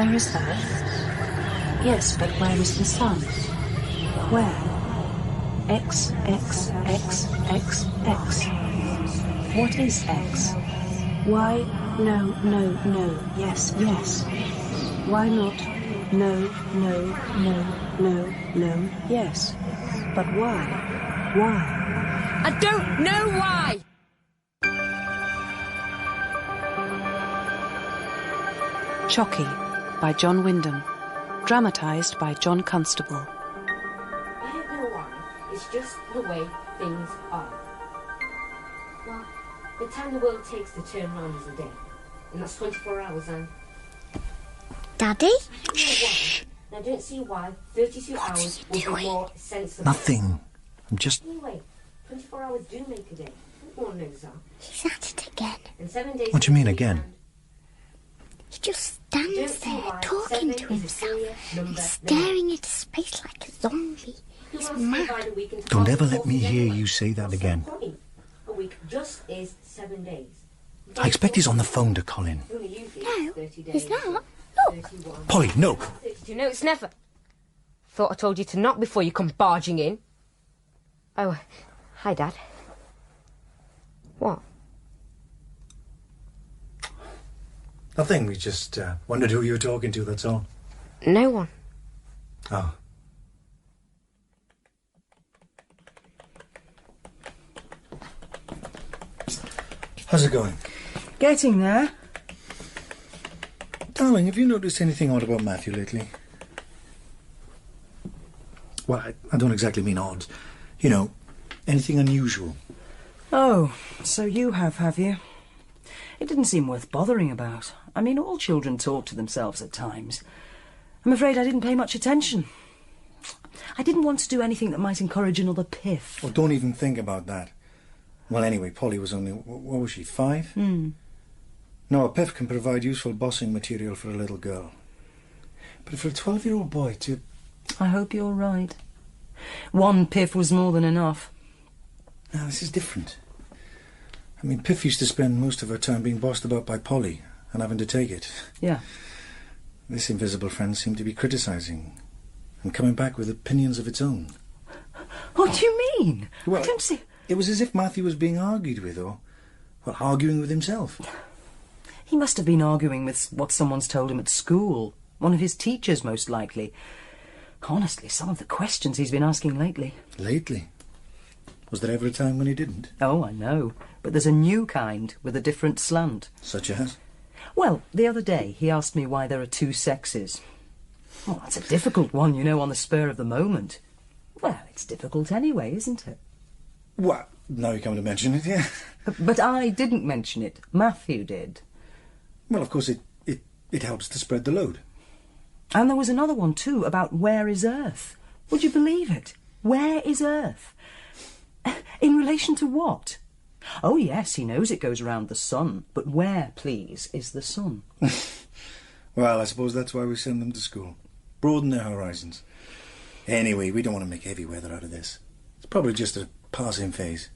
Where is Earth? Yes, but where is the sun? Where? X, X, X, X, X. What is X? Why? No, no, no. Yes, yes. Why not? No, no, no, no, no, yes. But why? Why? I don't know why! Chocky by John Wyndham. Dramatised by John Constable. I don't know why. It's just the way things are. Well, the time the world takes to turn around is a day. And that's 24 hours, and... Daddy? I don't know why. And I don't see why 32 hours would be more sensible. Nothing. I'm just... Anyway, 24 hours do make a day. Everyone knows that. He's at it again. And 7 days... What do you mean, again? He just stands there, talking to himself, and staring into space like a zombie. He's mad. Don't ever let me hear you say that again. A week just is 7 days. I expect he's on the phone to Colin. No, he's not. Look. Polly, no. You know, it's never... Thought I told you to knock before you come barging in. Oh, hi, Dad. What? Nothing. We just wondered who you were talking to, that's all. No one. Oh. How's it going? Getting there. Darling, have you noticed anything odd about Matthew lately? Well, I don't exactly mean odd. You know, anything unusual. Oh, so you have you? It didn't seem worth bothering about. I mean, all children talk to themselves at times. I'm afraid I didn't pay much attention. I didn't want to do anything that might encourage another piff. Well, don't even think about that. Well, anyway, Polly was only, what was she, 5? No, a piff can provide useful bossing material for a little girl. But for a 12-year-old boy to... I hope you're right. One piff was more than enough. Now, this is different. I mean, Piff used to spend most of her time being bossed about by Polly and having to take it. Yeah. This invisible friend seemed to be criticising and coming back with opinions of its own. What do you mean? Well, I don't see... It was as if Matthew was being argued with, or, well, arguing with himself. He must have been arguing with what someone's told him at school. One of his teachers, most likely. Honestly, some of the questions he's been asking lately. Lately? Was there ever a time when he didn't? Oh, I know. But there's a new kind with a different slant. Such as? Well, the other day he asked me why there are 2 sexes. Well, that's a difficult one, you know, on the spur of the moment. Well, it's difficult anyway, isn't it? Well, now you come to mention it, yeah. But I didn't mention it. Matthew did. Well, of course, it helps to spread the load. And there was another one, too, about where is Earth? Would you believe it? Where is Earth? In relation to what? Oh, yes, he knows it goes around the sun, but where, please, is the sun? Well, I suppose that's why we send them to school. Broaden their horizons. Anyway, we don't want to make heavy weather out of this. It's probably just a passing phase.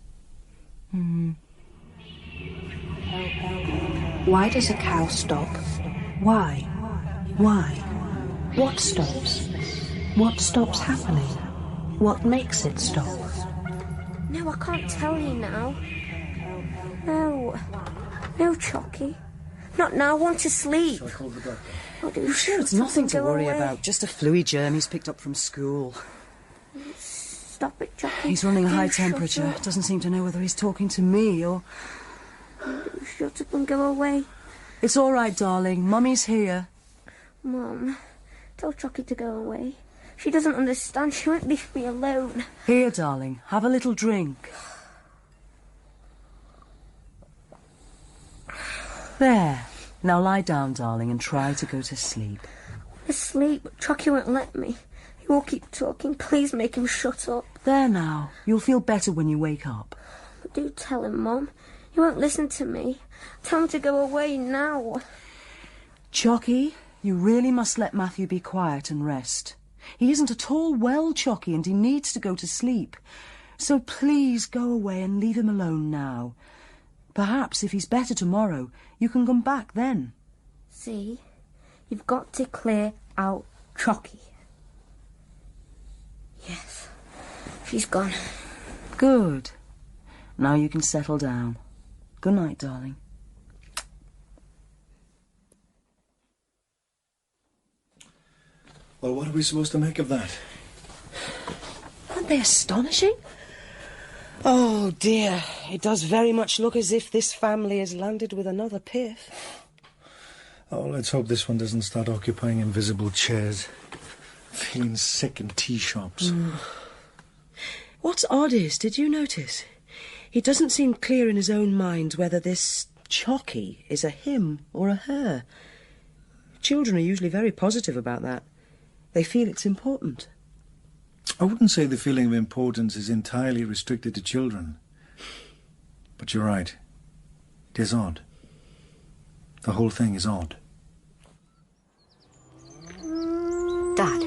Why does a cow stop? Why? Why? What stops? What stops happening? What makes it stop? No, I can't tell you now. No. No, Chocky. Not now, I want to sleep. Shall I call the doctor? Oh, do Sure, it's nothing to worry away. about. Just a fluey germ he's picked up from school. Stop it, Chocky. He's running a high Shut temperature. up. Doesn't seem to know whether he's talking to me or... Shut up and go away. It's all right, darling. Mummy's here. Mum, tell Chocky to go away. She doesn't understand. She won't leave me alone. Here, darling. Have a little drink. There. Now lie down, darling, and try to go to sleep. Asleep, but Chocky won't let me. He will keep talking. Please make him shut up. There now. You'll feel better when you wake up. But do tell him, Mum. He won't listen to me. Tell him to go away now. Chocky, you really must let Matthew be quiet and rest. He isn't at all well, Chocky, and he needs to go to sleep. So please go away and leave him alone now. Perhaps, if he's better tomorrow, you can come back then. See? You've got to clear out Chocky. Yes, she's gone. Good. Now you can settle down. Good night, darling. Well, what are we supposed to make of that? Aren't they astonishing? Oh, dear. It does very much look as if this family has landed with another piff. Oh, let's hope this one doesn't start occupying invisible chairs. Feeling sick in tea shops. What's odd is, did you notice? He doesn't seem clear in his own mind whether this Chocky is a him or a her. Children are usually very positive about that. They feel it's important. I wouldn't say the feeling of importance is entirely restricted to children. But you're right. It is odd. The whole thing is odd. Dad,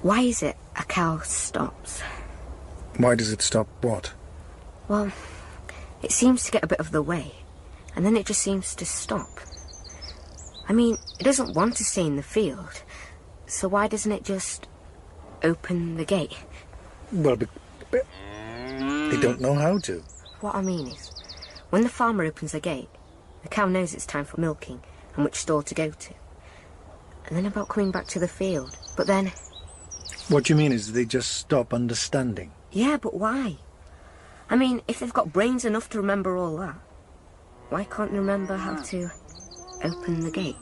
why is it a cow stops? Why does it stop what? Well, it seems to get a bit of the way, and then it just seems to stop. I mean, it doesn't want to stay in the field, so why doesn't it just open the gate? Well, they don't know how to. What I mean is, when the farmer opens the gate, the cow knows it's time for milking and which stall to go to. And then about coming back to the field, but then... What you mean is they just stop understanding? Yeah, but why? I mean, if they've got brains enough to remember all that, why can't they remember how to open the gate?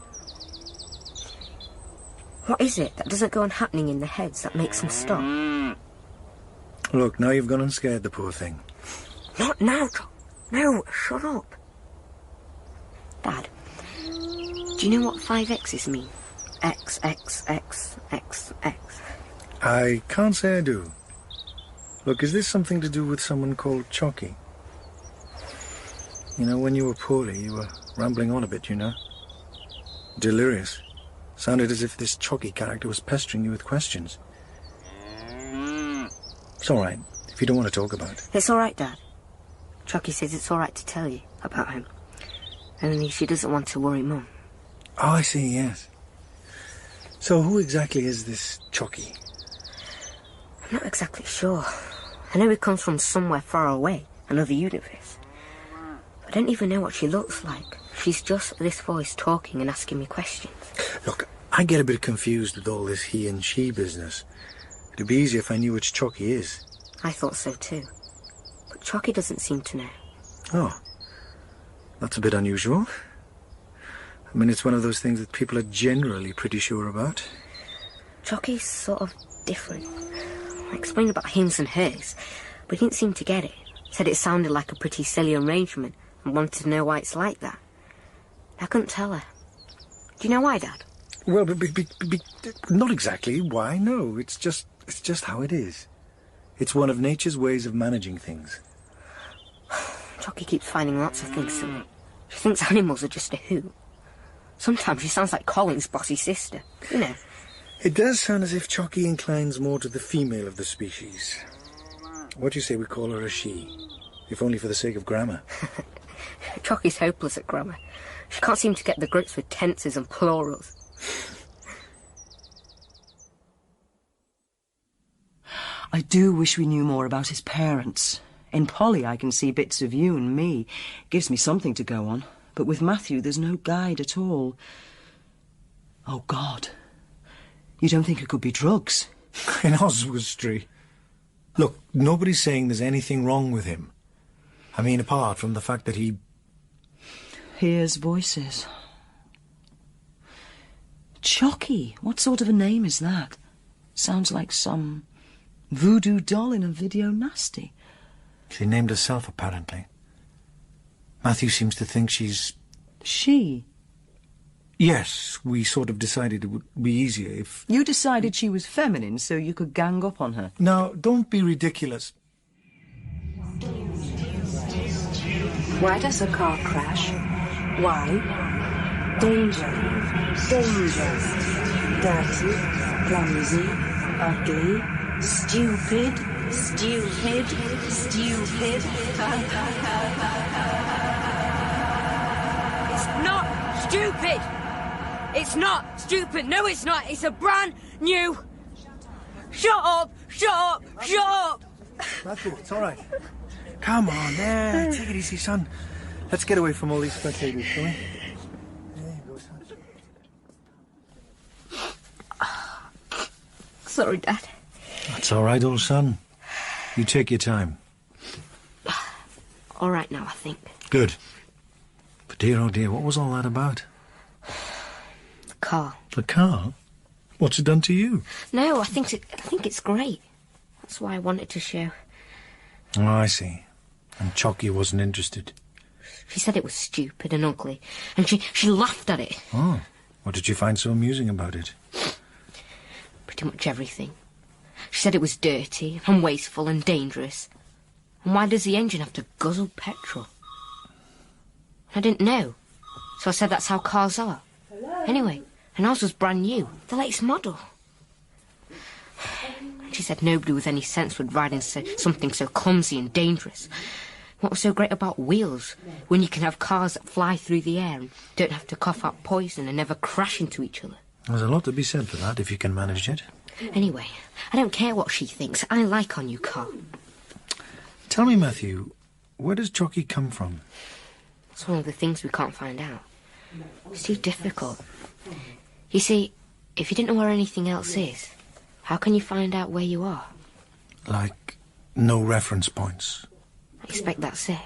What is it that doesn't go on happening in their heads that makes them stop? Look, now you've gone and scared the poor thing. Not now, John. No, shut up. Dad, do you know what 5 X's mean? X, X, X, X, X. I can't say I do. Look, is this something to do with someone called Chocky? You know, when you were poorly, you were rambling on a bit, you know. Delirious. Sounded as if this Chocky character was pestering you with questions. It's all right, if you don't want to talk about it. It's all right, Dad. Chocky says it's all right to tell you about him. Only she doesn't want to worry Mum. Oh, I see, yes. So who exactly is this Chocky? I'm not exactly sure. I know he comes from somewhere far away, another universe. I don't even know what she looks like. She's just this voice talking and asking me questions. Look, I get a bit confused with all this he and she business. It'd be easier if I knew which Chocky is. I thought so too. But Chocky doesn't seem to know. Oh, that's a bit unusual. I mean, it's one of those things that people are generally pretty sure about. Chocky's sort of different. I explained about hims and hers, but he didn't seem to get it. Said it sounded like a pretty silly arrangement and wanted to know why it's like that. I couldn't tell her. Do you know why, Dad? Well, not exactly why, no. It's just how it is. It's one of nature's ways of managing things. Chocky keeps finding lots of things to me. She thinks animals are just a who. Sometimes she sounds like Colin's bossy sister, you know. It does sound as if Chocky inclines more to the female of the species. What do you say we call her a she? If only for the sake of grammar. Chocky's hopeless at grammar. She can't seem to get the grips with tenses and plurals. I do wish we knew more about his parents. In Polly, I can see bits of you and me. It gives me something to go on. But with Matthew, there's no guide at all. Oh, God. You don't think it could be drugs? In Oswestry. Look, nobody's saying there's anything wrong with him. I mean, apart from the fact that he... Hears voices. Chocky? What sort of a name is that? Sounds like some voodoo doll in a video nasty. She named herself, apparently. Matthew seems to think she's... She? Yes, we sort of decided it would be easier if... You decided she was feminine so you could gang up on her? Now, don't be ridiculous. Why does a car crash? Why? Danger. Danger. Dirty. Clumsy. Ugly. Stupid. Stupid. Stupid. It's not stupid! It's not stupid. No, it's not. It's a brand new... Shut up! Shut up! Shut up! Matthew, it's all right. Come on, there. Take it easy, son. Let's get away from all these spectators, shall we? There you go, son. Sorry, Dad. That's all right, old son. You take your time. All right now, I think. Good. But dear, oh dear, what was all that about? The car. The car? What's it done to you? No, I think it's great. That's why I wanted to show. Oh, I see. And Chocky wasn't interested. She said it was stupid and ugly, and she laughed at it. Oh, what did you find so amusing about it? Pretty much everything. She said it was dirty and wasteful and dangerous. And why does the engine have to guzzle petrol? I didn't know, so I said that's how cars are. Anyway, and ours was brand new, the latest model. She said nobody with any sense would ride in something so clumsy and dangerous. What was so great about wheels, when you can have cars that fly through the air and don't have to cough out poison and never crash into each other? There's a lot to be said for that, if you can manage it. Anyway, I don't care what she thinks. I like our new car. Tell me, Matthew, where does Chocky come from? It's one of the things we can't find out. It's too difficult. You see, if you didn't know where anything else is, how can you find out where you are? Like, no reference points? I expect that's it.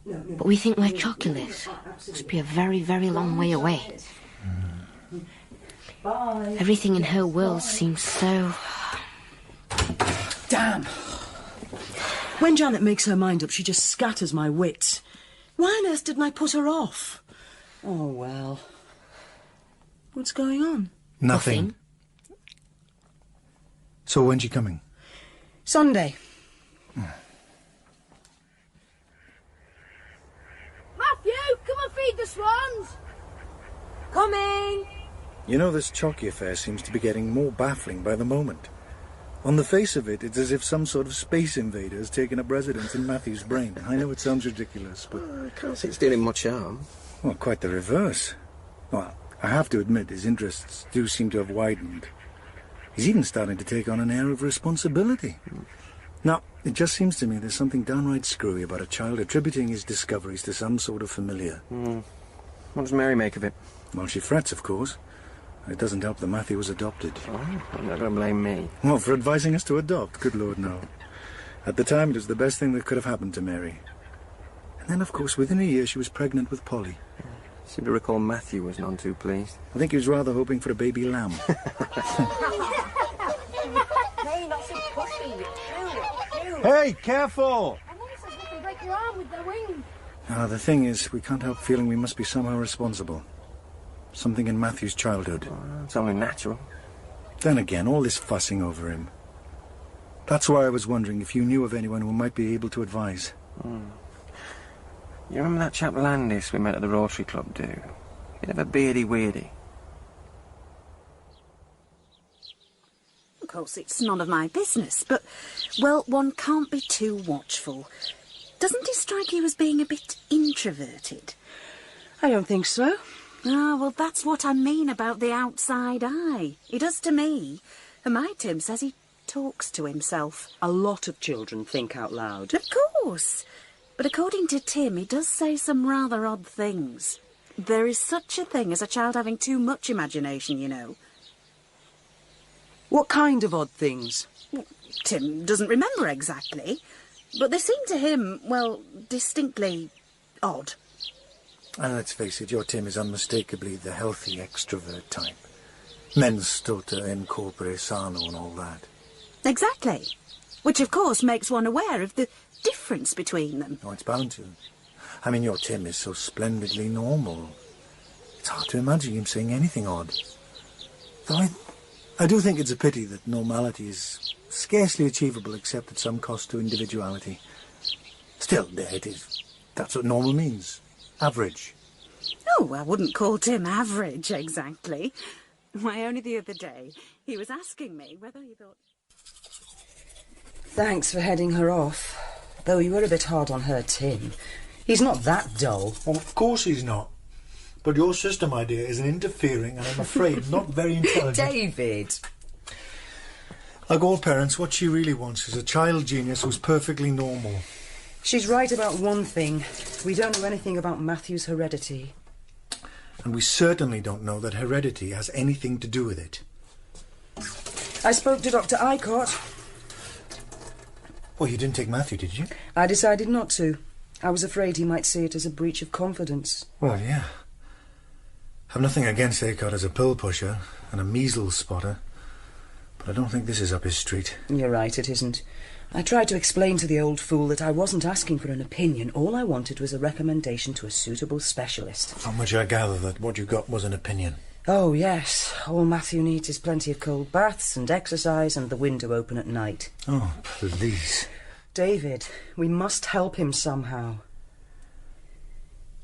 But we think where Chocky lives must be a very, very long way away. Everything in her world seems so... Damn! When Janet makes her mind up, she just scatters my wits. Why on earth didn't I put her off? Oh, well. What's going on? Nothing. So when's she coming? Sunday. Matthew, come and feed the swans! Coming! You know, this Chocky affair seems to be getting more baffling by the moment. On the face of it, it's as if some sort of space invader has taken up residence in Matthew's brain. I know it sounds ridiculous, but... I can't see it's doing him much harm. Well, quite the reverse. Well, I have to admit, his interests do seem to have widened. He's even starting to take on an air of responsibility. Now, it just seems to me there's something downright screwy about a child attributing his discoveries to some sort of familiar. What does Mary make of it? Well, she frets, of course. It doesn't help that Matthew was adopted. Oh, I'm not going to blame me. Well, for advising us to adopt, good Lord, no. At the time, it was the best thing that could have happened to Mary. And then, of course, within a year, she was pregnant with Polly. I seem to recall Matthew was none too pleased. I think he was rather hoping for a baby lamb. Hey, not so pushy. Hey, careful! And one says they can break your arm with their wings. Now, the thing is, we can't help feeling we must be somehow responsible. Something in Matthew's childhood. It's only natural. Then again, all this fussing over him. That's why I was wondering if you knew of anyone who might be able to advise. You remember that chap Landis we met at the Rotary Club, do? He'd have a beardy weirdy. Of course, it's none of my business, but, well, one can't be too watchful. Doesn't it strike you as being a bit introverted? I don't think so. Ah, well, that's what I mean about the outside eye. He does to me. And my Tim says he talks to himself. A lot of children think out loud. Of course. But according to Tim, he does say some rather odd things. There is such a thing as a child having too much imagination, you know. What kind of odd things? Tim doesn't remember exactly, but they seem to him, well, distinctly odd. And let's face it, your Tim is unmistakably the healthy extrovert type. Mens tota in corpore sano and all that. Exactly. Which, of course, makes one aware of the difference between them. Oh, it's bound to. I mean, your Tim is so splendidly normal. It's hard to imagine him saying anything odd. Though I do think it's a pity that normality is scarcely achievable except at some cost to individuality. Still, there it is. That's what normal means. Average. Oh, I wouldn't call Tim average, exactly. Why, only the other day, he was asking me whether he thought... Thanks for heading her off. Though you were a bit hard on her, Tim. He's not that dull. Well, of course he's not. But your sister, my dear, is an interfering and I'm afraid not very intelligent... David! Like all parents, what she really wants is a child genius who's perfectly normal. She's right about one thing. We don't know anything about Matthew's heredity. And we certainly don't know that heredity has anything to do with it. I spoke to Dr. Icott. Well, you didn't take Matthew, did you? I decided not to. I was afraid he might see it as a breach of confidence. Well, yeah. I've nothing against Icott as a pill pusher and a measles spotter, but I don't think this is up his street. You're right, it isn't. I tried to explain to the old fool that I wasn't asking for an opinion. All I wanted was a recommendation to a suitable specialist. From which I gather that what you got was an opinion. Oh, yes. All Matthew needs is plenty of cold baths and exercise and the window open at night. Oh, please. David, we must help him somehow.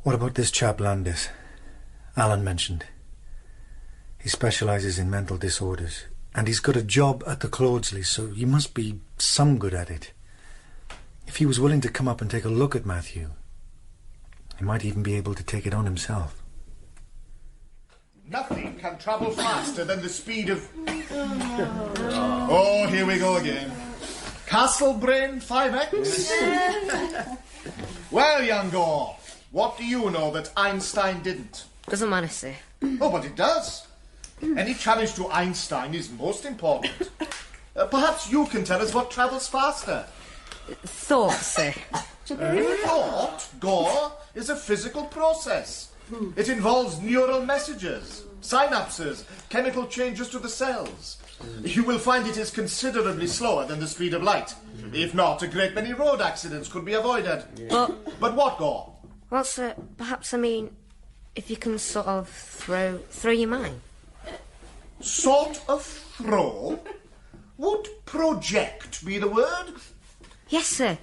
What about this chap Landis? Alan mentioned. He specialises in mental disorders. And he's got a job at the Clodsley, so he must be some good at it. If he was willing to come up and take a look at Matthew, he might even be able to take it on himself. Nothing can travel faster than the speed of... Oh, here we go again. Castle Brain 5X? Well, young Gore, what do you know that Einstein didn't? Doesn't matter, sir. Oh, but it does. Any challenge to Einstein is most important. Perhaps you can tell us what travels faster. Thought, sir. Thought, Gore, is a physical process. It involves neural messages, synapses, chemical changes to the cells. You will find it is considerably slower than the speed of light. If not, a great many road accidents could be avoided. But what, Gore? Well, sir, perhaps, if you can sort of throw your mind. Sort of throw? Would project be the word? Yes, sir.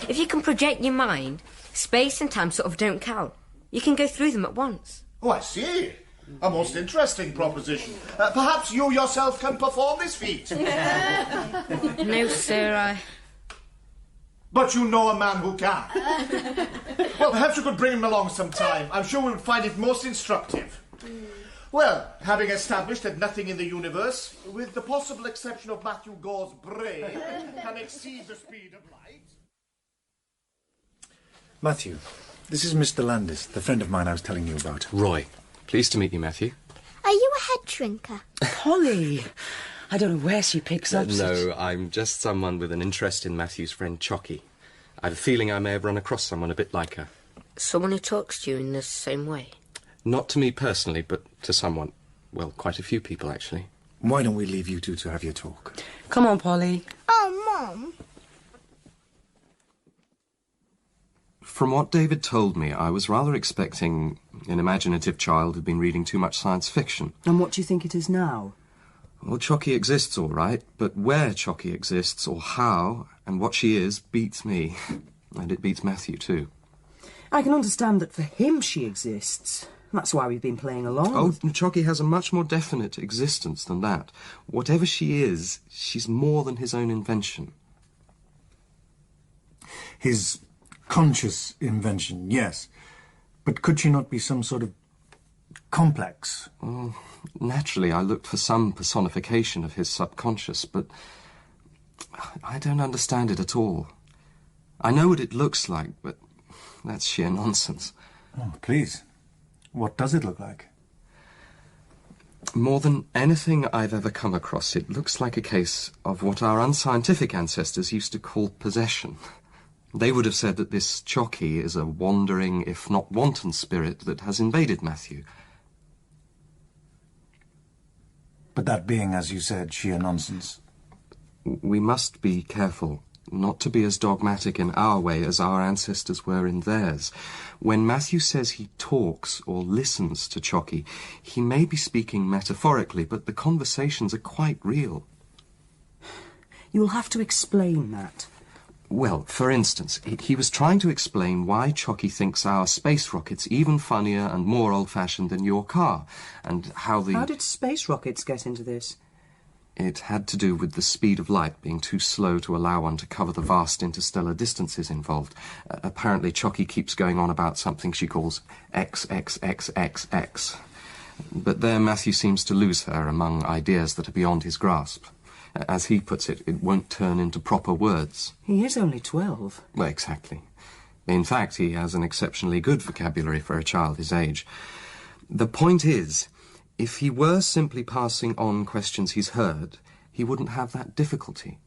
If you can project your mind, space and time sort of don't count. You can go through them at once. Oh, I see. A most interesting proposition. Perhaps you yourself can perform this feat. No, sir, But you know a man who can. Well, perhaps you could bring him along sometime. I'm sure we would find it most instructive. Well, having established that nothing in the universe, with the possible exception of Matthew Gore's brain, can exceed the speed of light... Matthew, this is Mr. Landis, the friend of mine I was telling you about. Roy. Pleased to meet you, Matthew. Are you a head shrinker? Polly! I don't know where she picks up No, I'm just someone with an interest in Matthew's friend Chocky. I have a feeling I may have run across someone a bit like her. Someone who talks to you in the same way? Not to me personally, but to someone. Well, quite a few people, actually. Why don't we leave you two to have your talk? Come on, Polly. Oh, Mum. From what David told me, I was rather expecting an imaginative child who'd been reading too much science fiction. And what do you think it is now? Well, Chocky exists, all right, but where Chocky exists, or how, and what she is, beats me. And it beats Matthew, too. I can understand that for him she exists. That's why we've been playing along. Oh, Chocky has a much more definite existence than that. Whatever she is, she's more than his own invention. His conscious invention, yes. But could she not be some sort of complex? Naturally, I looked for some personification of his subconscious, but I don't understand it at all. I know what it looks like, but that's sheer nonsense. Oh, please. What does it look like? More than anything I've ever come across, it looks like a case of what our unscientific ancestors used to call possession. They would have said that this Chocky is a wandering, if not wanton, spirit that has invaded Matthew. But that being, as you said, sheer nonsense. We must be careful not to be as dogmatic in our way as our ancestors were in theirs. When Matthew says he talks or listens to Chocky, he may be speaking metaphorically, but the conversations are quite real. You'll have to explain that. Well, for instance, he was trying to explain why Chocky thinks our space rocket's even funnier and more old-fashioned than your car, and how the... How did space rockets get into this? It had to do with the speed of light being too slow to allow one to cover the vast interstellar distances involved. Apparently, Chocky keeps going on about something she calls XXXXX. But there Matthew seems to lose her among ideas that are beyond his grasp. As he puts it, it won't turn into proper words. He is only 12. Well, exactly. In fact, he has an exceptionally good vocabulary for a child his age. The point is, if he were simply passing on questions he's heard, he wouldn't have that difficulty.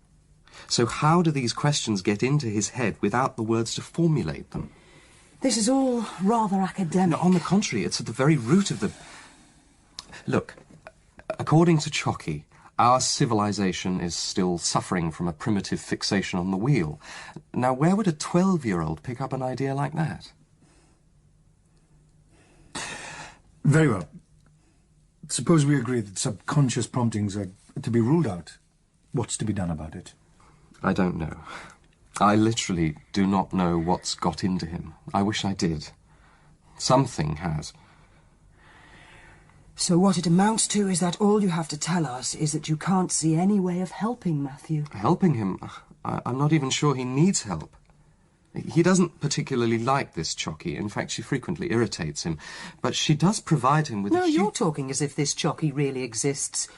So how do these questions get into his head without the words to formulate them? This is all rather academic. No, on the contrary, it's at the very root of the... Look, according to Chocky, our civilization is still suffering from a primitive fixation on the wheel. Now, where would a 12-year-old pick up an idea like that? Very well. Suppose we agree that subconscious promptings are to be ruled out. What's to be done about it? I don't know. I literally do not know what's got into him. I wish I did. Something has. So what it amounts to is that all you have to tell us is that you can't see any way of helping Matthew. Helping him? I'm not even sure he needs help. He doesn't particularly like this Chocky. In fact, she frequently irritates him. But she does provide him with... No, you're talking as if this Chocky really exists.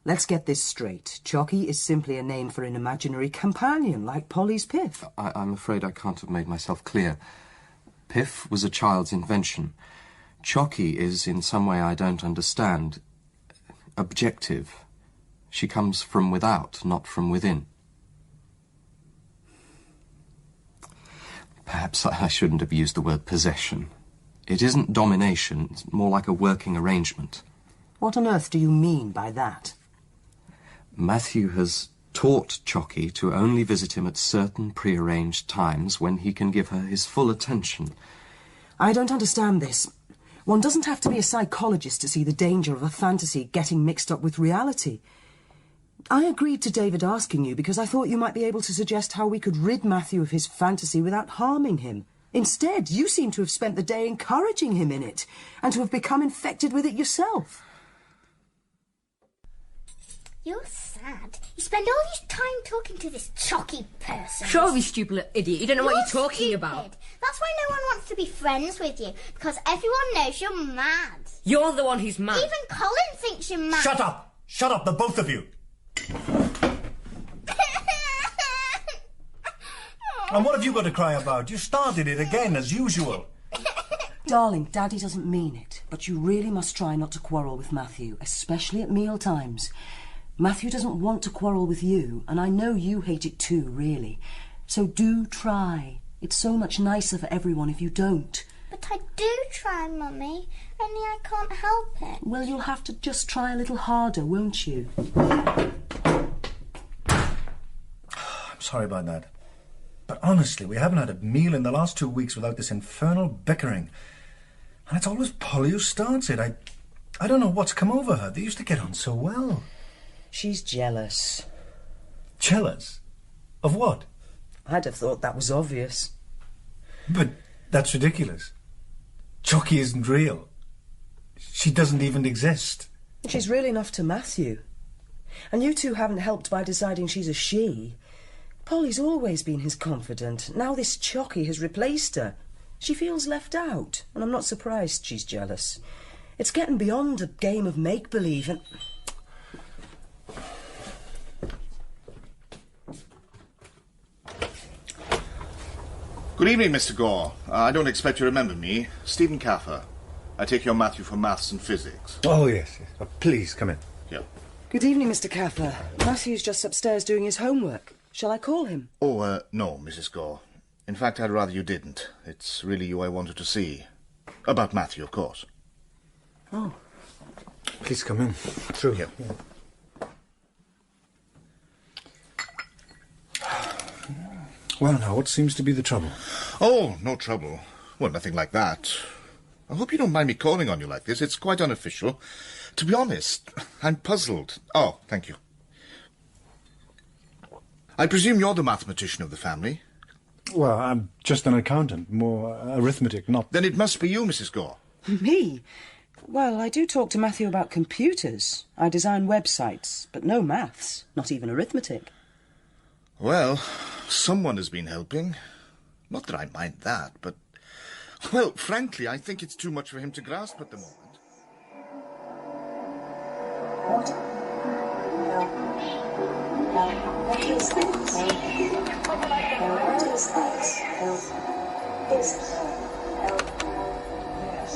Let's get this straight. Chocky is simply a name for an imaginary companion, like Polly's Piff. I'm afraid I can't have made myself clear. Piff was a child's invention. Chocky is, in some way I don't understand, objective. She comes from without, not from within. Perhaps I shouldn't have used the word possession. It isn't domination, it's more like a working arrangement. What on earth do you mean by that? Matthew has taught Chocky to only visit him at certain prearranged times when he can give her his full attention. I don't understand this. One doesn't have to be a psychologist to see the danger of a fantasy getting mixed up with reality. I agreed to David asking you because I thought you might be able to suggest how we could rid Matthew of his fantasy without harming him. Instead, you seem to have spent the day encouraging him in it, and to have become infected with it yourself. You're sad. You spend all your time talking to this Chocky person. Sure, you stupid little idiot. You don't know what you're talking stupid. about. That's why no one wants to be friends with you, because everyone knows you're mad. You're the one who's mad. Even Colin thinks you're mad. Shut up! Shut up, the both of you! And what have you got to cry about? You started it again, as usual. Darling, Daddy doesn't mean it, but you really must try not to quarrel with Matthew, especially at meal times. Matthew doesn't want to quarrel with you, and I know you hate it too, really. So do try. It's so much nicer for everyone if you don't. But I do try, Mummy, only I can't help it. Well, you'll have to just try a little harder, won't you? I'm sorry about that. But honestly, we haven't had a meal in the last 2 weeks without this infernal bickering. And it's always Polly who starts it. I don't know what's come over her. They used to get on so well. She's jealous. Jealous? Of what? I'd have thought that was obvious. But that's ridiculous. Chocky isn't real. She doesn't even exist. She's real enough to Matthew. And you two haven't helped by deciding she's a she. Polly's always been his confidant. Now this Chocky has replaced her. She feels left out, and I'm not surprised she's jealous. It's getting beyond a game of make-believe and... Good evening, Mr. Gore. I don't expect you remember me. Stephen Caffer. I take your Matthew for maths and physics. Oh, yes. Please, come in. Here. Good evening, Mr. Caffer. Matthew's just upstairs doing his homework. Shall I call him? Oh, no, Mrs. Gore. In fact, I'd rather you didn't. It's really you I wanted to see. About Matthew, of course. Oh. Please come in. Through. Here. Yeah. Well, now, what seems to be the trouble? Oh, no trouble. Well, nothing like that. I hope you don't mind me calling on you like this. It's quite unofficial. To be honest, I'm puzzled. Oh, thank you. I presume you're the mathematician of the family? Well, I'm just an accountant. More arithmetic, not... Then it must be you, Mrs. Gore. Me? Well, I do talk to Matthew about computers. I design websites, but no maths, not even arithmetic. Well, someone has been helping. Not that I mind that, but... Well, frankly, I think it's too much for him to grasp at the moment. What? No. What is X? No, what is X? No. Is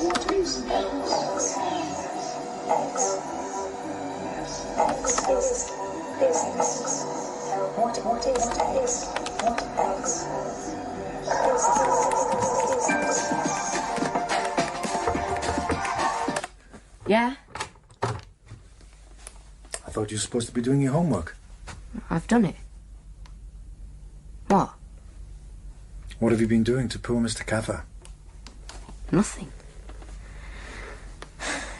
what is X? X. X is X. What is X? What X? Yeah? I thought you were supposed to be doing your homework. I've done it. What? What have you been doing to poor Mr. Cathy? Nothing.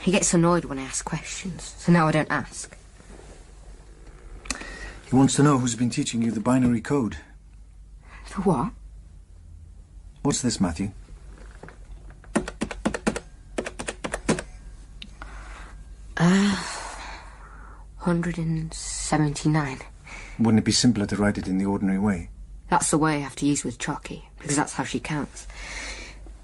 He gets annoyed when I ask questions, so now I don't ask. He wants to know who's been teaching you the binary code. For what? What's this, Matthew? Uh, 179. Wouldn't it be simpler to write it in the ordinary way? That's the way I have to use with Chocky, because that's how she counts.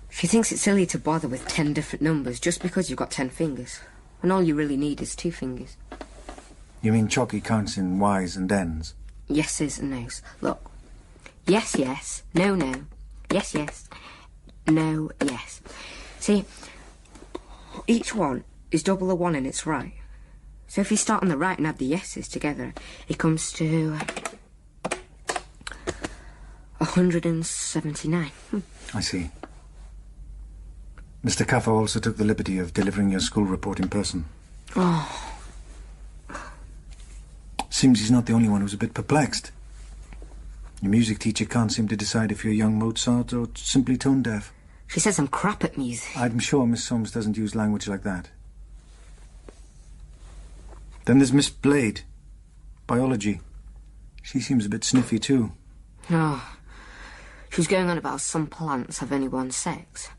She thinks it's silly to bother with 10 different numbers just because you've got 10 fingers, when all you really need is 2 fingers. You mean Chocky counts in Y's and N's? Yeses and no's. Look. Yes, yes. No, no. Yes, yes. No, yes. See, each one is double the one in its right. So if you start on the right and add the yeses together, it comes to 179. I see. Mr. Cathy also took the liberty of delivering your school report in person. Oh. Seems he's not the only one who's a bit perplexed. Your music teacher can't seem to decide if you're young Mozart or simply tone deaf. She says I'm crap at music. I'm sure Miss Soames doesn't use language like that. Then there's Miss Blade, biology. She seems a bit sniffy too. Oh. She was going on about some plants have only one sex.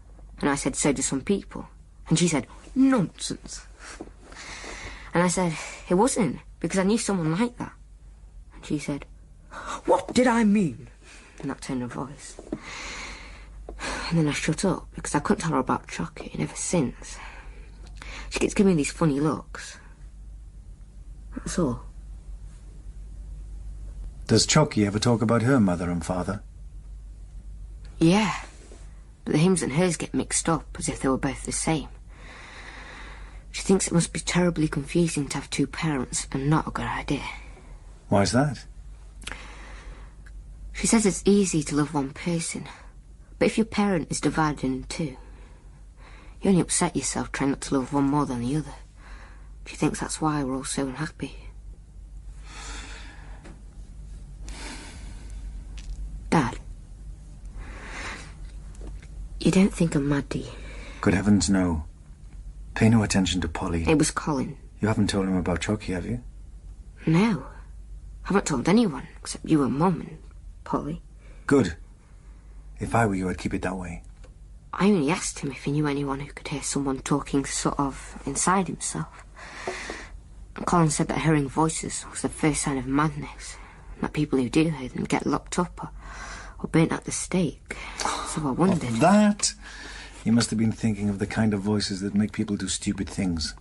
And I said, so do some people. And she said, nonsense. And I said, it wasn't, because I knew someone like that. And she said, what did I mean? In that tone of voice. And then I shut up, because I couldn't tell her about Chocky, and ever since. She keeps giving me these funny looks. That's all. Does Chocky ever talk about her mother and father? Yeah. But the hims and hers get mixed up, as if they were both the same. She thinks it must be terribly confusing to have 2 parents, and not a good idea. Why's that? She says it's easy to love one person, but if your parent is divided in 2, you only upset yourself trying not to love one more than the other. She thinks that's why we're all so unhappy. Dad, you don't think I'm mad, do you? Good heavens, no. Pay no attention to Polly. It was Colin. You haven't told him about Chocky, have you? No. I haven't told anyone, except you and Mum and Polly. Good. If I were you, I'd keep it that way. I only asked him if he knew anyone who could hear someone talking sort of inside himself. And Colin said that hearing voices was the first sign of madness, and that people who do hear them get locked up or burnt at the stake. So I wondered... Of that? You must have been thinking of the kind of voices that make people do stupid things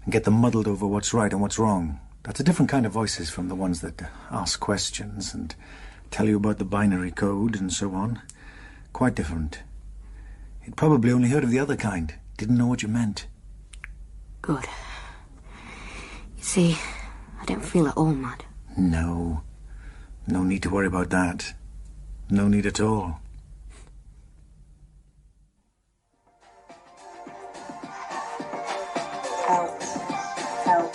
and get them muddled over what's right and what's wrong. That's a different kind of voices from the ones that ask questions and tell you about the binary code and so on. Quite different. He'd probably only heard of the other kind. Didn't know what you meant. Good. You see, I don't feel at all mad. No. No need to worry about that. No need at all. Help. Help.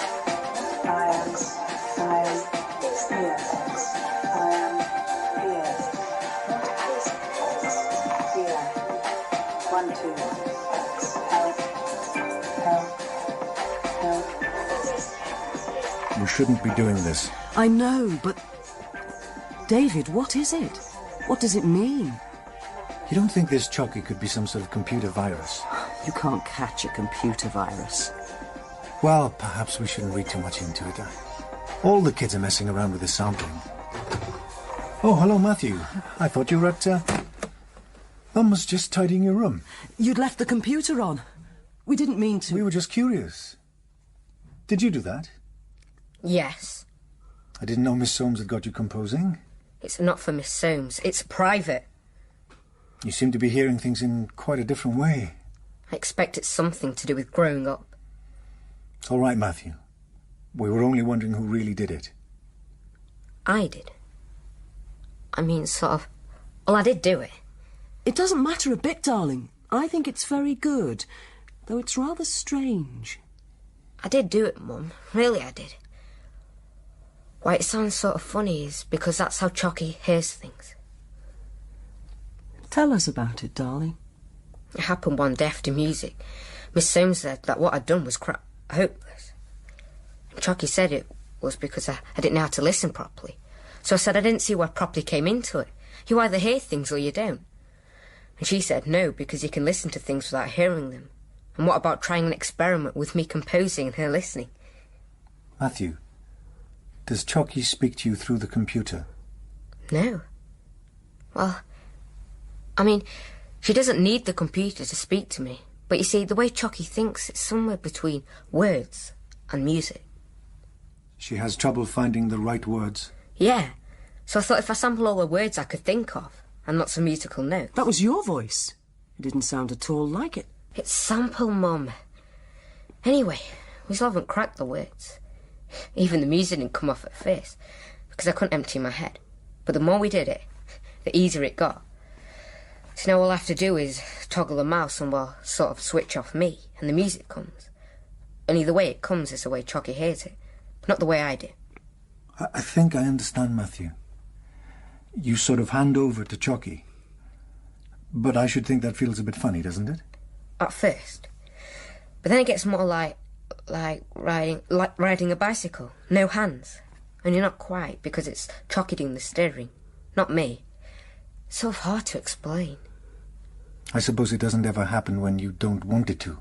I am here. I am here. What is X? Here. 1, 2. X. Help. Help. Help. We shouldn't be doing this. I know, but... David, what is it? What does it mean? You don't think this Chocky could be some sort of computer virus? You can't catch a computer virus. Well, perhaps we shouldn't read too much into it. All the kids are messing around with this sampling. Oh, hello, Matthew. I thought you were at... Mum was just tidying your room. You'd left the computer on. We didn't mean to. We were just curious. Did you do that? Yes. I didn't know Miss Soames had got you composing. It's not for Miss Soames. It's private. You seem to be hearing things in quite a different way. I expect it's something to do with growing up. It's all right, Matthew. We were only wondering who really did it. I did. I mean, sort of... Well, I did do it. It doesn't matter a bit, darling. I think it's very good, though it's rather strange. I did do it, Mum. Really, I did. Why it sounds sort of funny is because that's how Chocky hears things. Tell us about it, darling. It happened one day after music. Miss Soames said that what I'd done was hopeless. And Chocky said it was because I didn't know how to listen properly. So I said I didn't see where properly came into it. You either hear things or you don't. And she said no, because you can listen to things without hearing them. And what about trying an experiment with me composing and her listening? Matthew, does Chocky speak to you through the computer? No. Well, I mean, she doesn't need the computer to speak to me. But you see, the way Chocky thinks, it's somewhere between words and music. She has trouble finding the right words? Yeah. So I thought if I sample all the words I could think of, and not some musical notes... That was your voice. It didn't sound at all like it. It's sample, Mum. Anyway, we still haven't cracked the words. Even the music didn't come off at first, because I couldn't empty my head. But the more we did it, the easier it got. So now all I have to do is toggle the mouse and, well, sort of switch off me, and the music comes. Only the way it comes is the way Chocky hears it, not the way I do. I think I understand, Matthew. You sort of hand over to Chocky. But I should think that feels a bit funny, doesn't it? At first. But then it gets more like riding a bicycle. No hands. Only not quite, because it's Chocky doing the steering, not me. It's so hard to explain. I suppose it doesn't ever happen when you don't want it to.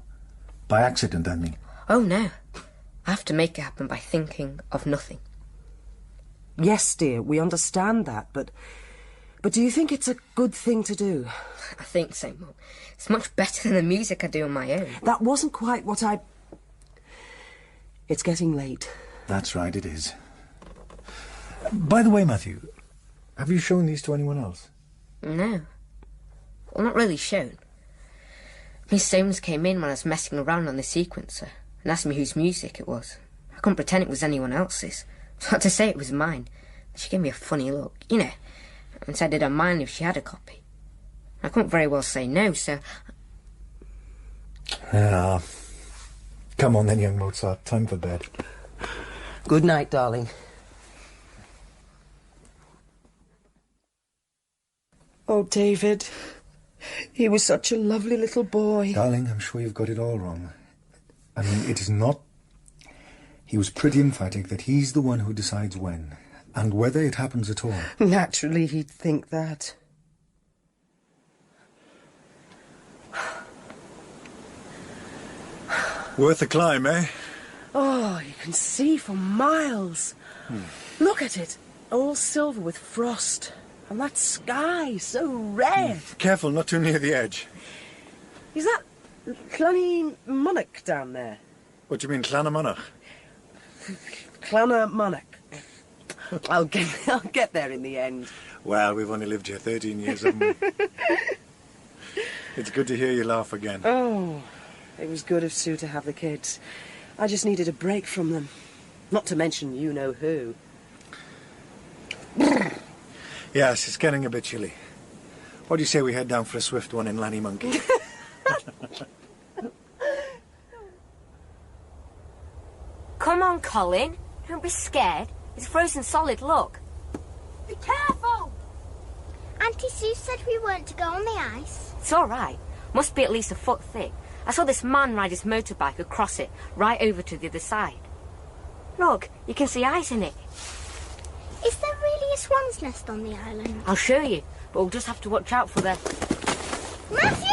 By accident, I mean. Oh, no. I have to make it happen by thinking of nothing. Yes, dear, we understand that, but do you think it's a good thing to do? I think so, Mum. It's much better than the music I do on my own. That wasn't quite what I... It's getting late. That's right, it is. By the way, Matthew, have you shown these to anyone else? No. Well, not really shown. Miss Soames came in when I was messing around on the sequencer and asked me whose music it was. I couldn't pretend it was anyone else's. So I had to say it was mine. She gave me a funny look, you know, and said I didn't mind if she had a copy. I couldn't very well say no, so... Ah. Come on then, young Mozart. Time for bed. Good night, darling. Oh, David. He was such a lovely little boy. Darling, I'm sure you've got it all wrong. I mean, it is not... He was pretty emphatic that he's the one who decides when, and whether it happens at all. Naturally, he'd think that. Worth a climb, eh? Oh, you can see for miles. Look at it. All silver with frost. And that sky, so red. Careful, not too near the edge. Is that Clonmacnoise down there? What do you mean, Clonmacnoise? Clonmacnoise. I'll get there in the end. Well, we've only lived here 13 years, haven't we? It's good to hear you laugh again. Oh, it was good of Sue to have the kids. I just needed a break from them. Not to mention you-know-who. Yes, it's getting a bit chilly. What do you say we head down for a swift one in Lanny Monkey? Come on, Colin. Don't be scared. It's frozen solid, look. Be careful! Auntie Sue said we weren't to go on the ice. It's all right. Must be at least a foot thick. I saw this man ride his motorbike across it, right over to the other side. Look, you can see ice in it. Is there really a swan's nest on the island? I'll show you, but we'll just have to watch out for the... Matthew!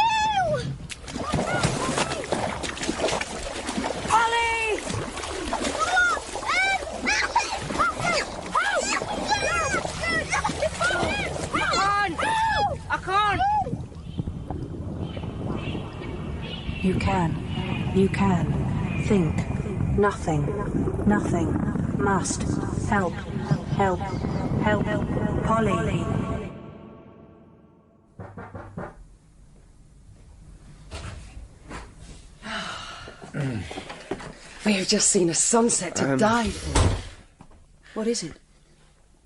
You can. You can. Think. Nothing. Nothing. Must. Help. Help. Help. Polly. We have just seen a sunset to die for. What is it?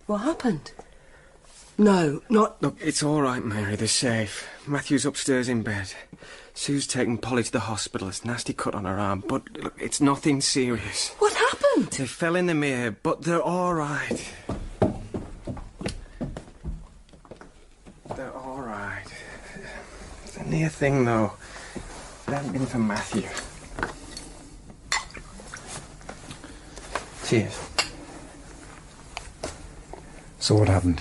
What happened? No, not... Look, it's all right, Mary. They're safe. Matthew's upstairs in bed. Sue's taken Polly to the hospital. It's a nasty cut on her arm, but look, it's nothing serious. What happened? They fell in the mere, but they're all right. They're all right. It's a near thing, though. If it hadn't been for Matthew. Cheers. So what happened?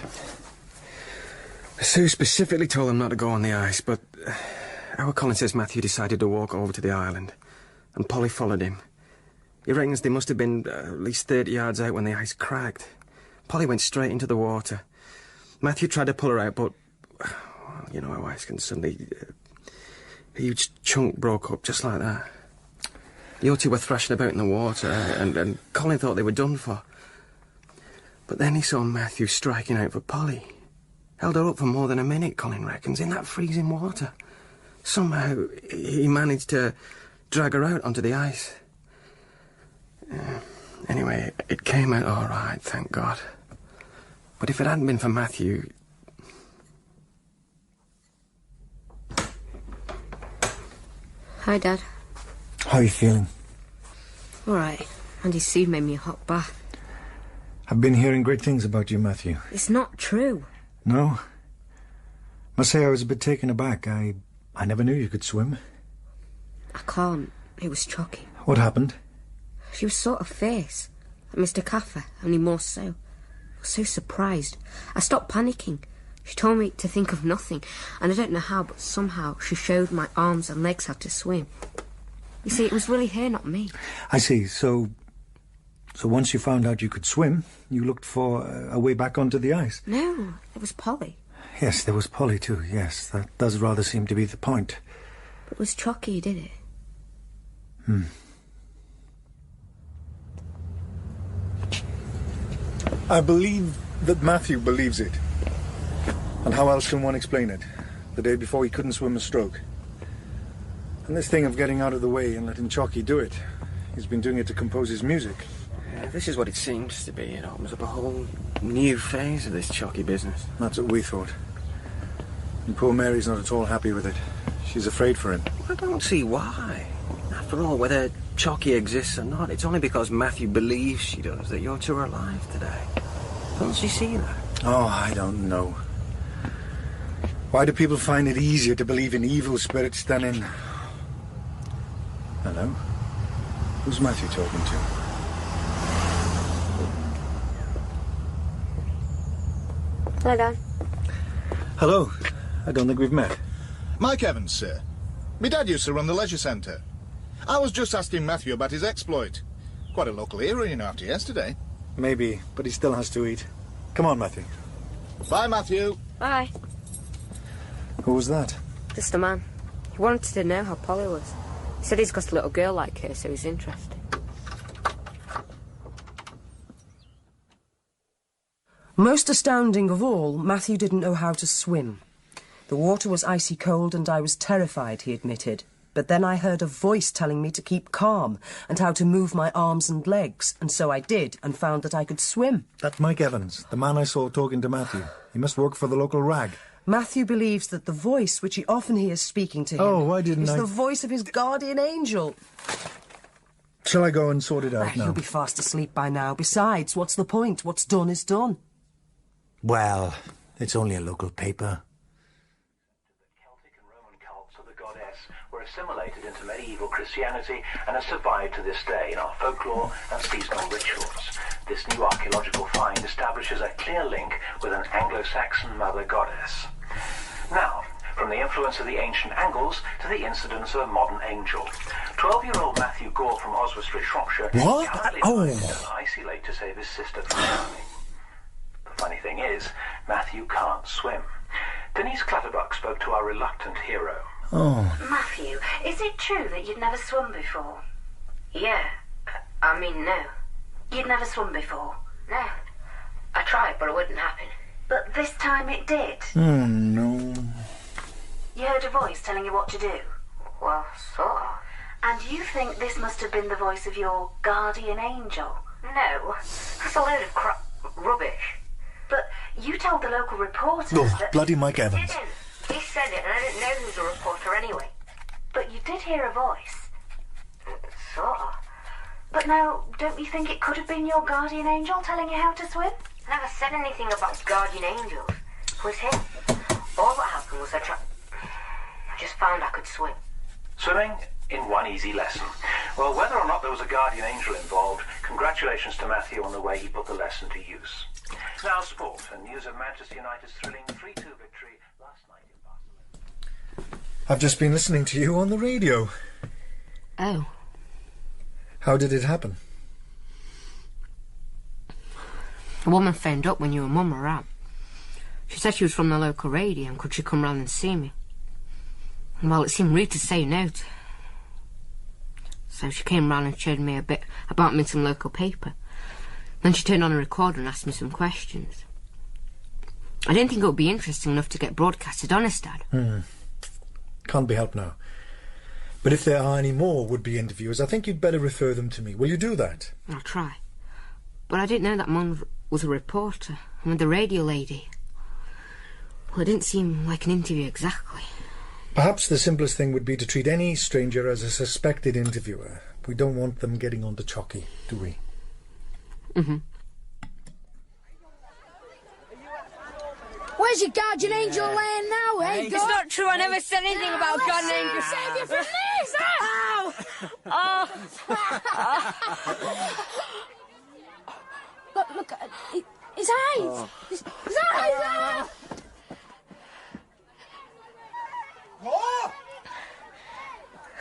Sue specifically told them not to go on the ice, but our Colin says Matthew decided to walk over to the island, and Polly followed him. He reckons they must have been at least 30 yards out when the ice cracked. Polly went straight into the water. Matthew tried to pull her out, but, well, you know how ice can suddenly... a huge chunk broke up just like that. You two were thrashing about in the water, and Colin thought they were done for. But then he saw Matthew striking out for Polly. Held her up for more than a minute, Colin reckons, in that freezing water. Somehow, he managed to drag her out onto the ice. Anyway, it came out all right, thank God. But if it hadn't been for Matthew... Hi, Dad. How are you feeling? All right. Andy Sue made me a hot bath. I've been hearing great things about you, Matthew. It's not true. No? Must say I was a bit taken aback. I never knew you could swim. I can't. It was Chocky. What happened? She was sort of fierce. Like Mr. Cathy, only more so. I was so surprised. I stopped panicking. She told me to think of nothing, and I don't know how, but somehow she showed my arms and legs how to swim. You see, it was really her, not me. I see. So once you found out you could swim, you looked for a way back onto the ice? No, it was Polly. Yes, there was Polly too, yes. That does rather seem to be the point. But it was Chocky who did it. I believe that Matthew believes it. And how else can one explain it? The day before he couldn't swim a stroke. And this thing of getting out of the way and letting Chocky do it. He's been doing it to compose his music. Yeah, this is what it seems to be. It opens up a whole new phase of this Chocky business. That's what we thought. And poor Mary's not at all happy with it. She's afraid for him. I don't see why. After all, whether Chocky exists or not, it's only because Matthew believes she does that your two are alive today. Doesn't she see that? Oh, I don't know. Why do people find it easier to believe in evil spirits than in... Hello? Who's Matthew talking to? Hello, Dad. Hello. I don't think we've met. Mike Evans, sir. My dad used to run the leisure centre. I was just asking Matthew about his exploit. Quite a local hero, you know, after yesterday. Maybe, but he still has to eat. Come on, Matthew. Bye, Matthew. Bye. Who was that? Just a man. He wanted to know how Polly was. He said he's got a little girl like her, so he's interested. Most astounding of all, Matthew didn't know how to swim. The water was icy cold and I was terrified, he admitted. But then I heard a voice telling me to keep calm and how to move my arms and legs, and so I did and found that I could swim. That's Mike Evans, the man I saw talking to Matthew. He must work for the local rag. Matthew believes that the voice, which he often hears speaking to him, is the voice of his guardian angel. Shall I go and sort it out now? He'll be fast asleep by now. Besides, what's the point? What's done is done. Well, it's only a local paper. Were assimilated into medieval Christianity and have survived to this day in our folklore and seasonal rituals. This new archaeological find establishes a clear link with an Anglo-Saxon mother goddess. Now, from the influence of the ancient Angles to the incidence of a modern angel. 12-year-old Matthew Gore from Oswestry, Shropshire, currently in an icy lake to save his sister from drowning. The funny thing is, Matthew can't swim. Denise Clutterbuck spoke to our reluctant hero. Oh. Matthew, is it true that you'd never swum before? Yeah. I mean, no. You'd never swum before? No. I tried, but it wouldn't happen. But this time it did? Oh, no. You heard a voice telling you what to do? Well, sort of. And you think this must have been the voice of your guardian angel? No. That's a load of rubbish. But you told the local reporters Oh, that... bloody Mike Evans. He said it, and I didn't know he was a reporter anyway. But you did hear a voice? Sort of. But now, don't you think it could have been your guardian angel telling you how to swim? I never said anything about guardian angels. It was him. All that happened was I just found I could swim. Swimming in one easy lesson. Well, whether or not there was a guardian angel involved, congratulations to Matthew on the way he put the lesson to use. Now sport and news of Manchester United's thrilling 3-2 victory last night in Barcelona. I've just been listening to you on the radio. Oh. How did it happen? A woman phoned up when you and Mum were out. She said she was from the local radio and could she come round and see me. Well, it seemed rude to say no to. So she came round and showed me a bit about me in some local paper. Then she turned on a recorder and asked me some questions. I didn't think it would be interesting enough to get broadcasted, honest, Dad. Can't be helped now. But if there are any more would-be interviewers, I think you'd better refer them to me. Will you do that? I'll try. But I didn't know that Mum was a reporter. And with the radio lady... Well, it didn't seem like an interview exactly. Perhaps the simplest thing would be to treat any stranger as a suspected interviewer. We don't want them getting onto Chocky, do we? Mm-hmm. Where's your guardian angel laying now, eh? It's not true. I never said anything about guardian angels. Save you from this! Ow! Oh! Look, his eyes! His eyes!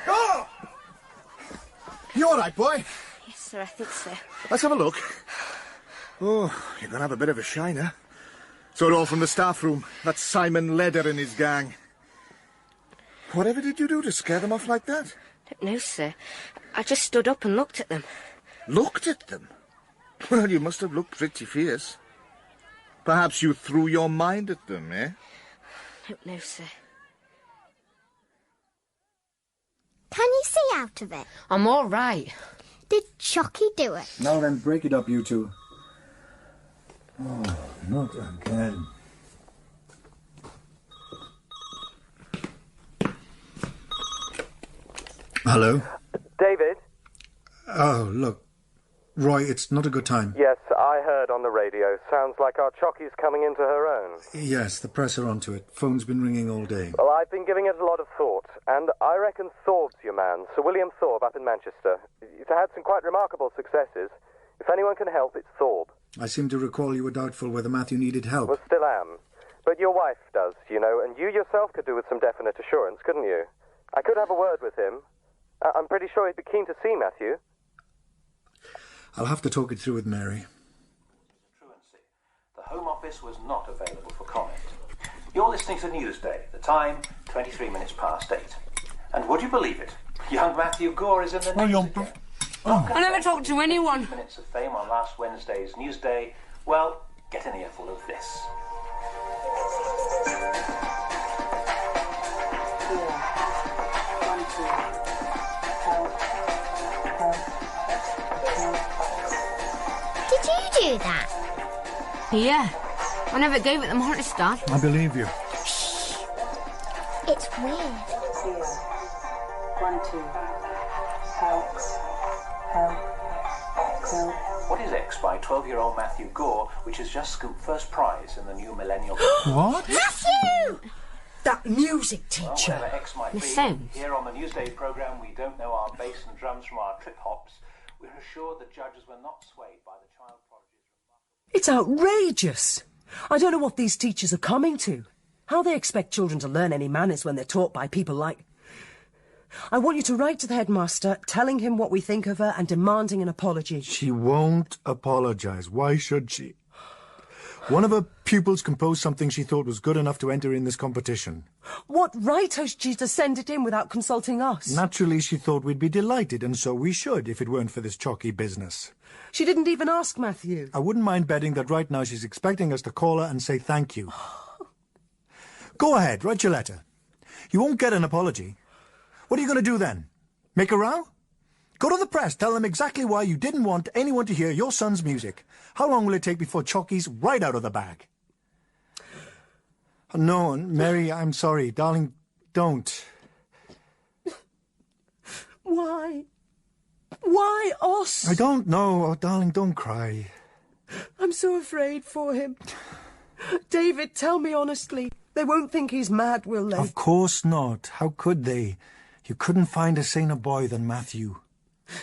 Go! You all right, boy? Yes, sir, I think so. Let's have a look. Oh, you're going to have a bit of a shiner. So it all from the staff room. That's Simon Leder and his gang. Whatever did you do to scare them off like that? Don't know, sir. I just stood up and looked at them. Looked at them? Well, you must have looked pretty fierce. Perhaps you threw your mind at them, eh? Don't know, sir. Can you see out of it? I'm all right. Did Chocky do it? Now then, break it up, you two. Oh, not again. Hello? David? Oh, look. Roy, it's not a good time. Yes, I heard on the radio. Sounds like our Chocky's coming into her own. Yes, the press are onto it. Phone's been ringing all day. Well, I've been giving it a lot of thought, and I reckon Thorpe's your man, Sir William Thorpe up in Manchester. He's had some quite remarkable successes. If anyone can help, it's Thorpe. I seem to recall you were doubtful whether Matthew needed help. Well, still am. But your wife does, you know, and you yourself could do with some definite assurance, couldn't you? I could have a word with him. I'm pretty sure he'd be keen to see Matthew. I'll have to talk it through with Mary. Truancy. The Home Office was not available for comment. You're listening to Newsday. The time, 23 minutes past 8. And would you believe it? Young Matthew Gore is in the news again. I never talked to anyone. Minutes of fame on last Wednesday's Newsday. Well, get an earful of this. Did you do that? Yeah. I never gave it them honest, Dad. I believe you. It's weird. 1, 2. Help. Help. Help. What is X by 12-year-old Matthew Gore, which has just scooped first prize in the new millennial... What? Matthew! That music teacher. Well, whatever X might be, here on the Newsday programme, we don't know our bass and drums from our trip-hops. We're assured the judges were not swayed by the child prodigy's... It's outrageous. I don't know what these teachers are coming to. How they expect children to learn any manners when they're taught by people like... I want you to write to the headmaster, telling him what we think of her and demanding an apology. She won't apologise. Why should she? One of her pupils composed something she thought was good enough to enter in this competition. What right has she to send it in without consulting us? Naturally, she thought we'd be delighted, and so we should, if it weren't for this Chocky business. She didn't even ask Matthew. I wouldn't mind betting that right now she's expecting us to call her and say thank you. Go ahead, write your letter. You won't get an apology. What are you going to do then? Make a row? Go to the press, tell them exactly why you didn't want anyone to hear your son's music. How long will it take before Chocky's right out of the bag? No, Mary, I'm sorry. Darling, don't. Why? Why us? I don't know. Oh, darling, don't cry. I'm so afraid for him. David, tell me honestly. They won't think he's mad, will they? Of course not. How could they? You couldn't find a saner boy than Matthew.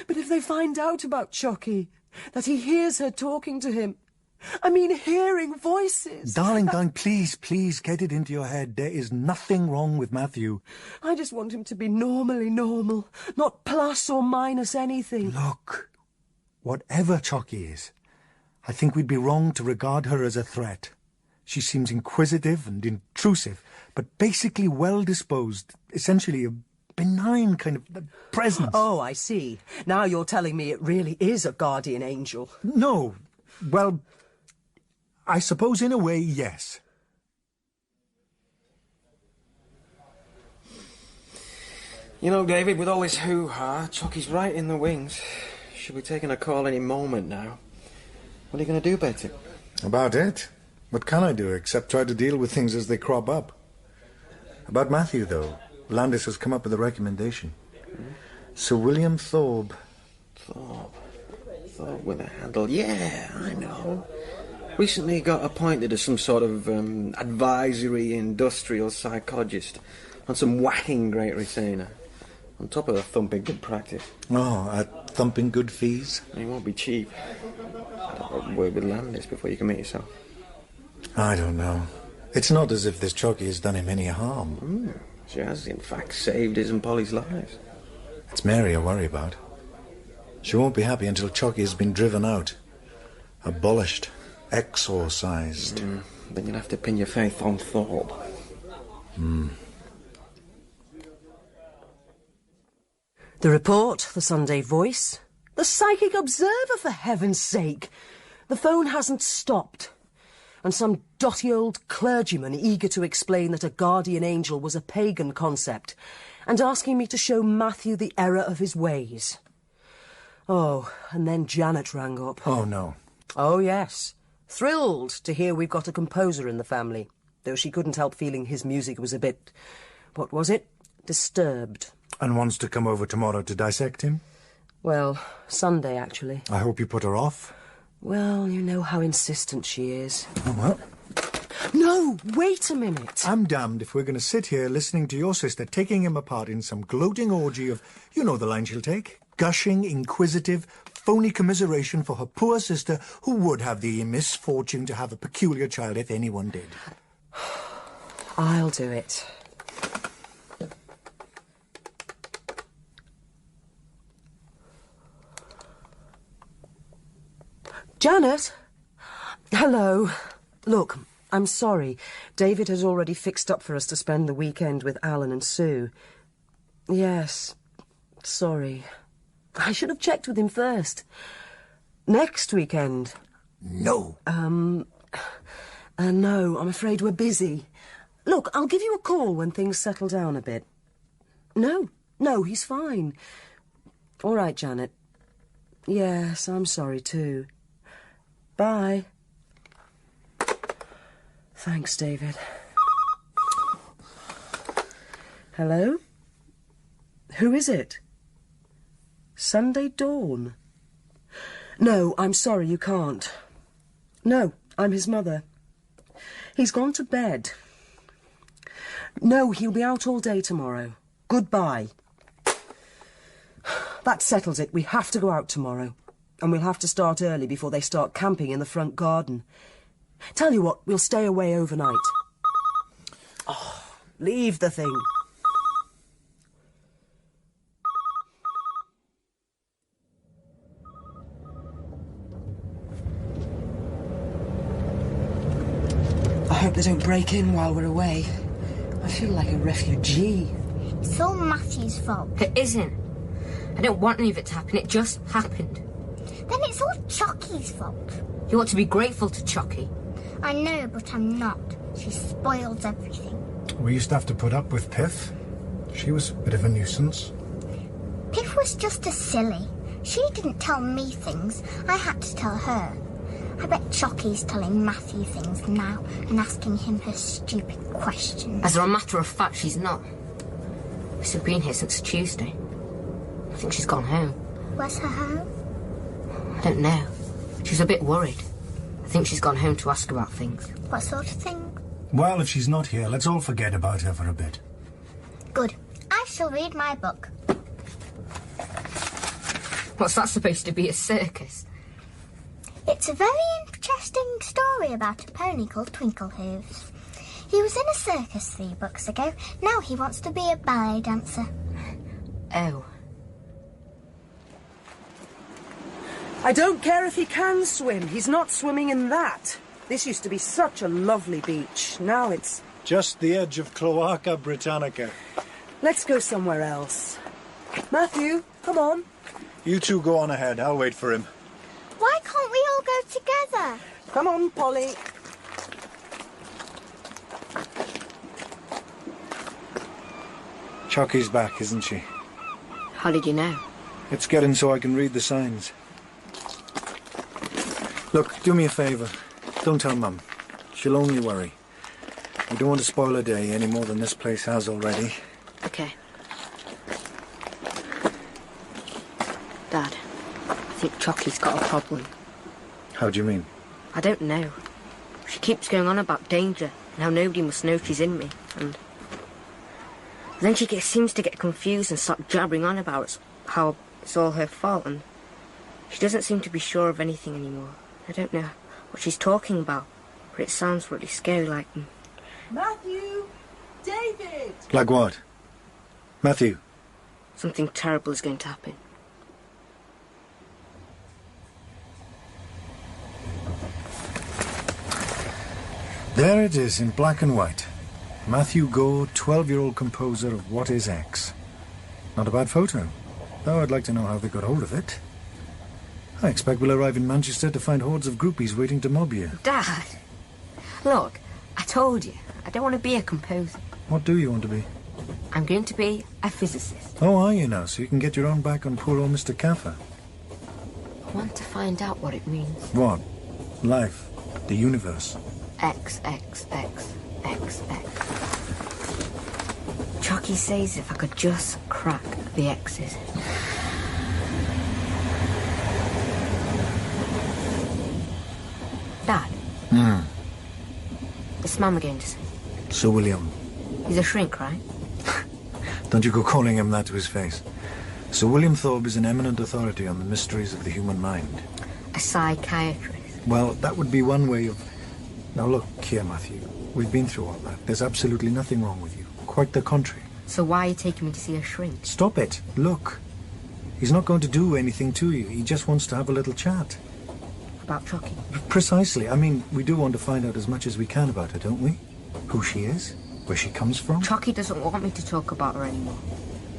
But if they find out about Chocky, that he hears her talking to him, I mean hearing voices... Darling, please get it into your head. There is nothing wrong with Matthew. I just want him to be normally normal, not plus or minus anything. Look, whatever Chocky is, I think we'd be wrong to regard her as a threat. She seems inquisitive and intrusive, but basically well-disposed, essentially a benign kind of presence. Oh, I see. Now you're telling me it really is a guardian angel. No. Well, I suppose in a way, yes. You know, David, with all this hoo-ha, Chocky's right in the wings. She'll be taking a call any moment now. What are you going to do about it? About it? What can I do except try to deal with things as they crop up? About Matthew, though, Landis has come up with a recommendation. Sir William Thorpe. Thorpe with a handle. Yeah, I know. Recently got appointed as some sort of advisory industrial psychologist on some whacking great retainer. On top of a thumping good practice. Oh, at thumping good fees? He won't be cheap. I'd have a word with Landis before you commit yourself. I don't know. It's not as if this Chocky has done him any harm. She has, in fact, saved his and Polly's lives. It's Mary I worry about. She won't be happy until Chocky has been driven out. Abolished. Exorcised. Then you'll have to pin your faith on Thorpe. The report, the Sunday Voice, the Psychic Observer, for heaven's sake. The phone hasn't stopped. And some dotty old clergyman eager to explain that a guardian angel was a pagan concept, and asking me to show Matthew the error of his ways. Oh, and then Janet rang up. Oh, no. Oh, yes. Thrilled to hear we've got a composer in the family, though she couldn't help feeling his music was a bit... what was it? Disturbed. And wants to come over tomorrow to dissect him? Well, Sunday, actually. I hope you put her off. Well, you know how insistent she is. Oh, well. No, wait a minute. I'm damned if we're going to sit here listening to your sister taking him apart in some gloating orgy of, you know the line she'll take, gushing, inquisitive, phony commiseration for her poor sister who would have the misfortune to have a peculiar child if anyone did. I'll do it. Janet? Hello. Look, I'm sorry. David has already fixed up for us to spend the weekend with Alan and Sue. Yes. Sorry. I should have checked with him first. Next weekend? No. No, I'm afraid we're busy. Look, I'll give you a call when things settle down a bit. No, he's fine. All right, Janet. Yes, I'm sorry too. Bye. Thanks, David. Hello? Who is it? Sunday Dawn? No, I'm sorry, you can't. No, I'm his mother. He's gone to bed. No, he'll be out all day tomorrow. Goodbye. That settles it. We have to go out tomorrow. And we'll have to start early before they start camping in the front garden. Tell you what, we'll stay away overnight. Oh, leave the thing. hope they don't break in while we're away. I feel like a refugee. It's all Matthew's fault. It isn't. I don't want any of it to happen. It just happened. Then it's all Chocky's fault. You ought to be grateful to Chocky. I know, but I'm not. She spoils everything. We used to have to put up with Piff. She was a bit of a nuisance. Piff was just a silly. She didn't tell me things. I had to tell her. I bet Chocky's telling Matthew things now and asking him her stupid questions. As a matter of fact, she's not. She's been here since Tuesday. I think she's gone home. Where's her home? I don't know. She's a bit worried. I think she's gone home to ask about things. What sort of thing? Well, if she's not here, let's all forget about her for a bit. Good. I shall read my book. What's that supposed to be, a circus? It's a very interesting story about a pony called Twinklehoofs. He was in a circus 3 books ago. Now he wants to be a ballet dancer. Oh. I don't care if he can swim. He's not swimming in that. This used to be such a lovely beach. Now it's... Just the edge of Cloaca Britannica. Let's go somewhere else. Matthew, come on. You two go on ahead. I'll wait for him. Why can't we all go together? Come on, Polly. Chocky's back, isn't she? How did you know? It's getting so I can read the signs. Look, do me a favour. Don't tell Mum. She'll only worry. We don't want to spoil her day any more than this place has already. Okay. Dad, I think Chocky's got a problem. How do you mean? I don't know. She keeps going on about danger and how nobody must know she's in me, and then she seems to get confused and start jabbering on about how it's all her fault, and she doesn't seem to be sure of anything anymore. I don't know what she's talking about, but it sounds really scary, like... Matthew! David! Like what? Matthew? Something terrible is going to happen. There it is in black and white. Matthew Gore, 12-year-old composer of What Is X. Not a bad photo, though I'd like to know how they got hold of it. I expect we'll arrive in Manchester to find hordes of groupies waiting to mob you. Dad! Look, I told you, I don't want to be a composer. What do you want to be? I'm going to be a physicist. Oh, are you now? So you can get your own back on poor old Mr. Cathy. I want to find out what it means. What? Life. The universe. X, X, X, X, X. Chocky says if I could just crack the X's. Dad? This man we're going to see. Sir William. He's a shrink, right? Don't you go calling him that to his face. Sir William Thorpe is an eminent authority on the mysteries of the human mind. A psychiatrist. Well, that would be one way of... Now look here, Matthew. We've been through all that. There's absolutely nothing wrong with you. Quite the contrary. So why are you taking me to see a shrink? Stop it. Look. He's not going to do anything to you. He just wants to have a little chat. About Chocky? Precisely. I mean, we do want to find out as much as we can about her, don't we? Who she is, where she comes from. Chocky doesn't want me to talk about her anymore.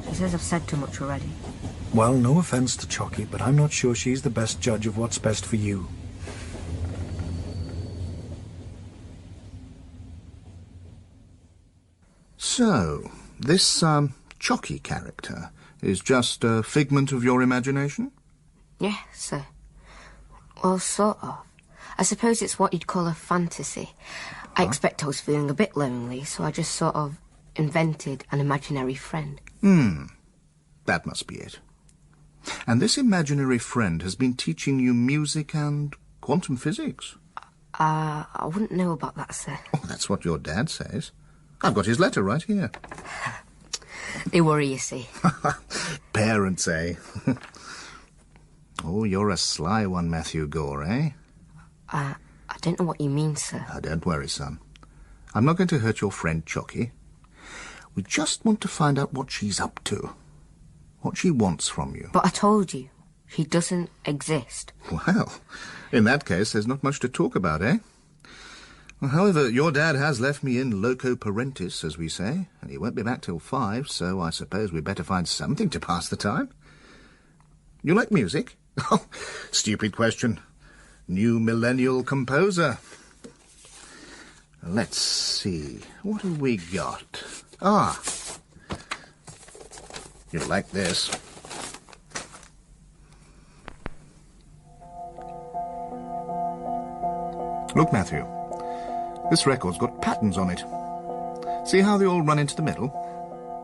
She says I've said too much already. Well, no offence to Chocky, but I'm not sure she's the best judge of what's best for you. So, this, Chocky character is just a figment of your imagination? Yes, sir. Well, sort of. I suppose it's what you'd call a fantasy. I expect I was feeling a bit lonely, so I just sort of invented an imaginary friend. That must be it. And this imaginary friend has been teaching you music and quantum physics? I wouldn't know about that, sir. Oh, that's what your dad says. I've got his letter right here. They worry, you see. Parents, eh? Oh, you're a sly one, Matthew Gore, eh? I don't know what you mean, sir. Don't worry, son. I'm not going to hurt your friend Chocky. We just want to find out what she's up to. What she wants from you. But I told you, she doesn't exist. Well, in that case, there's not much to talk about, eh? Well, however, your dad has left me in loco parentis, as we say, and he won't be back till 5, so I suppose we'd better find something to pass the time. You like music? Oh, stupid question. New millennial composer. Let's see. What have we got? Ah. You'll like this. Look, Matthew. This record's got patterns on it. See how they all run into the middle?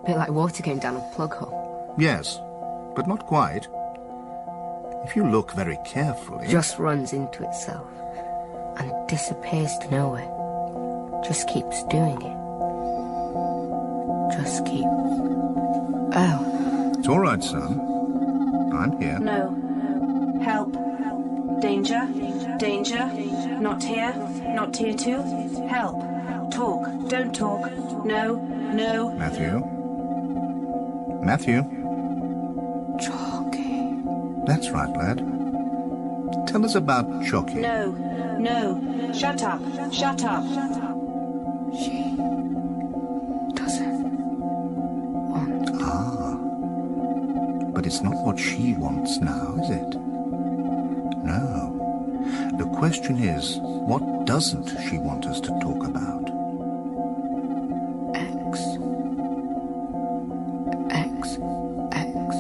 A bit like water going down a plug hole. Yes, but not quite. If you look very carefully... Just runs into itself and disappears to nowhere. Just keeps doing it. Just keeps... Oh. It's all right, son. I'm here. No. Help. Danger. Danger. Not here. Not here too. Help. Talk. Don't talk. No. No. Matthew. Matthew. Chocky. That's right, lad. Tell us about Chocky. No. No. Shut up. Shut up. She doesn't want... Ah. But it's not what she wants now, is it? No. The question is, what doesn't she want us to talk about? X. X. X.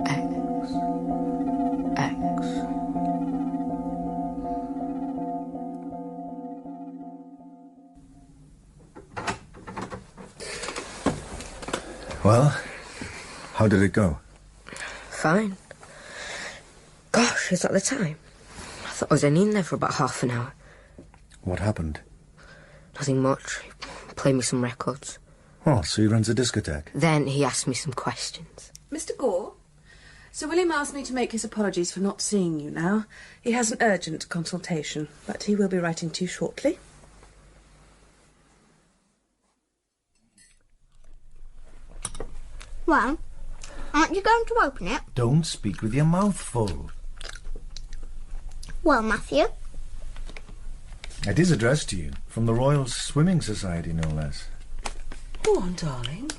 X. X. Well, how did it go? Fine. Gosh, is that the time? I thought I was only in there for about half an hour. What happened? Nothing much. He played me some records. Oh, so he runs a discotheque? Then he asked me some questions. Mr. Gore, Sir William asked me to make his apologies for not seeing you now. He has an urgent consultation, but he will be writing to you shortly. Well, aren't you going to open it? Don't speak with your mouth full. Well, Matthew. It is addressed to you, from the Royal Swimming Society, no less. Go on, darling.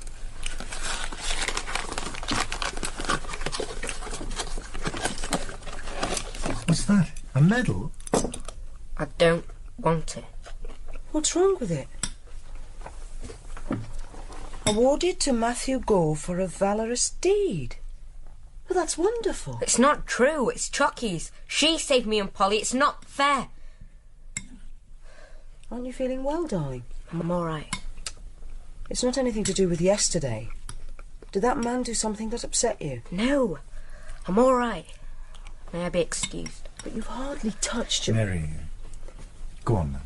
What's that? A medal? I don't want it. What's wrong with it? Awarded to Matthew Gore for a valorous deed. Well, that's wonderful. It's not true. It's Chocky's. She saved me and Polly. It's not fair. Aren't you feeling well, darling? I'm all right. It's not anything to do with yesterday. Did that man do something that upset you? No. I'm all right. May I be excused? But you've hardly touched your... Mary, go on then.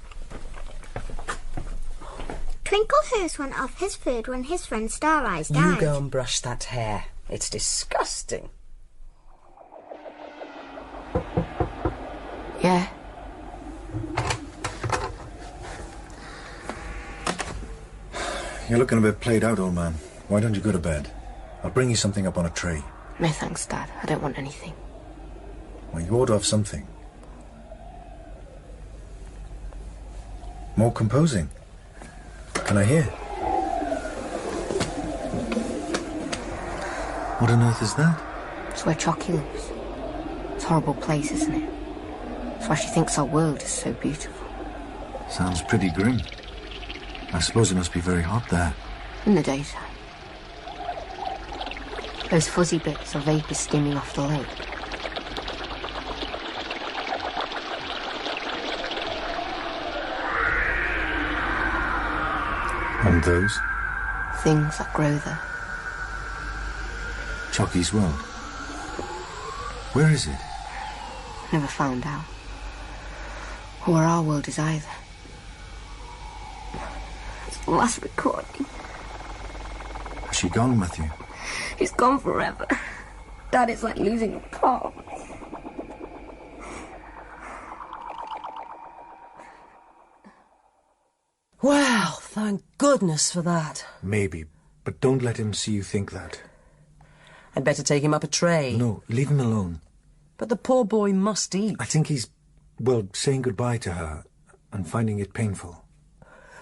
Twinklehearst went off his food when his friend Star Eyes died. You go and brush that hair. It's disgusting. Yeah. You're looking a bit played out, old man. Why don't you go to bed? I'll bring you something up on a tray. No thanks, Dad. I don't want anything. Well, you ought to have something. More composing. Can I hear? What on earth is that? It's where Chocky lives. It's a horrible place, isn't it? That's why she thinks our world is so beautiful. Sounds pretty grim. I suppose it must be very hot there. In the daytime. Those fuzzy bits are vapours steaming off the lake. And those? Things that grow there. Chocky's world. Where is it? Never found out. Or where our world is either. It's the last recording. Has she gone, Matthew? She's gone forever. Dad, it's like losing a part. Well, thank goodness for that. Maybe, but don't let him see you think that. I'd better take him up a tray. No, leave him alone. But the poor boy must eat. I think he's, well, saying goodbye to her. and finding it painful.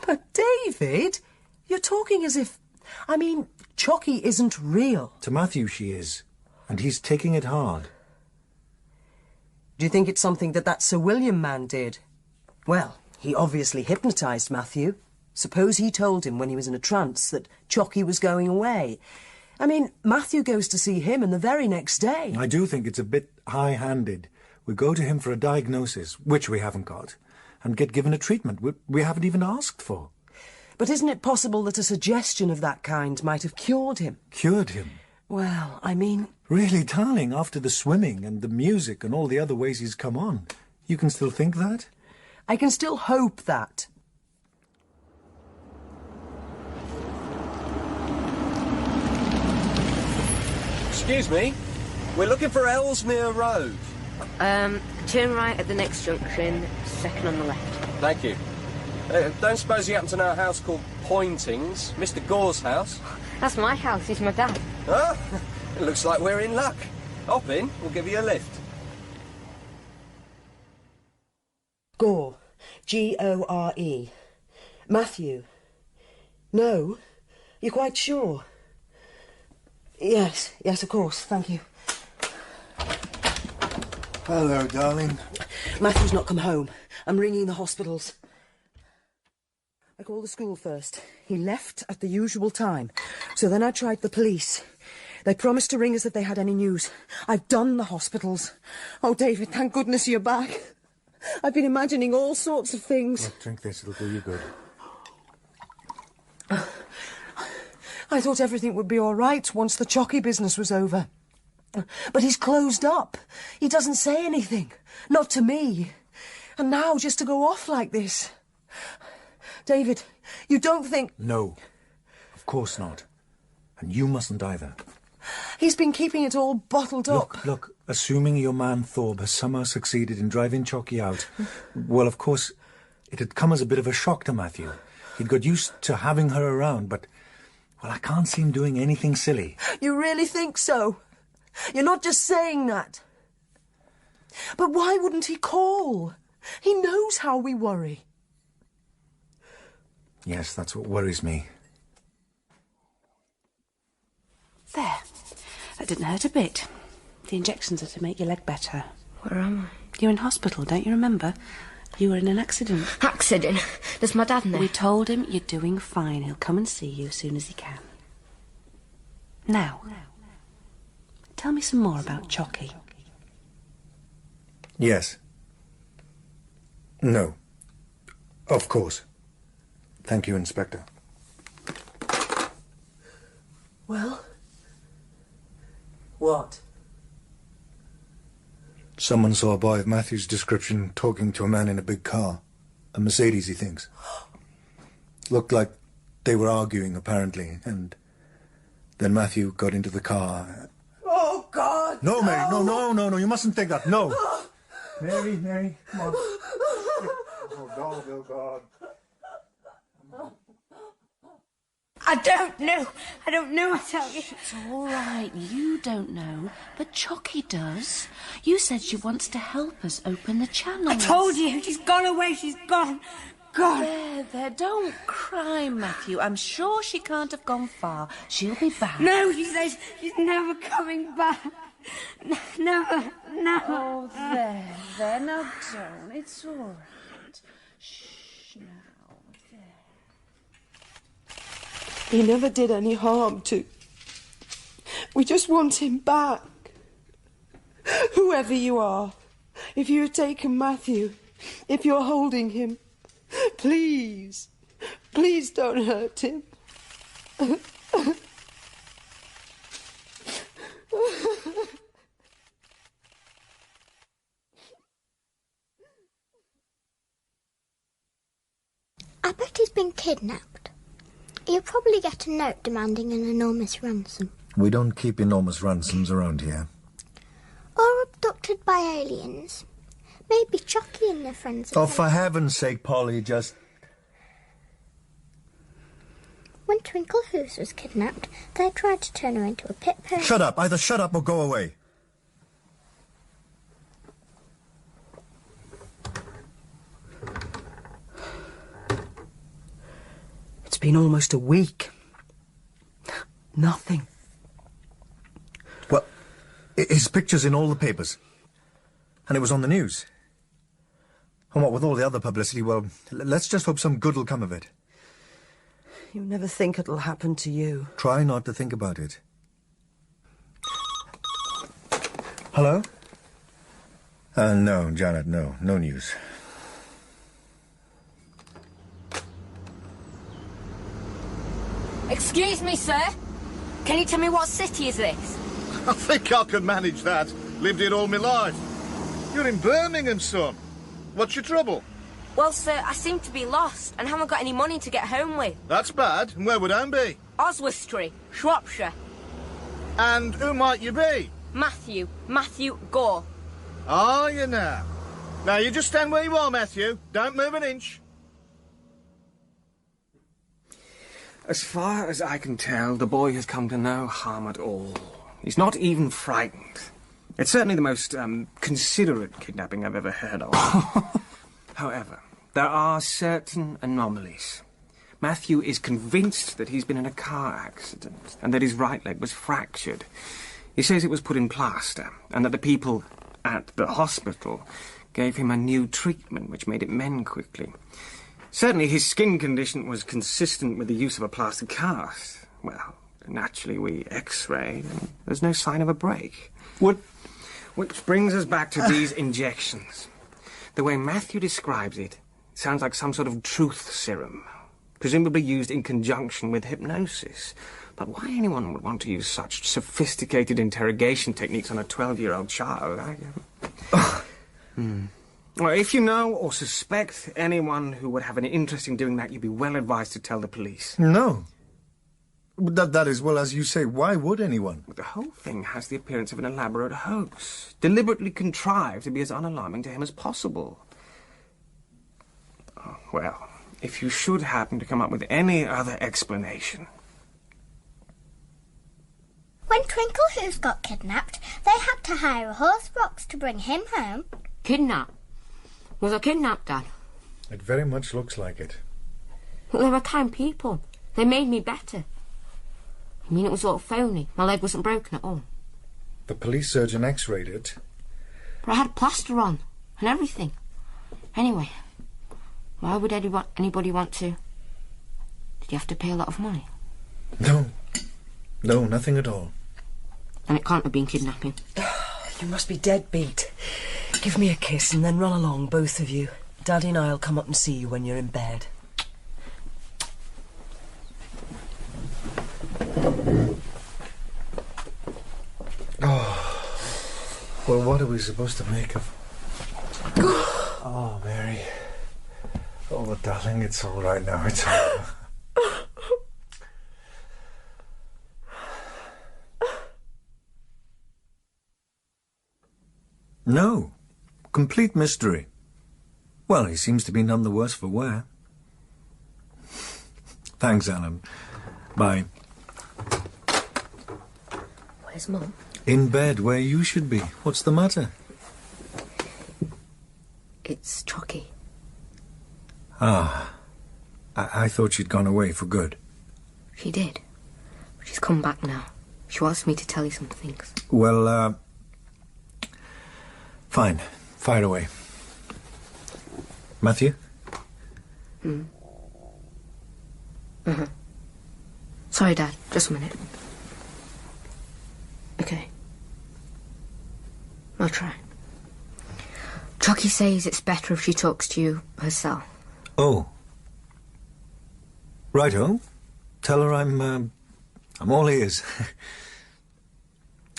But David, you're talking as if... I mean, Chocky isn't real. To Matthew she is, and he's taking it hard. Do you think it's something that Sir William man did? Well, he obviously hypnotised Matthew. Suppose he told him when he was in a trance that Chocky was going away. I mean, Matthew goes to see him and the very next day. I do think it's a bit high-handed. We go to him for a diagnosis, which we haven't got, and get given a treatment we haven't even asked for. But isn't it possible that a suggestion of that kind might have cured him? Cured him? Well, I mean... Really, darling, after the swimming and the music and all the other ways he's come on, you can still think that? I can still hope that. Excuse me, we're looking for Ellesmere Road. Turn right at the next junction, second on the left. Thank you. Don't suppose you happen to know a house called Pointings? Mr. Gore's house? That's my house, he's my dad. Oh, it looks like we're in luck. Hop in, we'll give you a lift. Gore. G-O-R-E. Matthew. No? You're quite sure? Yes, of course, thank you. Hello, darling. Matthew's not come home. I'm ringing the hospitals. I called the school first. He left at the usual time. So then I tried the police. They promised to ring us if they had any news. I've done the hospitals. Oh, David, thank goodness you're back. I've been imagining all sorts of things. Look, drink this, it'll do you good. I thought everything would be all right once the Chocky business was over. But he's closed up. He doesn't say anything. Not to me. And now just to go off like this. David, you don't think... No, of course not. And you mustn't either. He's been keeping it all bottled up. Look, assuming your man Thorpe has somehow succeeded in driving Chocky out, well, of course, it had come as a bit of a shock to Matthew. He'd got used to having her around, but, well, I can't see him doing anything silly. You really think so? You're not just saying that. But why wouldn't he call? He knows how we worry. Yes, that's what worries me. There. That didn't hurt a bit. The injections are to make your leg better. Where am I? You're in hospital, don't you remember? You were in an accident. Accident? Does my dad know? We told him you're doing fine. He'll come and see you as soon as he can. Now, tell me some more about Chocky. Yes. No. Of course. Thank you, Inspector. Well? What? Someone saw a boy of Matthew's description talking to a man in a big car. A Mercedes, he thinks. Looked like they were arguing, apparently, and then Matthew got into the car. Oh, God! No, Mary, no, you mustn't think that, no! Mary, come on. Oh, God. I don't know, I tell you. It's all right, you don't know, but Chocky does. You said she wants to help us open the channels. I told you, she's gone away, she's gone. There, don't cry, Matthew. I'm sure she can't have gone far. She'll be back. No, she says she's never coming back. Never. Oh, there, now don't. It's all right. Shh, now. He never did any harm to... We just want him back. Whoever you are, if you have taken Matthew, if you're holding him, please don't hurt him. I bet he's been kidnapped. He'll probably get a note demanding an enormous ransom. We don't keep enormous ransoms around here. Or abducted by aliens. Maybe Chocky and their friends. Oh, for heaven's sake, Polly, just... When Twinklehoos was kidnapped, they tried to turn her into a pit pony. Shut up! Either shut up or go away. been almost a week. Nothing. Well, his picture's in all the papers. And it was on the news. And what with all the other publicity, well, let's just hope some good will come of it. You never think it'll happen to you. Try not to think about it. Hello? No, Janet, no news. Excuse me, sir. Can you tell me what city is this? I think I can manage that. Lived here all my life. You're in Birmingham, son. What's your trouble? Well, sir, I seem to be lost and haven't got any money to get home with. That's bad. And where would I be? Oswestry, Shropshire. And who might you be? Matthew Gore. Are you now? Now, you just stand where you are, Matthew. Don't move an inch. As far as I can tell, the boy has come to no harm at all. He's not even frightened. It's certainly the most, considerate kidnapping I've ever heard of. However, there are certain anomalies. Matthew is convinced that he's been in a car accident and that his right leg was fractured. He says it was put in plaster and that the people at the hospital gave him a new treatment which made it mend quickly. Certainly his skin condition was consistent with the use of a plaster cast. Well, naturally we x-rayed and there's no sign of a break. Which brings us back to these injections. The way Matthew describes it sounds like some sort of truth serum, presumably used in conjunction with hypnosis. But why anyone would want to use such sophisticated interrogation techniques on a 12-year-old child, Well, if you know or suspect anyone who would have an interest in doing that, you'd be well advised to tell the police. No. That is, well, as you say, why would anyone? The whole thing has the appearance of an elaborate hoax, deliberately contrived to be as unalarming to him as possible. Oh, well, if you should happen to come up with any other explanation... When Twinklehoos got kidnapped, they had to hire a horse box to bring him home. Kidnapped? Was I kidnapped, Dad? It very much looks like it. Well, they were kind people. They made me better. I mean, it was all phony. My leg wasn't broken at all. The police surgeon x-rayed it. But I had plaster on and everything. Anyway, why would anybody want to... Did you have to pay a lot of money? No, nothing at all. Then it can't have been kidnapping. You must be dead beat. Give me a kiss and then run along, both of you. Daddy and I'll come up and see you when you're in bed. Oh, well, what are we supposed to make of... Oh, Mary. Oh, darling, it's all right now. It's all right. No. Complete mystery. Well, he seems to be none the worse for wear. Thanks, Alan. Bye. Where's Mum? In bed, where you should be. What's the matter? It's Chocky. Ah. I thought she'd gone away for good. She did. But she's come back now. She wants me to tell you some things. Well, fine. Fire away. Matthew? Sorry, Dad. Just a minute. Okay. I'll try. Chocky says it's better if she talks to you herself. Oh. Righto. Tell her I'm all ears.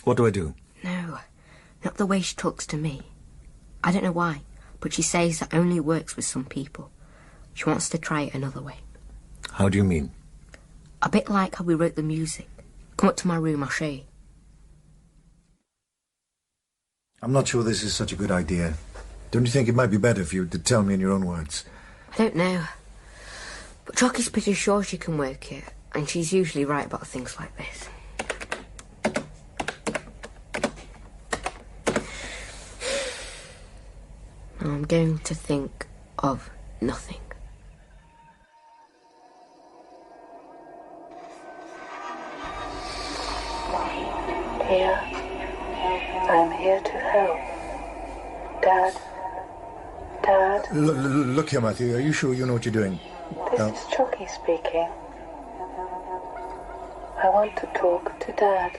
What do I do? No, not the way she talks to me. I don't know why, but she says that only works with some people. She wants to try it another way. How do you mean? A bit like how we wrote the music. Come up to my room, I'll show you. I'm not sure this is such a good idea. Don't you think it might be better for you to tell me in your own words? I don't know. But Chocky's pretty sure she can work it, and she's usually right about things like this. I'm going to think of nothing. here. I'm here to help. Dad? Dad? Look here, Matthew. Are you sure you know what you're doing? This is Chocky speaking. I want to talk to Dad,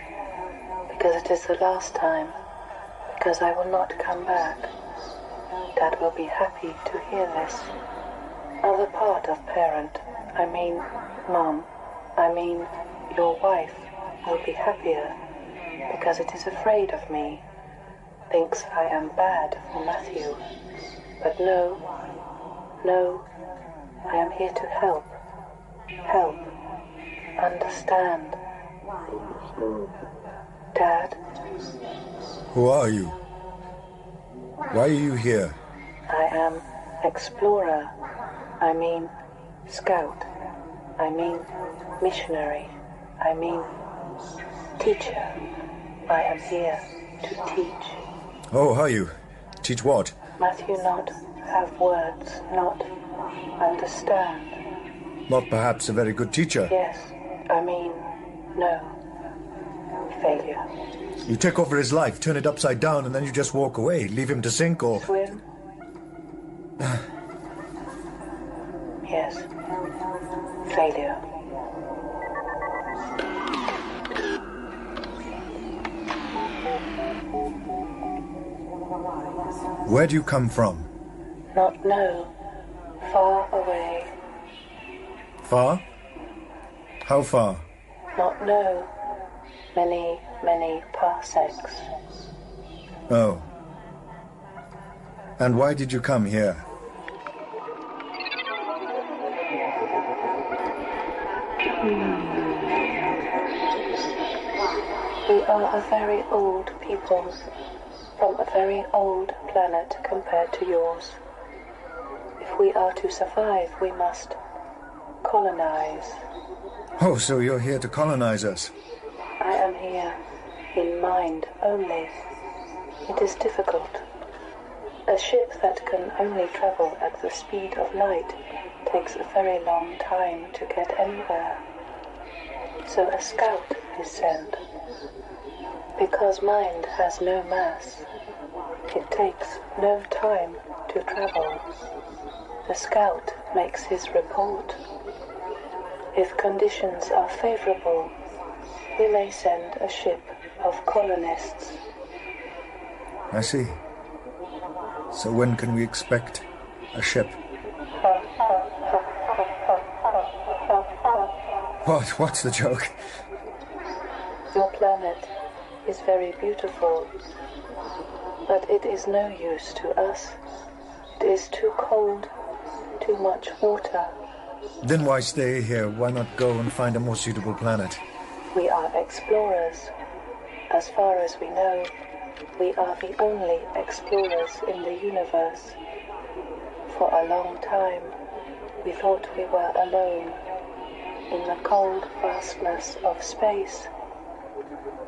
because it is the last time, because I will not come back. Dad will be happy to hear this. Other part of parent, I mean Mum, I mean your wife, will be happier, because it is afraid of me, thinks I am bad for Matthew. But no, I am here to help. Help. Understand. Dad? Who are you? Why are you here? I am explorer. I mean scout. I mean missionary. I mean teacher. I am here to teach. Oh, are you? Teach what? Matthew not have words, not understand. Not perhaps a very good teacher. Yes, I mean, no. Failure. You take over his life, turn it upside down, and then you just walk away, leave him to sink, or... Swim? Yes. Failure. Where do you come from? Not know. Far away. Far? How far? Not know. Many, many parsecs. Oh. And why did you come here? We are a very old people, from a very old planet compared to yours. If we are to survive, we must colonize. Oh, so you're here to colonize us? I am here in mind only. It is difficult. A ship that can only travel at the speed of light takes a very long time to get anywhere. So a scout is sent. Because mind has no mass, it takes no time to travel. The scout makes his report. If conditions are favorable, we may send a ship of colonists. I see. So when can we expect a ship? What's the joke? Your planet is very beautiful, but it is no use to us. It is too cold, too much water. Then why stay here? Why not go and find a more suitable planet? We are explorers. As far as we know, we are the only explorers in the universe. For a long time, we thought we were alone in the cold vastness of space.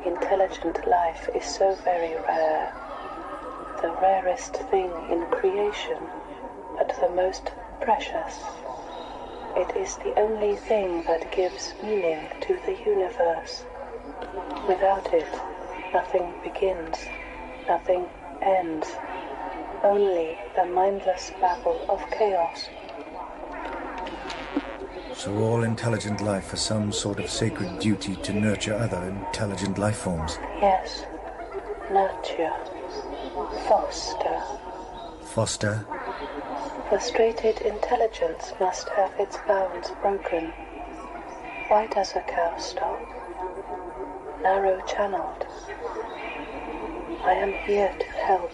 Intelligent life is so very rare, the rarest thing in creation, but the most precious. It is the only thing that gives meaning to the universe. Without it, nothing begins, nothing ends, only the mindless babble of chaos. So all intelligent life has some sort of sacred duty to nurture other intelligent life forms? Yes. Nurture. Foster. Foster? Frustrated intelligence must have its bounds broken. Why does a cow stop? Narrow-channeled. I am here to help.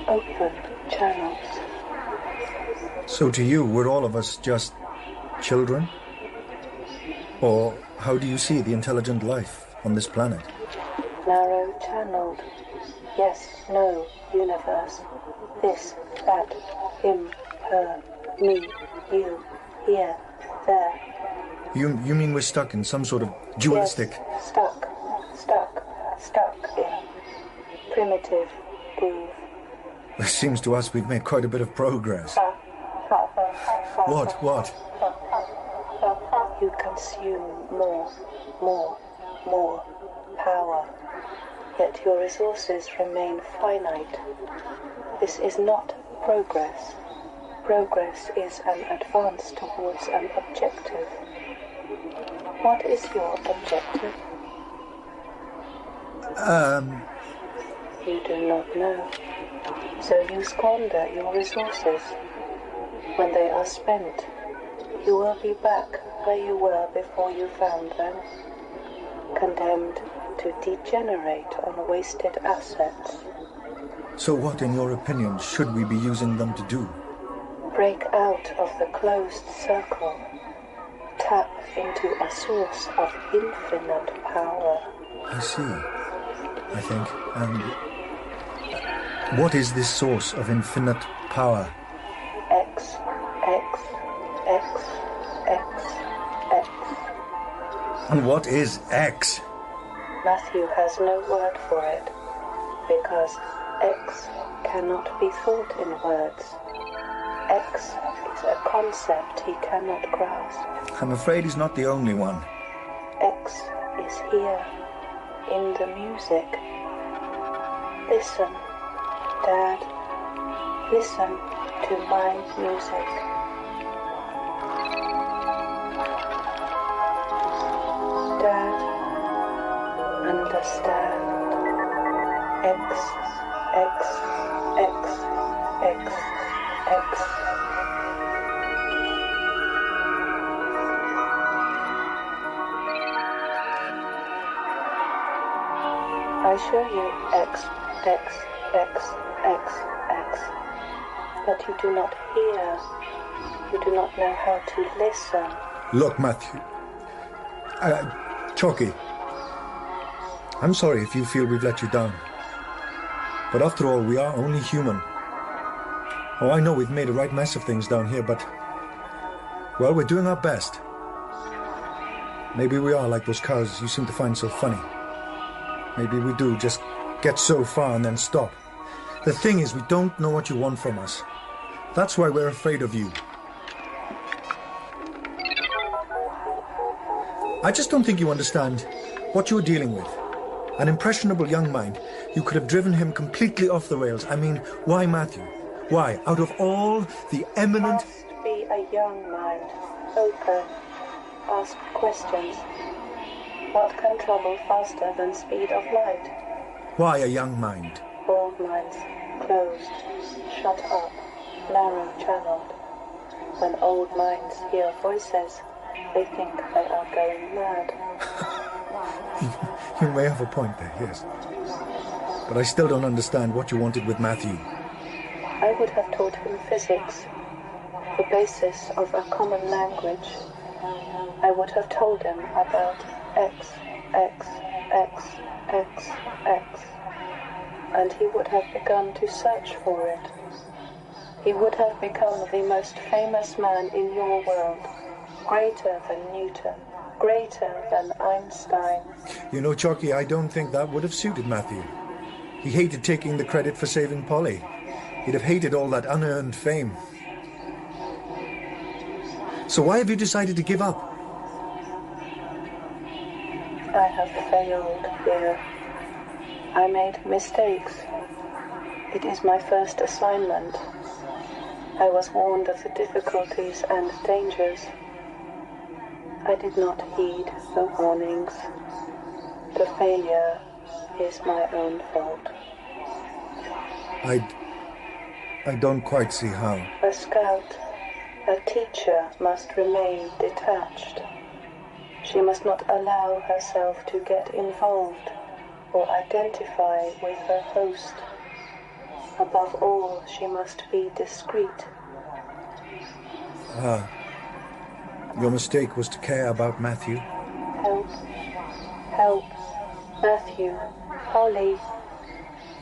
Open channels. So to you, were all of us just children? Or how do you see the intelligent life on this planet? Narrow-channeled. Yes, no, universe. This, that, him, her, me, you, here, there. You mean we're stuck in some sort of dualistic... Yes, stuck in primitive groove. It seems to us we've made quite a bit of progress. What? You consume more. power, yet your resources remain finite. This is not progress. Progress is an advance towards an objective. What is your objective? You do not know. So you squander your resources. When they are spent, you will be back where you were before you found them, condemned to degenerate on wasted assets. So what, in your opinion, should we be using them to do? Break out of the closed circle. Tap into a source of infinite power. I see, I think. And what is this source of infinite power? X, X, X, X, X. And what is X? Matthew has no word for it, because X cannot be thought in words. X is a concept he cannot grasp. I'm afraid he's not the only one. X is here, in the music. Listen, Dad. Listen to my music. Dad, understand. X, X, X, X, X. I show you X, X, X, X, X. But you do not hear. You do not know how to listen. Look, Matthew. Chocky. I'm sorry if you feel we've let you down. But after all, we are only human. Oh, I know we've made a right mess of things down here, but... well, we're doing our best. Maybe we are like those cows you seem to find so funny. Maybe we do just get so far and then stop. The thing is, we don't know what you want from us. That's why we're afraid of you. I just don't think you understand what you're dealing with. An impressionable young mind. You could have driven him completely off the rails. I mean, why Matthew? Why, out of all the eminent... Must be a young mind. Open. Ask questions. What can travel faster than speed of light? Why a young mind? Old minds. Closed. Shut up. Narrow-channeled. When old minds hear voices, they think they are going mad. You may have a point there, yes. But I still don't understand what you wanted with Matthew. I would have taught him physics, the basis of a common language. I would have told him about X, X, X, X, X. And he would have begun to search for it. He would have become the most famous man in your world. Greater than Newton. Greater than Einstein. You know, Chocky, I don't think that would have suited Matthew. He hated taking the credit for saving Polly. He'd have hated all that unearned fame. So why have you decided to give up? I have failed here. I made mistakes. It is my first assignment. I was warned of the difficulties and dangers. I did not heed the warnings. The failure is my own fault. I don't quite see how. A scout, a teacher must remain detached. She must not allow herself to get involved or identify with her host. Above all, she must be discreet. Your mistake was to care about Matthew. Help. Help. Matthew. Polly.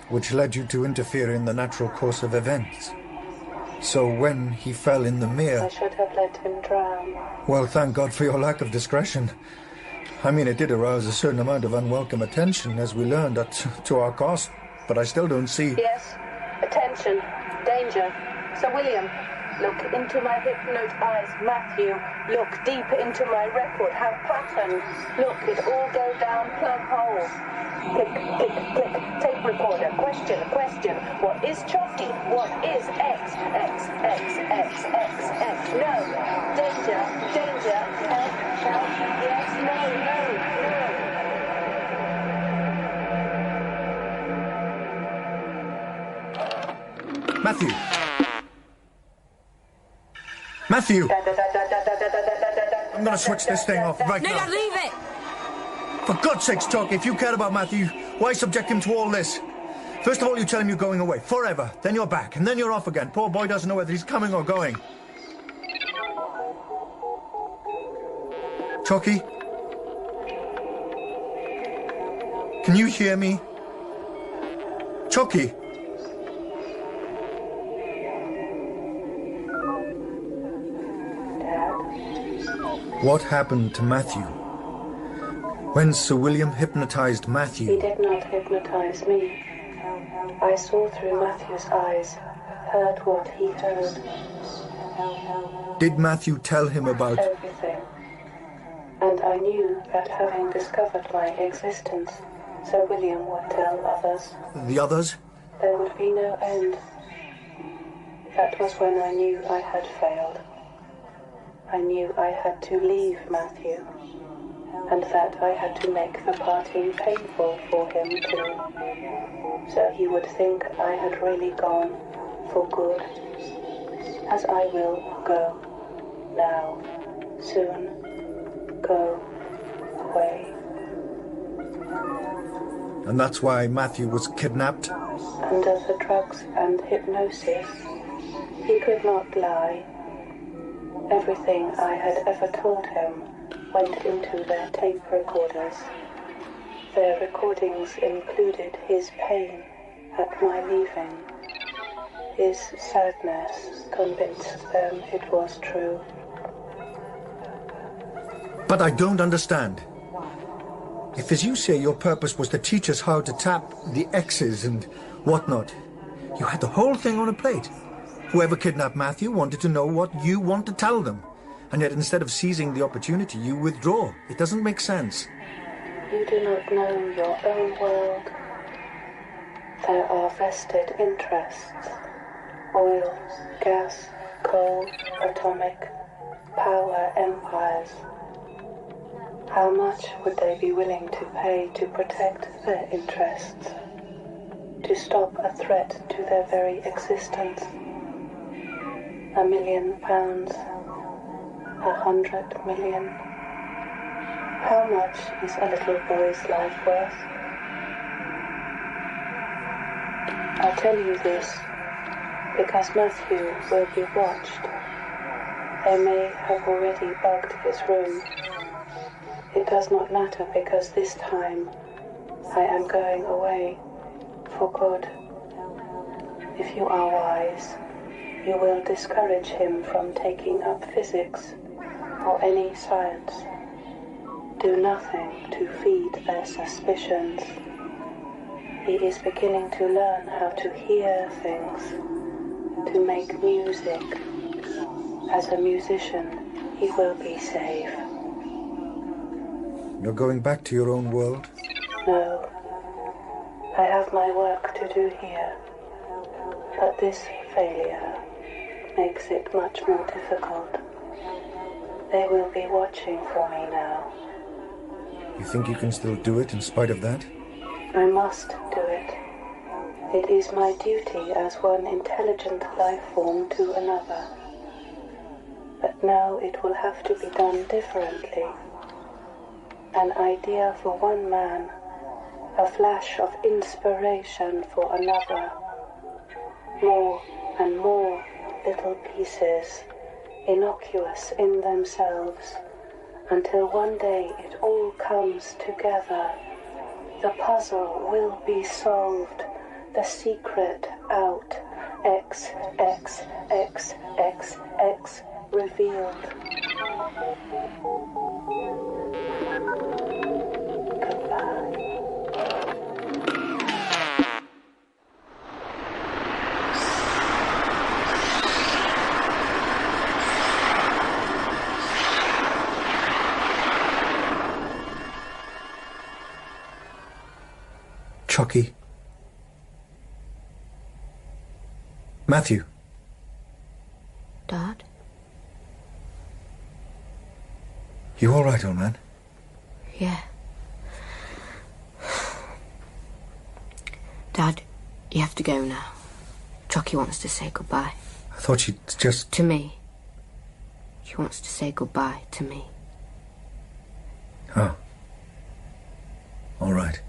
Which led you to interfere in the natural course of events. So when he fell in the mere... I should have let him drown. Well, thank God for your lack of discretion. I mean, it did arouse a certain amount of unwelcome attention, as we learned, to our cost. But I still don't see... Yes. Attention. Danger. Sir William. Look into my hypnote eyes, Matthew. Look deep into my record, have pattern. Look, it all go down plug hole. Click, click, click, tape recorder, question, question. What is Chocky? What is X? X, X, X, X, X. No, danger, danger, help, help, yes, no, no, no. Matthew! Matthew! I'm gonna switch this thing off right now. No, leave it! For God's sakes, Chocky, if you care about Matthew, why subject him to all this? First of all, you tell him you're going away, forever. Then you're back, and then you're off again. Poor boy doesn't know whether he's coming or going. Chocky? Can you hear me? Chocky? What happened to Matthew? When Sir William hypnotized Matthew... He did not hypnotize me. I saw through Matthew's eyes, heard what he heard. Did Matthew tell him about... Everything. And I knew that having discovered my existence, Sir William would tell others. The others? There would be no end. That was when I knew I had failed. I knew I had to leave Matthew, and that I had to make the parting painful for him too, so he would think I had really gone for good, as I will go now, soon, go away. And that's why Matthew was kidnapped? Under the drugs and hypnosis, he could not lie. Everything I had ever told him went into their tape recorders. Their recordings included his pain at my leaving. His sadness convinced them it was true. But I don't understand. If, as you say, your purpose was to teach us how to tap the X's and whatnot, you had the whole thing on a plate. Whoever kidnapped Matthew wanted to know what you want to tell them. And yet, instead of seizing the opportunity, you withdraw. It doesn't make sense. You do not know your own world. There are vested interests. Oil, gas, coal, atomic, power empires. How much would they be willing to pay to protect their interests? To stop a threat to their very existence? £1 million? 100 million? How much is a little boy's life worth? I tell you this because Matthew will be watched. They may have already bugged his room. It does not matter because this time I am going away for good. If you are wise, you will discourage him from taking up physics or any science. Do nothing to feed their suspicions. He is beginning to learn how to hear things, to make music. As a musician, he will be safe. You're going back to your own world? No. I have my work to do here. But this failure makes it much more difficult. They will be watching for me now. You think you can still do it in spite of that? I must do it. It is my duty as one intelligent life form to another. But now it will have to be done differently. An idea for one man, a flash of inspiration for another. More and more little pieces, innocuous in themselves, until one day it all comes together. The puzzle will be solved, the secret out, X, X, X, X, X, revealed. Chocky. Matthew. Dad? You all right, old man? Yeah. Dad, you have to go now. Chocky wants to say goodbye. I thought she'd just... To me. She wants to say goodbye to me. Oh. All right.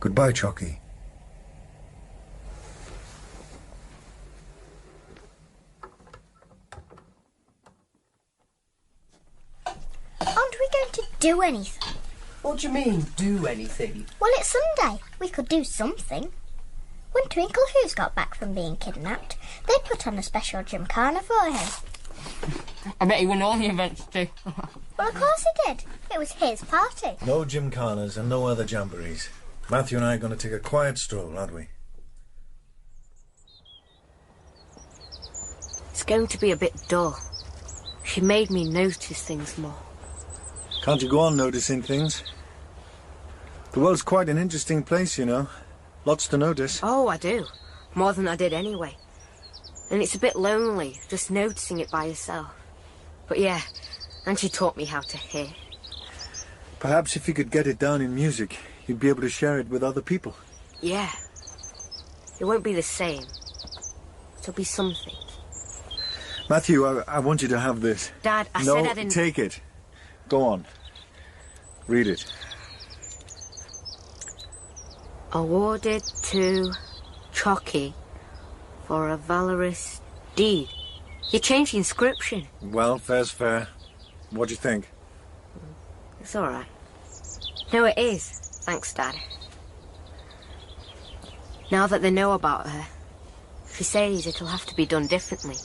Goodbye, Chocky. Aren't we going to do anything? What do you mean, do anything? Well, it's Sunday. We could do something. When Twinklehoos got back from being kidnapped, they put on a special gymkhana for him. I bet he won all the events too. Well, of course he did. It was his party. No gymkhanas and no other jamborees. Matthew and I are going to take a quiet stroll, aren't we? It's going to be a bit dull. She made me notice things more. Can't you go on noticing things? The world's quite an interesting place, you know. Lots to notice. Oh, I do. More than I did anyway. And it's a bit lonely, just noticing it by yourself. But yeah, and she taught me how to hear. Perhaps if you could get it down in music, you'd be able to share it with other people. Yeah. It won't be the same. It'll be something. Matthew, I want you to have this. Dad, I said I didn't... No, take it. Go on. Read it. Awarded to Chocky for a valorous deed. You changed the inscription. Well, fair's fair. What do you think? It's all right. No, it is. Thanks, Dad. Now that they know about her, she says it'll have to be done differently.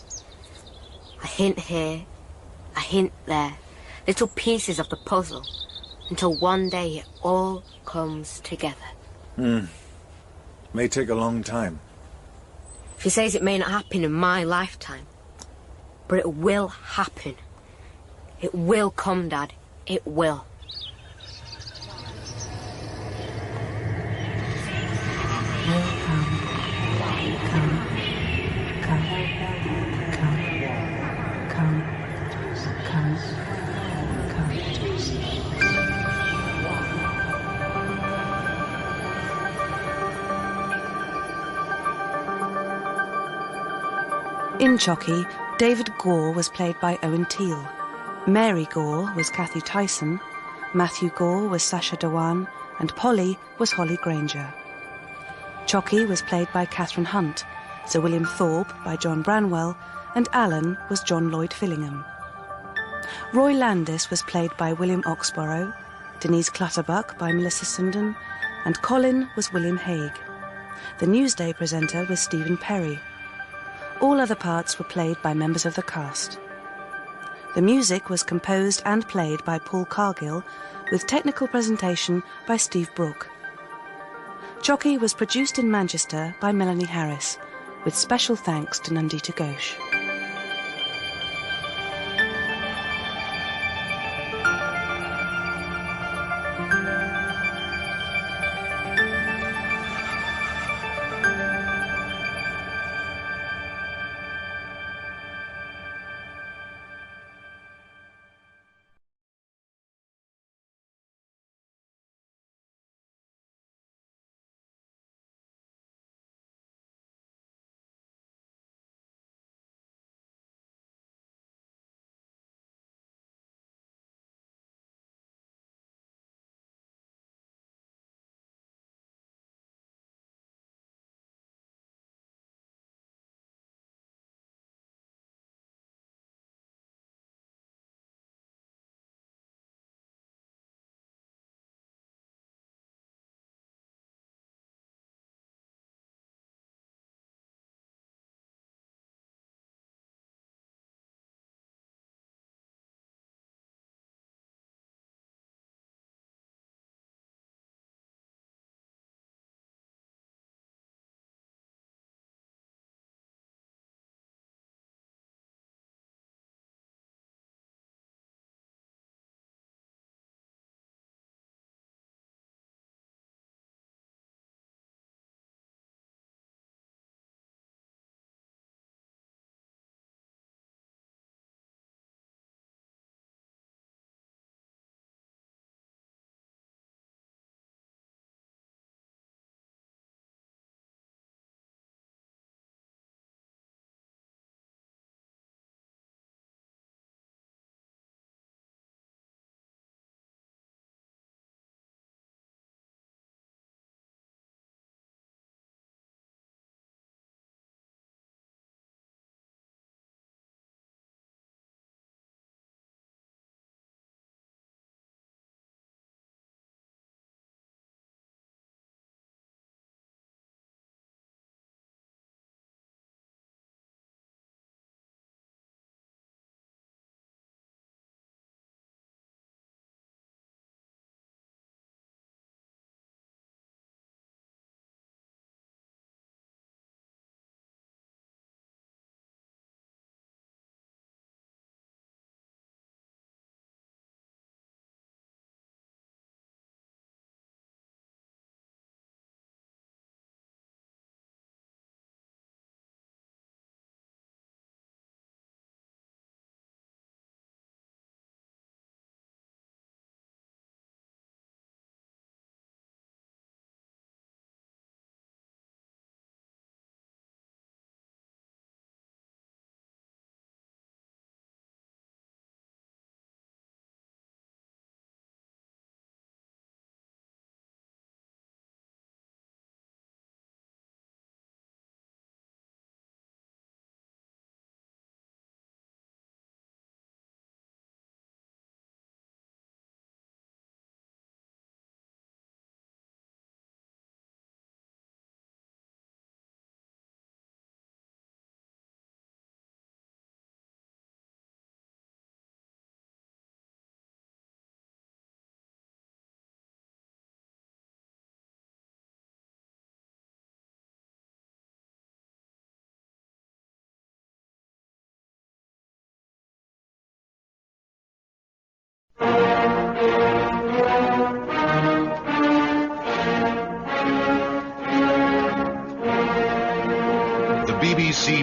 A hint here, a hint there, little pieces of the puzzle, until one day it all comes together. May take a long time. She says it may not happen in my lifetime, but it will happen. It will come, Dad. It will. In Chocky, David Gore was played by Owen Teale. Mary Gore was Cathy Tyson, Matthew Gore was Sacha Dhawan, and Polly was Holly Granger. Chocky was played by Catherine Hunt, Sir William Thorpe by John Branwell, and Alan was John Lloyd Fillingham. Roy Landis was played by William Oxborough, Denise Clutterbuck by Melissa Sinden, and Colin was William Hague. The Newsday presenter was Stephen Perry. All other parts were played by members of the cast. The music was composed and played by Paul Cargill, with technical presentation by Steve Brooke. Chocky was produced in Manchester by Melanie Harris, with special thanks to Nandita Ghosh.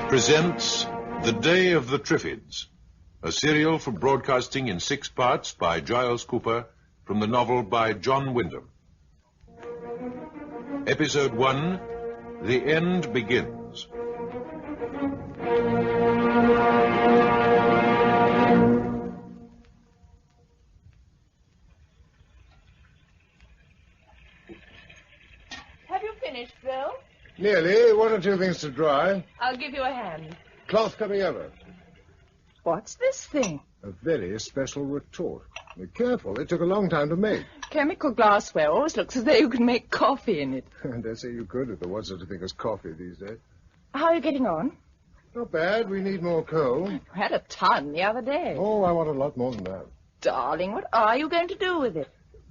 presents The Day of the Triffids, a serial for broadcasting in 6 parts by Giles Cooper from the novel by John Wyndham. Episode 1, The End Begins. Have you finished, Bill? Nearly. 1 or 2 things to dry. I'll give you a hand. Cloth coming over. What's this thing? A very special retort. Be careful, it took a long time to make. Chemical glassware always looks as though you could make coffee in it. I dare say you could if there was such a thing as coffee these days. How are you getting on? Not bad. We need more coal. You had a ton the other day. Oh, I want a lot more than that. Darling, what are you going to do with it?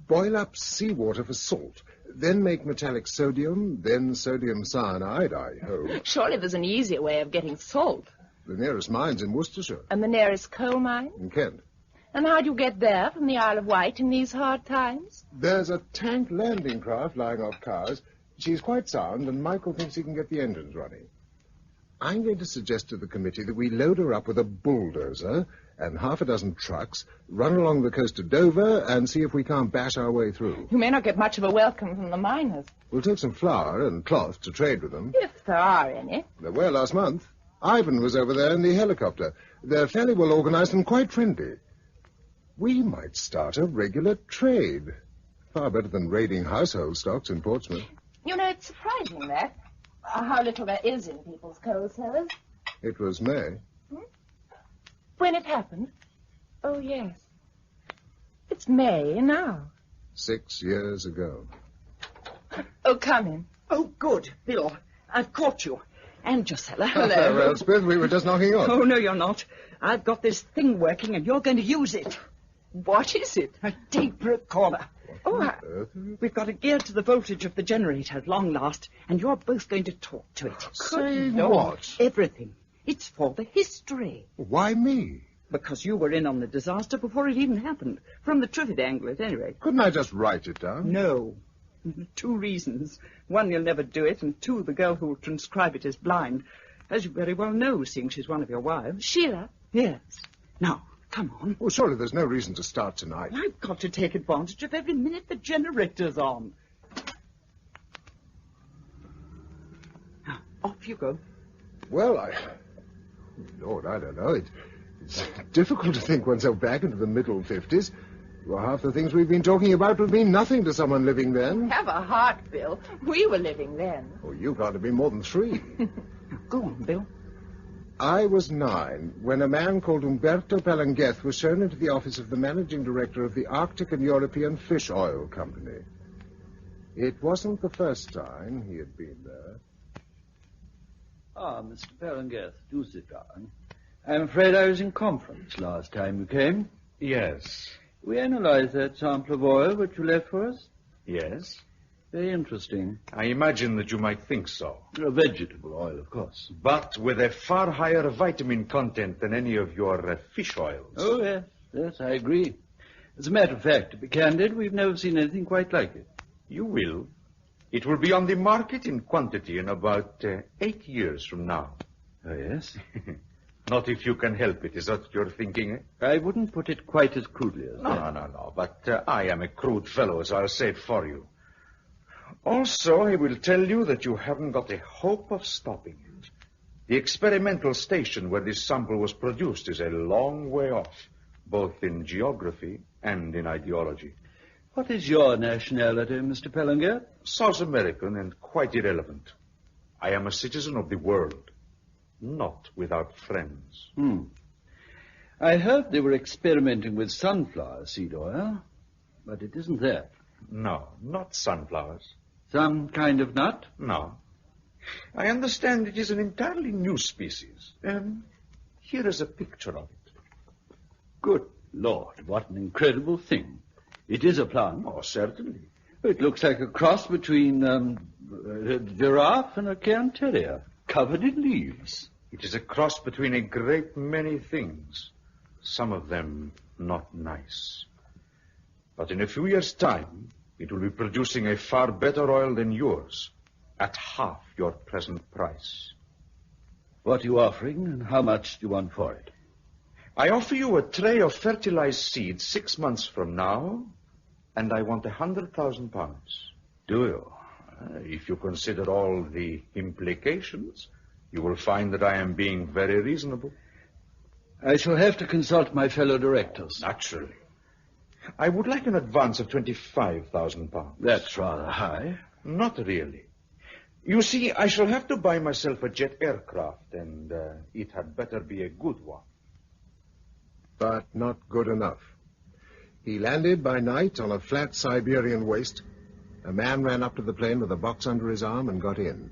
Boil up seawater for salt. Then make metallic sodium, then sodium cyanide, I hope. Surely there's an easier way of getting salt. The nearest mine's in Worcestershire. And the nearest coal mine? In Kent. And how do you get there from the Isle of Wight in these hard times? There's a tank landing craft lying off Cowes. She's quite sound, and Michael thinks he can get the engines running. I'm going to suggest to the committee that we load her up with a bulldozer and 6 trucks, run along the coast to Dover, and see if we can't bash our way through. You may not get much of a welcome from the miners. We'll take some flour and cloth to trade with them. If there are any. There were last month. Ivan was over there in the helicopter. They're fairly well organized and quite friendly. We might start a regular trade. Far better than raiding household stocks in Portsmouth. You know, it's surprising that. How little there is in people's coal cellars. It was May. When it happened? Oh, yes. It's May now. 6 years ago. Oh, come in. Oh, good. Bill, I've caught you. And Josella. Hello, Elspeth. We were just knocking on. Oh, no, you're not. I've got this thing working, and you're going to use it. What is it? A tape recorder. Oh, we've got it geared to the voltage of the generator at long last, and you're both going to talk to it. Say what? Everything. It's for the history. Why me? Because you were in on the disaster before it even happened. From the Triffid angle, at any rate. Couldn't I just write it down? No. 2 reasons. 1, you'll never do it, and 2, the girl who will transcribe it is blind. As you very well know, seeing she's one of your wives. Sheila? Yes. Now, come on. Well, surely there's no reason to start tonight. I've got to take advantage of every minute the generator's on. Now, off you go. Well, Lord, I don't know. It's difficult to think oneself back into the middle 50s. Well, half the things we've been talking about would mean nothing to someone living then. Have a heart, Bill. We were living then. Oh, you can't have been more than 3. Go on, Bill. I was 9 when a man called Umberto Palangueth was shown into the office of the managing director of the Arctic and European Fish Oil Company. It wasn't the first time he had been there. Ah, Mr. Palangueth, do sit down. I'm afraid I was in conference last time you came. Yes. We analyzed that sample of oil which you left for us. Yes. Very interesting. I imagine that you might think so. A vegetable oil, of course. But with a far higher vitamin content than any of your fish oils. Oh, yes. Yes, I agree. As a matter of fact, to be candid, we've never seen anything quite like it. You will. It will be on the market in quantity in about 8 years from now. Oh, yes? Not if you can help it, is that what you're thinking? I wouldn't put it quite as crudely as that. No. But I am a crude fellow, so I'll say it for you. Also, I will tell you that you haven't got a hope of stopping it. The experimental station where this sample was produced is a long way off, both in geography and in ideology. What is your nationality, Mr. Palangueth? South American and quite irrelevant. I am a citizen of the world, not without friends. I heard they were experimenting with sunflower seed oil, but it isn't that. No, not sunflowers. Some kind of nut? No. I understand it is an entirely new species. Here is a picture of it. Good Lord, what an incredible thing. It is a plant. Oh, certainly. It looks like a cross between a giraffe and a cairn terrier, covered in leaves. It is a cross between a great many things, some of them not nice. But in a few years' time, it will be producing a far better oil than yours, at half your present price. What are you offering, and how much do you want for it? I offer you a tray of fertilized seeds 6 months from now, and I want £100,000. Do you? If you consider all the implications, you will find that I am being very reasonable. I shall have to consult my fellow directors. Naturally. I would like an advance of £25,000. That's rather high. Not really. You see, I shall have to buy myself a jet aircraft, and it had better be a good one. But not good enough. He landed by night on a flat Siberian waste. A man ran up to the plane with a box under his arm and got in.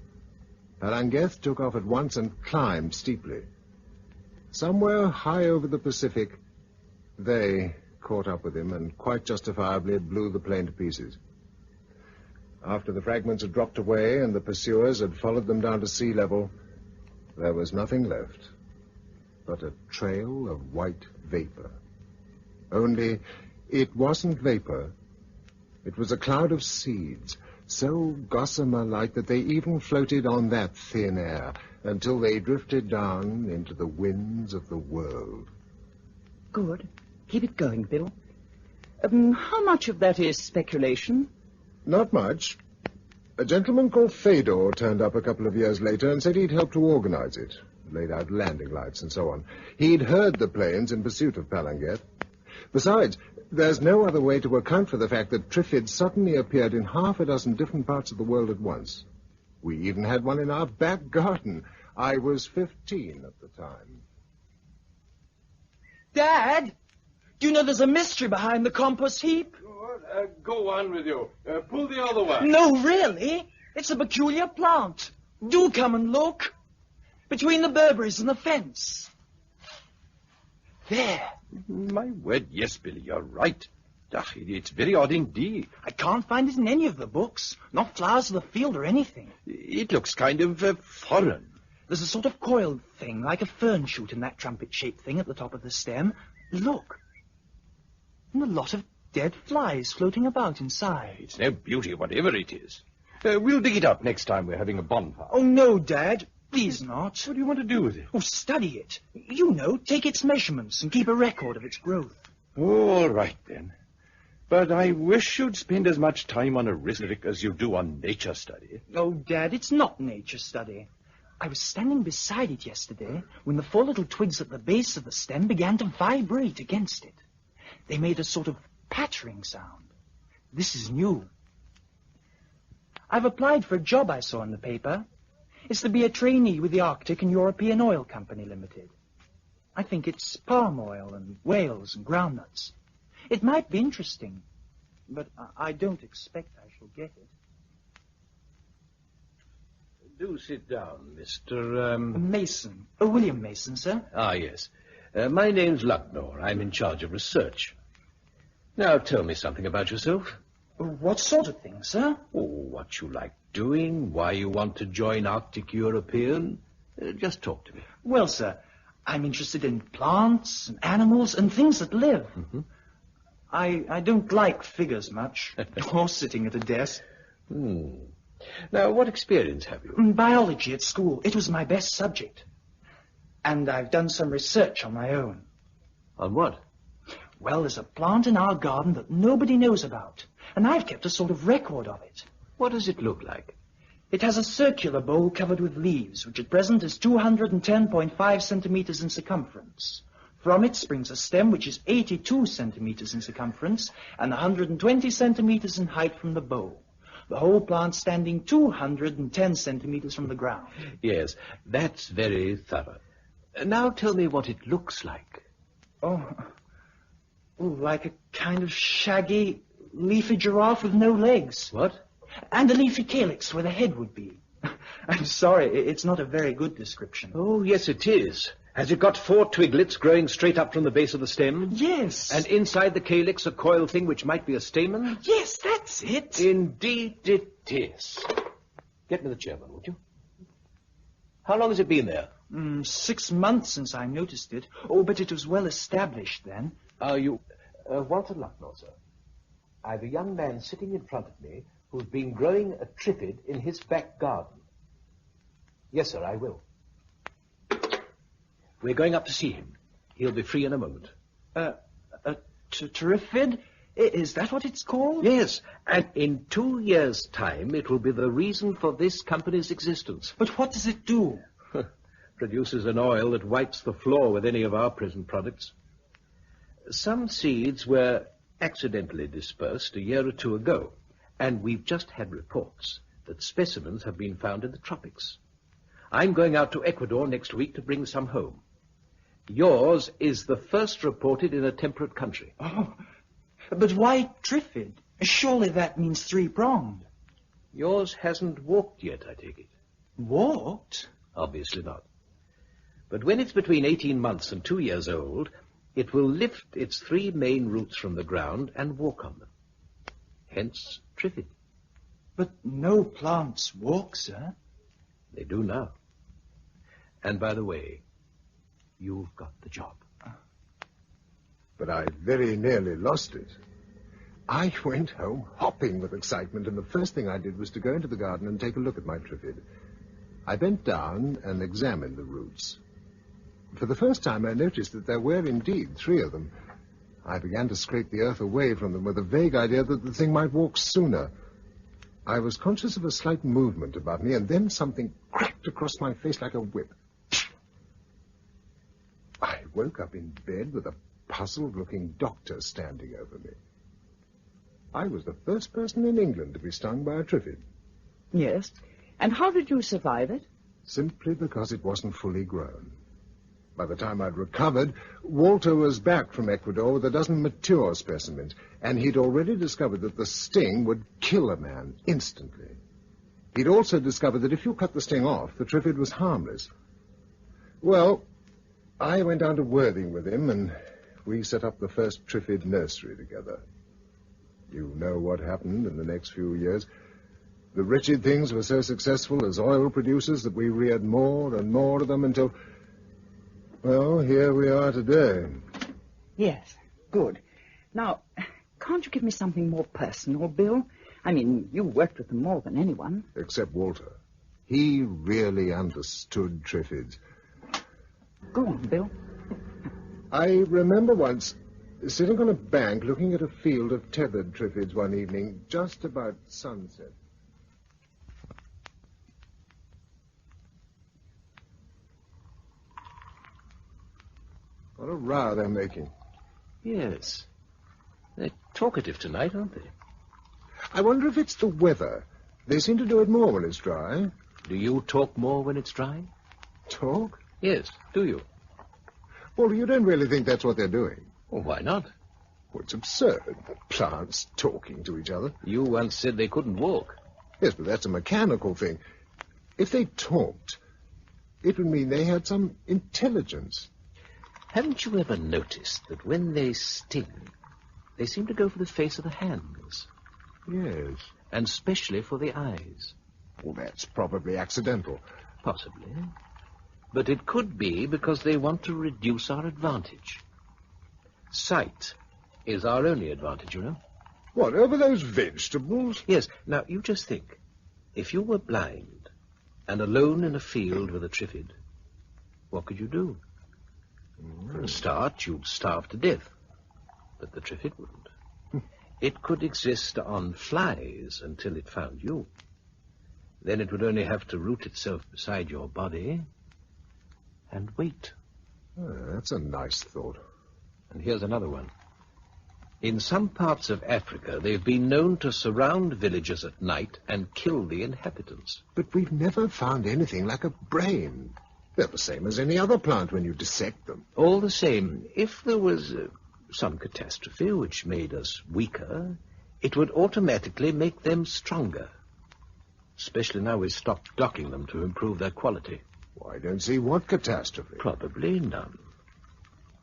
Palangeth took off at once and climbed steeply. Somewhere high over the Pacific, they caught up with him and quite justifiably blew the plane to pieces. After the fragments had dropped away and the pursuers had followed them down to sea level, there was nothing left but a trail of white vapor. Only it wasn't vapor. It was a cloud of seeds, so gossamer-like that they even floated on that thin air until they drifted down into the winds of the world. Good. Keep it going, Bill. How much of that is speculation? Not much. A gentleman called Fedor turned up a couple of years later and said he'd helped to organize it, laid out landing lights and so on. He'd heard the planes in pursuit of Palangeth. Besides, there's no other way to account for the fact that Triffids suddenly appeared in half a dozen different parts of the world at once. We even had one in our back garden. I was 15 at the time. Dad, do you know there's a mystery behind the compost heap? Go on with you. Pull the other one. No, really. It's a peculiar plant. Do come and look. Between the Burberrys and the fence. There. My word, yes, Billy, you're right. It's very odd indeed. I can't find it in any of the books. Not Flowers of the Field or anything. It looks kind of foreign. There's a sort of coiled thing, like a fern shoot in that trumpet-shaped thing at the top of the stem. Look. And a lot of dead flies floating about inside. It's no beauty, whatever it is. We'll dig it up next time we're having a bonfire. Oh, no, Dad. Please not. What do you want to do with it? Oh, study it. You know, take its measurements and keep a record of its growth. All right, then. But I wish you'd spend as much time on arithmetic as you do on nature study. Oh, Dad, it's not nature study. I was standing beside it yesterday when the 4 little twigs at the base of the stem began to vibrate against it. They made a sort of pattering sound. This is new. I've applied for a job I saw in the paper. It's to be a trainee with the Arctic and European Oil Company Limited. I think it's palm oil and whales and groundnuts. It might be interesting, but I don't expect I shall get it. Do sit down, Mr. Mason. Oh, William Mason, sir. Ah, yes. My name's Lucknor. I'm in charge of research. Now, tell me something about yourself. What sort of thing, sir? Oh, what you like doing, why you want to join Arctic European. Just talk to me. Well, sir, I'm interested in plants and animals and things that live. Mm-hmm. I don't like figures much, or sitting at a desk. Now, what experience have you? Biology at school. It was my best subject. And I've done some research on my own. On what? Well, there's a plant in our garden that nobody knows about, and I've kept a sort of record of it. What does it look like? It has a circular bowl covered with leaves, which at present is 210.5 centimeters in circumference. From it springs a stem which is 82 centimeters in circumference and 120 centimeters in height from the bowl. The whole plant standing 210 centimeters from the ground. Yes, that's very thorough. Now tell me what it looks like. Oh, like a kind of shaggy, leafy giraffe with no legs. What? And a leafy calyx where the head would be. I'm sorry, it's not a very good description. Oh, yes, it is. Has it got 4 twiglets growing straight up from the base of the stem? Yes. And inside the calyx a coiled thing which might be a stamen? Yes, that's it. Indeed it is. Get me the chairman, would you? How long has it been there? 6 months since I noticed it. Oh, but it was well established then. Are you... Walter Lucknor, sir. I've a young man sitting in front of me who's been growing a Triffid in his back garden. Yes, sir, I will. We're going up to see him. He'll be free in a moment. Triffid? Is that what it's called? Yes, and in 2 years' time, it will be the reason for this company's existence. But what does it do? Produces an oil that wipes the floor with any of our present products. Some seeds were accidentally dispersed a year or two ago, and we've just had reports that specimens have been found in the tropics. I'm going out to Ecuador next week to bring some home. Yours is the first reported in a temperate country. Oh, but why Triffid? Surely that means three-pronged. Yours hasn't walked yet, I take it. Walked? Obviously not. But when it's between 18 months and 2 years old, it will lift its 3 main roots from the ground and walk on them. Hence, Triffid. But no plants walk, sir. They do now. And by the way, you've got the job. But I very nearly lost it. I went home hopping with excitement, and the first thing I did was to go into the garden and take a look at my Triffid. I bent down and examined the roots. For the first time, I noticed that there were indeed 3 of them. I began to scrape the earth away from them with a vague idea that the thing might walk sooner. I was conscious of a slight movement above me, and then something cracked across my face like a whip. I woke up in bed with a puzzled-looking doctor standing over me. I was the first person in England to be stung by a Triffid. Yes. And how did you survive it? Simply because it wasn't fully grown. By the time I'd recovered, Walter was back from Ecuador with a dozen mature specimens, and he'd already discovered that the sting would kill a man instantly. He'd also discovered that if you cut the sting off, the Triffid was harmless. Well, I went down to Worthing with him, and we set up the first Triffid nursery together. You know what happened in the next few years. The wretched things were so successful as oil producers that we reared more and more of them until, well, here we are today. Yes, good. Now, can't you give me something more personal, Bill? I mean, you worked with them more than anyone. Except Walter. He really understood Triffids. Go on, Bill. I remember once sitting on a bank looking at a field of tethered Triffids one evening, just about sunset. What a row they're making. Yes. They're talkative tonight, aren't they? I wonder if it's the weather. They seem to do it more when it's dry. Do you talk more when it's dry? Talk? Yes, do you? Well, you don't really think that's what they're doing? Well, why not? Well, it's absurd. Plants talking to each other. You once said they couldn't walk. Yes, but that's a mechanical thing. If they talked, it would mean they had some intelligence. Haven't you ever noticed that when they sting, they seem to go for the face of the hands? Yes. And especially for the eyes. Well, that's probably accidental. Possibly. But it could be because they want to reduce our advantage. Sight is our only advantage, you know. What, over those vegetables? Yes. Now, you just think. If you were blind and alone in a field with a Triffid, what could you do? For a start, you'd starve to death. But the Triffid wouldn't. It could exist on flies until it found you. Then it would only have to root itself beside your body and wait. That's a nice thought. And here's another one. In some parts of Africa, they've been known to surround villages at night and kill the inhabitants. But we've never found anything like a brain. They're the same as any other plant when you dissect them. All the same, if there was some catastrophe which made us weaker, it would automatically make them stronger. Especially now we've stopped docking them to improve their quality. Well, I don't see what catastrophe. Probably none.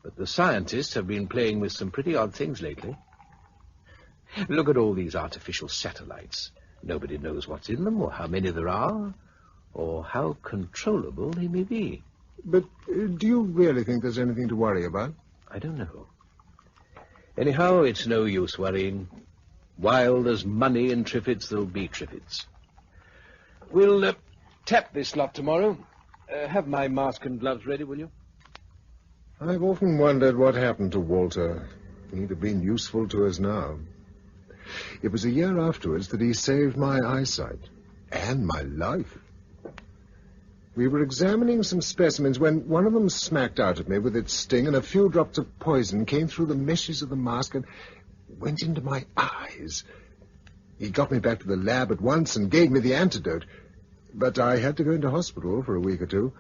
But the scientists have been playing with some pretty odd things lately. Look at all these artificial satellites. Nobody knows what's in them or how many there are, or how controllable they may be. But do you really think there's anything to worry about? I don't know. Anyhow, it's no use worrying. While there's money in Triffids, there'll be Triffids. We'll tap this lot tomorrow. Have my mask and gloves ready, will you? I've often wondered what happened to Walter. He'd have been useful to us now. It was a year afterwards that he saved my eyesight and my life. We were examining some specimens when one of them smacked out at me with its sting, and a few drops of poison came through the meshes of the mask and went into my eyes. He got me back to the lab at once and gave me the antidote, but I had to go into hospital for a week or two.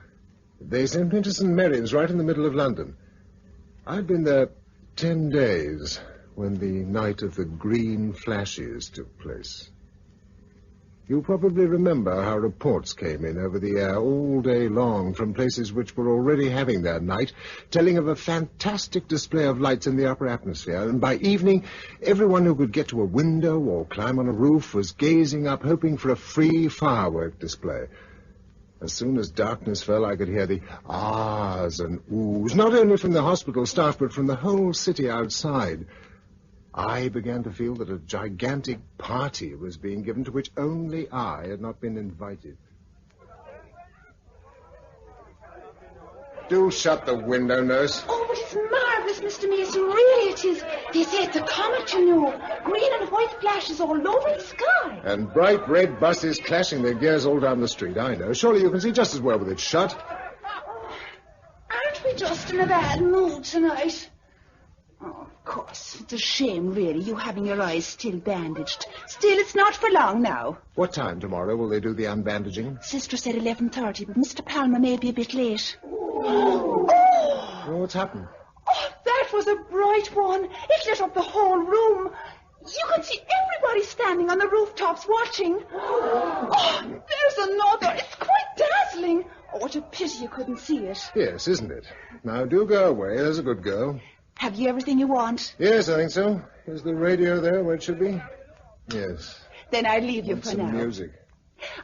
They sent me to St. Mary's, right in the middle of London. I'd been there 10 days when the night of the green flashes took place. You probably remember how reports came in over the air all day long from places which were already having their night, telling of a fantastic display of lights in the upper atmosphere, and by evening, everyone who could get to a window or climb on a roof was gazing up, hoping for a free firework display. As soon as darkness fell, I could hear the ahs and oohs, not only from the hospital staff, but from the whole city outside. I began to feel that a gigantic party was being given to which only I had not been invited. Do shut the window, nurse. Oh, it's marvellous, Mr. Mason. Really it is. They say it's a comet, you know. Green and white flashes all over the sky. And bright red buses clashing their gears all down the street, I know. Surely you can see just as well with it shut. Aren't we just in a bad mood tonight? Oh, of course. It's a shame, really, you having your eyes still bandaged. Still, it's not for long now. What time tomorrow will they do the unbandaging? Sister said 11:30, but Mr. Palmer may be a bit late. Oh, what's happened? Oh, that was a bright one. It lit up the whole room. You could see everybody standing on the rooftops watching. Oh, there's another. It's quite dazzling. Oh, what a pity you couldn't see it. Yes, isn't it? Now, do go away. There's a good girl. Have you everything you want? Yes, I think so. Is the radio there where it should be? Yes. Then I'll leave you for some now. Music.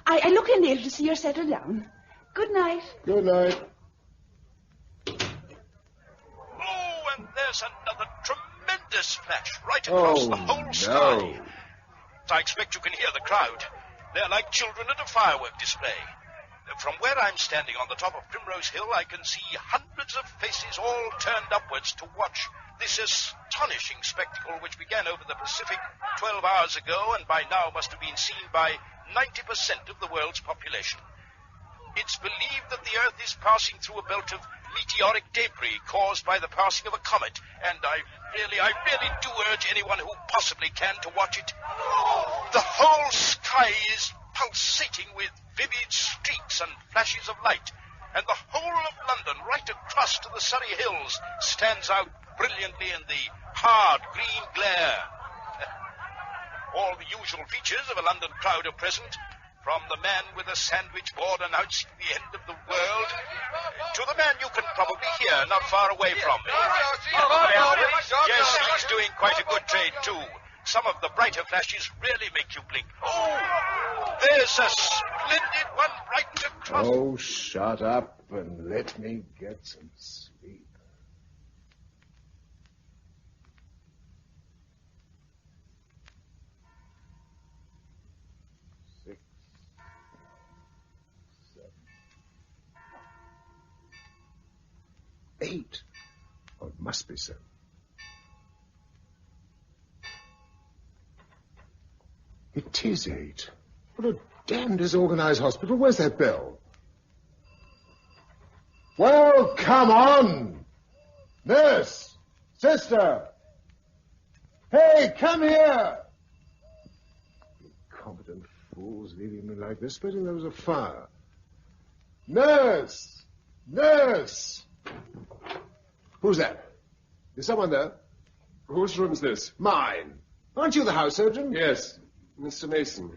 I look in later to see you're settled down. Good night. Good night. Oh, and there's another tremendous flash right across the whole sky. I expect you can hear the crowd. They're like children at a firework display. From where I'm standing on the top of Primrose Hill, I can see hundreds of faces all turned upwards to watch this astonishing spectacle which began over the Pacific 12 hours ago and by now must have been seen by 90% of the world's population. It's believed that the Earth is passing through a belt of meteoric debris caused by the passing of a comet, and I really do urge anyone who possibly can to watch it. The whole sky is pulsating with vivid streaks and flashes of light, and the whole of London, right across to the Surrey Hills, stands out brilliantly in the hard green glare. All the usual features of a London crowd are present, from the man with a sandwich board announcing the end of the world to the man you can probably hear not far away from me. Yes, he's doing quite a good trade, too. Some of the brighter flashes really make you blink. Oh, there's a splendid one right across. Oh, shut up and let me get some sleep. Six, 7, 8. Oh, it must be 7. It is 8. What a damn disorganized hospital. Where's that bell? Well, come on! Nurse! Sister! Hey, come here! Incompetent fools leaving me like this. Supposing there was a fire. Nurse! Nurse! Who's that? Is someone there? Whose room's this? Mine. Aren't you the house surgeon? Yes. Mr. Mason.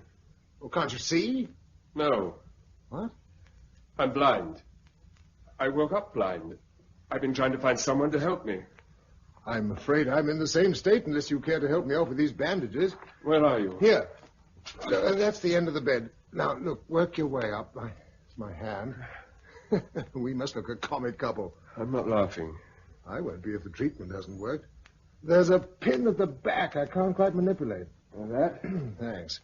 Oh, can't you see? No. What? I'm blind. I woke up blind. I've been trying to find someone to help me. I'm afraid I'm in the same state unless you care to help me off with these bandages. Where are you? Here. That's the end of the bed. Now, look, work your way up. It's my hand. We must look a comic couple. I'm not laughing. I won't be if the treatment hasn't worked. There's a pin at the back I can't quite manipulate. That? Thanks.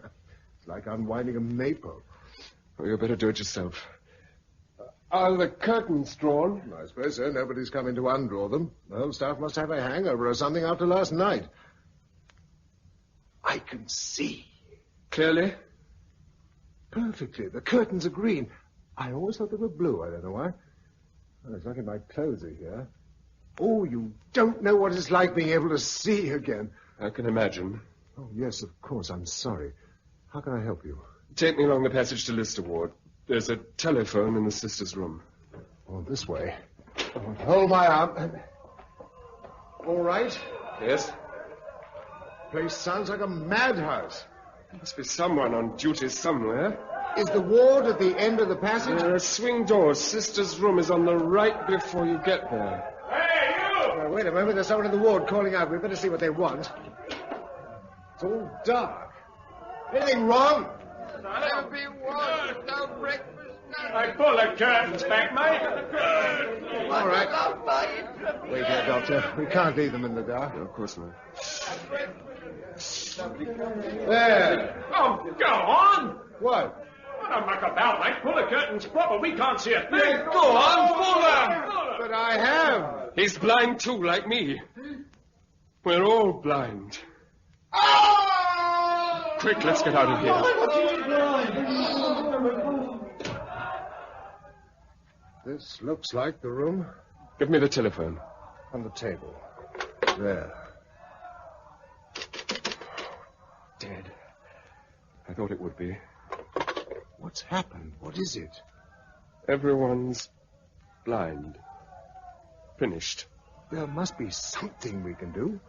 It's like unwinding a maypole. Oh, you better do it yourself. Are the curtains drawn? I suppose so. Nobody's come in to undraw them. The whole staff must have a hangover or something after last night. I can see. Clearly? Perfectly. The curtains are green. I always thought they were blue. I don't know why. Well, it's lucky my clothes are here. Oh, you don't know what it's like being able to see again. I can imagine. Oh, yes, of course. I'm sorry. How can I help you? Take me along the passage to Lister Ward. There's a telephone in the sister's room. Oh, this way. Oh, hold my arm. All right? Yes? Place sounds like a madhouse. There must be someone on duty somewhere. Is the ward at the end of the passage? There are swing doors. Sister's room is on the right before you get there. Hey, you! Wait a moment. There's someone in the ward calling out. We'd better see what they want. It's all dark. Anything wrong? There'll be one. No breakfast. I pull the curtains back, mate. All right. Wait here, Doctor. We can't leave them in the dark. No, of course not. There. Oh, go on. What? Don't muck about, mate. Pull the curtains proper. We can't see a thing. Go on, pull them. But I have. He's blind too, like me. We're all blind. Quick, let's get out of here. This looks like the room. Give me the telephone. On the table. There. Dead. I thought it would be. What's happened? What is it? Everyone's blind. Finished. There must be something we can do.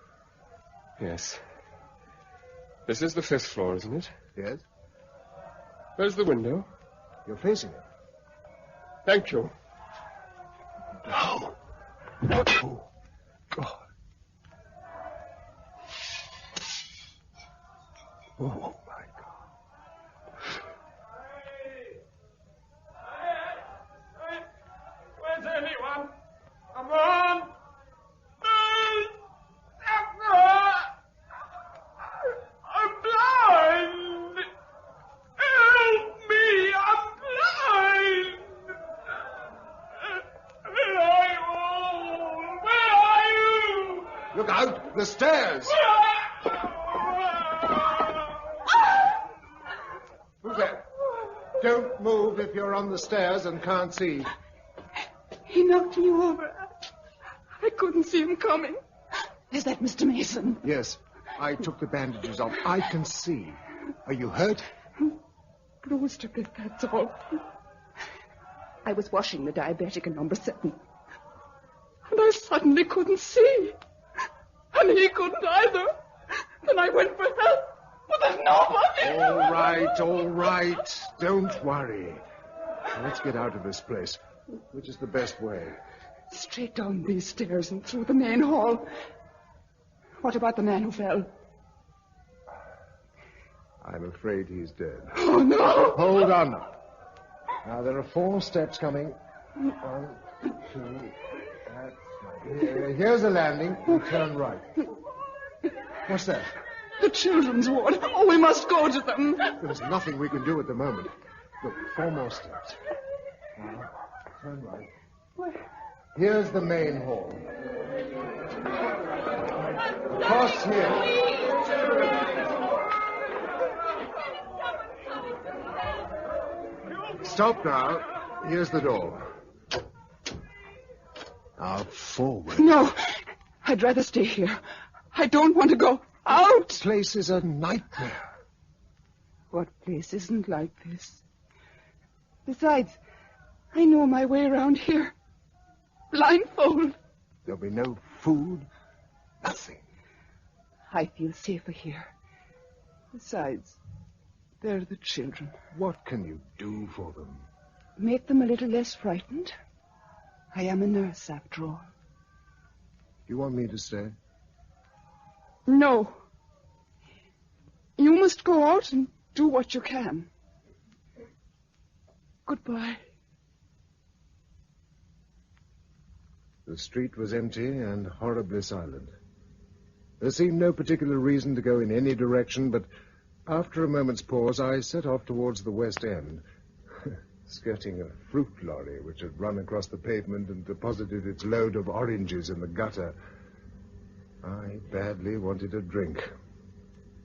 Yes. This is the 5th floor, isn't it? Yes. Where's the window? You're facing it. Thank you. Oh. Oh, God. Oh, my God. Where's anyone? Come on. I'm blind. Help me. I'm blind. Where are you? Look out! The stairs! Who's there? Don't move if you're on the stairs and can't see. He knocked me over. I couldn't see him coming. Is that Mr. Mason? Yes, I took the bandages off. I can see. Are you hurt? Bruised a bit, that's all. I was washing the diabetic in number 7. And I suddenly couldn't see. And he couldn't either. Then I went for help. But there's nobody. All right. Don't worry. Let's get out of this place. Which is the best way? Straight down these stairs and through the main hall. What about the man who fell? I'm afraid he's dead. Oh, no! Hold on now. Now, there are 4 steps coming. 1, 2... Here's a landing. You turn right. What's that? The children's ward. Oh, we must go to them. There's nothing we can do at the moment. Look, 4 more steps. Now, turn right. Where? Here's the main hall. Across here. Stop now. Here's the door. Now, forward. No, I'd rather stay here. I don't want to go out. This place is a nightmare. What place isn't like this? Besides, I know my way around here. Blindfold. There'll be no food, nothing. I feel safer here. Besides, they're the children. What can you do for them? Make them a little less frightened. I am a nurse, after all. You want me to stay? No. You must go out and do what you can. Goodbye. The street was empty and horribly silent. There seemed no particular reason to go in any direction, but after a moment's pause, I set off towards the West End. skirting a fruit lorry which had run across the pavement and deposited its load of oranges in the gutter. I badly wanted a drink.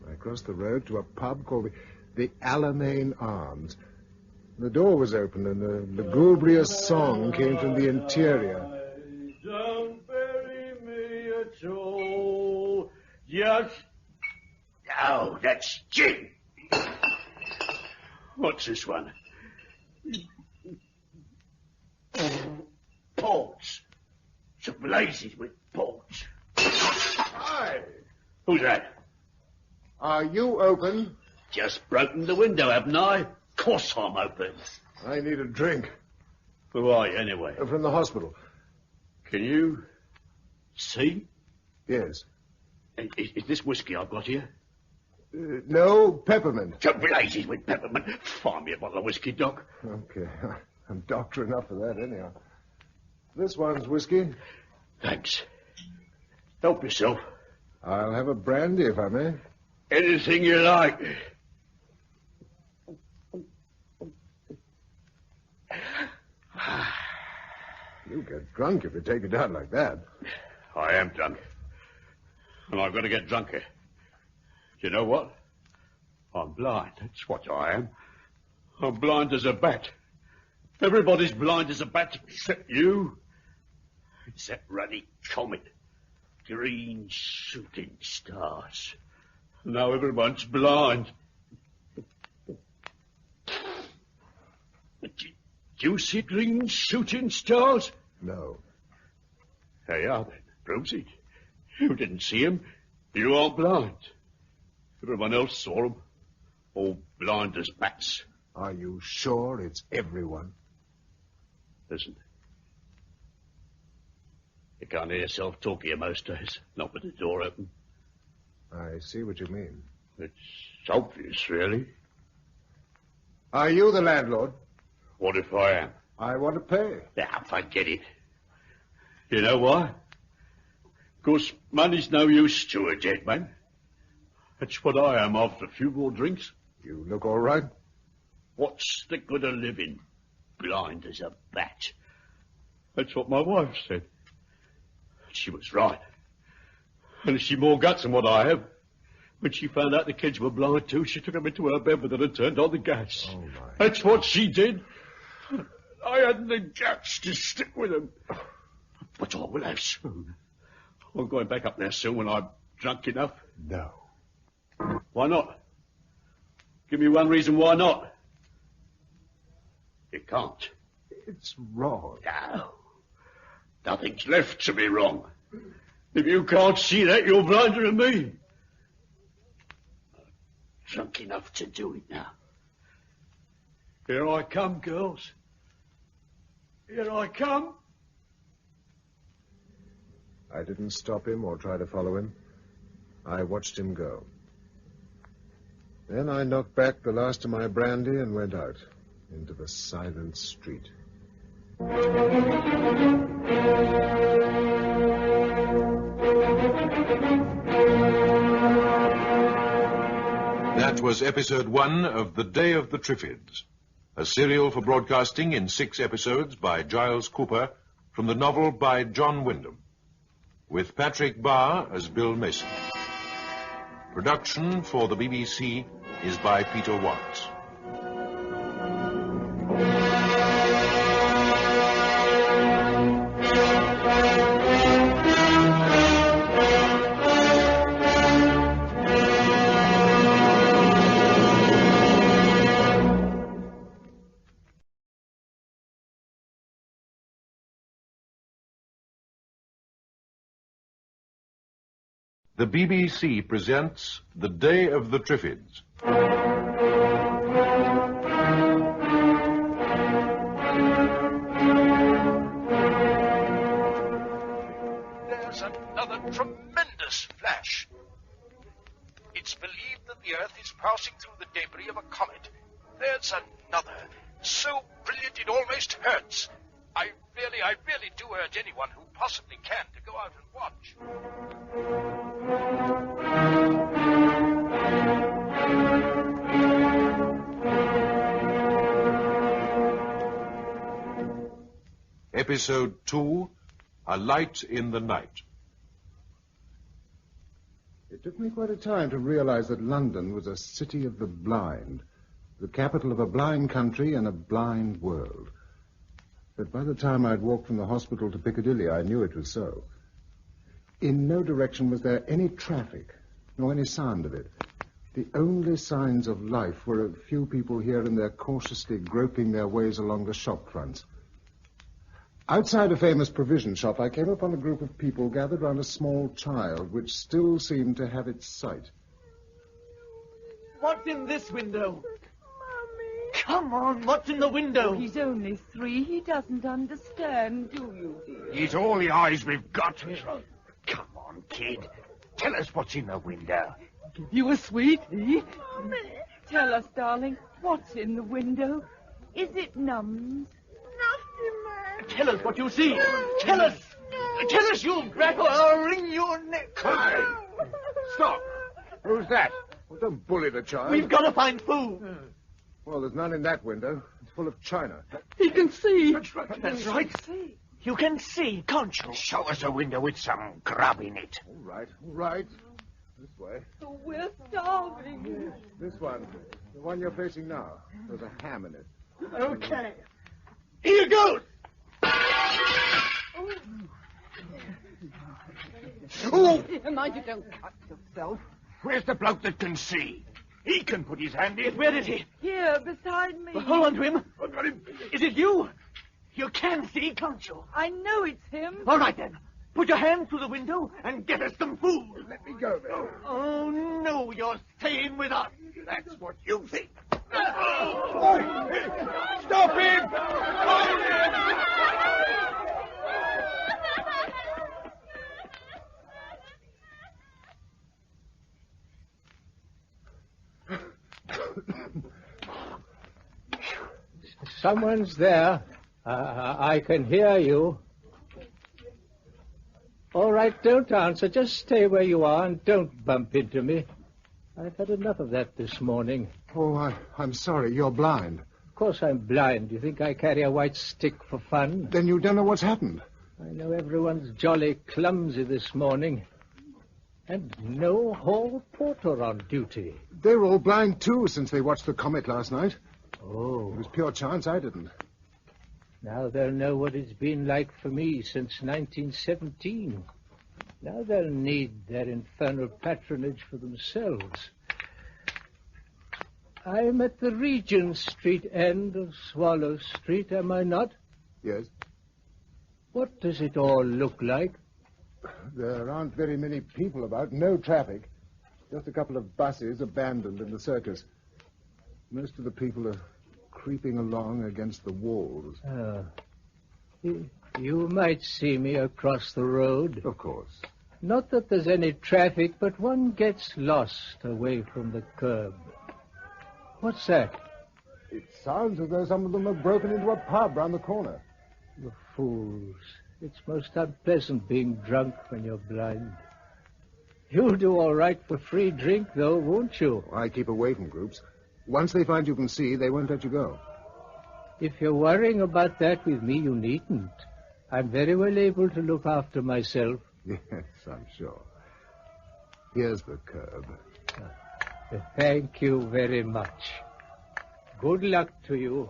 I crossed the road to a pub called the Alamein Arms. The door was open and a lugubrious song came from the interior. Don't bury me at all. Just... Oh, that's gin. What's this one? Ports. Some blazes with ports. Hi. Who's that? Are you open? Just broken the window, haven't I? Course I'm open. I need a drink. Who are you, anyway? From the hospital. Can you see? Yes. Is this whiskey I've got here? No, peppermint. To blazes with peppermint. Find me a bottle of whiskey, Doc. Okay. I'm doctor enough for that, anyhow. This one's whiskey. Thanks. Help yourself. I'll have a brandy, if I may. Anything you like. You get drunk if you take it down like that. I am drunk. And I've got to get drunker. You know what? I'm blind. That's what I am. I'm blind as a bat. Everybody's blind as a bat except you. It's that ruddy comet. Green shooting stars. Now everyone's blind. Do you see green shooting stars? No. They are then. Proves it. You didn't see them. You aren't blind. Everyone else saw them. All blind as bats. Are you sure it's everyone? Listen. You can't hear yourself talk here most days. Not with the door open. I see what you mean. It's obvious, really. Are you the landlord? What if I am? I want to pay. Now, forget it. You know why? Because money's no use to a dead man. That's what I am after a few more drinks. You look all right. What's the good of living? Blind as a bat. That's what my wife said. She was right. And she more guts than what I have. When she found out the kids were blind too, she took them into her bed with her and turned on the gas. Oh, my. That's what she did. I hadn't the guts to stick with them. But I will have soon. I'm going back up there soon when I'm drunk enough. No. Why not? Give me one reason why not. You can't. It's wrong. No. Nothing's left to be wrong. If you can't see that, you're blinder than me. Drunk enough to do it now. Here I come, girls. Here I come. I didn't stop him or try to follow him. I watched him go. Then I knocked back the last of my brandy and went out into the silent street. That was episode 1 of The Day of the Triffids, a serial for broadcasting in 6 episodes by Giles Cooper from the novel by John Wyndham, with Patrick Barr as Bill Mason. Production for the BBC is by Peter Watts. The BBC presents The Day of the Triffids. There's another tremendous flash. It's believed that the Earth is passing through the debris of a comet. There's another, so brilliant it almost hurts. I really do urge anyone who possibly can to go out and watch. Episode 2, A Light in the Night. It took me quite a time to realize that London was a city of the blind, the capital of a blind country and a blind world. But by the time I'd walked from the hospital to Piccadilly, I knew it was so. In no direction was there any traffic, nor any sound of it. The only signs of life were a few people here and there cautiously groping their ways along the shop fronts. Outside a famous provision shop, I came upon a group of people gathered round a small child, which still seemed to have its sight. What's in this window? Come on, what's in the window? Oh, he's only 3. He doesn't understand, do you, dear? He's all the eyes we've got. Come on, kid. Tell us what's in the window. Give you a sweetie. Mommy. Tell us, darling, what's in the window? Is it numbs? Tell us what you see. Tell us. Tell us, you brat, or I'll wring your neck. Hey! Stop! Who's that? Well, don't bully the child. We've got to find food. Well, there's none in that window. It's full of china. He can see. That's right. That's right. You can see, can't you? Show us a window with some grub in it. All right, all right. This way. Oh, we're starving. This one. The one you're facing now. There's a ham in it. Okay. Here goes. Oh! Mind you don't cut yourself. Where's the bloke that can see? He can put his hand in. Where is he? Here, beside me. Well, hold on to him. I've got him. Is it you? You can see, can't you? I know it's him. All right, then. Put your hand through the window and get us some food. Let me go there. Oh, no, you're staying with us. That's what you think. Stop him! Hold him! Someone's there. I can hear you. All right, don't answer. Just stay where you are and don't bump into me. I've had enough of that this morning. Oh, I'm sorry. You're blind. Of course I'm blind. You think I carry a white stick for fun? Then you don't know what's happened. I know everyone's jolly clumsy this morning. And no hall porter on duty. They're all blind, too, since they watched the comet last night. Oh. It was pure chance I didn't. Now they'll know what it's been like for me since 1917. Now they'll need their infernal patronage for themselves. I'm at the Regent Street end of Swallow Street, am I not? Yes. What does it all look like? There aren't very many people about, no traffic. Just a couple of buses abandoned in the circus. Most of the people are creeping along against the walls. You might see me across the road. Of course. Not that there's any traffic, but one gets lost away from the curb. What's that? It sounds as though some of them have broken into a pub round the corner. The fools. It's most unpleasant being drunk when you're blind. You'll do all right for free drink, though, won't you? I keep away from groups. Once they find you can see, they won't let you go. If you're worrying about that with me, you needn't. I'm very well able to look after myself. Yes, I'm sure. Here's the curb. Thank you very much. Good luck to you.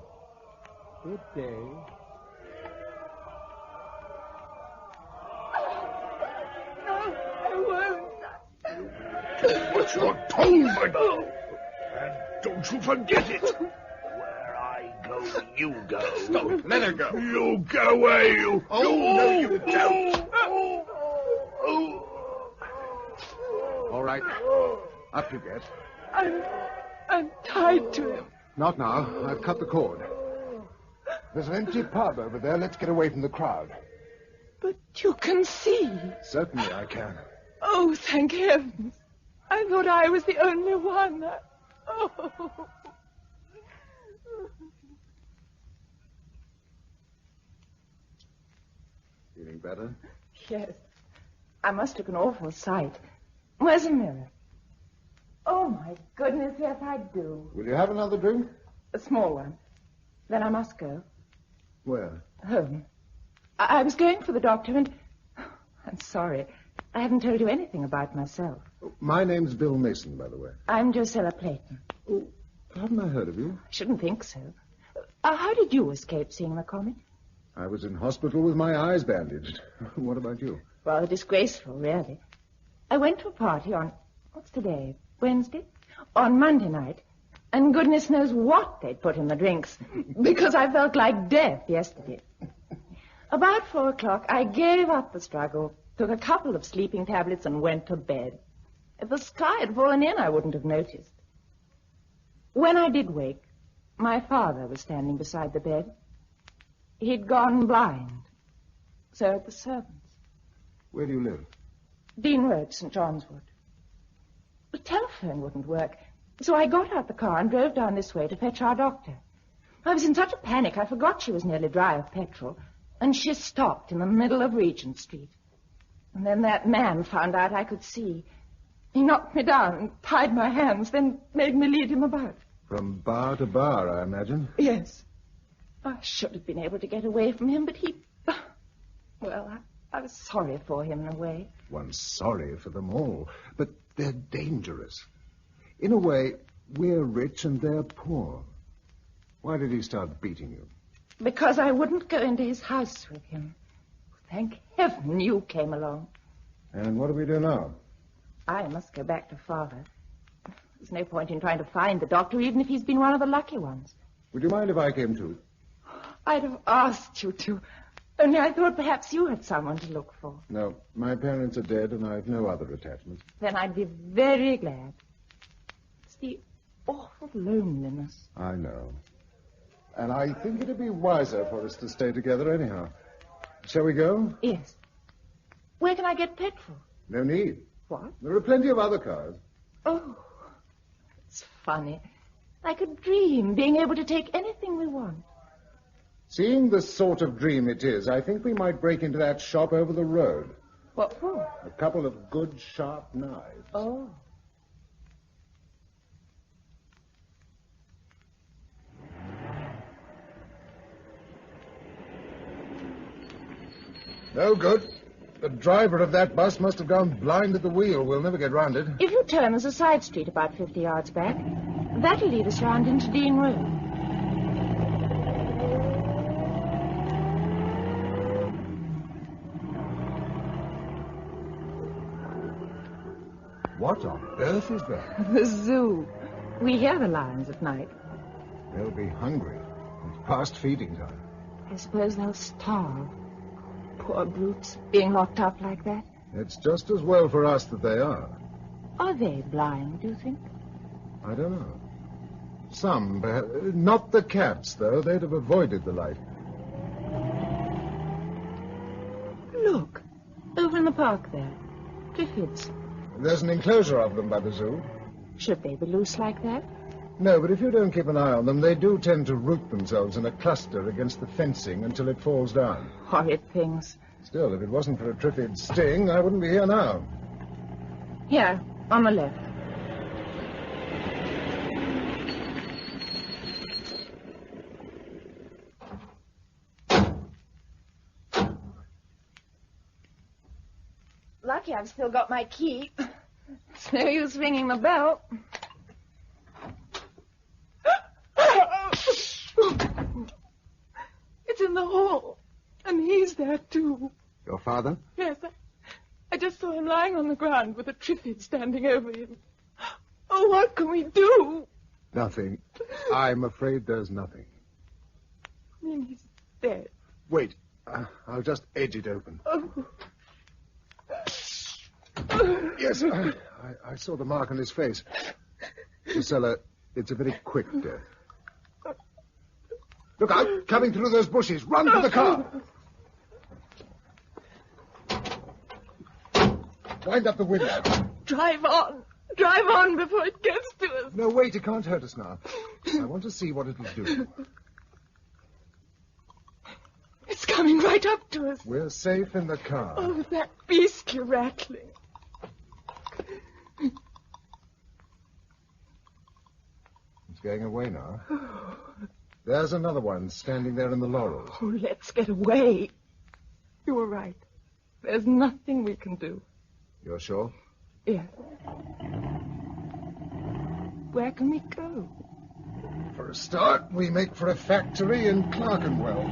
Good day. No, I won't. What's your tongue, and don't you forget it. Where I go, you go. Stop, let her go. You go away, you. Oh, no, you don't. All right. Up you get. I'm tied to him. Not now. I've cut the cord. There's an empty pub over there. Let's get away from the crowd. But you can see. Certainly I can. Oh, thank heavens. I thought I was the only one. Oh. Feeling better? Yes. I must look an awful sight. Where's a mirror? Oh, my goodness, yes, I do. Will you have another drink? A small one. Then I must go. Where? Home. I was going for the doctor and... I'm sorry. I haven't told you anything about myself. My name's Bill Mason, by the way. I'm Drusilla Clayton. Oh, haven't I heard of you? I shouldn't think so. How did you escape seeing the comet? I was in hospital with my eyes bandaged. What about you? Rather disgraceful, really. I went to a party on... What's today? Wednesday? On Monday night. And goodness knows what they'd put in the drinks. Because I felt like death yesterday. About 4 o'clock, I gave up the struggle, took a couple of sleeping tablets, and went to bed. If the sky had fallen in, I wouldn't have noticed. When I did wake, my father was standing beside the bed. He'd gone blind. So had the servants. Where do you live? Dean Road, St. John's Wood. The telephone wouldn't work, so I got out the car and drove down this way to fetch our doctor. I was in such a panic, I forgot she was nearly dry of petrol, and she stopped in the middle of Regent Street. And then that man found out I could see. He knocked me down and tied my hands, then made me lead him about. From bar to bar, I imagine. Yes. I should have been able to get away from him, but he... Well, I was sorry for him in a way. One's sorry for them all, but they're dangerous. In a way, we're rich and they're poor. Why did he start beating you? Because I wouldn't go into his house with him. Thank heaven you came along. And what do we do now? I must go back to Father. There's no point in trying to find the doctor, even if he's been one of the lucky ones. Would you mind if I came too? I'd have asked you to. Only I thought perhaps you had someone to look for. No, my parents are dead and I've no other attachments. Then I'd be very glad. It's the awful loneliness. I know. And I think it'd be wiser for us to stay together anyhow. Shall we go? Yes. Where can I get petrol? No need. What? There are plenty of other cars. Oh, it's funny. Like a dream, being able to take anything we want. Seeing the sort of dream it is, I think we might break into that shop over the road. What for? A couple of good, sharp knives. Oh. No good. The driver of that bus must have gone blind at the wheel. We'll never get round it. If you turn, there's a side street about 50 yards back. That'll lead us round into Dean Road. What on earth is that? The zoo. We hear the lions at night. They'll be hungry. It's past feeding time. I suppose they'll starve. Poor brutes, being locked up like that. It's just as well for us that they are. Are they blind, do you think? I don't know. Some, perhaps. Not the cats, though. They'd have avoided the light. Look, over in the park there. Triffids. There's an enclosure of them by the zoo. Should they be loose like that? No, but if you don't keep an eye on them, they do tend to root themselves in a cluster against the fencing until it falls down. Horrid things. Still, if it wasn't for a Triffid sting, I wouldn't be here now. Here, on the left. Lucky I've still got my key. It's no use ringing the bell. It's in the hall. And he's there, too. Your father? Yes, I just saw him lying on the ground with a Triffid standing over him. Oh, what can we do? Nothing. I'm afraid there's nothing. I mean, he's dead. Wait. I'll just edge it open. Oh. Yes, I saw the mark on his face. Drusilla, it's a very quick death. Look out! Coming through those bushes! Run for the car! Wind up the window. Drive on! Drive on before it gets to us! No, wait, it can't hurt us now. I want to see what it'll do. It's coming right up to us. We're safe in the car. Oh, that beastly rattling. It's going away now. There's another one standing there in the laurels. Oh, let's get away. You were right. There's nothing we can do. You're sure? Yes. Where can we go? For a start, we make for a factory in Clerkenwell.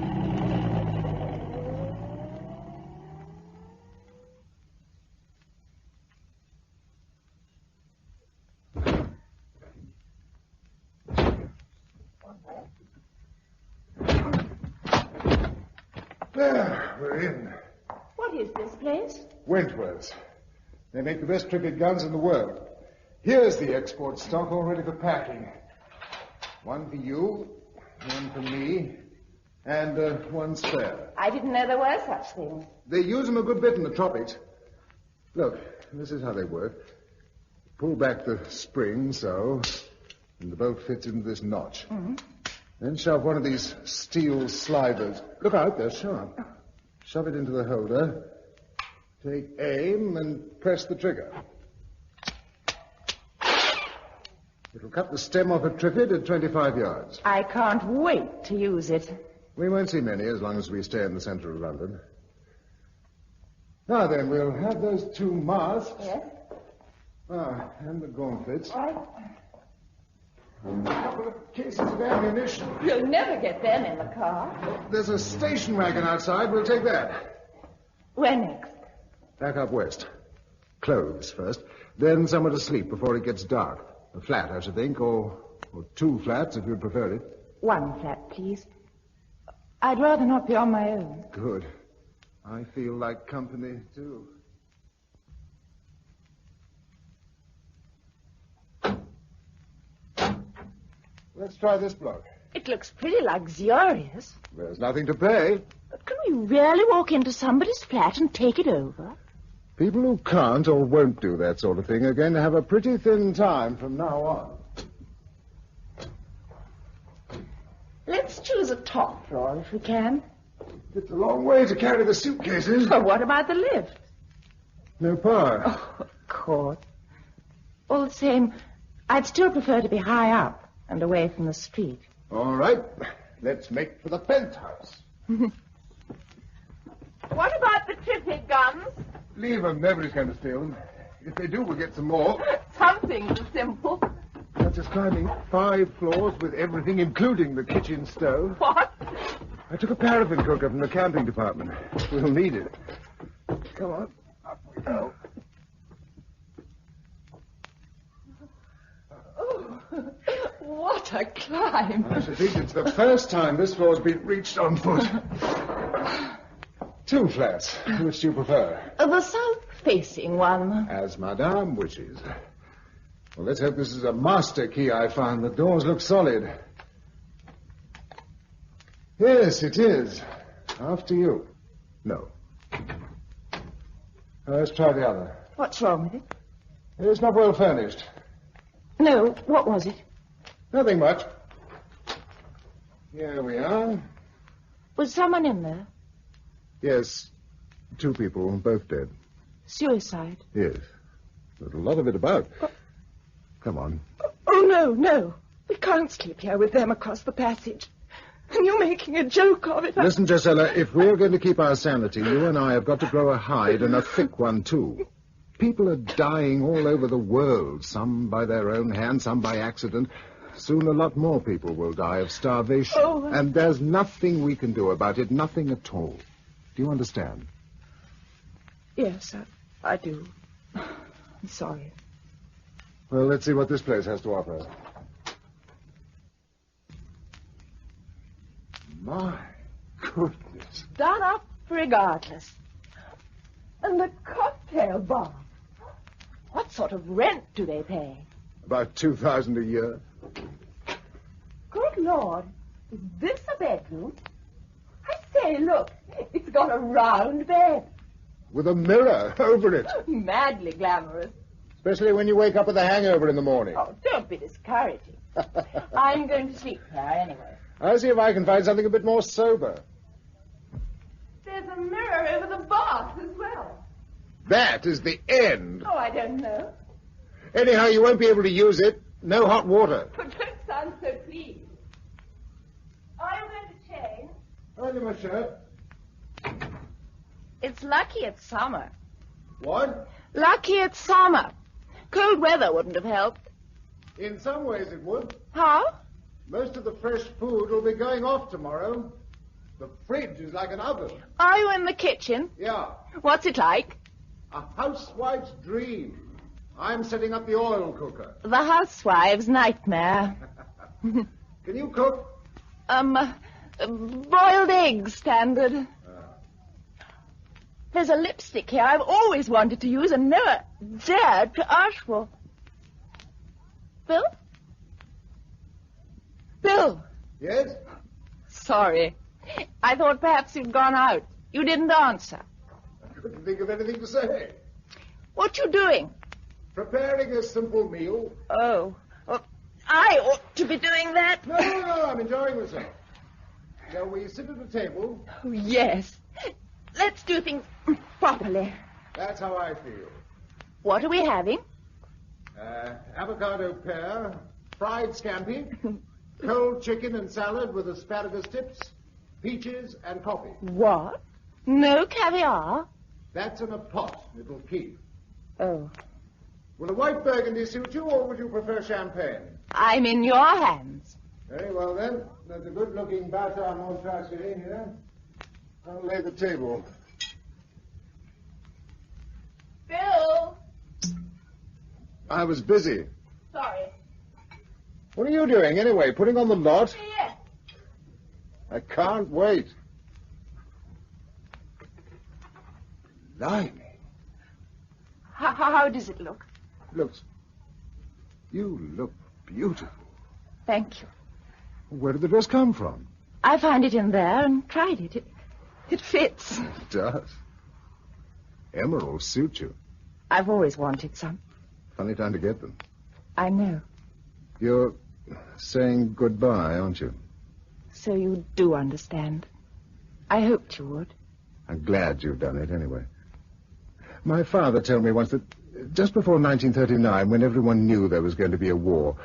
There, we're in. What is this place? Wentworth's. They make the best Triffid guns in the world. Here's the export stock all ready for packing. One for you, one for me, and one spare. I didn't know there were such things. They use them a good bit in the tropics. Look, this is how they work. Pull back the spring, so, and the bolt fits into this notch. Mm-hmm. Then shove one of these steel sliders. Look out, they're sharp. Shove it into the holder. Take aim and press the trigger. It'll cut the stem off a Triffid at 25 yards. I can't wait to use it. We won't see many as long as we stay in the centre of London. Now then, we'll have those two masks. Yes? And the gauntlets. Right. A couple of cases of ammunition. You'll never get them in the car. There's a station wagon outside. We'll take that. Where next? Back up west. Clothes first. Then somewhere to sleep before it gets dark. A flat, I should think, or two flats if you'd prefer it. One flat, please. I'd rather not be on my own. Good. I feel like company, too. Let's try this block. It looks pretty luxurious. There's nothing to pay. But can we really walk into somebody's flat and take it over? People who can't or won't do that sort of thing are going to have a pretty thin time from now on. Let's choose a top floor if we can. It's a long way to carry the suitcases. But what about the lift? No power. Oh, of course. All the same, I'd still prefer to be high up and away from the street. All right. Let's make for the penthouse. What about the Triffid guns? Leave them. Nobody's going to steal them. If they do, we'll get some more. Some things are simple. That's just climbing 5 floors with everything, including the kitchen stove. What? I took a paraffin cooker from the camping department. We'll need it. Come on. Up we go. Oh, what a climb. I should think it's the first time this floor's been reached on foot. 2 flats. Which do you prefer? The south-facing one. As Madame wishes. Well, let's hope this is a master key I found. The doors look solid. Yes, it is. After you. No. Let's try the other. What's wrong with it? It's not well furnished. No, what was it? Nothing much. Here we are. Was someone in there? Yes. 2 people, both dead. Suicide? Yes. There's a lot of it about. Come on. Oh, no. We can't sleep here with them across the passage. And you're making a joke of it. Listen, Gisela, if we're going to keep our sanity, you and I have got to grow a hide, and a thick one, too. People are dying all over the world, some by their own hand, some by accident. Soon a lot more people will die of starvation. Oh. And there's nothing we can do about it, nothing at all. Do you understand? Yes, I do. I'm sorry. Well, let's see what this place has to offer. My goodness. Done up regardless. And the cocktail bar. What sort of rent do they pay? About $2,000 a year. Good Lord. Is this a bedroom? I say, look. It's got a round bed. With a mirror over it. Madly glamorous. Especially when you wake up with a hangover in the morning. Oh, don't be discouraging. I'm going to sleep here anyway. I'll see if I can find something a bit more sober. There's a mirror over the bath as well. That is the end. Oh, I don't know. Anyhow, you won't be able to use it. No hot water. Oh, don't sound so pleased. Are you going to change? I'll give my shirt. It's lucky it's summer. What? Lucky it's summer. Cold weather wouldn't have helped. In some ways it would. How? Most of the fresh food will be going off tomorrow. The fridge is like an oven. Are you in the kitchen? Yeah. What's it like? A housewife's dream. I'm setting up the oil cooker. The housewife's nightmare. Can you cook? Boiled eggs, standard. There's a lipstick here I've always wanted to use and never dared to ask for. Bill? Bill? Yes? Sorry. I thought perhaps you'd gone out. You didn't answer. I couldn't think of anything to say. What you doing? Preparing a simple meal. Oh. Well, I ought to be doing that. No, I'm enjoying myself. Shall we sit at a table? Oh, yes. Let's do things properly. That's how I feel. What are we having? Avocado pear, fried scampi, cold chicken and salad with asparagus tips, peaches and coffee. What? No caviar? That's in a pot. It'll keep. Oh. Will a white burgundy suit you, or would you prefer champagne? I'm in your hands. Very well, then. There's a good-looking Bata Montrachet here. I'll lay the table. Bill! I was busy. Sorry. What are you doing, anyway? Putting on the lot? Yes. I can't wait. Blimey. How does it look? You look beautiful. Thank you. Where did the dress come from? I found it in there and tried it. It fits. It does. Emeralds suit you. I've always wanted some. Funny time to get them. I know. You're saying goodbye, aren't you? So you do understand. I hoped you would. I'm glad you've done it, anyway. My father told me once that just before 1939, when everyone knew there was going to be a war,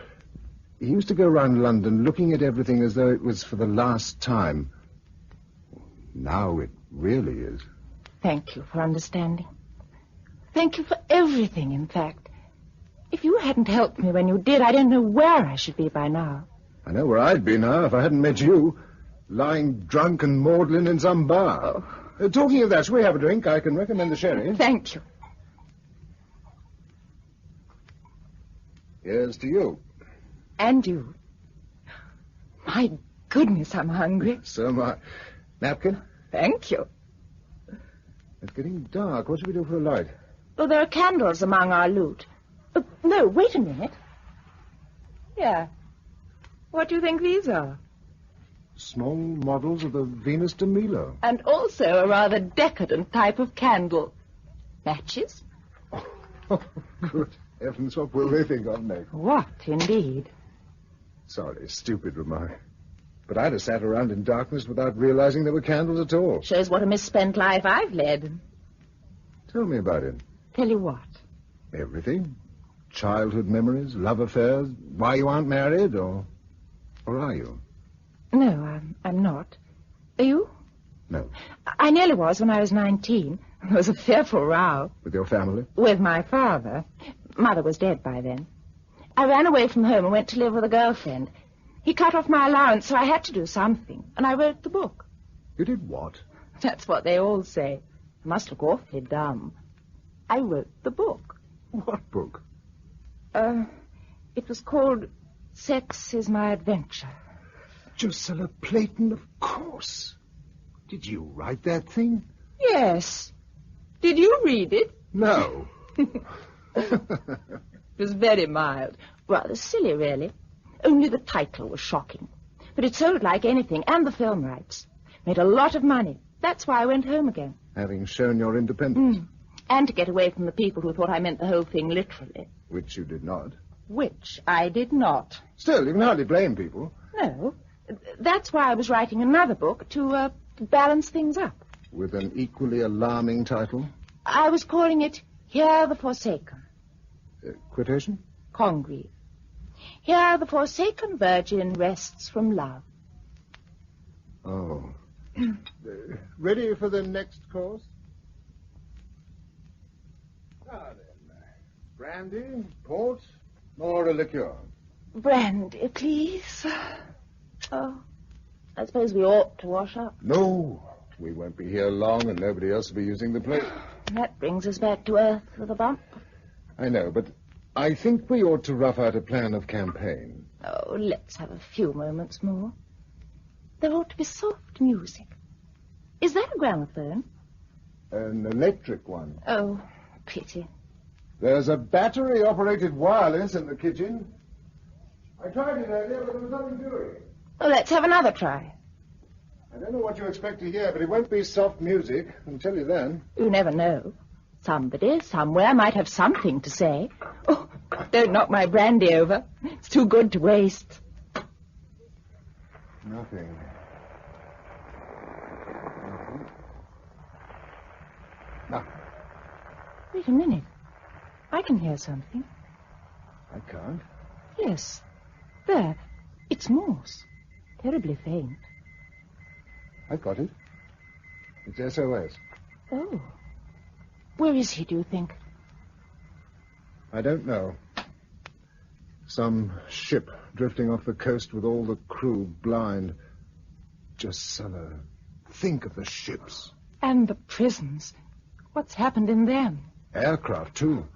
he used to go around London looking at everything as though it was for the last time. Now it really is. Thank you for understanding. Thank you for everything, in fact. If you hadn't helped me when you did, I don't know where I should be by now. I know where I'd be now if I hadn't met you, lying drunk and maudlin in some bar. Oh. Talking of that, shall we have a drink? I can recommend the sherry. Thank you. Here's to you. And you. My goodness, I'm hungry. So am I. Napkin? Thank you. It's getting dark. What should we do for a light? Oh, there are candles among our loot. No, wait a minute. Yeah. What do you think these are? Small models of the Venus de Milo. And also a rather decadent type of candle. Matches? Oh, good heavens, what will they think of me? What, indeed? Sorry, stupid remark. But I'd have sat around in darkness without realizing there were candles at all. Shows what a misspent life I've led. Tell me about it. Tell you what? Everything. Childhood memories, love affairs, why you aren't married, or are you? No, I'm not. Are you? No. I nearly was when I was 19. There was a fearful row. With your family? With my father. Mother was dead by then. I ran away from home and went to live with a girlfriend. He cut off my allowance, so I had to do something, and I wrote the book. You did what? That's what they all say. I must look awfully dumb. I wrote the book. What book? It was called Sex is My Adventure. Drusilla Clayton, of course. Did you write that thing? Yes. Did you read it? No. It was very mild. Rather silly, really. Only the title was shocking. But it sold like anything, and the film rights. Made a lot of money. That's why I went home again. Having shown your independence. And to get away from the people who thought I meant the whole thing literally. Which you did not. Which I did not. Still, you can hardly blame people. No. That's why I was writing another book, to balance things up. With an equally alarming title? I was calling it Here the Forsaken. Quotation? Congreve. Here the forsaken virgin rests from love. Oh. Ready for the next course? Brandy, port, or a liqueur? Brandy, please. Oh, I suppose we ought to wash up. No, we won't be here long and nobody else will be using the place. That brings us back to earth with a bump. I know, but I think we ought to rough out a plan of campaign. Oh, let's have a few moments more. There ought to be soft music. Is that a gramophone? An electric one. Oh, pity. There's a battery-operated wireless in the kitchen. I tried it earlier, but there was nothing doing. Oh, let's have another try. I don't know what you expect to hear, but it won't be soft music. I'll tell you then. You never know. Somebody, somewhere, might have something to say. Oh, don't knock my brandy over. It's too good to waste. Nothing. Nothing. Wait a minute. I can hear something. I can't. Yes. There. It's Morse. Terribly faint. I've got it. It's SOS. Oh. Where is he, do you think? I don't know. Some ship drifting off the coast with all the crew blind. Gisela, think of the ships. And the prisons. What's happened in them? Aircraft, too.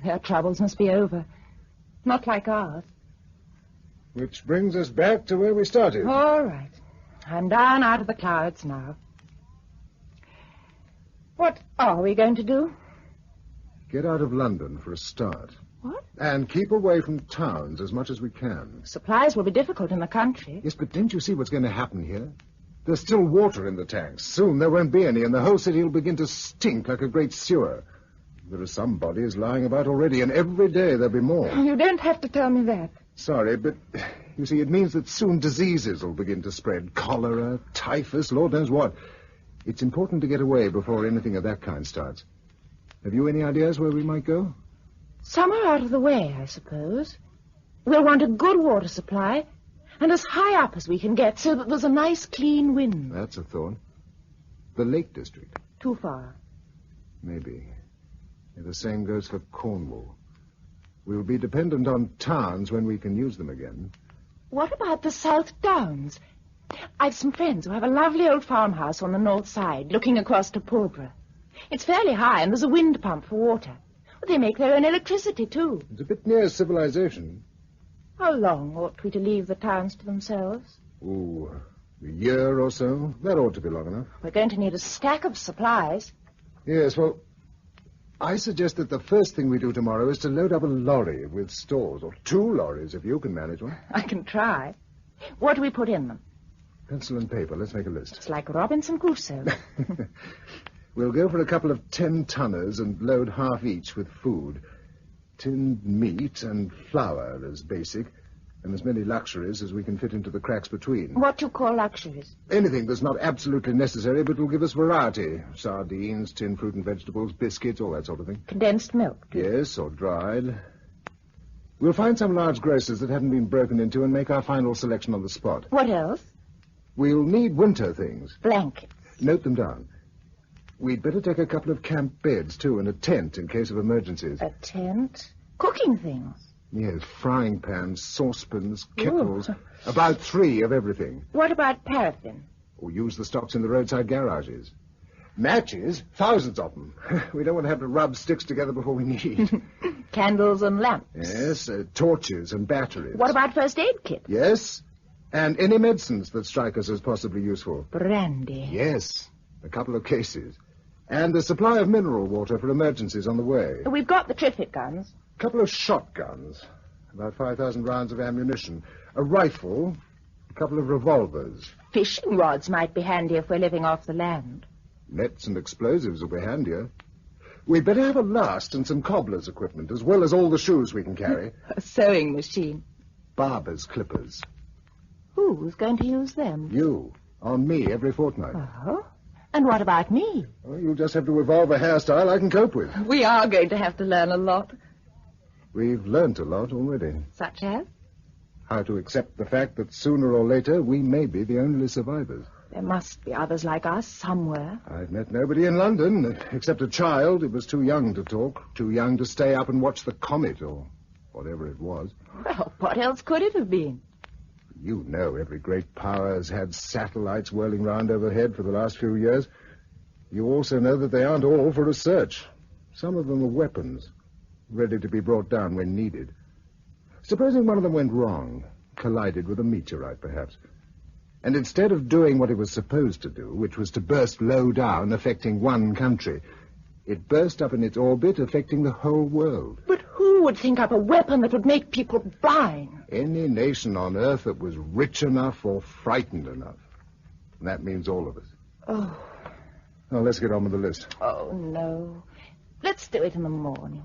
Their troubles must be over. Not like ours. Which brings us back to where we started. All right. I'm down out of the clouds now. What are we going to do? Get out of London for a start. What? And keep away from towns as much as we can. Supplies will be difficult in the country. Yes, but didn't you see what's going to happen here? There's still water in the tanks. Soon there won't be any, and the whole city will begin to stink like a great sewer. There are some bodies lying about already, and every day there'll be more. You don't have to tell me that. Sorry, but you see, it means that soon diseases will begin to spread. Cholera, typhus, Lord knows what. It's important to get away before anything of that kind starts. Have you any ideas where we might go? Somewhere out of the way, I suppose. We'll want a good water supply, and as high up as we can get, so that there's a nice, clean wind. That's a thought. The Lake District. Too far. Maybe. The same goes for Cornwall. We'll be dependent on towns when we can use them again. What about the South Downs? I've some friends who have a lovely old farmhouse on the north side, looking across to Pulborough. It's fairly high, and there's a wind pump for water. They make their own electricity, too. It's a bit near civilization. How long ought we to leave the towns to themselves? Oh, a year or so. That ought to be long enough. We're going to need a stack of supplies. Yes, well, I suggest that the first thing we do tomorrow is to load up a lorry with stores, or 2 lorries if you can manage one. I can try. What do we put in them? Pencil and paper. Let's make a list. It's like Robinson Crusoe. We'll go for a couple of 10-tonners and load half each with food. Tinned meat and flour as basic, and as many luxuries as we can fit into the cracks between. What do you call luxuries? Anything that's not absolutely necessary, but will give us variety. Sardines, tinned fruit and vegetables, biscuits, all that sort of thing. Condensed milk? Yes, or dried. We'll find some large grocers that haven't been broken into and make our final selection on the spot. What else? We'll need winter things. Blankets. Note them down. We'd better take a couple of camp beds, too, and a tent in case of emergencies. A tent? Cooking things? Yes, frying pans, saucepans, kettles. About 3 of everything. What about paraffin? Or use the stocks in the roadside garages. Matches, thousands of them. We don't want to have to rub sticks together before we need. Candles and lamps? Yes, torches and batteries. What about first aid kit? Yes, and any medicines that strike us as possibly useful. Brandy? Yes, a couple of cases. And a supply of mineral water for emergencies on the way. We've got the Triffids guns. A couple of shotguns, about 5,000 rounds of ammunition, a rifle, a couple of revolvers. Fishing rods might be handy if we're living off the land. Nets and explosives will be handier. We'd better have a last and some cobbler's equipment, as well as all the shoes we can carry. A sewing machine. Barber's clippers. Who's going to use them? You. On me every fortnight. Oh? And what about me? Well, you'll just have to evolve a hairstyle I can cope with. We are going to have to learn a lot. We've learnt a lot already. Such as? How to accept the fact that sooner or later we may be the only survivors. There must be others like us somewhere. I've met nobody in London, except a child. It was too young to talk, too young to stay up and watch the comet, or whatever it was. Well, what else could it have been? You know every great power has had satellites whirling round overhead for the last few years. You also know that they aren't all for research. Some of them are weapons, ready to be brought down when needed. Supposing one of them went wrong, collided with a meteorite, perhaps. And instead of doing what it was supposed to do, which was to burst low down, affecting one country, it burst up in its orbit, affecting the whole world. But who would think up a weapon that would make people blind? Any nation on Earth that was rich enough or frightened enough. And that means all of us. Oh. Now, let's get on with the list. Oh, no. Let's do it in the morning.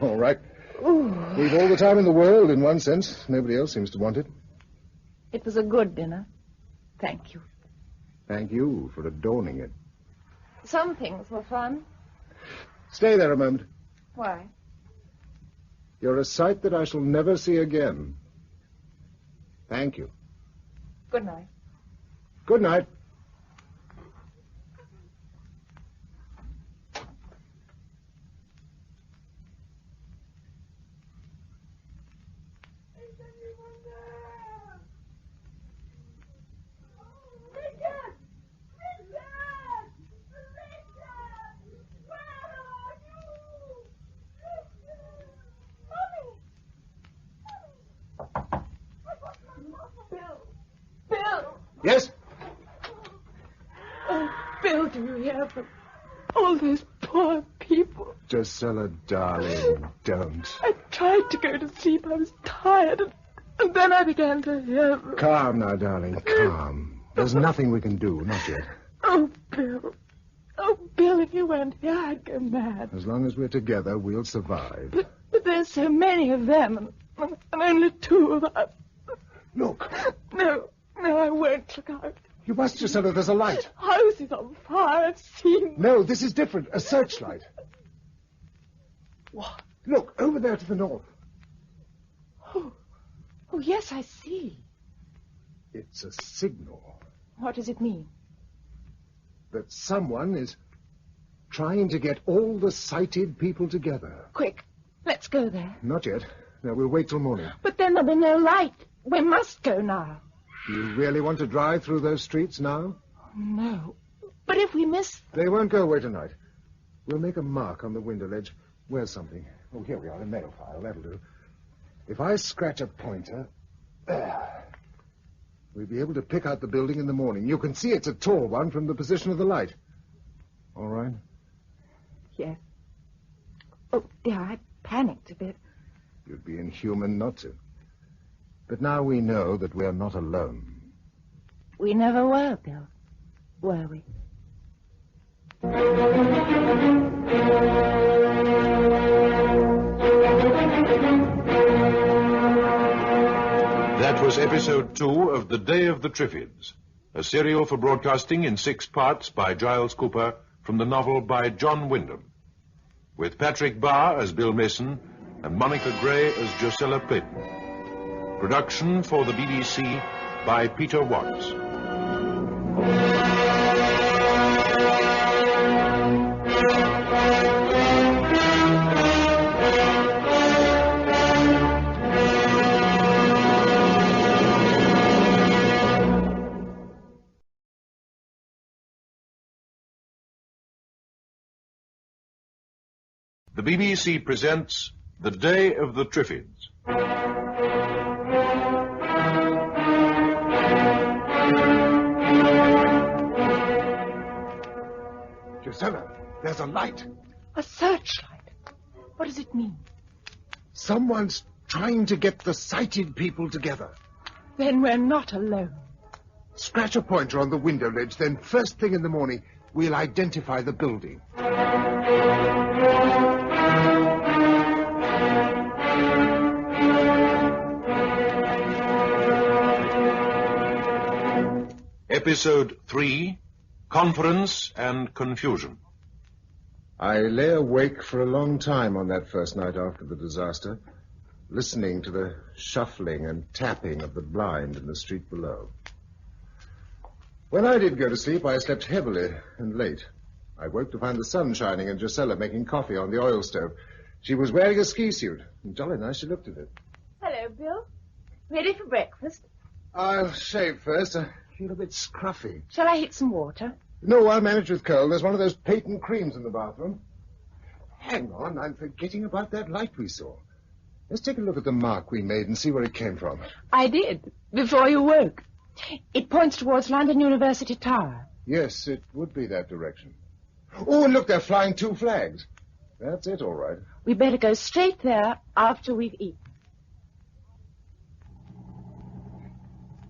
All right. Ooh. We've all the time in the world, in one sense. Nobody else seems to want it. It was a good dinner. Thank you. Thank you for adorning it. Some things were fun. Stay there a moment. Why? You're a sight that I shall never see again. Thank you. Good night. Good night. Yes? Oh, Bill, do you hear from all those poor people? Drusilla, darling, don't. I tried to go to sleep. I was tired, and then I began to hear them. Calm now, darling, calm. There's nothing we can do, not yet. Oh, Bill. Oh, Bill, if you weren't here, I'd go mad. As long as we're together, we'll survive. But there's so many of them, and only two of us. Look. No, I won't look out. You must, Drusilla, there's a light. House is on fire, I've seen. No, this is different. A searchlight. What? Look, over there to the north. Oh, yes, I see. It's a signal. What does it mean? That someone is trying to get all the sighted people together. Quick, let's go there. Not yet. No, we'll wait till morning. But then there'll be no light. We must go now. Do you really want to drive through those streets now? No. But if we miss... They won't go away tonight. We'll make a mark on the window ledge. Where's something? Oh, here we are, a nail file. That'll do. If I scratch a pointer... There. We'll be able to pick out the building in the morning. You can see it's a tall one from the position of the light. All right? Yes. Oh, dear, I panicked a bit. You'd be inhuman not to. But now we know that we're not alone. We never were, Bill. Were we? That was episode 2 of The Day of the Triffids, a serial for broadcasting in 6 parts by Giles Cooper from the novel by John Wyndham, with Patrick Barr as Bill Mason and Monica Gray as Drusilla Clayton. Production for the BBC by Peter Watts. The BBC presents The Day of the Triffids. Drusilla, there's a light. A searchlight? What does it mean? Someone's trying to get the sighted people together. Then we're not alone. Scratch a pointer on the window ledge, then first thing in the morning, we'll identify the building. Episode 3, Conference and Confusion. I lay awake for a long time on that first night after the disaster, listening to the shuffling and tapping of the blind in the street below. When I did go to sleep, I slept heavily and late. I woke to find the sun shining and Gisela making coffee on the oil stove. She was wearing a ski suit, and jolly nice she looked at it. Hello, Bill. Ready for breakfast? I'll shave first. I feel a bit scruffy. Shall I heat some water? No, I'll manage with cold. There's one of those patent creams in the bathroom. Hang on, I'm forgetting about that light we saw. Let's take a look at the mark we made and see where it came from. I did, before you woke. It points towards London University Tower. Yes, it would be that direction. Oh, and look, they're flying 2 flags. That's it, all right. We better go straight there after we've eaten.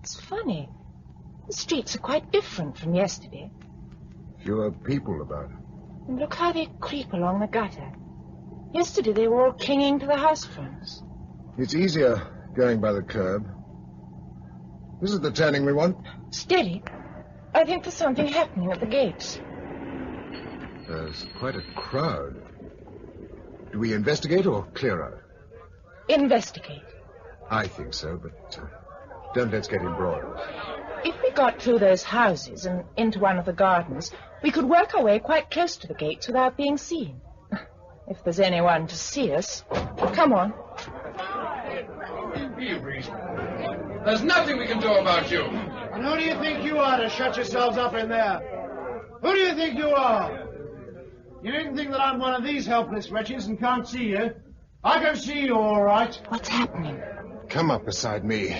It's funny. The streets are quite different from yesterday. Fewer people about. And look how they creep along the gutter. Yesterday they were all clinging to the house fronts. It's easier going by the curb. This is the turning we want. Steady. I think there's something happening at the gates. There's quite a crowd. Do we investigate or clear out? Investigate. I think so, but don't let's get embroiled. If we got through those houses and into one of the gardens, we could work our way quite close to the gates without being seen. If there's anyone to see us. Come on. Be reasonable. There's nothing we can do about you. And who do you think you are to shut yourselves up in there? Who do you think you are? You needn't think that I'm one of these helpless wretches and can't see you. I can see you all right. What's happening? Come up beside me.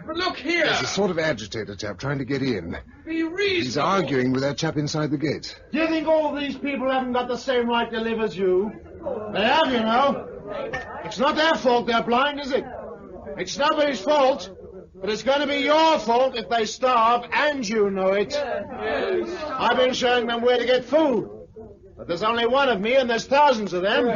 But look here. There's a sort of agitator chap trying to get in. Be reasonable. He's arguing with that chap inside the gates. Do you think all these people haven't got the same right to live as you? They have, you know. It's not their fault they're blind, is it? It's nobody's fault. But it's going to be your fault if they starve, and you know it. Yes. I've been showing them where to get food. But there's only one of me, and there's thousands of them.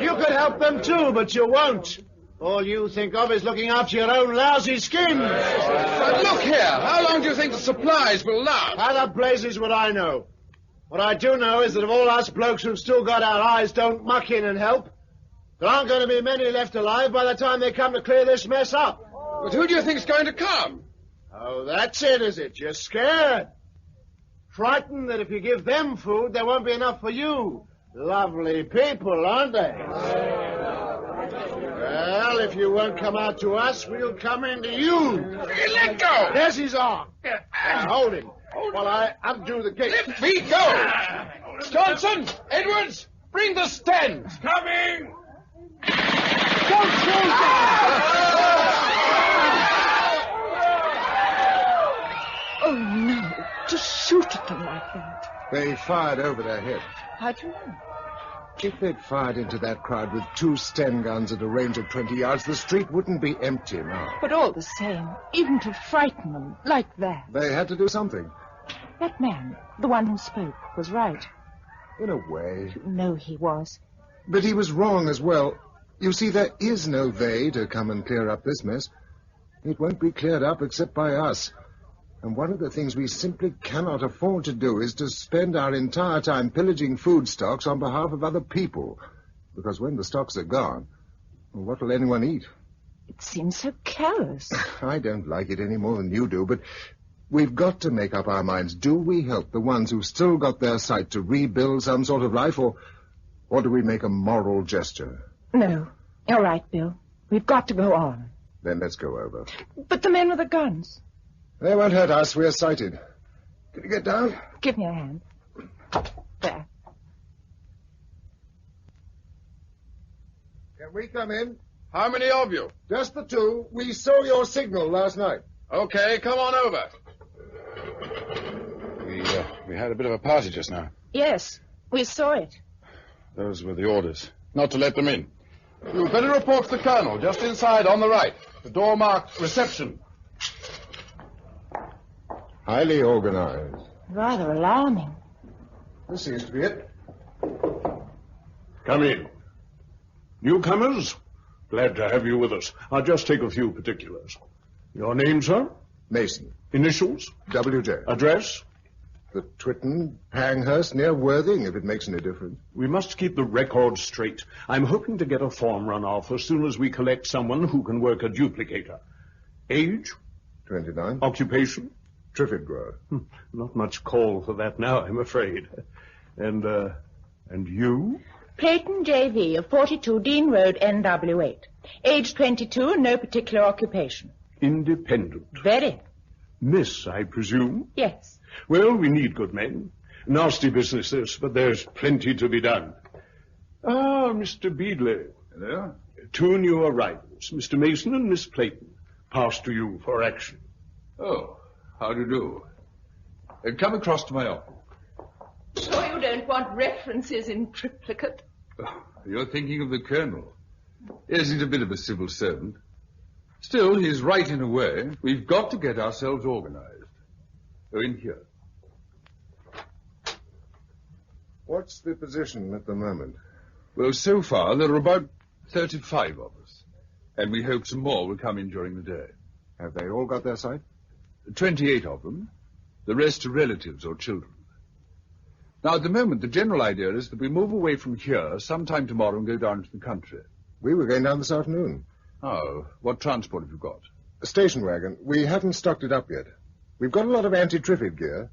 You could help them too, but you won't. All you think of is looking after your own lousy skins. But look here, how long do you think the supplies will last? How the blazes would I know? What I do know is that if all us blokes who've still got our eyes don't muck in and help, there aren't going to be many left alive by the time they come to clear this mess up. But who do you think's going to come? Oh, that's it, is it? You're scared. Frightened that if you give them food, there won't be enough for you. Lovely people, aren't they? Well, if you won't come out to us, we'll come into you. Let go! There's his arm. Hold him while I undo the gate. Let me go! Johnson! Edwards! Bring the stands! Coming! Don't shoot Oh, no. To shoot at them like that. They fired over their heads. How'd you know? If they'd fired into that crowd with 2 Sten guns at a range of 20 yards, the street wouldn't be empty now. But all the same, even to frighten them like that. They had to do something. That man, the one who spoke, was right. In a way. You know he was. But he was wrong as well. You see, there is no they to come and clear up this mess. It won't be cleared up except by us. And one of the things we simply cannot afford to do is to spend our entire time pillaging food stocks on behalf of other people. Because when the stocks are gone, well, what will anyone eat? It seems so callous. I don't like it any more than you do, but we've got to make up our minds. Do we help the ones who've still got their sight to rebuild some sort of life, or do we make a moral gesture? No. You're right, Bill. We've got to go on. Then let's go over. But the men with the guns... They won't hurt us. We're sighted. Can you get down? Give me a hand. There. Can we come in? How many of you? Just the 2. We saw your signal last night. Okay, come on over. We had a bit of a party just now. Yes, we saw it. Those were the orders. Not to let them in. You'd better report to the colonel, just inside on the right. The door marked reception. Highly organized. Rather alarming. This seems to be it. Come in. Newcomers, glad to have you with us. I'll just take a few particulars. Your name, sir? Mason. Initials? W.J. Address? The Twitten, Panghurst, near Worthing, if it makes any difference. We must keep the record straight. I'm hoping to get a form run off as soon as we collect someone who can work a duplicator. Age? 29. Occupation? Triffid grower. Not much call for that now, I'm afraid. And you? Clayton J.V. of 42 Dean Road, NW8. Age 22, no particular occupation. Independent. Very. Miss, I presume? Yes. Well, we need good men. Nasty business this, but there's plenty to be done. Ah, Mr. Beadley. Hello? Two new arrivals, Mr. Mason and Miss Clayton. Pass to you for action. Oh, how do you do? Come across to my office. Sure you don't want references in triplicate? Oh, you're thinking of the Colonel. Yes, he's a bit of a civil servant. Still, he's right in a way. We've got to get ourselves organized. Oh, in here. What's the position at the moment? Well, so far, there are about 35 of us. And we hope some more will come in during the day. Have they all got their sight? 28 of them. The rest are relatives or children. Now, at the moment, the general idea is that we move away from here sometime tomorrow and go down to the country. We were going down this afternoon. Oh, what transport have you got? A station wagon. We haven't stocked it up yet. We've got a lot of anti-Triffid gear.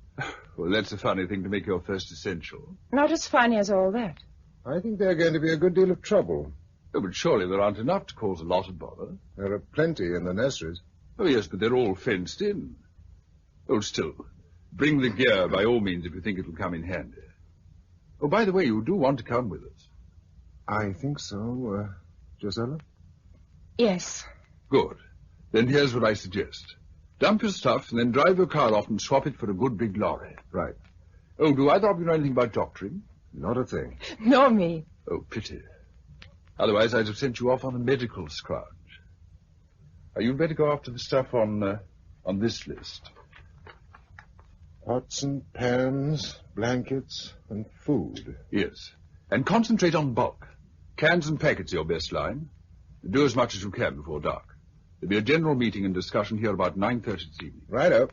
Well, that's a funny thing to make your first essential. Not as funny as all that. I think they're going to be a good deal of trouble. Oh, but surely there aren't enough to cause a lot of bother. There are plenty in the nurseries. Oh, yes, but they're all fenced in. Oh, still, bring the gear by all means if you think it'll come in handy. Oh, by the way, you do want to come with us. I think so, Josella? Yes. Good. Then here's what I suggest. Dump your stuff and then drive your car off and swap it for a good big lorry. Right. Oh, do either of you know anything about doctoring? Not a thing. Nor me. Oh, pity. Otherwise, I'd have sent you off on a medical scrounge. You'd better go after the stuff on this list. Pots and pans, blankets, and food. Yes. And concentrate on bulk. Cans and packets are your best line. Do as much as you can before dark. There'll be a general meeting and discussion here about 9:30 this evening. Righto.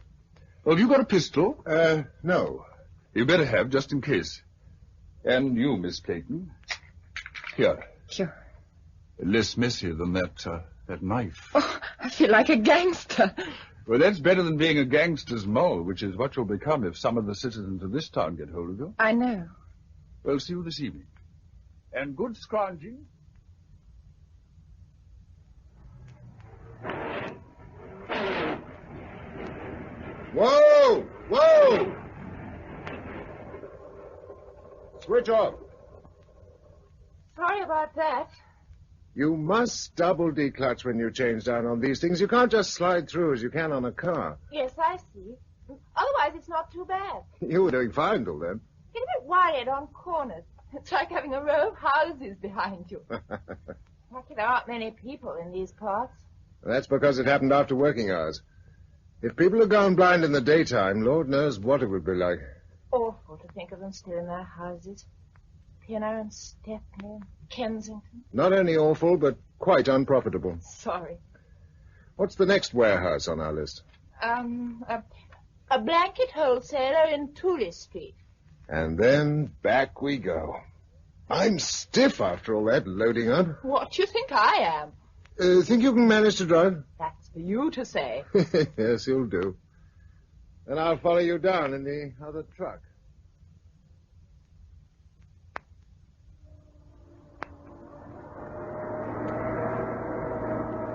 Well, have you got a pistol? No. You better have, just in case. And you, Miss Clayton. Here. Sure. Less messy than that knife. Oh, I feel like a gangster. Well, that's better than being a gangster's mole, which is what you'll become if some of the citizens of this town get hold of you. I know. Well, see you this evening. And good scrounging. Whoa! Whoa! Switch off. Sorry about that. You must double declutch when you change down on these things. You can't just slide through as you can on a car. Yes, I see. Otherwise, it's not too bad. You were doing fine till then. Get a bit worried on corners. It's like having a row of houses behind you. Lucky there aren't many people in these parts. That's because it happened after working hours. If people had gone blind in the daytime, Lord knows what it would be like. Awful to think of them still in their houses. Pinner and Stepney and Kensington. Not only awful, but quite unprofitable. Sorry. What's the next warehouse on our list? A blanket wholesaler in Teale Street. And then back we go. I'm stiff after all that loading up. What do you think I am? Think you can manage to drive? That's for you to say. Yes, you'll do. Then I'll follow you down in the other truck.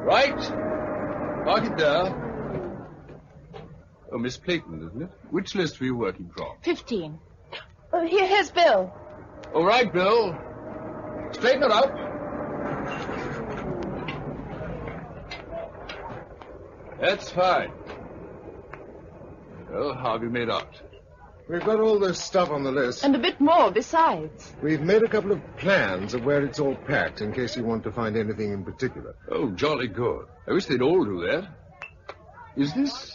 Right. Park it there. Oh, Miss Clayton, isn't it? Which list were you working from? 15. Oh, here's Bill. All right, Bill. Straighten her up. That's fine. Well, how have you made out? We've got all this stuff on the list. And a bit more besides. We've made a couple of plans of where it's all packed in case you want to find anything in particular. Oh, jolly good. I wish they'd all do that. Is this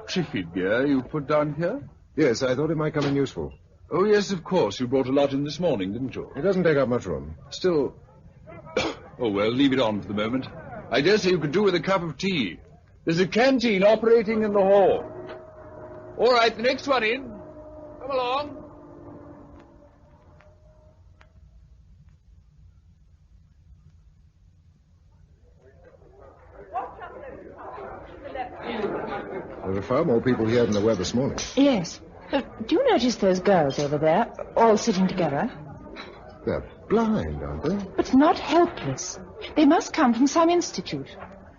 Triffid gear you put down here? Yes, I thought it might come in useful. Oh, yes, of course. You brought a lot in this morning, didn't you? It doesn't take up much room. Still... Oh, well, leave it on for the moment. I dare say you could do with a cup of tea. There's a canteen operating in the hall. All right, the next one in. Come along. There are far more people here than there were this morning. Yes. Do you notice those girls over there, all sitting together? They're blind, aren't they? But not helpless. They must come from some institute.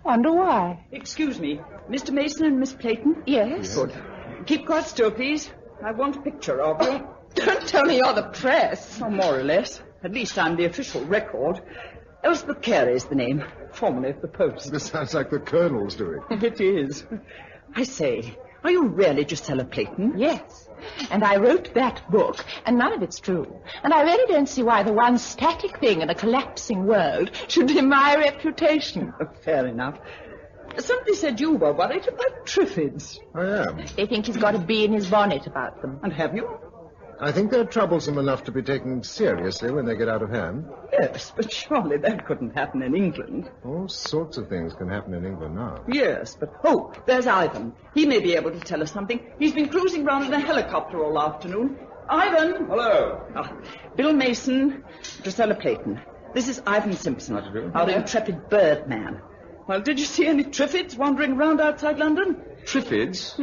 Wonder why. Excuse me, Mr. Mason and Miss Clayton? Yes. Good. Keep quite still, please. I want a picture of you. Don't tell me you're the press. Oh, more or less. At least I'm the official record. Elspeth Carey's the name, formerly of the Post. This sounds like the Colonel's doing. It is. I say, are you really Gisela Clayton? Yes. And I wrote that book, and none of it's true. And I really don't see why the one static thing in a collapsing world should be my reputation. Fair enough. Somebody said you were worried about Triffids. I am. They think he's got a bee in his bonnet about them. And have you? I think they're troublesome enough to be taken seriously when they get out of hand. Yes, but surely that couldn't happen in England. All sorts of things can happen in England now. Yes, but... Oh, there's Ivan. He may be able to tell us something. He's been cruising round in a helicopter all afternoon. Ivan! Hello. Bill Mason, Gisela Clayton. This is Ivan Simpson, our intrepid birdman. Well, did you see any Triffids wandering around outside London? Triffids?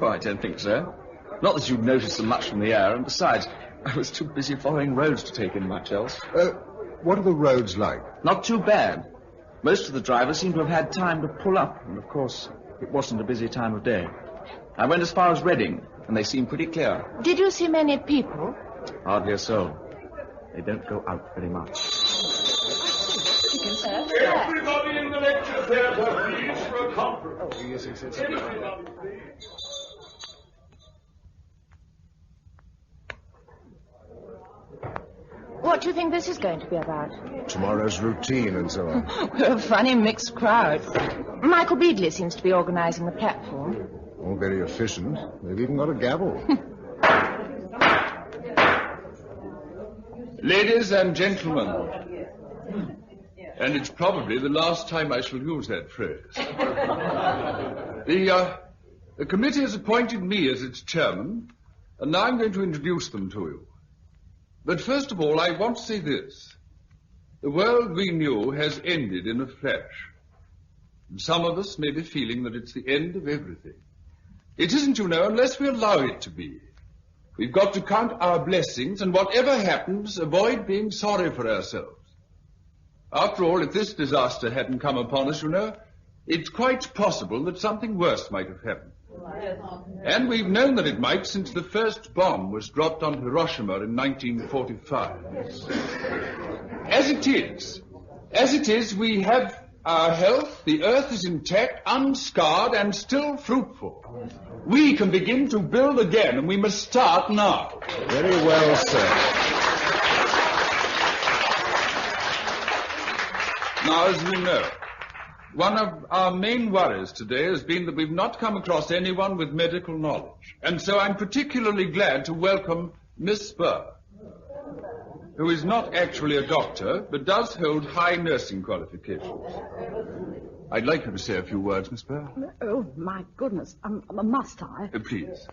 Oh, I don't think so. Not that you'd notice them much from the air, and besides, I was too busy following roads to take in much else. What are the roads like? Not too bad. Most of the drivers seem to have had time to pull up, and of course, it wasn't a busy time of day. I went as far as Reading, and they seem pretty clear. Did you see many people? Hardly a soul. They don't go out very much. Everybody in the lecture theatre, please, for a conference. Oh, yes. Everybody, please. What do you think this is going to be about? Tomorrow's routine and so on. We're a funny mixed crowd. Michael Beadley seems to be organising the platform. All very efficient. They've even got a gavel. Ladies and gentlemen, and it's probably the last time I shall use that phrase. The committee has appointed me as its chairman, and now I'm going to introduce them to you. But first of all, I want to say this. The world we knew has ended in a flash. And some of us may be feeling that it's the end of everything. It isn't, you know, unless we allow it to be. We've got to count our blessings, and whatever happens, avoid being sorry for ourselves. After all, if this disaster hadn't come upon us, you know, it's quite possible that something worse might have happened. And we've known that it might since the first bomb was dropped on Hiroshima in 1945. As it is, we have our health, the earth is intact, unscarred, and still fruitful. We can begin to build again, and we must start now. Very well said. Now, as we know, one of our main worries today has been that we've not come across anyone with medical knowledge. And so I'm particularly glad to welcome Miss Spur, who is not actually a doctor, but does hold high nursing qualifications. I'd like you to say a few words, Miss Spur. Oh, my goodness. Must I? Please.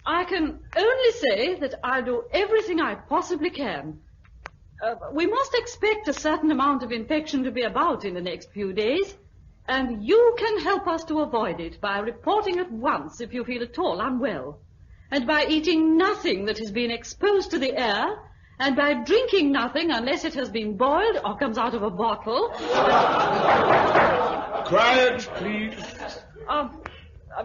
I can only say that I'll do everything I possibly can. We must expect a certain amount of infection to be about in the next few days, and you can help us to avoid it by reporting at once if you feel at all unwell, and by eating nothing that has been exposed to the air, and by drinking nothing unless it has been boiled or comes out of a bottle. Quiet, please.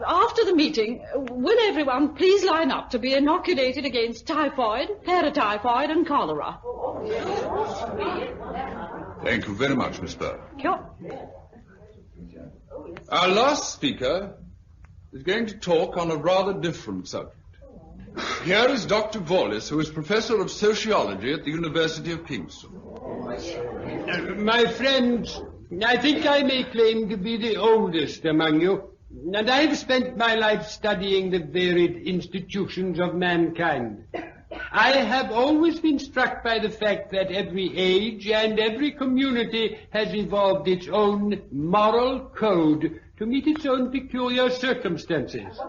After the meeting, will everyone please line up to be inoculated against typhoid, paratyphoid, and cholera? Thank you very much, Miss Spur. Sure. Our last speaker is going to talk on a rather different subject. Here is Dr. Wallace, who is Professor of Sociology at the University of Kingston. My friends, I think I may claim to be the oldest among you, and I have spent my life studying the varied institutions of mankind. I have always been struck by the fact that every age and every community has evolved its own moral code to meet its own peculiar circumstances.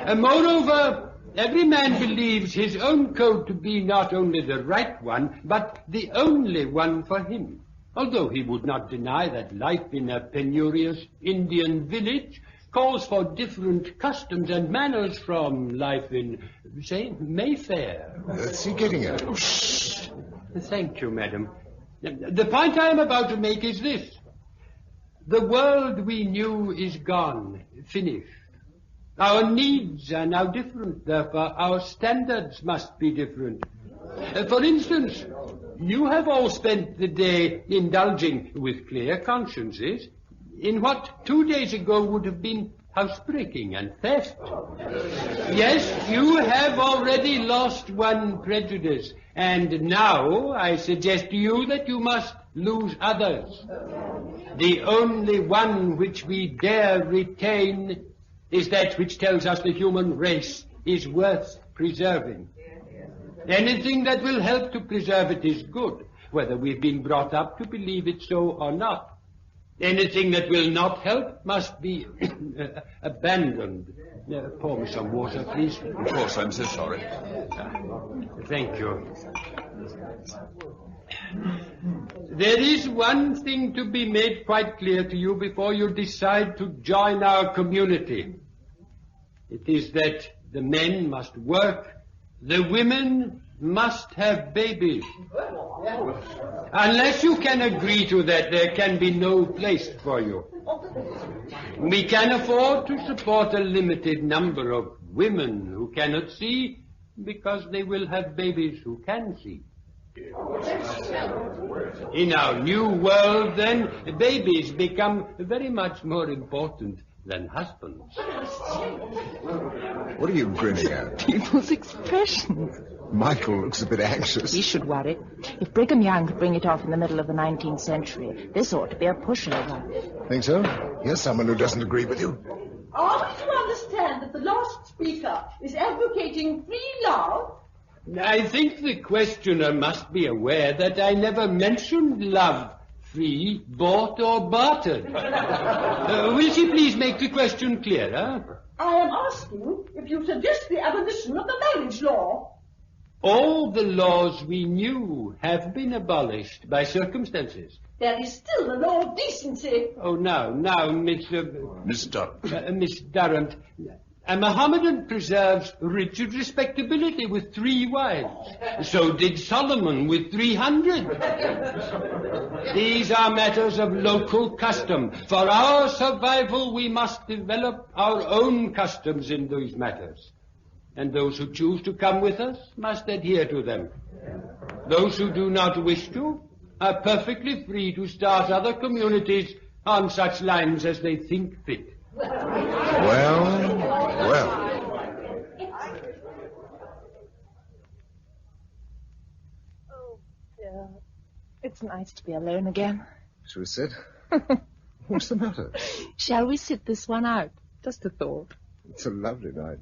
And moreover, every man believes his own code to be not only the right one, but the only one for him. although he would not deny that life in a penurious Indian village calls for different customs and manners from life in, say, Mayfair. What's he getting at? Thank you, madam. The point I am about to make is this. The world we knew is gone, finished. Our needs are now different, therefore our standards must be different. For instance, you have all spent the day indulging with clear consciences in what 2 days ago would have been housebreaking and theft. Yes, you have already lost one prejudice, and now I suggest to you that you must lose others. The only one which we dare retain is that which tells us the human race is worth preserving. Anything that will help to preserve it is good, whether we've been brought up to believe it so or not. Anything that will not help must be abandoned. Pour me some water, please. Of course, I'm so sorry. Thank you. There is one thing to be made quite clear to you before you decide to join our community. It is that the men must work, the women must have babies. Unless you can agree to that, there can be no place for you. We can afford to support a limited number of women who cannot see because they will have babies who can see. In our new world, then, babies become very much more important than husbands. What are you grinning at? People's expressions. Michael looks a bit anxious. He should worry. If Brigham Young could bring it off in the middle of the 19th century, this ought to be a pushover. Think so? Here's someone who doesn't agree with you. Are we to understand that the last speaker is advocating free love? I think the questioner must be aware that I never mentioned love, free, bought or bartered. Will she please make the question clearer? I am asking if you suggest the abolition of the marriage law. All the laws we knew have been abolished by circumstances. There is still the law of decency. Oh, now, Miss Durrant. Miss Durrant. A Mohammedan preserves rigid respectability with 3 wives. So did Solomon with 300. These are matters of local custom. For our survival, we must develop our own customs in these matters. And those who choose to come with us must adhere to them. Those who do not wish to are perfectly free to start other communities on such lines as they think fit. Well. Oh, dear. It's nice to be alone again. So we sit. What's the matter? Shall we sit this one out? Just a thought. It's a lovely night.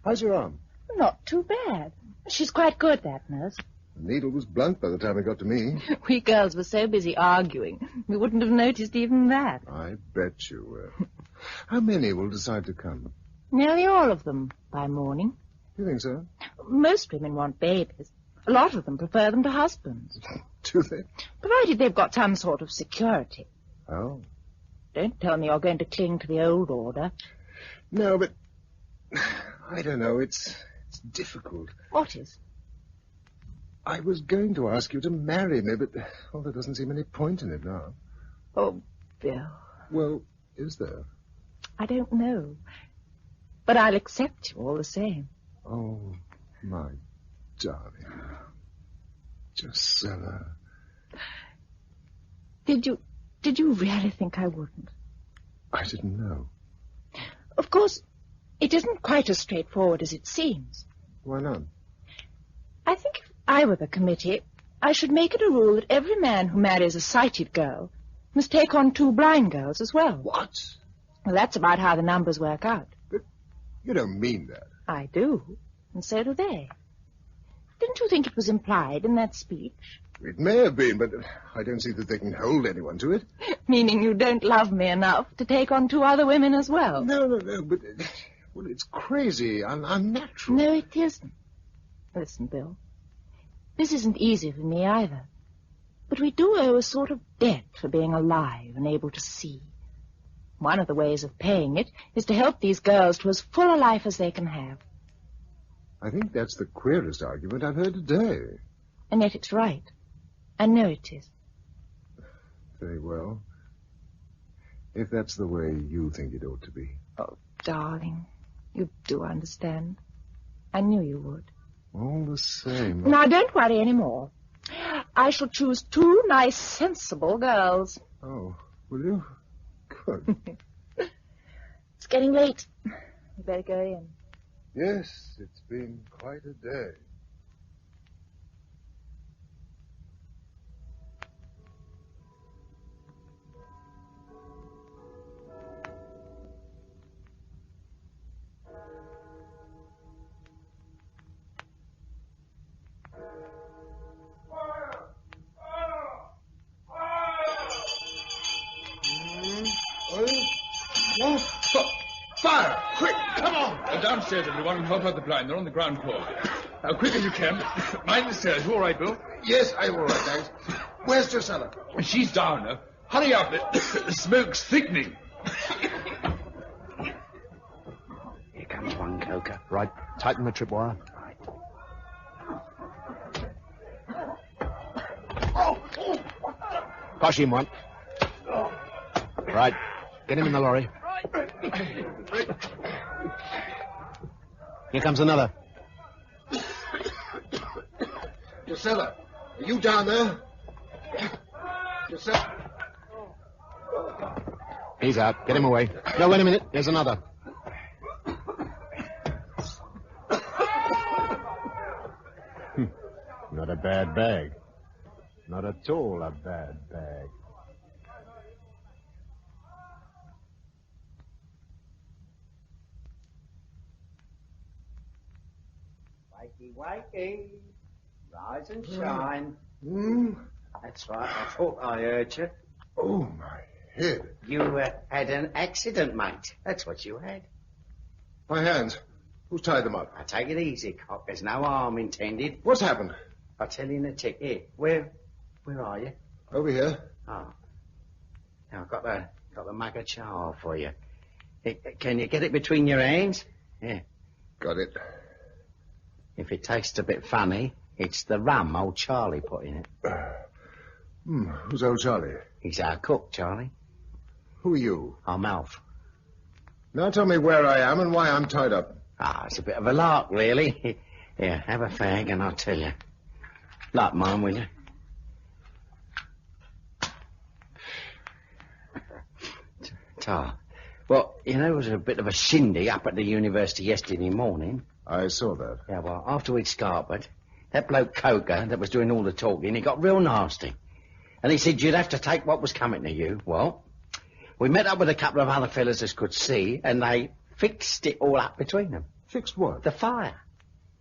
How's your arm? Not too bad. She's quite good, that nurse. The needle was blunt by the time it got to me. We girls were so busy arguing, we wouldn't have noticed even that. I bet you were. How many will decide to come? Nearly all of them, by morning. You think so? Most women want babies. A lot of them prefer them to husbands. Do they? Provided they've got some sort of security. Oh. Don't tell me you're going to cling to the old order. No, but I don't know. It's difficult. What is? I was going to ask you to marry me, but there doesn't seem any point in it now. Oh, Bill. Well, is there? I don't know. But I'll accept you all the same. Oh, my darling. Drusilla. Did you really think I wouldn't? I didn't know. Of course, it isn't quite as straightforward as it seems. Why not? I think if I were the committee, I should make it a rule that every man who marries a sighted girl must take on 2 blind girls as well. What? Well, that's about how the numbers work out. But you don't mean that. I do, and so do they. Didn't you think it was implied in that speech? It may have been, but I don't see that they can hold anyone to it. Meaning you don't love me enough to take on 2 other women as well? No, but... Well, it's crazy, unnatural. No, it isn't. Listen, Bill. This isn't easy for me either. But we do owe a sort of debt for being alive and able to see. One of the ways of paying it is to help these girls to as full a life as they can have. I think that's the queerest argument I've heard today. And yet it's right. I know it is. Very well. If that's the way you think it ought to be. Oh, darling, you do understand. I knew you would. All the same. Now, don't worry any more. I shall choose 2 nice, sensible girls. Oh, will you? Good. It's getting late. We better go in. Yes, it's been quite a day. Fire! Quick! Come on! Downstairs, everyone, and help out the blind. They're on the ground floor. Now, quick as you can. Mind the stairs. You all right, Bill? Yes, I'm all right, thanks. Where's Drusilla? She's down now. Hurry up. The smoke's thickening. Here comes one, Coker. Right, tighten the tripwire. Right. Push him one. Right, get him in the lorry. Here comes another. Drusilla, are you down there? Drusilla. He's out. Get him away. No, wait a minute. There's another. Not a bad bag. Not at all a bad bag. Wakey, wakey. Rise and shine. Hmm? That's right. I thought I heard you. Oh, my head. You had an accident, mate. That's what you had. My hands. Who's tied them up? Now, take it easy, Cock. There's no harm intended. What's happened? I'll tell you in a tick. Here, where are you? Over here. Oh. Now, I've got the mug of chow for you. Can you get it between your hands? Yeah. Got it. If it tastes a bit funny, it's the rum old Charlie put in it. Who's old Charlie? He's our cook, Charlie. Who are you? I'm Alf. Now tell me where I am and why I'm tied up. It's a bit of a lark, really. Here, have a fag and I'll tell you. Light mine, will you? Tar. Well, you know, there was a bit of a shindy up at the university yesterday morning. I saw that. Yeah, well, after we'd scarpered, that bloke Coker that was doing all the talking, he got real nasty. And he said you'd have to take what was coming to you. Well, we met up with a couple of other fellas as could see, and they fixed it all up between them. Fixed what? The fire.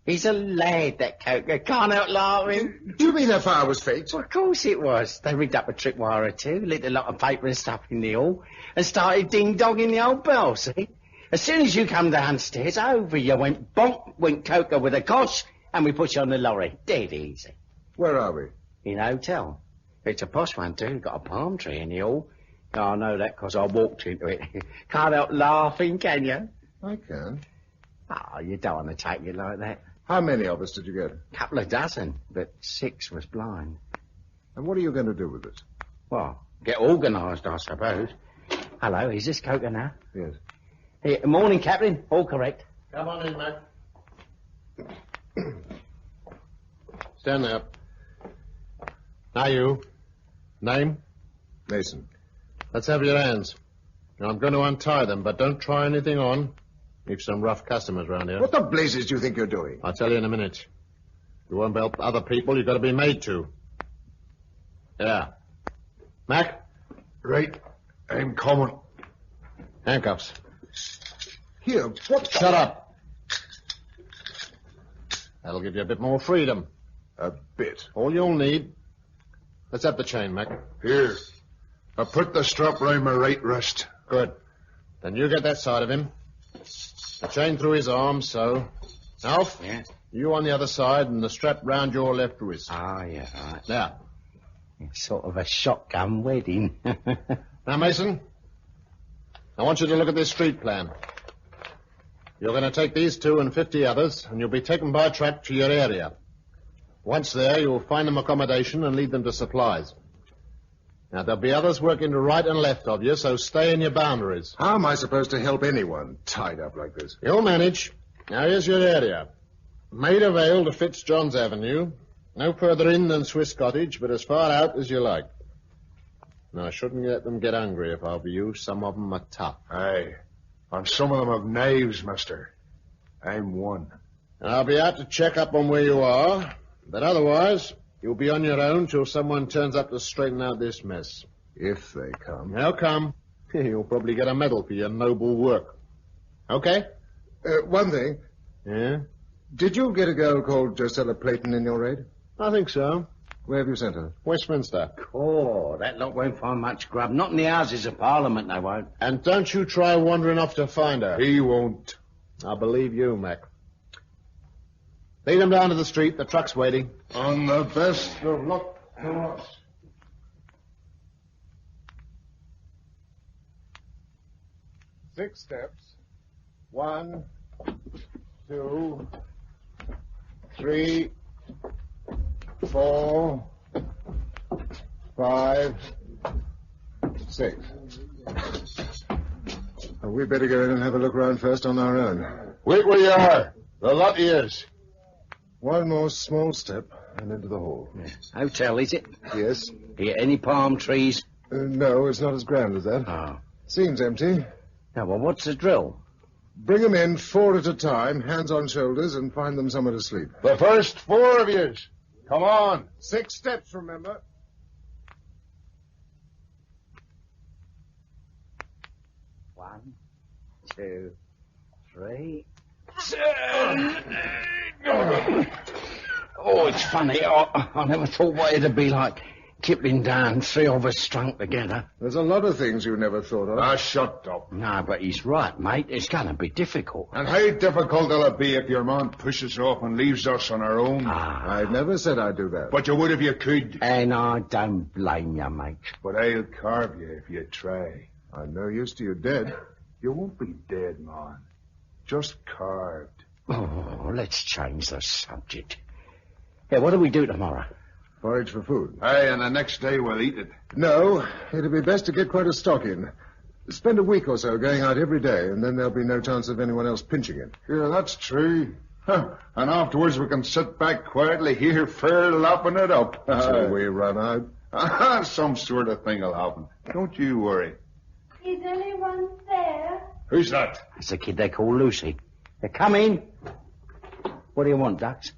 He's a lad, that Coker. Can't help laughing. Do you mean that fire was faked? Well, of course it was. They rigged up a tripwire or two, lit a lot of paper and stuff in the hall, and started ding-dogging the old bell, see? As soon as you come downstairs, over you went bonk, went Coker with a cosh, and we put you on the lorry. Dead easy. Where are we? In a hotel. It's a posh one, too. Got a palm tree in the hall. Oh, I know that because I walked into it. Can't help laughing, can you? I can. Oh, you don't want to take it like that. How many of us did you get? Couple of dozen, but 6 was blind. And what are you going to do with it? Well, get organised, I suppose. Hello, is this Coker now? Yes. Hey, morning, Captain. All correct. Come on in, mate. Stand there. Now you. Name? Mason. Let's have your hands. Now, I'm going to untie them, but don't try anything on. We've some rough customers round here. What the blazes do you think you're doing? I'll tell you in a minute. You won't help other people, you've got to be made to. Yeah. Mac? Right. I'm coming. Handcuffs. Here, what? Shut up. That'll give you a bit more freedom. A bit. All you'll need. Let's have the chain, Mac. Here. I put the strap round my right wrist. Good. Then you get that side of him. The chain through his arm, so. Alf? Yeah? You on the other side and the strap round your left wrist. Ah, yeah, all right. Now, It's sort of a shotgun wedding. Now, Mason, I want you to look at this street plan. You're going to take these 2 and 50 others, and you'll be taken by truck to your area. Once there, you'll find them accommodation and lead them to supplies. Now, there'll be others working to right and left of you, so stay in your boundaries. How am I supposed to help anyone tied up like this? You'll manage. Now, here's your area. Maida Vale to Fitzjohn's Avenue. No further in than Swiss Cottage, but as far out as you like. Now, I shouldn't let them get hungry if I were you. Some of them are tough. Aye. And some of them have knives, mister. I'm one. And I'll be out to check up on where you are, but otherwise, you'll be on your own till someone turns up to straighten out this mess. If they come. They'll come. You'll probably get a medal for your noble work. Okay? One thing. Yeah? Did you get a girl called Josella Playton in your raid? I think so. Where have you sent her? Westminster. Oh, that lot won't find much grub. Not in the Houses of Parliament, they won't. And don't you try wandering off to find her. He won't. I believe you, Mac. Lead them down to the street. The truck's waiting. On the best of luck to us. Six steps. 1, 2, 3, 4, 5, 6. Well, we'd better go in and have a look round first on our own. Wait where you are. The lot is. One more small step and into the hall. Hotel, is it? Yes. Here, any palm trees? No, it's not as grand as that. Oh. Seems empty. Now, well, what's the drill? Bring them in 4 at a time, hands on shoulders, and find them somewhere to sleep. The first 4 of yous. Come on. 6 steps, remember. One, 2, 3. Oh, it's funny. I never thought what it'd be like. Kipling down, 3 of us strung together. There's a lot of things you never thought of. Ah, shut up. No, but he's right, mate. It's going to be difficult. And how difficult will it be if your man pushes off and leaves us on our own? I never said I'd do that. But you would if you could. And I don't blame you, mate. But I'll carve you if you try. I'm no use to you dead. You won't be dead, man. Just carved. Oh, let's change the subject. Yeah, what do we do tomorrow? Forage for food. Aye, and the next day we'll eat it. No, it'd be best to get quite a stock in. Spend a week or so going out every day, and then there'll be no chance of anyone else pinching it. Yeah, that's true. Huh. And afterwards we can sit back quietly here, fair lapping it up. Till we run out. Some sort of thing will happen. Don't you worry. Is anyone there? Who's that? It's a kid they call Lucy. Come in. What do you want, Ducks?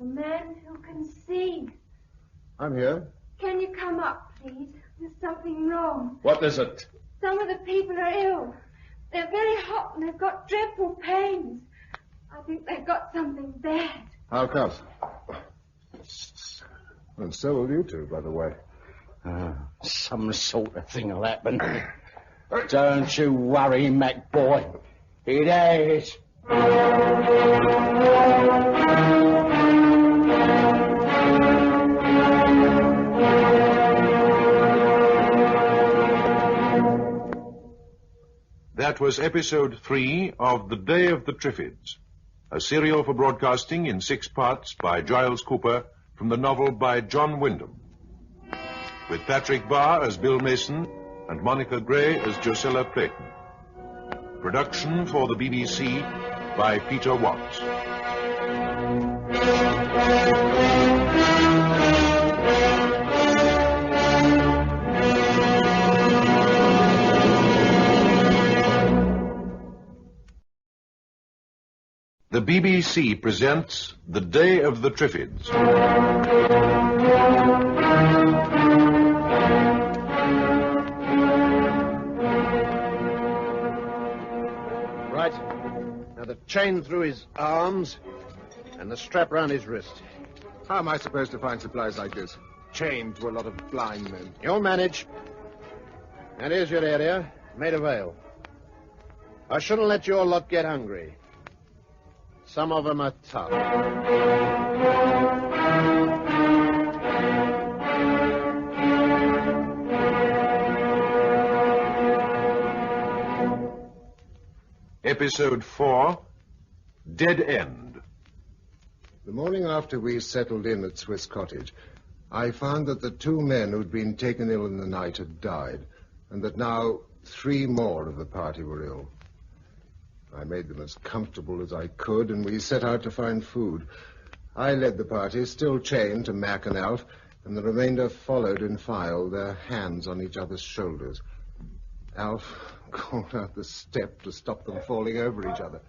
A man who can see. I'm here. Can you come up, please? There's something wrong. What is it? Some of the people are ill. They're very hot and they've got dreadful pains. I think they've got something bad. How come? And so will you two, by the way. Some sort of thing will happen. Don't you worry, Mac boy. It is. That was episode 3 of The Day of the Triffids, a serial for broadcasting in 6 parts by Giles Cooper from the novel by John Wyndham, with Patrick Barr as Bill Mason and Monica Gray as Josella Playton. Production for the BBC by Peter Watts. The BBC presents The Day of the Triffids. Right. Now the chain through his arms and the strap round his wrist. How am I supposed to find supplies like this? Chained to a lot of blind men. You'll manage. And here's your area, Maida Vale. I shouldn't let your lot get hungry. Some of them are tough. Episode 4, Dead End. The morning after we settled in at Swiss Cottage, I found that the 2 men who'd been taken ill in the night had died, and that now 3 more of the party were ill. I made them as comfortable as I could, and we set out to find food. I led the party, still chained to Mac and Alf, and the remainder followed in file, their hands on each other's shoulders. Alf called out the step to stop them falling over each other.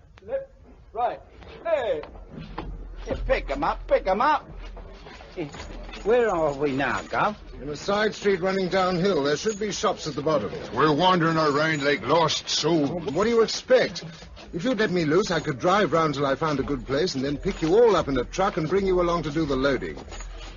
Right. Hey! Pick 'em up, pick 'em up. Where are we now, Gov? In a side street running downhill. There should be shops at the bottom. We're wandering around like lost souls. Oh, but what do you expect? If you'd let me loose, I could drive round till I found a good place and then pick you all up in a truck and bring you along to do the loading.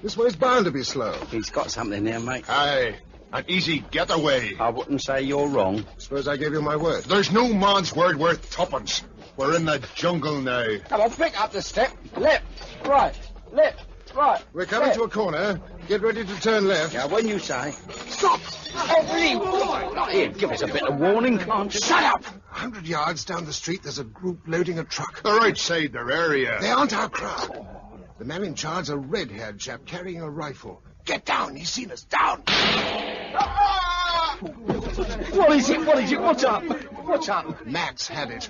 This way's bound to be slow. He's got something there, mate. Aye, an easy getaway. I wouldn't say you're wrong. Suppose I gave you my word. There's no man's word worth tuppence. We're in the jungle now. Come on, pick up the step. Left, right, left, right. We're coming left. to a corner. Get ready to turn left. Yeah, when you say. Stop! Oh, here, give us a bit of warning, can't you? Shut up! 100 yards down the street, there's a group loading a truck. They're outside their area. They aren't our crowd. The man in charge, a red-haired chap carrying a rifle. Get down! He's seen us. Down! What is it? What is it? What's up? What's up? Max had it.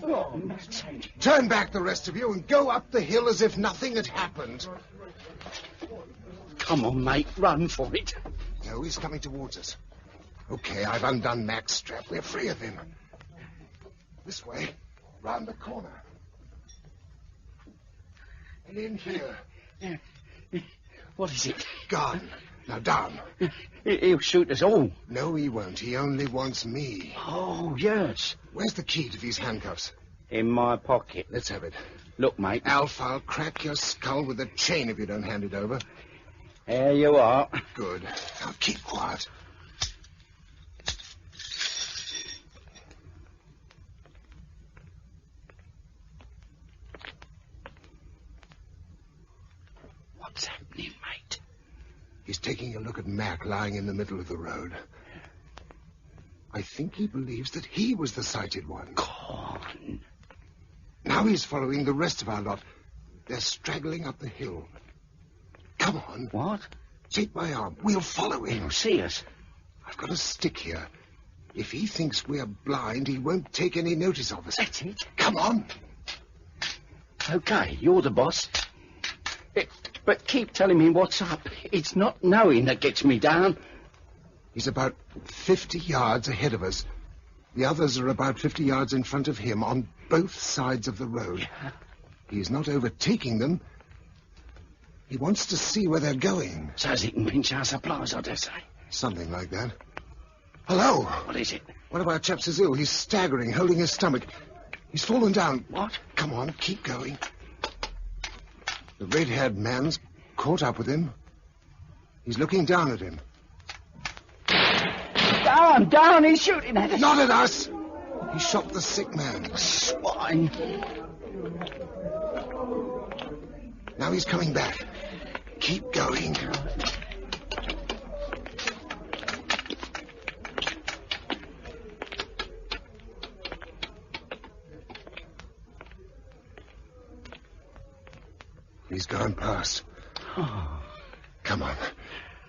Turn back, the rest of you, and go up the hill as if nothing had happened. Come on, mate. Run for it. No, he's coming towards us. Okay, I've undone Mac's strap. We're free of him. This way, round the corner. And in here. What is it? Garden. Now down. He'll shoot us all. No, he won't. He only wants me. Oh, yes. Where's the key to these handcuffs? In my pocket. Let's have it. Look, mate. Alf, I'll crack your skull with a chain if you don't hand it over. There you are. Good. Now keep quiet. What's happening, mate? He's taking a look at Mac lying in the middle of the road. I think he believes that he was the sighted one. Go on. Now he's following the rest of our lot. They're straggling up the hill. Come on. What? Take my arm. We'll follow him. He'll see us. I've got a stick here. If he thinks we're blind, he won't take any notice of us. That's it. Come on. Okay, you're the boss. But keep telling me what's up. It's not knowing that gets me down. He's about 50 yards ahead of us. The others are about 50 yards in front of him on both sides of the road. Yeah. He's not overtaking them. He wants to see where they're going. So as he can pinch our supplies, I dare say. Something like that. Hello. What is it? One of our chaps is ill. He's staggering, holding his stomach. He's fallen down. What? Come on, keep going. The red-haired man's caught up with him. He's looking down at him. Down, he's shooting at us. Not at us. He shot the sick man. Swine. Now he's coming back. Keep going. He's gone past. Come on.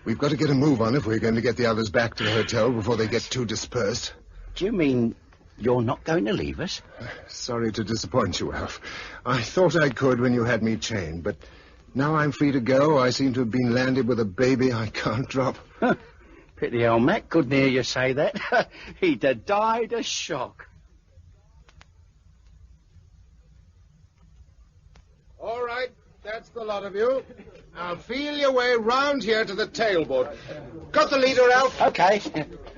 We've got to get a move on if we're going to get the others back to the hotel before they get too dispersed. Do you mean you're not going to leave us? Sorry to disappoint you, Alf. I thought I could when you had me chained, but now I'm free to go. I seem to have been landed with a baby I can't drop. Pity old Mac couldn't hear you say that. He'd have died of shock. All right, that's the lot of you. Now feel your way round here to the tailboard. Got the leader, Alf? Okay.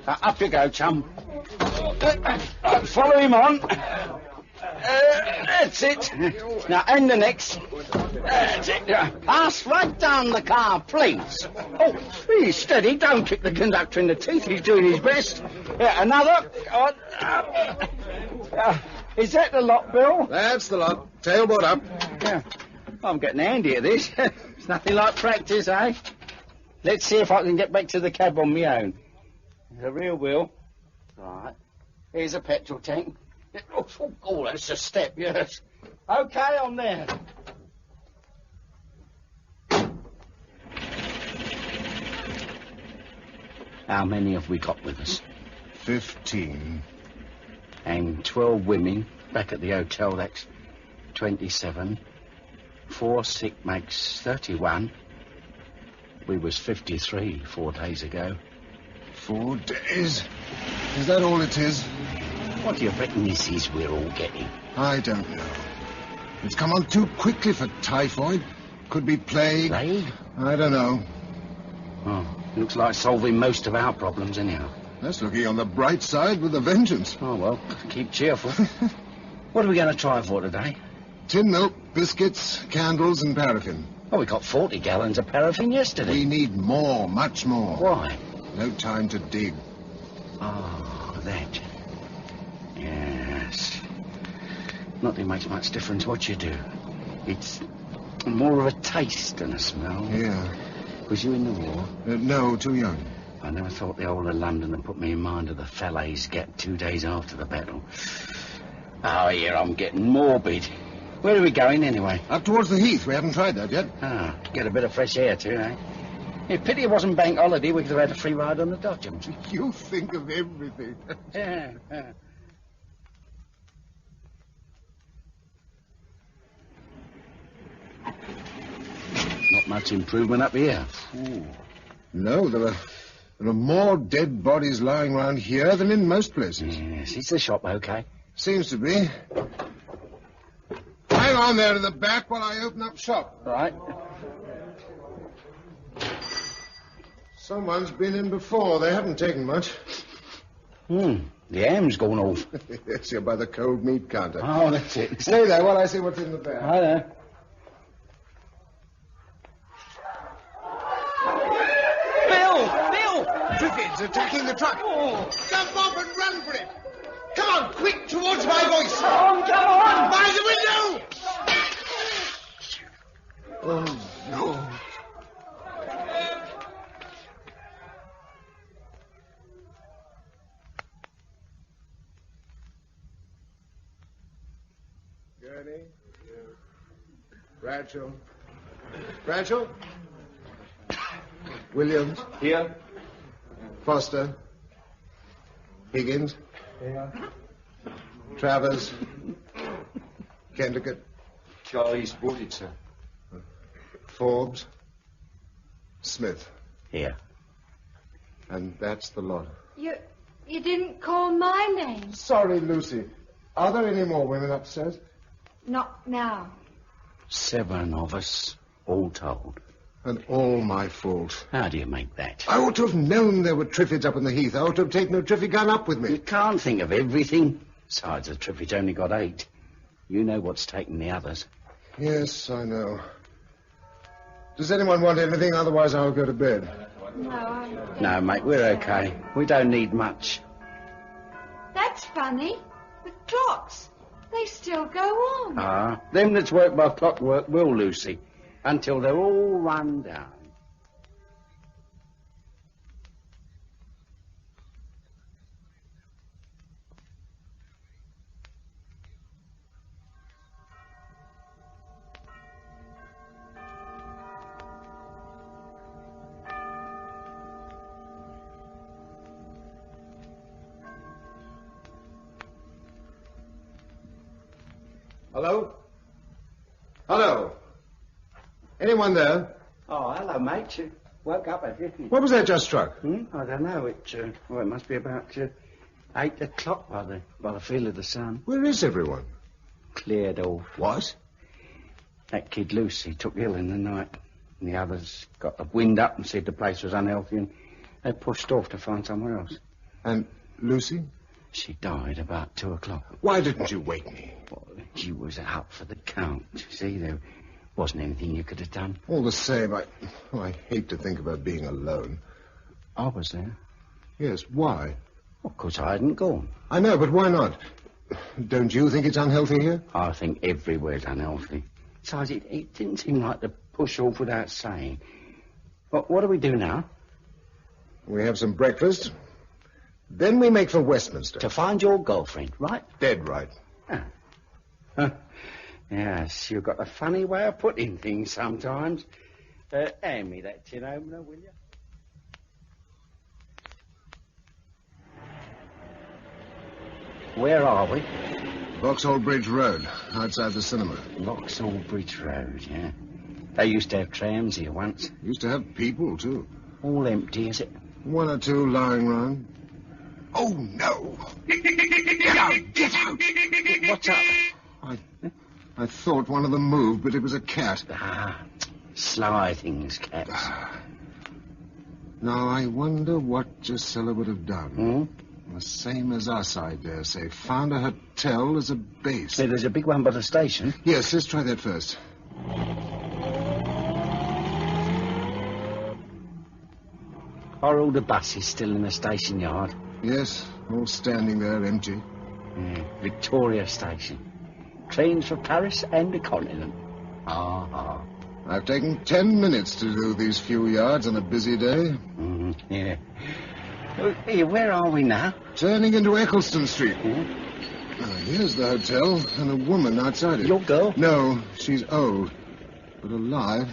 Up you go, chum. Follow him on. That's it. Now, and the next. That's it. Pass right down the car, please. Oh, he's steady. Don't kick the conductor in the teeth. He's doing his best. Yeah, another. Go on. Is that the lot, Bill? That's the lot. Tailboard up. Yeah. I'm getting handy at this. It's nothing like practice, eh? Let's see if I can get back to the cab on my own. There's a real wheel. Right. Here's a petrol tank. Oh, that's a step, yes. OK, I'm there. How many have we got with us? 15. And 12 women back at the hotel, that's 27. 4 sick makes 31. We was 53 4 days ago. 4 days? Is that all it is? What do you reckon this is we're all getting? I don't know. It's come on too quickly for typhoid. Could be plague. Plague? I don't know. Oh, looks like solving most of our problems anyhow. That's looking on the bright side with a vengeance. Oh, well, keep cheerful. What are we going to try for today? Tin milk, biscuits, candles and paraffin. Oh, we got 40 gallons of paraffin yesterday. We need more, much more. Why? No time to dig. Oh, that. Yes. Nothing makes much difference what you do. It's more of a taste than a smell. Yeah. Was you in the war? No, too young. I never thought the whole of London had put me in mind of the Falaise Gap 2 days after the battle. Oh, here I'm getting morbid. Where are we going, anyway? Up towards the Heath. We haven't tried that yet. Ah, get a bit of fresh air, too, eh? Yeah, pity it wasn't bank holiday. We could have had a free ride on the Dodgem. You think of everything. Yeah. Not much improvement up here. Ooh. No, there are more dead bodies lying around here than in most places. Yes, is the shop okay? Seems to be. Hang on there to the back while I open up shop. Right. Someone's been in before. They haven't taken much. The ham's gone off. Yes, you're by the cold meat counter. Oh, that's it. Stay there while I see what's in the bag. Hi there. Bill! Triffids attacking the truck. Oh. Jump off and run for it. Come on, quick, towards my voice. Come on! By the window! Oh, no. Gurney? Bradshaw? Bradshaw? Williams? Here. Foster? Higgins? Here. Travers? Kendrick? Charlie's brought it, sir. Forbes? Smith? Here. And that's the lot. You didn't call my name. Sorry, Lucy. Are there any more women upstairs? Not now. 7 of us, all told. And all my fault. How do you make that? I ought to have known there were Triffids up in the Heath. I ought to have taken a Triffid gun up with me. You can't think of everything. Besides, the Triffids only got 8. You know what's taken the others. Yes, I know. Does anyone want anything? Otherwise, I'll go to bed. No, mate, we're okay. We don't need much. That's funny. The clocks, they still go on. Ah, them that's work by clockwork will, Lucy, until they're all run down. Hello? Hello? Anyone there? Oh, hello, mate. You woke up, have you? What was that just struck? I don't know. It must be about 8 o'clock by the feel of the sun. Where is everyone? Cleared off. What? That kid Lucy took ill in the night. And the others got the wind up and said the place was unhealthy, and they pushed off to find somewhere else. And Lucy? She died about 2 o'clock. Why didn't you wake me? Well, you was up for the count. See, there wasn't anything you could have done. All the same, I hate to think about being alone. I was there. Yes, why? Well, 'cause I hadn't gone. I know, but why not? Don't you think it's unhealthy here? I think everywhere's unhealthy. Besides, it didn't seem like to push off without saying. What do we do now? We have some breakfast. Then we make for Westminster. To find your girlfriend, right? Dead right. Yes, you've got a funny way of putting things sometimes. Hand me that tin opener, will you? Where are we? Vauxhall Bridge Road, outside the cinema. Vauxhall Bridge Road, yeah. They used to have trams here once. Used to have people, too. All empty, is it? One or two lying round. Oh, no! Get out! Get out! What's up? I thought one of them moved, but it was a cat. Sly things, cats. Now, I wonder what Gisela would have done. The same as us, I dare say. Found a hotel as a base. Say, there's a big one by the station. Yes, let's try that first. Are all the buses still in the station yard? Yes, all standing there, empty. Victoria Station. Trains for Paris and the continent. I've taken 10 minutes to do these few yards on a busy day. Yeah. Hey, where are we now? Turning into Eccleston Street. Here's the hotel, and a woman outside it. Your girl? No, she's old, but alive.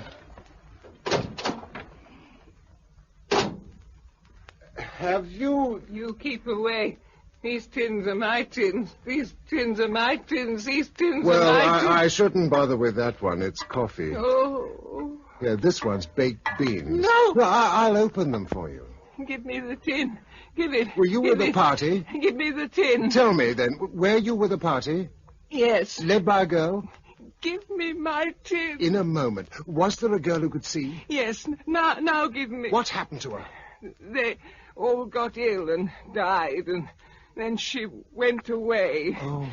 Have you... You keep away. These tins are my tins. These tins are my tins. These tins are my tins. I shouldn't bother with that one. It's coffee. Oh. Yeah, this one's baked beans. No. I'll open them for you. Give me the tin. Give it. Were you with the party? Give me the tin. Tell me, then, were you with the party? Yes. Led by a girl? Give me my tin. In a moment. Was there a girl who could see? Yes. Now give me... What happened to her? They all got ill and died, and then she went away. Oh.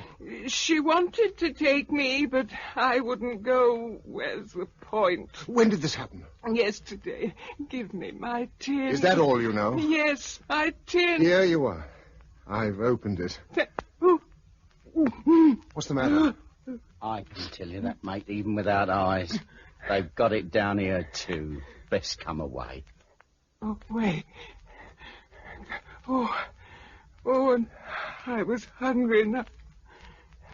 She wanted to take me, but I wouldn't go. Where's the point? When did this happen? Yesterday. Give me my tin. Is that all you know? Yes, my tin. Here you are. I've opened it. What's the matter? I can tell you that, mate, even without eyes. They've got it down here, too. Best come away. Oh, wait. Oh, and I was hungry now.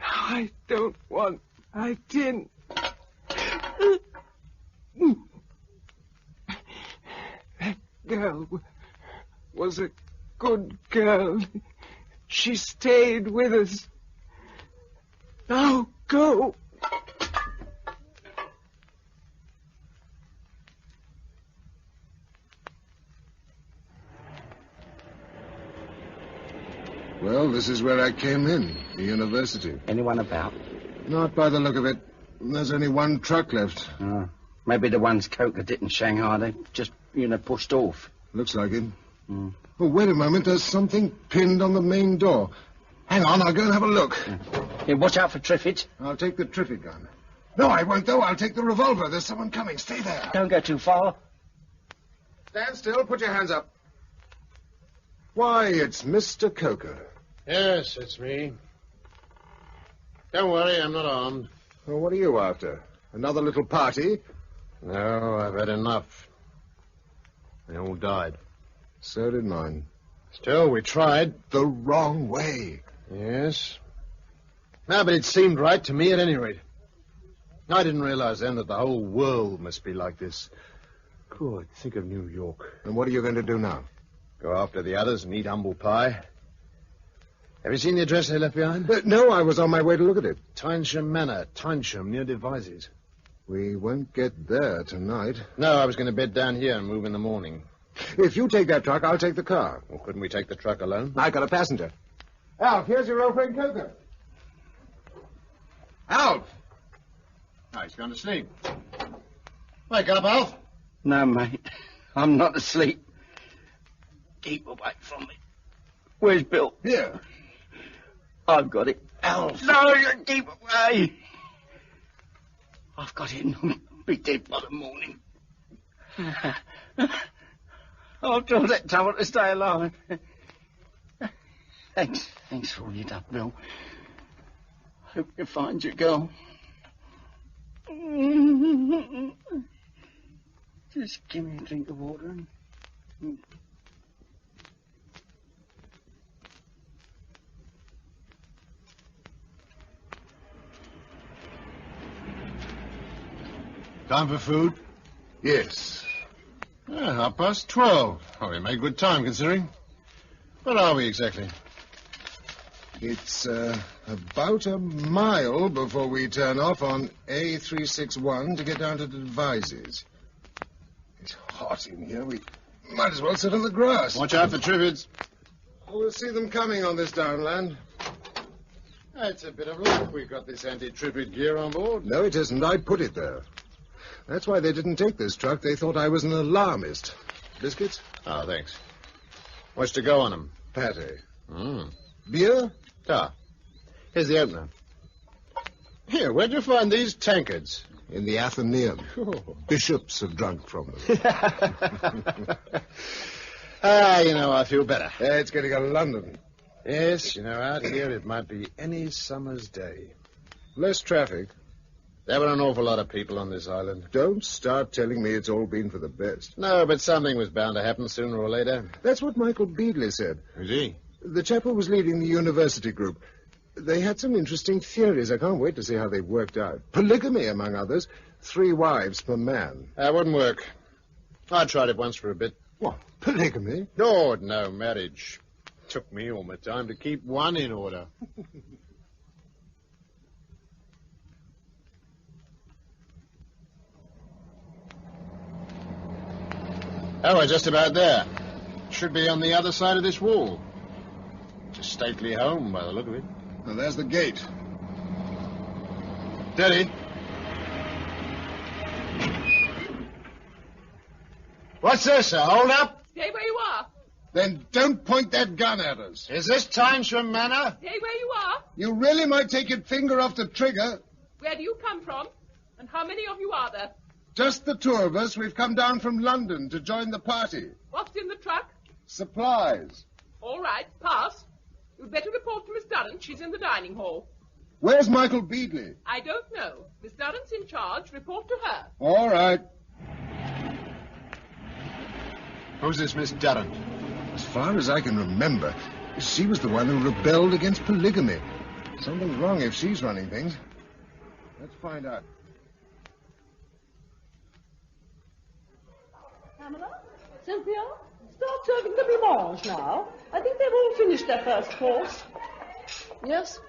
I don't want my tin. That girl was a good girl. She stayed with us. Now go. Well, this is where I came in, the university. Anyone about? Not by the look of it. There's only one truck left. Maybe the ones Coker did in Shanghai, they just, pushed off. Looks like it. Oh, wait a moment. There's something pinned on the main door. Hang on, I'll go and have a look. Hey, watch out for Triffids. I'll take the Triffid gun. No, I won't, though. I'll take the revolver. There's someone coming. Stay there. Don't go too far. Stand still. Put your hands up. Why, it's Mr. Coker. Yes, it's me. Don't worry, I'm not armed. Well, what are you after? Another little party? No, I've had enough. They all died. So did mine. Still, we tried. The wrong way. Yes. No, but it seemed right to me at any rate. I didn't realize then that the whole world must be like this. Good, think of New York. And what are you going to do now? Go after the others and eat humble pie. Have you seen the address they left behind? No, I was on my way to look at it. Tynessham Manor, Tynessham, near Devizes. We won't get there tonight. No, I was going to bed down here and move in the morning. If you take that truck, I'll take the car. Well, couldn't we take the truck alone? I got a passenger. Alf, here's your old friend Coker. Alf! Oh, he's gone to sleep. Wake up, Alf. No, mate. I'm not asleep. Keep away from me. Where's Bill? Here. I've got it. Alf. No, you keep away. I've got it. I'll be dead by the morning. I'll try that trouble to stay alive. Thanks for all you done, Bill. Hope you find your girl. Just give me a drink of water. Time for food? Yes. 12:30. Oh, we made good time, considering. Where are we exactly? It's about a mile before we turn off on A361 to get down to the Devices. It's hot in here. We might as well sit on the grass. Watch out for Triffids. We'll see them coming on this downland. It's a bit of luck we've got this anti-Triffid gear on board. No, it isn't. I put it there. That's why they didn't take this truck. They thought I was an alarmist. Biscuits? Oh, thanks. What's to go on them? Pate. Beer? Ah. Here's the opener. Here, where'd you find these tankards? In the Athenaeum. Oh. Bishops have drunk from them. I feel better. It's getting to London. Yes, out here it might be any summer's day. Less traffic. There were an awful lot of people on this island. Don't start telling me it's all been for the best. No, but something was bound to happen sooner or later. That's what Michael Beadley said. Is he? The chap who was leading the university group. They had some interesting theories. I can't wait to see how they worked out. Polygamy, among others. 3 wives per man. That wouldn't work. I tried it once for a bit. What? Polygamy? No, marriage. Took me all my time to keep one in order. Oh, we're just about there. Should be on the other side of this wall. It's a stately home by the look of it. Well, there's the gate. Steady. What's this, a hold-up? Stay where you are. Then don't point that gun at us. Is this Tyson manner? Stay where you are. You really might take your finger off the trigger. Where do you come from? And how many of you are there? Just the 2 of us. We've come down from London to join the party. What's in the truck? Supplies. All right, pass. You'd better report to Miss Durrant. She's in the dining hall. Where's Michael Beadley? I don't know. Miss Durrant's in charge. Report to her. All right. Who's this Miss Durrant? As far as I can remember, she was the one who rebelled against polygamy. Something's wrong if she's running things. Let's find out. Pamela? Cynthia? Start serving the blancmange now. I think they've all finished their first course. Yes?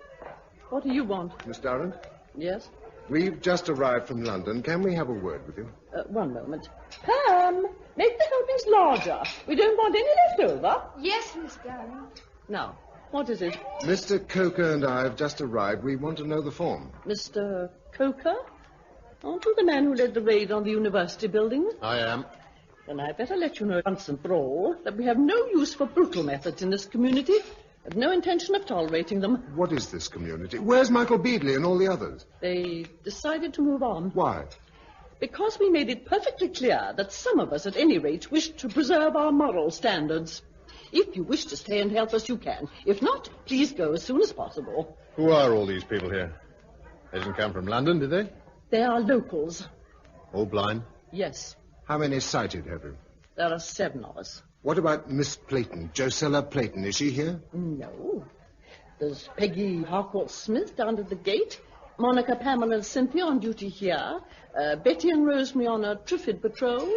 What do you want? Miss Durrant? Yes? We've just arrived from London. Can we have a word with you? One moment. Pam, make the helpings larger. We don't want any left over. Yes, Miss Durrant. Now, what is it? Mr. Coker and I have just arrived. We want to know the form. Mr. Coker? Aren't you the man who led the raid on the university building? I am. Then I'd better let you know once and for all that we have no use for brutal methods in this community. Have no intention of tolerating them. What is this community? Where's Michael Beadley and all the others? They decided to move on. Why? Because we made it perfectly clear that some of us, at any rate, wish to preserve our moral standards. If you wish to stay and help us, you can. If not, please go as soon as possible. Who are all these people here? They didn't come from London, did they? They are locals. All blind? Yes. How many sighted have you? There are 7 of us. What about Miss Playton, Josella Playton? Is she here? No. There's Peggy Harcourt-Smith down at the gate, Monica, Pamela, and Cynthia on duty here, Betty and Rosemary on a Triffid patrol,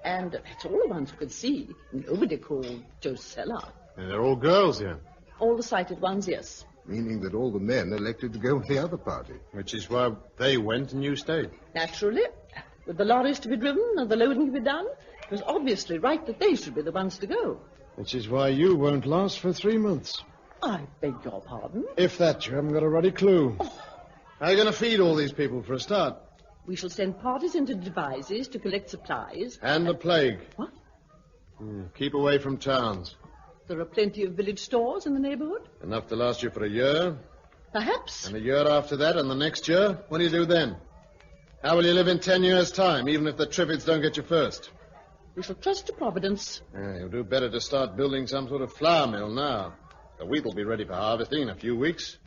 and that's all the ones who could see. Nobody called Josella. And they're all girls here? All the sighted ones, yes. Meaning that all the men elected to go with the other party. Which is why they went and you stayed. Naturally. With the lorries to be driven and the loading to be done, it was obviously right that they should be the ones to go. Which is why you won't last for 3 months. I beg your pardon? If that, you haven't got a ruddy clue. Oh. How are you going to feed all these people for a start? We shall send parties into Devices to collect supplies. And the plague. What? Keep away from towns. There are plenty of village stores in the neighborhood. Enough to last you for a year? Perhaps. And a year after that, and the next year? What do you do then? How will you live in 10 years' time, even if the Triffids don't get you first? We shall trust to Providence. You'll do better to start building some sort of flour mill now. The wheat will be ready for harvesting in a few weeks.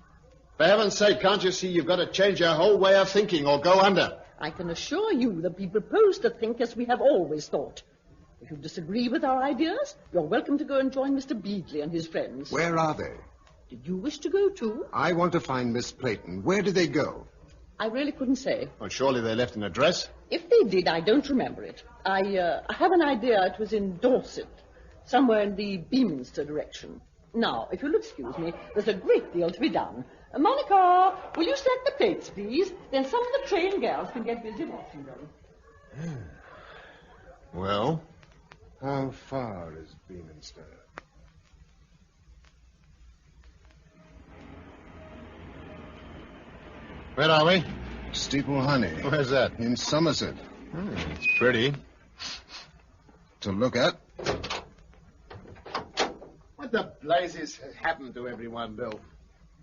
For heaven's sake, can't you see you've got to change your whole way of thinking or go under? I can assure you that we propose to think as we have always thought. If you disagree with our ideas, you're welcome to go and join Mr. Beadley and his friends. Where are they? Did you wish to go too? I want to find Miss Playton. Where did they go? I really couldn't say. Well, surely they left an address. If they did, I don't remember it. I have an idea it was in Dorset, somewhere in the Beaminster direction. Now, if you'll excuse me, there's a great deal to be done. Monica, will you set the plates, please? Then some of the train girls can get busy washing them. Well, how far is Beaminster? Where are we? Steeple Honey. Where's that? In Somerset. It's pretty. To look at. What the blazes has happened to everyone, Bill?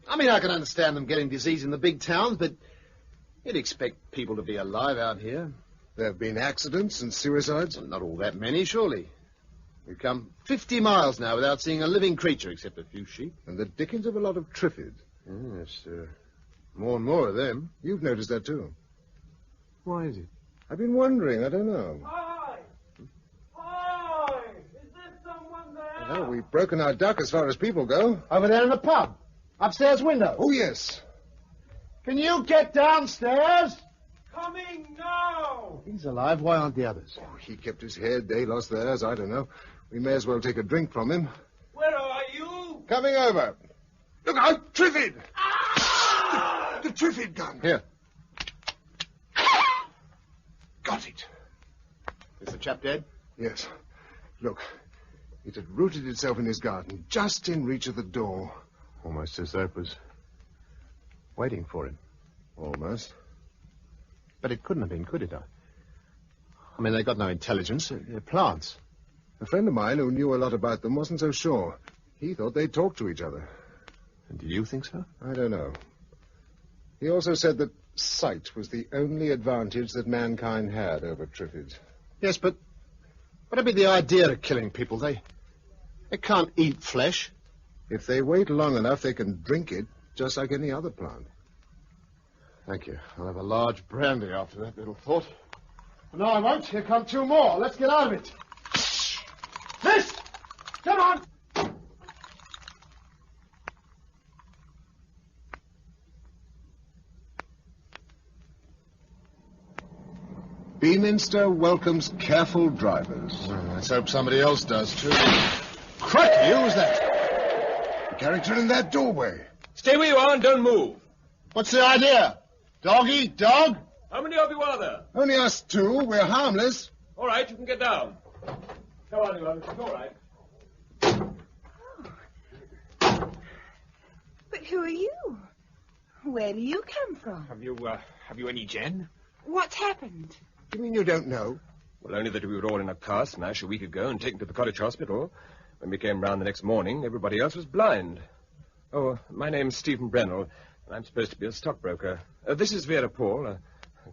I mean, I can understand them getting disease in the big towns, but you'd expect people to be alive out here. There have been accidents and suicides? Well, not all that many, surely. We've come 50 miles now without seeing a living creature except a few sheep. And the dickens of a lot of Triffids. Yes, more and more of them. You've noticed that, too. Why is it? I've been wondering. I don't know. Hi! Hi! Is there someone there? Well, we've broken our duck as far as people go. Over there in the pub. Upstairs window. Oh, yes. Can you get downstairs? Coming now! He's alive. Why aren't the others? Oh, he kept his head. They lost theirs. I don't know. We may as well take a drink from him. Where are you? Coming over. Look out, Triffid! Ah! The Triffid gun. Here. Got it. Is the chap dead? Yes. Look, it had rooted itself in his garden, just in reach of the door. Almost as though it was waiting for him. Almost. But it couldn't have been, could it? I mean, they got no intelligence. They're plants. A friend of mine who knew a lot about them wasn't so sure. He thought they'd talk to each other. And do you think so? I don't know. He also said that sight was the only advantage that mankind had over Triffids. Yes, but what about the idea of killing people? They can't eat flesh. If they wait long enough, they can drink it, just like any other plant. Thank you. I'll have a large brandy after that little thought. No, I won't. Here come two more. Let's get out of it. Miss! Come on! Beaminster welcomes careful drivers. Let's hope somebody else does, too. Crikey, who was that? The character in that doorway. Stay where you are and don't move. What's the idea? Dog eat dog? How many of you are there? Only us two. We're harmless. All right, you can get down. Come on, you it's all right. But who are you? Where do you come from? Have you any gin? What's happened? You mean you don't know? Well, only that we were all in a car smash a week ago and taken to the cottage hospital. When we came round the next morning, everybody else was blind. Oh, my name's Stephen Brennell, and I'm supposed to be a stockbroker. This is Vera Paul, a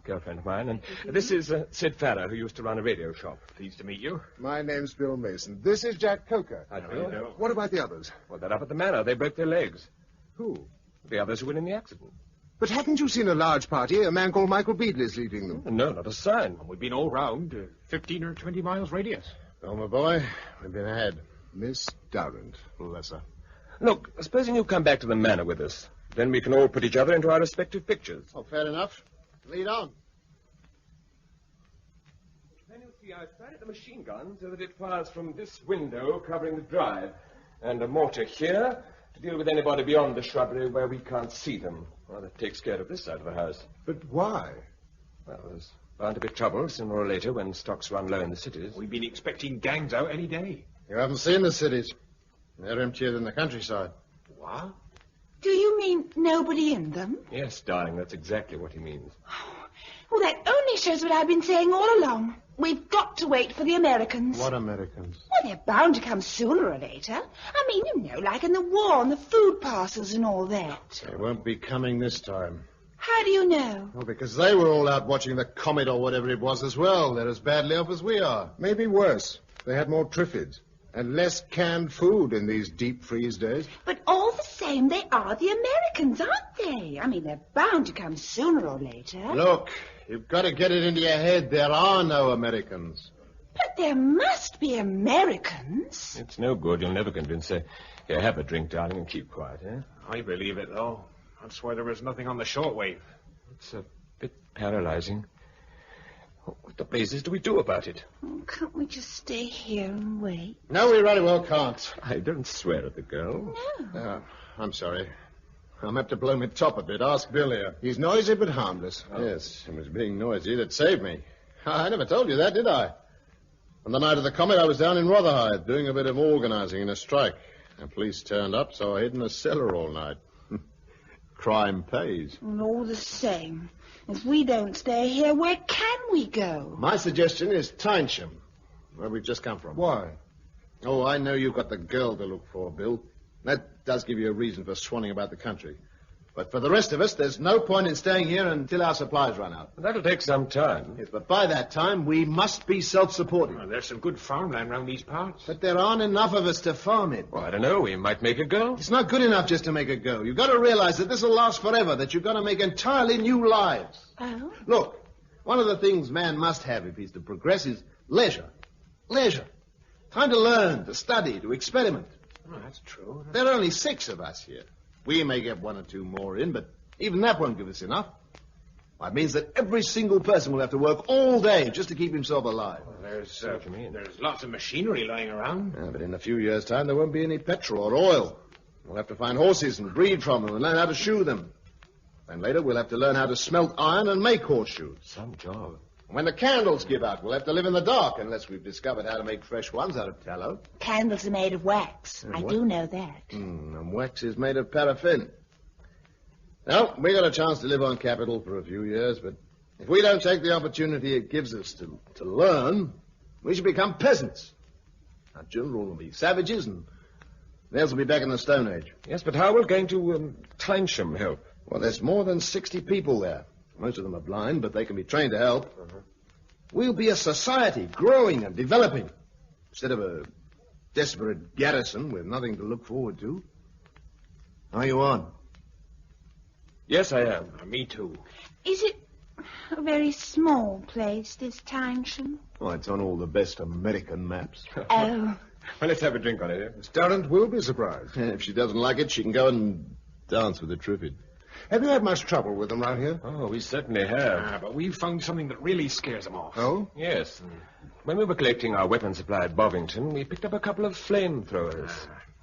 girlfriend of mine, and this is Sid Farrer, who used to run a radio shop. Pleased to meet you. My name's Bill Mason. This is Jack Coker. I do. What about the others? Well, they're up at the manor. They broke their legs. Who? The others who were in the accident. But haven't you seen a large party? A man called Michael Beadley's leading them. No, not a sign. We've been all round, 15 or 20 miles radius. Oh, my boy, we've been ahead. Miss Durrant. Bless her. Look, supposing you come back to the manor with us. Then we can all put each other into our respective pictures. Oh, fair enough. Lead on. Then you see, I've sighted the machine gun so that it fires from this window covering the drive. And a mortar here to deal with anybody beyond the shrubbery where we can't see them. Well, that takes care of this side of the house. But why? Well, there's bound to be trouble sooner or later when stocks run low in the cities. We've been expecting gangs out any day. You haven't seen the cities. They're emptier than the countryside. What? Do you mean nobody in them? Yes, darling, that's exactly what he means. Well, that only shows what I've been saying all along. We've got to wait for the Americans. What Americans? Well, they're bound to come sooner or later. I mean, you know, like in the war and the food parcels and all that. They won't be coming this time. How do you know? Well, because they were all out watching the comet or whatever it was as well. They're as badly off as we are. Maybe worse. They had more Triffids and less canned food in these deep freeze days. But all the same, they are the Americans, aren't they? I mean, they're bound to come sooner or later. Look, you've got to get it into your head. There are no Americans. But there must be Americans. It's no good. You'll never convince her. Here, have a drink, darling, and keep quiet, eh? I believe it, though. That's why there is nothing on the shortwave. It's a bit paralyzing. What the blazes do we do about it? Oh, can't we just stay here and wait? No, we very well can't. I don't swear at the girl. No. I'm sorry. I'm apt to blow my top a bit. Ask Bill here. He's noisy but harmless. Oh. Yes, it was being noisy that saved me. I never told you that, did I? On the night of the comet, I was down in Rotherhithe doing a bit of organising in a strike. The police turned up, so I hid in a cellar all night. Crime pays. And all the same, if we don't stay here, where can we go? My suggestion is Tynesham, where we've just come from. Why? Oh, I know you've got the girl to look for, Bill. That does give you a reason for swanning about the country. But for the rest of us, there's no point in staying here until our supplies run out. That'll take some time. Yes, but by that time, we must be self-supporting. Well, there's some good farmland round these parts. But there aren't enough of us to farm it. Well, I don't know. We might make a go. It's not good enough just to make it go. You've got to realize that this will last forever, that you've got to make entirely new lives. Oh? Look, one of the things man must have if he's to progress is leisure. Leisure. Time to learn, to study, to experiment. Oh, that's true. There are only 6 of us here. We may get 1 or 2 more in, but even that won't give us enough. Well, it means that every single person will have to work all day just to keep himself alive. Well, there's lots of machinery lying around. Yeah, but in a few years' time, there won't be any petrol or oil. We'll have to find horses and breed from them and learn how to shoe them. And later, we'll have to learn how to smelt iron and make horseshoes. Some job. When the candles give out, we'll have to live in the dark unless we've discovered how to make fresh ones out of tallow. Candles are made of wax. I do know that. And wax is made of paraffin. Now, we got a chance to live on capital for a few years, but if we don't take the opportunity it gives us to learn, we should become peasants. Our children will be savages, and theirs will be back in the Stone Age. Yes, but how will going to Tynesham help? Well, there's more than 60 people there. Most of them are blind, but they can be trained to help. We'll be a society, growing and developing, instead of a desperate garrison with nothing to look forward to. Are you on? Yes, I am. Me too. Is it a very small place, this Tynesham? Oh, it's on all the best American maps. Oh. Well, let's have a drink on it. Miss Durrant will be surprised. If she doesn't like it, she can go and dance with the Triffids. Have you had much trouble with them round here? Oh, we certainly have. But we've found something that really scares them off. Oh? Yes. When we were collecting our weapon supply at Bovington, we picked up a couple of flamethrowers.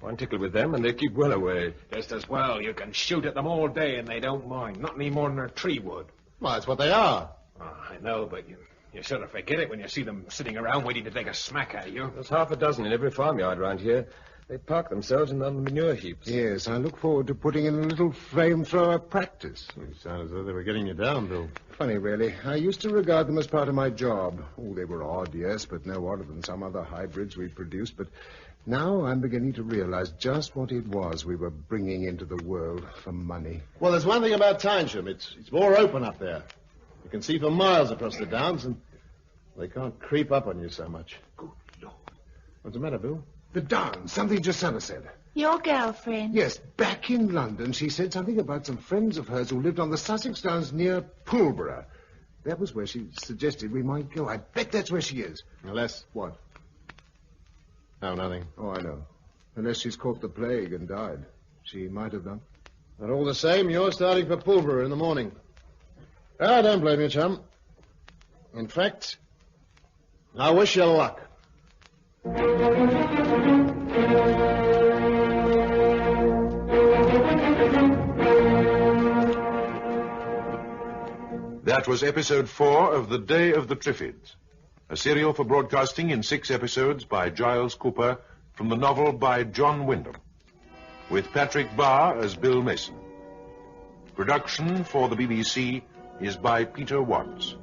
One tickled with them, and they keep well away. Just as well. You can shoot at them all day, and they don't mind. Not any more than a tree would. Well, that's what they are. Oh, I know, but you sort of forget it when you see them sitting around waiting to take a smack out of you. There's half a dozen in every farmyard around here. They park themselves in the manure heaps. Yes, I look forward to putting in a little flamethrower practice. You sound as though they were getting you down, Bill. Funny, really. I used to regard them as part of my job. Oh, they were odd, yes, but no odder than some other hybrids we produced. But now I'm beginning to realize just what it was we were bringing into the world for money. Well, there's one thing about Tynesham. It's more open up there. You can see for miles across the downs, and they can't creep up on you so much. Good Lord. What's the matter, Bill? The Downs, something Josella said. Your girlfriend? Yes, back in London, she said something about some friends of hers who lived on the Sussex Downs near Pulborough. That was where she suggested we might go. I bet that's where she is. Unless what? No, nothing. Oh, I know. Unless she's caught the plague and died. She might have done. But all the same, you're starting for Pulborough in the morning. I don't blame you, chum. In fact, I wish you luck. That was episode 4 of The Day of the Triffids, a serial for broadcasting in 6 episodes by Giles Cooper from the novel by John Wyndham, with Patrick Barr as Bill Mason. Production for the BBC is by Peter Watts.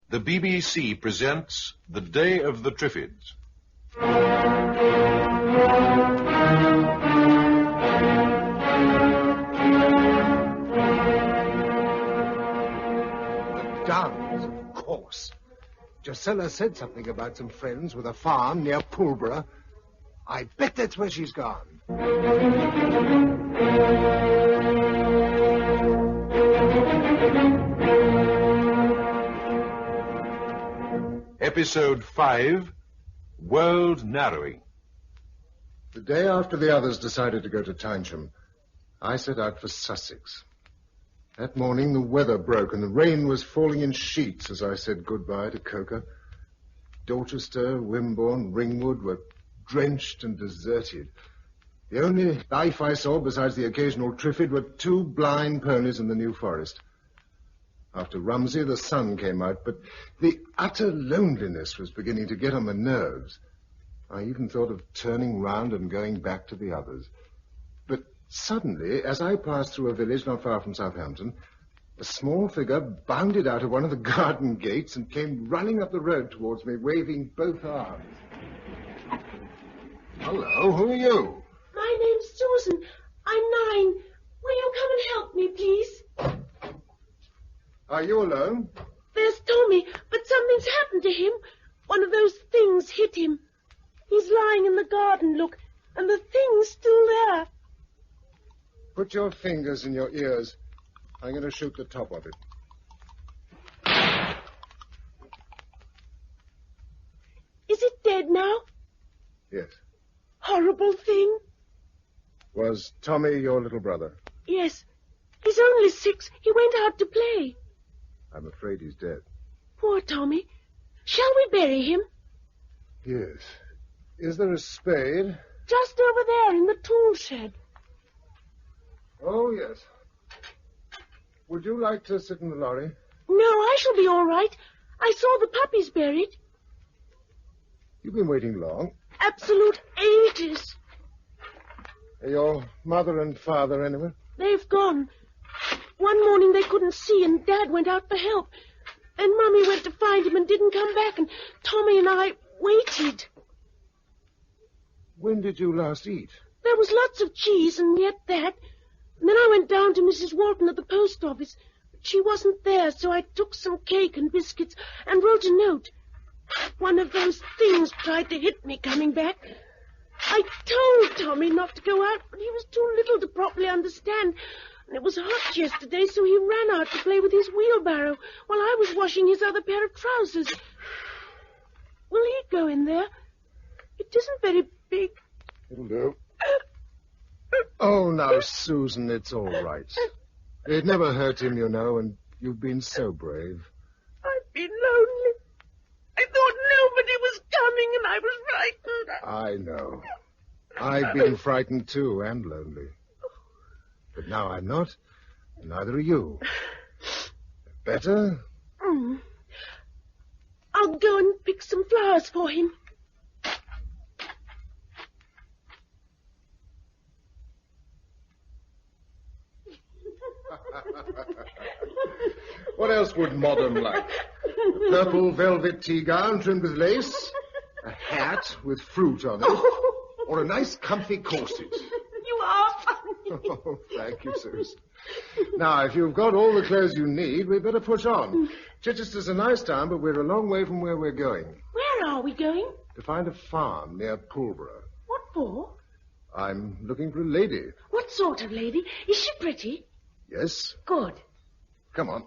The BBC presents The Day of the Triffids. The Downs, of course. Josella said something about some friends with a farm near Pulborough. I bet that's where she's gone. Episode 5, World Narrowing. The day after the others decided to go to Tyson, I set out for Sussex. That morning the weather broke and the rain was falling in sheets as I said goodbye to Coker. Dorchester, Wimborne, Ringwood were drenched and deserted. The only life I saw besides the occasional Triffid were 2 blind ponies in the New Forest. After Rumsey, the sun came out, but the utter loneliness was beginning to get on my nerves. I even thought of turning round and going back to the others. But suddenly, as I passed through a village not far from Southampton, a small figure bounded out of one of the garden gates and came running up the road towards me, waving both arms. Hello, who are you? My name's Susan. I'm 9. Will you come and help me, please? Are you alone? There's Tommy, but something's happened to him. One of those things hit him. He's lying in the garden, look, and the thing's still there. Put your fingers in your ears. I'm going to shoot the top of it. Is it dead now? Yes. Horrible thing. Was Tommy your little brother? Yes. He's only 6. He went out to play. I'm afraid he's dead. Poor Tommy. Shall we bury him? Yes. Is there a spade? Just over there in the tool shed. Oh, yes. Would you like to sit in the lorry? No, I shall be all right. I saw the puppies buried. You've been waiting long. Absolute ages. Are your mother and father anywhere? They've gone. One morning they couldn't see, and Dad went out for help. And Mummy went to find him and didn't come back, and Tommy and I waited. When did you last eat? There was lots of cheese and yet that. And then I went down to Mrs. Walton at the post office. But she wasn't there, so I took some cake and biscuits and wrote a note. One of those things tried to hit me coming back. I told Tommy not to go out, but he was too little to properly understand. And it was hot yesterday, so he ran out to play with his wheelbarrow while I was washing his other pair of trousers. Will he go in there? It isn't very big. It'll do. Oh, now, Susan, it's all right. It never hurt him, you know, and you've been so brave. I've been lonely. I thought nobody was coming, and I was frightened. I know. I've been frightened, too, and lonely. But now I'm not, and neither are you. Better? I'll go and pick some flowers for him. What else would modern like? A purple velvet tea gown trimmed with lace, a hat with fruit on it, or a nice comfy corset. You are funny. Oh, thank you, Susan. Now, if you've got all the clothes you need, we'd better push on. Chichester's a nice town, but we're a long way from where we're going. Where are we going? To find a farm near Pulborough. What for? I'm looking for a lady. What sort of lady? Is she pretty? Yes. Good. Come on.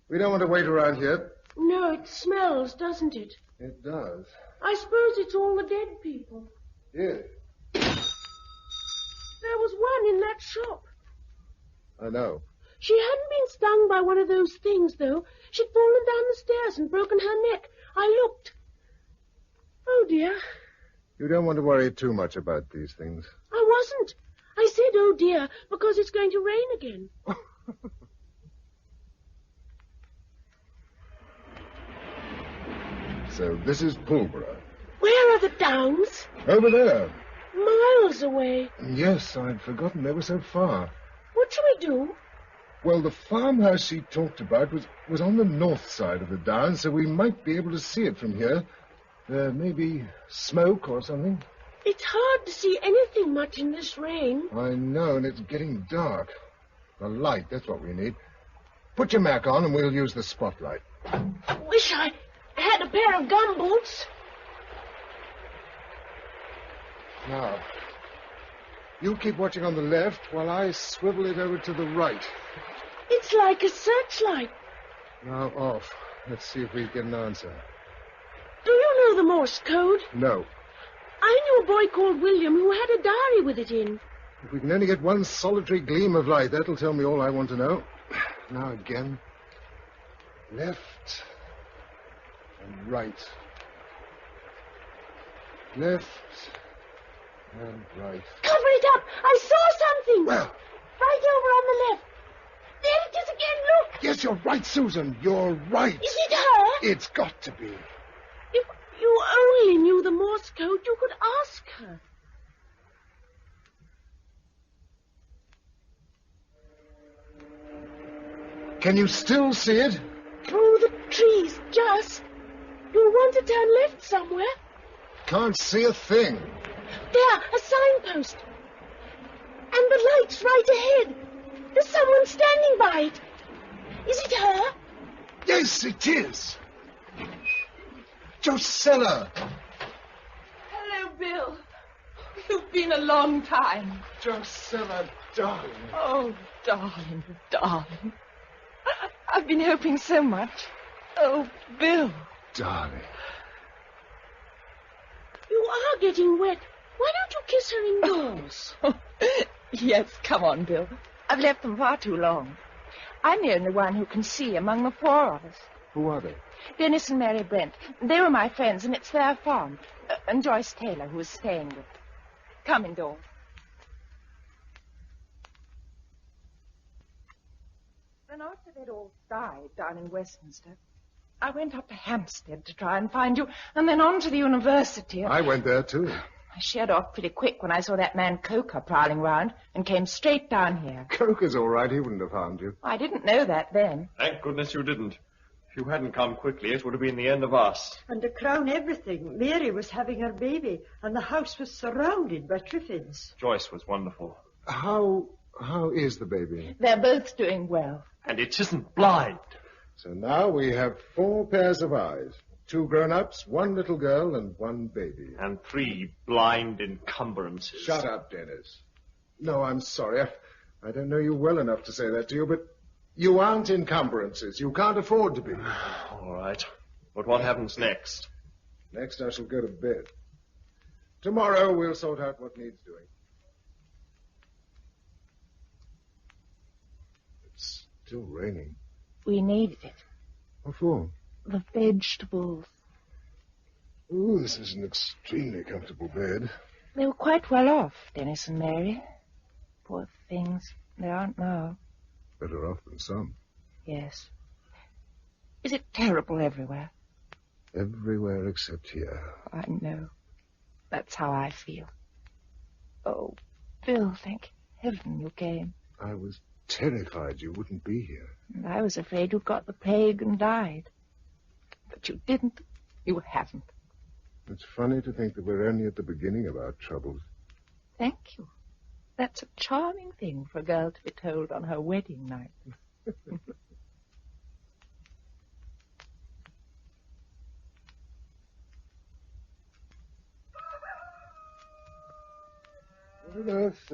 We don't want to wait around here. No, it smells, doesn't it? It does. I suppose it's all the dead people. Yes. There was one in that shop. I know. She hadn't been stung by one of those things, though. She'd fallen down the stairs and broken her neck. I looked. Oh, dear. You don't want to worry too much about these things. I wasn't. I said, oh, dear, because it's going to rain again. So this is Pulborough. Where are the downs? Over there. Miles away. Yes, I'd forgotten they were so far. What shall we do? Well, the farmhouse she talked about was on the north side of the downs, so we might be able to see it from here. There may be smoke or something. It's hard to see anything much in this rain. I know, and it's getting dark. A light, that's what we need. Put your Mac on and we'll use the spotlight. Wish I had a pair of gumboots. Now, you keep watching on the left while I swivel it over to the right. It's like a searchlight. Now off. Let's see if we get an answer. know the Morse code? No. I knew a boy called William who had a diary with it in. If we can only get one solitary gleam of light, that'll tell me all I want to know. Now again. Left and right. Left and right. Cover it up! I saw something! Well. Right over on the left. There it is again, look! Yes, you're right, Susan. You're right. Is it her? It's got to be. If you only knew the Morse code, you could ask her. Can you still see it? Through the trees, just. You'll want to turn left somewhere. Can't see a thing. There, a signpost. And the light's right ahead. There's someone standing by it. Is it her? Yes, it is. Josella. Hello, Bill. You've been a long time. Josella, darling. Oh, darling, darling. I've been hoping so much. Oh, Bill. Darling. You are getting wet. Why don't you kiss her indoors? Yes, come on, Bill. I've left them far too long. I'm the only one who can see among the four of us. Who are they? Dennis and Mary Brent. They were my friends, and it's their farm. And Joyce Taylor, who is staying with them. Come indoors. Then after they'd all died down in Westminster, I went up to Hampstead to try and find you, and then on to the university. I went there, too. I sheered off pretty quick when I saw that man Coker prowling round and came straight down here. Coker's all right. He wouldn't have harmed you. I didn't know that then. Thank goodness you didn't. If you hadn't come quickly, it would have been the end of us. And to crown everything, Mary was having her baby, and the house was surrounded by Triffids. Joyce was wonderful. How is the baby? They're both doing well. And it isn't blind. So now we have 4 pairs of eyes. 2 grown-ups, 1 little girl, and 1 baby. And 3 blind encumbrances. Shut up, Dennis. No, I'm sorry. I don't know you well enough to say that to you, but you aren't encumbrances. You can't afford to be. All right. But what happens next? Next, I shall go to bed. Tomorrow, we'll sort out what needs doing. It's still raining. We needed it. What for? The vegetables. Ooh, this is an extremely comfortable bed. They were quite well off, Dennis and Mary. Poor things. They aren't now. Better off than some. Yes. Is it terrible everywhere? Everywhere except here. I know. That's how I feel. Oh, Bill, thank heaven you came. I was terrified you wouldn't be here. And I was afraid you'd got the plague and died. But you didn't. You haven't. It's funny to think that we're only at the beginning of our troubles. Thank you. That's a charming thing for a girl to be told on her wedding night. What on earth?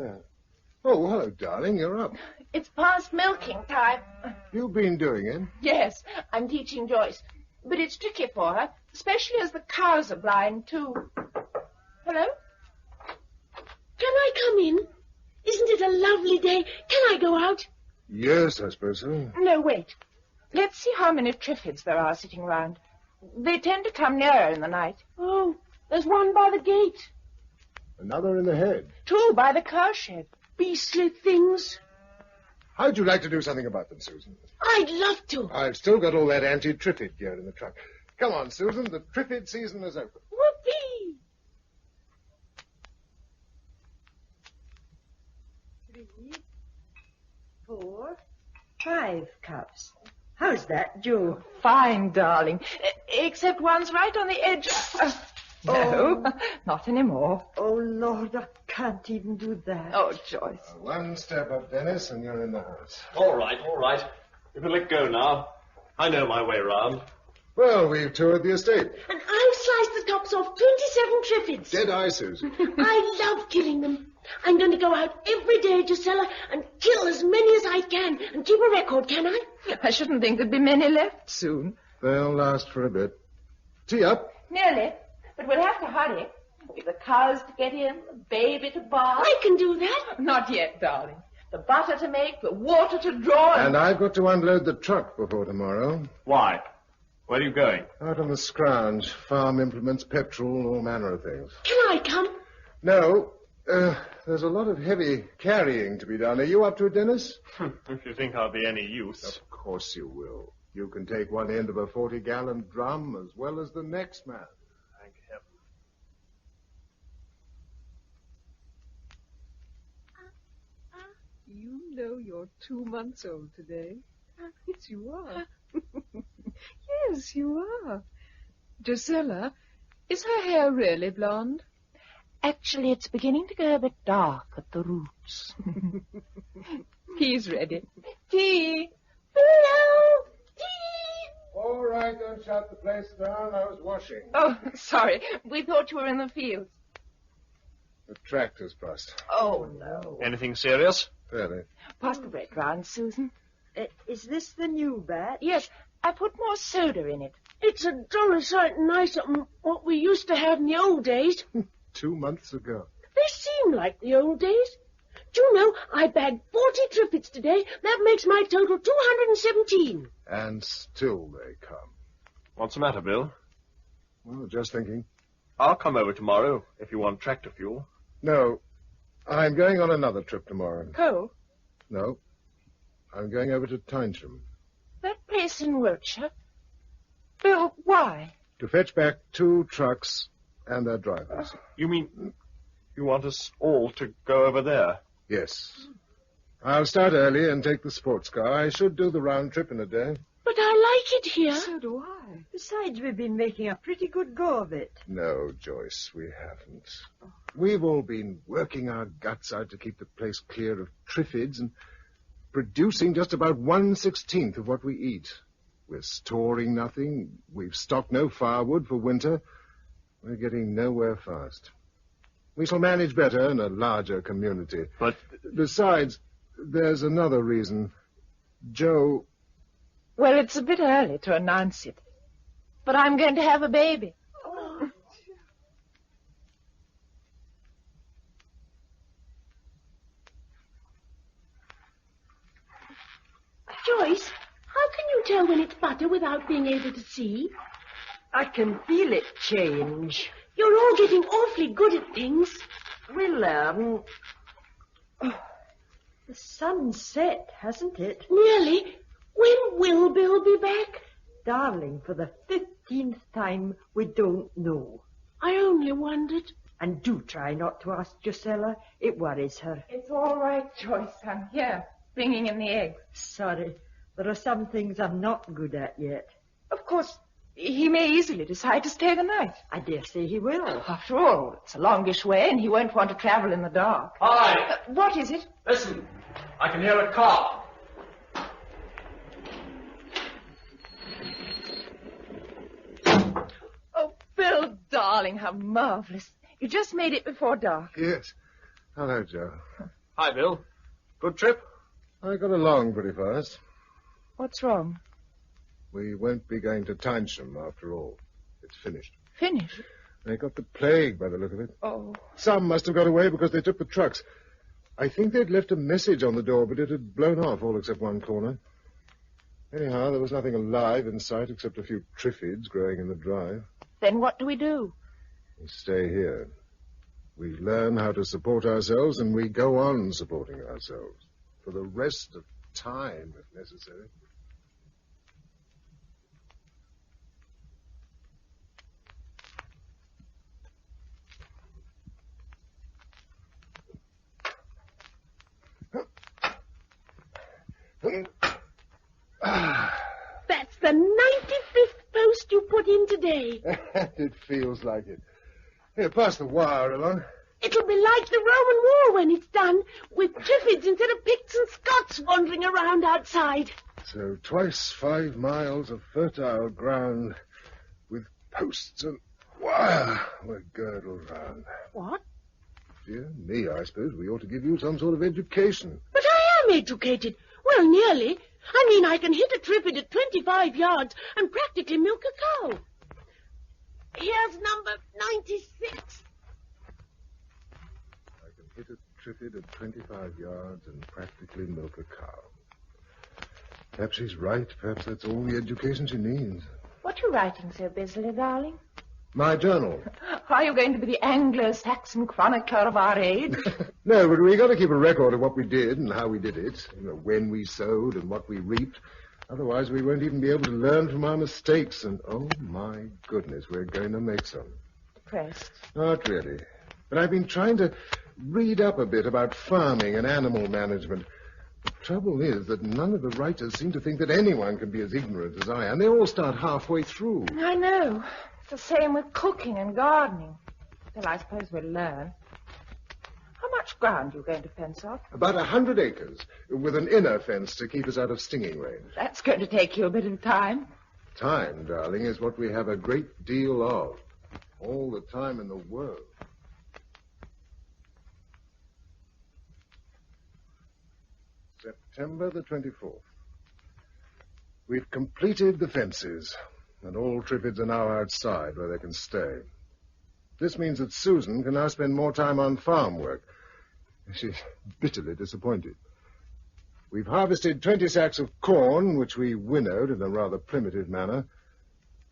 Oh, hello, darling. You're up. It's past milking time. You've been doing it? Yes, I'm teaching Joyce. But it's tricky for her, especially as the cows are blind, too. Hello? Can I come in? Isn't it a lovely day? Can I go out? Yes, I suppose so. No, wait. Let's see how many Triffids there are sitting round. They tend to come nearer in the night. Oh, there's one by the gate. Another in the head. 2 by the cow shed. Beastly things. How'd you like to do something about them, Susan? I'd love to. I've still got all that anti-Triffid gear in the truck. Come on, Susan. The Triffid season is open. Whoopee! 3, 4, 5 cups. How's that, Joe? Fine, darling. Except one's right on the edge. No, not anymore. Oh, Lord, I can't even do that. Oh, Joyce. One step up, Dennis, and you're in the house. All right. You can let go now. I know my way round. Well, we've toured the estate. And I've sliced the tops off 27 Triffids. Dead eye, Susan. I love killing them. I'm going to go out every day, Gisela, and kill as many as I can and keep a record, can I? I shouldn't think there'd be many left soon. They'll last for a bit. Tea up. Nearly. But we'll have to hurry. We've the cows to get in, the baby to bath. I can do that. Not yet, darling. The butter to make, the water to draw. And I've got to unload the truck before tomorrow. Why? Where are you going? Out on the scrounge. Farm implements, petrol, all manner of things. Can I come? No. There's a lot of heavy carrying to be done. Are you up to it, Dennis? If you think I'll be any use. Of course you will. You can take one end of a 40-gallon drum as well as the next man. Thank heaven. You know you're 2 months old today. Yes, you are. Yes, you are. Gisela, is her hair really blonde? Actually, it's beginning to go a bit dark at the roots. He's ready. Tea. Hello. Tea. All right, don't shut the place down. I was washing. Oh, sorry. We thought you were in the fields. The tractor's bust. Oh, no. Anything serious? Fairly. Pass the bread round, Susan. Is this the new bat? Yes, I put more soda in it. It's a jolly sight nicer than what we used to have in the old days. 2 months ago. They seem like the old days. Do you know, I bagged 40 Triffids today. That makes my total 217. And still they come. What's the matter, Bill? Well, just thinking. I'll come over tomorrow if you want tractor fuel. No, I'm going on another trip tomorrow. Coal? No, I'm going over to Tyson. That place in Wiltshire? Bill, why? To fetch back 2 trucks and their drivers. You mean you want us all to go over there? Yes. I'll start early and take the sports car. I should do the round trip in a day. But I like it here. So do I. Besides, we've been making a pretty good go of it. No, Joyce, we haven't. We've all been working our guts out to keep the place clear of Triffids and producing just about 1/16 of what we eat. We're storing nothing. We've stocked no firewood for winter. We're getting nowhere fast. We shall manage better in a larger community. But... Besides, there's another reason. Joe... Well, it's a bit early to announce it. But I'm going to have a baby. Oh. Joyce, how can you tell when it's butter without being able to see? I can feel it change. You're all getting awfully good at things. Well, the sun's set, hasn't it? Nearly. When will Bill be back? Darling, for the 15th time, we don't know. I only wondered. And do try not to ask Gisela. It worries her. It's all right, Joyce. I'm here, bringing in the eggs. Sorry. There are some things I'm not good at yet. Of course, he may easily decide to stay the night. I dare say he will. After all, it's a longish way, and he won't want to travel in the dark. Hi! What is it? Listen, I can hear a car. Oh, Bill, darling, how marvelous. You just made it before dark. Yes. Hello, Joe. Hi, Bill. Good trip? I got along pretty fast. What's wrong? We won't be going to Tyson after all. It's finished. Finished? They got the plague by the look of it. Oh. Some must have got away because they took the trucks. I think they'd left a message on the door, but it had blown off all except one corner. Anyhow, there was nothing alive in sight except a few Triffids growing in the drive. Then what do we do? We stay here. We learn how to support ourselves, and we go on supporting ourselves. For the rest of time, if necessary. That's the 95th post you put in today. It feels like it. Here, pass the wire along. It'll be like the Roman War when it's done, with Triffids instead of Picts and Scots wandering around outside. So twice 5 miles of fertile ground with posts and wire were girdled round. What? Dear me, I suppose we ought to give you some sort of education. But I am educated. Well, nearly. I mean, I can hit a Triffid at 25 yards and practically milk a cow. Here's number 96. I can hit a Triffid at 25 yards and practically milk a cow. Perhaps she's right. Perhaps that's all the education she needs. What are you writing so busily, darling? My journal. Are you going to be the Anglo-Saxon chronicler of our age? No, but we got to keep a record of what we did and how we did it. You know, when we sowed and what we reaped. Otherwise, we won't even be able to learn from our mistakes. And, oh, my goodness, we're going to make some. Depressed. Not really. But I've been trying to read up a bit about farming and animal management. The trouble is that none of the writers seem to think that anyone can be as ignorant as I am. They all start halfway through. I know. It's the same with cooking and gardening. Well, I suppose we'll learn. How much ground are you going to fence off? About 100 acres, with an inner fence to keep us out of stinging range. That's going to take you a bit of time. Time, darling, is what we have a great deal of. All the time in the world. September the 24th. We've completed the fences, and all Triffids are now outside where they can stay. This means that Susan can now spend more time on farm work. She's bitterly disappointed. We've harvested 20 sacks of corn, which we winnowed in a rather primitive manner.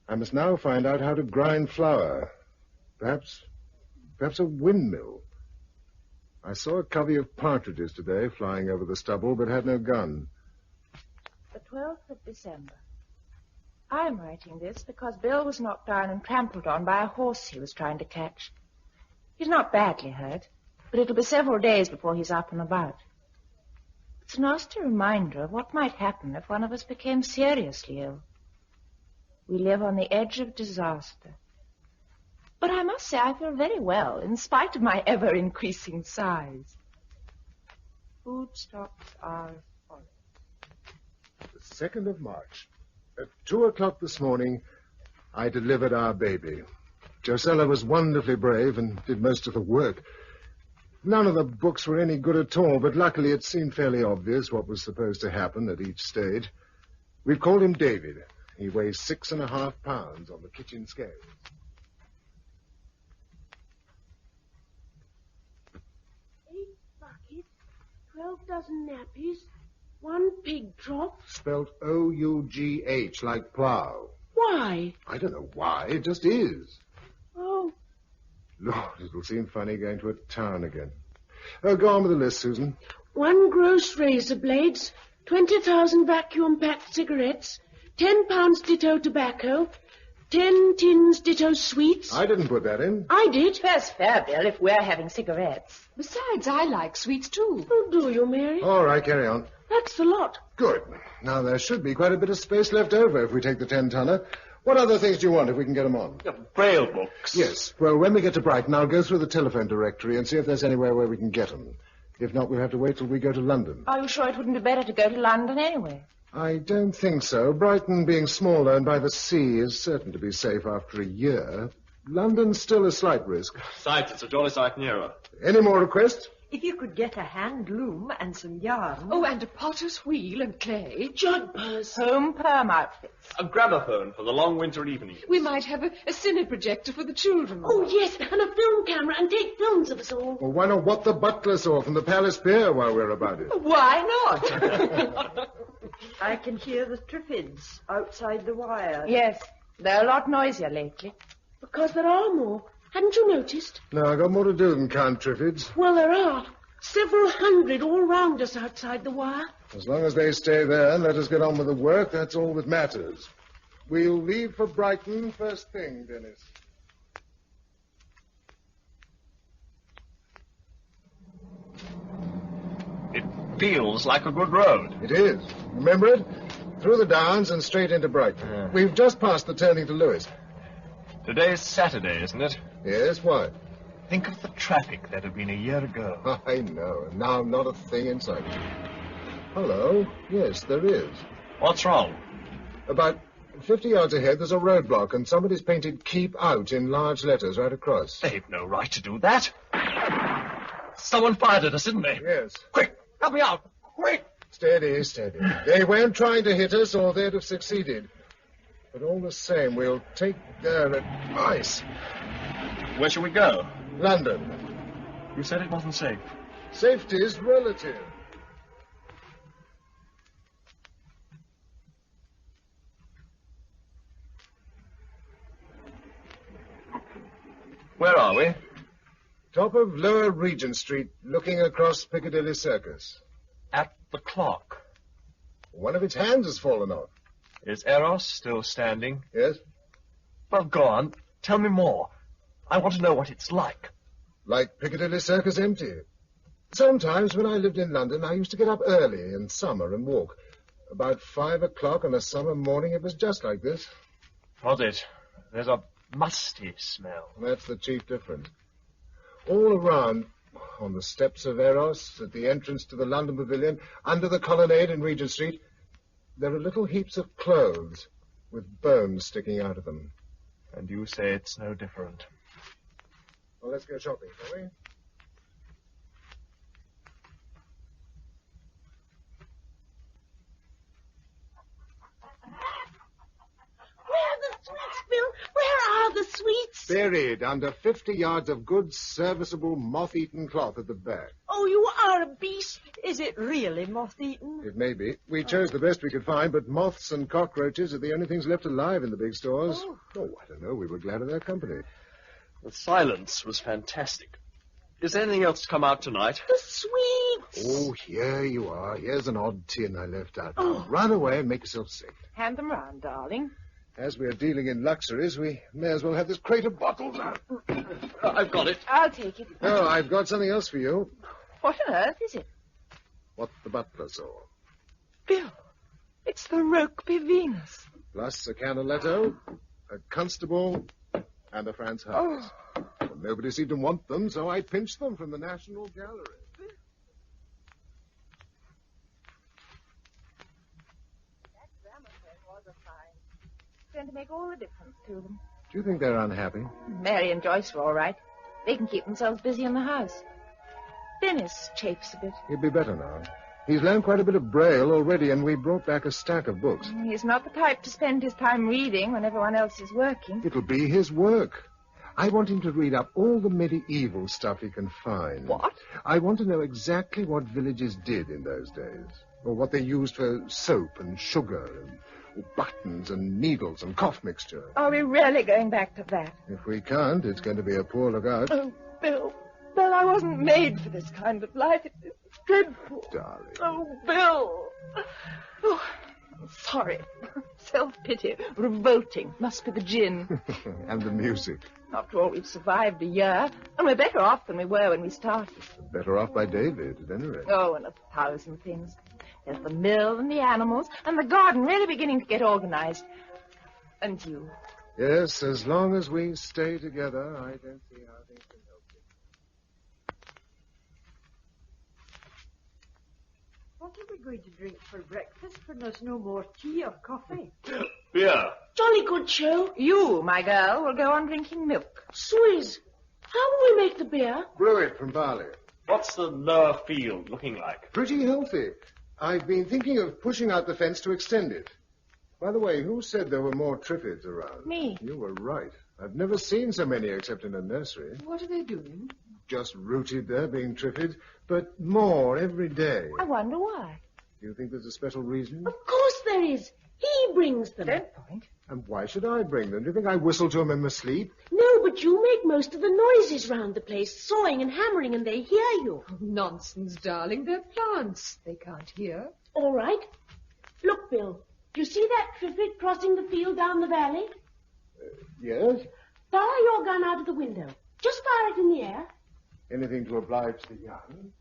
I must now find out how to grind flour. Perhaps a windmill. I saw a covey of partridges today flying over the stubble, but had no gun. The 12th of December. I'm writing this because Bill was knocked down and trampled on by a horse he was trying to catch. He's not badly hurt, but it'll be several days before he's up and about. It's a nasty reminder of what might happen if one of us became seriously ill. We live on the edge of disaster. But I must say I feel very well, in spite of my ever-increasing size. Food stocks are full. The 2nd of March. At 2 o'clock this morning, I delivered our baby. Josella was wonderfully brave and did most of the work. None of the books were any good at all, but luckily it seemed fairly obvious what was supposed to happen at each stage. We've called him David. He weighs 6.5 pounds on the kitchen scale. 8 buckets, 12 dozen nappies, 1 pig trough. Spelled O-U-G-H, like plough. Why? I don't know why, it just is. Oh. Lord, it'll seem funny going to a town again. Oh, go on with the list, Susan. 1 gross razor blades, 20,000 vacuum-packed cigarettes, 10 pounds ditto tobacco, 10 tins ditto sweets. I didn't put that in. I did. That's fair, Bill, if we're having cigarettes. Besides, I like sweets, too. Oh, do you, Mary? All right, carry on. That's the lot. Good. Now, there should be quite a bit of space left over if we take the 10-tonner. What other things do you want if we can get them on? Braille books. Yes. Well, when we get to Brighton, I'll go through the telephone directory and see if there's anywhere where we can get them. If not, we'll have to wait till we go to London. Are you sure it wouldn't be better to go to London anyway? I don't think so. Brighton, being smaller and by the sea, is certain to be safe after a year. London's still a slight risk. Besides, it's a jolly sight nearer. Any more requests? If you could get a hand loom and some yarn. Oh, and a potter's wheel and clay. Jodhpurs. Home perm outfits. A gramophone for the long winter evenings. We might have a cine projector for the children. Oh, yes, and a film camera and take films of us all. Well, why not what the butler saw from the Palace Pier while we're about it? Why not? I can hear the Triffids outside the wire. Yes, they're a lot noisier lately. Because there are more. Hadn't you noticed? No, I've got more to do than count Triffids. Well, there are. Several hundred all round us outside the wire. As long as they stay there and let us get on with the work, that's all that matters. We'll leave for Brighton first thing, Dennis. It feels like a good road. It is. Remember it? Through the downs and straight into Brighton. Yeah. We've just passed the turning to Lewis. Today's Saturday, isn't it? Yes, why? Think of the traffic that had been a year ago. I know, and now not a thing in sight. Hello. Yes, there is. What's wrong? About 50 yards ahead, there's a roadblock, and somebody's painted "Keep Out" in large letters right across. They've no right to do that. Someone fired at us, didn't they? Yes. Quick, help me out. Quick. Steady, steady. They weren't trying to hit us, or they'd have succeeded. But all the same, we'll take their advice. Where shall we go? London. You said it wasn't safe. Safety's relative. Where are we? Top of Lower Regent Street, looking across Piccadilly Circus. At the clock. One of its hands has fallen off. Is Eros still standing? Yes. Well, go on. Tell me more. I want to know what it's like. Like Piccadilly Circus empty. Sometimes when I lived in London, I used to get up early in summer and walk. About 5 o'clock on a summer morning, it was just like this. Was it? There's a musty smell. That's the chief difference. All around, on the steps of Eros, at the entrance to the London Pavilion, under the colonnade in Regent Street, there are little heaps of clothes with bones sticking out of them. And you say it's no different. Well, let's go shopping, shall we? Bill, where are the sweets? Buried under 50 yards of good, serviceable, moth-eaten cloth at the back. Oh, you are a beast. Is it really moth-eaten? It may be. We chose the best we could find, but moths and cockroaches are the only things left alive in the big stores. Oh, I don't know. We were glad of their company. The silence was fantastic. Is there anything else to come out tonight? The sweets. Oh, here you are. Here's an odd tin I left out. Now, run away and make yourself safe. Hand them round, darling. As we're dealing in luxuries, we may as well have this crate of bottles out. I've got it. I'll take it. Oh, I've got something else for you. What on earth is it? What the butler saw. Bill, it's the Rokeby Venus. Plus a Canaletto, a constable, and a Franz Hals. Well, nobody seemed to want them, so I pinched them from the National Gallery. That gramophone was a find. It's going to make all the difference to them. Do you think they're unhappy? Mary and Joyce are all right. They can keep themselves busy in the house. Dennis chafes a bit. He'll be better now. He's learned quite a bit of Braille already, and we brought back a stack of books. He's not the type to spend his time reading when everyone else is working. It'll be his work. I want him to read up all the medieval stuff he can find. What? I want to know exactly what villages did in those days, or what they used for soap and sugar and buttons and needles and cough mixture. Are we really going back to that? If we can't, it's going to be a poor lookout. Oh, Bill, I wasn't made for this kind of life. It's dreadful. Darling. Oh, Bill. Oh, sorry. Self-pity. Revolting. Must be the gin. And the music. After all, we've survived a year, and we're better off than we were when we started. Better off by David, at any rate. Oh, and 1,000 things. There's the mill and the animals, and the garden really beginning to get organized. And you. Yes, as long as we stay together, I don't see how things can help you. What are we going to drink for breakfast when there's no more tea or coffee? Beer. Jolly good show. You, my girl, will go on drinking milk. Swizz, how will we make the beer? Brew it from barley. What's the lower field looking like? Pretty healthy. I've been thinking of pushing out the fence to extend it. By the way, who said there were more Triffids around? Me. You were right. I've never seen so many except in a nursery. What are they doing? Just rooted there, being Triffids, but more every day. I wonder why. Do you think there's a special reason? Of course there is. He brings them. Don't point. And why should I bring them? Do you think I whistle to them in my sleep? No, but you make most of the noises round the place, sawing and hammering, and they hear you. Oh, nonsense, darling. They're plants. They can't hear. All right. Look, Bill. Do you see that Triffid crossing the field down the valley? Yes? Fire your gun out of the window. Just fire it in the air. Anything to oblige the young.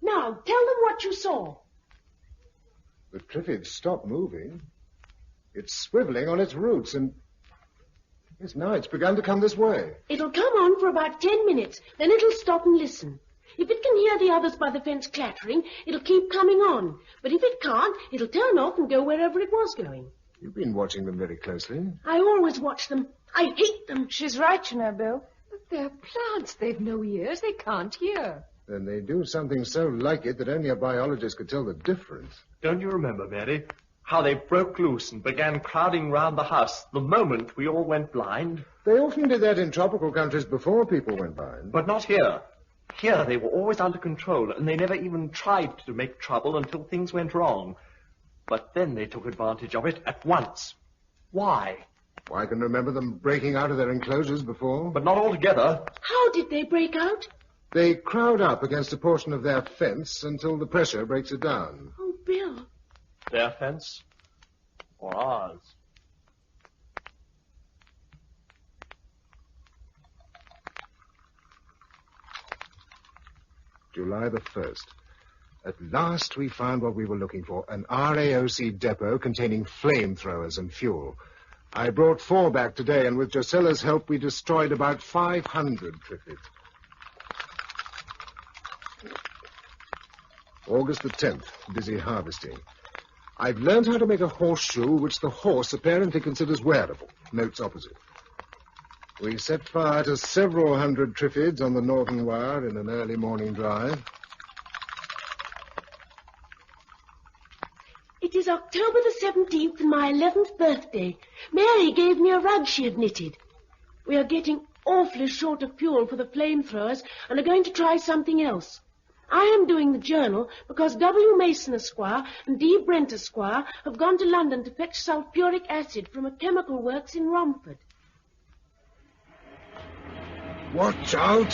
Now, tell them what you saw. The Triffid stopped moving. It's swiveling on its roots, and... Yes, now it's begun to come this way. It'll come on for about 10 minutes, then it'll stop and listen. If it can hear the others by the fence clattering, it'll keep coming on. But if it can't, it'll turn off and go wherever it was going. You've been watching them very closely. I always watch them. I hate them. She's right, you know, Bill. But they're plants. They've no ears. They can't hear. Then they do something so like it that only a biologist could tell the difference. Don't you remember, Mary, how they broke loose and began crowding round the house the moment we all went blind? They often did that in tropical countries before people went blind. But not here. Here they were always under control, and they never even tried to make trouble until things went wrong. But then they took advantage of it at once. Why? I can remember them breaking out of their enclosures before. But not altogether. How did they break out? They crowd up against a portion of their fence until the pressure breaks it down. Oh, Bill. Their fence? Or ours? July the 1st. At last we found what we were looking for, an RAOC depot containing flamethrowers and fuel. I brought 4 back today, and with Josella's help, we destroyed about 500 Triffids. August the 10th, busy harvesting. I've learned how to make a horseshoe which the horse apparently considers wearable. Notes opposite. We set fire to several hundred Triffids on the northern wire in an early morning drive. It is October the 17th and my 11th birthday. Mary gave me a rug she had knitted. We are getting awfully short of fuel for the flamethrowers and are going to try something else. I am doing the journal because W. Mason Esquire and D. Brent Esquire have gone to London to fetch sulphuric acid from a chemical works in Romford. Watch out!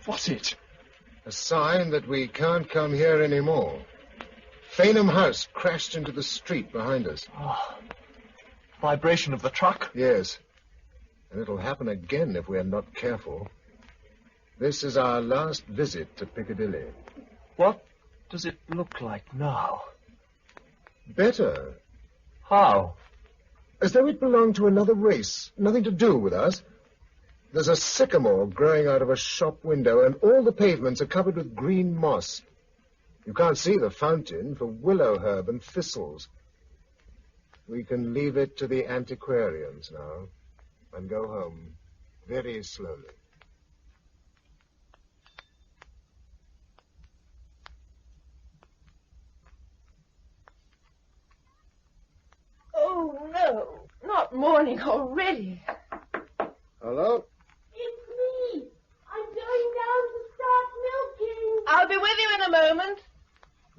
What's it? A sign that we can't come here anymore. Fainham House crashed into the street behind us. Oh. Vibration of the truck? Yes. And it'll happen again if we're not careful. This is our last visit to Piccadilly. What does it look like now? Better. How? As though it belonged to another race, nothing to do with us. There's a sycamore growing out of a shop window, and all the pavements are covered with green moss. You can't see the fountain for willow herb and thistles. We can leave it to the antiquarians now and go home very slowly. Oh, no. Not morning already. Hello? It's me. I'm going down to start milking. I'll be with you in a moment.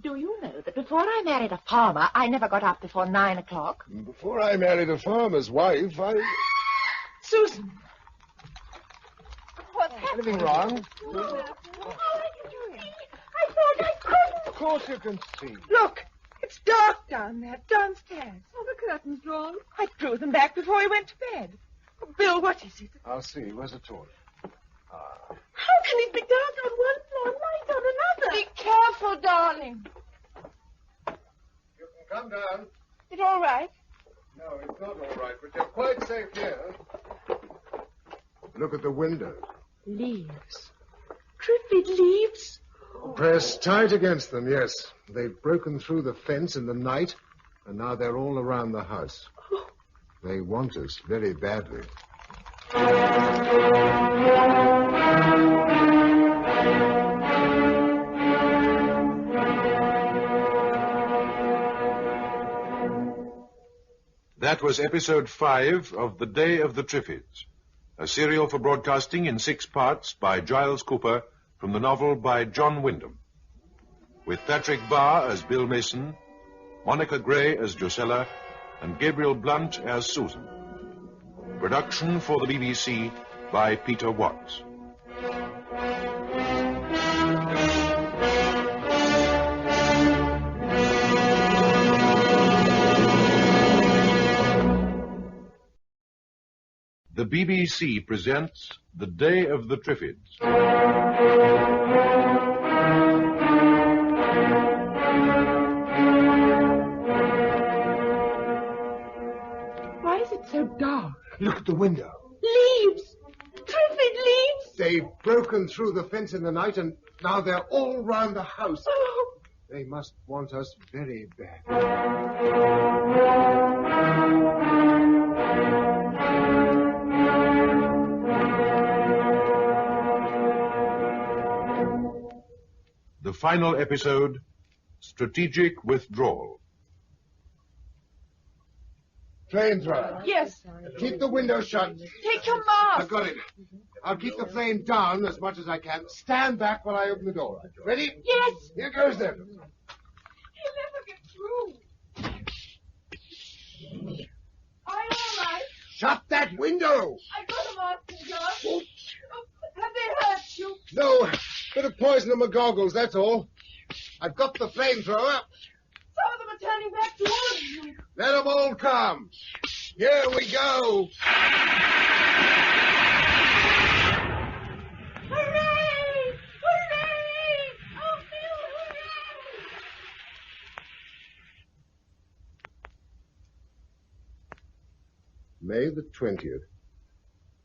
Do you know that before I married a farmer, I never got up before 9 o'clock? Before I married a farmer's wife, Susan! What's Anything wrong? No. How are you doing? I thought I couldn't. Of course you can see. Look, it's dark down there, downstairs. Oh, the curtain's drawn. I drew them back before we went to bed. Oh, Bill, what is it? I'll see. Where's the torch? How can it be dark on one floor, light on another? Be careful, darling. You can come down. It all right? No, it's not all right, but you're quite safe here. Look at the window. Leaves. Triffid leaves? Press tight against them, yes. They've broken through the fence in the night, and now they're all around the house. They want us very badly. That was episode 5 of The Day of the Triffids, a serial for broadcasting in 6 parts by Giles Cooper from the novel by John Wyndham, with Patrick Barr as Bill Mason, Monica Gray as Josella, and Gabriel Blunt as Susan. Production for the BBC by Peter Watts. The BBC presents The Day of the Triffids. Why is it so dark? Look at the window. Leaves! Triffid leaves! They've broken through the fence in the night, and now they're all round the house. Oh. They must want us very bad. The final episode, Strategic Withdrawal. Flamethrower. Yes. Keep the window shut. Take your mask. I've got it. I'll keep the flame down as much as I can. Stand back while I open the door. Ready? Yes. Here goes then. He'll never get through. Are you all right? Shut that window! I got a mask, George. Oh, have they hurt you? No, bit of poison in my goggles, that's all. I've got the flamethrower. Some of them are turning back towards you. Let them all come. Here we go. Hooray! Hooray! Oh, Phil, hooray! May the 20th.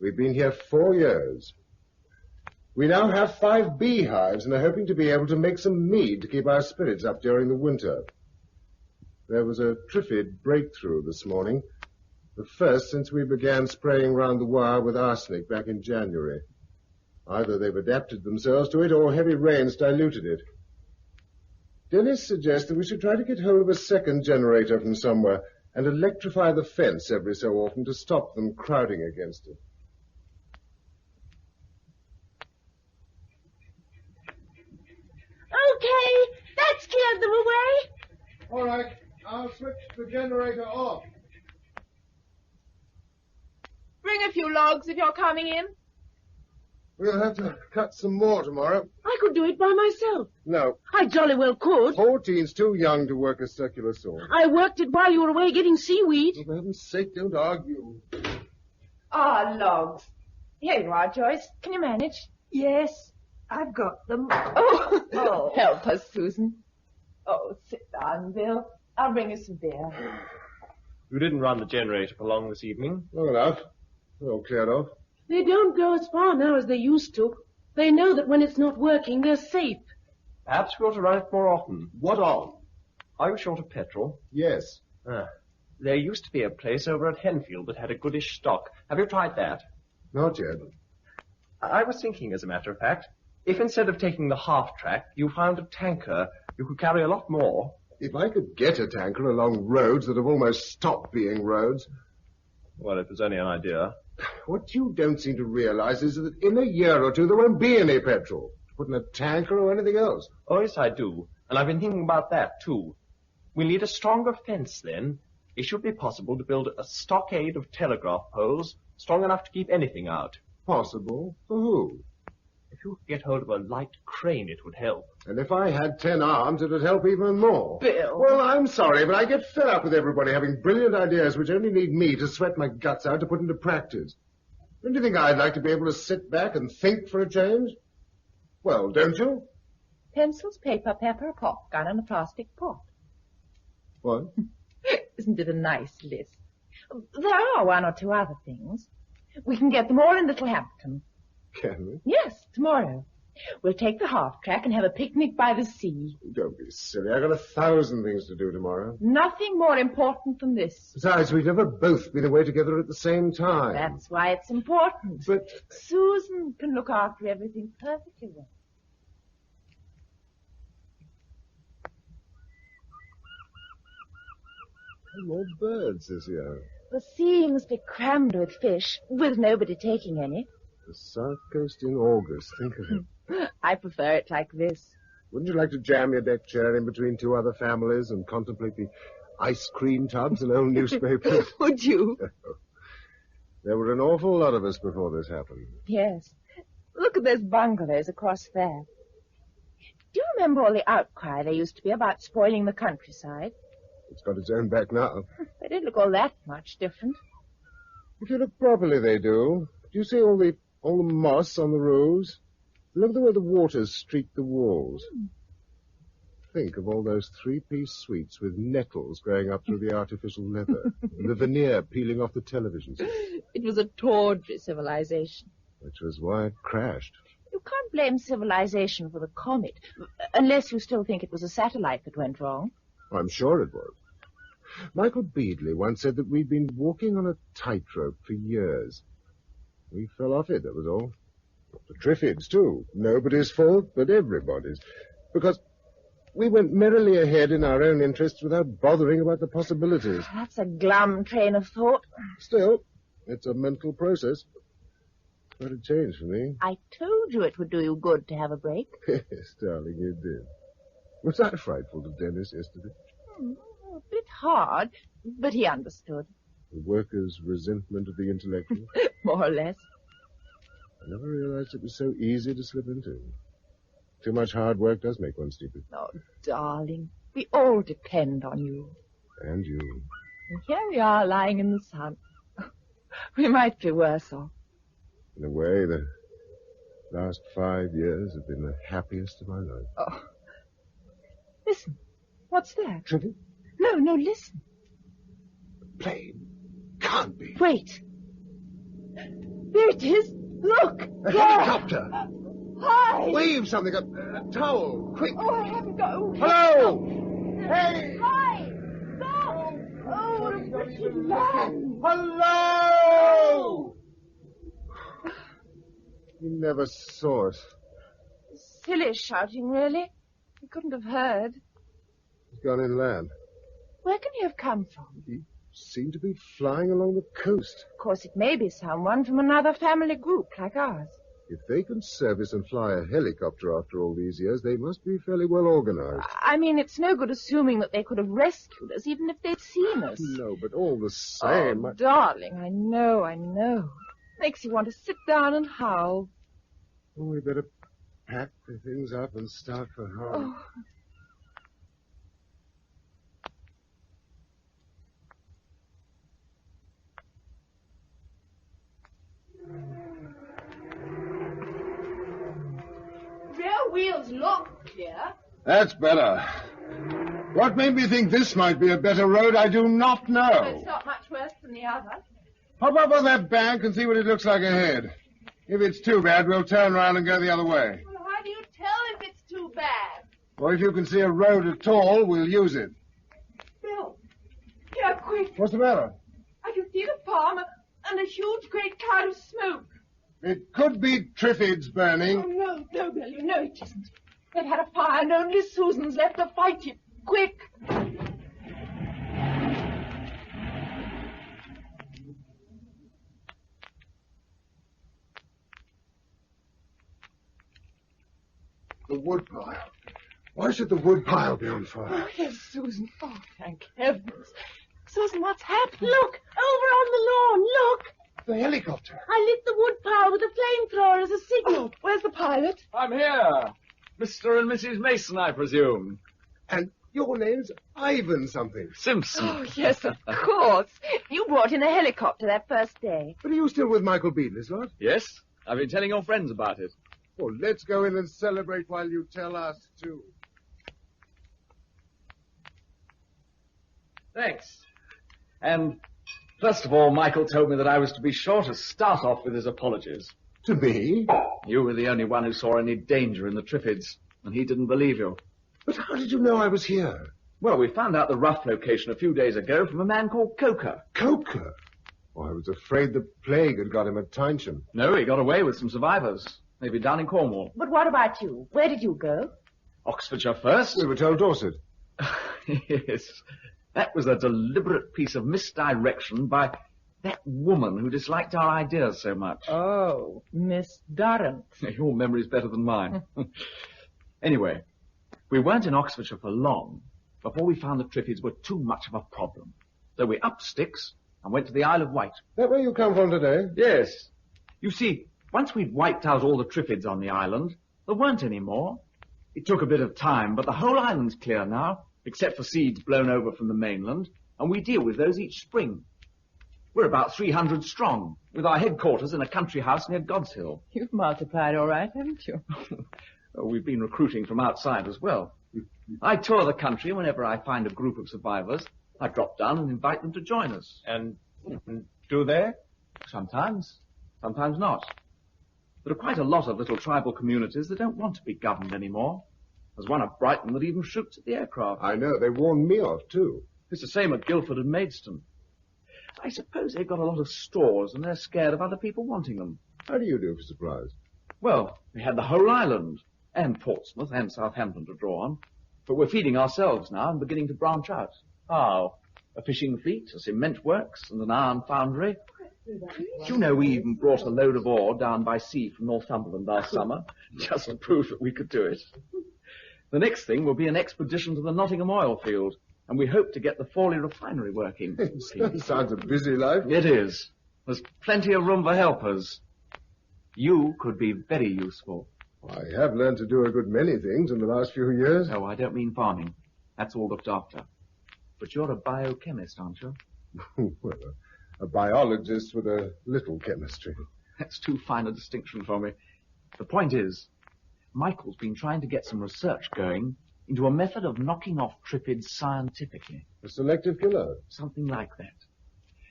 We've been here 4 years. We now have 5 beehives and are hoping to be able to make some mead to keep our spirits up during the winter. There was a Triffid breakthrough this morning, the first since we began spraying round the wire with arsenic back in January. Either they've adapted themselves to it or heavy rains diluted it. Dennis suggests that we should try to get hold of a second generator from somewhere and electrify the fence every so often to stop them crowding against it. Okay, that scared them away. All right, I'll switch the generator off. Bring a few logs if you're coming in. We'll have to cut some more tomorrow. I could do it by myself. No. I jolly well could. 14's too young to work a circular saw. I worked it while you were away getting seaweed. For heaven's sake, don't argue. Ah, logs. Here you are, Joyce. Can you manage? Yes, I've got them. Oh, help us, Susan. Oh, sit down, Bill. I'll bring you some beer. You didn't run the generator for long this evening. Long enough. We're all cleared off. They don't go as far now as they used to. They know that when it's not working, they're safe. Perhaps we ought to run it more often. What on? Are you short of petrol? Yes. There used to be a place over at Henfield that had a goodish stock. Have you tried that? Not yet. I was thinking, as a matter of fact, if instead of taking the half-track, you found a tanker, you could carry a lot more. If I could get a tanker along roads that have almost stopped being roads... Well, it was only an idea. What you don't seem to realize is that in a year or two there won't be any petrol to put in a tanker or anything else. Oh, yes, I do. And I've been thinking about that, too. We need a stronger fence, then. It should be possible to build a stockade of telegraph poles strong enough to keep anything out. Possible? For who? If you could get hold of a light crane, it would help. And if I had 10 arms, it would help even more. Bill. Well, I'm sorry, but I get fed up with everybody having brilliant ideas which only need me to sweat my guts out to put into practice. Don't you think I'd like to be able to sit back and think for a change? Well, don't you? Pencils, paper, pepper, a pop gun, and a plastic pot. What? Isn't it a nice list? There are 1 or 2 other things. We can get them all in Littlehampton. Can we? Yes, tomorrow. We'll take the half-track and have a picnic by the sea. Don't be silly. I've got 1,000 things to do tomorrow. Nothing more important than this. Besides, we've never both been away together at the same time. That's why it's important. But... Susan can look after everything perfectly well. More birds this year. The sea must be crammed with fish, with nobody taking any. The South Coast in August. Think of it. I prefer it like this. Wouldn't you like to jam your deck chair in between 2 other families and contemplate the ice cream tubs and old newspapers? Would you? There were an awful lot of us before this happened. Yes. Look at those bungalows across there. Do you remember all the outcry there used to be about spoiling the countryside? It's got its own back now. They didn't look all that much different. If you look properly, they do. Do you see all the moss on the roofs? Look at the way the waters streak the walls. Think of all those 3-piece suites with nettles growing up through the artificial leather, and the veneer peeling off the television set. It was a tawdry civilization. Which was why it crashed. You can't blame civilization for the comet, unless you still think it was a satellite that went wrong. I'm sure it was. Michael Beadley once said that we'd been walking on a tightrope for years. We fell off it, that was all. The Triffids, too. Nobody's fault but everybody's. Because we went merrily ahead in our own interests without bothering about the possibilities. That's a glum train of thought. Still, it's a mental process. Quite a change for me. I told you it would do you good to have a break. Yes, darling, you did. Was I frightful to Dennis yesterday? A bit hard, but he understood. The worker's resentment of the intellectual? More or less. I never realized it was so easy to slip into. Too much hard work does make one stupid. Oh, darling, we all depend on you. And you. And here we are lying in the sun. We might be worse off. In a way, the last 5 years have been the happiest of my life. Oh. Listen. What's that? Triffids? No, listen. Plane. Can't be. Wait. There it is. Look. A helicopter. Hi. Wave something. A towel. Quick. Oh, I haven't got... Oh, hello. Hey. Hi. Stop. Oh, what a pretty land. Hello. You never saw it. Silly shouting, really. You couldn't have heard. He's gone inland. Where can he have come from? He seemed to be flying along the coast. Of course, it may be someone from another family group like ours. If they can service and fly a helicopter after all these years, they must be fairly well organized. I mean, it's no good assuming that they could have rescued us, even if they'd seen us. No, but all the same... Oh, darling, I know. Makes you want to sit down and howl. Oh, we better pack the things up and start for home. Oh. Rear wheels look clear. That's better. What made me think this might be a better road, I do not know. It's not much worse than the other. Hop up on that bank and see what it looks like ahead. If it's too bad, we'll turn around and go the other way. Well, how do you tell if it's too bad? Or if you can see a road at all, we'll use it. Bill, here, quick. What's the matter? I can see the farm and a huge, great cloud of smoke. It could be Triffids burning. Oh, no, Bill, you know it isn't. They've had a fire and only Susan's left to fight it. Quick. The woodpile. Why should the woodpile be on fire? Oh, yes, Susan. Oh, thank heavens. Susan, what's happened? Look, over on the lawn, look. The helicopter. I lit the woodpile with a flamethrower as a signal. Where's the pilot? I'm here. Mr. and Mrs. Mason, I presume. And your name's Ivan something. Simpson. Oh, yes, of course. You brought in a helicopter that first day. But are you still with Michael Beadley's lot? Yes, I've been telling your friends about it. Well, let's go in and celebrate while you tell us, too. Thanks. And first of all, Michael told me that I was to be sure to start off with his apologies. To me? You were the only one who saw any danger in the Triffids, and he didn't believe you. But how did you know I was here? Well, we found out the rough location a few days ago from a man called Coker. Coker? Oh, I was afraid the plague had got him at Tyson. No, he got away with some survivors. Maybe down in Cornwall. But what about you? Where did you go? Oxfordshire first. We were told Dorset. Yes. That was a deliberate piece of misdirection by that woman who disliked our ideas so much. Oh, Miss Durrant. Your memory's better than mine. Anyway, we weren't in Oxfordshire for long before we found the Triffids were too much of a problem. So we upped sticks and went to the Isle of Wight. That where you come from today? Yes. You see, once we'd wiped out all the Triffids on the island, there weren't any more. It took a bit of time, but the whole island's clear now, except for seeds blown over from the mainland, and we deal with those each spring. We're about 300 strong, with our headquarters in a country house near God's Hill. You've multiplied all right, haven't you? We've been recruiting from outside as well. I tour the country whenever I find a group of survivors. I drop down and invite them to join us. And do they? Sometimes. Sometimes not. There are quite a lot of little tribal communities that don't want to be governed anymore. There's one at Brighton that even shoots at the aircraft. I know. They warned me off, too. It's the same at Guildford and Maidstone. I suppose they've got a lot of stores and they're scared of other people wanting them. How do you do for supplies? Well, we had the whole island, and Portsmouth and Southampton to draw on. But we're feeding ourselves now and beginning to branch out. How? A fishing fleet, a cement works, and an iron foundry. Do you know we even brought a load of ore down by sea from Northumberland last summer, just to prove that we could do it. The next thing will be an expedition to the Nottingham oil field, and we hope to get the Fawley refinery working. Sounds a busy life. It is. There's plenty of room for helpers. You could be very useful. I have learned to do a good many things in the last few years. No, I don't mean farming. That's all looked after. But you're a biochemist, aren't you? Well, a biologist with a little chemistry. That's too fine a distinction for me. The point is, Michael's been trying to get some research going into a method of knocking off Triffids scientifically. A selective killer? Something like that.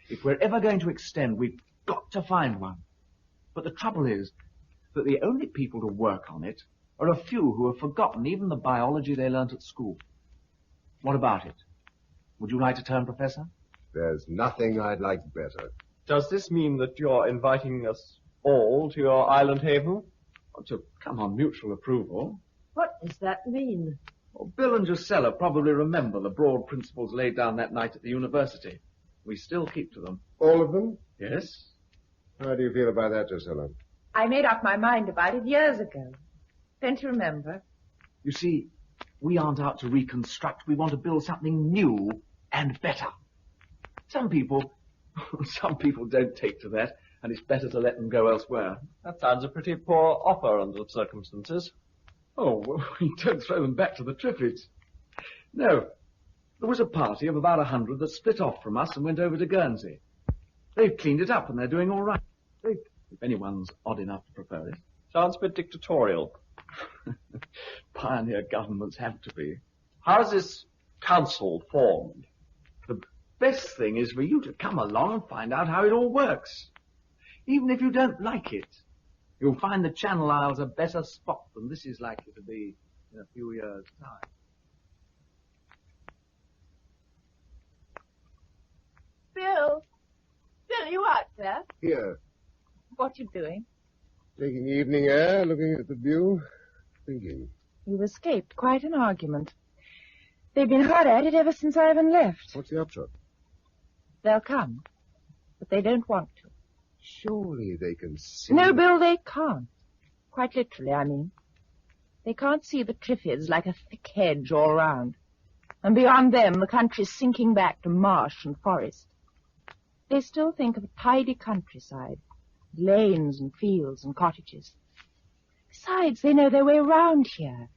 If we're ever going to extend, we've got to find one. But the trouble is that the only people to work on it are a few who have forgotten even the biology they learnt at school. What about it? Would you like to turn professor? There's nothing I'd like better. Does this mean that you're inviting us all to your island haven? To come on mutual approval. What does that mean? Well, Bill and Gisela probably remember the broad principles laid down that night at the university. We still keep to them. All of them? Yes. How do you feel about that, Gisela? I made up my mind about it years ago. Don't you remember? You see, we aren't out to reconstruct. We want to build something new and better. Some people don't take to that, and it's better to let them go elsewhere. That sounds a pretty poor offer under the circumstances. Oh, well, we don't throw them back to the Triffids. No. There was a party of about 100 that split off from us and went over to Guernsey. They've cleaned it up and they're doing all right. If anyone's odd enough to prefer it. Sounds a bit dictatorial. Pioneer governments have to be. How's this council formed? The best thing is for you to come along and find out how it all works. Even if you don't like it, you'll find the Channel Isles a better spot than this is likely to be in a few years' time. Bill, you out there? Here. What you doing? Taking the evening air, looking at the view, thinking. You've escaped quite an argument. They've been hard at it ever since Ivan left. What's the upshot? They'll come, but they don't want to. Surely they can see... No, Bill, they can't. Quite literally, I mean. They can't see the Triffids like a thick hedge all round. And beyond them, the country's sinking back to marsh and forest. They still think of a tidy countryside, lanes and fields and cottages. Besides, they know their way around here.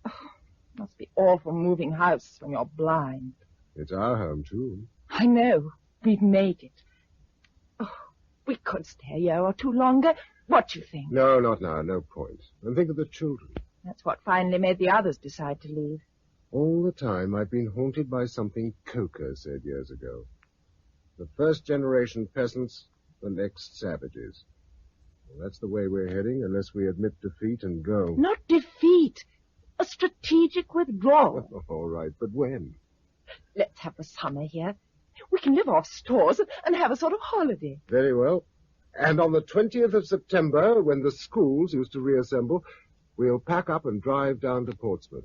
Oh, it must be awful moving house when you're blind. It's our home, too. I know. We've made it. Oh, we could stay a year or two longer. What do you think? No, not now. No point. And think of the children. That's what finally made the others decide to leave. All the time I've been haunted by something Coker said years ago. The first generation peasants, the next savages. Well, that's the way we're heading, unless we admit defeat and go. Not defeat. A strategic withdrawal. All right, but when? Let's have the summer here. We can live off stores and have a sort of holiday. Very well. And on the 20th of September, when the schools used to reassemble, we'll pack up and drive down to Portsmouth.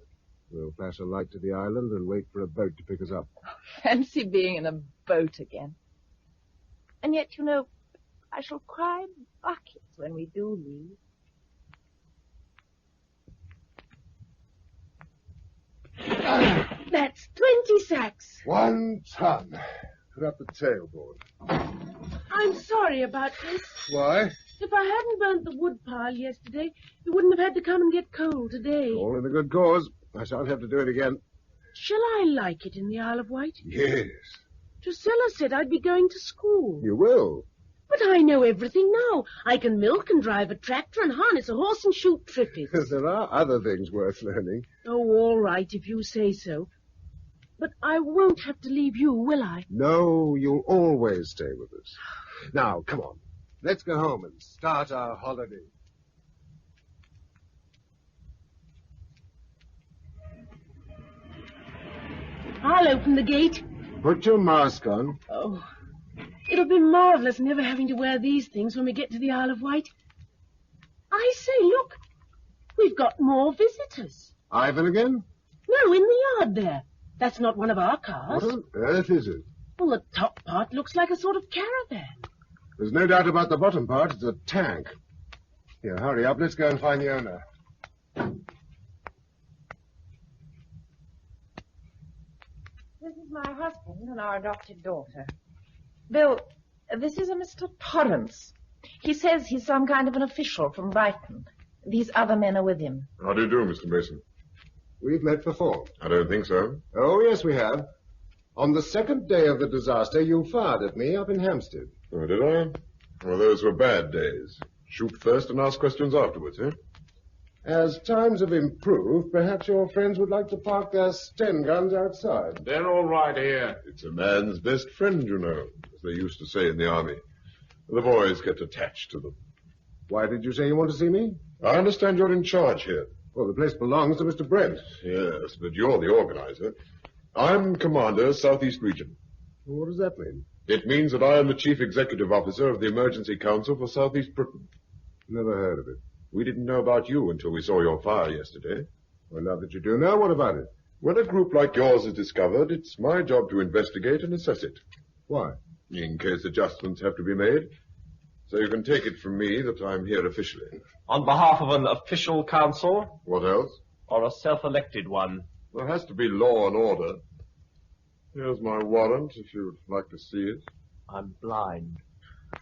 We'll flash a light to the island and wait for a boat to pick us up. Fancy being in a boat again. And yet, you know, I shall cry buckets when we do leave. That's 20 sacks. 1 ton. Put up the tailboard. I'm sorry about this. Why? If I hadn't burnt the wood pile yesterday, you wouldn't have had to come and get coal today. All in a good cause. I shan't have to do it again. Shall I like it in the Isle of Wight? Yes. Drusilla said I'd be going to school. You will. But I know everything now. I can milk and drive a tractor and harness a horse and shoot Triffids. There are other things worth learning. Oh, all right, if you say so. But I won't have to leave you, will I? No, you'll always stay with us. Now, come on. Let's go home and start our holiday. I'll open the gate. Put your mask on. Oh, it'll be marvellous never having to wear these things when we get to the Isle of Wight. I say, look, we've got more visitors. Ivan again? No, in the yard there. That's not one of our cars. What on earth is it? Well, the top part looks like a sort of caravan. There's no doubt about the bottom part. It's a tank. Here, hurry up. Let's go and find the owner. This is my husband and our adopted daughter. Bill, this is a Mr. Torrance. He says he's some kind of an official from Brighton. These other men are with him. How do you do, Mr. Mason? We've met before. I don't think so. Oh, yes, we have. On the second day of the disaster, you fired at me up in Hampstead. Oh, did I? Well, those were bad days. Shoot first and ask questions afterwards, eh? As times have improved, perhaps your friends would like to park their Sten guns outside. They're all right here. It's a man's best friend, you know, as they used to say in the army. The boys get attached to them. Why did you say you want to see me? I understand you're in charge here. Well, the place belongs to Mr. Brent. Yes, but you're the organizer. I'm Commander, Southeast Region. What does that mean? It means that I am the Chief Executive Officer of the Emergency Council for Southeast Britain. Never heard of it. We didn't know about you until we saw your fire yesterday. Well, now that you do know, what about it? When a group like yours is discovered, it's my job to investigate and assess it. Why? In case adjustments have to be made. So you can take it from me that I'm here officially. On behalf of an official council? What else? Or a self-elected one? There has to be law and order. Here's my warrant, if you'd like to see it. I'm blind.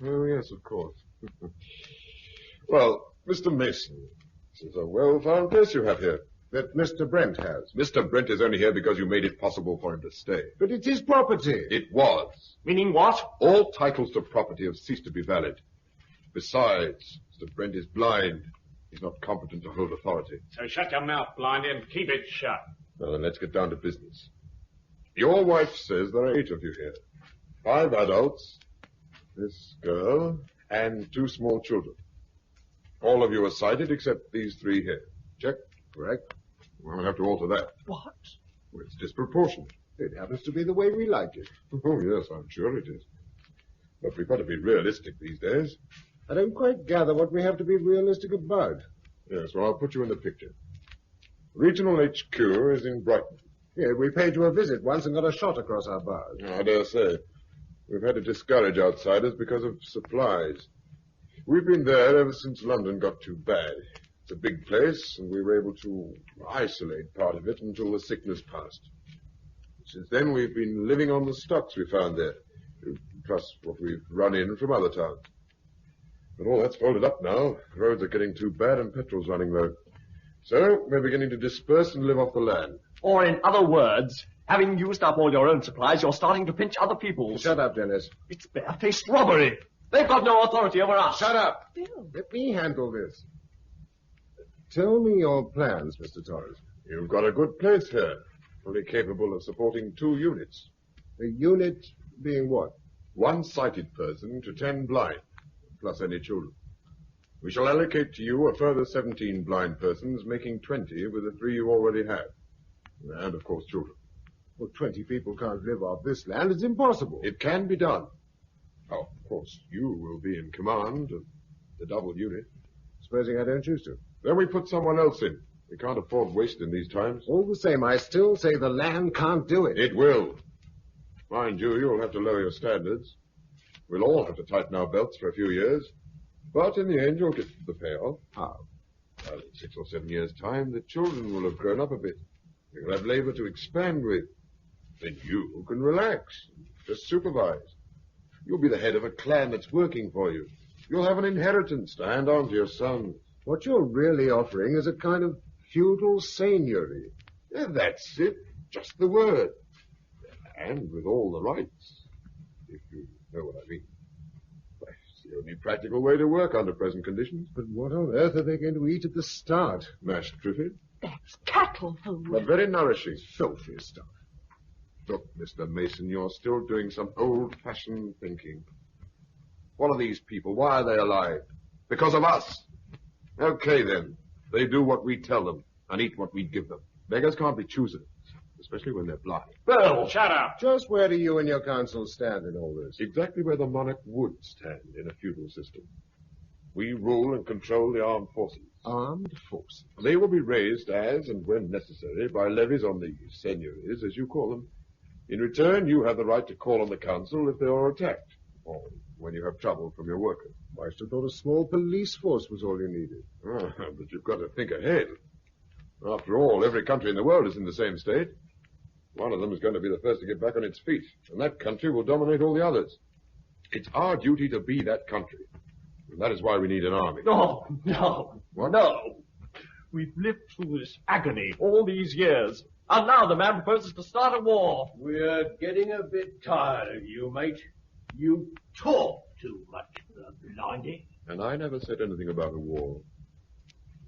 Oh, yes, of course. Well, Mr. Mason, this is a well-found place you have here. That Mr. Brent has. Mr. Brent is only here because you made it possible for him to stay. But it's his property. It was. Meaning what? All titles to property have ceased to be valid. Besides, Mr. Brent is blind. He's not competent to hold authority. So shut your mouth, Blindy, and keep it shut. Now then, let's get down to business. Your wife says there are 8 of you here. 5 adults, this girl, and 2 small children. All of you are sighted except these 3 here. Check? Correct. We'll have to alter that. What? Well, it's disproportionate. It happens to be the way we like it. Oh, yes, I'm sure it is. But we've got to be realistic these days. I don't quite gather what we have to be realistic about. Yes, well, I'll put you in the picture. Regional HQ is in Brighton. Yeah, we paid you a visit once and got a shot across our bars. I dare say. We've had to discourage outsiders because of supplies. We've been there ever since London got too bad. It's a big place, and we were able to isolate part of it until the sickness passed. Since then, we've been living on the stocks we found there, plus what we've run in from other towns. But all that's folded up now. Roads are getting too bad and petrol's running low. So we're beginning to disperse and live off the land. Or in other words, having used up all your own supplies, you're starting to pinch other people's. Shut up, Dennis. It's barefaced robbery. They've got no authority over us. Shut up. Bill. Let me handle this. Tell me your plans, Mr. Torrance. You've got a good place here, fully capable of supporting 2 units. A unit being what? 1 sighted person to 10 blind, plus any children. We shall allocate to you a further 17 blind persons, making 20 with the 3 you already have. And, of course, children. Well, 20 people can't live off this land. It's impossible. It can be done. Oh, of course, you will be in command of the double unit. Supposing I don't choose to? Then we put someone else in. We can't afford waste in these times. All the same, I still say the land can't do it. It will. Mind you, you'll have to lower your standards. We'll all have to tighten our belts for a few years. But in the end, you'll get the payoff. How? Well, in 6 or 7 years' time, the children will have grown up a bit. You'll have labor to expand with. Then you can relax. Just supervise. You'll be the head of a clan that's working for you. You'll have an inheritance to hand on to your sons. What you're really offering is a kind of feudal seigneury. Yeah, that's it. Just the word. And with all the rights. If you know what I mean. It's the only practical way to work under present conditions. But what on earth are they going to eat at the start? Mashed triffid. That's cattle food. But very nourishing. Filthy stuff. Look, Mr. Mason, you're still doing some old-fashioned thinking. What are these people? Why are they alive? Because of us. Okay, then. They do what we tell them and eat what we give them. Beggars can't be choosers. The especially when they're blind. Bill, shut up. Just where do you and your council stand in all this? Exactly where the monarch would stand in a feudal system. We rule and control the armed forces. Armed forces? They will be raised as and when necessary by levies on the seigneuries, as you call them. In return, you have the right to call on the council if they are attacked, or when you have trouble from your workers. I should have thought a small police force was all you needed. But you've got to think ahead. After all, every country in the world is in the same state. One of them is going to be the first to get back on its feet, and that country will dominate all the others. It's our duty to be that country. And that is why we need an army. No. What? No. We've lived through this agony all these years, and now the man proposes to start a war. We're getting a bit tired of you, mate. You talk too much, Blindy. And I never said anything about a war.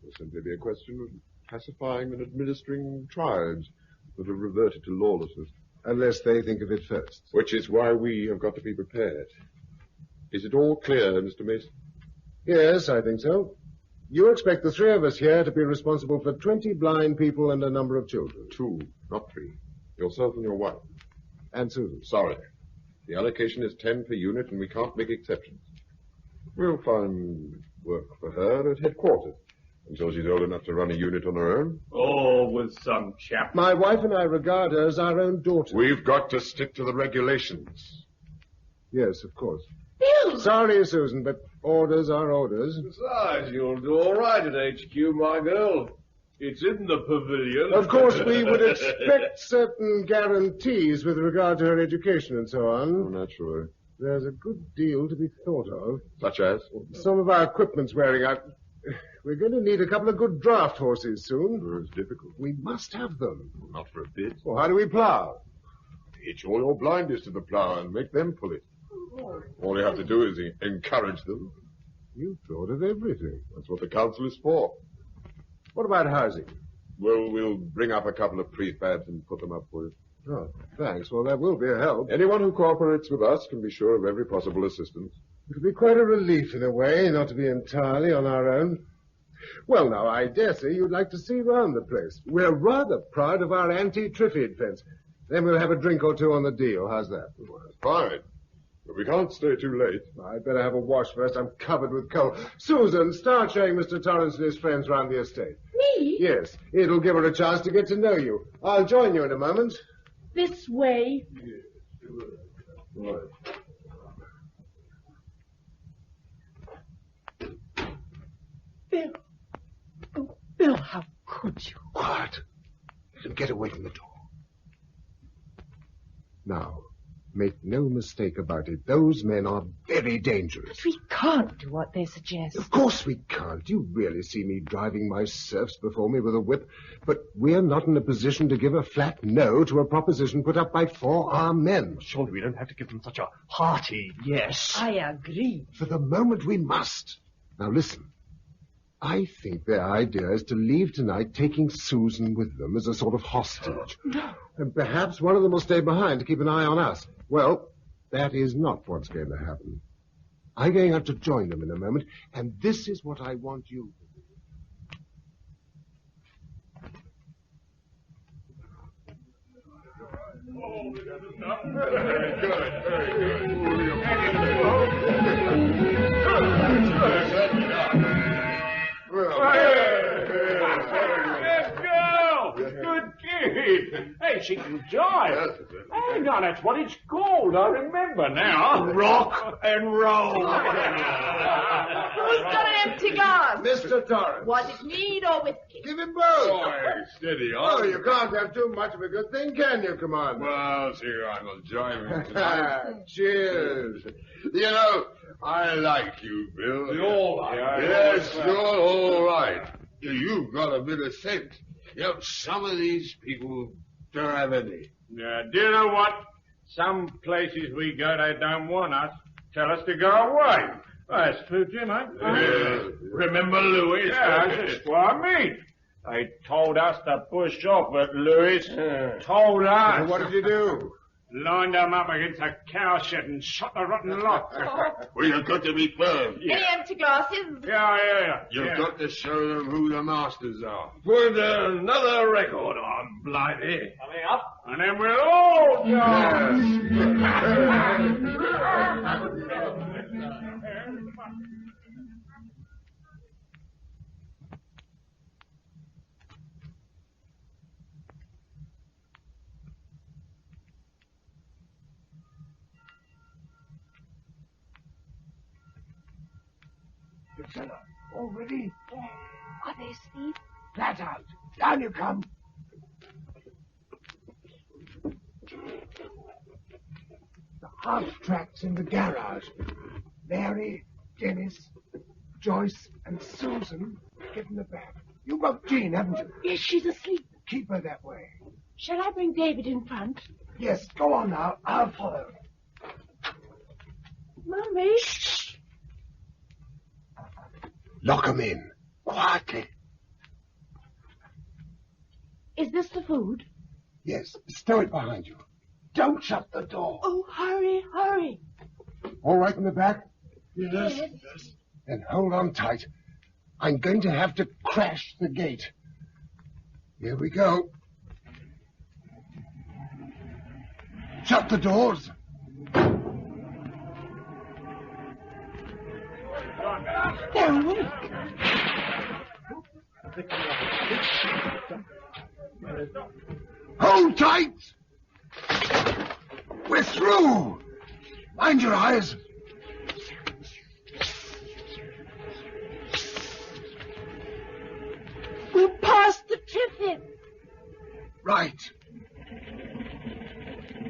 It will simply be a question of pacifying and administering tribes that have reverted to lawlessness. Unless they think of it first. Which is why we have got to be prepared. Is it all clear, Mr. Mason? Yes, I think so. You expect the three of us here to be responsible for 20 blind people and a number of children. 2, not 3. Yourself and your wife. And Susan. Sorry. The allocation is 10 per unit, and we can't make exceptions. We'll find work for her at headquarters until she's old enough to run a unit on her own. Oh, with some chap. My wife and I regard her as our own daughter. We've got to stick to the regulations. Yes, of course. Bill! Sorry, Susan, but orders are orders. Besides, you'll do all right at HQ, my girl. It's in the pavilion. Of course, we would expect certain guarantees with regard to her education and so on. Oh, naturally. There's a good deal to be thought of. Such as? Some of our equipment's wearing out. We're going to need a couple of good draft horses soon. It's difficult. We must have them. Not for a bit. Well, how do we plough? Hitch all your blinders to the plough and make them pull it. All you have to do is encourage them. You thought of everything. That's what the council is for. What about housing? Well, we'll bring up a couple of prefabs and put them up for you. Oh, thanks. Well, that will be a help. Anyone who cooperates with us can be sure of every possible assistance. It'll be quite a relief, in a way, not to be entirely on our own. Well, now, I dare say you'd like to see round the place. We're rather proud of our anti-Triffid fence. Then we'll have a drink or two on the deal. How's that? Well, that's fine. But we can't stay too late. I'd better have a wash first. I'm covered with coal. Susan, start showing Mr. Torrance and his friends round the estate. Me? Yes. It'll give her a chance to get to know you. I'll join you in a moment. This way. Right. Bill. Oh, Bill, how could you? Quiet. Let him get away from the door. Now, make no mistake about it. Those men are very dangerous. We can't do what they suggest. Of course we can't. You really see me driving my serfs before me with a whip. But we're not in a position to give a flat no to a proposition put up by 4 armed men. Surely we don't have to give them such a hearty yes. I agree. For the moment we must. Now listen. I think their idea is to leave tonight taking Susan with them as a sort of hostage. No. And perhaps one of them will stay behind to keep an eye on us. Well, that is not what's going to happen. I'm going out to join them in a moment, and this is what I want you to do. Very good, very Good kid. Hey, she can jive. Hang on, that's what it's called. I remember now. Rock and roll. Who's got an empty glass? Mr. Torrance. Was it mead or whiskey? Give him both. Boy, steady on. Oh, you can't have too much of a good thing, can you, Commander? Well, see, I'm a jiving tonight. Cheers. You know, I like you, Bill. You're all right. Yes, you're all right. You've got a bit of sense. You know, some of these people don't have any. Yeah, do you know what? Some places we go, they don't want us. Tell us to go away. Well, that's true, Jim, eh? Yeah. Remember Louis? Yeah, that's what I mean. They told us to push off, but Louis told us. What did you do? Lined them up against a cowshed and shot the rotten lot. Well, you've got to be firm. Any empty glasses? Yeah. You've got to show them who the masters are. Put another record on, Blimey. Coming up. And then we'll all All ready? Are they asleep? Flat out. Down you come. The house track's in the garage. Mary, Dennis, Joyce, and Susan get in the back. You've got Jean, haven't you? Yes, she's asleep. Keep her that way. Shall I bring David in front? Yes, go on now. I'll follow. Mummy. Lock 'em in. Quietly. Is this the food? Yes, stow it behind you. Don't shut the door. Oh, hurry, hurry. All right in the back? Yes. Then hold on tight. I'm going to have to crash the gate. Here we go. Shut the doors. They're awake. Hold tight! We're through! Mind your eyes! We're past the Triffids. Right.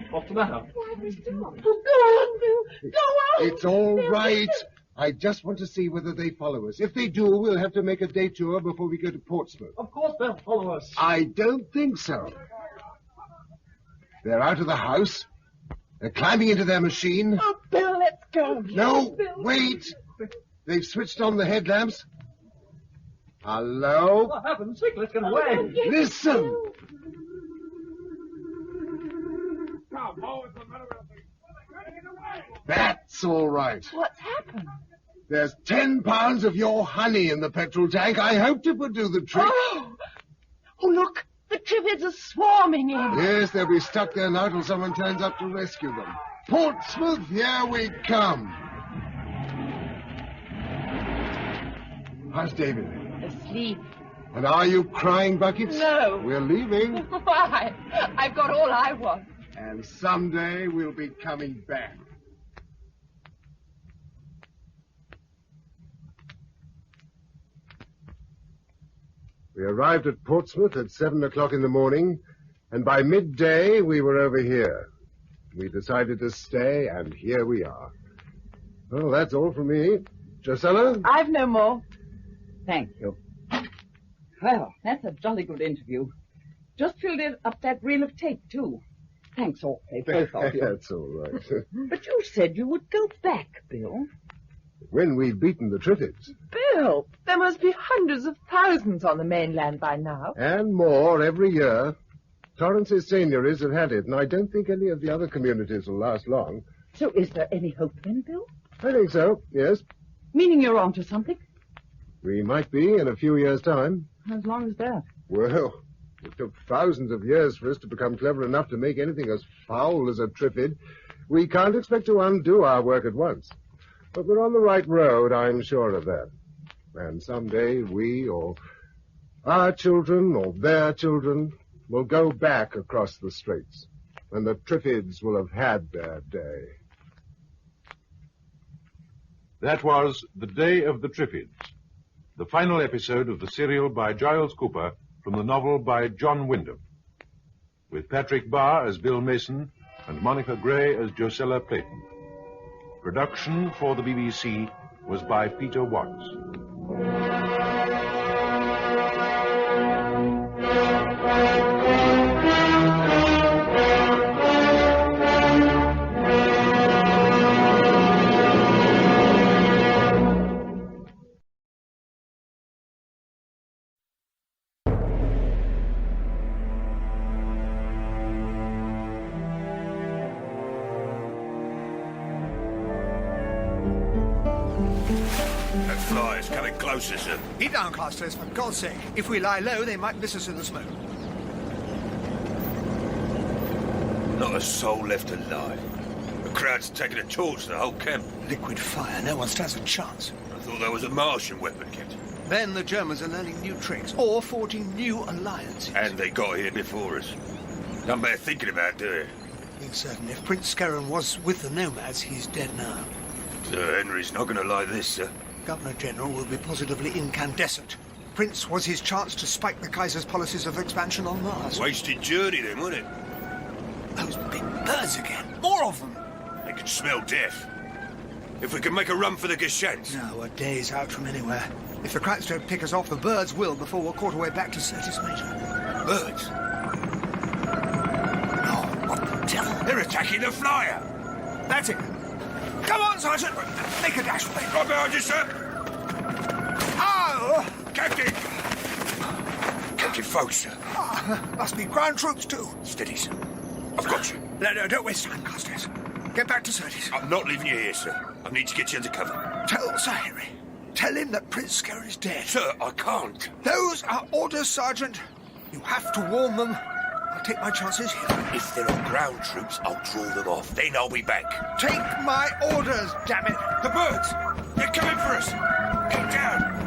What's the matter? Why, Mr. Moore? Oh, go on, Bill. Go on. It's all right. I just want to see whether they follow us. If they do, we'll have to make a day tour before we go to Portsmouth. Of course they'll follow us. I don't think so. They're out of the house. They're climbing into their machine. Oh, Bill, let's go. No, Bill. wait. They've switched on the headlamps. Hello? For heaven's sake, let's get away. Listen. That's all right. What's happened? There's 10 pounds of your honey in the petrol tank. I hoped it would do the trick. Oh, look. The Triffids are swarming in. Yes, they'll be stuck there now till someone turns up to rescue them. Portsmouth, here we come. How's David? Asleep. And are you crying buckets? No. We're leaving. Why? I've got all I want. And someday we'll be coming back. We arrived at Portsmouth at 7 o'clock in the morning, and by midday we were over here. We decided to stay, and here we are. Well, that's all from me. Drusilla? I've no more. Thank you. Well, that's a jolly good interview. Just filled it up that reel of tape, too. Thanks awfully, both of you. That's all right. But you said you would go back, Bill. When we've beaten the Triffids. Bill, there must be hundreds of thousands on the mainland by now. And more every year. Torrance's seigneuries have had it, and I don't think any of the other communities will last long. So is there any hope then, Bill? I think so, yes. Meaning you're on to something? We might be in a few years' time. As long as that. Well, it took thousands of years for us to become clever enough to make anything as foul as a Triffid. We can't expect to undo our work at once. But we're on the right road, I'm sure of that. And someday we, or our children, or their children, will go back across the straits, and the Triffids will have had their day. That was The Day of the Triffids, the final episode of the serial by Giles Cooper from the novel by John Wyndham, with Patrick Barr as Bill Mason and Monica Gray as Drusilla Clayton. Production for the BBC was by Peter Watts. flyers coming closer, sir. Be downcasters, for God's sake. If we lie low, they might miss us in the smoke. Not a soul left alive. The crowd's taking a torch to the whole camp. Liquid fire, no one stands a chance. I thought that was a Martian weapon, Captain. Then the Germans are learning new tricks, or forging new alliances. And they got here before us. Don't bear thinking about, do you? Being certain, if Prince Scarron was with the nomads, he's dead now. Sir Henry's not going to like this, sir. Governor-General will be positively incandescent. Prince was his chance to spike the Kaiser's policies of expansion on Mars. Wasted journey then, wasn't it? Those big birds again. More of them. They can smell death. If we can make a run for the Gashants. No, we're days out from anywhere. If the Krauts don't pick us off, the birds will before we're caught away back to Syrtis Major. Birds? Oh, what the devil? They're attacking the flyer. That's it. Come on, Sergeant. Make a dash for it. Right behind you, sir. Oh! Captain! Captain Folks, sir. Must be ground troops, too. Steady, sir. I've got you. No, don't waste time, Casters. Get back to Syrtis. I'm not leaving you here, sir. I need to get you under cover. Tell Sir Henry. Tell him that Prince Scarron is dead. Sir, I can't. Those are orders, Sergeant. You have to warn them. I'll take my chances here. If there are ground troops, I'll draw them off. Then I'll be back. Take my orders, damn it. The birds! They're coming for us! Get down!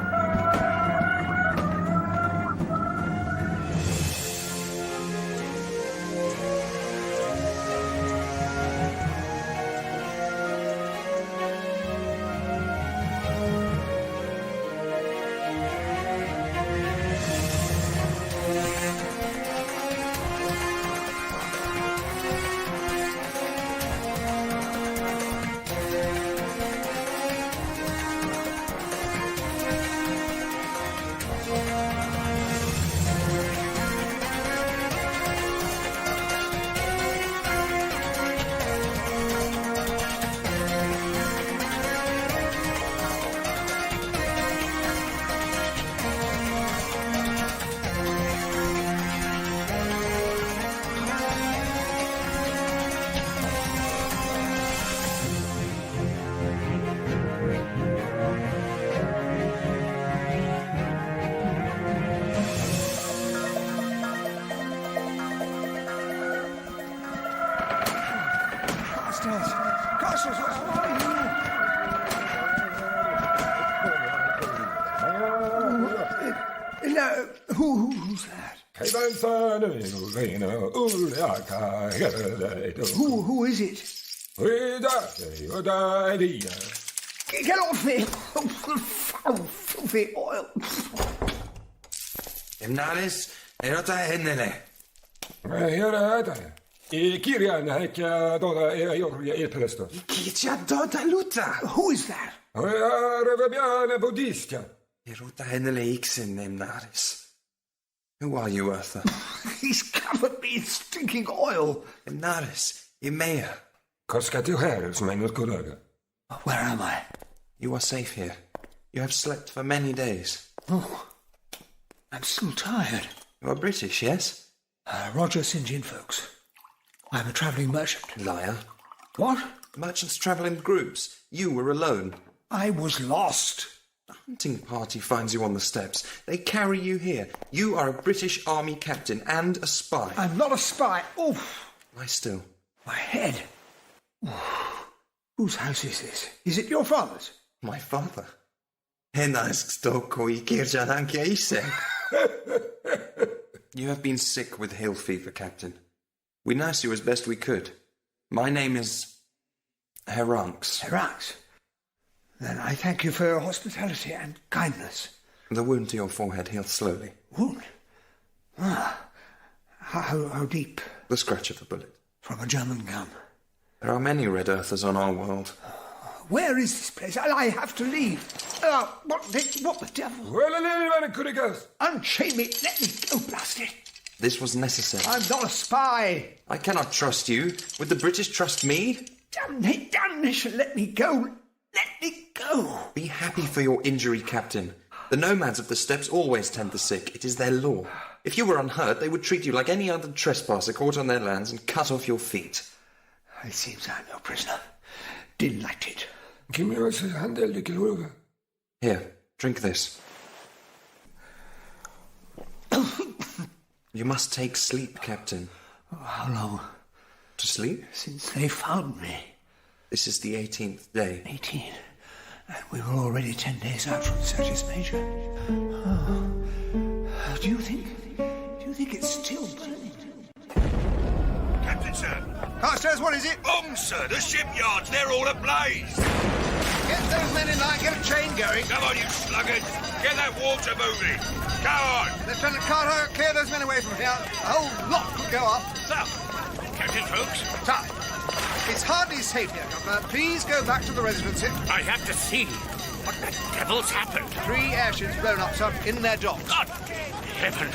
Who's that? Who is it? Get off me! Foul, filthy oil. Emnalis, erota hennene. Who is that? Erota hennele ixen, Emnalis. Who are you, Arthur? He's covered me in stinking oil. Emnalis, Imea. Where am I? You are safe here. You have slept for many days. Oh, I'm still tired. You are British, yes? Roger St. John, folks. I'm a travelling merchant. Liar. What? Merchants travel in groups. You were alone. I was lost. A hunting party finds you on the steps. They carry you here. You are a British Army captain and a spy. I'm not a spy. Oof. Lie still. My head. Oof. Whose house is this? Is it your father's? My father. You have been sick with hill fever, Captain. We nursed you as best we could. My name is Heranx. Heranx? Then I thank you for your hospitality and kindness. The wound to your forehead healed slowly. Wound? Ah. How deep? The scratch of the bullet. From a German gun. There are many Red Earthers on our world. Where is this place? I have to leave. What the devil? Unchain me. Let me go, blast it. This was necessary. I'm not a spy. I cannot trust you. Would the British trust me? Damnation, let me go. Let me go. Be happy for your injury, Captain. The nomads of the steppes always tend the sick. It is their law. If you were unhurt, they would treat you like any other trespasser caught on their lands and cut off your feet. It seems I'm your prisoner. Delighted. Here, drink this. You must take sleep, Captain. How long? To sleep? Since they found me. This is the 18th day. 18. And we were already 10 days out from Sergius Major. Oh. Do you think it's still burning? Captain, sir. Carstairs, what is it? Sir, the shipyards, they're all ablaze. Get those men in line, get a chain going. Come on, you sluggard. Get that water moving. Go on. Lieutenant Carter, clear those men away from here. A whole lot could go up. Sir. Captain Folks. Sir. It's hardly safe here, Governor. Please go back to the residency. I have to see what the devil's happened. 3 airships blown up, sir, in their docks. God heaven.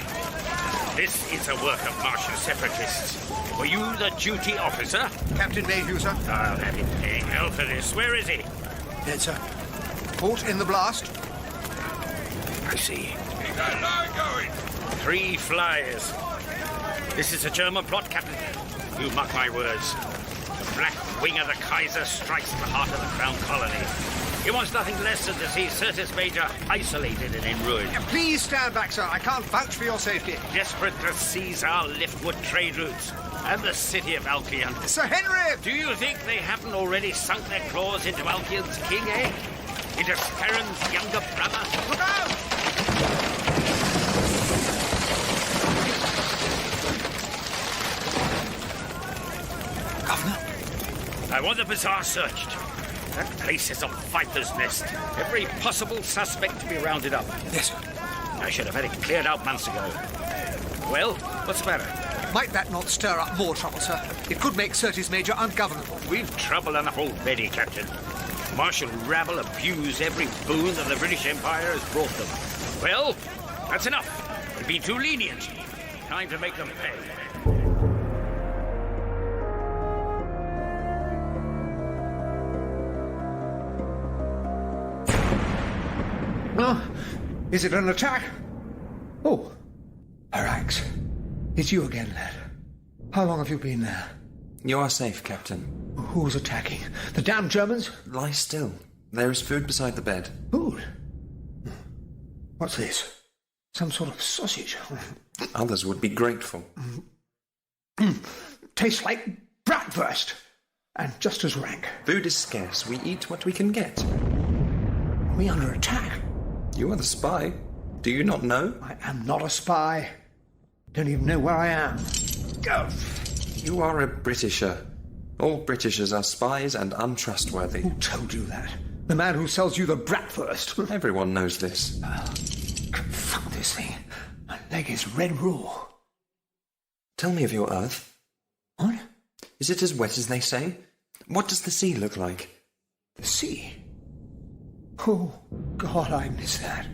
This is a work of Martian separatists. Were you the duty officer? Captain Mayhew, sir. I'll have him paying hell for this. Where is he? Dead, sir. Caught in the blast. I see. Keep that line going. 3 flyers. This is a German plot, Captain. You mark my words. The black wing of the Kaiser strikes the heart of the Crown Colony. He wants nothing less than to see Sergius Major isolated and in ruin. Please stand back, sir. I can't vouch for your safety. Desperate to seize our liftwood trade routes and the city of Alcyon. Sir Henry! Do you think they haven't already sunk their claws into Alcyon's king, eh? Into Scarron's younger brother? Look out! Governor? I want the bazaar searched. That place is a viper's nest. Every possible suspect to be rounded up. Yes, sir. I should have had it cleared out months ago. Well, what's the matter? Might that not stir up more trouble, sir? It could make Sergius Major ungovernable. We've trouble enough already, Captain. Martial rabble abuse every boon that the British Empire has brought them. Well, that's enough. We've been too lenient. Time to make them pay. Oh, is it an attack? Oh, Arax. It's you again, lad. How long have you been there? You are safe, Captain. Who's attacking? The damned Germans? Lie still. There is food beside the bed. Food? What's this? Some sort of sausage. Others would be grateful. Tastes like bratwurst. And just as rank. Food is scarce. We eat what we can get. Are we under attack? You are the spy. Do you not know? I am not a spy. Don't even know where I am. Go! You are a Britisher. All Britishers are spies and untrustworthy. Who told you that? The man who sells you the bratwurst. Everyone knows this. Confound this thing. My leg is red raw. Tell me of your Earth. What? Is it as wet as they say? What does the sea look like? The sea? Oh, God, I miss that.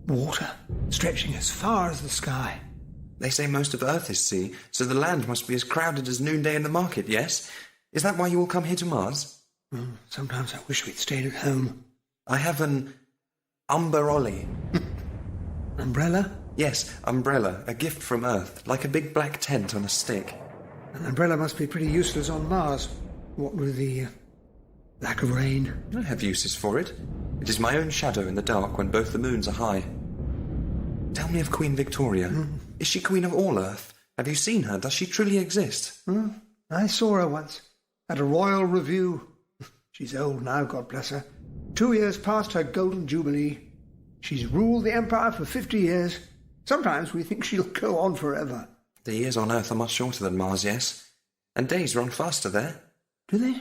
Water, stretching as far as the sky. They say most of Earth is sea, so the land must be as crowded as noonday in the market, yes? Is that why you all come here to Mars? Sometimes I wish we'd stayed at home. I have an umbrella. Umbrella? Yes, umbrella, a gift from Earth, like a big black tent on a stick. An umbrella must be pretty useless on Mars. What with the lack of rain. I have uses for it. It is my own shadow in the dark when both the moons are high. Tell me of Queen Victoria. Is she queen of all Earth? Have you seen her? Does she truly exist? I saw her once at a royal review. She's old now, God bless her. 2 years past her golden jubilee. She's ruled the empire for 50 years. Sometimes we think she'll go on forever. The years on Earth are much shorter than Mars, yes. And days run faster there. Do they?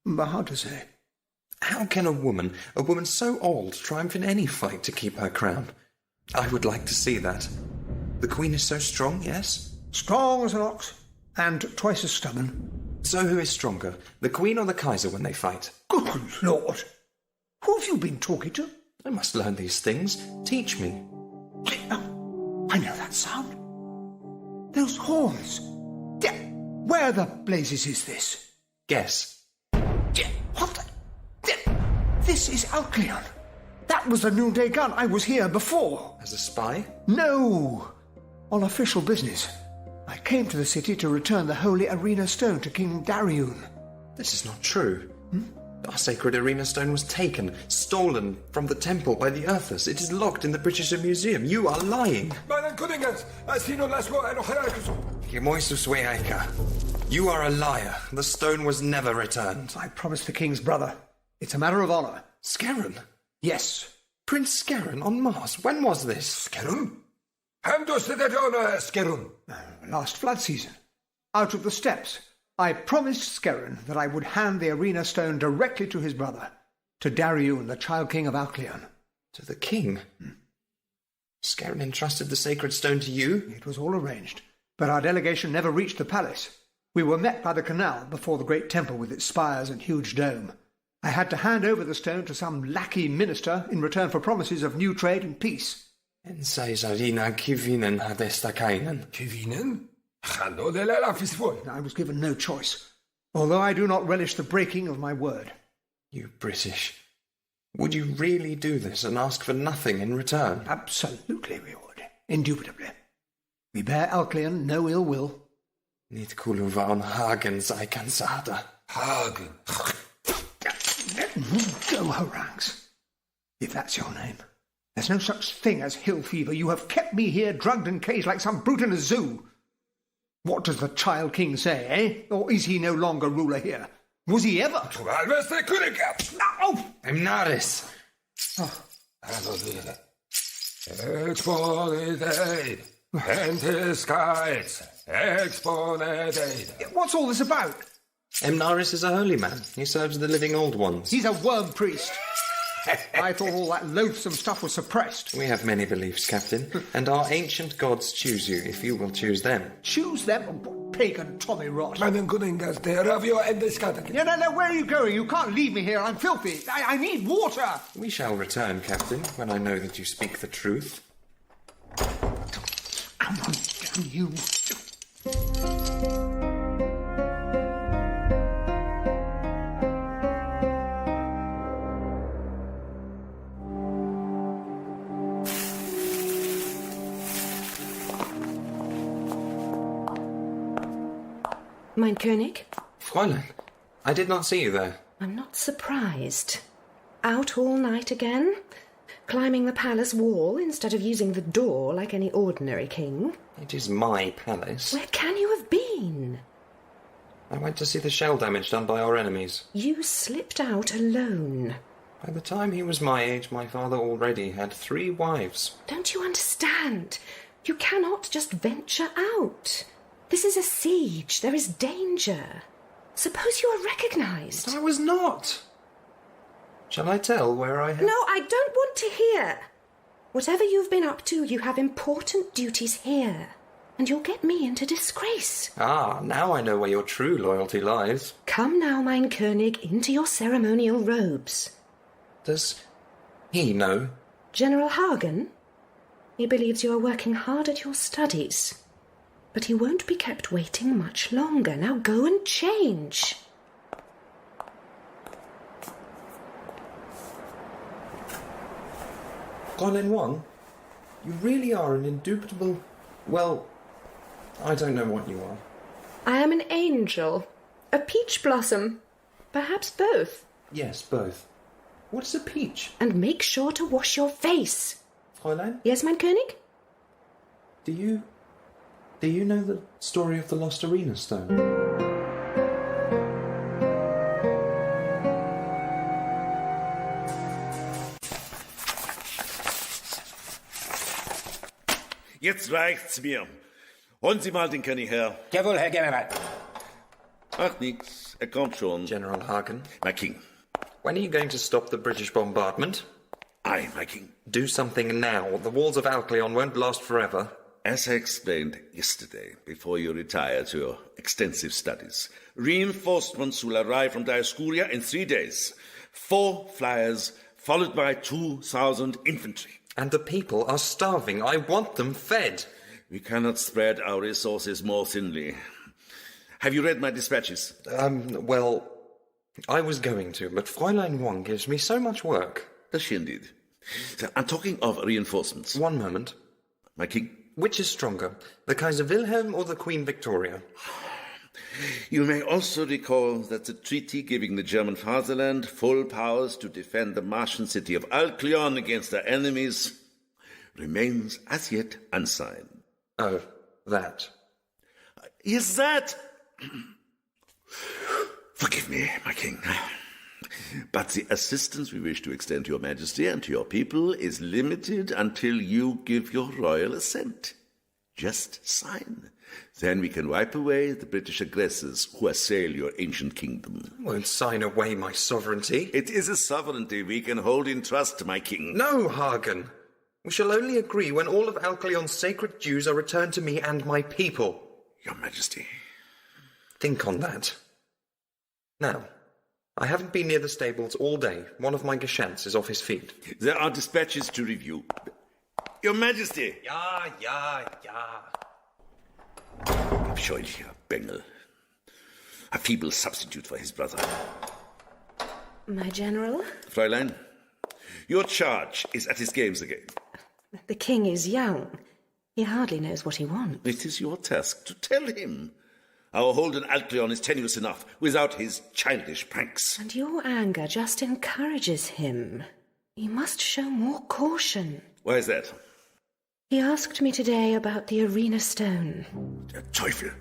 But hard to say. How can a woman so old, triumph in any fight to keep her crown? I would like to see that. The Queen is so strong, yes? Strong as an ox, and twice as stubborn. So who is stronger, the Queen or the Kaiser when they fight? Good Lord! Who have you been talking to? I must learn these things. Teach me. I know that sound. Those horns. Where the blazes is this? Guess. What the... This is Alcyon. That was the noonday gun. I was here before. As a spy? No. On official business. I came to the city to return the holy arena stone to King Dariun. This is not true. Our sacred arena stone was taken, stolen from the temple by the Earthers. It is locked in the British Museum. You are lying. You are a liar. The stone was never returned. I promised the king's brother. It's a matter of honour. Scarron? Yes. Prince Scarron on Mars. When was this? Scarron? Last flood season. Out of the steppes. I promised Scarron that I would hand the arena stone directly to his brother, to Dariun, the child king of Alcyon. To the king? Scarron entrusted the sacred stone to you? It was all arranged, but our delegation never reached the palace. We were met by the canal before the great temple with its spires and huge dome. I had to hand over the stone to some lackey minister in return for promises of new trade and peace. En zij zarina kivinen hadesta kainen. Kivinen? I was given no choice, although I do not relish the breaking of my word. You British. Would you really do this and ask for nothing in return? Absolutely we would. Indubitably. We bear Alcyon no ill will. Niet kuluvan Hagen sei cansada. Hagen. Go harangues, if that's your name. There's no such thing as hill fever. You have kept me here drugged and caged like some brute in a zoo. What does the child king say, eh? Or is he no longer ruler here? Was he ever? Oh! Emnaris! Oh. What's all this about? Emnaris is a holy man. He serves the living old ones. He's a worm priest. I thought all that loathsome stuff was suppressed. We have many beliefs, Captain, and our ancient gods choose you if you will choose them. Choose them? Pagan Tommy rot. No, where are you going? You can't leave me here. I'm filthy. I need water. We shall return, Captain, when I know that you speak the truth. Come on, damn you. Mein König? Fräulein, I did not see you there. I'm not surprised. Out all night again? Climbing the palace wall instead of using the door like any ordinary king? It is my palace. Where can you have been? I went to see the shell damage done by our enemies. You slipped out alone. By the time he was my age, my father already had 3 wives. Don't you understand? You cannot just venture out. This is a siege. There is danger. Suppose you are recognised. But I was not. Shall I tell where I have... No, I don't want to hear. Whatever you've been up to, you have important duties here. And you'll get me into disgrace. Ah, now I know where your true loyalty lies. Come now, mein König, into your ceremonial robes. Does he know? General Hagen? He believes you are working hard at your studies. But he won't be kept waiting much longer. Now go and change. Fräulein Wang, you really are an indubitable... Well, I don't know what you are. I am an angel. A peach blossom. Perhaps both. Yes, both. What is a peach? And make sure to wash your face. Fräulein? Yes, mein König? Do you know the story of the lost arena stone? Jetzt reicht's mir. Holen Sie mal den König her. Jawohl, Herr General. Ach, nix. Kommt schon. General Hagen. My king. When are you going to stop the British bombardment? Aye, my king. Do something now. The walls of Alcyon won't last forever. As I explained yesterday, before you retire to your extensive studies, reinforcements will arrive from Dioscuria in 3 days. 4 flyers, followed by 2,000 infantry. And the people are starving. I want them fed. We cannot spread our resources more thinly. Have you read my dispatches? Well, I was going to, but Fräulein Wang gives me so much work. Does she indeed? I'm talking of reinforcements. One moment. My king? Which is stronger, the Kaiser Wilhelm or the Queen Victoria? You may also recall that the treaty giving the German fatherland full powers to defend the Martian city of Alcyon against their enemies remains as yet unsigned. Oh, that. Is that... Forgive me, my king. But the assistance we wish to extend to your majesty and to your people is limited until you give your royal assent. Just sign. Then we can wipe away the British aggressors who assail your ancient kingdom. I won't sign away my sovereignty. It is a sovereignty we can hold in trust, my king. No, Hagen. We shall only agree when all of Alcyon's sacred dues are returned to me and my people. Your majesty. Think on that. Now, I haven't been near the stables all day. One of my geschants is off his feet. There are dispatches to review. Your majesty. Ja. Abscheulicher Bengel. A feeble substitute for his brother. My general? Fräulein, your charge is at his games again. The king is young. He hardly knows what he wants. It is your task to tell him. Our hold on Alcyon is tenuous enough without his childish pranks. And your anger just encourages him. You must show more caution. Why is that? He asked me today about the arena stone. Der Teufel.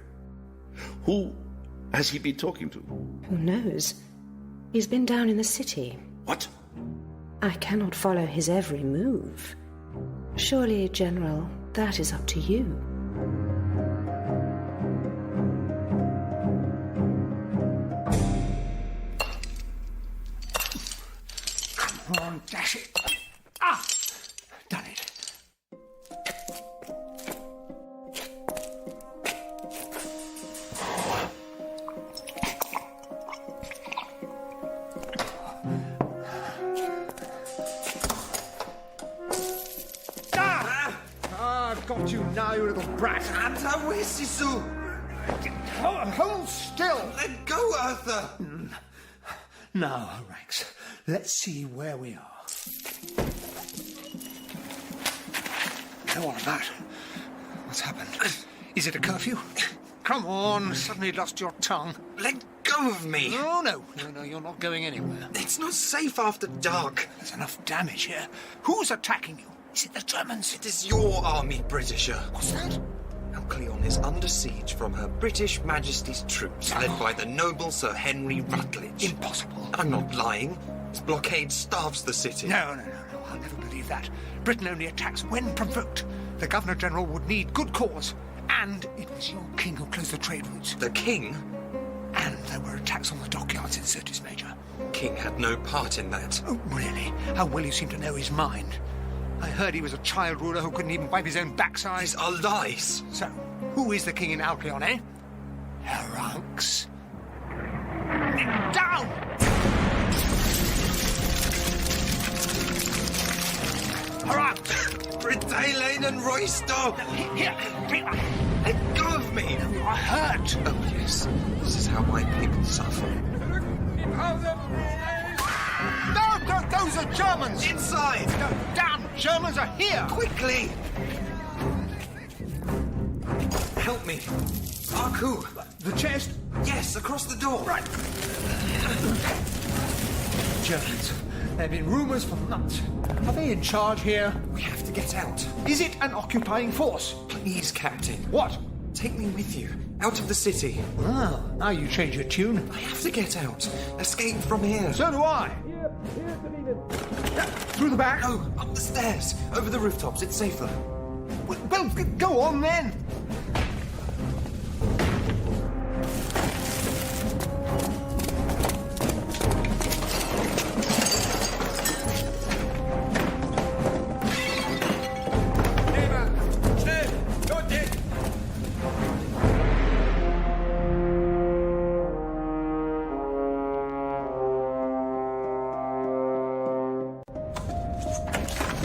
Who has he been talking to? Who knows? He's been down in the city. What? I cannot follow his every move. Surely, General, that is up to you. Come on, dash it. Ah! Done it. Got you now, you little brat. Hold still. Let go, Arthur. Now, Ranks, let's see where we are. Now, what about? What's happened? Is it a curfew? Come on, suddenly lost your tongue. Let go of me. No, you're not going anywhere. It's not safe after dark. There's enough damage here. Who's attacking you? Is it the Germans? It is your army, Britisher. What's that? Alcyon is under siege from Her British Majesty's troops, led by the noble Sir Henry Rutledge. Impossible. I'm not lying. His blockade starves the city. No, I'll never believe that. Britain only attacks when provoked. The Governor-General would need good cause. And it was your king who closed the trade routes. The king? And there were attacks on the dockyards in Sirtis Major. King had no part in that. Oh, really? How well you seem to know his mind. I heard he was a child ruler who couldn't even wipe his own backside. These are lies. So, who is the king in Alcyon, eh? Ranks. Down! Ranks! Teale and Royster! Here, take that. Let go of me! You are hurt. Oh, yes. This is how my people suffer. No, those are Germans! Inside! No, damn, Germans are here! Quickly! Help me. Aku! The chest? Yes, across the door. Right. Germans. There have been rumours for months. Are they in charge here? We have to get out. Is it an occupying force? Please, Captain. What? Take me with you. Out of the city. Ah, now you change your tune. I have to get out. Escape from here. So do I. Through the back? No, up the stairs. Over the rooftops. It's safer. Well, go on then.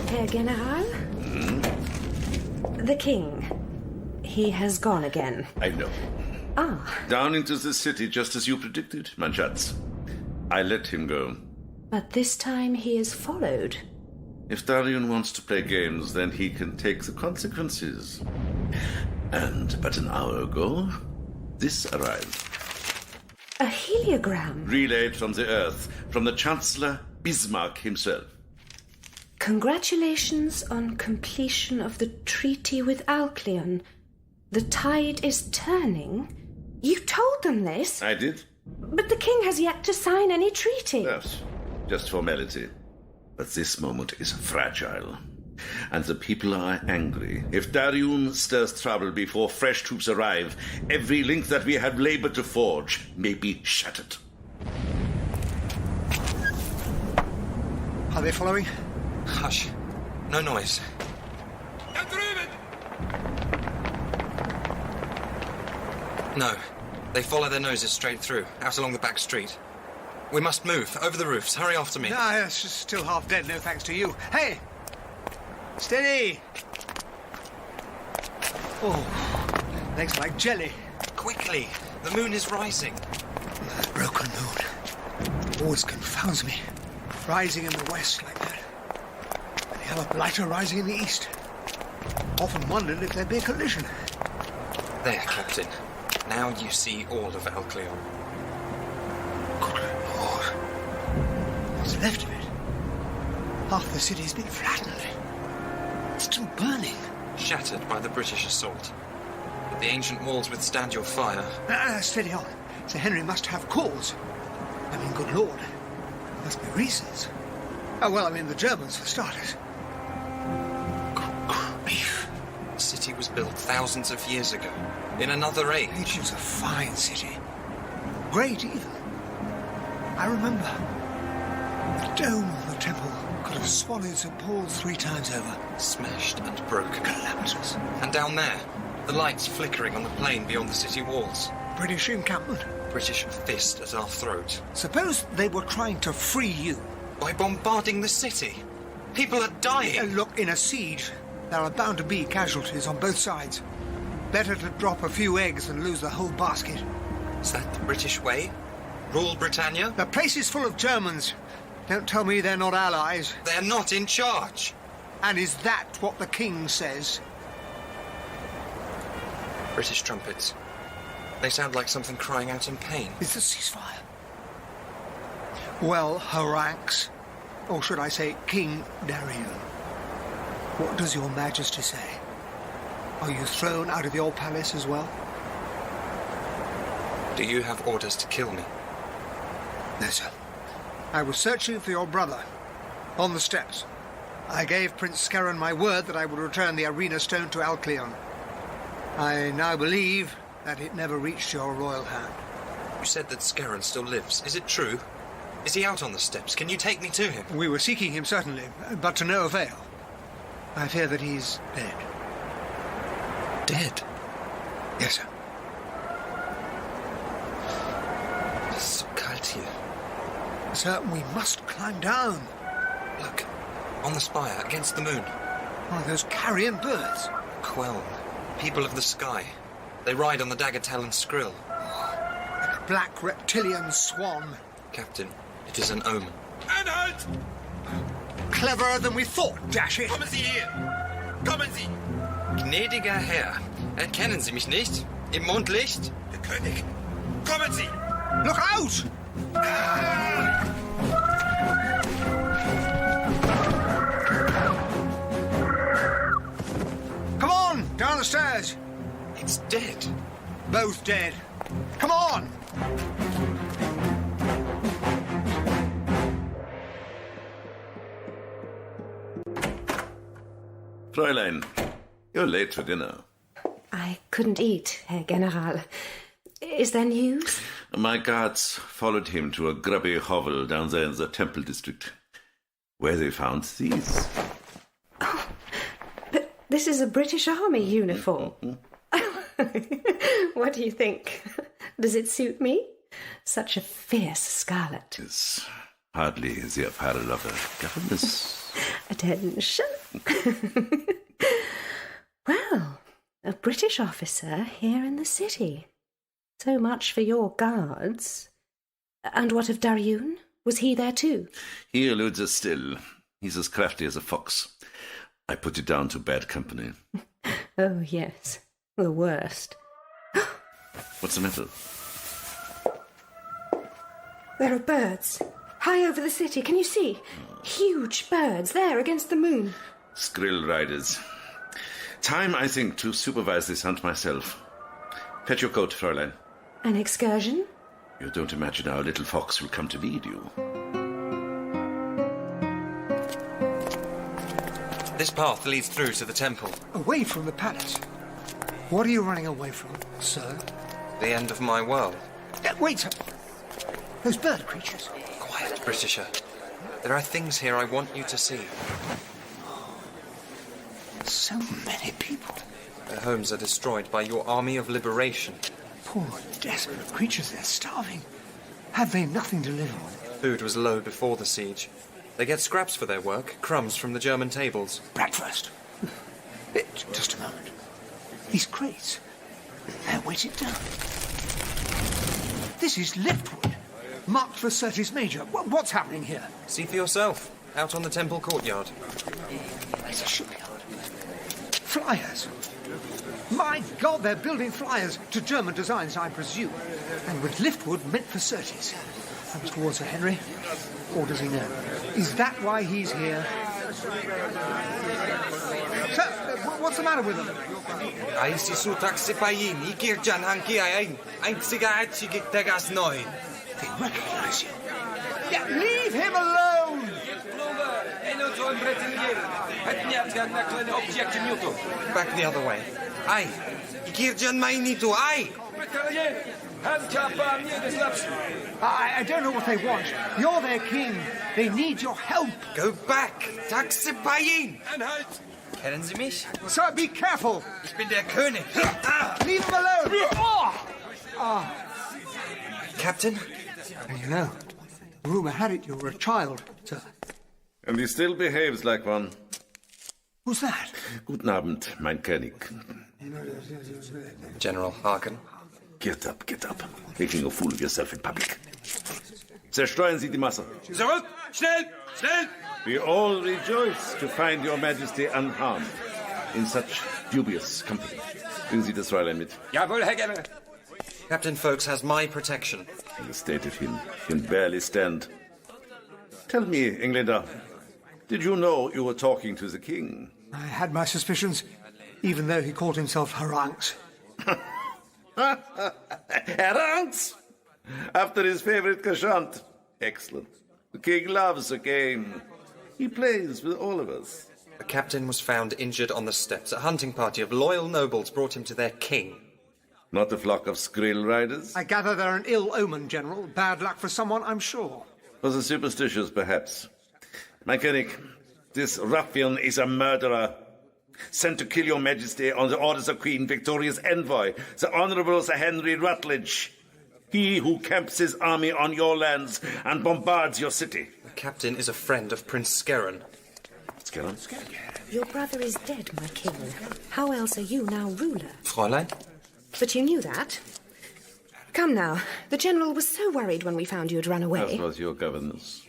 Herr General? The king. He has gone again. I know. Ah. Down into the city, just as you predicted, mein Schatz. I let him go. But this time he is followed. If Darion wants to play games, then he can take the consequences. And but an hour ago, this arrived. A heliogram? Relayed from the Earth, from the Chancellor Bismarck himself. Congratulations on completion of the treaty with Alcyon. The tide is turning. You told them this? I did. But the king has yet to sign any treaty. Yes, just formality. But this moment is fragile. And the people are angry. If Darun stirs trouble before fresh troops arrive, every link that we have labored to forge may be shattered. Are they following? Hush. No noise. No. They follow their noses straight through, out along the back street. We must move. Over the roofs. Hurry after me. Ah, it's just still half dead, no thanks to you. Hey! Steady! Oh, legs like jelly. Quickly! The moon is rising. That broken moon always confounds me. Rising in the west like that. And the other blighter rising in the east. Often wondered if there'd be a collision. There, Captain. Now you see all of Alcyon. Good Lord. What's left of it? Half the city's been flattened. It's still burning. Shattered by the British assault. But the ancient walls withstand your fire. Steady on. Sir Henry must have cause. I mean, good Lord. Must be reasons. Oh, well, I mean, the Germans, for starters. The city was built thousands of years ago, in another age. It was a fine city. Great, even. I remember. The dome of the temple could have swallowed St. Paul's 3 times over. Smashed and broken. Calamitous. And down there, the lights flickering on the plain beyond the city walls. British encampment. British fist at our throat. Suppose they were trying to free you. By bombarding the city. People are dying. Look, in a siege, there are bound to be casualties on both sides. Better to drop a few eggs than lose the whole basket. Is that the British way? Rule Britannia? The place is full of Germans. Don't tell me they're not allies. They're not in charge. And is that what the king says? British trumpets. They sound like something crying out in pain. It's a ceasefire. Well, harangues, or should I say King Darun, what does your majesty say? Are you thrown out of your palace as well? Do you have orders to kill me? No, sir. I was searching for your brother, on the steps. I gave Prince Scarron my word that I would return the arena stone to Alcyon. I now believe that it never reached your royal hand. You said that Scarron still lives. Is it true? Is he out on the steps? Can you take me to him? We were seeking him, certainly, but to no avail. I fear that he's dead. Dead? Yes, sir. It's so cold here. Sir, we must climb down. Look, on the spire, against the moon. One of those carrion birds. Queln, people of the sky. They ride on the dagger-taloned skrill. Like a black reptilian swan. Captain, it is an omen. Anhalt! Cleverer than we thought, dash it. Kommen Sie her! Kommen Sie! Gnädiger Herr, erkennen Sie mich nicht? Im Mondlicht? Der König! Kommen Sie! Look out! Come on, down the stairs. It's dead. Both dead. Come on! Fräulein, you're late for dinner. I couldn't eat, Herr General. Is there news? My guards followed him to a grubby hovel down there in the Temple District, where they found these. Oh, but this is a British Army uniform. What do you think? Does it suit me? Such a fierce scarlet. It's hardly the apparel of a governess. Attention. Well, a British officer here in the city. So much for your guards. And what of Darun? Was he there too? He eludes us still. He's as crafty as a fox. I put it down to bad company. Oh, yes. The worst. What's the matter? There are birds. High over the city, can you see? Huge birds there against the moon. Skrill riders. Time, I think, to supervise this hunt myself. Fetch your coat, Fräulein. An excursion? You don't imagine our little fox will come to lead you. This path leads through to the temple. Away from the palace? What are you running away from, sir? The end of my world. Wait, sir. Those bird creatures. Quiet, Britisher. There are things here I want you to see. So many people. Their homes are destroyed by your army of liberation. Poor, desperate creatures, they're starving. Have they nothing to live on? Food was low before the siege. They get scraps for their work, crumbs from the German tables. Breakfast. Just a moment. These crates, they're weighted down. This is liftwood, marked for Surtees Major. What's happening here? See for yourself, out on the temple courtyard. It's a shipyard. Flyers. My God, they're building flyers to German designs, I presume. And with liftwood meant for Surtees. Comes towards Sir Henry. Or does he know? Is that why he's here? Sir, what's the matter with him? Ay si sutak si payin, ikir dyan hangki ay sigaret sigit tegas noin. They recognize you. Yeah, leave him alone! Back the other way. Ay, ikir dyan mainito, ay! I don't know what they want. You're their king. They need your help. Go back. Taxi payin. Anhalt. Kennen Sie mich? Sir, be careful. Ich bin der König. Leave him alone. Captain? You know, rumor had it you were a child, sir. And he still behaves like one. Who's that? Guten Abend, mein König. General Hagen. Get up, get up. Making a fool of yourself in public. Zerstreuen Sie die Masse. Zurück! Schnell! Schnell! We all rejoice to find your Majesty unharmed in such dubious company. Bringen Sie das Fräulein mit. Jawohl, Herr General. Captain Folks has my protection. In the state of him, he can barely stand. Tell me, Englander, did you know you were talking to the king? I had my suspicions, even though he called himself Haranx. Haranx? After his favorite Kashant. Excellent. The king loves a game. He plays with all of us. The captain was found injured on the steps. A hunting party of loyal nobles brought him to their king. Not a flock of Skrill riders? I gather they're an ill omen, General. Bad luck for someone, I'm sure. For the superstitious, perhaps. My König, this ruffian is a murderer. Sent to kill your Majesty on the orders of Queen Victoria's envoy, the Honourable Sir Henry Rutledge. He who camps his army on your lands and bombards your city. The captain is a friend of Prince Skerran. Skerran? Your brother is dead, my king. How else are you now ruler? Fräulein? But you knew that. Come now. The General was so worried when we found you had run away. As was your governess.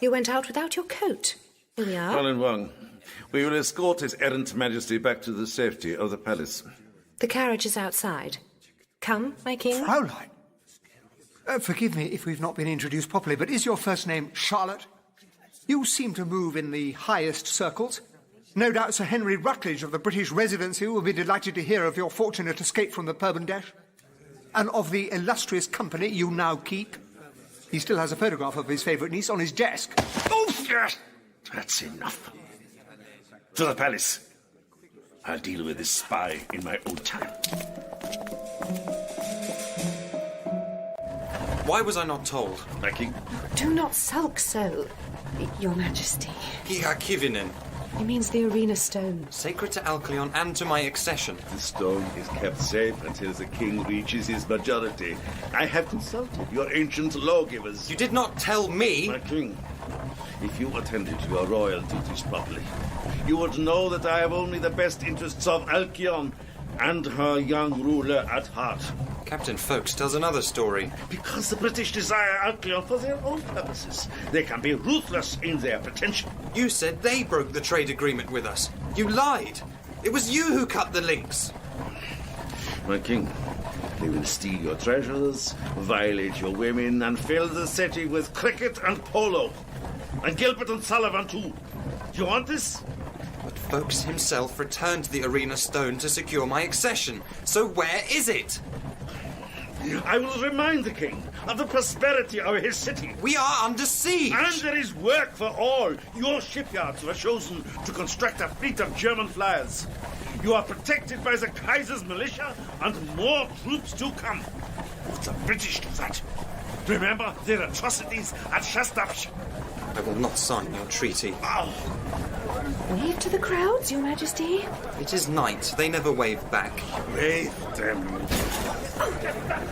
You went out without your coat. Here we are. Fräulein Wang, we will escort His Errant Majesty back to the safety of the palace. The carriage is outside. Come, my king. Fräulein. Forgive me if we've not been introduced properly, but is your first name Charlotte? You seem to move in the highest circles. No doubt Sir Henry Rutledge of the British Residency will be delighted to hear of your fortunate escape from the Purbandesh, and of the illustrious company you now keep. He still has a photograph of his favourite niece on his desk. Oh, yes! That's enough. To the palace. I'll deal with this spy in my own time. Why was I not told? My king? Do not sulk so, Your Majesty. Piha Kivinen. He means the arena stone. Sacred to Alcyon and to my accession. The stone is kept safe until the king reaches his majority. I have consulted your ancient lawgivers. You did not tell me. My king, if you attended to your royal duties properly, you would know that I have only the best interests of Alcyon and her young ruler at heart. Captain Folks tells another story. Because the British desire Alcyon for their own purposes. They can be ruthless in their pretension. You said they broke the trade agreement with us. You lied. It was you who cut the links. My king, They will steal your treasures, violate your women, and fill the city with cricket and polo. And Gilbert and Sullivan, too. Do you want this? But Fawkes himself returned the arena stone to secure my accession. So where is it? I will remind the king of the prosperity of his city. We are under siege. And there is work for all. Your shipyards were chosen to construct a fleet of German flyers. You are protected by the Kaiser's militia, and more troops to come. If the British do that, remember their atrocities at Shastapsh. I will not sign your treaty. Wave to the crowds, Your Majesty. It is night. They never wave back. Wave them.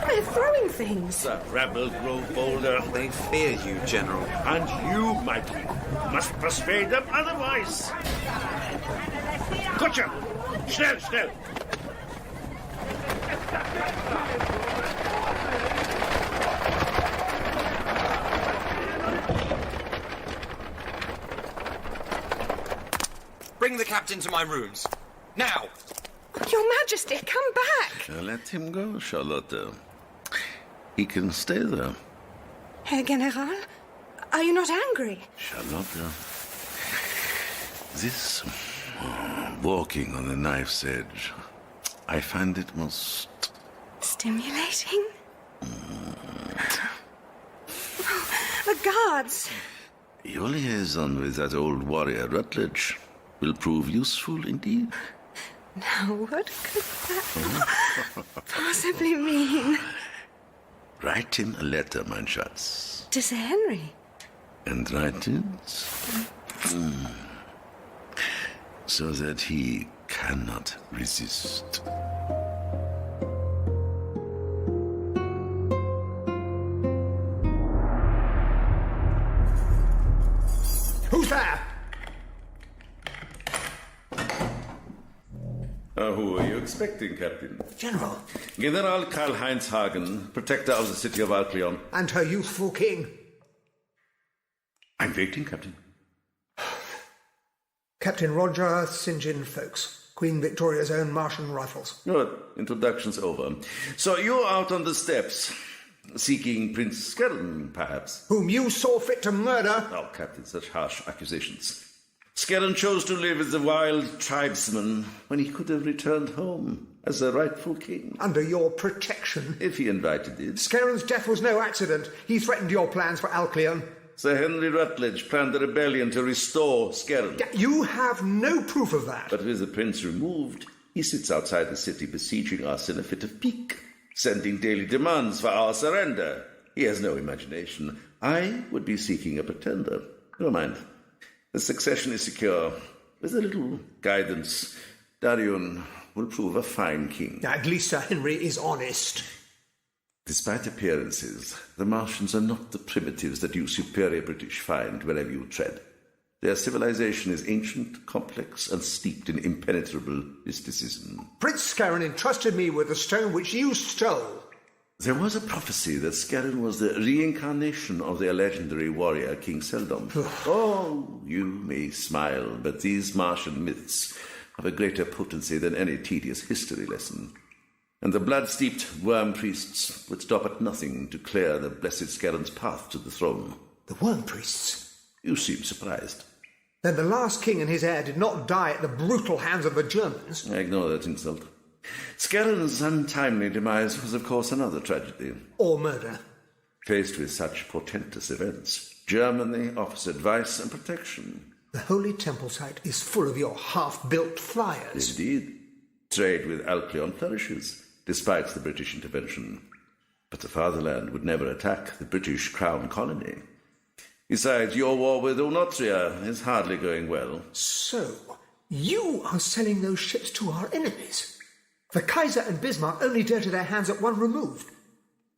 They're throwing things. The rebels grow bolder. They fear you, General. And you, Mikey, must persuade them otherwise. Kutscher! Schnell, schnell! Bring the captain to my rooms. Now! Your Majesty, come back! Let him go, Charlotte. He can stay there. Herr General, are you not angry? Charlotte, this walking on the knife's edge, I find it most... Stimulating? The guards! Your liaison with that old warrior Rutledge will prove useful indeed. Now, what could that possibly mean? Write him a letter, mein Schatz. To Sir Henry? And write it so that he cannot resist. Who's there? Who are you expecting, Captain? General. General Karl-Heinz Hagen, protector of the city of Alcyon. And her youthful king. I'm waiting, Captain. Captain Roger St. John Fawkes, Queen Victoria's own Martian rifles. Good. Introduction's over. So you're out on the steps, seeking Prince Skerrin, perhaps? Whom you saw fit to murder? Oh, Captain, such harsh accusations. Skerrin chose to live as a wild tribesman when he could have returned home as the rightful king. Under your protection. If he invited it. Skerrin's death was no accident. He threatened your plans for Alcyon. Sir Henry Rutledge planned a rebellion to restore Skerrin. You have no proof of that. But with the prince removed, he sits outside the city besieging us in a fit of pique, sending daily demands for our surrender. He has no imagination. I would be seeking a pretender. Never mind. The succession is secure. With a little guidance, Darion will prove a fine king. At least Sir Henry is honest. Despite appearances, the Martians are not the primitives that you superior British find wherever you tread. Their civilization is ancient, complex, and steeped in impenetrable mysticism. Prince Skerrin entrusted me with the stone which you stole. There was a prophecy that Skerrin was the reincarnation of their legendary warrior, King Seldom. Oh, you may smile, but these Martian myths have a greater potency than any tedious history lesson. And the blood-steeped worm priests would stop at nothing to clear the blessed Skerin's path to the throne. The worm priests? You seem surprised. Then the last king and his heir did not die at the brutal hands of the Germans. I ignore that insult. Skerin's untimely demise was, of course, another tragedy. Or murder. Faced with such portentous events, Germany offers advice and protection. The Holy Temple site is full of your half-built flyers. Indeed. Trade with Alcyon flourishes, despite the British intervention. But the fatherland would never attack the British Crown colony. Besides, your war with Unotria is hardly going well. So, you are selling those ships to our enemies? The Kaiser and Bismarck only dirty their hands at one remove.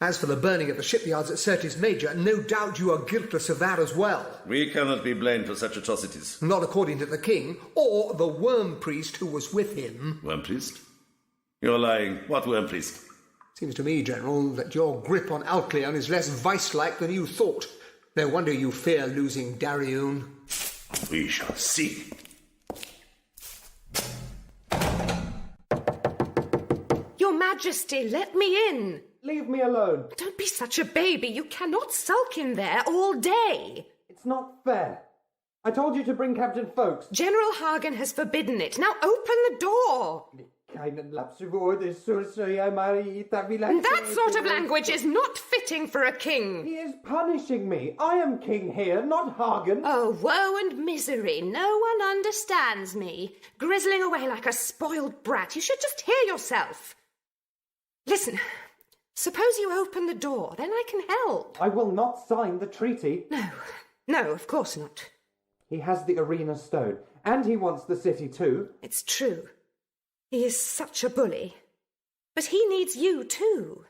As for the burning of the shipyards at Syrtis Major, no doubt you are guiltless of that as well. We cannot be blamed for such atrocities. Not according to the king, or the worm priest who was with him. Worm priest? You're lying. What worm priest? Seems to me, General, that your grip on Alcyon is less vice-like than you thought. No wonder you fear losing Darion. We shall see. Your Majesty, let me in. Leave me alone. Don't be such a baby. You cannot sulk in there all day. It's not fair. I told you to bring Captain Folks. General Hagen has forbidden it. Now open the door. That sort of language is not fitting for a king. He is punishing me. I am king here, not Hagen. Oh, woe and misery. No one understands me. Grizzling away like a spoiled brat. You should just hear yourself. Listen, suppose you open the door, then I can help. I will not sign the treaty. No, of course not. He has the arena stone, and he wants the city too. It's true. He is such a bully. But he needs you too.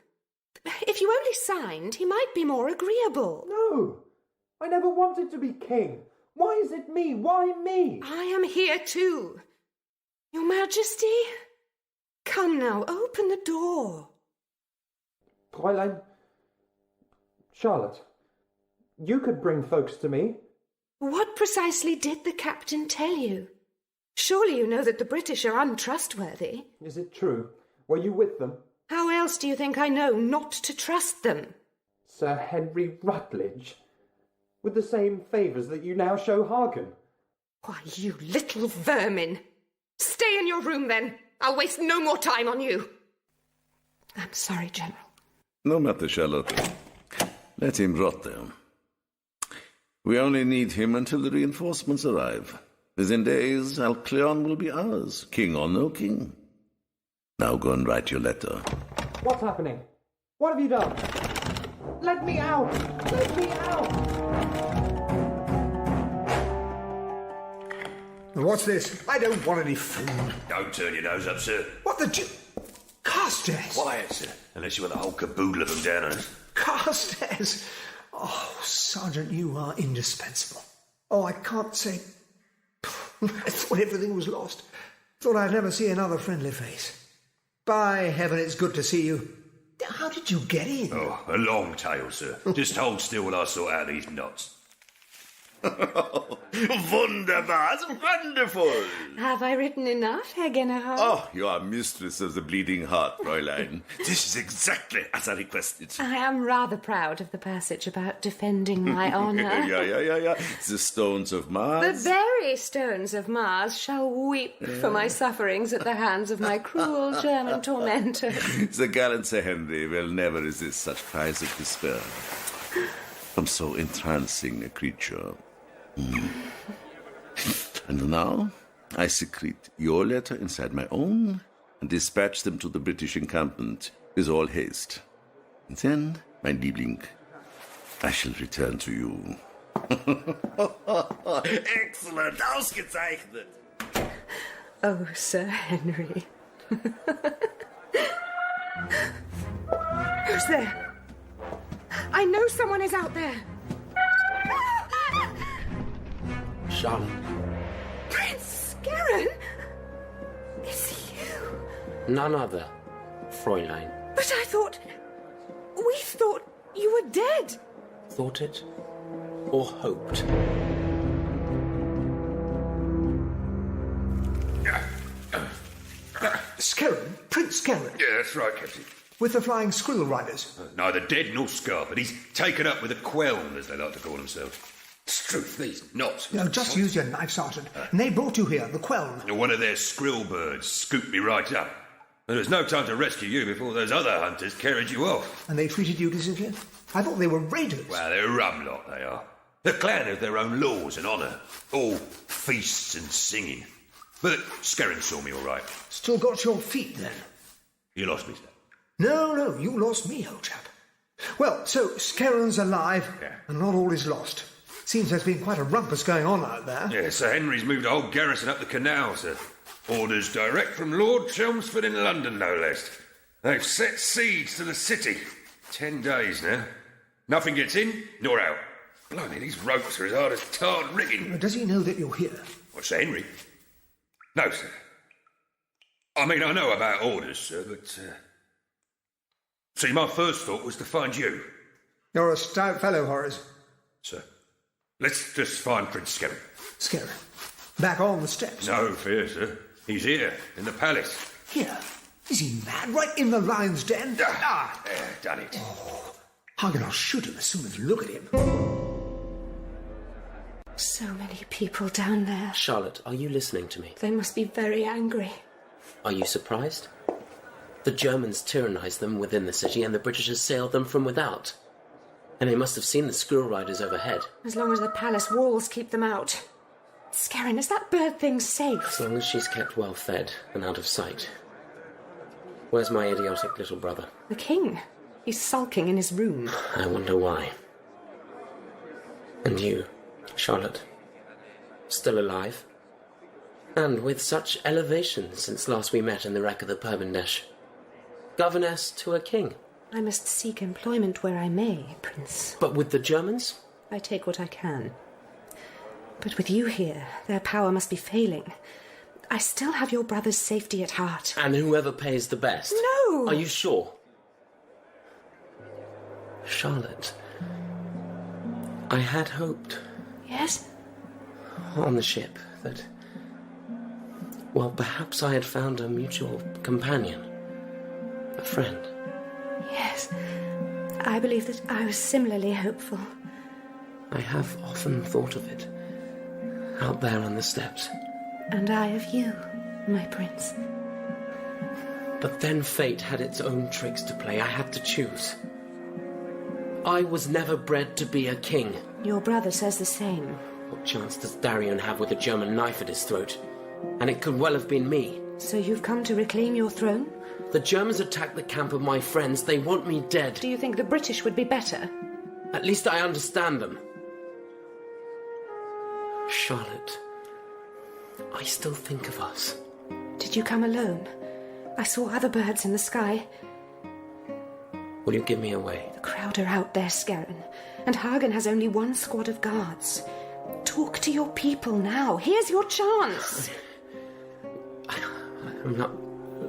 If you only signed, he might be more agreeable. No, I never wanted to be king. Why is it me? Why me? I am here too. Your Majesty? Come now, open the door. Fräulein, Charlotte, you could bring folks to me. What precisely did the captain tell you? Surely you know that the British are untrustworthy. Is it true? Were you with them? How else do you think I know not to trust them? Sir Henry Rutledge? With the same favours that you now show Hagen? Why, you little vermin! Stay in your room, then. I'll waste no more time on you. I'm sorry, General. No matter, Charlotte. Let him rot there. We only need him until the reinforcements arrive. Within days, Alcyon will be ours, king or no king. Now go and write your letter. What's happening? What have you done? Let me out! Let me out! What's this? I don't want any food. Don't turn your nose up, sir. What the Carstairs? Quiet, sir. Unless you want the whole caboodle of them down on us. Carstairs? Oh, Sergeant, you are indispensable. Oh, I can't say... I thought everything was lost. Thought I'd never see another friendly face. By heaven, it's good to see you. How did you get in? Oh, a long tale, sir. Just hold still while I sort out these knots. Wunderbar, wonderful. Have I written enough, Herr General? Oh, you are mistress of the bleeding heart, Fräulein. This is exactly as I requested. I am rather proud of the passage about defending my honour. Yeah. The stones of Mars. The very stones of Mars shall weep for my sufferings at the hands of my cruel German tormentor. The gallant Sir Henry will never resist such cries of despair from so entrancing a creature. And now I secrete your letter inside my own and dispatch them to the British encampment with all haste. And then, mein Liebling, I shall return to you. Excellent, ausgezeichnet. Oh, Sir Henry. Who's there? I know someone is out there. Charlotte. Prince Scarron? It's you. None other, Fräulein. But I thought... We thought you were dead. Thought it or hoped? Scarron? Prince Scarron? Yeah, that's right, Captain. With the Flying Squirrel Riders? Neither dead nor scarred, but he's taken up with the Quelm, as they like to call themselves. It's truth, these knots. No, just use your knife, Sergeant. And they brought you here, the Quelm. One of their skrill birds scooped me right up. And there's no time to rescue you before those other hunters carried you off. And they treated you decently? I thought they were raiders. Well, they're a rum lot, they are. The clan have their own laws and honour. All feasts and singing. But Scarron saw me all right. Still got your feet, then? You lost me, sir. No, you lost me, old chap. Well, so Scarron's alive, and not all is lost. Seems there's been quite a rumpus going on out there. Yeah, Sir Henry's moved a whole garrison up the canal, sir. Orders direct from Lord Chelmsford in London, no less. They've set siege to the city. 10 days now. Nothing gets in, nor out. Blimey, these ropes are as hard as tarred rigging. Does he know that you're here? What, Sir Henry? No, sir. I mean, I know about orders, sir, but... See, my first thought was to find you. You're a stout fellow, Horace. Sir, let's just find Prince Scarron. Scarron? Back on the steps? No fear, sir. He's here, in the palace. Here? Is he mad? Right in the lion's den? Done it. Hagen, I'll shoot him as soon as I look at him. So many people down there. Charlotte, are you listening to me? They must be very angry. Are you surprised? The Germans tyrannized them within the city, and the British assailed them from without. And they must have seen the squirrel riders overhead. As long as the palace walls keep them out. Scarron, is that bird thing safe? As long as she's kept well fed and out of sight. Where's my idiotic little brother? The king. He's sulking in his room. I wonder why. And you, Charlotte, still alive? And with such elevation since last we met in the wreck of the Perbendesh. Governess to a king. I must seek employment where I may, Prince. But with the Germans? I take what I can. But with you here, their power must be failing. I still have your brother's safety at heart. And whoever pays the best? No! Are you sure? Charlotte, I had hoped. Yes? On the ship that... Well, perhaps I had found a mutual companion. A friend. Yes. I believe that I was similarly hopeful. I have often thought of it. Out there on the steps. And I of you, my prince. But then fate had its own tricks to play. I had to choose. I was never bred to be a king. Your brother says the same. What chance does Darien have with a German knife at his throat? And it could well have been me. So you've come to reclaim your throne? The Germans attacked the camp of my friends. They want me dead. Do you think the British would be better? At least I understand them. Charlotte, I still think of us. Did you come alone? I saw other birds in the sky. Will you give me away? The crowd are out there, Scarron. And Hagen has only one squad of guards. Talk to your people now. Here's your chance. I'm not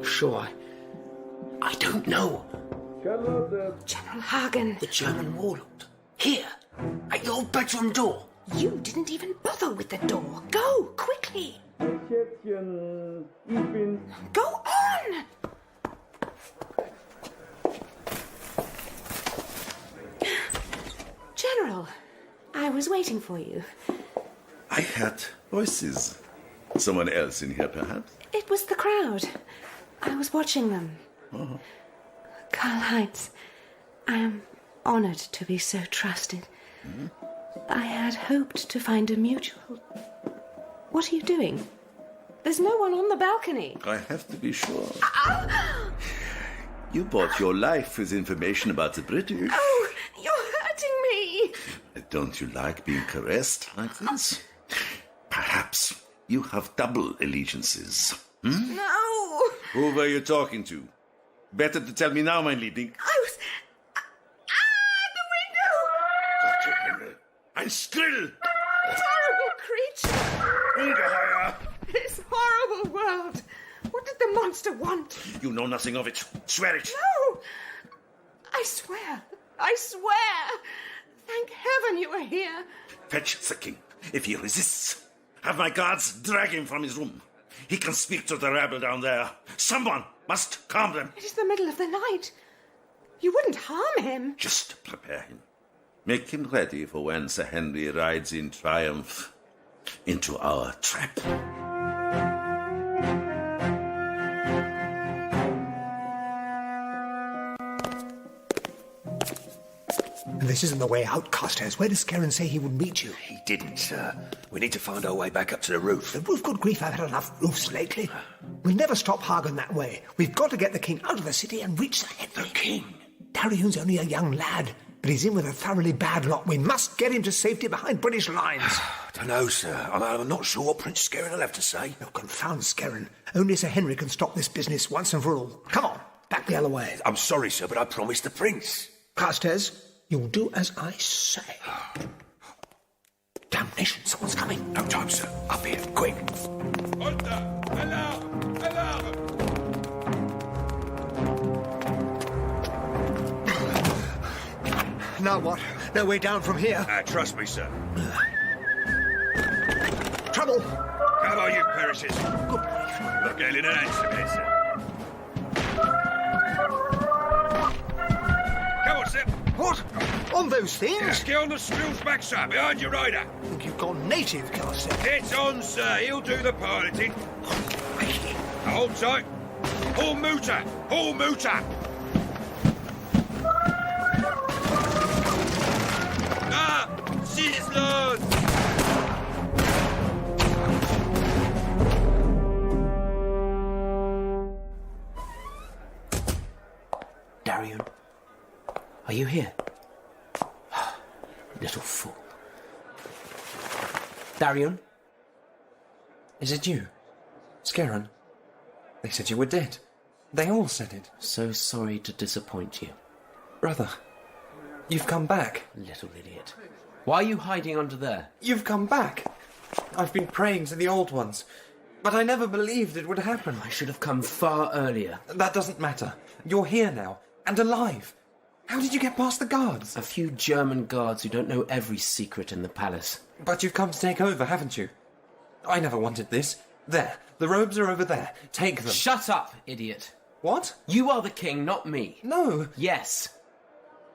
sure. I don't know. General Hagen. The German warlord. Here, at your bedroom door. You didn't even bother with the door. Go, quickly. Go on! General, I was waiting for you. I heard voices. Someone else in here, perhaps? It was the crowd. I was watching them. Oh. Karl-Heinz, I am honored to be so trusted. Hmm? I had hoped to find a mutual... What are you doing? There's no one on the balcony. I have to be sure. You bought your life with information about the British. Oh, you're hurting me. Don't you like being caressed like this? Perhaps you have double allegiances. Hmm? No. Who were you talking to? Better to tell me now, my liebling. I was... the window! Ein Skrill! Horrible creature! This horrible world! What did the monster want? You know nothing of it. Swear it. No! I swear. Thank heaven you are here. Fetch the king. If he resists, have my guards drag him from his room. He can speak to the rabble down there. Someone must calm them. It is the middle of the night. You wouldn't harm him. Just prepare him. Make him ready for when Sir Henry rides in triumph into our trap. This isn't the way out, Carstairs. Where does Scarron say he would meet you? He didn't, sir. We need to find our way back up to the roof. The roof, good grief, I've had enough roofs lately. We'll never stop Hagen that way. We've got to get the king out of the city and reach Sir Henry. The king? Darion's only a young lad, but he's in with a thoroughly bad lot. We must get him to safety behind British lines. I don't know, sir. I'm not sure what Prince Scarron will have to say. No, confound Scarron. Only Sir Henry can stop this business once and for all. Come on, back the other way. I'm sorry, sir, but I promised the prince. Carstairs, you'll do as I say. Damnation, someone's coming. No time, sir. Up here, quick. Now what? No way down from here. Trust me, sir. Trouble! Come on, you perishes. Good grief. Look, Alien, answer me, sir. What? On those things? Yes, get on the stools back, sir, behind your rider. I think you've gone native, Castle. Get on, sir. He'll do the piloting. Hold tight. All mooter! All mooter! Ah! She's lost! Darian, are you here? Little fool. Darian? Is it you? Scaran? They said you were dead. They all said it. So sorry to disappoint you. Brother, you've come back. Little idiot. Why are you hiding under there? You've come back. I've been praying to the Old Ones, but I never believed it would happen. I should have come far earlier. That doesn't matter. You're here now, and alive. How did you get past the guards? A few German guards who don't know every secret in the palace. But you've come to take over, haven't you? I never wanted this. There, the robes are over there. Take them. Shut up, idiot. What? You are the king, not me. No. Yes.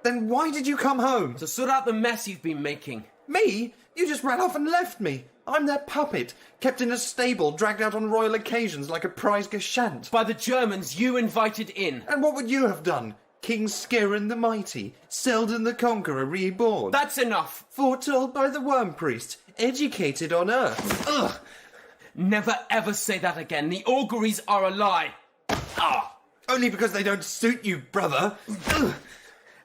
Then why did you come home? To sort out the mess you've been making. Me? You just ran off and left me. I'm their puppet, kept in a stable, dragged out on royal occasions like a prize gashant. By the Germans you invited in. And what would you have done? King Scaran the Mighty, Selden the Conqueror reborn. That's enough. Foretold by the Worm Priest, educated on Earth. Ugh. Never ever say that again. The auguries are a lie. Ah! Only because they don't suit you, brother. Ugh.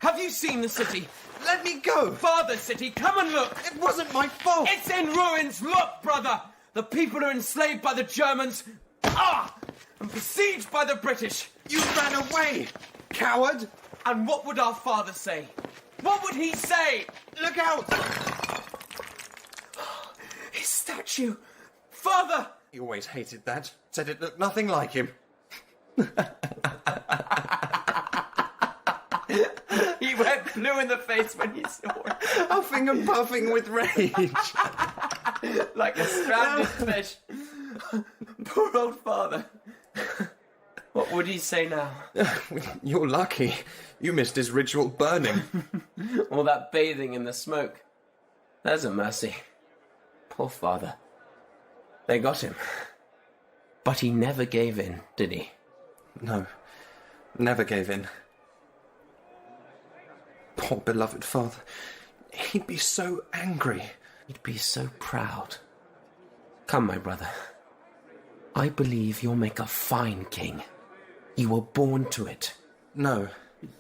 Have you seen the city? Let me go. Father City, come and look. It wasn't my fault. It's in ruins. Look, brother. The people are enslaved by the Germans. And besieged by the British. You ran away, coward. And what would our father say? What would he say? Look out. His statue. Father! He always hated that. Said it looked nothing like him. He went blue in the face when he saw it. Huffing and puffing with rage. Like a stranded fish. Poor old father. What would he say now? You're lucky. You missed his ritual burning. All that bathing in the smoke. There's a mercy. Poor father. They got him. But he never gave in, did he? No, never gave in. Poor beloved father. He'd be so angry. He'd be so proud. Come, my brother. I believe you'll make a fine king. You were born to it. No.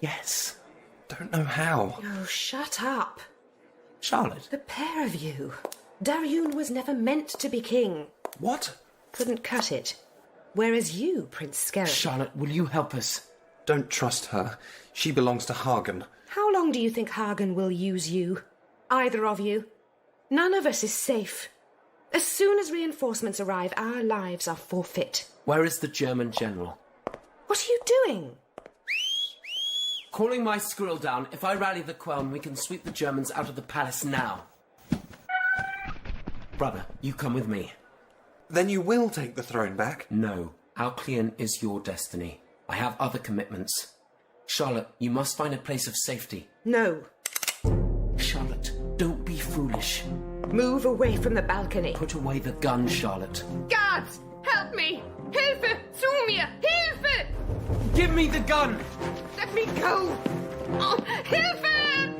Yes. Don't know how. Oh, shut up. Charlotte. The pair of you. Dariun was never meant to be king. What? Couldn't cut it. Whereas you, Prince Scaran... Charlotte, will you help us? Don't trust her. She belongs to Hagen. How long do you think Hagen will use you? Either of you? None of us is safe. As soon as reinforcements arrive, our lives are forfeit. Where is the German general? What are you doing? Calling my squirrel down. If I rally the Queln, we can sweep the Germans out of the palace now. Brother, you come with me. Then you will take the throne back? No. Alcyon is your destiny. I have other commitments. Charlotte, you must find a place of safety. No. Charlotte, don't be foolish. Move away from the balcony. Put away the gun, Charlotte. Guards, help me! Hilfe! Zu mir! Hilfe! Give me the gun! Let me go! Oh, Hilfe!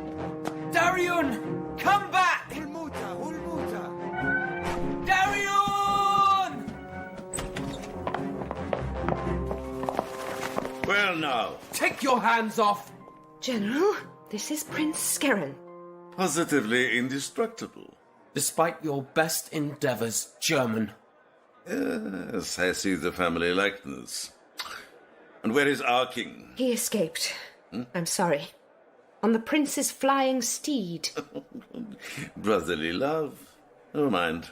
Dariun! Come back! Dariun! Well, now. Take your hands off! General, this is Prince Scaran. Positively indestructible. Despite your best endeavours, German. Yes, I see the family likeness. And where is our king? He escaped. I'm sorry. On the prince's flying steed. Brotherly love. Never mind.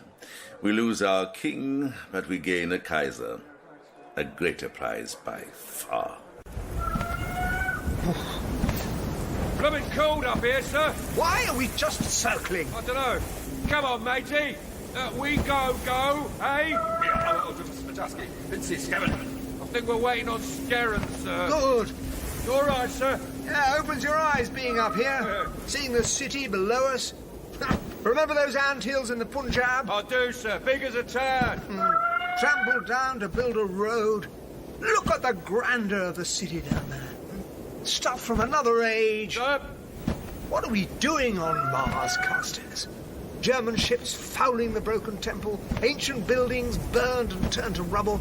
We lose our king, but we gain a Kaiser. A greater prize by far. Blooming cold up here, sir. Why are we just circling? I don't know. Come on, matey. We go, eh? I think we're waiting on Scaran, sir. Good. You all right, sir? Yeah, opens your eyes being up here, seeing the city below us. Remember those anthills in the Punjab? I do, sir. Big as a town. Trampled down to build a road. Look at the grandeur of the city down there. Stuff from another age. What are we doing on Mars, Carstairs? German ships fouling the broken temple, ancient buildings burned and turned to rubble.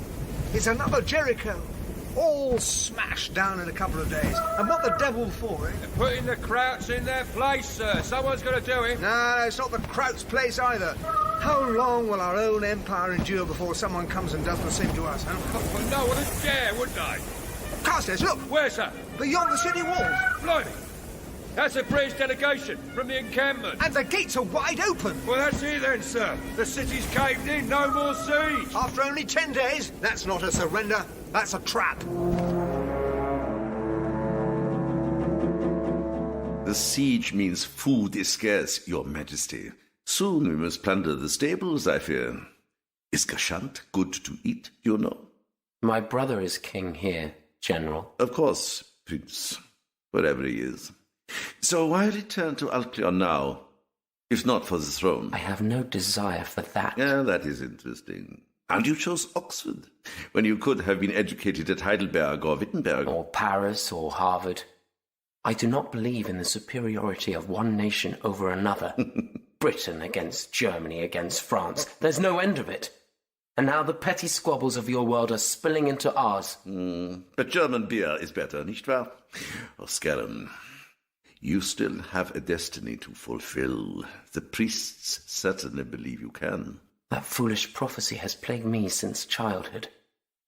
It's another Jericho, all smashed down in a couple of days. And what the devil for, eh? They're putting the Krauts in their place, sir. Someone's got to do it. No, it's not the Krauts' place either. How long will our own empire endure before someone comes and does the same to us, huh? Well, no one would dare, would they? Carstairs, look! Where, sir? Beyond the city walls. Blimey! That's a British delegation from the encampment. And the gates are wide open. Well, that's it then, sir. The city's caved in, no more siege. After only 10 days? That's not a surrender. That's a trap. The siege means food is scarce, Your Majesty. Soon we must plunder the stables, I fear. Is Gashant good to eat, you know? My brother is king here, General. Of course, Prince. Wherever he is. So why return to Alcyon now, if not for the throne? I have no desire for that. Yeah, that is interesting. And you chose Oxford, when you could have been educated at Heidelberg or Wittenberg. Or Paris or Harvard. I do not believe in the superiority of one nation over another. Britain against Germany against France. There's no end of it. And now the petty squabbles of your world are spilling into ours. But German beer is better, nicht wahr? Oh, Scarron, you still have a destiny to fulfill. The priests certainly believe you can. That foolish prophecy has plagued me since childhood.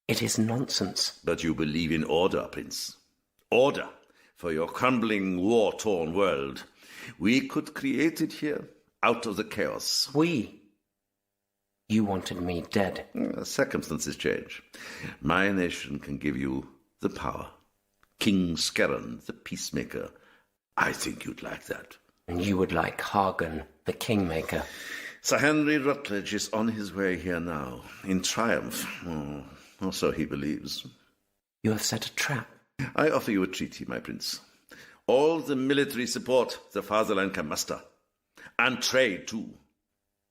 It is nonsense. But you believe in order, Prince. Order for your crumbling, war-torn world. We could create it here, out of the chaos. We? You wanted me dead. Circumstances change. My nation can give you the power. King Scarron, the peacemaker. I think you'd like that. And you would like Hagen, the kingmaker. Sir Henry Rutledge is on his way here now, in triumph. Or so he believes. You have set a trap. I offer you a treaty, my prince. All the military support the fatherland can muster. And trade, too.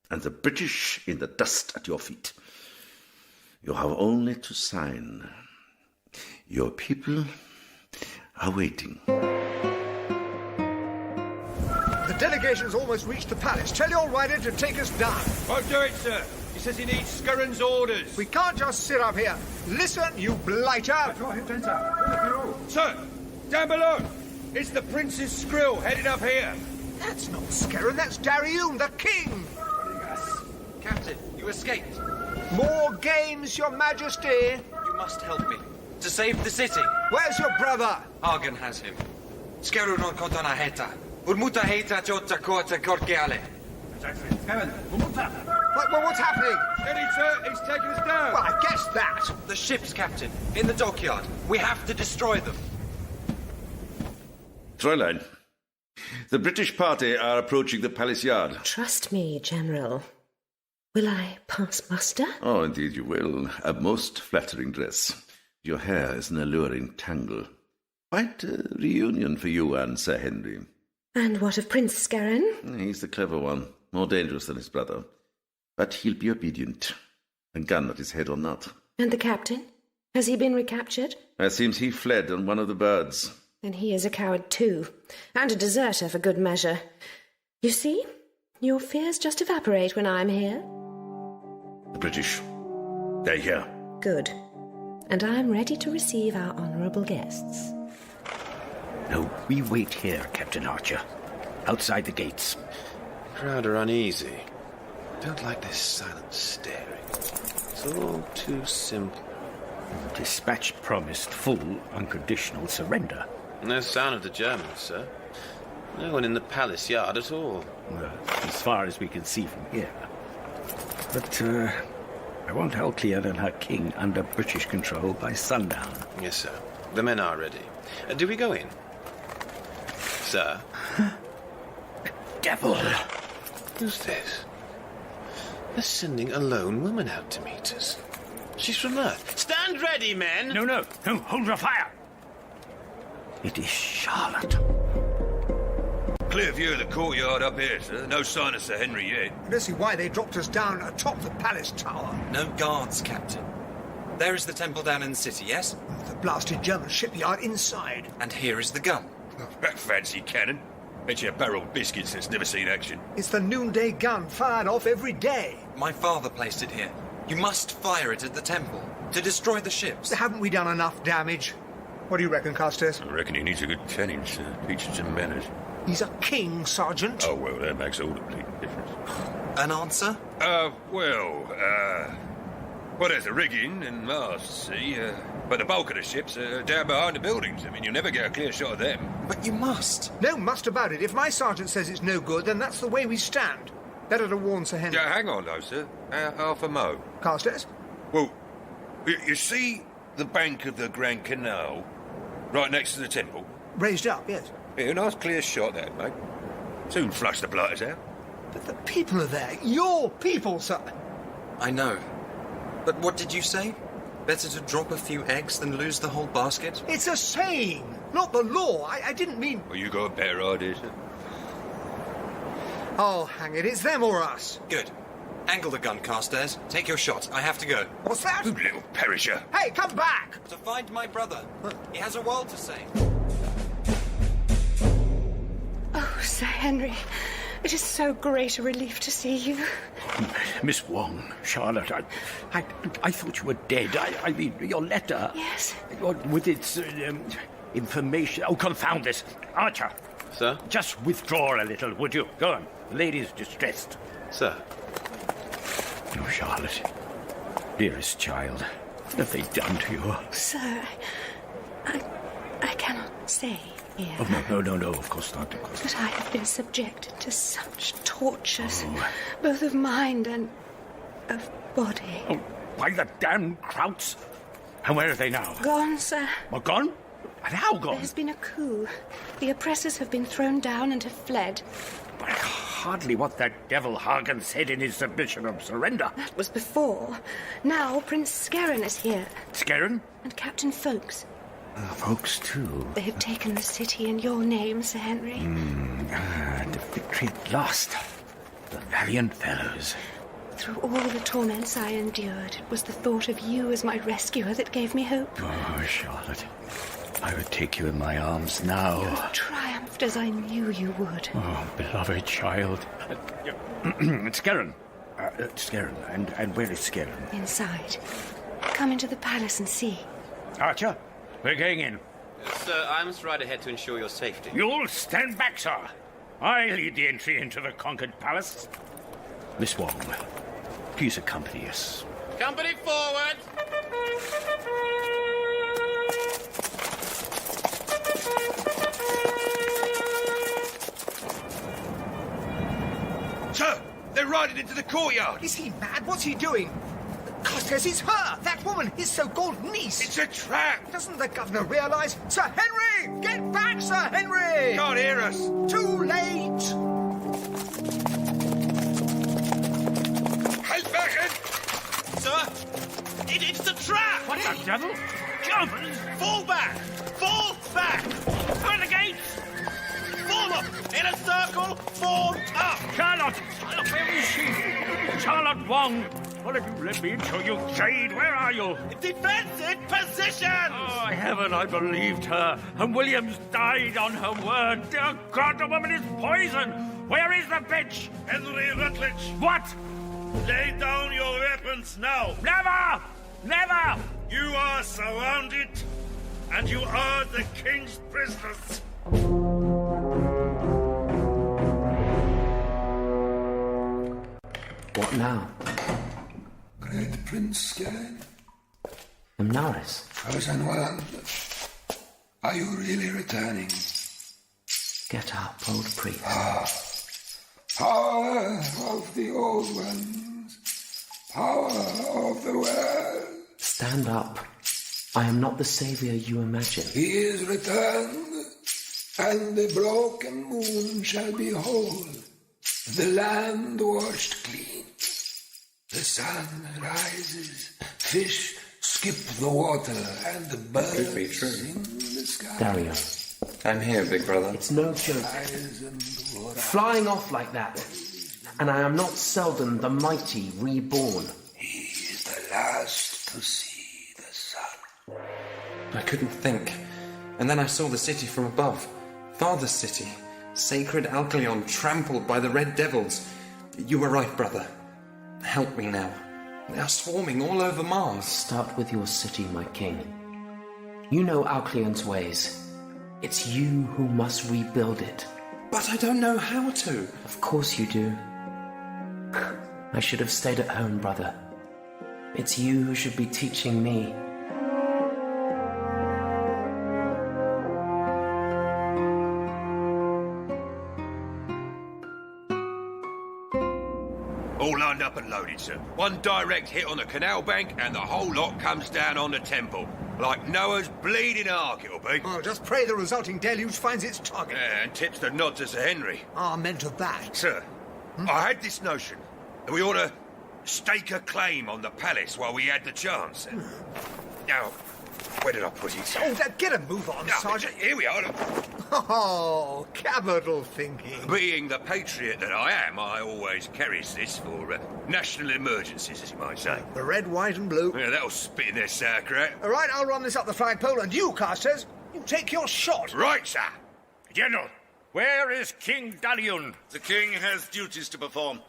And the British in the dust at your feet. You have only to sign. Your people are waiting. The delegation's almost reached the palace. Tell your rider to take us down. Won't do it, sir. He says he needs Scarron's orders. We can't just sit up here. Listen, you blighter. Sir, down below. It's the Prince's Skrill headed up here. That's not Scarron, that's Dariun, the king. Captain, you escaped. More games, your majesty. You must help me. To save the city. Where's your brother? Hagen has him. Scarron non kotana heta. Urmuta heta chota kota korkeale. What's happening? Steady, sir. He's taking us down. Well, I guessed that. The ships, Captain. In the dockyard. We have to destroy them. Fräulein, the British party are approaching the palace yard. Trust me, General. Will I pass muster? Oh, indeed you will. A most flattering dress. Your hair is an alluring tangle. Quite a reunion for you and Sir Henry. And what of Prince Scarron? He's the clever one, more dangerous than his brother. But he'll be obedient. A gun at his head or not. And the captain? Has he been recaptured? It seems he fled on one of the birds. Then he is a coward too, and a deserter for good measure. You see, your fears just evaporate when I'm here. The British, they're here. Good. And I'm ready to receive our honourable guests. No, we wait here, Captain Archer. Outside the gates. Crowd are uneasy. Don't like this silent staring. It's all too simple. Dispatch promised full, unconditional surrender. No sign of the Germans, sir. No one in the palace yard at all. Well, as far as we can see from here. But, I want Alcyon and her king under British control by sundown. Yes, sir. The men are ready. Do we go in? Sir? Devil! Who's this? They're sending a lone woman out to meet us. She's from Earth. Stand ready, men! No, hold your fire! It is Charlotte. Clear view of the courtyard up here, sir. No sign of Sir Henry yet. I don't see why they dropped us down atop the palace tower. No guards, Captain. There is the temple down in the city, yes? The blasted German shipyard inside. And here is the gun. Fancy cannon. Bet you a barrel of biscuits that's never seen action. It's the noonday gun fired off every day. My father placed it here. You must fire it at the temple to destroy the ships. Haven't we done enough damage? What do you reckon, Carstairs? I reckon he needs a good canning, sir. Teach him some manners. He's a king, Sergeant. Oh, well, that makes all the bleeding difference. An answer? Well, there's the rigging and masts, see? But the bulk of the ships are down behind the buildings. I mean, you'll never get a clear shot of them. But you must. No must about it. If my sergeant says it's no good, then that's the way we stand. Better to warn Sir Henry. Yeah, hang on, though, sir. Half a mo. Carstairs? Well, you see the bank of the Grand Canal right next to the temple? Raised up, yes. Yeah, a nice clear shot, that, mate. Soon flush the blighters out. But the people are there. Your people, sir. I know. But what did you say? Better to drop a few eggs than lose the whole basket? It's a saying, not the law. I didn't mean... Well, you got a better idea, sir? Oh, hang it. It's them or us. Good. Angle the gun, Carstairs. Take your shot. I have to go. What's that? You little perisher. Hey, come back! To find my brother. He has a world to say. Oh, Sir Henry, it is so great a relief to see you. Miss Wong, Charlotte, I thought you were dead. I mean, your letter. Yes. With its information. Oh, confound this. Archer. Sir? Just withdraw a little, would you? Go on. The lady's distressed. Sir? Oh, Charlotte. Dearest child, what have they done to you? Sir, I cannot say here. Oh, no, of course not, of course. But I have been subjected to such tortures, both of mind and of body. Oh, by the damn Krauts. And where are they now? Gone, sir. What, gone? And how gone? There has been a coup. The oppressors have been thrown down and have fled. But hardly what that devil Hagen said in his submission of surrender. That was before. Now Prince Skerrin is here. Skerrin? And Captain Folks. Folks, too. They have taken the city in your name, Sir Henry. The victory at last. The valiant fellows. Through all the torments I endured, it was the thought of you as my rescuer that gave me hope. Oh, Charlotte, I would take you in my arms now. You have triumphed as I knew you would. Oh, beloved child. Skerrin. Skerrin. And where is Skerrin? Inside. Come into the palace and see. Archer, we're going in. Sir, I must ride ahead to ensure your safety. You'll stand back, sir. I lead the entry into the conquered palace. Miss Wong, please accompany us. Company forward! Sir, they're riding into the courtyard. Is he mad? What's he doing? Carstairs, it's her! That woman, his so-called niece! It's a trap! Doesn't the governor realise? Sir Henry! Get back, Sir Henry! Can't hear us! Too late! Halt back! Sir, it's a trap! What the devil? Germans! Fall back! Fall back! Open the gates! Form up! In a circle, form up! Charlotte! Where is she? Charlotte Wong! What have you let me into, you jade? Where are you? Defensive position! Oh, heaven, I believed her. And Williams died on her word. Dear God, the woman is poison. Where is the bitch? Henry Rutledge! What? Lay down your weapons now! Never! Never! You are surrounded, and you are the king's prisoners. What now? Great Prince Skerrin. Amnaris. Frozen one. Are you really returning? Get up, old priest. Power of the old ones. Power of the world. Stand up. I am not the saviour you imagine. He is returned, and the broken moon shall be whole. The land washed clean. The sun rises, fish skip the water, and the birds in the sky. Dario, I'm here, big brother. It's no joke. Flying off like that. And I am not seldom the mighty reborn. He is the last to see the sun. I couldn't think. And then I saw the city from above. Father's city. Sacred Alcyon trampled by the red devils. You were right, brother. Help me now. They are swarming all over Mars. Start with your city, my king. You know Alcyon's ways. It's you who must rebuild it. But I don't know how to. Of course you do. I should have stayed at home, brother. It's you who should be teaching me. All lined up and loaded, sir. One direct hit on the canal bank and the whole lot comes down on the temple. Like Noah's bleeding ark, it'll be. Oh, just pray the resulting deluge finds its target. Yeah, and tips the nod to Sir Henry. Amen to that. Sir, I had this notion that we ought to stake a claim on the palace while we had the chance. Now, where did I put it? Oh, get a move on, Sergeant. Here we are. Oh, capital thinking. Being the patriot that I am, I always carry this for national emergencies, as you might say. The red, white and blue. Yeah, that'll spit in their sauerkraut. All right, I'll run this up the flagpole, and you, Carstairs, you take your shot. Right, sir. General, where is King Dalion? The king has duties to perform.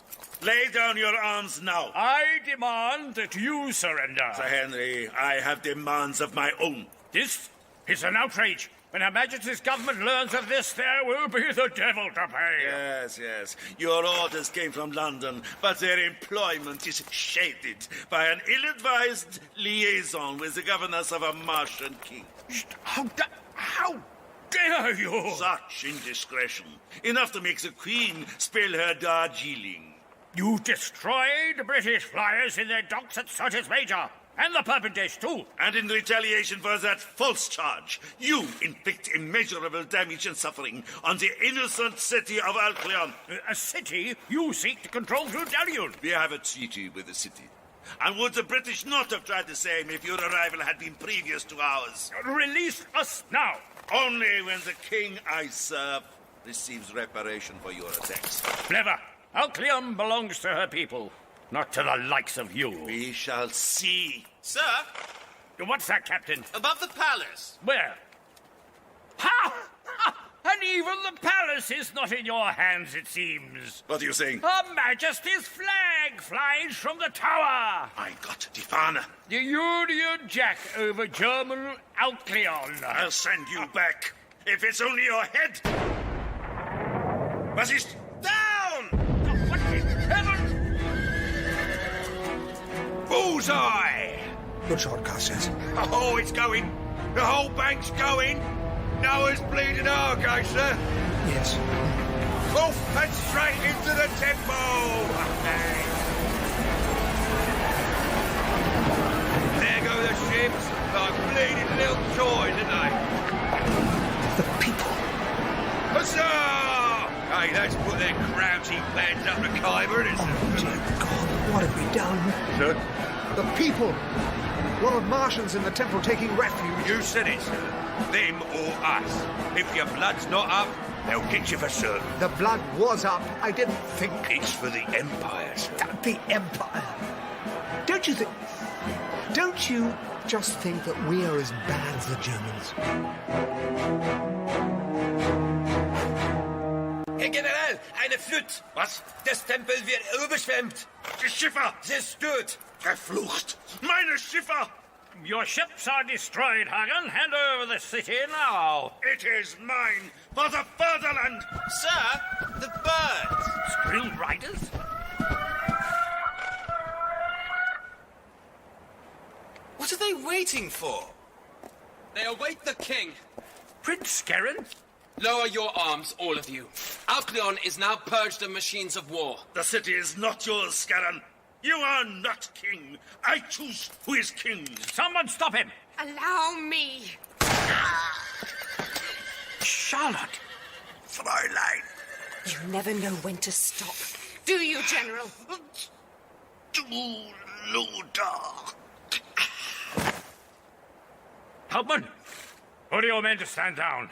Lay down your arms now. I demand that you surrender. Sir Henry, I have demands of my own. This is an outrage. When Her Majesty's government learns of this, there will be the devil to pay. Yes, yes. Your orders came from London, but their employment is shaded by an ill-advised liaison with the governors of a Martian king. How dare you? Such indiscretion. Enough to make the Queen spill her Darjeeling. You destroyed British flyers in their docks at Curtis Major. And the Purbendash, too. And in retaliation for that false charge, you inflict immeasurable damage and suffering on the innocent city of Alcyon. A city you seek to control through Dalion. We have a treaty with the city. And would the British not have tried the same if your arrival had been previous to ours? Release us now. Only when the king I serve receives reparation for your attacks. Clever. Alcyon belongs to her people. Not to the likes of you. We shall see. Sir? What's that, Captain? Above the palace. Where? Ha! And even the palace is not in your hands, it seems. What are you saying? Her Majesty's flag flies from the tower. I got the honor. The Union Jack over German Alcyon. I'll send you back. If it's only your head. Was ist? Down! What in heaven? Bullseye! Good shot, Carstairs. Oh, it's going. The whole bank's going. Noah's bleeding ark, eh, sir? Yes. Off and straight into the temple! There go the ships, like bleeding little toys, aren't they? The people. Huzzah! Hey, that's put their crouching plans up the Khyber, isn't it? Oh, dear God, what have we done? Sir? The people. A lot of Martians in the temple taking refuge. You said it, sir. Them or us. If your blood's not up, they'll get you for certain. The blood was up. I didn't think. It's for the Empire, sir. The Empire. Don't you think... Don't you just think that we are as bad as the Germans? Herr General, eine Flut. Was? Das Tempel wird überschwemmt. Die Schiffer! Sie ist tot. Verflucht! Meine Schiffer! Your ships are destroyed, Hagen. Hand over the city now. It is mine for the fatherland! Sir, the birds. Skrill riders? What are they waiting for? They await the king. Prince Scarron? Lower your arms, all of you. Alcyon is now purged of machines of war. The city is not yours, Scarron. You are not king. I choose who is king. Someone stop him. Allow me. Charlotte. Fräulein. You never know when to stop. Do you, General? Du Lunar. Hauptmann, order your men to stand down.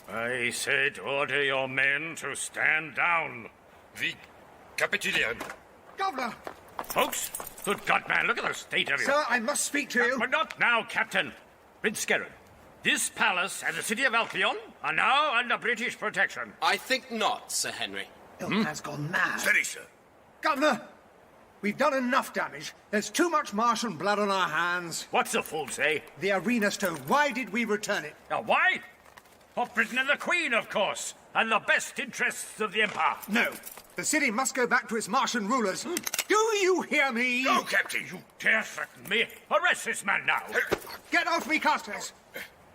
I said order your men to stand down. The Capitulien. Governor! Folks, good God, man, look at the state of you. Sir, I must speak to you. But not now, Captain. Prince Scarron, this palace and the city of Alcyon are now under British protection. I think not, Sir Henry. Has gone mad. Steady, sir. Governor, we've done enough damage. There's too much Martian blood on our hands. What's the fool say? The arena stone. Why did we return it? Now, why? For Britain and the Queen, of course, and the best interests of the Empire. No. The city must go back to its Martian rulers. Do you hear me? Go, Captain. You dare threaten me? Arrest this man now. Get off me, Casters.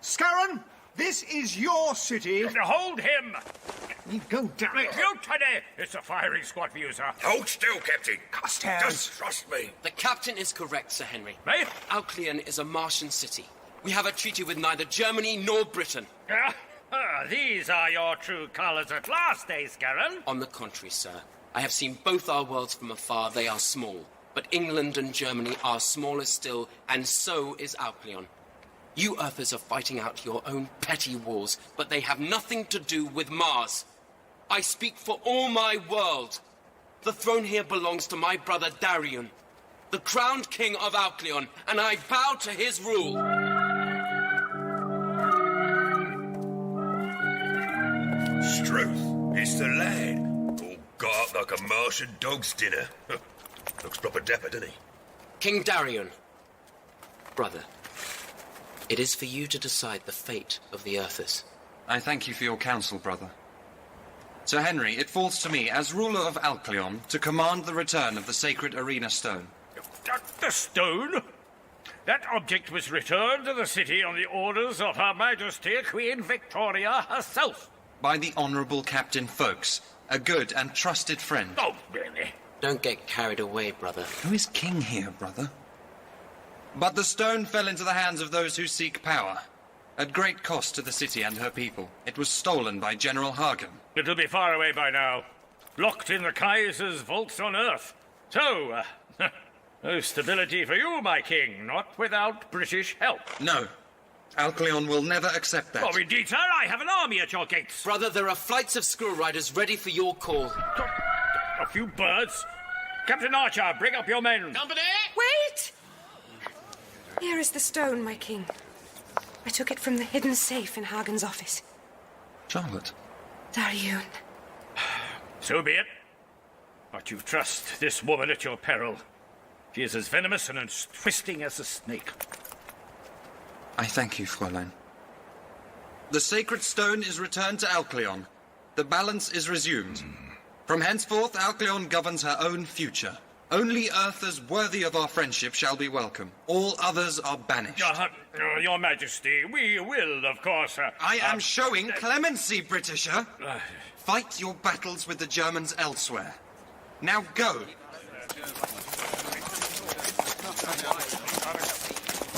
Scarron, this is your city. Hold him. You go, damn it. Mutiny! It's a firing squad for you, sir. Hold still, Captain. Casters. Just trust me. The captain is correct, Sir Henry. Me? Alcyon is a Martian city. We have a treaty with neither Germany nor Britain. These are your true colours at last, eh, Scarron? On the contrary, sir. I have seen both our worlds from afar. They are small. But England and Germany are smaller still, and so is Alcyon. You Earthers are fighting out your own petty wars, but they have nothing to do with Mars. I speak for all my world. The throne here belongs to my brother Darion, the crowned king of Alcyon, and I bow to his rule. Struth, it's the lad. All got up like a Martian dog's dinner. Looks proper dapper, doesn't he? King Darion, brother, it is for you to decide the fate of the Earthers. I thank you for your counsel, brother. Sir Henry, it falls to me, as ruler of Alcyon, to command the return of the sacred arena stone. The stone? That object was returned to the city on the orders of Her Majesty Queen Victoria herself. By the Honourable Captain Fawkes, a good and trusted friend. Oh, really? Don't get carried away, brother. Who is king here, brother? But the stone fell into the hands of those who seek power. At great cost to the city and her people. It was stolen by General Hagen. It'll be far away by now. Locked in the Kaiser's vaults on Earth. So, no stability for you, my king. Not without British help. No. Alcyon will never accept that. Oh, indeed, sir. I have an army at your gates. Brother, there are flights of squirrel riders ready for your call. A few birds. Captain Archer, bring up your men. Company! Wait! Here is the stone, my king. I took it from the hidden safe in Hagen's office. Charlotte. Darion. So be it. But you trust this woman at your peril. She is as venomous and as twisting as a snake. I thank you, Fräulein. The sacred stone is returned to Alcyon. The balance is resumed. From henceforth, Alcyon governs her own future. Only Earthers worthy of our friendship shall be welcome. All others are banished. Your Majesty, we will, of course... I am showing clemency, Britisher. Fight your battles with the Germans elsewhere. Now go.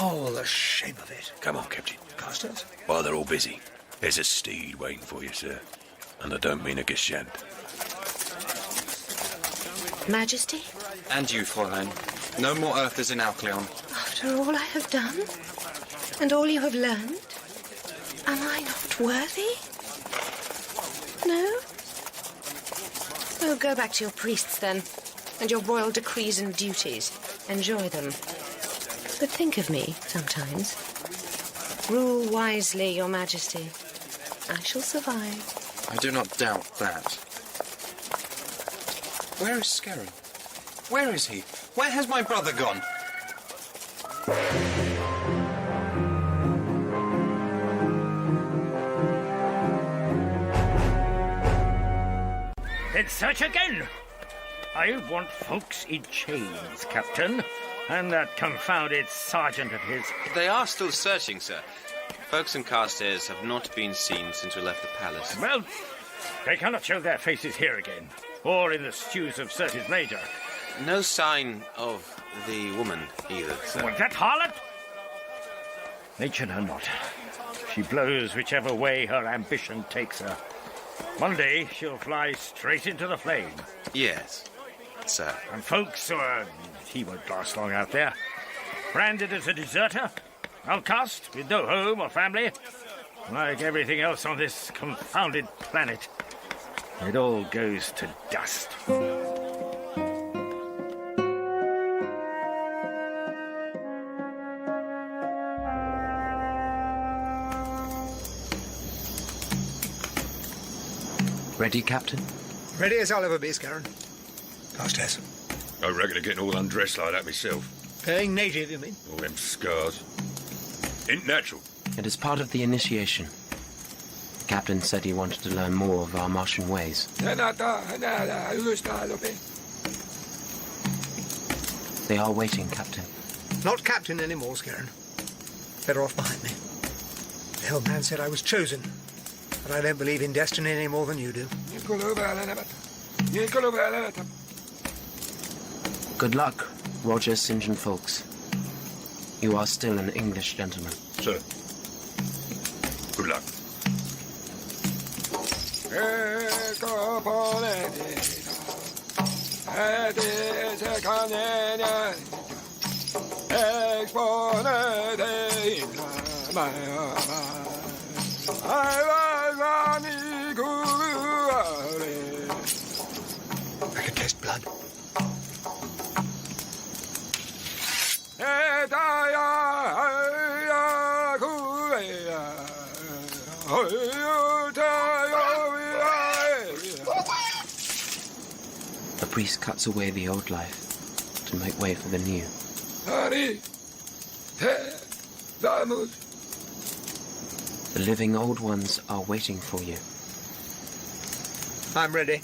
Oh, the shame of it. Come on, Captain. Casters? Well, they're all busy. There's a steed waiting for you, sir. And I don't mean a gashant. Majesty? And you, Fräulein. No more Earthers in Alcyon. After all I have done, and all you have learned, am I not worthy? No? Oh, go back to your priests, then, and your royal decrees and duties. Enjoy them. But think of me, sometimes. Rule wisely, your Majesty. I shall survive. I do not doubt that. Where is Scarron? Where is he? Where has my brother gone? Then search again. I want folks in chains, Captain. And that confounded sergeant of his. They are still searching, sir. Folks and Carstairs have not been seen since we left the palace. Well, they cannot show their faces here again. Or in the stews of Certes Major. No sign of the woman either, sir. Was that harlot? Mention her not. She blows whichever way her ambition takes her. One day she'll fly straight into the flame. Yes, sir. And folks, he won't last long out there. Branded as a deserter, outcast, with no home or family. Like everything else on this confounded planet, it all goes to dust. Ready, Captain? Ready as I'll ever be, Scarron. Downstairs. I reckon of getting all undressed like that myself. Being native, you mean? All them scars. Ain't natural. It is part of the initiation. The captain said he wanted to learn more of our Martian ways. They are waiting, Captain. Not captain anymore, Scarron. Better off behind me. The old man said I was chosen, but I don't believe in destiny any more than you do. Good luck, Roger St. John Folks. You are still an English gentleman. Sir. Good luck. I can taste blood. The priest cuts away the old life to make way for the new. The living old ones are waiting for you. I'm ready.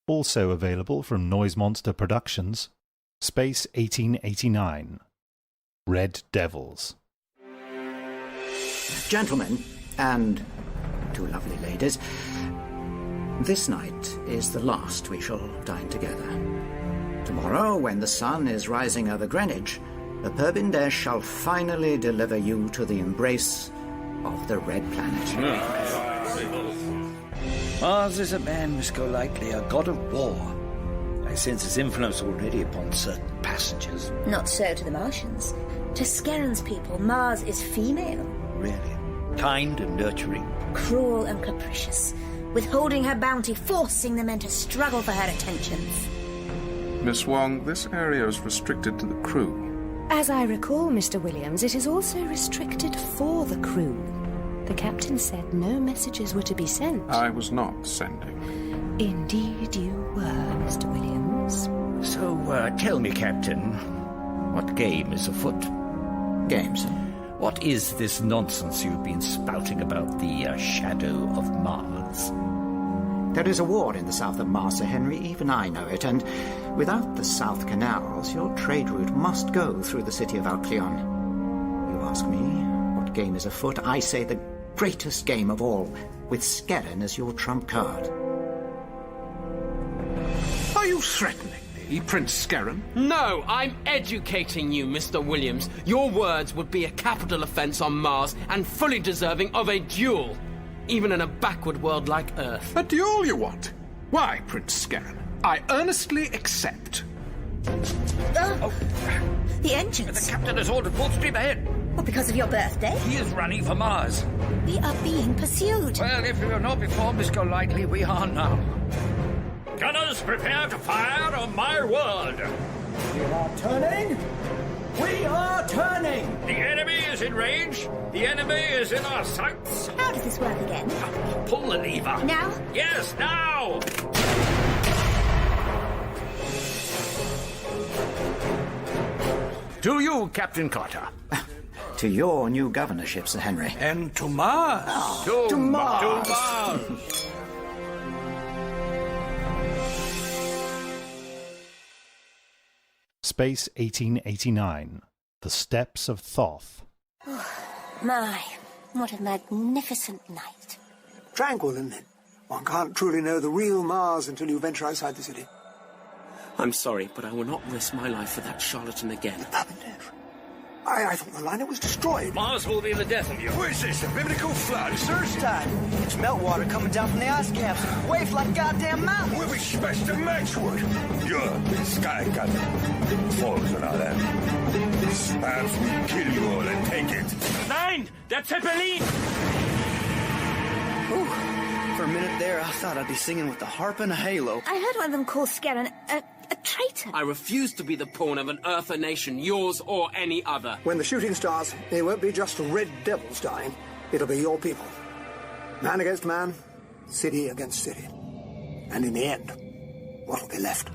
Also available from Noise Monster Productions, Space 1889, Red Devils. Gentlemen, and two lovely ladies, this night is the last we shall dine together. Tomorrow, when the sun is rising over Greenwich, the Perbindesh shall finally deliver you to the embrace of the Red Planet. Mars is a man, Miss Golightly, a god of war. I sense his influence already upon certain passengers. Not so to the Martians. To Scarron's people, Mars is female. Really? Kind and nurturing. Cruel and capricious. Withholding her bounty, forcing the men to struggle for her attentions. Miss Wong, this area is restricted to the crew. As I recall, Mr. Williams, it is also restricted for the crew. The captain said no messages were to be sent. I was not sending. Indeed you were, Mr. Williams. So, tell me, Captain, what game is afoot? Games? What is this nonsense you've been spouting about the shadow of Mars? There is a war in the south of Mars, Sir Henry. Even I know it, and without the South Canals, your trade route must go through the city of Alcyon. You ask me what game is afoot? I say the greatest game of all, with Scarron as your trump card. Are you threatening me, Prince Scarron? No, I'm educating you, Mr. Williams. Your words would be a capital offence on Mars and fully deserving of a duel, even in a backward world like Earth. A duel you want? Why, Prince Scarron? I earnestly accept. The engines. The captain has ordered full steam ahead. Well, because of your birthday? He is running for Mars. We are being pursued. Well, if we were not before, Miss Golightly, we are now. Gunners, prepare to fire on my word. You are turning. We are turning! The enemy is in range. The enemy is in our sights. How does this work again? Pull the lever. Now? Yes, now! To you, Captain Carter. To your new governorship, Sir Henry. And to Mars. To Mars. To Mars. Space 1889. The Steps of Thoth. My, what a magnificent night. Tranquil, isn't it? One can't truly know the real Mars until you venture outside the city. I'm sorry, but I will not risk my life for that charlatan again. I thought the liner was destroyed. Mars will be the death of you. What is this, a biblical flood? Surge tide. It's meltwater coming down from the ice caps. Waves like a goddamn mountain. We'll be smashed to matchwood. You're sky cut. Falls and all that. Perhaps we kill you all and take it. Nein! Der Zeppelin! Ooh, for a minute there, I thought I'd be singing with the harp and a halo. I heard one of them call Scarron a traitor. I refuse to be the pawn of an earther nation, yours or any other. When the shooting starts, it won't be just red devils dying. It'll be your people. Man against man, city against city. And in the end, what'll be left?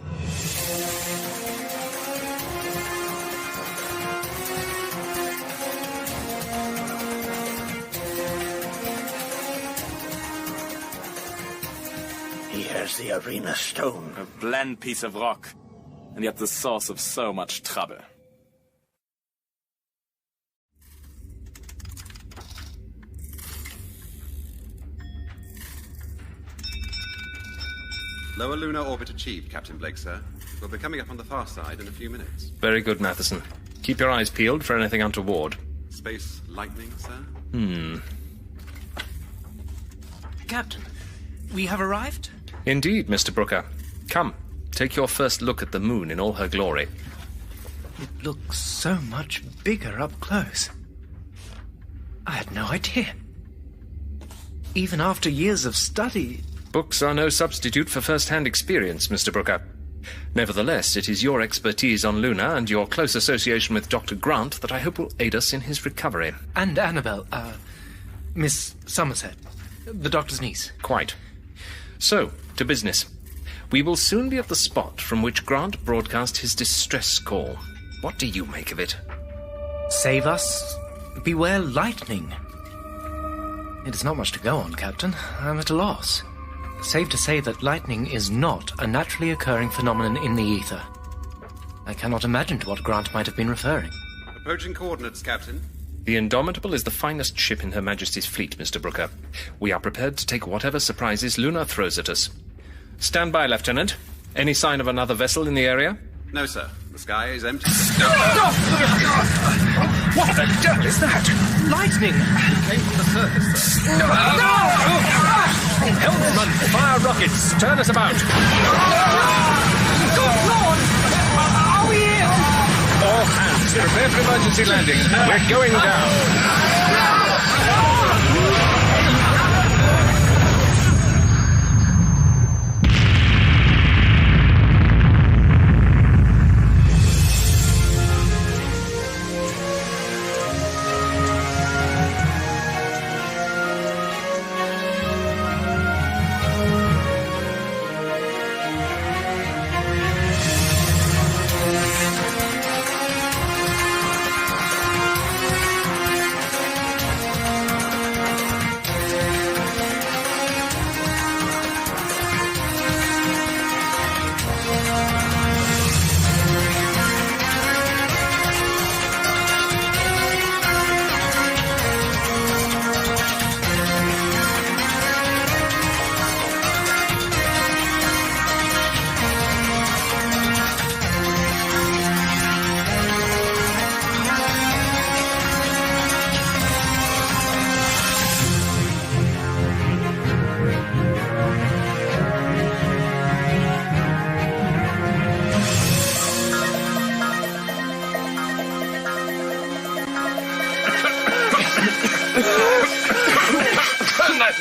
Here's the arena stone. A bland piece of rock, and yet the source of so much trouble. Lower lunar orbit achieved, Captain Blake, sir. We'll be coming up on the far side in a few minutes. Very good, Matheson. Keep your eyes peeled for anything untoward. Space lightning, sir? Captain, we have arrived? Indeed, Mr. Brooker. Come, take your first look at the moon in all her glory. It looks so much bigger up close. I had no idea. Even after years of study... Books are no substitute for first-hand experience, Mr. Brooker. Nevertheless, it is your expertise on Lunar and your close association with Dr. Grant that I hope will aid us in his recovery. And Annabel, Miss Somerset, the doctor's niece. Quite. So, to business. We will soon be at the spot from which Grant broadcast his distress call. What do you make of it? Save us. Beware lightning. It is not much to go on, Captain. I'm at a loss. Safe to say that lightning is not a naturally occurring phenomenon in the ether. I cannot imagine to what Grant might have been referring. Approaching coordinates, Captain. The Indomitable is the finest ship in Her Majesty's fleet, Mr. Brooker. We are prepared to take whatever surprises Lunar throws at us. Stand by, Lieutenant. Any sign of another vessel in the area? No, sir. The sky is empty. What the devil is that? Lightning! It came from the surface, sir. Helmsman, fire rockets! Turn us about! Good Lord! Are we in? All hands, prepare for emergency landing. We're going down.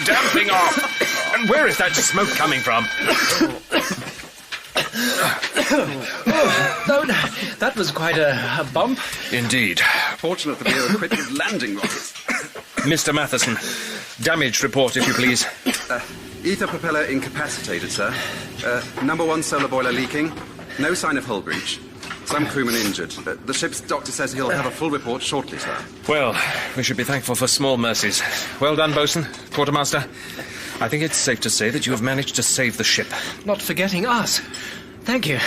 Damn thing off! And where is that smoke coming from? No, that was quite a bump. Indeed. Fortunate that we are equipped with landing rockets. Mr. Matheson, damage report, if you please. Ether propeller incapacitated, sir. Number 1 solar boiler leaking. No sign of hull breach. Some crewmen injured. The ship's doctor says he'll have a full report shortly, sir. Well, we should be thankful for small mercies. Well done, bosun, quartermaster. I think it's safe to say that you have managed to save the ship. Not forgetting us. Thank you.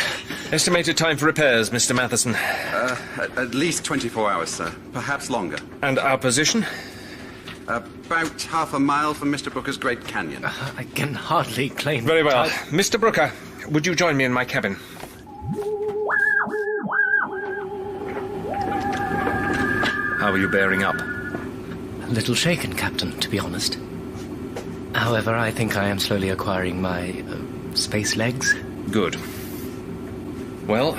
Estimated time for repairs, Mr. Matheson. At least 24 hours, sir. Perhaps longer. And our position? About half a mile from Mr. Brooker's Great Canyon. I can hardly claim... Very well. Mr. Brooker, would you join me in my cabin? How are you bearing up? A little shaken, Captain, to be honest. However, I think I am slowly acquiring my space legs. Good. Well,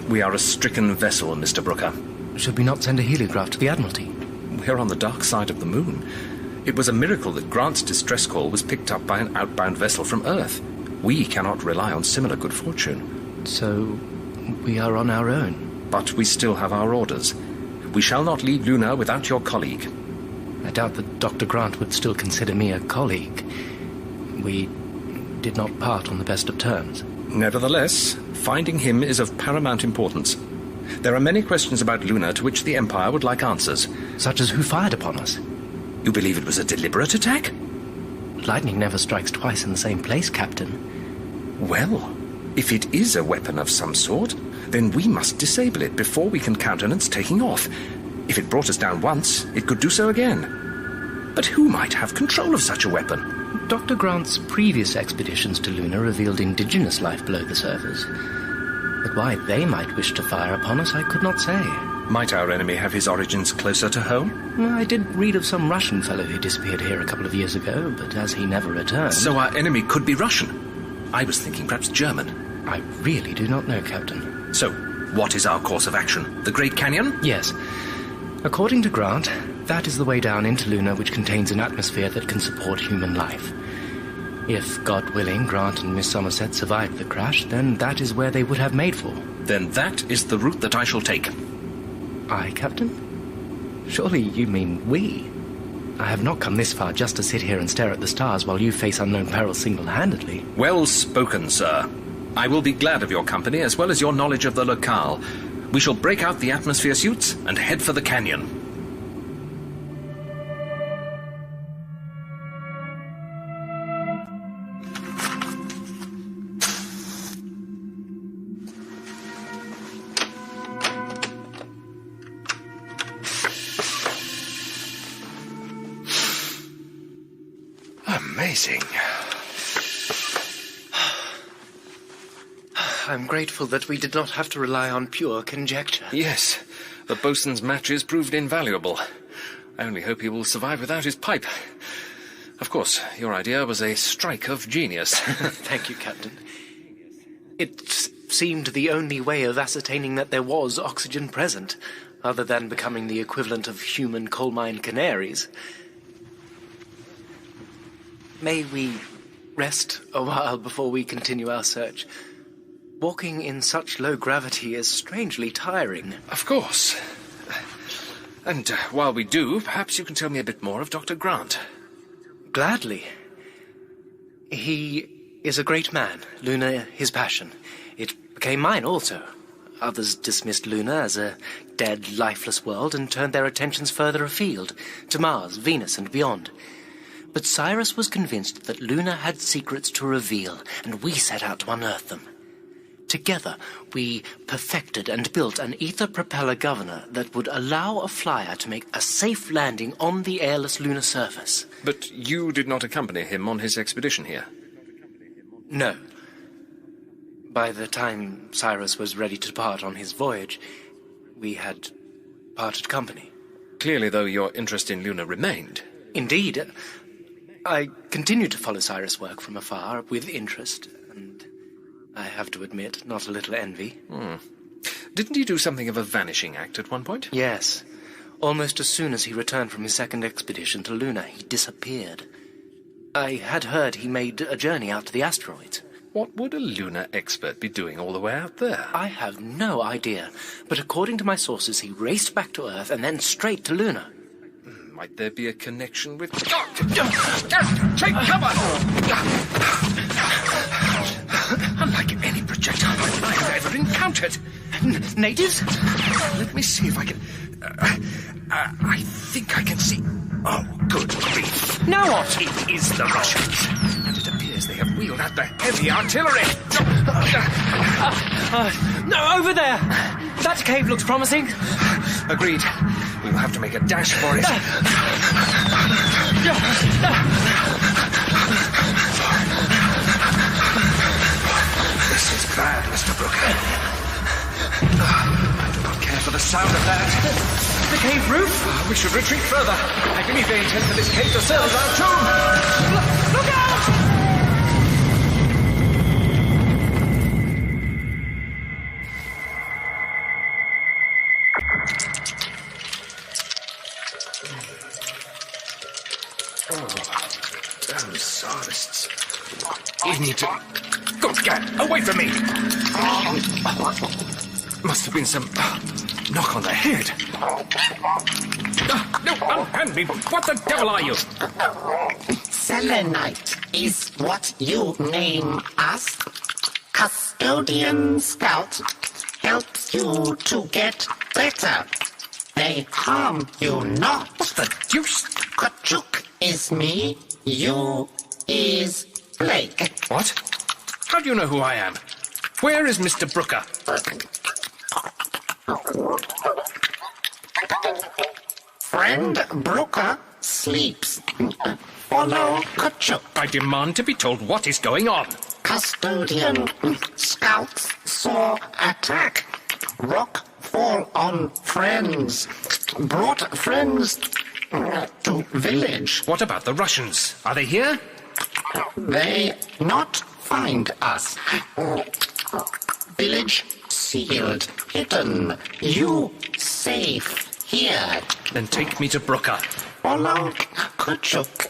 we are a stricken vessel, Mr. Brooker. Should we not send a heliograph to the Admiralty? We're on the dark side of the moon. It was a miracle that Grant's distress call was picked up by an outbound vessel from Earth. We cannot rely on similar good fortune. So, we are on our own? But we still have our orders. We shall not leave Lunar without your colleague. I doubt that Dr. Grant would still consider me a colleague. We did not part on the best of terms. Nevertheless, finding him is of paramount importance. There are many questions about Lunar to which the Empire would like answers. Such as who fired upon us? You believe it was a deliberate attack? Lightning never strikes twice in the same place, Captain. Well, if it is a weapon of some sort, then we must disable it before we can countenance taking off. If it brought us down once, it could do so again. But who might have control of such a weapon? Dr. Grant's previous expeditions to Lunar revealed indigenous life below the surface. But why they might wish to fire upon us, I could not say. Might our enemy have his origins closer to home? Well, I did read of some Russian fellow who disappeared here a couple of years ago, but as he never returned... So our enemy could be Russian. I was thinking perhaps German. I really do not know, Captain. So, what is our course of action? The Great Canyon? Yes. According to Grant, that is the way down into Lunar, which contains an atmosphere that can support human life. If, God willing, Grant and Miss Somerset survived the crash, then that is where they would have made for. Then that is the route that I shall take. I, Captain? Surely you mean we? I have not come this far just to sit here and stare at the stars while you face unknown perils single-handedly. Well spoken, sir. I will be glad of your company as well as your knowledge of the locale. We shall break out the atmosphere suits and head for the canyon. Amazing. I'm grateful that we did not have to rely on pure conjecture. Yes, the bosun's matches proved invaluable. I only hope he will survive without his pipe. Of course, your idea was a strike of genius. Thank you, Captain. It seemed the only way of ascertaining that there was oxygen present, other than becoming the equivalent of human coal mine canaries. May we rest a while before we continue our search? Walking in such low gravity is strangely tiring. Of course. And while we do, perhaps you can tell me a bit more of Dr. Grant. Gladly. He is a great man, Lunar his passion. It became mine also. Others dismissed Lunar as a dead, lifeless world and turned their attentions further afield, to Mars, Venus, and beyond. But Cyrus was convinced that Lunar had secrets to reveal, and we set out to unearth them. Together, we perfected and built an ether propeller governor that would allow a flyer to make a safe landing on the airless lunar surface. But you did not accompany him on his expedition here? No. By the time Cyrus was ready to depart on his voyage, we had parted company. Clearly, though, your interest in Lunar remained. Indeed. I continued to follow Cyrus' work from afar with interest, and I have to admit, not a little envy. Didn't he do something of a vanishing act at one point? Yes. Almost as soon as he returned from his second expedition to Lunar, he disappeared. I had heard he made a journey out to the asteroids. What would a lunar expert be doing all the way out there? I have no idea, but according to my sources, he raced back to Earth and then straight to Lunar. Might there be a connection with... Take cover! Unlike any projectile I have ever encountered. Natives? Let me see if I can... I think I can see... Oh, good grief. Now what? It is the Russians. And it appears they have wheeled out the heavy artillery. No, over there! That cave looks promising. Agreed. We will have to make a dash for it. This is bad, Mr. Brooker. I do not care for the sound of that. The cave roof? We should retreat further. I believe they intend for this cave to serve as our tomb. Look out! Those Tsarists. We need to... Good gad, away from me! Must have been some knock on the head. No, unhand me! What the devil are you? Selenite is what you name us. Custodian Scout helps you to get better. They harm you not. What the deuce? Kachuk is me. You is Blake. What? How do you know who I am? Where is Mr. Brooker? Friend Brooker sleeps. Follow Kachuk. I demand to be told what is going on. Custodian Scouts saw attack. Rock fall on friends. Brought friends to village. What about the Russians? Are they here? They not find us. Village sealed, hidden. You safe here. Then take me to Brooker. Follow Kachuk.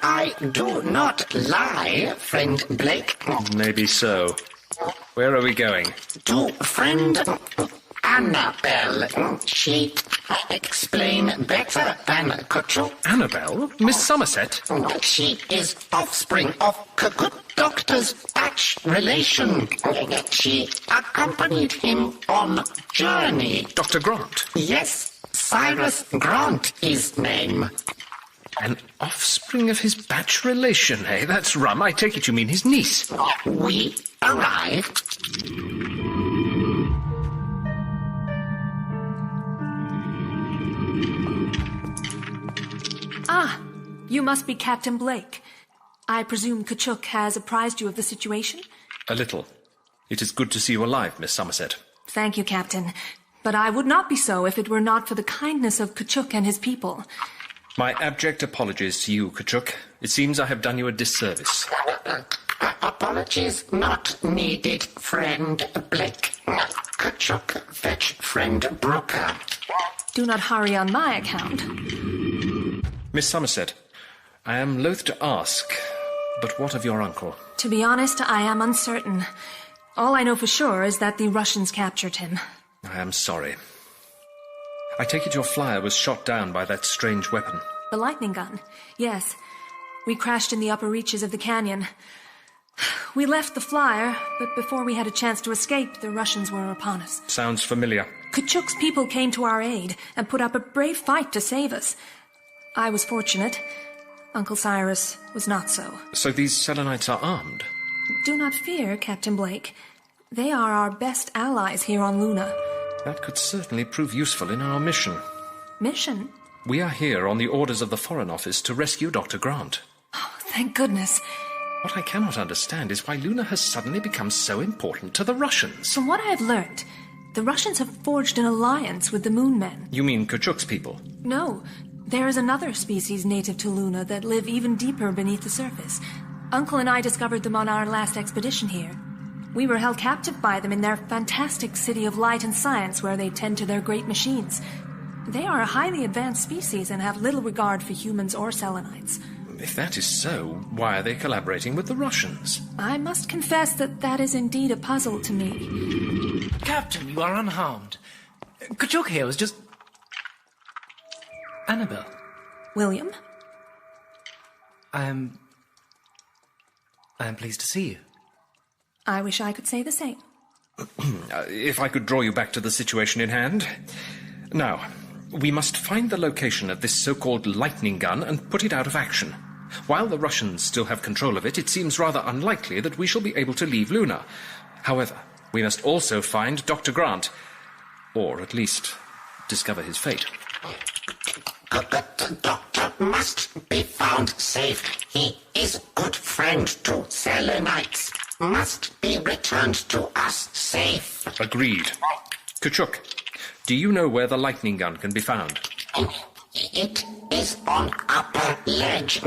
I do not lie, friend Blake. Maybe so. Where are we going? To friend Annabelle. She explain better than Kachuk. Annabelle? Miss Somerset? She is offspring of Cuckoos doctor's batch relation. She accompanied him on journey. Dr. Grant? Yes, Cyrus Grant is name. An offspring of his batch relation, eh? That's rum. I take it you mean his niece. We arrived. Ah, you must be Captain Blake. I presume Kachuk has apprised you of the situation? A little. It is good to see you alive, Miss Somerset. Thank you, Captain. But I would not be so if it were not for the kindness of Kachuk and his people. My abject apologies to you, Kachuk. It seems I have done you a disservice. Apologies not needed, friend Blake. Kachuk, fetch friend Brooker. Do not hurry on my account. Miss Somerset, I am loath to ask, but what of your uncle? To be honest, I am uncertain. All I know for sure is that the Russians captured him. I am sorry. I take it your flyer was shot down by that strange weapon. The lightning gun? Yes. We crashed in the upper reaches of the canyon. We left the flyer, but before we had a chance to escape, the Russians were upon us. Sounds familiar. Kachuk's people came to our aid and put up a brave fight to save us. I was fortunate. Uncle Cyrus was not so. So these Selenites are armed? Do not fear, Captain Blake. They are our best allies here on Luna. That could certainly prove useful in our mission. Mission? We are here on the orders of the Foreign Office to rescue Dr. Grant. Oh, thank goodness. What I cannot understand is why Luna has suddenly become so important to the Russians. From what I have learnt, the Russians have forged an alliance with the Moon Men. You mean Kachuk's people? No, there is another species native to Luna that live even deeper beneath the surface. Uncle and I discovered them on our last expedition here. We were held captive by them in their fantastic city of light and science where they tend to their great machines. They are a highly advanced species and have little regard for humans or Selenites. If that is so, why are they collaborating with the Russians? I must confess that is indeed a puzzle to me. Captain, you are unharmed. Chocky here was just... Annabelle. William? I am pleased to see you. I wish I could say the same. If I could draw you back to the situation in hand. Now, we must find the location of this so-called lightning gun and put it out of action. While the Russians still have control of it, it seems rather unlikely that we shall be able to leave Lunar. However, we must also find Dr. Grant. Or at least discover his fate. The doctor must be found safe. He is a good friend to Selenites. Must be returned to us safe. Agreed. Kachuk, do you know where the lightning gun can be found? It is on upper ledge.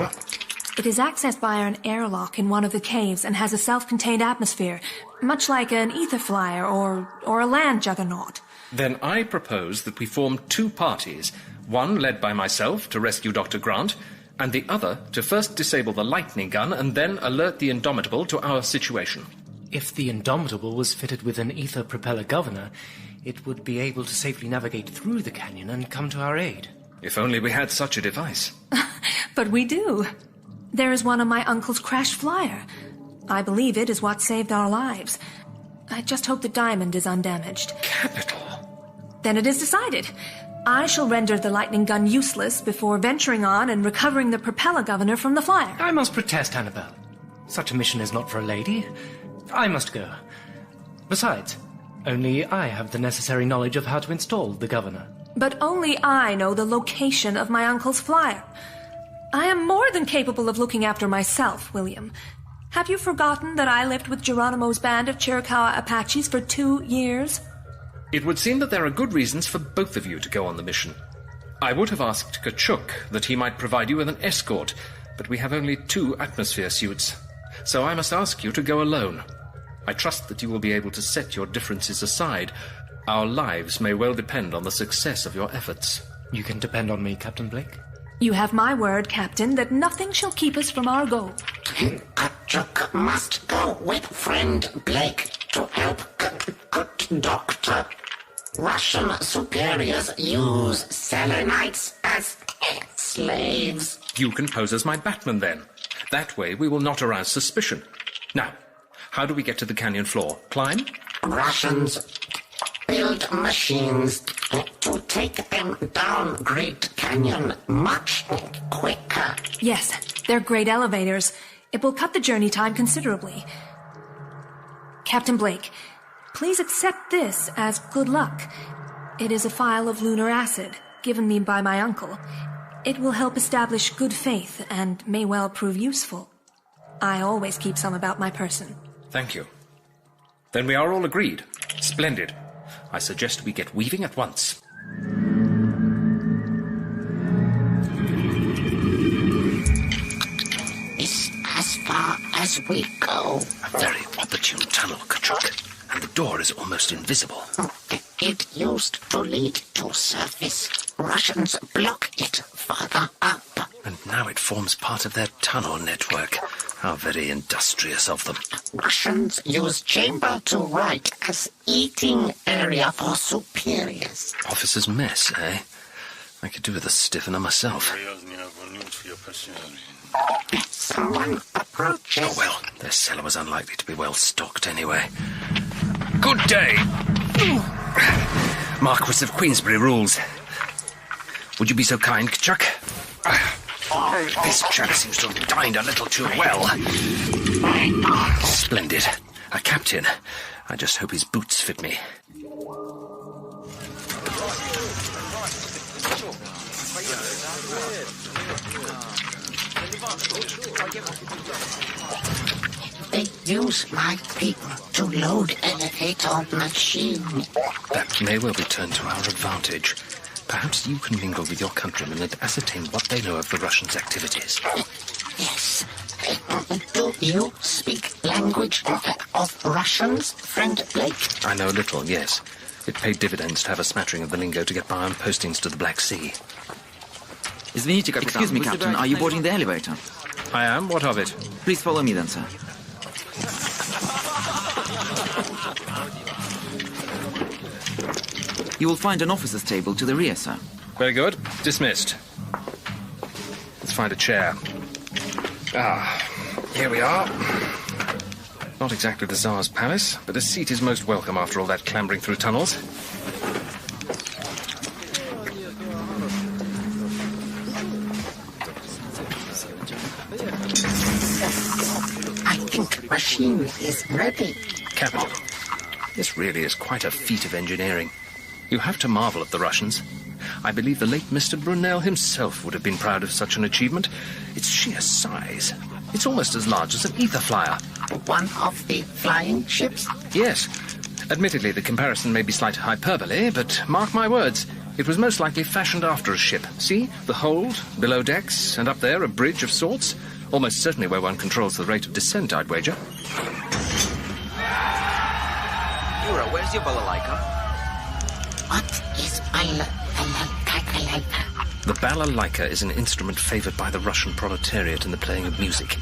It is accessed by an airlock in one of the caves and has a self-contained atmosphere, much like an ether flyer or a land juggernaut. Then I propose that we form two parties, one led by myself to rescue Dr. Grant, and the other to first disable the lightning gun and then alert the Indomitable to our situation. If the Indomitable was fitted with an ether propeller governor, it would be able to safely navigate through the canyon and come to our aid. If only we had such a device. But we do. There is one on my uncle's crashed flyer. I believe it is what saved our lives. I just hope the diamond is undamaged. Capital. Then it is decided. I shall render the lightning gun useless before venturing on and recovering the propeller governor from the flyer. I must protest, Annabelle. Such a mission is not for a lady. I must go. Besides, only I have the necessary knowledge of how to install the governor. But only I know the location of my uncle's flyer. I am more than capable of looking after myself, William. Have you forgotten that I lived with Geronimo's band of Chiricahua Apaches for 2 years? It would seem that there are good reasons for both of you to go on the mission. I would have asked Kachuk that he might provide you with an escort, but we have only 2 atmosphere suits, so I must ask you to go alone. I trust that you will be able to set your differences aside. Our lives may well depend on the success of your efforts. You can depend on me, Captain Blake. You have my word, Captain, that nothing shall keep us from our goal. Kachuk must go with friend Blake to help good doctor. Russian superiors use Selenites as slaves. You can pose as my Batman, then. That way we will not arouse suspicion. Now, how do we get to the canyon floor? Climb? Russians build machines to take them down Great Canyon much quicker. Yes, they're great elevators. It will cut the journey time considerably. Captain Blake, please accept this as good luck. It is a phial of lunar acid, given me by my uncle. It will help establish good faith and may well prove useful. I always keep some about my person. Thank you. Then we are all agreed. Splendid. I suggest we get weaving at once. Is as far as we go. A very opportune tunnel, Kachuk, and the door is almost invisible. It used to lead to surface. Russians block it further up. And now it forms part of their tunnel network. How very industrious of them. Russians use chamber to right as eating area for superiors. Officer's mess, eh? I could do with a stiffener myself. Someone approaches. Oh well, their cellar was unlikely to be well stocked anyway. Good day! Marquis of Queensberry rules. Would you be so kind, Chuck? This chap seems to have dined a little too well. Splendid. A captain. I just hope his boots fit me. They use my people to load elevator machine. That may well be turned to our advantage. Perhaps you can mingle with your countrymen and ascertain what they know of the Russians' activities. Yes, Do you speak language of Russians, friend Blake? I know a little, yes. It paid dividends to have a smattering of the lingo to get by on postings to the Black Sea. Excuse me, Captain. Are you boarding the elevator? I am. What of it? Please follow me then, sir. You will find an officer's table to the rear, sir. Very good. Dismissed. Let's find a chair. Here we are. Not exactly the Tsar's palace, but a seat is most welcome after all that clambering through tunnels. I think machine is ready. Capital. This really is quite a feat of engineering. You have to marvel at the Russians. I believe the late Mr. Brunel himself would have been proud of such an achievement. Its sheer size. It's almost as large as an ether flyer. One of the flying ships? Yes. Admittedly, the comparison may be slight hyperbole, but mark my words, it was most likely fashioned after a ship. See? The hold, below decks, and up there a bridge of sorts. Almost certainly where one controls the rate of descent, I'd wager. Yura, where's your balalaika? What is balalaika? The balalaika is an instrument favoured by the Russian proletariat in the playing of music.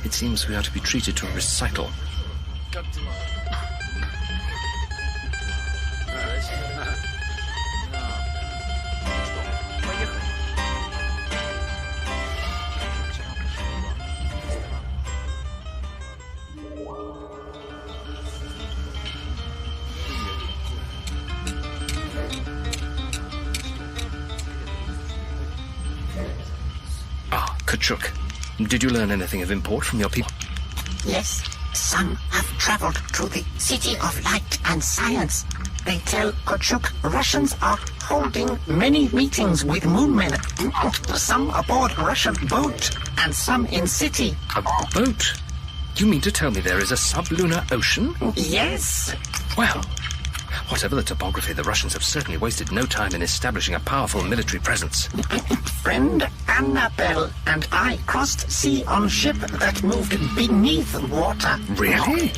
It seems we are to be treated to a recital. Kachuk, did you learn anything of import from your people? Yes, some have traveled to the City of Light and Science. They tell Kachuk Russians are holding many meetings with moon men. Some aboard Russian boat and some in city. A boat? You mean to tell me there is a sub-lunar ocean? Yes. Well, whatever the topography, the Russians have certainly wasted no time in establishing a powerful military presence. Friend Annabelle and I crossed sea on ship that moved beneath water. Really?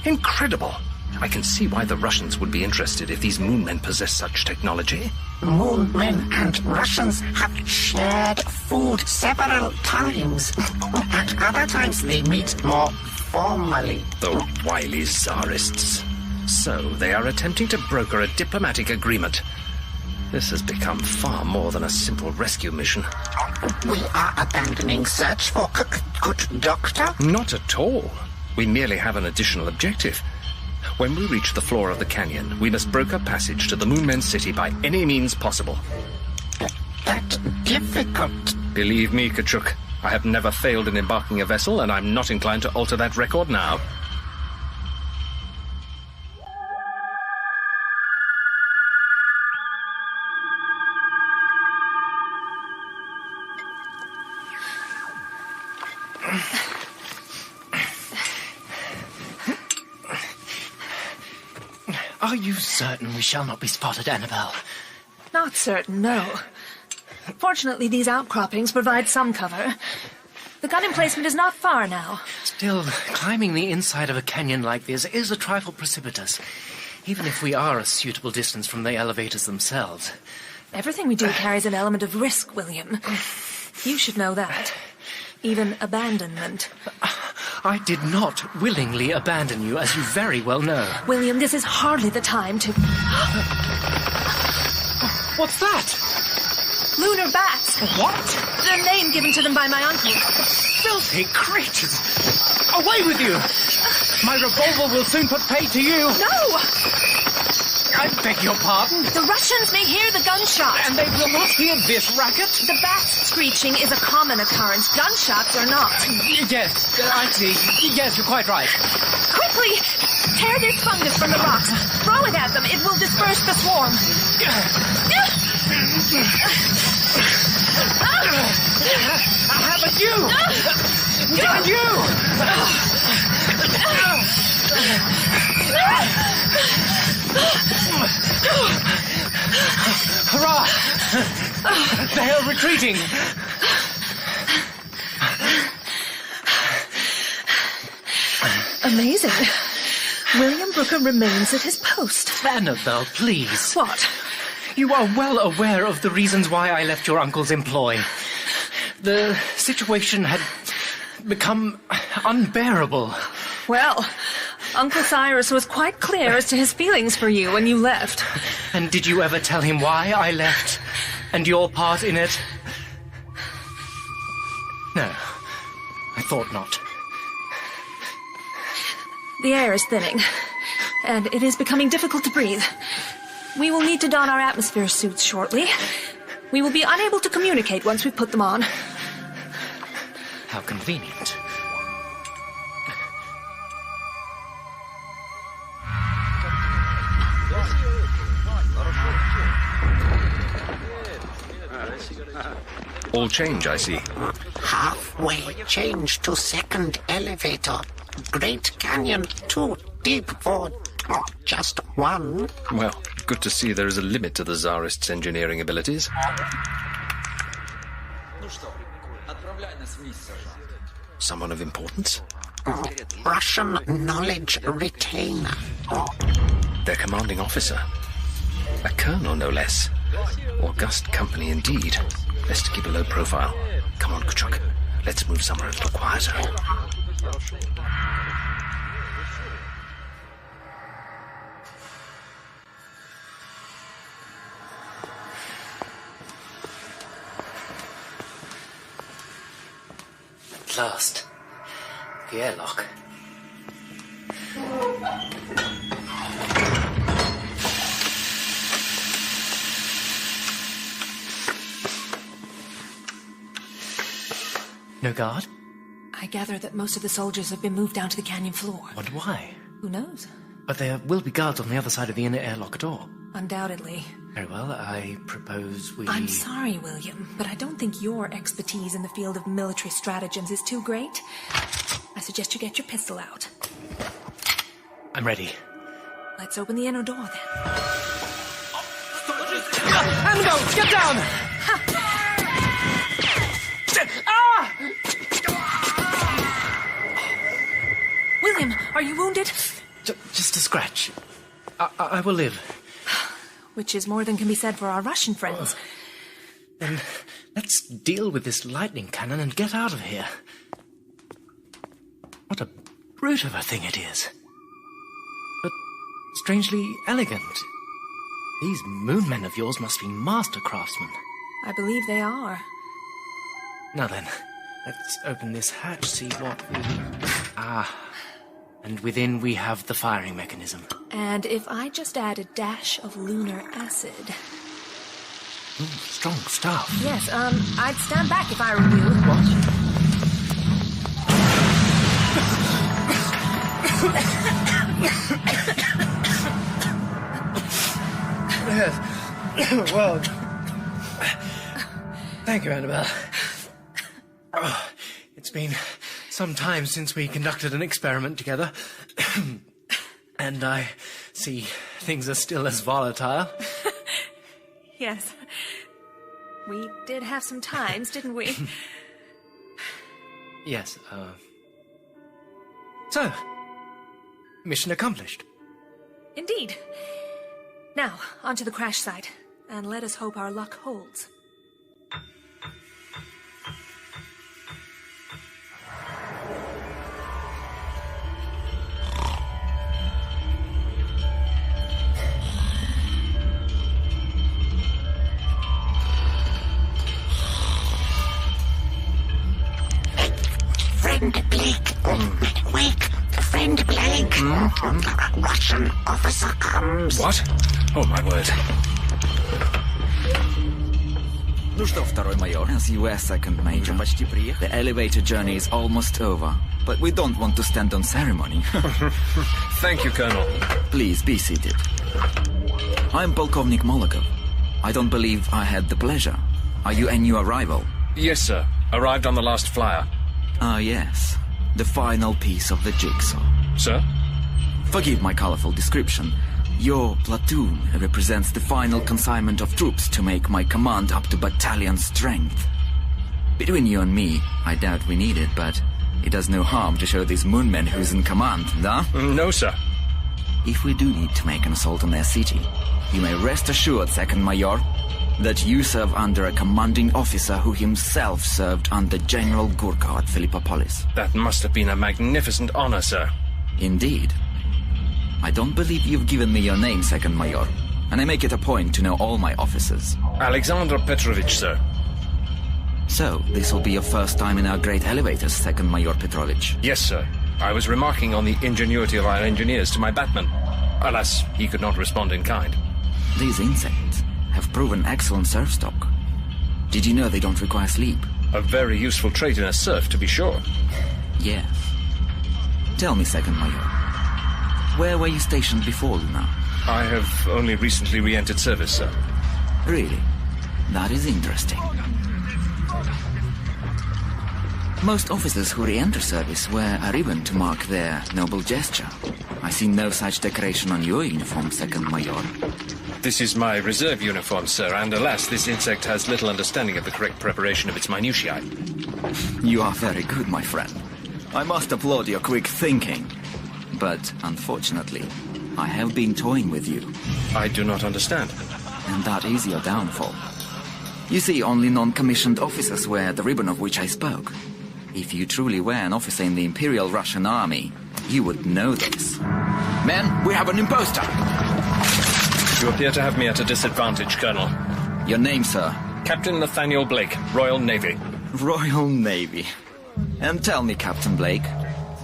Incredible. I can see why the Russians would be interested if these moon men possess such technology. Moon men and Russians have shared food several times. At other times they meet more formally. The wily Tsarists. So they are attempting to broker a diplomatic agreement. This has become far more than a simple rescue mission. We are abandoning search for good doctor? Not at all. We merely have an additional objective. When we reach the floor of the canyon, we must broker passage to the Moonmen City by any means possible. That difficult? Believe me, Kachuk, I have never failed in embarking a vessel, and I'm not inclined to alter that record now. Are you certain we shall not be spotted, Annabelle? Not certain, no. Fortunately, these outcroppings provide some cover. The gun emplacement is not far now. Still, climbing the inside of a canyon like this is a trifle precipitous, even if we are a suitable distance from the elevators themselves. Everything we do carries an element of risk, William. You should know that. Even abandonment. I did not willingly abandon you, as you very well know. William, this is hardly the time to... What's that? Lunar bats. What? The name given to them by my uncle. Filthy creatures! Away with you! My revolver will soon put pay to you. No! I beg your pardon? The Russians may hear the gunshot. And they will not hear this racket? The bats screeching is a common occurrence. Gunshots are not. Yes, I see. Yes, you're quite right. Quickly! Tear this fungus from the rocks. Throw it at them. It will disperse the swarm. How about you? And you! Hurrah! They are retreating. Amazing. William Brooker remains at his post. Annabelle, please. What? You are well aware of the reasons why I left your uncle's employ. The situation had become unbearable. Well, Uncle Cyrus was quite clear as to his feelings for you when you left. And did you ever tell him why I left? And your part in it? No, I thought not. The air is thinning, and it is becoming difficult to breathe. We will need to don our atmosphere suits shortly. We will be unable to communicate once we put them on. How convenient. All change, I see. Halfway change to second elevator. Great Canyon too deep for just one. Well, good to see there is a limit to the Tsarist's engineering abilities. Someone of importance? Russian knowledge retainer. Their commanding officer. A colonel, no less. August company indeed. Best to keep a low profile. Come on, Kuchuk. Let's move somewhere a little quieter. At last. The airlock. No guard? I gather that most of the soldiers have been moved down to the canyon floor. Wonder why? Who knows? But there will be guards on the other side of the inner airlock door. Undoubtedly. Very well, I propose we... I'm sorry, William, but I don't think your expertise in the field of military stratagems is too great. I suggest you get your pistol out. I'm ready. Let's open the inner door, then. Annabelle, get down! William, are you wounded? Just a scratch. I will live. Which is more than can be said for our Russian friends. Then let's deal with this lightning cannon and get out of here. What a brute of a thing it is. But strangely elegant. These moon men of yours must be master craftsmen. I believe they are. Now then, let's open this hatch, see what we... And within we have the firing mechanism. And if I just add a dash of lunar acid... strong stuff. Yes, I'd stand back if I were you. Yes. Well... Thank you, Annabelle. Oh, it's been some time since we conducted an experiment together. And I see things are still as volatile. Yes. We did have some times, didn't we? Yes, So, mission accomplished. Indeed. Now, onto the crash site, and let us hope our luck holds. Friend Blake, wake! Friend Blake! Russian officer comes. What? Oh, my word. Ну что, второй майор? As US second major. The elevator journey is almost over. But we don't want to stand on ceremony. Thank you, Colonel. Please, be seated. I'm Polkovnik Molokov. I don't believe I had the pleasure. Are you a new arrival? Yes, sir. Arrived on the last flyer. Ah, yes. The final piece of the jigsaw. Sir? Forgive my colorful description. Your platoon represents the final consignment of troops to make my command up to battalion strength. Between you and me, I doubt we need it, but It does no harm to show these moonmen who's in command, huh? No, sir. If we do need to make an assault on their city, you may rest assured, Second Major, that you serve under a commanding officer who himself served under General Gurkha at Philippopolis. That must have been a magnificent honor, sir. Indeed. I don't believe you've given me your name, Second Major, and I make it a point to know all my officers. Alexander Petrovich, sir. So, this will be your first time in our great elevators, Second Major Petrovich. Yes, sir. I was remarking on the ingenuity of our engineers to my batman. Alas, he could not respond in kind. These insects have proven excellent surf stock. Did you know they don't require sleep? A very useful trait in a surf, to be sure. Yes. Tell me, Second Major, where were you stationed before, Lunar? I have only recently re-entered service, sir. Really? That is interesting. Most officers who re-enter service wear a ribbon to mark their noble gesture. I see no such decoration on your uniform, Second Major. This is my reserve uniform, sir, and alas, this insect has little understanding of the correct preparation of its minutiae. You are very good, my friend. I must applaud your quick thinking. But, unfortunately, I have been toying with you. I do not understand. And that is your downfall. You see, only non-commissioned officers wear the ribbon of which I spoke. If you truly were an officer in the Imperial Russian Army, you would know this. Men, we have an imposter! You appear to have me at a disadvantage, Colonel. Your name, sir? Captain Nathaniel Blake, Royal Navy. Royal Navy. And tell me, Captain Blake,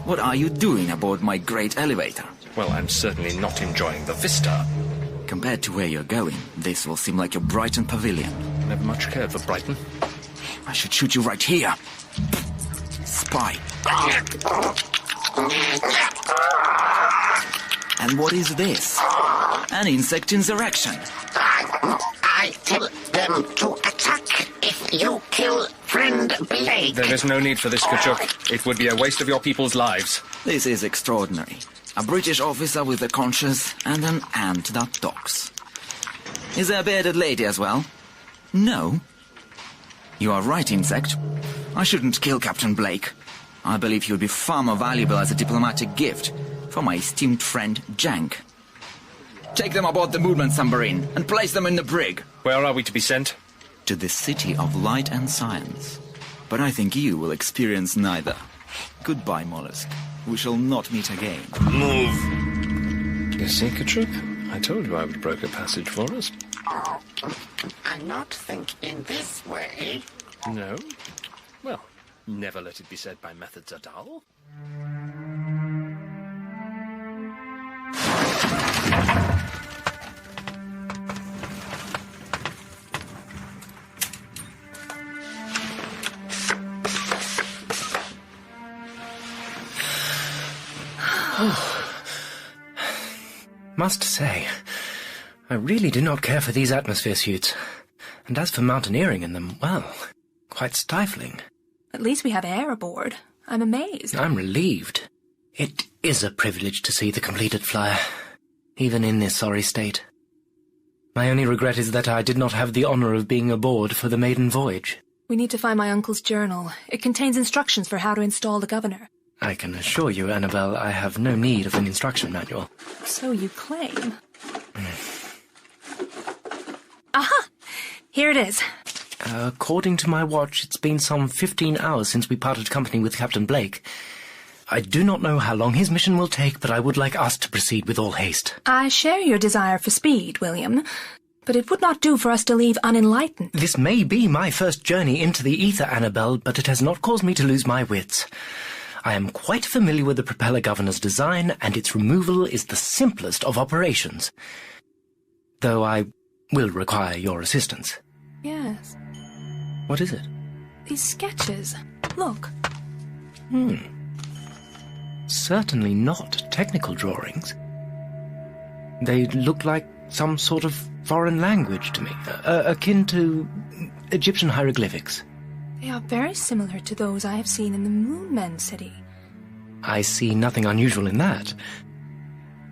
what are you doing aboard my great elevator? Well, I'm certainly not enjoying the vista. Compared to where you're going, this will seem like your Brighton pavilion. Never much cared for Brighton. I should shoot you right here. Spy. And what is this? An insect insurrection. I tell them to attack if you kill friend Blake. There is no need for this, Kachuk. It would be a waste of your people's lives. This is extraordinary. A British officer with a conscience and an ant that talks. Is there a bearded lady as well? No? You are right, insect. I shouldn't kill Captain Blake. I believe he would be far more valuable as a diplomatic gift for my esteemed friend, Jank. Take them aboard the movement submarine and place them in the brig. Where are we to be sent? To the City of Light and Science. But I think you will experience neither. Goodbye, Mollusk. We shall not meet again. Move. You see, Kachuk? I told you I would broker passage for us. I not think in this way. No? Well, never let it be said my methods are dull. Must say, I really do not care for these atmosphere suits. And as for mountaineering in them, well, quite stifling. At least we have air aboard. I'm amazed. I'm relieved. It is a privilege to see the completed flyer, even in this sorry state. My only regret is that I did not have the honor of being aboard for the maiden voyage. We need to find my uncle's journal. It contains instructions for how to install the governor. I can assure you, Annabelle, I have no need of an instruction manual. So you claim. Aha! Here it is. According to my watch, it's been some 15 hours since we parted company with Captain Blake. I do not know how long his mission will take, but I would like us to proceed with all haste. I share your desire for speed, William, but it would not do for us to leave unenlightened. This may be my first journey into the ether, Annabelle, but it has not caused me to lose my wits. I am quite familiar with the propeller governor's design, and its removal is the simplest of operations. Though I will require your assistance. Yes. What is it? These sketches. Look. Certainly not technical drawings. They look like some sort of foreign language to me, akin to Egyptian hieroglyphics. They are very similar to those I have seen in the Moonmen City. I see nothing unusual in that.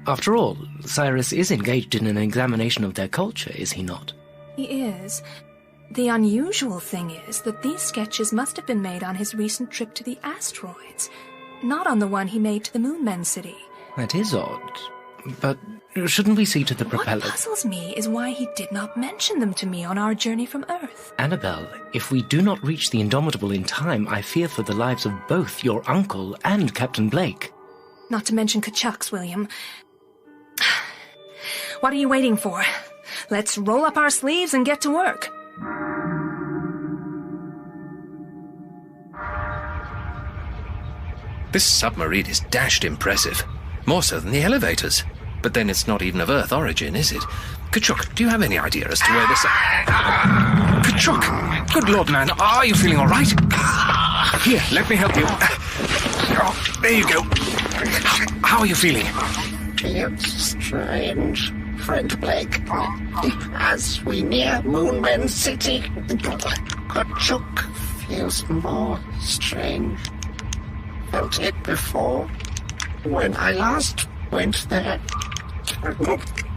After all, Cyrus is engaged in an examination of their culture, is he not? He is. The unusual thing is that these sketches must have been made on his recent trip to the asteroids, not on the one he made to the Moonmen City. That is odd. But shouldn't we see to the propeller? What puzzles me is why he did not mention them to me on our journey from Earth. Annabelle, if we do not reach the Indomitable in time, I fear for the lives of both your uncle and Captain Blake. Not to mention Cuckoos, William. What are you waiting for? Let's roll up our sleeves and get to work. This submarine is dashed impressive. More so than the elevators. But then it's not even of Earth origin, is it? Kachuk, do you have any idea as to where this... Kachuk! Good Lord, man, are you feeling all right? Here, let me help you. Oh, there you go. How are you feeling? It's strange, friend Blake. As we near Moonmen City, Kachuk feels more strange. Felt it before. When I last went there,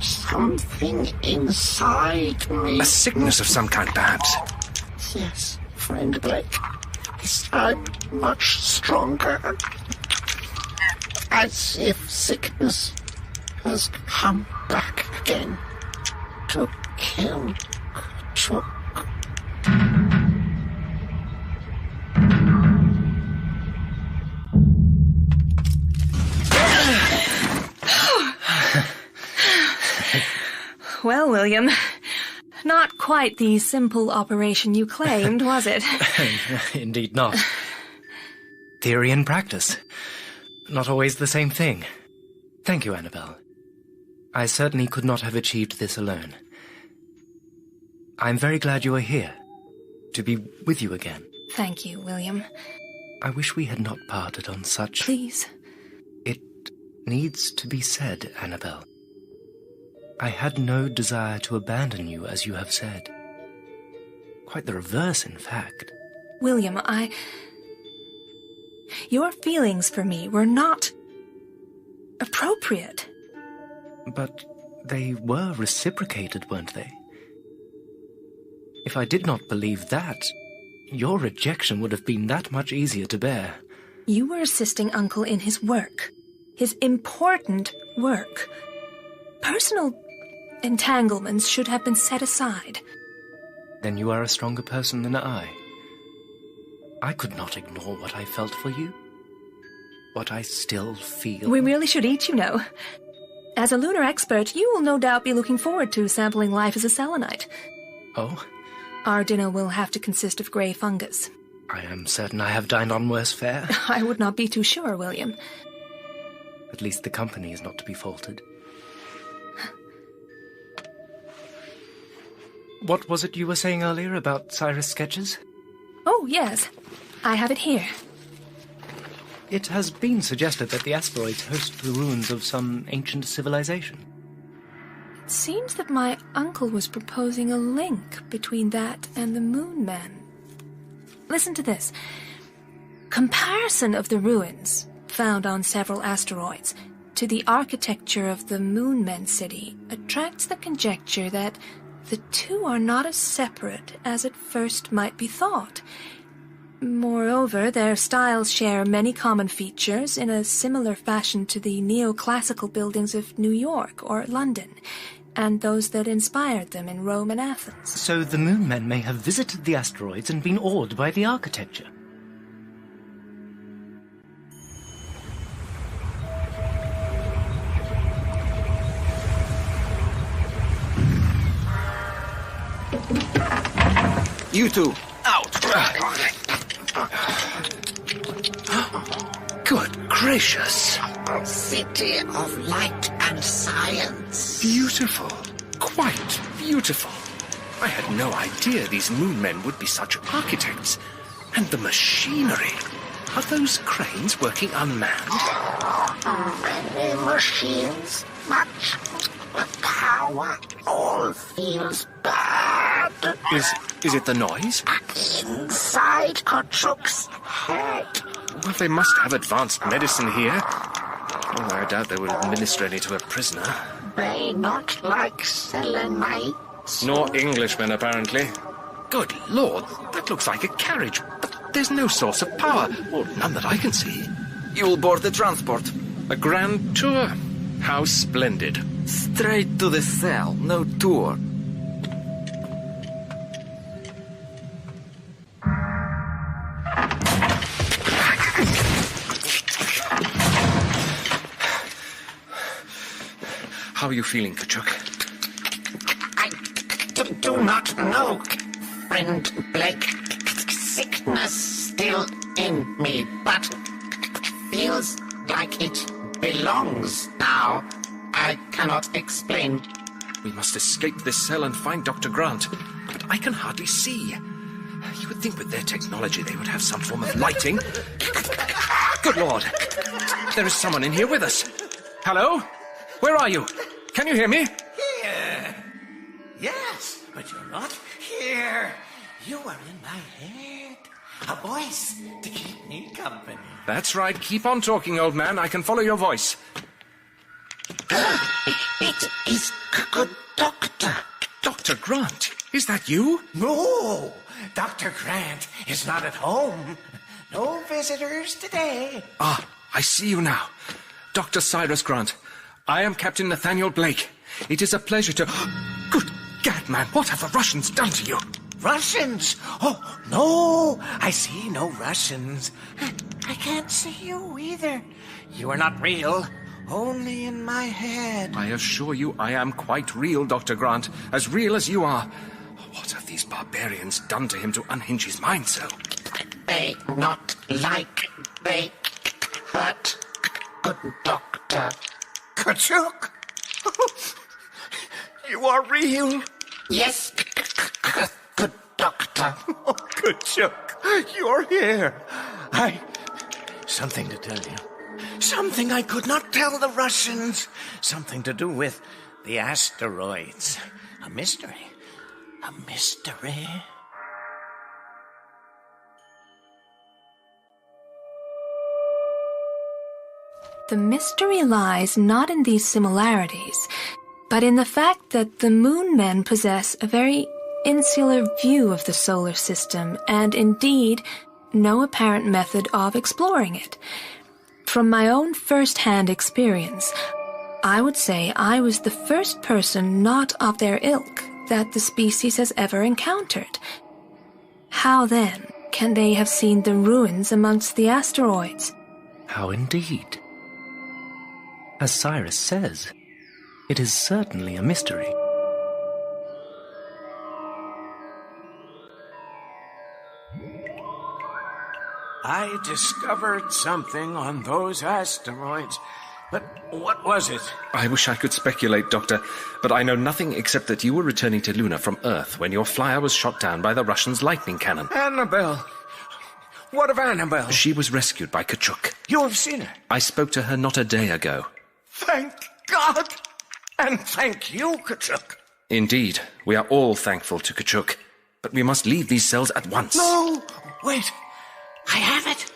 something inside me... A sickness of some kind, perhaps? Yes, friend Blake. I'm much stronger. As if sickness has come back again to kill Chock. Well, William, not quite the simple operation you claimed, was it? Indeed not. Theory and practice. Not always the same thing. Thank you, Annabelle. I certainly could not have achieved this alone. I'm very glad you are here, to be with you again. Thank you, William. I wish we had not parted on such... Please. It needs to be said, Annabelle. I had no desire to abandon you, as you have said. Quite the reverse, in fact. William, Your feelings for me were not... appropriate. But they were reciprocated, weren't they? If I did not believe that, your rejection would have been that much easier to bear. You were assisting Uncle in his work. His important work. Personal entanglements should have been set aside. Then you are a stronger person than I. I could not ignore what I felt for you. What I still feel. We really should eat, you know. As a lunar expert, you will no doubt be looking forward to sampling life as a selenite. Oh? Our dinner will have to consist of grey fungus. I am certain I have dined on worse fare. I would not be too sure, William. At least the company is not to be faulted. What was it you were saying earlier about Cyrus' sketches? Oh, yes. I have it here. It has been suggested that the asteroids host the ruins of some ancient civilization. It seems that my uncle was proposing a link between that and the Moonmen. Listen to this. Comparison of the ruins found on several asteroids to the architecture of the Moonmen City attracts the conjecture that the two are not as separate as at first might be thought. Moreover, their styles share many common features in a similar fashion to the neoclassical buildings of New York or London, and those that inspired them in Rome and Athens. So the Moonmen may have visited the asteroids and been awed by the architecture. You two, out! Good gracious! A city of light and science. Beautiful. Quite beautiful. I had no idea these Moonmen would be such architects. And the machinery. Are those cranes working unmanned? Many machines, much power, all feels bad. Is it the noise? Inside Kachuk's head. Well, they must have advanced medicine here. Although I doubt they would administer any to a prisoner. They not like selenites. Nor Englishmen, apparently. Good Lord, that looks like a carriage, but there's no source of power, or none that I can see. You'll board the transport. A grand tour? How splendid. Straight to the cell, no tour. How are you feeling, Kachuk? I do not know, friend Blake. Sickness still in me, but feels like it belongs now. I cannot explain. We must escape this cell and find Dr. Grant, but I can hardly see. You would think with their technology they would have some form of lighting. Good Lord! There is someone in here with us. Hello? Where are you? Can you hear me? Here. Yes, but you're not here. You are in my head. A voice to keep me company. That's right. Keep on talking, old man. I can follow your voice. It is good Doctor. Dr. Grant? Is that you? No, Dr. Grant is not at home. No visitors today. Ah, I see you now. Dr. Cyrus Grant. I am Captain Nathaniel Blake. It is a pleasure to... Good gad, man, what have the Russians done to you? Russians? Oh, no, I see no Russians. I can't see you either. You are not real, only in my head. I assure you I am quite real, Dr. Grant, as real as you are. What have these barbarians done to him to unhinge his mind so? They not like, they hurt. Good Doctor. Kachuk? You are real? Yes, good Doctor. Oh, Kachuk, you're here. Something to tell you. Something I could not tell the Russians. Something to do with the asteroids. A mystery. A mystery. The mystery lies not in these similarities, but in the fact that the Moon Men possess a very insular view of the solar system, and indeed no apparent method of exploring it. From my own first-hand experience, I would say I was the first person not of their ilk that the species has ever encountered. How, then, can they have seen the ruins amongst the asteroids? How indeed? As Cyrus says, it is certainly a mystery. I discovered something on those asteroids, but what was it? I wish I could speculate, Doctor, but I know nothing except that you were returning to Lunar from Earth when your flyer was shot down by the Russians' lightning cannon. Annabelle! What of Annabelle? She was rescued by Kachuk. You have seen her? I spoke to her not a day ago. Thank God! And thank you, Kachuk. Indeed, we are all thankful to Kachuk, but we must leave these cells at once. No! Wait! I have it!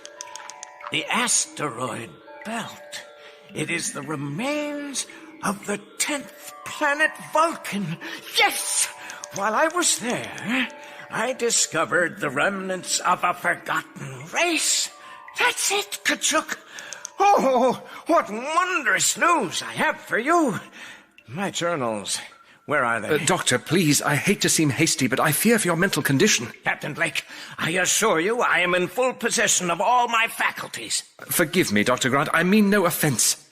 The asteroid belt. It is the remains of the 10th planet Vulcan. Yes! While I was there, I discovered the remnants of a forgotten race. That's it, Kachuk. Oh, what wondrous news I have for you. My journals, where are they? Doctor, please, I hate to seem hasty, but I fear for your mental condition. Captain Blake, I assure you I am in full possession of all my faculties. Forgive me, Dr. Grant, I mean no offense.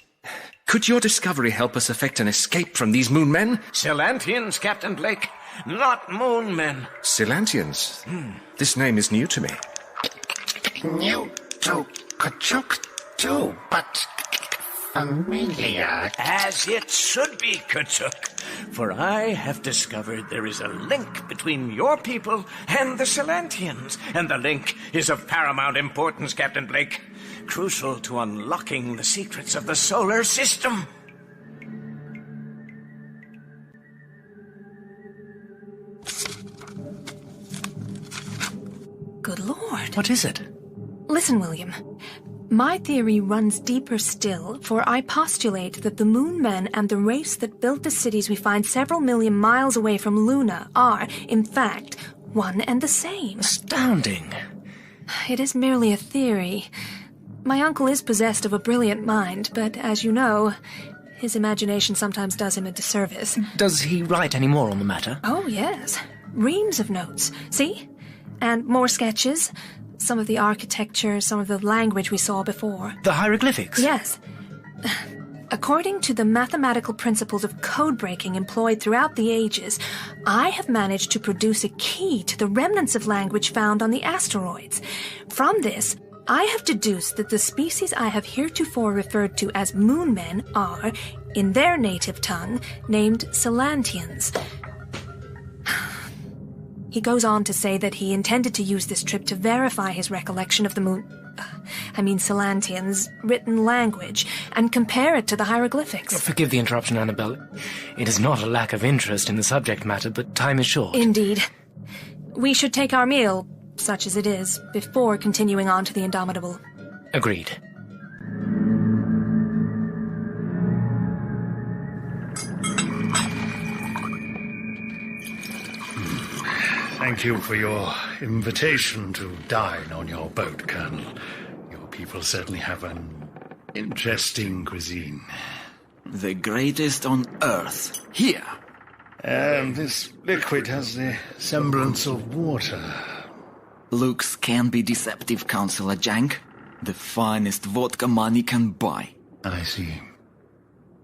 Could your discovery help us effect an escape from these moon men? Silantians, Captain Blake, not moon men. Silantians? This name is new to me. New to Kachuk, too, but familiar. As it should be, Kachuk. For I have discovered there is a link between your people and the Silantians, and the link is of paramount importance, Captain Blake. Crucial to unlocking the secrets of the solar system. Good Lord. What is it? Listen, William. My theory runs deeper still, for I postulate that the Moon Men and the race that built the cities we find several million miles away from Luna are, in fact, one and the same. Astounding. It is merely a theory. My uncle is possessed of a brilliant mind, but as you know, his imagination sometimes does him a disservice. Does he write any more on the matter? Oh, yes. Reams of notes. See? And more sketches. Some of the architecture, some of the language we saw before. The hieroglyphics? Yes. According to the mathematical principles of code-breaking employed throughout the ages, I have managed to produce a key to the remnants of language found on the asteroids. From this, I have deduced that the species I have heretofore referred to as moonmen are, in their native tongue, named Scilantians. He goes on to say that he intended to use this trip to verify his recollection of the Scilantians' written language and compare it to the hieroglyphics. Forgive the interruption, Annabelle. It is not a lack of interest in the subject matter, but time is short. Indeed. We should take our meal, such as it is, before continuing on to the Indomitable. Agreed. Thank you for your invitation to dine on your boat, Colonel. Your people certainly have an interesting cuisine. The greatest on Earth. Here. And this liquid has the semblance of water. Looks can be deceptive, Councillor Jank. The finest vodka money can buy. I see.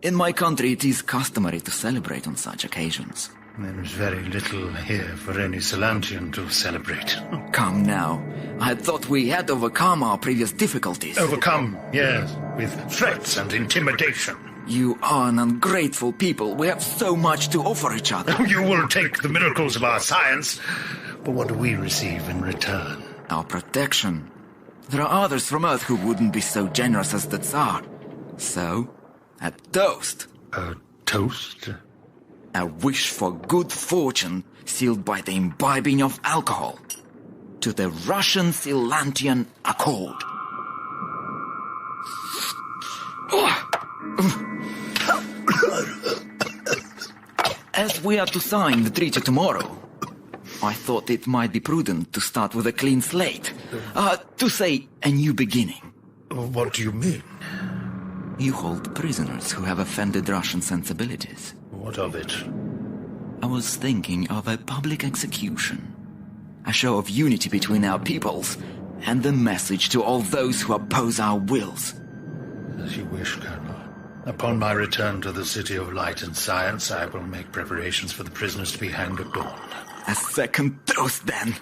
In my country, it is customary to celebrate on such occasions. There is very little here for any Scilantian to celebrate. Come now. I thought we had overcome our previous difficulties. Overcome, yes, with threats and intimidation. You are an ungrateful people. We have so much to offer each other. You will take the miracles of our science, but what do we receive in return? Our protection. There are others from Earth who wouldn't be so generous as the Tsar. So, a toast. A toast? A wish for good fortune sealed by the imbibing of alcohol. To the Russian Scilantian Accord. As we are to sign the treaty tomorrow, I thought it might be prudent to start with a clean slate. To say, a new beginning. What do you mean? You hold prisoners who have offended Russian sensibilities. What of it? I was thinking of a public execution. A show of unity between our peoples, and the message to all those who oppose our wills. As you wish, Colonel. Upon my return to the City of Light and Science, I will make preparations for the prisoners to be hanged at dawn. A second toast, then.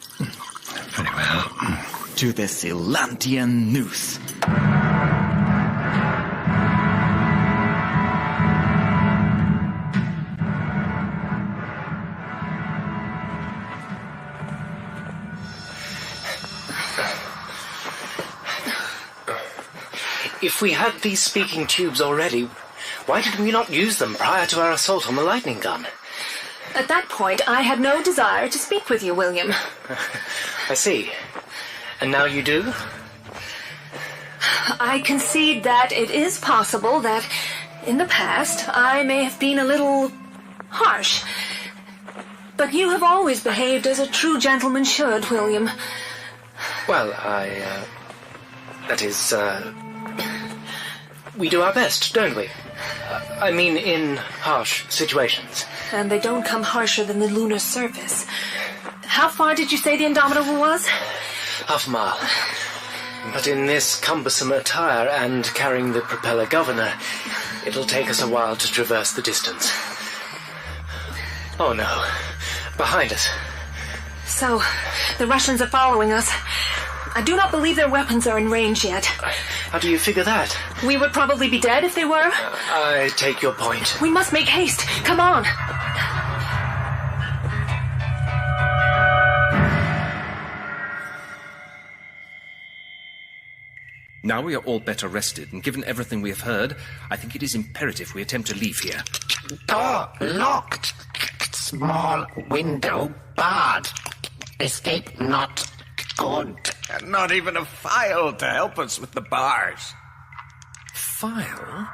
Very well. To the Scilantian noose. If we had these speaking tubes already, why did we not use them prior to our assault on the lightning gun? At that point, I had no desire to speak with you, William. I see. And now you do? I concede that it is possible that, in the past, I may have been a little harsh. But you have always behaved as a true gentleman should, William. Well, that is, we do our best, don't we? I mean, in harsh situations. And they don't come harsher than the lunar surface. How far did you say the Indomitable was? Half a mile. But in this cumbersome attire and carrying the propeller governor, it'll take us a while to traverse the distance. Oh no. Behind us. So, the Russians are following us. I do not believe their weapons are in range yet. How do you figure that? We would probably be dead if they were. I take your point. We must make haste. Come on. Now we are all better rested, and given everything we have heard, I think it is imperative we attempt to leave here. Door locked. Small window barred. Escape not. Good. Not even a file to help us with the bars. File?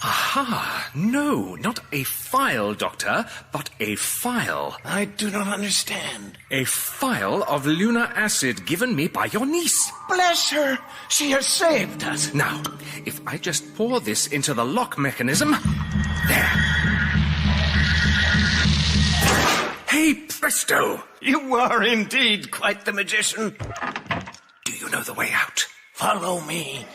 Aha! No, not a file, Doctor, but a file. I do not understand. A file of lunar acid given me by your niece. Bless her! She has saved us. Now, if I just pour this into the lock mechanism... There. Hey, presto! You are indeed quite the magician. Do you know the way out? Follow me.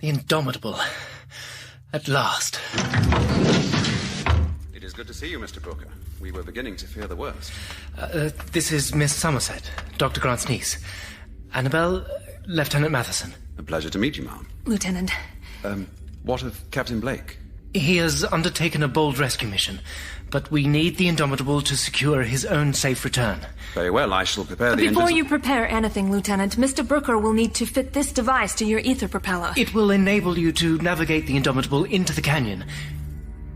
The Indomitable. At last. It is good to see you, Mr. Brooker. We were beginning to fear the worst. This is Miss Somerset, Dr. Grant's niece. Annabelle, Lieutenant Matheson. A pleasure to meet you, ma'am. Lieutenant. What of Captain Blake? He has undertaken a bold rescue mission, but we need the Indomitable to secure his own safe return. Very well, I shall prepare the... Before you prepare anything, Lieutenant, Mr. Brooker will need to fit this device to your ether propeller. It will enable you to navigate the Indomitable into the canyon.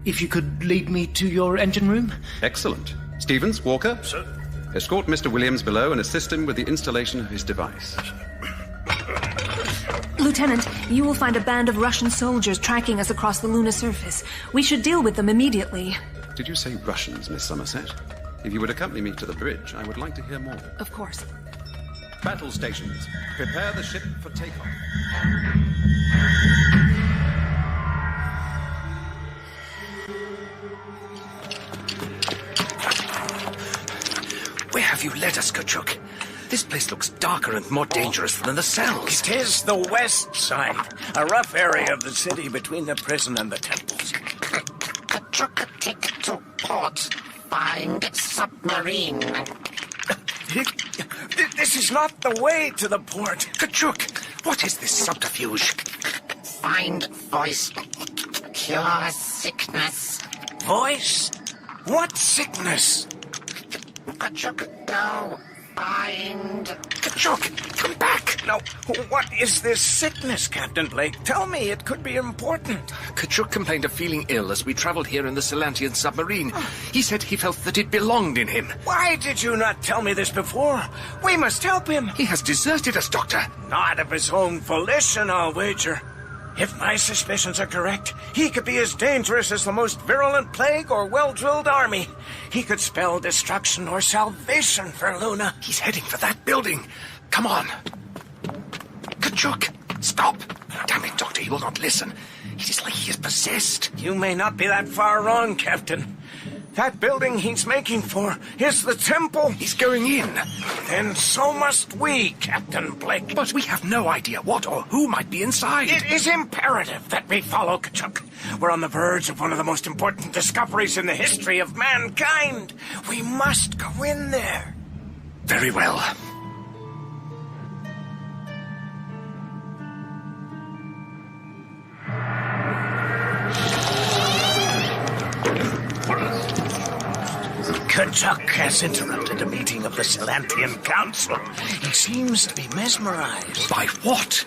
If you could lead me to your engine room? Excellent. Stevens, Walker? Sir? Escort Mr. Williams below and assist him with the installation of his device. Lieutenant, you will find a band of Russian soldiers tracking us across the lunar surface. We should deal with them immediately. Did you say Russians, Miss Somerset? If you would accompany me to the bridge, I would like to hear more. Of course. Battle stations, prepare the ship for takeoff. Where have you led us, Kachuk? This place looks darker and more dangerous than the cells. It is the west side, a rough area of the city between the prison and the temples. Take to port. Find submarine. This is not the way to the port. Kachuk, what is this subterfuge? Find voice. Cure sickness. Voice? What sickness? Kachuk, go. Find... Kachuk, come back! Now, what is this sickness, Captain Blake? Tell me, it could be important. Kachuk complained of feeling ill as we traveled here in the Celantian submarine. He said he felt that it belonged in him. Why did you not tell me this before? We must help him. He has deserted us, Doctor. Not of his own volition, I'll wager. If my suspicions are correct, he could be as dangerous as the most virulent plague or well-drilled army. He could spell destruction or salvation for Luna. He's heading for that building. Come on. Kachuk, stop. Damn it, Doctor, he will not listen. It is like he is possessed. You may not be that far wrong, Captain. That building he's making for is the temple. He's going in. Then so must we, Captain Blake. But we have no idea what or who might be inside. It is imperative that we follow Kachuk. We're on the verge of one of the most important discoveries in the history of mankind. We must go in there. Very well. Kachuk has interrupted a meeting of the Celantian Council. He seems to be mesmerized. By what?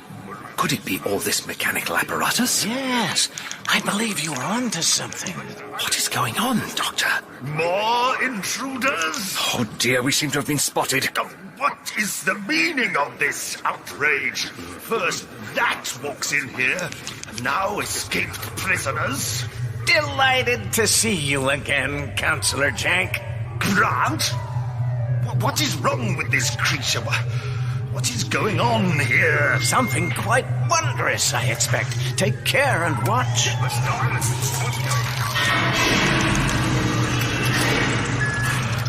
Could it be all this mechanical apparatus? Yes, I believe you are onto something. What is going on, Doctor? More intruders? Oh dear, we seem to have been spotted. What is the meaning of this outrage? First, that walks in here, and now escaped prisoners. Delighted to see you again, Councillor Jank. Grant? What is wrong with this creature? What is going on here? Something quite wondrous, I expect. Take care and watch.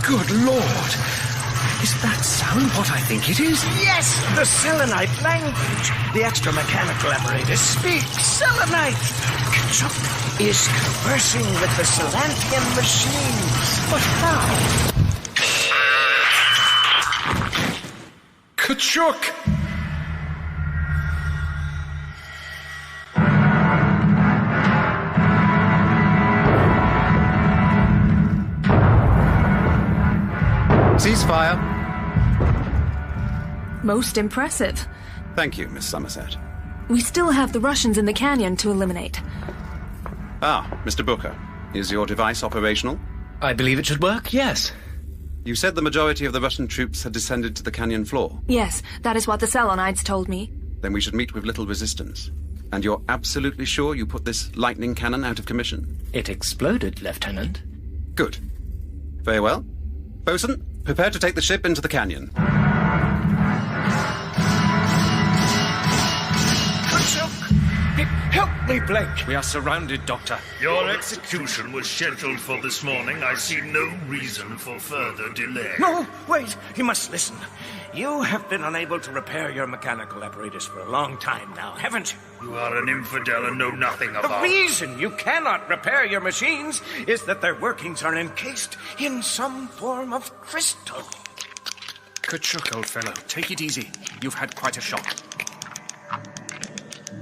Good Lord! Is that sound what I think it is? Yes, the Selenite language. The extra-mechanical apparatus speaks Selenite. Kachuk is conversing with the Celantian machines. But how? Kachuk! Most impressive. Thank you, Miss Somerset. We still have the Russians in the canyon to eliminate. Ah, Mr. Booker. Is your device operational? I believe it should work, yes. You said the majority of the Russian troops had descended to the canyon floor. Yes, that is what the Selenites told me. Then we should meet with little resistance. And you're absolutely sure you put this lightning cannon out of commission? It exploded, Lieutenant. Good. Very well. Bosun, prepare to take the ship into the canyon. Help me, Blake! We are surrounded, Doctor. Your execution was scheduled for this morning. I see no reason for further delay. No, wait! You must listen. You have been unable to repair your mechanical apparatus for a long time now, haven't you? You are an infidel and know nothing of The reason you cannot repair your machines is that their workings are encased in some form of crystal. Kachuk, old fellow, take it easy. You've had quite a shock.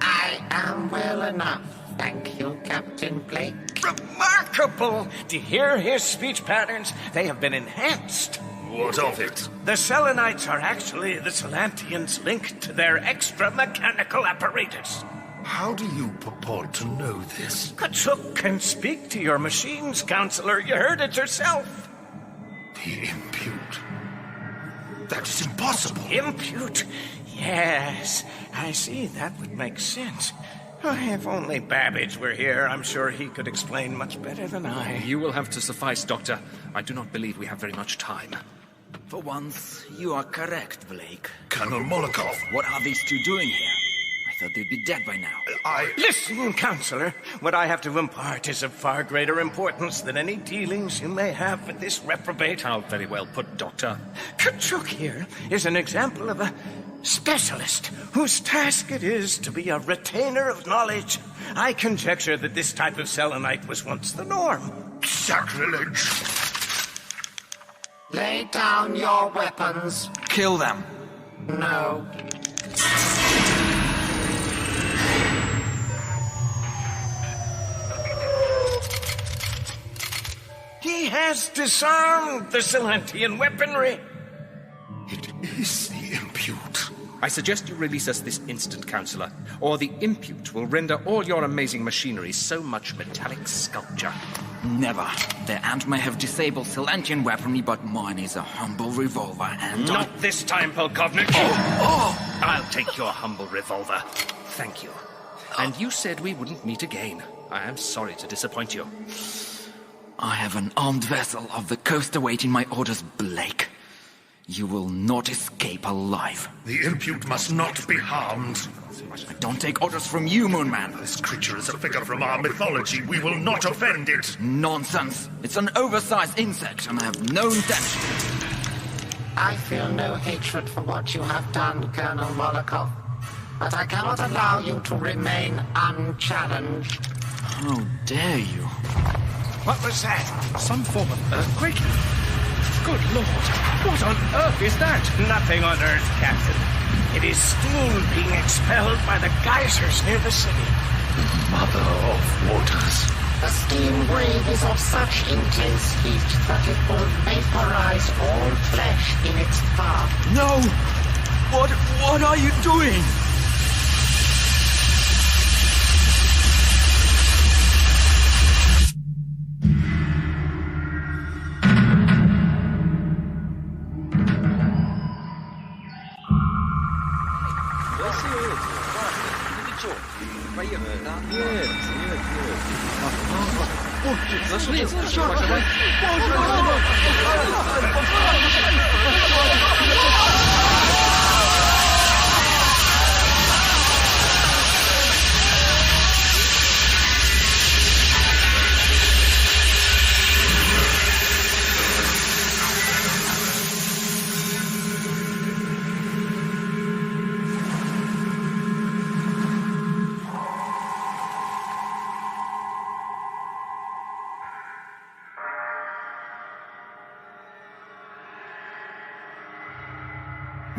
I am well enough, thank you, Captain Blake. Remarkable! To hear his speech patterns, they have been enhanced. What of it? The Selenites are actually the Celantians linked to their extra mechanical apparatus. How do you purport to know this? Kachuk can speak to your machines, Counselor. You heard it yourself. The impute. That is impossible. Impute? Yes, I see. That would make sense. Oh, if only Babbage were here, I'm sure he could explain much better than I. You will have to suffice, Doctor. I do not believe we have very much time. For once, you are correct, Blake. Colonel Molotov. What are these two doing here? I thought they'd be dead by now. Listen, Counselor. What I have to impart is of far greater importance than any dealings you may have with this reprobate. How very well put, Doctor. Kachuk here is an example of a specialist whose task it is to be a retainer of knowledge. I conjecture that this type of selenite was once the norm. Sacrilege! Lay down your weapons. Kill them. No. He has disarmed the Celantian weaponry. It is the impute. I suggest you release us this instant, Counselor, or the impute will render all your amazing machinery so much metallic sculpture. Never. Their aunt may have disabled Celantian weaponry, but mine is a humble revolver, and Not this time, Polkovnik. Oh! I'll take your humble revolver. Thank you. And you said we wouldn't meet again. I am sorry to disappoint you. I have an armed vessel of the coast awaiting my orders, Blake. You will not escape alive. The impute must not be harmed. I don't take orders from you, Moonman. This creature is a figure from our mythology. We will not offend it. Nonsense. It's an oversized insect, and I have no intention. I feel no hatred for what you have done, Colonel Molotov, but I cannot allow you to remain unchallenged. How dare you? What was that? Some form of earthquake? Good Lord, what on earth is that? Nothing on Earth, Captain. It is steam being expelled by the geysers near the city. Mother of waters. The steam wave is of such intense heat that it will vaporize all flesh in its path. No! What are you doing?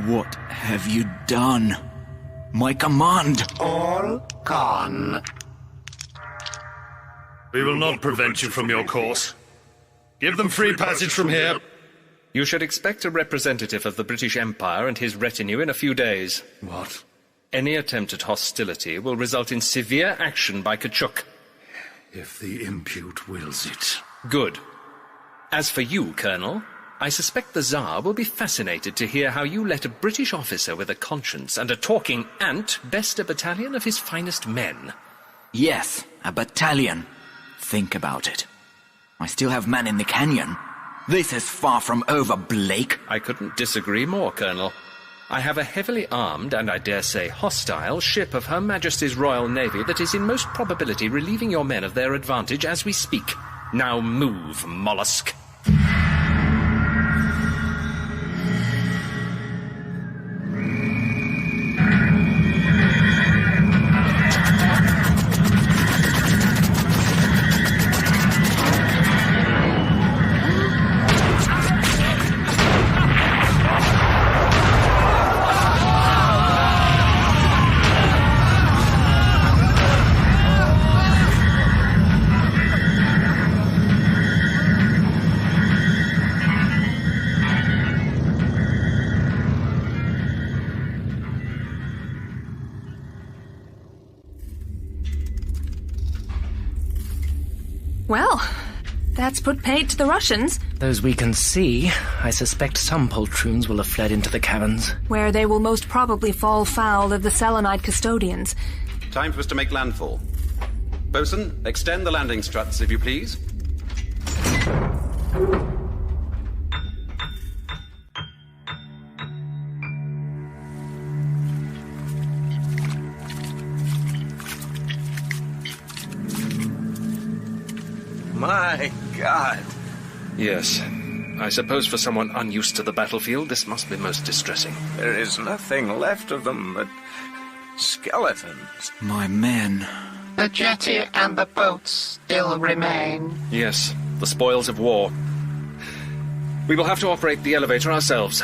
What have you done? My command! All gone. We will not prevent you from your course. Give them free passage from here. You should expect a representative of the British Empire and his retinue in a few days. What? Any attempt at hostility will result in severe action by Kachuk. If the impute wills it. Good. As for you, Colonel, I suspect the Tsar will be fascinated to hear how you let a British officer with a conscience and a talking ant best a battalion of his finest men. Yes, a battalion. Think about it. I still have men in the canyon. This is far from over, Blake. I couldn't disagree more, Colonel. I have a heavily armed, and I dare say hostile, ship of Her Majesty's Royal Navy that is in most probability relieving your men of their advantage as we speak. Now move, mollusk. Well, that's put paid to the Russians. Those we can see, I suspect some poltroons will have fled into the caverns. Where they will most probably fall foul of the Selenite custodians. Time for us to make landfall. Bosun, extend the landing struts, if you please. My God. Yes. I suppose for someone unused to the battlefield, this must be most distressing. There is nothing left of them but skeletons. My men. The jetty and the boats still remain. Yes, the spoils of war. We will have to operate the elevator ourselves.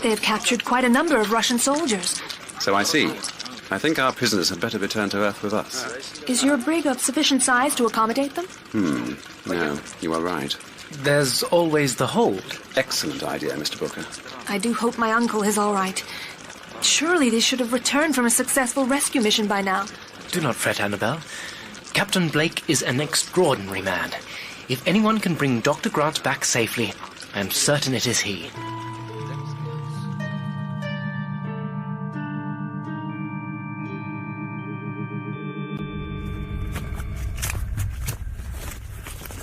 They have captured quite a number of Russian soldiers. So I see. I think our prisoners had better return to Earth with us. Is your brig of sufficient size to accommodate them? No, you are right. There's always the hold. Excellent idea, Mr. Booker. I do hope my uncle is all right. Surely they should have returned from a successful rescue mission by now. Do not fret, Annabelle. Captain Blake is an extraordinary man. If anyone can bring Dr. Grant back safely, I am certain it is he.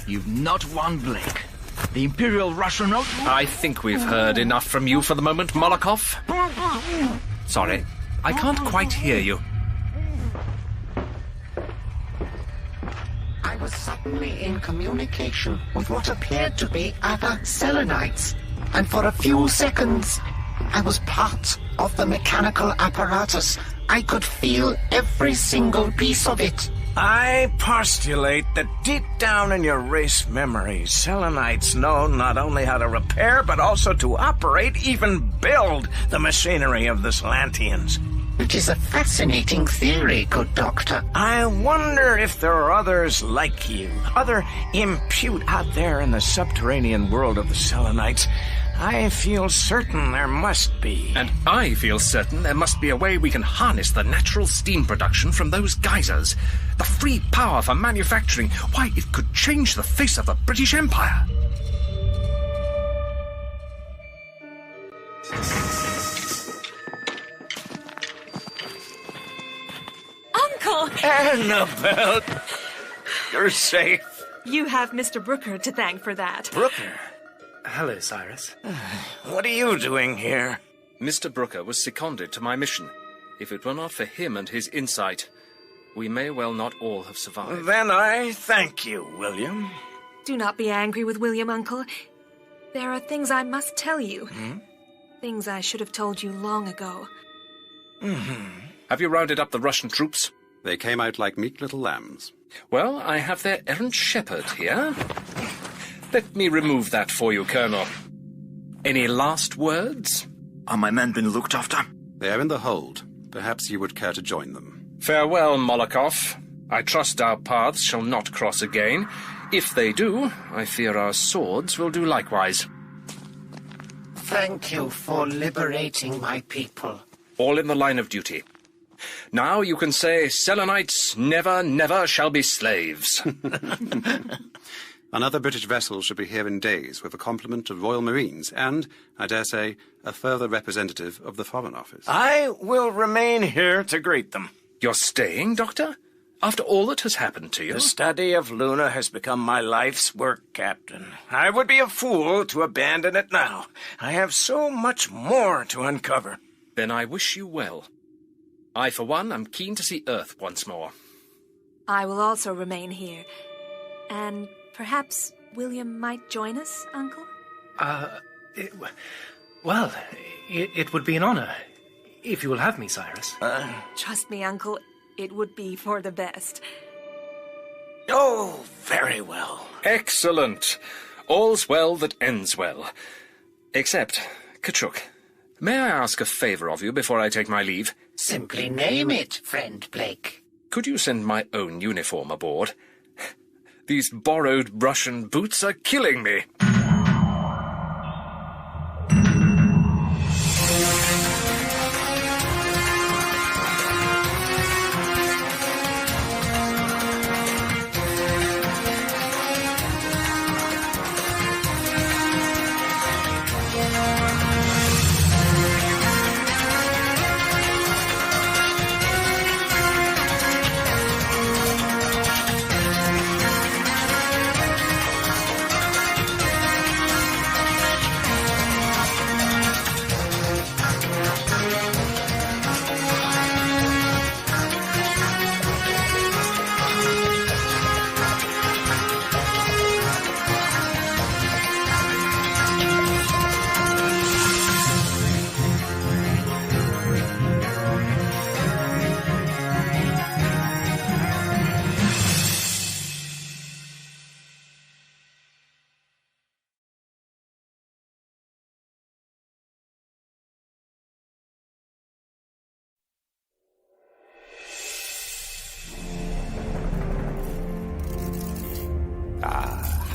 You've not won, Blake. The Imperial Russian... I think we've heard enough from you for the moment, Molokov. Sorry, I can't quite hear you. I was suddenly in communication with what appeared to be other Selenites, and for a few seconds, I was part of the mechanical apparatus. I could feel every single piece of it. I postulate that deep down in your race memory, Selenites know not only how to repair, but also to operate, even build the machinery of the Slantians. It is a fascinating theory, good doctor. I wonder if there are others like you, other impute out there in the subterranean world of the Selenites. I feel certain there must be. And I feel certain there must be a way we can harness the natural steam production from those geysers. The free power for manufacturing. Why, it could change the face of the British Empire. Uncle! Annabelle! You're safe. You have Mr. Brooker to thank for that. Brooker? Hello, Cyrus. What are you doing here? Mr. Brooker was seconded to my mission. If it were not for him and his insight, we may well not all have survived. Then I thank you, William. Do not be angry with William, Uncle. There are things I must tell you. Things I should have told you long ago. Have you rounded up the Russian troops? They came out like meek little lambs. Well, I have their errant shepherd here. Let me remove that for you, Colonel. Any last words? Are my men been looked after? They are in the hold. Perhaps you would care to join them. Farewell, Molokov. I trust our paths shall not cross again. If they do, I fear our swords will do likewise. Thank you for liberating my people. All in the line of duty. Now you can say, Selenites never, never shall be slaves. Another British vessel should be here in days with a complement of Royal Marines and, I dare say, a further representative of the Foreign Office. I will remain here to greet them. You're staying, Doctor? After all that has happened to you? The study of Lunar has become my life's work, Captain. I would be a fool to abandon it now. I have so much more to uncover. Then I wish you well. I, for one, am keen to see Earth once more. I will also remain here. And perhaps William might join us, Uncle? It would be an honor, if you will have me, Cyrus. Trust me, Uncle, it would be for the best. Oh, very well. Excellent. All's well that ends well. Except, Kachuk, may I ask a favour of you before I take my leave? Simply name it, friend Blake. Could you send my own uniform aboard? These borrowed Russian boots are killing me.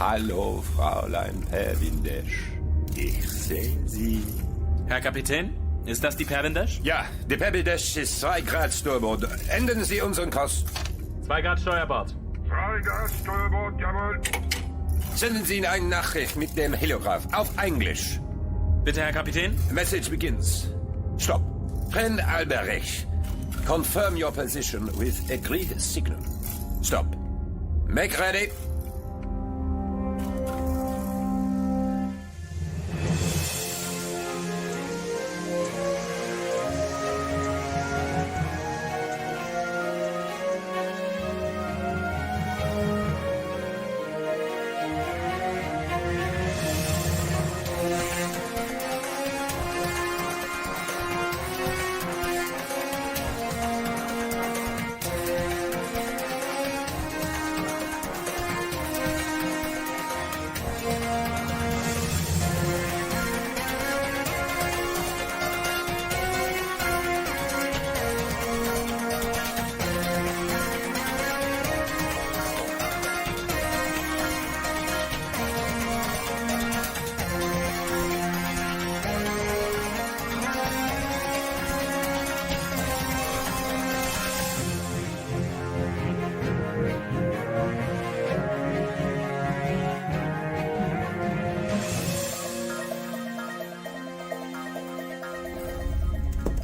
Hallo, Fräulein Pervindesch. Ich sehe Sie. Herr Kapitän, ist das die Pervindesch? Ja, die Pervindesch ist 2 Grad Steuerbord. Enden Sie unseren Kurs. 2 Grad Steuerbord. 2 Grad Steuerbord, jawohl. Senden Sie Ihnen eine Nachricht mit dem Heliograph auf Englisch. Bitte, Herr Kapitän. Message begins. Stop. Friend Alberich. Confirm your position with agreed signal. Stop. Make ready.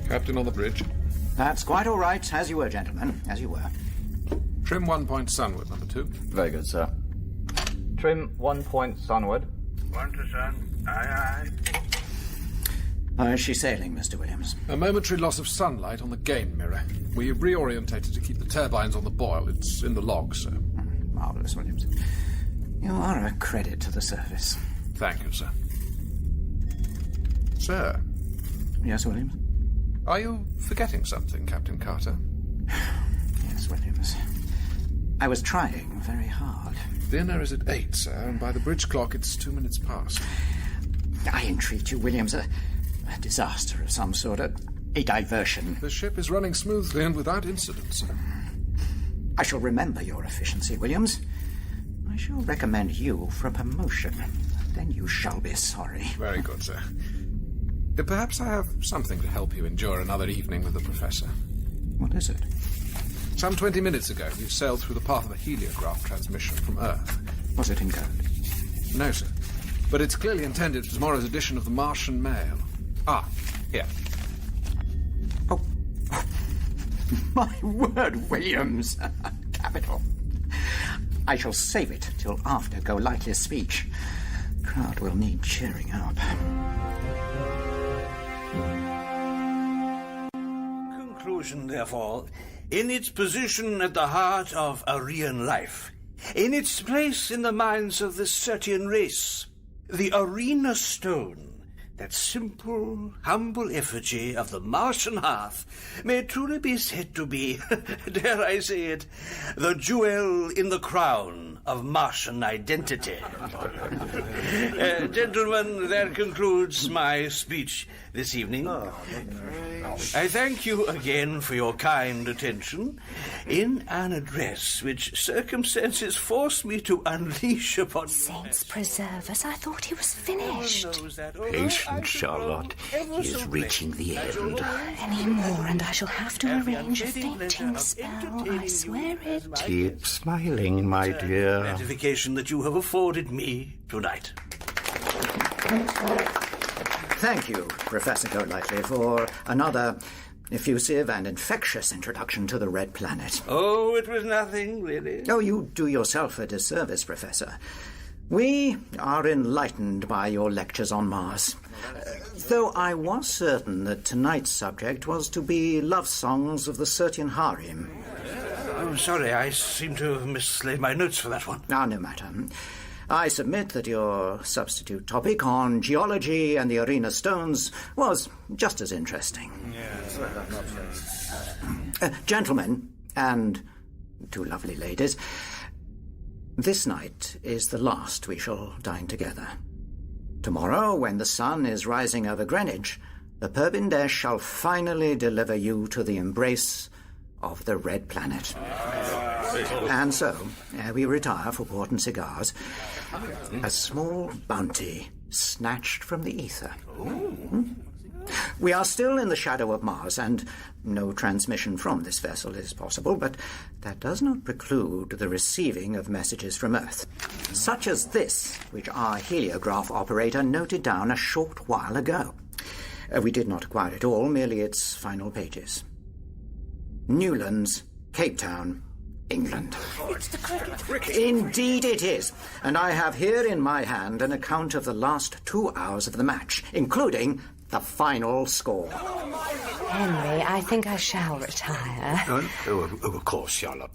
Captain on the bridge. That's quite all right. As you were, gentlemen. As you were. Trim 1 point sunward, number 2. Very good, sir. Trim 1 point sunward. 1 to sun. Aye, How is she sailing, Mr. Williams? A momentary loss of sunlight on the gain mirror. We reorientated to keep the turbines on the boil. It's in the log, sir. Marvellous, Williams. You are a credit to the service. Thank you, sir. Sir? Yes, Williams? Are you forgetting something, Captain Carter? Yes, Williams. I was trying very hard. Dinner is at 8, sir, and by the bridge clock it's 2 minutes past. I entreat you, Williams. A disaster of some sort. A diversion. The ship is running smoothly and without incident, sir. I shall remember your efficiency, Williams. I shall recommend you for a promotion. Then you shall be sorry. Very good, sir. Perhaps I have something to help you endure another evening with the Professor. What is it? Some 20 minutes ago, you sailed through the path of a heliograph transmission from Earth. Was it in code? No, sir. But it's clearly intended for tomorrow's edition of the Martian Mail. Ah, here. Oh. My word, Williams. Capital. I shall save it till after Golightly's speech. Crowd will need cheering up. Conclusion, therefore, in its position at the heart of Aryan life, in its place in the minds of the Sertian race, the Arena Stone, that simple, humble effigy of the Martian hearth, may truly be said to be, dare I say it, the jewel in the crown of Martian identity. Gentlemen, that concludes my speech this evening. I thank you again for your kind attention in an address which circumstances force me to unleash upon Saints preserve us, I thought he was finished. Patience, Charlotte. He is reaching the end. Any more, and I shall have to arrange a fainting spell, I swear it. Keep smiling, my dear. Gratification that you have afforded me tonight. Thank you, Professor Golightly, for another effusive and infectious introduction to the Red Planet. Oh, it was nothing, really. Oh, you do yourself a disservice, Professor. We are enlightened by your lectures on Mars. Though I was certain that tonight's subject was to be love songs of the Sertian harem. Oh, sorry, I seem to have mislaid my notes for that one. Ah, no matter. I submit that your substitute topic on geology and the Arena Stones was just as interesting. Gentlemen, and two lovely ladies, this night is the last we shall dine together. Tomorrow, when the sun is rising over Greenwich, the Perbindesh shall finally deliver you to the embrace of the Red Planet. And so, ere we retire for port and cigars, a small bounty snatched from the ether. We are still in the shadow of Mars, and no transmission from this vessel is possible, but that does not preclude the receiving of messages from Earth, such as this, which our heliograph operator noted down a short while ago. We did not acquire it all, merely its final pages. Newlands, Cape Town, England. It's the cricket. Indeed it is. And I have here in my hand an account of the last 2 hours of the match, including the final score. Henry, I think I shall retire. Of course, Charlotte.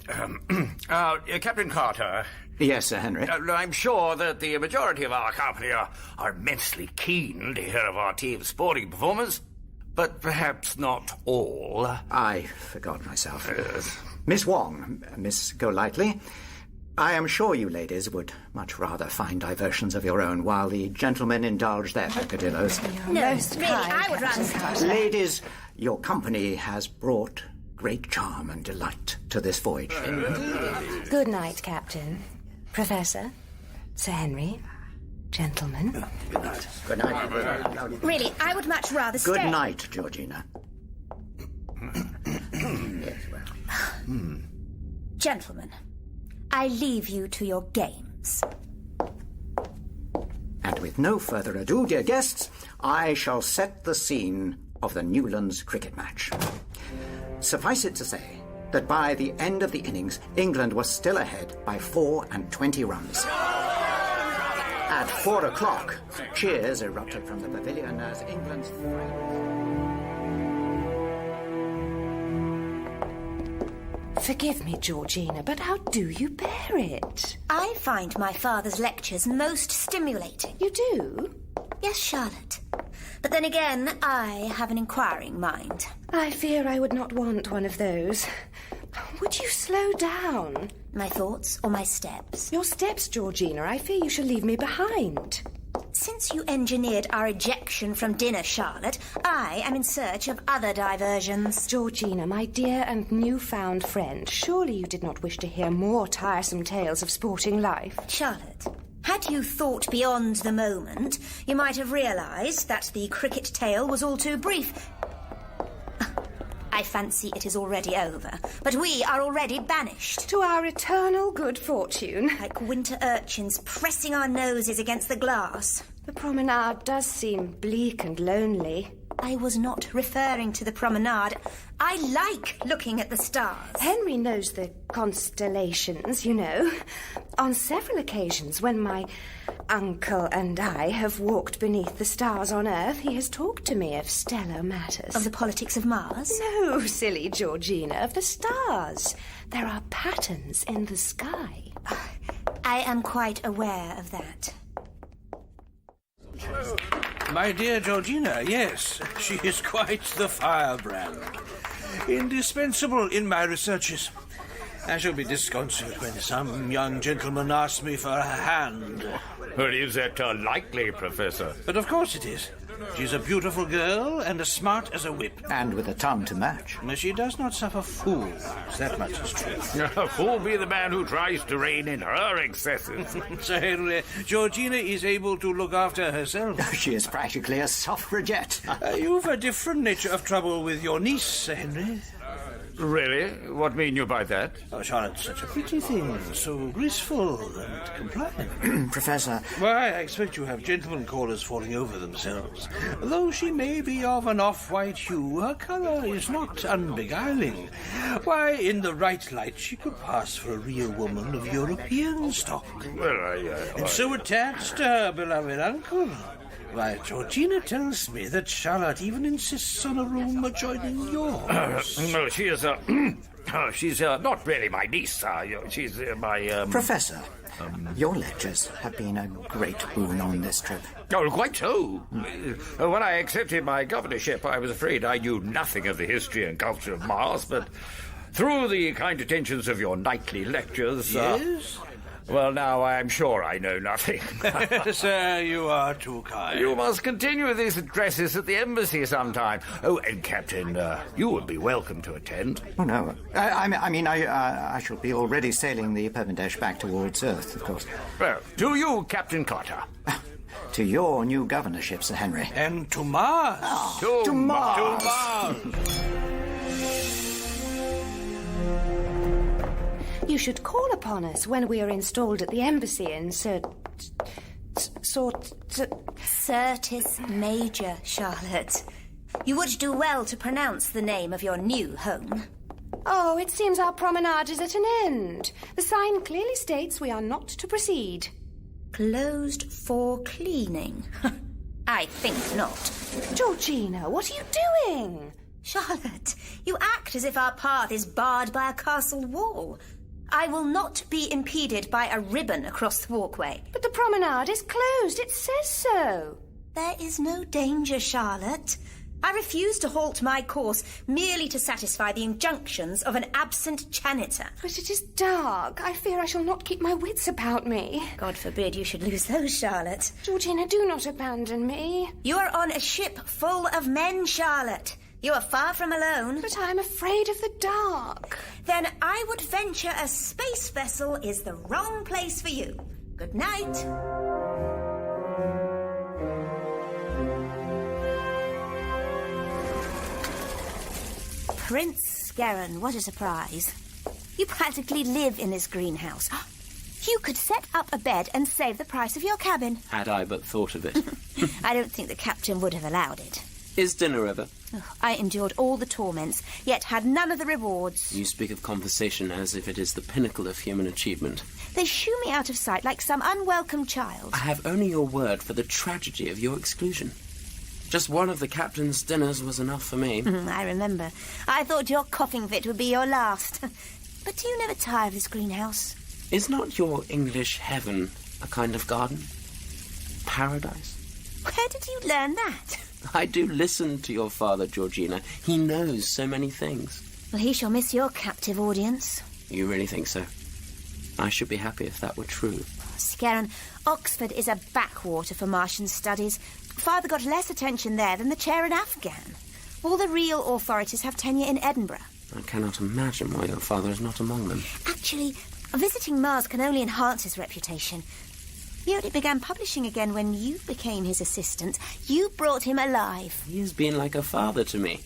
Captain Carter. Yes, Sir Henry. I'm sure that the majority of our company are immensely keen to hear of our team's sporting performance, but perhaps not all. I forgot myself. Miss Wong, Miss Golightly, I am sure you ladies would much rather find diversions of your own while the gentlemen indulge their peccadillos. No, really, I would rather... Ladies, your company has brought great charm and delight to this voyage. Good night, Captain. Professor, Sir Henry, gentlemen. Good night. Good night. Really, I would much rather stay. Good night, Georgina. Gentlemen, I leave you to your games. And with no further ado, dear guests, I shall set the scene of the Newlands cricket match. Suffice it to say that by the end of the innings, England was still ahead by 24 runs. At 4 o'clock, cheers erupted from the pavilion as England's... Forgive me, Georgina, but how do you bear it? I find my father's lectures most stimulating. You do? Yes, Charlotte. But then again, I have an inquiring mind. I fear I would not want one of those. Would you slow down? My thoughts or my steps? Your steps, Georgina. I fear you shall leave me behind. Since you engineered our ejection from dinner, Charlotte, I am in search of other diversions. Georgina, my dear and newfound friend, surely you did not wish to hear more tiresome tales of sporting life? Charlotte, had you thought beyond the moment, you might have realised that the cricket tale was all too brief. I fancy it is already over, but we are already banished. To our eternal good fortune. Like winter urchins pressing our noses against the glass. The promenade does seem bleak and lonely. I was not referring to the promenade. I like looking at the stars. Henry knows the constellations, you know. On several occasions when my uncle and I have walked beneath the stars on Earth, he has talked to me of stellar matters. Of the politics of Mars? No, silly Georgina, of the stars. There are patterns in the sky. I am quite aware of that. My dear Georgina, yes, she is quite the firebrand. Indispensable in my researches. I shall be disconsolate when some young gentleman asks me for a hand. Well, is that likely, Professor? But of course it is. She's a beautiful girl and as smart as a whip. And with a tongue to match. She does not suffer fools, that much is true. Fool be the man who tries to rein in her excesses. Sir Henry, Georgina is able to look after herself. She is practically a suffragette. You've a different nature of trouble with your niece, Sir Henry. Really? What mean you by that? Oh, Charlotte's such a pretty thing, so graceful and compliant. Professor... Why, I expect you have gentlemen callers falling over themselves. Though she may be of an off-white hue, her colour is not unbeguiling. Why, in the right light, she could pass for a real woman of European stock. Well, And so attached to her beloved uncle. Why, Georgina tells me that Charlotte even insists on a room adjoining yours. No, she is, she's not really my niece. She's my, Professor, your lectures have been a great boon on this trip. Oh, quite so. When I accepted my governorship, I was afraid I knew nothing of the history and culture of Mars, but through the kind attentions of your nightly lectures... Yes? Well, now I'm sure I know nothing. Sir, you are too kind. You must continue these addresses at the embassy sometime. Oh, and Captain, you would be welcome to attend. Oh, no. I shall be already sailing the Pervendesh back towards Earth, of course. Well, to you, Captain Carter. To your new governorship, Sir Henry. And to Mars. Oh, to Mars. To Mars. You should call upon us when we are installed at the embassy in Certis Major, Charlotte. You would do well to pronounce the name of your new home. Oh, it seems our promenade is at an end. The sign clearly states we are not to proceed. Closed for cleaning. I think not. Georgina, what are you doing? Charlotte, you act as if our path is barred by a castle wall. I will not be impeded by a ribbon across the walkway. But the promenade is closed. It says so. There is no danger, Charlotte. I refuse to halt my course merely to satisfy the injunctions of an absent janitor. But it is dark. I fear I shall not keep my wits about me. God forbid you should lose those, Charlotte. Georgina, do not abandon me. You are on a ship full of men, Charlotte. You are far from alone. But I am afraid of the dark. Then I would venture a space vessel is the wrong place for you. Good night. Prince Scarron, what a surprise. You practically live in this greenhouse. You could set up a bed and save the price of your cabin. Had I but thought of it. I don't think the captain would have allowed it. Is dinner over? Oh, I endured all the torments, yet had none of the rewards. You speak of conversation as if it is the pinnacle of human achievement. They shoo me out of sight like some unwelcome child. I have only your word for the tragedy of your exclusion. Just one of the captain's dinners was enough for me. I remember. I thought your coughing fit would be your last. But do you never tire of this greenhouse? Is not your English heaven a kind of garden? Paradise? Where did you learn that? I do listen to your father, Georgina. He knows so many things. Well, he shall miss your captive audience. You really think so? I should be happy if that were true. Scaran, Oxford is a backwater for Martian studies. Father got less attention there than the chair in Afghan. All the real authorities have tenure in Edinburgh. I cannot imagine why your father is not among them. Actually, visiting Mars can only enhance his reputation. He only began publishing again when you became his assistant. You brought him alive. He has been like a father to me.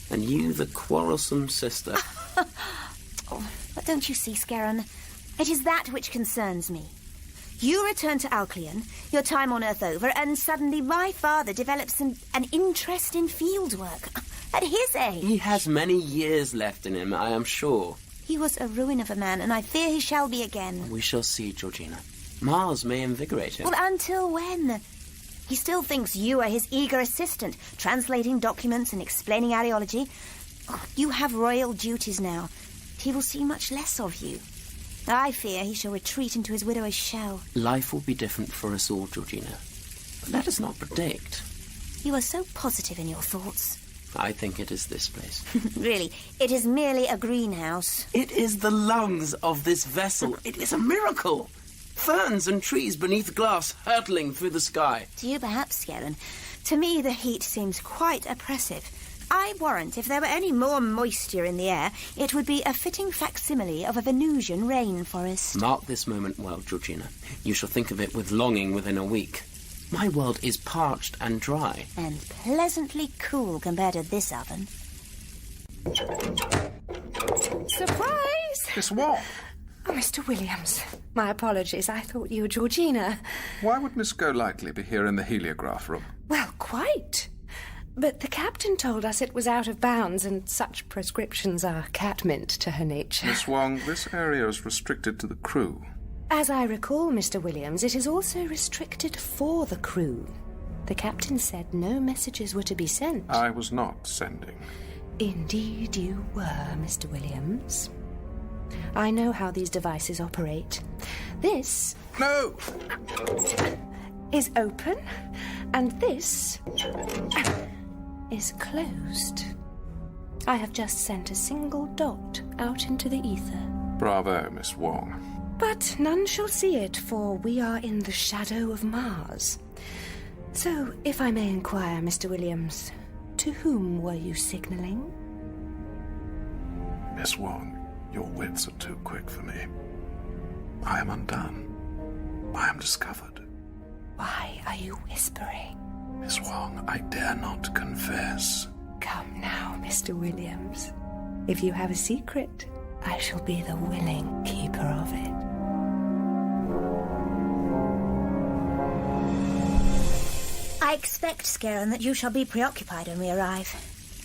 And you, the quarrelsome sister. But don't you see, Scaran? It is that which concerns me. You return to Alcyon, your time on Earth over, and suddenly my father develops an interest in fieldwork. At his age. He has many years left in him, I am sure. He was a ruin of a man, and I fear he shall be again. We shall see, Georgina. Mars may invigorate him. Well, until when? He still thinks you are his eager assistant, translating documents and explaining areology. You have royal duties now. He will see much less of you. I fear he shall retreat into his widower's shell. Life will be different for us all, Georgina. But let us not predict. You are so positive in your thoughts. I think it is this place. Really, it is merely a greenhouse. It is the lungs of this vessel. It is a miracle. Ferns and trees beneath glass hurtling through the sky. To you, perhaps, Scaran. To me, the heat seems quite oppressive. I warrant if there were any more moisture in the air, it would be a fitting facsimile of a Venusian rainforest. Mark this moment well, Georgina. You shall think of it with longing within a week. My world is parched and dry. And pleasantly cool compared to this oven. Surprise! Miss Wong? Oh, Mr. Williams. My apologies. I thought you were Georgina. Why would Miss Golightly be here in the heliograph room? Well, quite. But the captain told us it was out of bounds, and such prescriptions are catmint to her nature. Miss Wong, this area is restricted to the crew. As I recall, Mr. Williams, it is also restricted for the crew. The captain said no messages were to be sent. I was not sending. Indeed you were, Mr. Williams. I know how these devices operate. This... No! ...is open, and this... is closed. I have just sent a single dot out into the ether. Bravo, Miss Wong. But none shall see it, for we are in the shadow of Mars. So, if I may inquire, Mr. Williams, to whom were you signalling? Miss Wong, your wits are too quick for me. I am undone. I am discovered. Why are you whispering? Miss Wong, I dare not confess. Come now, Mr. Williams. If you have a secret, I shall be the willing keeper of it. I expect, Scaran, that you shall be preoccupied when we arrive.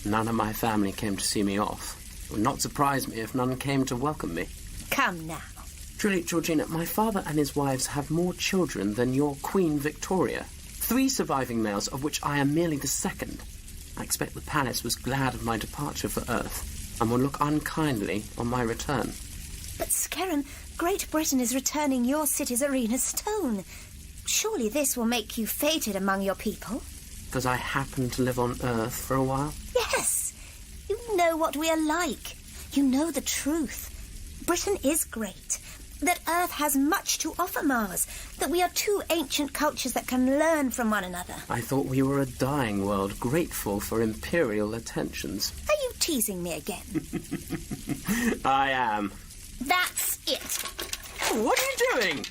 None of my family came to see me off. It would not surprise me if none came to welcome me. Come now. Truly, Georgina, my father and his wives have more children than your Queen Victoria. 3 surviving males, of which I am merely the second. I expect the palace was glad of my departure for Earth, and will look unkindly on my return. But, Scaran, Great Britain is returning your city's arena stone. Surely this will make you fated among your people? Because I happen to live on Earth for a while? Yes. You know what we are like. You know the truth. Britain is great. That Earth has much to offer Mars. That we are 2 ancient cultures that can learn from one another. I thought we were a dying world, grateful for imperial attentions. Are you teasing me again? I am. That's it. What are you doing?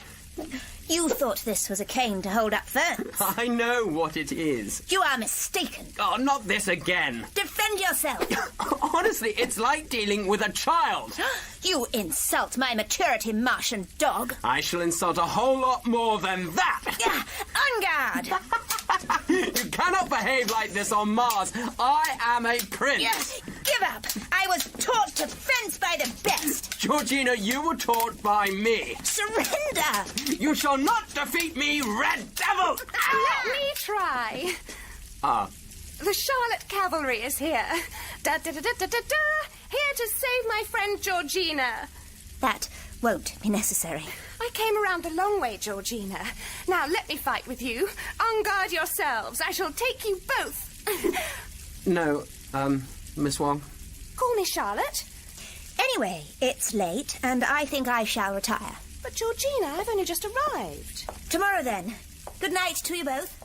You thought this was a cane to hold up ferns. I know what it is. You are mistaken. Oh, not this again. Defend yourself. Honestly, it's like dealing with a child. You insult my maturity, Martian dog. I shall insult a whole lot more than that. On guard. You cannot behave like this on Mars. I am a prince. Give up. I was taught to fence by the best. Georgina, you were taught by me. Surrender. You shall not defeat me, Red Devil! Let me try. The Charlotte Cavalry is here. Da-da-da-da-da-da! Here to save my friend Georgina. That won't be necessary. I came around the long way, Georgina. Now let me fight with you. On guard yourselves. I shall take you both. No, Miss Wong. Call me Charlotte. Anyway, it's late, and I think I shall retire. But Georgina, I've only just arrived. Tomorrow, then. Good night to you both.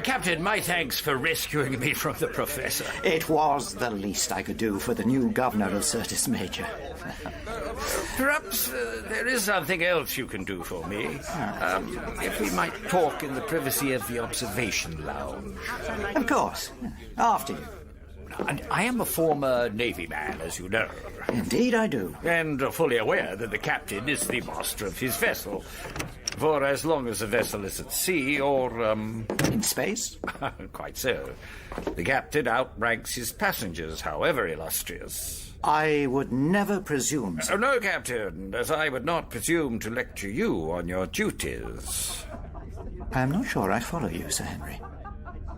Captain, my thanks for rescuing me from the Professor. It was the least I could do for the new governor of Certis Major. Perhaps there is something else you can do for me. If we might talk in the privacy of the observation lounge. Of course. After you. And I am a former Navy man, as you know. Indeed I do. And fully aware that the captain is the master of his vessel. For as long as the vessel is at sea or, in space? Quite so. The captain outranks his passengers, however illustrious. I would never presume, sir. No, Captain, as I would not presume to lecture you on your duties. I am not sure I follow you, Sir Henry.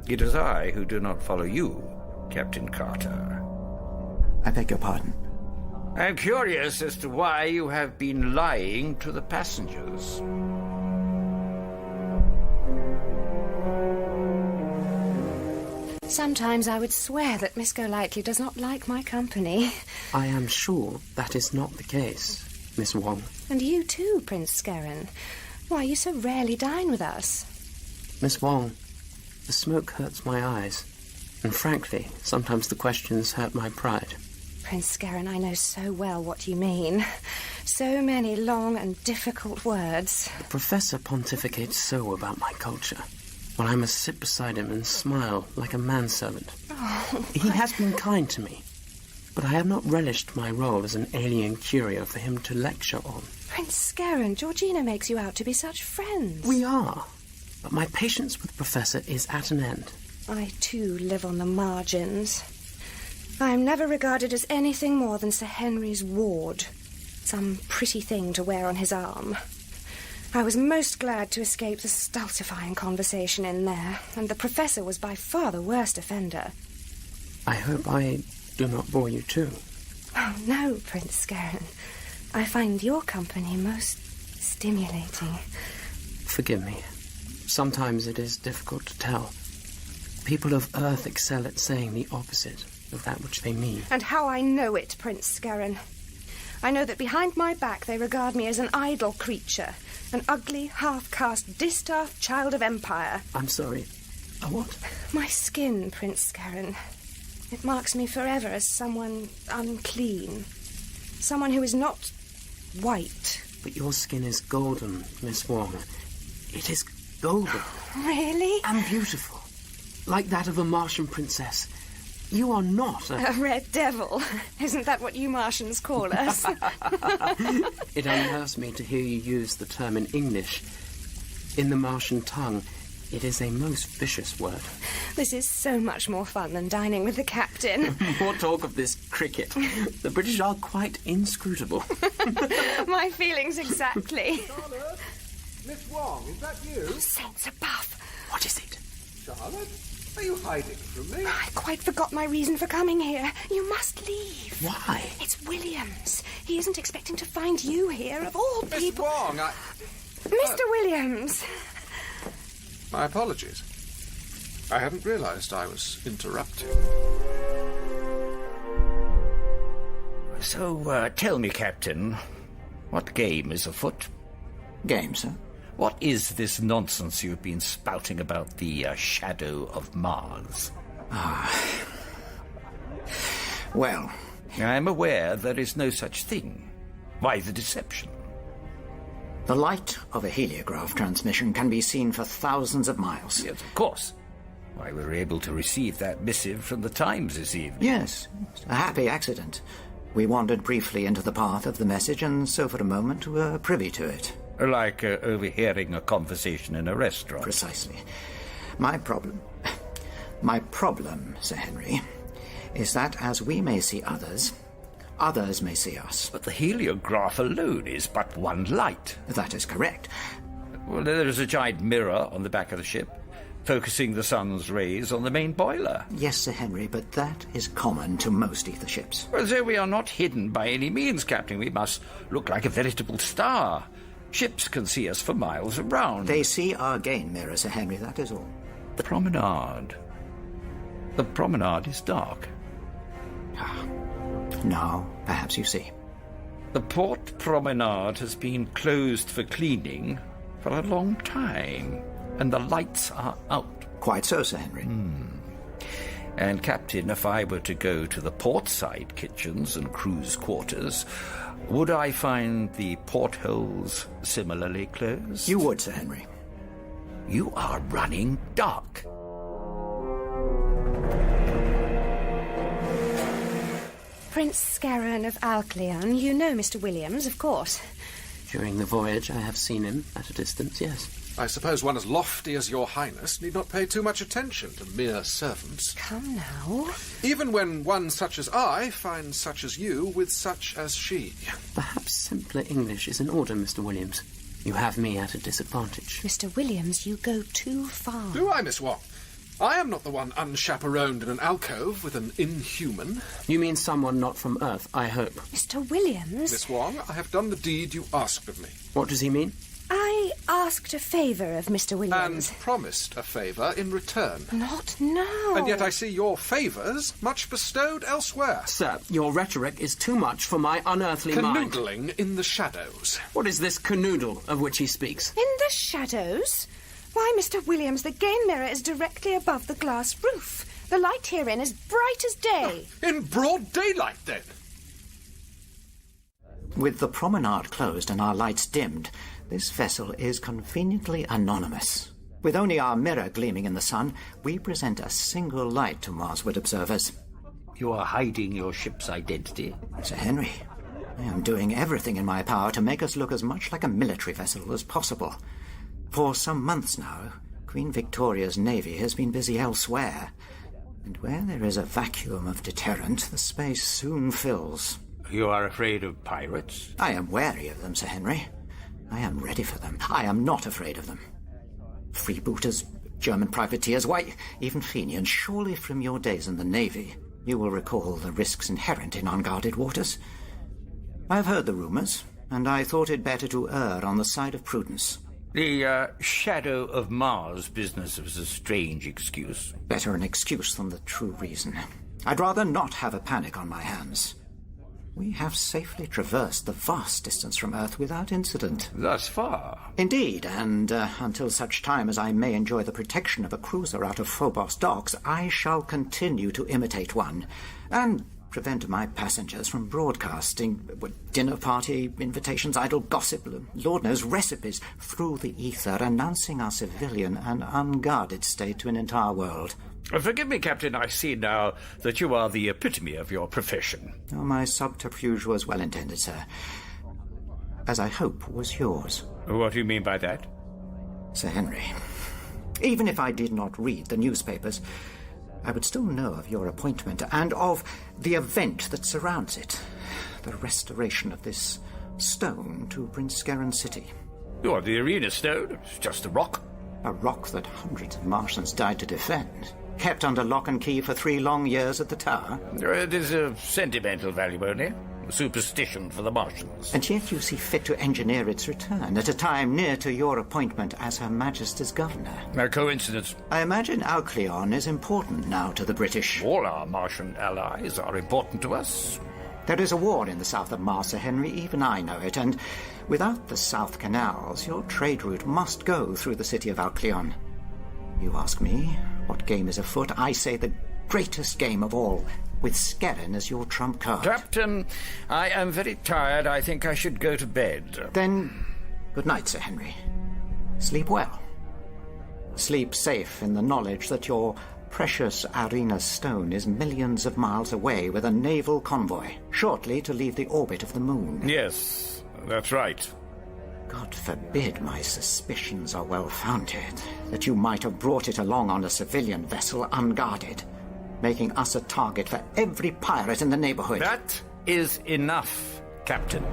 It is I who do not follow you, Captain Carter. I beg your pardon. I am curious as to why you have been lying to the passengers. Sometimes I would swear that Miss Golightly does not like my company. I am sure that is not the case, Miss Wong. And you too, Prince Skerrin. Why, you so rarely dine with us. Miss Wong, the smoke hurts my eyes. And frankly, sometimes the questions hurt my pride. Prince Skerrin, I know so well what you mean. So many long and difficult words. The Professor pontificates so about my culture. Well, I must sit beside him and smile like a manservant. Oh, he has been kind to me, but I have not relished my role as an alien curio for him to lecture on. Prince Skerrin, Georgina makes you out to be such friends. We are, but my patience with the Professor is at an end. I, too, live on the margins. I am never regarded as anything more than Sir Henry's ward, some pretty thing to wear on his arm. I was most glad to escape the stultifying conversation in there, and the Professor was by far the worst offender. I hope I do not bore you too. Oh, no, Prince Skerrin. I find your company most stimulating. Forgive me. Sometimes it is difficult to tell. People of Earth excel at saying the opposite of that which they mean. And how I know it, Prince Skerrin. I know that behind my back they regard me as an idle creature, an ugly, half-caste, distaff child of empire. I'm sorry. A what? My skin, Prince Skerrin. It marks me forever as someone unclean. Someone who is not white. But your skin is golden, Miss Wong. It is golden. Really? And beautiful. Like that of a Martian princess. You are not a red devil. Isn't that what you Martians call us? It unnerves me to hear you use the term in English. In the Martian tongue, it is a most vicious word. This is so much more fun than dining with the captain. More talk of this cricket. The British are quite inscrutable. My feelings exactly. Charlotte? Miss Wong, is that you? Saints above. What is it? Charlotte? Are you hiding from me? I quite forgot my reason for coming here. You must leave. Why? It's Williams. He isn't expecting to find you here, of all people. Miss Wong, Mr. Williams. My apologies. I hadn't realised I was interrupting. So, tell me, Captain, what game is afoot? Game, sir? What is this nonsense you've been spouting about the shadow of Mars? Well, I'm aware there is no such thing. Why the deception? The light of a heliograph transmission can be seen for thousands of miles. Yes, of course. Why, we were able to receive that missive from the Times this evening. Yes, a happy accident. We wandered briefly into the path of the message, and so for a moment were privy to it. Like overhearing a conversation in a restaurant. Precisely. My problem, Sir Henry, is that as we may see others, others may see us. But the heliograph alone is but one light. That is correct. Well, there is a giant mirror on the back of the ship, focusing the sun's rays on the main boiler. Yes, Sir Henry, but that is common to most ether ships. Well, so we are not hidden by any means, Captain. We must look like a veritable star. Ships can see us for miles around. They see our gain mirror, Sir Henry, that is all. The promenade. The promenade is dark. Now, perhaps you see. The port promenade has been closed for cleaning for a long time, and the lights are out. Quite so, Sir Henry. And, Captain, if I were to go to the portside kitchens and crew's quarters, would I find the portholes similarly closed? You would, Sir Henry. You are running dark. Prince Scarron of Alcyon. You know Mr. Williams, of course. During the voyage, I have seen him at a distance, yes. I suppose one as lofty as your highness need not pay too much attention to mere servants. Come now. Even when one such as I finds such as you with such as she. Perhaps simpler English is in order, Mr. Williams. You have me at a disadvantage. Mr. Williams, you go too far. Do I, Miss Wong? I am not the one unchaperoned in an alcove with an inhuman. You mean someone not from Earth, I hope. Mr. Williams? Miss Wong, I have done the deed you asked of me. What does he mean? I asked a favour of Mr. Williams. And promised a favour in return. Not now. And yet I see your favours much bestowed elsewhere. Sir, your rhetoric is too much for my unearthly mind. Canoodling in the shadows. What is this canoodle of which he speaks? In the shadows? Why, Mr. Williams, the game mirror is directly above the glass roof. The light herein is bright as day. In broad daylight, then? With the promenade closed and our lights dimmed, this vessel is conveniently anonymous. With only our mirror gleaming in the sun, we present a single light to Marsward observers. You are hiding your ship's identity? Sir Henry, I am doing everything in my power to make us look as much like a military vessel as possible. For some months now, Queen Victoria's navy has been busy elsewhere, and where there is a vacuum of deterrent, the space soon fills. You are afraid of pirates? I am wary of them, Sir Henry. I am ready for them. I am not afraid of them. Freebooters, German privateers, why, even Fenians, surely from your days in the navy, you will recall the risks inherent in unguarded waters. I have heard the rumours, and I thought it better to err on the side of prudence. The Shadow of Mars business was a strange excuse. Better an excuse than the true reason. I'd rather not have a panic on my hands. We have safely traversed the vast distance from Earth without incident. Thus far? Indeed, and until such time as I may enjoy the protection of a cruiser out of Phobos docks, I shall continue to imitate one, and prevent my passengers from broadcasting dinner party invitations, idle gossip, Lord knows recipes, through the ether, announcing our civilian and unguarded state to an entire world. Forgive me, Captain, I see now that you are the epitome of your profession. Oh, my subterfuge was well intended, sir. As I hope was yours. What do you mean by that? Sir Henry, even if I did not read the newspapers, I would still know of your appointment and of the event that surrounds it. The restoration of this stone to Prince Scarron City. You're the arena stone. It's just a rock. A rock that hundreds of Martians died to defend. Kept under lock and key for 3 long years at the tower. It is a sentimental value only. A superstition for the Martians. And yet you see fit to engineer its return at a time near to your appointment as Her Majesty's governor. A coincidence. I imagine Alcyon is important now to the British. All our Martian allies are important to us. There is a war in the south of Mars, Sir Henry, even I know it, and without the South Canals, your trade route must go through the city of Alcyon. You ask me what game is afoot, I say the greatest game of all, with Scarron as your trump card. Captain, I am very tired. I think I should go to bed. Then, good night, Sir Henry. Sleep well. Sleep safe in the knowledge that your precious Arena stone is millions of miles away with a naval convoy, shortly to leave the orbit of the moon. Yes, that's right. God forbid my suspicions are well-founded, that you might have brought it along on a civilian vessel unguarded, making us a target for every pirate in the neighborhood. That is enough, Captain.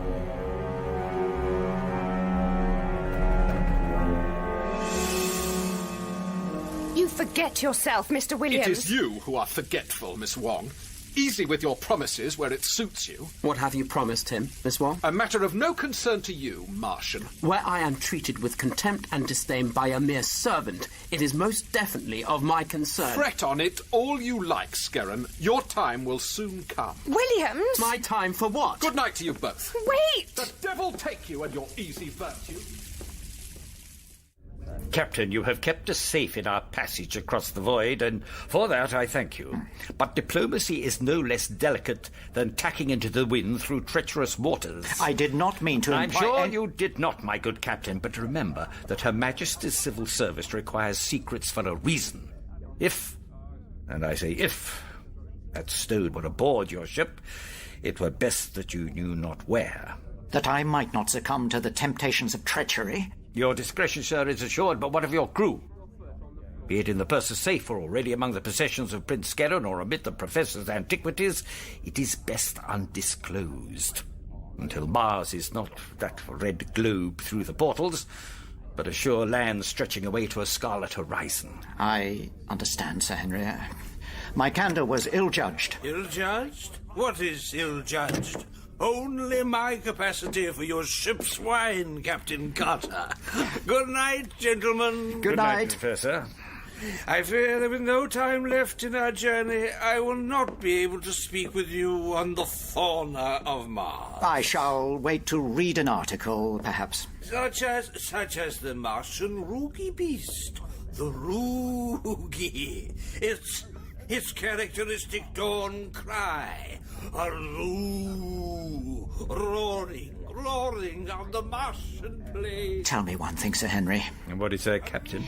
You forget yourself, Mr. Williams. It is you who are forgetful, Miss Wong. Easy with your promises where it suits you. What have you promised him, Miss Wall? A matter of no concern to you, Martian. Where I am treated with contempt and disdain by a mere servant, it is most definitely of my concern. Fret on it all you like, Skerran. Your time will soon come. Williams! My time for what? Good night to you both. Wait! The devil take you and your easy virtue. Captain, you have kept us safe in our passage across the void, and for that I thank you. But diplomacy is no less delicate than tacking into the wind through treacherous waters. I did not mean to I'm imply... sure you did not, my good captain, but remember that Her Majesty's civil service requires secrets for a reason. If, and I say if, that stowed were aboard your ship, it were best that you knew not where. That I might not succumb to the temptations of treachery? Your discretion, sir, is assured, but what of your crew? Be it in the purser's safe or already among the possessions of Prince Skerran or amid the professor's antiquities, it is best undisclosed. Until Mars is not that red globe through the portals, but a sure land stretching away to a scarlet horizon. I understand, Sir Henry. My candour was ill-judged. Ill-judged? What is ill-judged? Only my capacity for your ship's wine, Captain Carter. Good night, gentlemen. Good night, Professor. I fear that with no time left in our journey, I will not be able to speak with you on the fauna of Mars. I shall wait to read an article, perhaps. Such as the Martian Roogie beast. The Roogie. Its characteristic dawn cry. A roo, roaring on the Martian plain. Tell me one thing, Sir Henry. And what is that, Captain?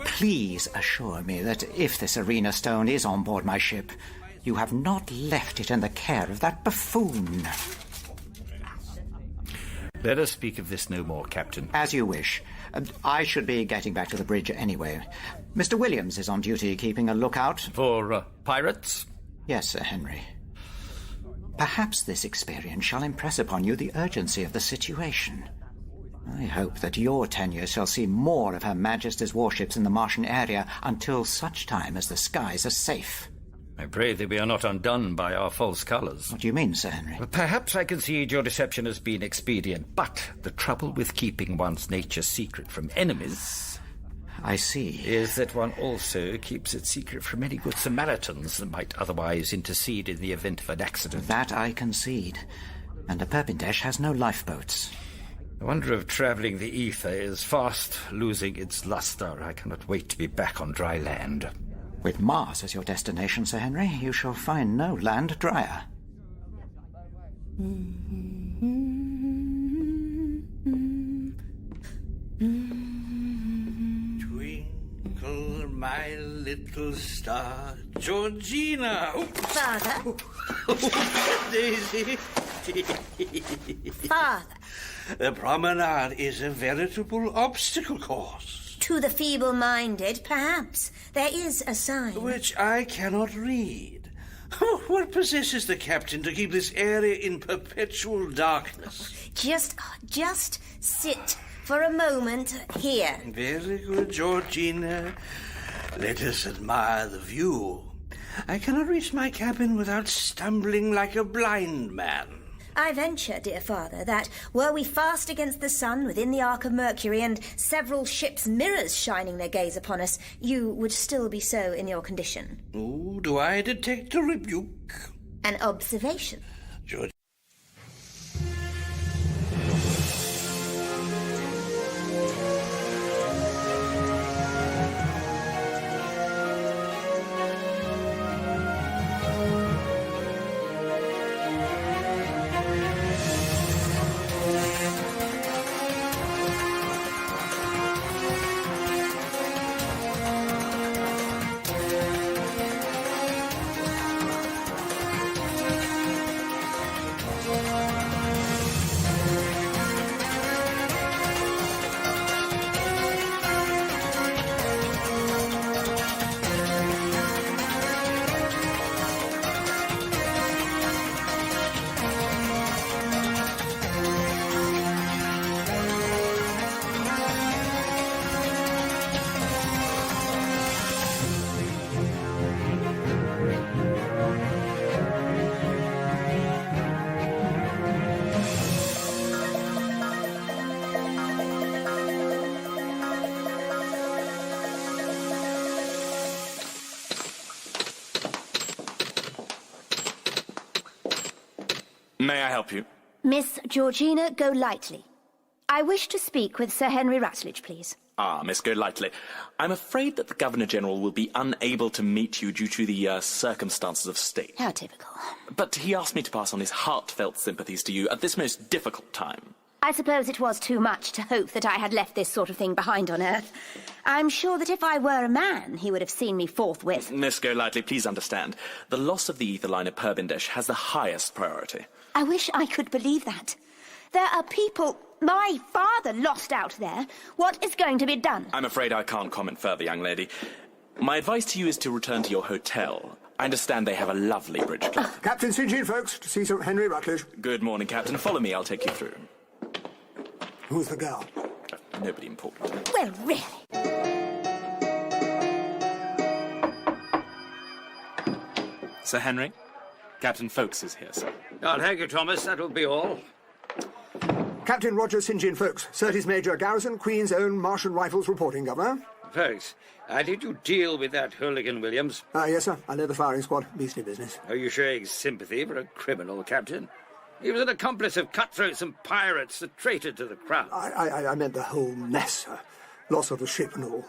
Please assure me that if this arena stone is on board my ship, you have not left it in the care of that buffoon. Let us speak of this no more, Captain. As you wish. I should be getting back to the bridge anyway. Mr. Williams is on duty keeping a lookout. For pirates? Yes, Sir Henry. Perhaps this experience shall impress upon you the urgency of the situation. I hope that your tenure shall see more of Her Majesty's warships in the Martian area until such time as the skies are safe. I pray that we are not undone by our false colours. What do you mean, Sir Henry? Perhaps I concede your deception has been expedient, but the trouble with keeping one's nature secret from enemies... I see. ...is that one also keeps it secret from any good Samaritans that might otherwise intercede in the event of an accident. That I concede. And the Perpindesh has no lifeboats. The wonder of travelling the ether is fast losing its lustre. I cannot wait to be back on dry land. With Mars as your destination, Sir Henry, you shall find no land drier. Twinkle, my little star, Georgina. Father. Daisy. Father. The promenade is a veritable obstacle course. To the feeble-minded, perhaps. There is a sign. Which I cannot read. What possesses the captain to keep this area in perpetual darkness? Just sit for a moment here. Very good, Georgina. Let us admire the view. I cannot reach my cabin without stumbling like a blind man. I venture, dear father, that were we fast against the sun within the arc of Mercury and several ships' mirrors shining their gaze upon us, you would still be so in your condition. Oh, do I detect a rebuke? An observation. George. May I help you? Miss Georgina Golightly. I wish to speak with Sir Henry Rutledge, please. Ah, Miss Golightly. I'm afraid that the Governor-General will be unable to meet you due to the circumstances of state. How typical. But he asked me to pass on his heartfelt sympathies to you at this most difficult time. I suppose it was too much to hope that I had left this sort of thing behind on Earth. I'm sure that if I were a man, he would have seen me forthwith. Miss Golightly, please understand. The loss of the ether line at Purbindesh has the highest priority. I wish I could believe that. There are people my father lost out there. What is going to be done? I'm afraid I can't comment further, young lady. My advice to you is to return to your hotel. I understand they have a lovely bridge club. Captain St. Jean, folks, to see Sir Henry Rutledge. Good morning, Captain. Follow me, I'll take you through. Who's the girl? Nobody important. Well, really? Sir Henry? Captain Folks is here, sir. Oh, thank you, Thomas. That'll be all. Captain Roger St. Jean, folks. Surtees Major Garrison, Queen's Own Martian Rifles reporting, Governor. Folks, did you deal with that hooligan Williams? Yes, sir. I led the firing squad. Beastly business. Are you showing sympathy for a criminal, Captain? He was an accomplice of cutthroats and pirates, a traitor to the crown. I meant the whole mess, sir. Loss of the ship and all.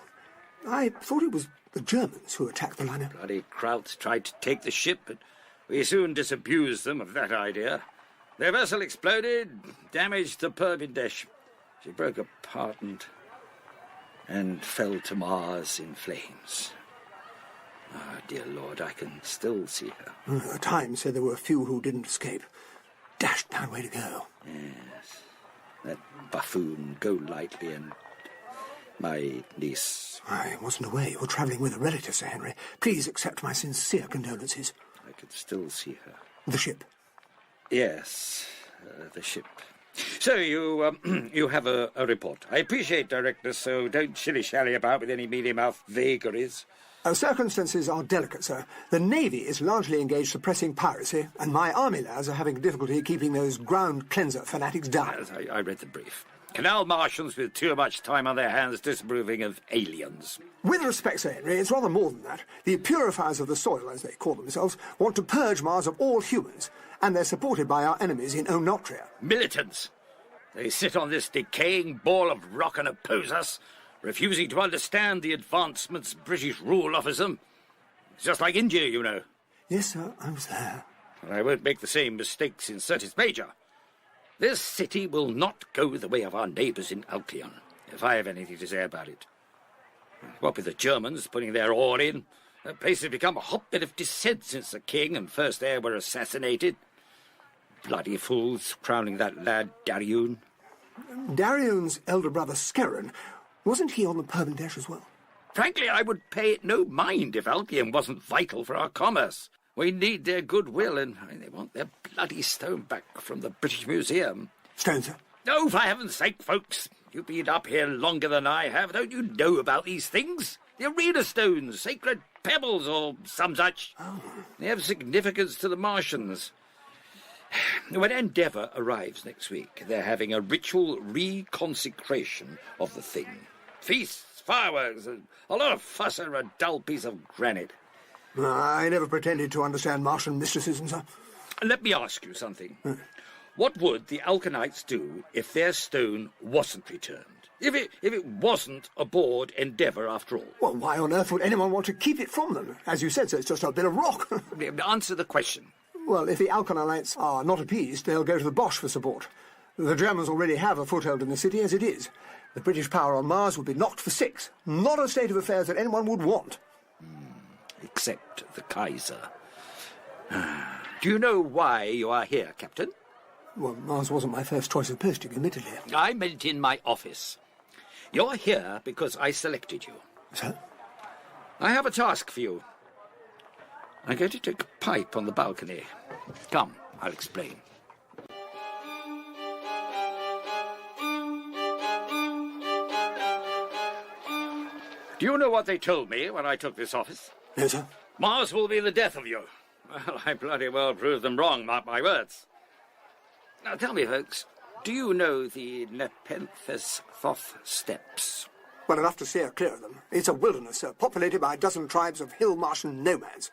I thought it was the Germans who attacked the liner. Bloody Krauts tried to take the ship, but we soon disabused them of that idea. Their vessel exploded, damaged the Purbindesh. She broke apart and fell to Mars in flames. Ah, dear Lord, I can still see her. The Times said there were a few who didn't escape. Dashed down way to go. Yes. That buffoon Golightly and my niece. I wasn't aware you were travelling with a relative, Sir Henry. Please accept my sincere condolences. I could still see her. The ship? Yes, the ship. So you have a report. I appreciate directness, so don't shilly-shally about with any mealy-mouthed vagaries. Circumstances are delicate, sir. The Navy is largely engaged suppressing piracy, and my army lads are having difficulty keeping those ground cleanser fanatics down. Yes, I read the brief. Canal Martians with too much time on their hands disapproving of aliens. With respect, Sir Henry, it's rather more than that. The purifiers of the soil, as they call themselves, want to purge Mars of all humans, and they're supported by our enemies in Onotria. Militants! They sit on this decaying ball of rock and oppose us, refusing to understand the advancements British rule offers them. It's just like India, you know. Yes, sir, I was there. And I won't make the same mistakes in Surtees Major. This city will not go the way of our neighbours in Alcyon, if I have anything to say about it. What with the Germans putting their oar in, the place has become a hotbed of dissent since the king and first heir were assassinated. Bloody fools crowning that lad Dariun. Dariun's elder brother Skerran, wasn't he on the Purbindesh as well? Frankly, I would pay it no mind if Alcyon wasn't vital for our commerce. We need their goodwill, and they want their bloody stone back from the British Museum. Stone, sir? Oh, for heaven's sake, folks. You've been up here longer than I have. Don't you know about these things? The arena stones, sacred pebbles, or some such. Oh. They have significance to the Martians. When Endeavour arrives next week, they're having a ritual reconsecration of the thing. Feasts, fireworks, and a lot of fuss over a dull piece of granite. I never pretended to understand Martian mysticism, sir. Let me ask you something. What would the Alcyonites do if their stone wasn't returned? If it wasn't aboard Endeavour after all? Well, why on earth would anyone want to keep it from them? As you said, sir, it's just a bit of rock. Answer the question. Well, if the Alcyonites are not appeased, they'll go to the Bosch for support. The Germans already have a foothold in the city as it is. The British power on Mars would be knocked for six. Not a state of affairs that anyone would want. Except the Kaiser. Do you know why you are here, Captain? Well, Mars wasn't my first choice of posting, admittedly. I meant in my office. You're here because I selected you. Sir? I have a task for you. I'm going to take a pipe on the balcony. Come, I'll explain. Do you know what they told me when I took this office? Yes, sir. Mars will be the death of you. Well, I bloody well proved them wrong, mark my words. Now tell me, folks, do you know the Nepenthes Thoth steppes? Well, enough to steer clear of them. It's a wilderness, sir, populated by a dozen tribes of hill Martian nomads.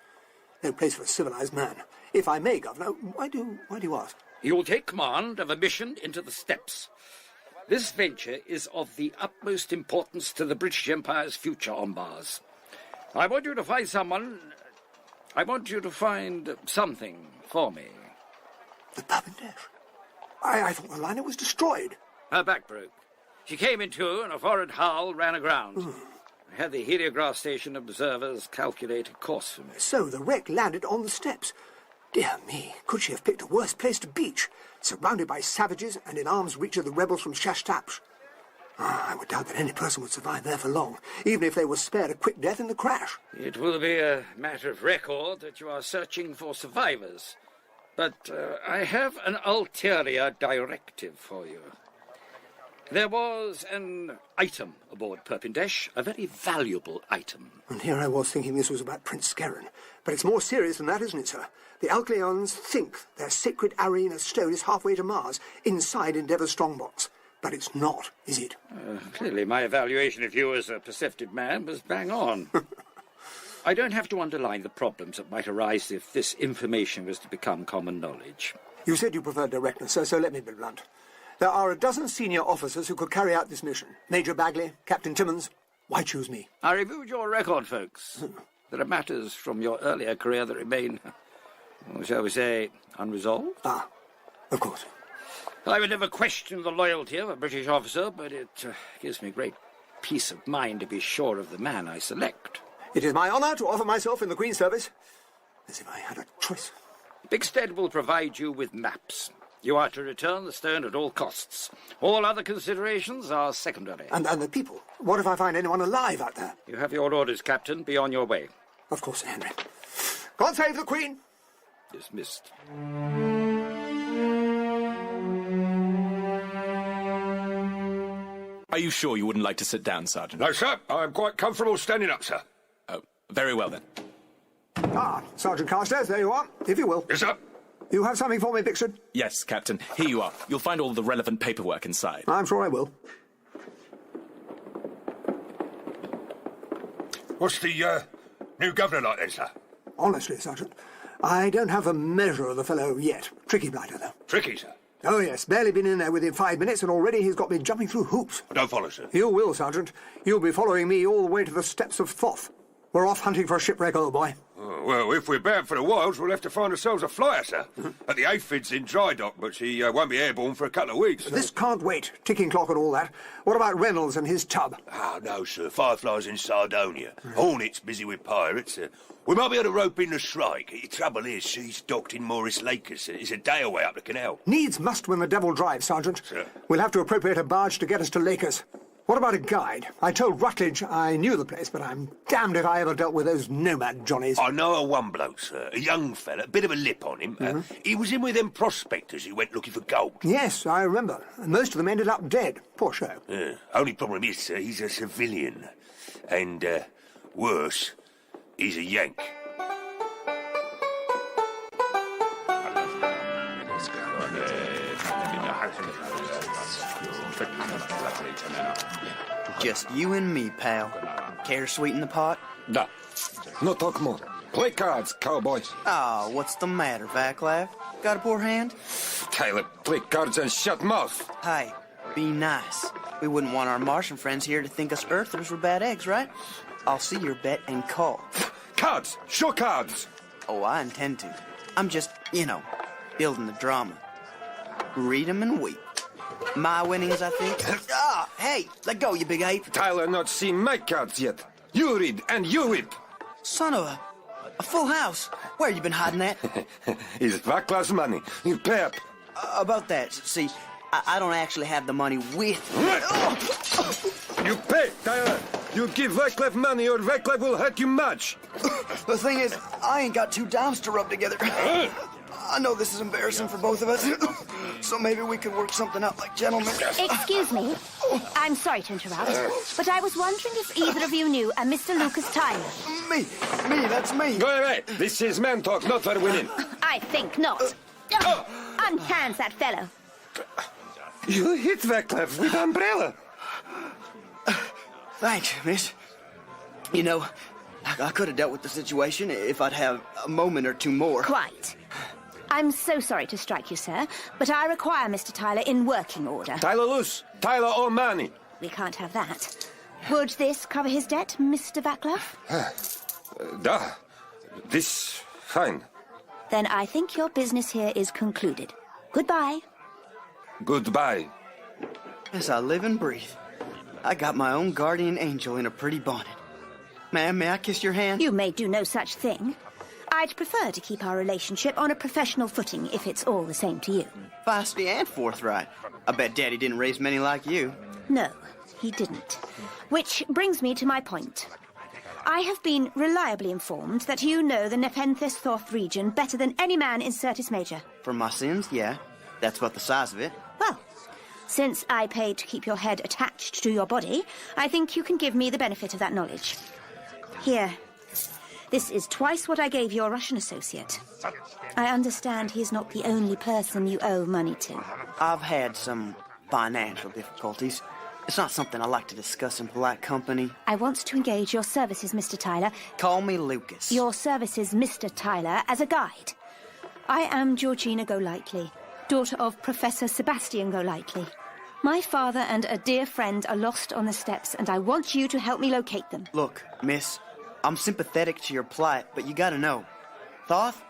No place for a civilized man. If I may, Governor, why do you ask? You'll take command of a mission into the steppes. This venture is of the utmost importance to the British Empire's future on Mars. I want you to find something for me. The Puppet. I thought the liner was destroyed. Her back broke. She came in two and a forward hull ran aground. I had the heliograph station observers calculate a course for me. So the wreck landed on the steps. Dear me, could she have picked a worse place to beach, surrounded by savages and in arm's reach of the rebels from Shashtapsh? I would doubt that any person would survive there for long, even if they were spared a quick death in the crash. It will be a matter of record that you are searching for survivors, but I have an ulterior directive for you. There was an item aboard Perpindesh, a very valuable item. And here I was thinking this was about Prince Skerrin. But it's more serious than that, isn't it, sir? The Alcyons think their sacred arena stone is halfway to Mars, inside Endeavour's strongbox. But it's not, is it? Clearly my evaluation of you as a perceptive man was bang on. I don't have to underline the problems that might arise if this information was to become common knowledge. You said you preferred directness, sir, so let me be blunt. There are a dozen senior officers who could carry out this mission. Major Bagley, Captain Timmins. Why choose me? I reviewed your record, folks. There are matters from your earlier career that remain, shall we say, unresolved. Ah, of course. I would never question the loyalty of a British officer, but it gives me great peace of mind to be sure of the man I select. It is my honour to offer myself in the Queen's service, as if I had a choice. Bigstead will provide you with maps. You are to return the stone at all costs. All other considerations are secondary. And the people? What if I find anyone alive out there? You have your orders, Captain. Be on your way. Of course, Sir Henry. God save the Queen! Dismissed. Are you sure you wouldn't like to sit down, Sergeant? No, sir. I'm quite comfortable standing up, sir. Oh, very well, then. Ah, Sergeant Carstairs, there you are, if you will. Yes, sir. You have something for me, Bixford? Yes, Captain. Here you are. You'll find all the relevant paperwork inside. I'm sure I will. What's the new governor like then, sir? Honestly, Sergeant, I don't have a measure of the fellow yet. Tricky blighter, though. Tricky, sir? Oh, yes. Barely been in there within 5 minutes, and already he's got me jumping through hoops. I don't follow, sir. You will, Sergeant. You'll be following me all the way to the steps of Thoth. We're off hunting for a shipwreck, old boy. Oh, well, if we're bound for the wilds, we'll have to find ourselves a flyer, sir. At the Aphid's in dry dock, but she won't be airborne for a couple of weeks. This can't wait. Ticking clock and all that. What about Reynolds and his tub? Oh, no, sir. Firefly's in Sardonia. Hornet's busy with pirates. We might be able to rope in the Shrike. The trouble is, she's docked in Morris Lakers. It's a day away up the canal. Needs must when the devil drives, Sergeant. Sir. We'll have to appropriate a barge to get us to Lakers. What about a guide? I told Rutledge I knew the place, but I'm damned if I ever dealt with those nomad Johnnies. I know of one bloke, sir. A young fella, a bit of a lip on him. He was in with them prospectors who went looking for gold. Yes, I remember. And most of them ended up dead. Poor show. Only problem is, sir, he's a civilian. And, worse, he's a Yank. Just you and me, pal. Care to sweeten the pot? No. No talk more. Play cards, cowboy. Oh, what's the matter, Vaclav? Got a poor hand? Tyler, play cards and shut mouth. Hey, be nice. We wouldn't want our Martian friends here to think us Earthers were bad eggs, right? I'll see your bet and call. Cards! Show cards! Oh, I intend to. I'm just, building the drama. Read 'em and weep. My winnings, I think. Hey, let go, you big ape. Tyler not seen my cards yet. You read and you whip. Son of a full house. Where you been hiding that? It's Vaclav's money. You pay up. About that, see, I don't actually have the money with me. You pay, Tyler. You give Vaclav money or Vaclav will hurt you much. The thing is, I ain't got 2 dimes to rub together. I know this is embarrassing for both of us, so maybe we could work something out like gentlemen. Excuse me. I'm sorry to interrupt, but I was wondering if either of you knew a Mr. Lucas Tyler. Me, that's me. Go away. This is man talk, not for winning. I think not. Unhands that fellow. You hit Vaclav with umbrella. Thanks, miss. I could have dealt with the situation if I'd have a moment or two more. Quite. I'm so sorry to strike you, sir, but I require Mr. Tyler in working order. Tyler loose. Tyler or money. We can't have that. Would this cover his debt, Mr. Vaclav? Da. This fine. Then I think your business here is concluded. Goodbye. Goodbye. As I live and breathe, I got my own guardian angel in a pretty bonnet. Ma'am, may I kiss your hand? You may do no such thing. I'd prefer to keep our relationship on a professional footing if it's all the same to you. Feisty and forthright. I bet Daddy didn't raise many like you. No, he didn't. Which brings me to my point. I have been reliably informed that you know the Nepenthes Thoth region better than any man in Certis Major. For my sins, yeah. That's about the size of it. Well, since I paid to keep your head attached to your body, I think you can give me the benefit of that knowledge. Here. This is twice what I gave your Russian associate. I understand he's not the only person you owe money to. I've had some financial difficulties. It's not something I like to discuss in polite company. I want to engage your services, Mr. Tyler. Call me Lucas. Your services, Mr. Tyler, as a guide. I am Georgina Golightly, daughter of Professor Sebastian Golightly. My father and a dear friend are lost on the steppes, and I want you to help me locate them. Look, miss, I'm sympathetic to your plight, but you gotta know. Thoth,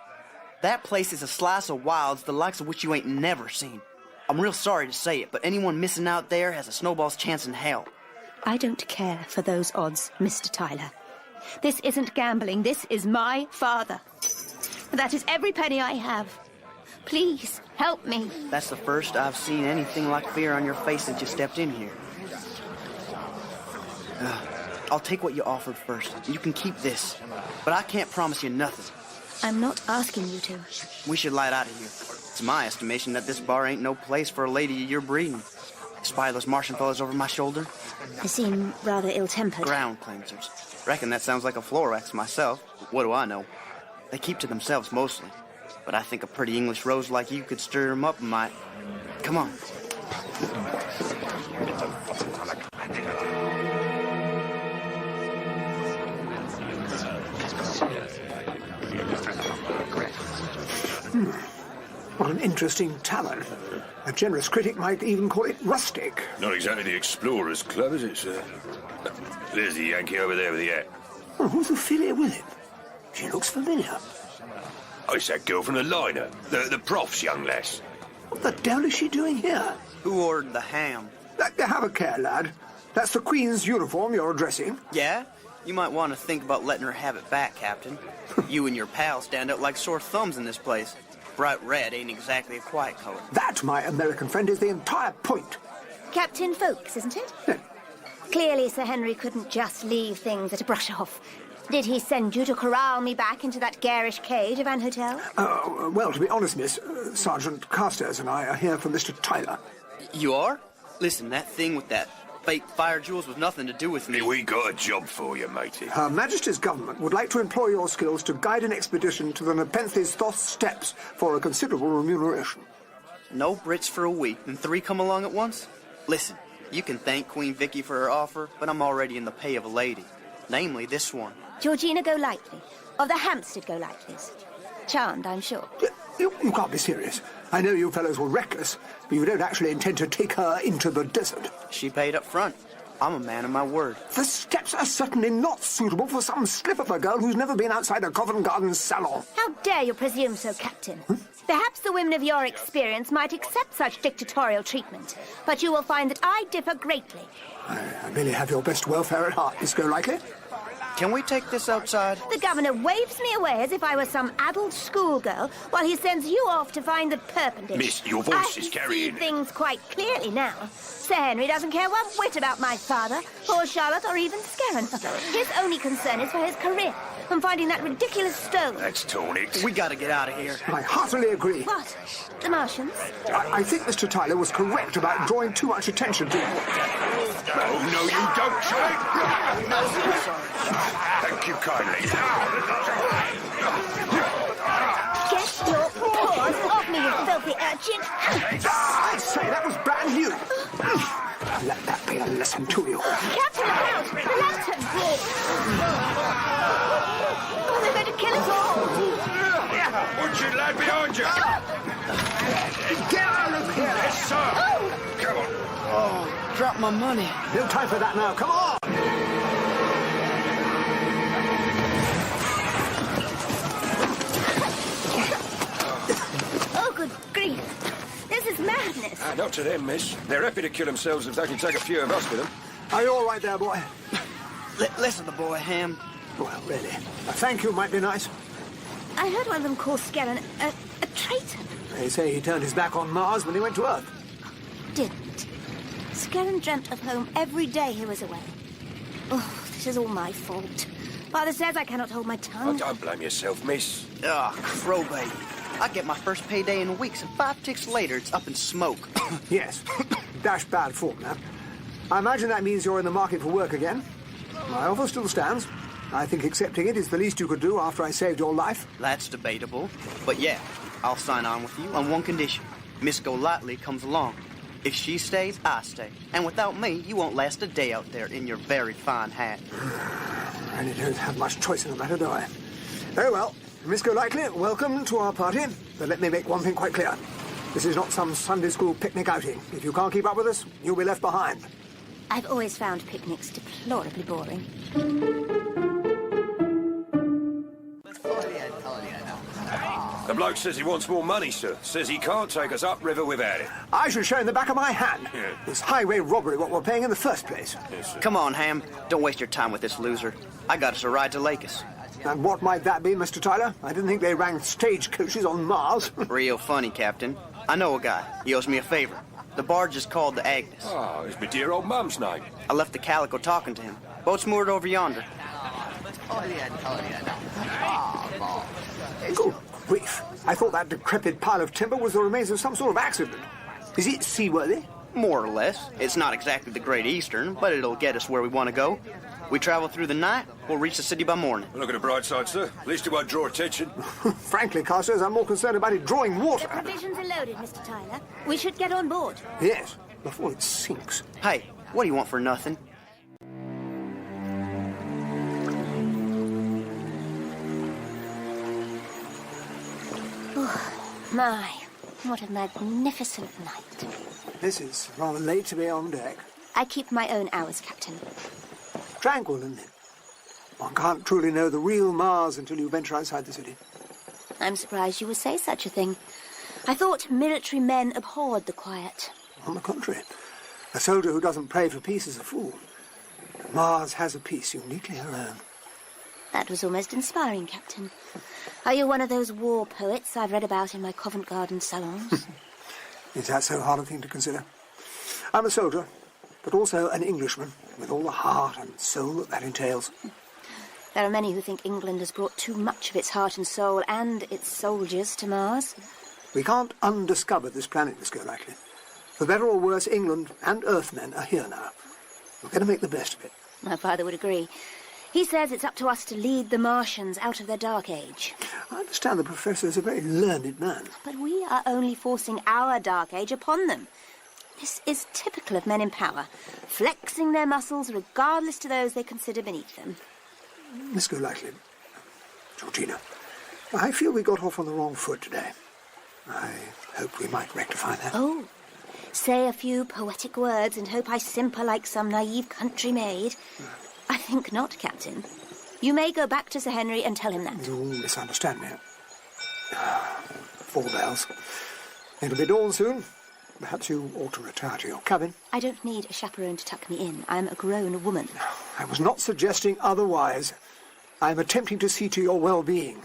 that place is a slice of wilds the likes of which you ain't never seen. I'm real sorry to say it, but anyone missing out there has a snowball's chance in hell. I don't care for those odds, Mr. Tyler. This isn't gambling. This is my father. That is every penny I have. Please, help me. That's the first I've seen anything like fear on your face since you stepped in here. I'll take what you offered first. You can keep this, but I can't promise you nothing. I'm not asking you to. We should light out of here. It's my estimation that this bar ain't no place for a lady of your breeding. Spy those Martian fellas over my shoulder? They seem rather ill-tempered. Ground cleansers. Reckon that sounds like a floor wax myself. What do I know? They keep to themselves mostly. But I think a pretty English rose like you could stir them up and might. Come on. What an interesting talent. A generous critic might even call it rustic. Not exactly the explorer's club, is it, sir? There's the Yankee over there with the hat. Oh, who's the filly with him? She looks familiar. Oh, it's that girl from the liner. The prof's young lass. What the devil is she doing here? Who ordered the ham? Have a care, lad. That's the Queen's uniform you're addressing. Yeah? You might want to think about letting her have it back, Captain. You and your pals stand out like sore thumbs in this place. Bright red ain't exactly a quiet color. That, my American friend, is the entire point. Captain Folks, isn't it? Yeah. Clearly Sir Henry couldn't just leave things at a brush-off. Did he send you to corral me back into that garish cage of an hotel? Well, to be honest, miss, Sergeant Carstairs and I are here for Mr. Tyler. You are? Listen, that thing with that fake fire jewels was nothing to do with me. We got a job for you, matey. Her Majesty's government would like to employ your skills to guide an expedition to the Nepenthes Thoth steppes for a considerable remuneration. No Brits for a week, and 3 come along at once? Listen, you can thank Queen Vicky for her offer, but I'm already in the pay of a lady. Namely, this one. Georgina Golightly, of the Hampstead Golightleys. Charmed, I'm sure. You can't be serious. I know you fellows were reckless, but you don't actually intend to take her into the desert. She paid up front. I'm a man of my word. The steppes are certainly not suitable for some slip of a girl who's never been outside a Covent Garden salon. How dare you presume so, Captain? Perhaps the women of your experience might accept such dictatorial treatment, but you will find that I differ greatly. I really have your best welfare at heart, Miss Golightly. Can we take this outside? The governor waves me away as if I were some adult schoolgirl, while he sends you off to find the perpendicular. Miss, your voice is carrying. I see things quite clearly now. Sir Henry doesn't care one whit about my father, or Charlotte, or even Scarron. His only concern is for his career, and finding that ridiculous stone. That's Tornix. We gotta get out of here. I heartily agree. What? The Martians? I think Mr. Tyler was correct about drawing too much attention to him. Oh, no, you don't, Charlie. No, I'm sorry. Thank you kindly. Get your paws off me, you filthy urchin! I say, that was brand new. Let that be a lesson to you. Captain, look out! The lantern! Oh, they're going to kill us all! Watch it, lad, behind you! sir! Oh! Come on. Oh, drop my money. No time for that now. Come on! Oh, good grief. This is madness. Not to them, miss. They're happy to kill themselves if they can take a few of us with them. Are you all right there, boy? Listen to the boy, Ham. Well, really. A thank you might be nice. I heard one of them call Scarron a traitor. They say he turned his back on Mars when he went to Earth. Didn't. Scarron dreamt of home every day he was away. Oh, this is all my fault. Father says I cannot hold my tongue. Oh, don't blame yourself, miss. Ah, crow baby. I get my first payday in weeks, and 5 ticks later, it's up in smoke. Yes. Dash bad form, that. I imagine that means you're in the market for work again. My offer still stands. I think accepting it is the least you could do after I saved your life. That's debatable. But yeah, I'll sign on with you on one condition. Miss Golightly comes along. If she stays, I stay. And without me, you won't last a day out there in your very fine hat. I really don't have much choice in the matter, do I? Very well. Miss Golightly, welcome to our party. But let me make one thing quite clear. This is not some Sunday school picnic outing. If you can't keep up with us, you'll be left behind. I've always found picnics deplorably boring. The bloke says he wants more money, sir. Says he can't take us upriver without it. I should show in the back of my hand. Yeah. It's highway robbery what we're paying in the first place. Yes, sir. Come on, Ham. Don't waste your time with this loser. I got us a ride to Lakes. And what might that be, Mr. Tyler? I didn't think they rang stagecoaches on Mars. Real funny, Captain. I know a guy. He owes me a favor. The barge is called the Agnes. Oh, it's my dear old mum's name. I left the Calico talking to him. Boat's moored over yonder. Good grief. I thought that decrepit pile of timber was the remains of some sort of accident. Is it seaworthy? More or less. It's not exactly the Great Eastern, but it'll get us where we want to go. We travel through the night, we'll reach the city by morning. Look at the bright side, sir. At least it won't draw attention. Frankly, Carstairs, I'm more concerned about it drawing water. The provisions are loaded, Mr. Tyler. We should get on board. Yes, before it sinks. Hey, what do you want for nothing? Oh, my, what a magnificent night. This is rather late to be on deck. I keep my own hours, Captain. Tranquil, isn't it? One can't truly know the real Mars until you venture outside the city. I'm surprised you would say such a thing. I thought military men abhorred the quiet. On the contrary, a soldier who doesn't pray for peace is a fool. Mars has a peace uniquely her own. That was almost inspiring, Captain. Are you one of those war poets I've read about in my Covent Garden salons? Is that so hard a thing to consider? I'm a soldier, but also an Englishman, with all the heart and soul that entails. There are many who think England has brought too much of its heart and soul and its soldiers to Mars. We can't undiscover this planet, Miss Golightly. For better or worse, England and Earthmen are here now. We're going to make the best of it. My father would agree. He says it's up to us to lead the Martians out of their dark age. I understand the Professor is a very learned man. But we are only forcing our dark age upon them. This is typical of men in power, flexing their muscles regardless to those they consider beneath them. Miss Golightly, Georgina, I feel we got off on the wrong foot today. I hope we might rectify that. Oh, say a few poetic words and hope I simper like some naive country maid. I think not, Captain. You may go back to Sir Henry and tell him that. You misunderstand me. 4 bells. It'll be dawn soon. Perhaps you ought to retire to your cabin. I don't need a chaperone to tuck me in. I'm a grown woman. I was not suggesting otherwise. I'm attempting to see to your well-being.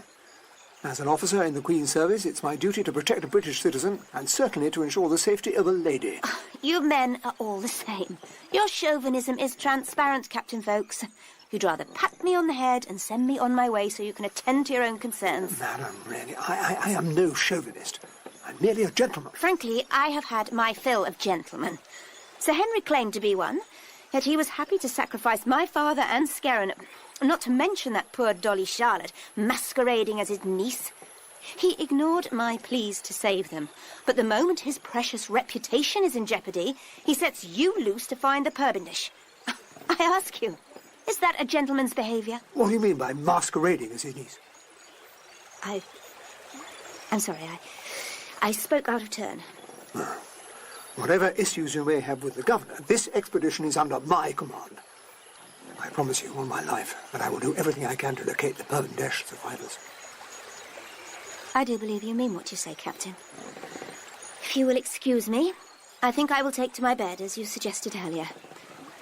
As an officer in the Queen's service, it's my duty to protect a British citizen, and certainly to ensure the safety of a lady. You men are all the same. Your chauvinism is transparent, Captain Folks. You'd rather pat me on the head and send me on my way so you can attend to your own concerns. Madam, really, I am no chauvinist. I'm merely a gentleman. Frankly, I have had my fill of gentlemen. Sir Henry claimed to be one, yet he was happy to sacrifice my father and Scarron, not to mention that poor Dolly Charlotte, masquerading as his niece. He ignored my pleas to save them, but the moment his precious reputation is in jeopardy, he sets you loose to find the Purbindish. I ask you, is that a gentleman's behaviour? What do you mean by masquerading as his niece? I'm sorry, I spoke out of turn. Whatever issues you may have with the governor, this expedition is under my command. I promise you on my life that I will do everything I can to locate the Pervendesh survivors. I do believe you mean what you say, Captain. If you will excuse me, I think I will take to my bed, as you suggested earlier.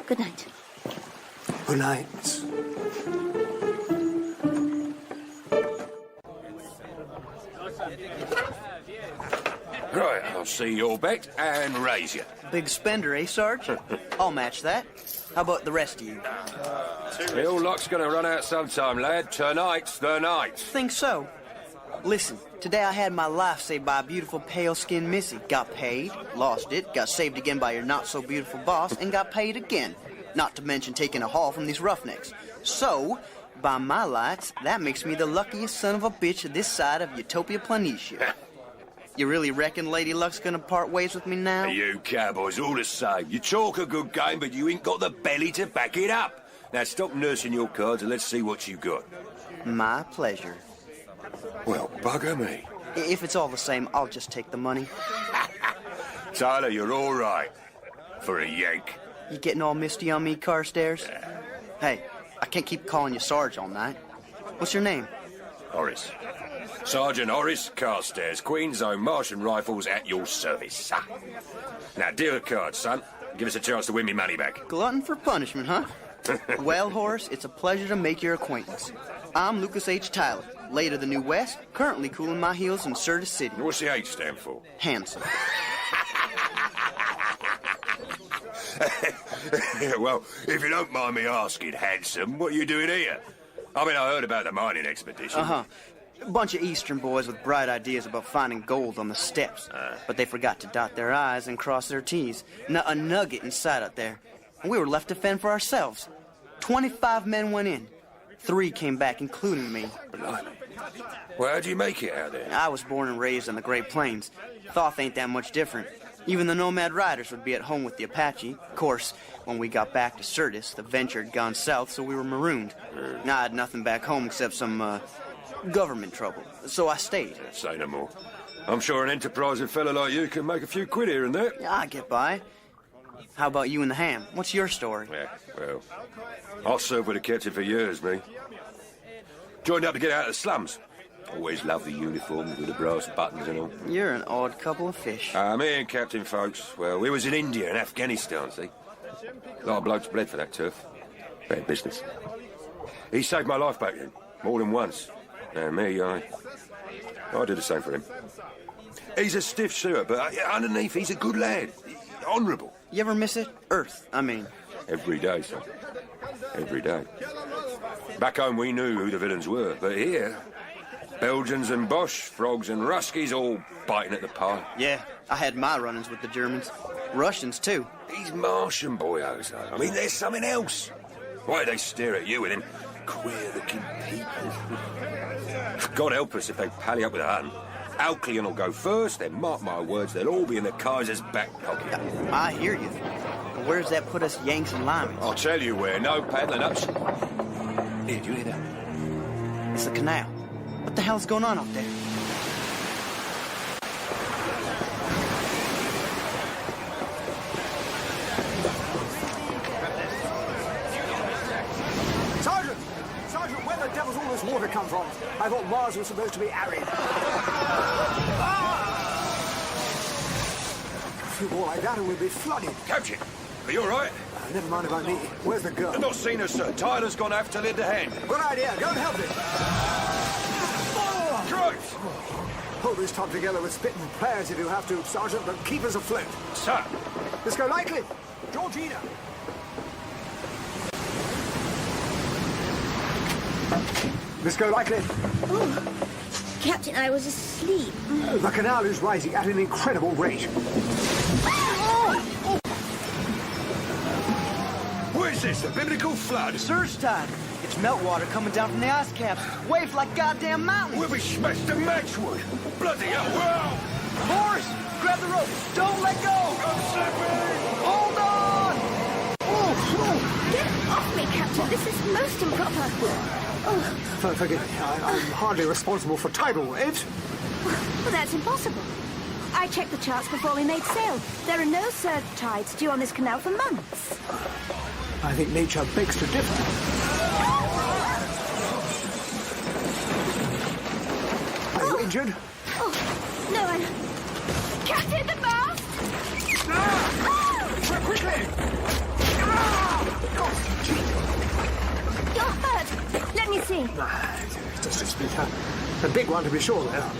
Good night. Good night, Miss. Right, I'll see your bet and raise you. Big spender, eh, Sarge? I'll match that. How about the rest of you? Your luck's gonna run out sometime, lad. Tonight's the night. Think so? Listen, today I had my life saved by a beautiful pale-skinned missy. Got paid, lost it, got saved again by your not-so-beautiful boss, and got paid again. Not to mention taking a haul from these roughnecks. So, by my lights, that makes me the luckiest son of a bitch this side of Utopia Planitia. You really reckon Lady Luck's gonna part ways with me now? You cowboys all the same. You talk a good game, but you ain't got the belly to back it up. Now stop nursing your cards and let's see what you got. My pleasure. Well, bugger me. If it's all the same, I'll just take the money. Tyler, you're all right. For a yank. You getting all misty on me, Carstairs? Hey, I can't keep calling you Sarge all night. What's your name? Horace. Sergeant Horace Carstairs, Queen's Own Martian Rifles at your service. Now, deal the cards, son. Give us a chance to win me money back. Glutton for punishment, huh? Well, Horace, it's a pleasure to make your acquaintance. I'm Lucas H. Tyler, late of the New West, currently cooling my heels in Sirtis City. What's the H stand for? Handsome. Well, if you don't mind me asking, handsome, what are you doing here? I mean, I heard about the mining expedition. Uh-huh. A bunch of Eastern boys with bright ideas about finding gold on the steppes. But they forgot to dot their I's and cross their T's. Not a nugget inside out there. And we were left to fend for ourselves. 25 men went in. 3 came back, including me. Blimey. Well, how'd you make it out there? I was born and raised on the Great Plains. Thoth ain't that much different. Even the nomad riders would be at home with the Apache. Of course, when we got back to Sirtis, the venture had gone south, so we were marooned. I had nothing back home except some, government trouble. So I stayed. Say no more. I'm sure an enterprising fellow like you can make a few quid here and there. Yeah, I get by. How about you and the ham? What's your story? Yeah, well, I'll serve with the captain for years, me. Joined up to get out of the slums. Always loved the uniforms with the brass buttons and all. You're an odd couple of fish. Me and Captain folks, well, we was in India and Afghanistan, see? A lot of blokes bled for that turf. Bad business. He saved my life back then, more than once. And me, I did the same for him. He's a stiff suitor, but underneath he's a good lad. Honourable. You ever miss it? Earth, I mean. Every day, son. Every day. Back home we knew who the villains were, but here, Belgians and Bosch, frogs and Ruskies all biting at the pie. Yeah, I had my run-ins with the Germans. Russians, too. These Martian boyos, though. I mean, there's something else. Why do they stare at you with them queer-looking people? God help us if they pally up with a Hun. Alcyon will go first, then mark my words, they'll all be in the Kaiser's back pocket. I hear you. But where does that put us Yanks and Limeys? I'll tell you where, no paddling up. Here, do you hear that? It's the canal. What the hell's going on up there? Sergeant, where the devil's all this water come from? I thought Mars was supposed to be arid. A few more like that and we'll be flooded. Captain, are you all right? Never mind about me. Where's the girl? I've not seen her, sir. Tyler's gone aft to lend a hand. Good idea. Go and help him. Christ! Hold this top together with spit and prayers if you have to, Sergeant, but keep us afloat. Sir! Let's go lightly. Georgina! Let's go lightly. Oh, Captain, I was asleep. The canal is rising at an incredible rate. What is this, a biblical flood? Surge tide. It's meltwater coming down from the ice caps. Waves like goddamn mountains. We'll be smashed to matchwood. Bloody hell, wow! Boris, grab the rope. Don't let go. Go, Slippy! Hold on! Get off me, Captain. This is most improper. Forgive me. I'm hardly responsible for tidal waves. Well, that's impossible. I I checked the charts before we made sail. There are no surge tides due on this canal for months. I think nature begs to differ. Are you injured? Oh, no, I'm... Captain, the mast! Quickly! You're hurt. Let me see. Just a splinter. A big one to be sure, though.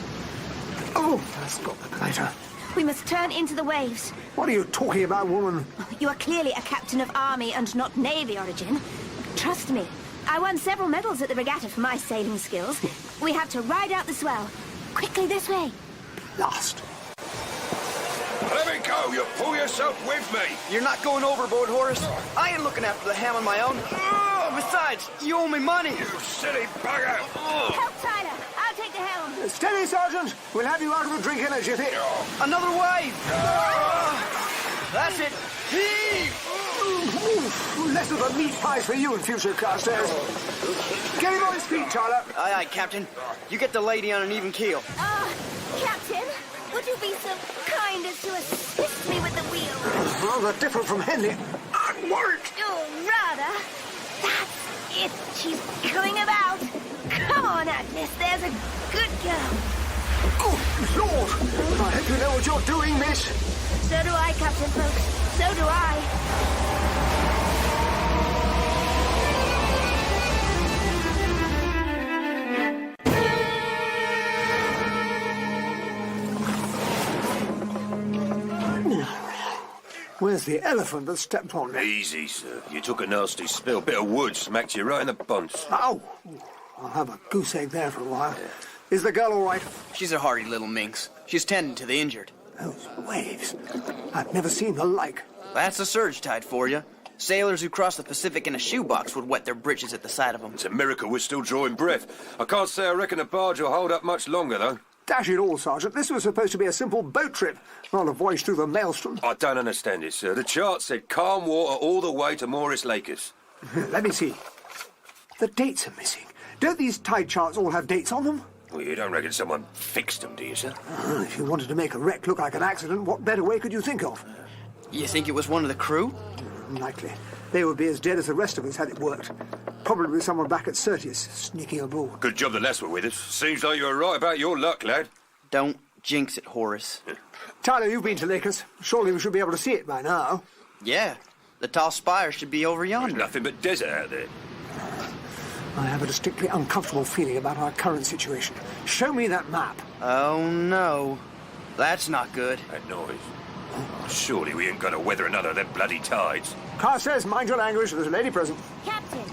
Oh, that's got the glider. We must turn into the waves. What are you talking about, woman? You are clearly a captain of army and not navy origin. Trust me, I won several medals at the regatta for my sailing skills. We have to ride out the swell. Quickly, this way. Blast. Let me go. You pull yourself with me. You're not going overboard, Horace. I ain't looking after the ham on my own. Besides, you owe me money. You silly bugger. Help, Tyler. I'll take the helm. Steady, Sergeant. We'll have you out of the drink in a jiffy. Another wave. That's it. Heave. Less of a meat pie for you in future Carstairs. Get him on his feet, Tyler. Aye, aye, Captain. You get the lady on an even keel. Captain, would you be so kind as to assist me with the wheel? Rather different from Henley. I'm worried. Oh, rather. That's it. She's coming about. Come on, Agnes. There's a good girl. Oh, Lord. I hope you know what you're doing, miss. So do I, Captain Folks. So do I. Where's the elephant that stepped on me? Easy, sir. You took a nasty spill. Bit of wood smacked you right in the buns. Ow! I'll have a goose egg there for a while. Is the girl all right? She's a hardy little minx. She's tending to the injured. Those waves. I've never seen the like. That's a surge tide for you. Sailors who cross the Pacific in a shoebox would wet their britches at the sight of them. It's a miracle we're still drawing breath. I can't say I reckon the barge will hold up much longer, though. Dash it all, Sergeant. This was supposed to be a simple boat trip, not a voyage through the maelstrom. I don't understand it, sir. The chart said calm water all the way to Morris Lakers. Let me see. The dates are missing. Don't these tide charts all have dates on them? Well, you don't reckon someone fixed them, do you, sir? If you wanted to make a wreck look like an accident, what better way could you think of? You think it was one of the crew? Unlikely. They would be as dead as the rest of us had it worked. Probably someone back at Sirtius, sneaking aboard. Good job the lass were with us. Seems like you were right about your luck, lad. Don't jinx it, Horace. Tyler, you've been to Lakers. Surely we should be able to see it by now. Yeah. The tall spire should be over yonder. There's nothing but desert out there. I have a distinctly uncomfortable feeling about our current situation. Show me that map. Oh, no. That's not good. That noise. Surely we ain't going to weather another of them bloody tides. Carr says, mind your language, there's a lady present. Captain,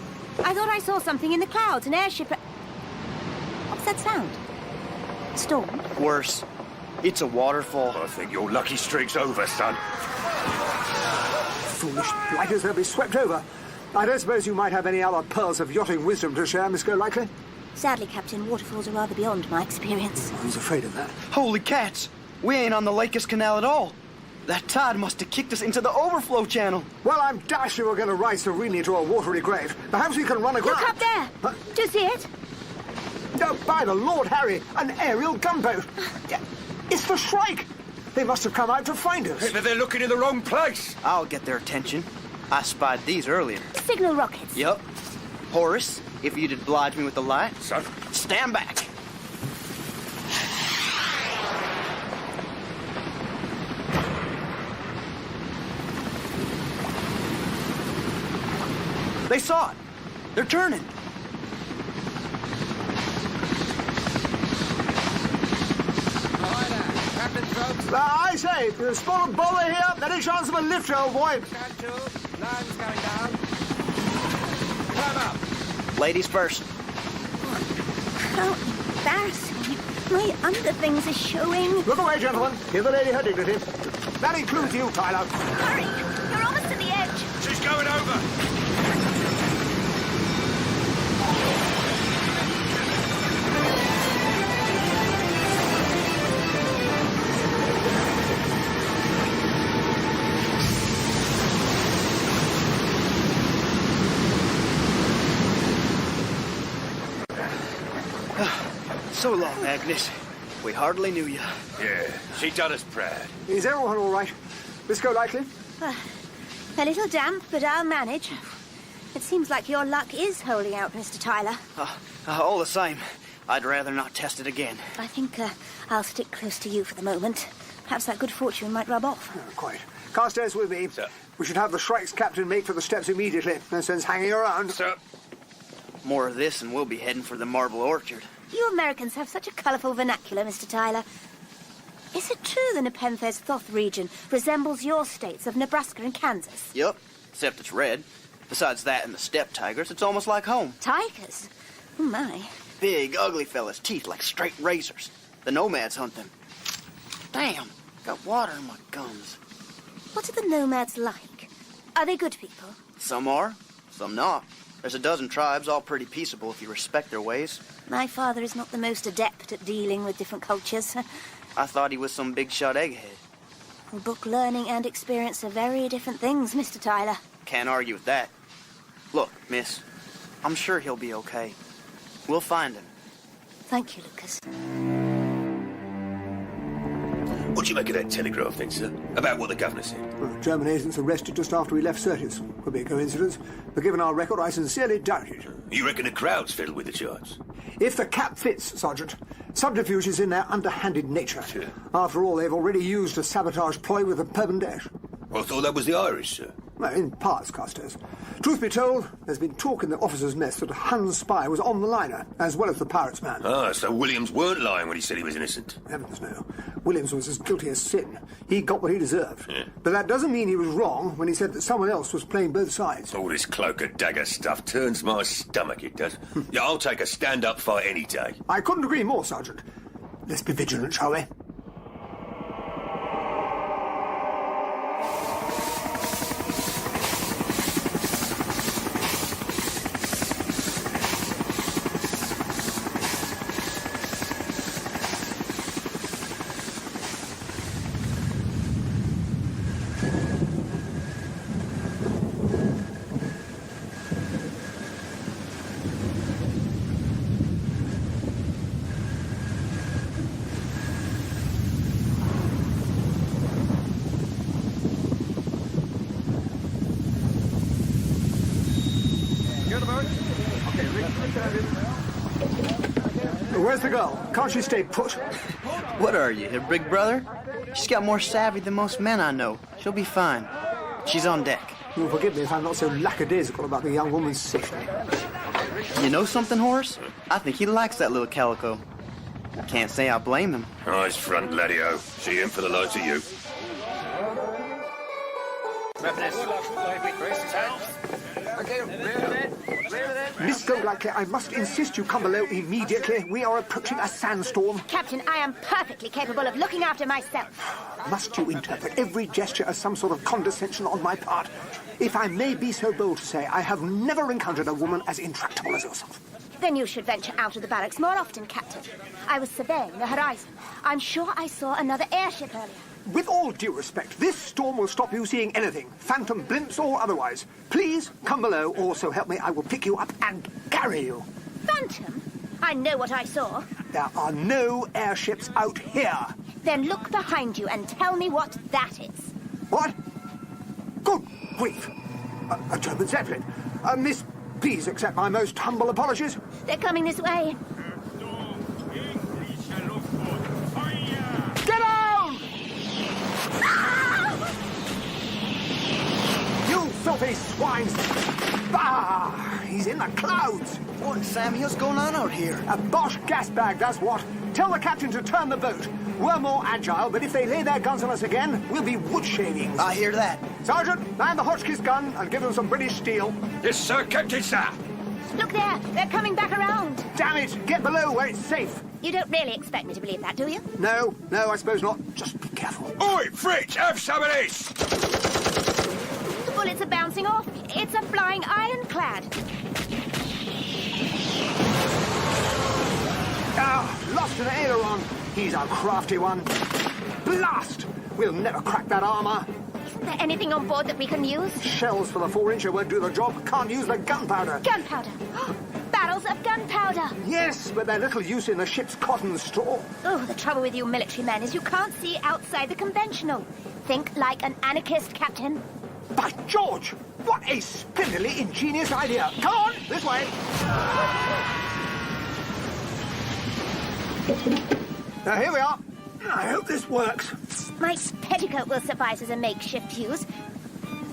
I thought I saw something in the clouds, an airship. What's that sound? A storm? Worse. It's a waterfall. I think your lucky streak's over, son. Foolish blighters, they'll be swept over. I don't suppose you might have any other pearls of yachting wisdom to share, Miss Golightly? Sadly, Captain, waterfalls are rather beyond my experience. I was afraid of that. Holy cats! We ain't on the Lakers Canal at all. That tide must have kicked us into the overflow channel. Well, I'm dashed you were going to ride serenely to a watery grave. Perhaps we can run aground. Look up there! Do you see it? No, by the Lord Harry, an aerial gunboat. It's the Shrike. They must have come out to find us. Hey, but they're looking in the wrong place. I'll get their attention. I spied these earlier. Signal rockets. Yup. Horace, if you'd oblige me with the light. Son. Stand back. They saw it. They're turning. I say, spot a bowler here. Any chance of a lift, old boy? Line's going down. Climb up. Ladies first. How embarrassing. My underthings are showing. Look away, gentlemen. Give the lady her dignity. That includes you, Tyler. Hurry. You're almost to the edge. She's going over. So long, Agnes. We hardly knew you. Yeah, she done us proud. Is everyone all right? Let's go, likely? A little damp, but I'll manage. It seems like your luck is holding out, Mr. Tyler. All the same, I'd rather not test it again. I think I'll stick close to you for the moment. Perhaps that good fortune might rub off. Quite. Carstairs with me. Sir. We should have the Shrike's captain make for the steps immediately. No sense hanging around. Sir. More of this and we'll be heading for the Marble Orchard. You Americans have such a colourful vernacular, Mr. Tyler. Is it true the Nepenthe's Thoth region resembles your states of Nebraska and Kansas? Yep, except it's red. Besides that and the steppe tigers, it's almost like home. Tigers? Oh, my. Big, ugly fellas, teeth like straight razors. The nomads hunt them. Damn, got water in my gums. What are the nomads like? Are they good people? Some are, some not. There's a dozen tribes, all pretty peaceable if you respect their ways. My father is not the most adept at dealing with different cultures. I thought he was some big-shot egghead. Well, book learning and experience are very different things, Mr. Tyler. Can't argue with that. Look, miss, I'm sure he'll be okay. We'll find him. Thank you, Lucas. What do you make of that telegraph thing, sir? About what the governor said? Well, German agents arrested just after we left Syrtis. Could be a coincidence, but given our record, I sincerely doubt it. You reckon the crowd's fiddled with the charge? If the cap fits, Sergeant. Subterfuge is in their underhanded nature. Sure. After all, they've already used a sabotage ploy with a Perbendash. Well, I thought that was the Irish, sir. Well, in parts, Carstairs. Truth be told, there's been talk in the officers' mess that a Hun spy was on the liner, as well as the pirate's man. Ah, so Williams weren't lying when he said he was innocent. Heavens, no. Williams was as guilty as sin. He got what he deserved. Yeah. But that doesn't mean he was wrong when he said that someone else was playing both sides. All this cloak-and-dagger stuff turns my stomach, it does. Yeah, I'll take a stand-up fight any day. I couldn't agree more, Sergeant. Let's be vigilant, shall we? Where's the girl? Can't she stay put? What are you, her big brother? She's got more savvy than most men I know. She'll be fine. She's on deck. You'll forgive me if I'm not so lackadaisical about the young woman's safety. You know something, Horace? I think he likes that little calico. Can't say I blame him. Nice front, laddie-o. She in for the likes of you. Miss Golightly, I must insist you come below immediately. We are approaching a sandstorm. Captain, I am perfectly capable of looking after myself. Must you interpret every gesture as some sort of condescension on my part? If I may be so bold to say, I have never encountered a woman as intractable as yourself. Then you should venture out of the barracks more often, Captain. I was surveying the horizon. I'm sure I saw another airship earlier. With all due respect, this storm will stop you seeing anything, phantom blimps or otherwise. Please come below, or so help me, I will pick you up and carry you. Phantom? I know what I saw. There are no airships out here. Then look behind you and tell me what that is. What? Good grief. A German Zeppelin. Miss, please accept my most humble apologies. They're coming this way. Get down! You filthy swines! Ah, he's in the clouds. What, Sammy, what's going on out here? A Bosch gas bag, that's what. Tell the captain to turn the boat. We're more agile, but if they lay their guns on us again, we'll be wood shavings. I hear that. Sergeant, man the Hotchkiss gun and give them some British steel. Yes, sir, Captain, sir. Look there, they're coming back around. Damn it, get below where it's safe. You don't really expect me to believe that, do you? No, I suppose not. Just be careful. Oi, Fritz, have some of this! The bullets are bouncing off. It's a flying ironclad. Lost an aileron. He's a crafty one. Blast! We'll never crack that armour. Isn't there anything on board that we can use? Shells for the 4-incher won't do the job. Can't use the gunpowder. Gunpowder. Barrels of gunpowder. Yes, but they're little use in a ship's cotton straw. Oh, the trouble with you military men is you can't see outside the conventional. Think like an anarchist, Captain. By George! What a splendidly ingenious idea! Come on, this way! Now, here we are. I hope this works. My petticoat will suffice as a makeshift fuse.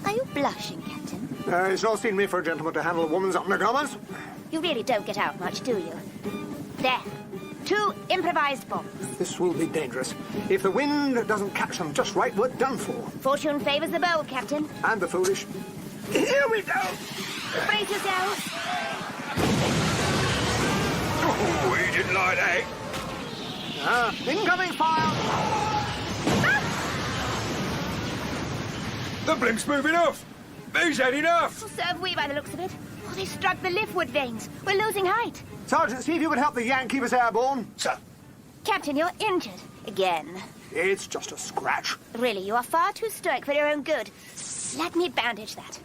Are you blushing, Captain? It's not seen me for a gentleman to handle a woman's undergarments. You really don't get out much, do you? There. 2 improvised bombs. This will be dangerous. If the wind doesn't catch them just right, we're done for. Fortune favours the bold, Captain. And the foolish. Here we go! Brace yourselves. Oh, he didn't like that. Incoming fire! The blimp's moving off. He's had enough. So have we, by the looks of it. Oh, they struck the liftwood veins. We're losing height. Sergeant, see if you would help the Yank keep us airborne. Sir. Captain, you're injured. Again. It's just a scratch. Really, you are far too stoic for your own good. Let me bandage that.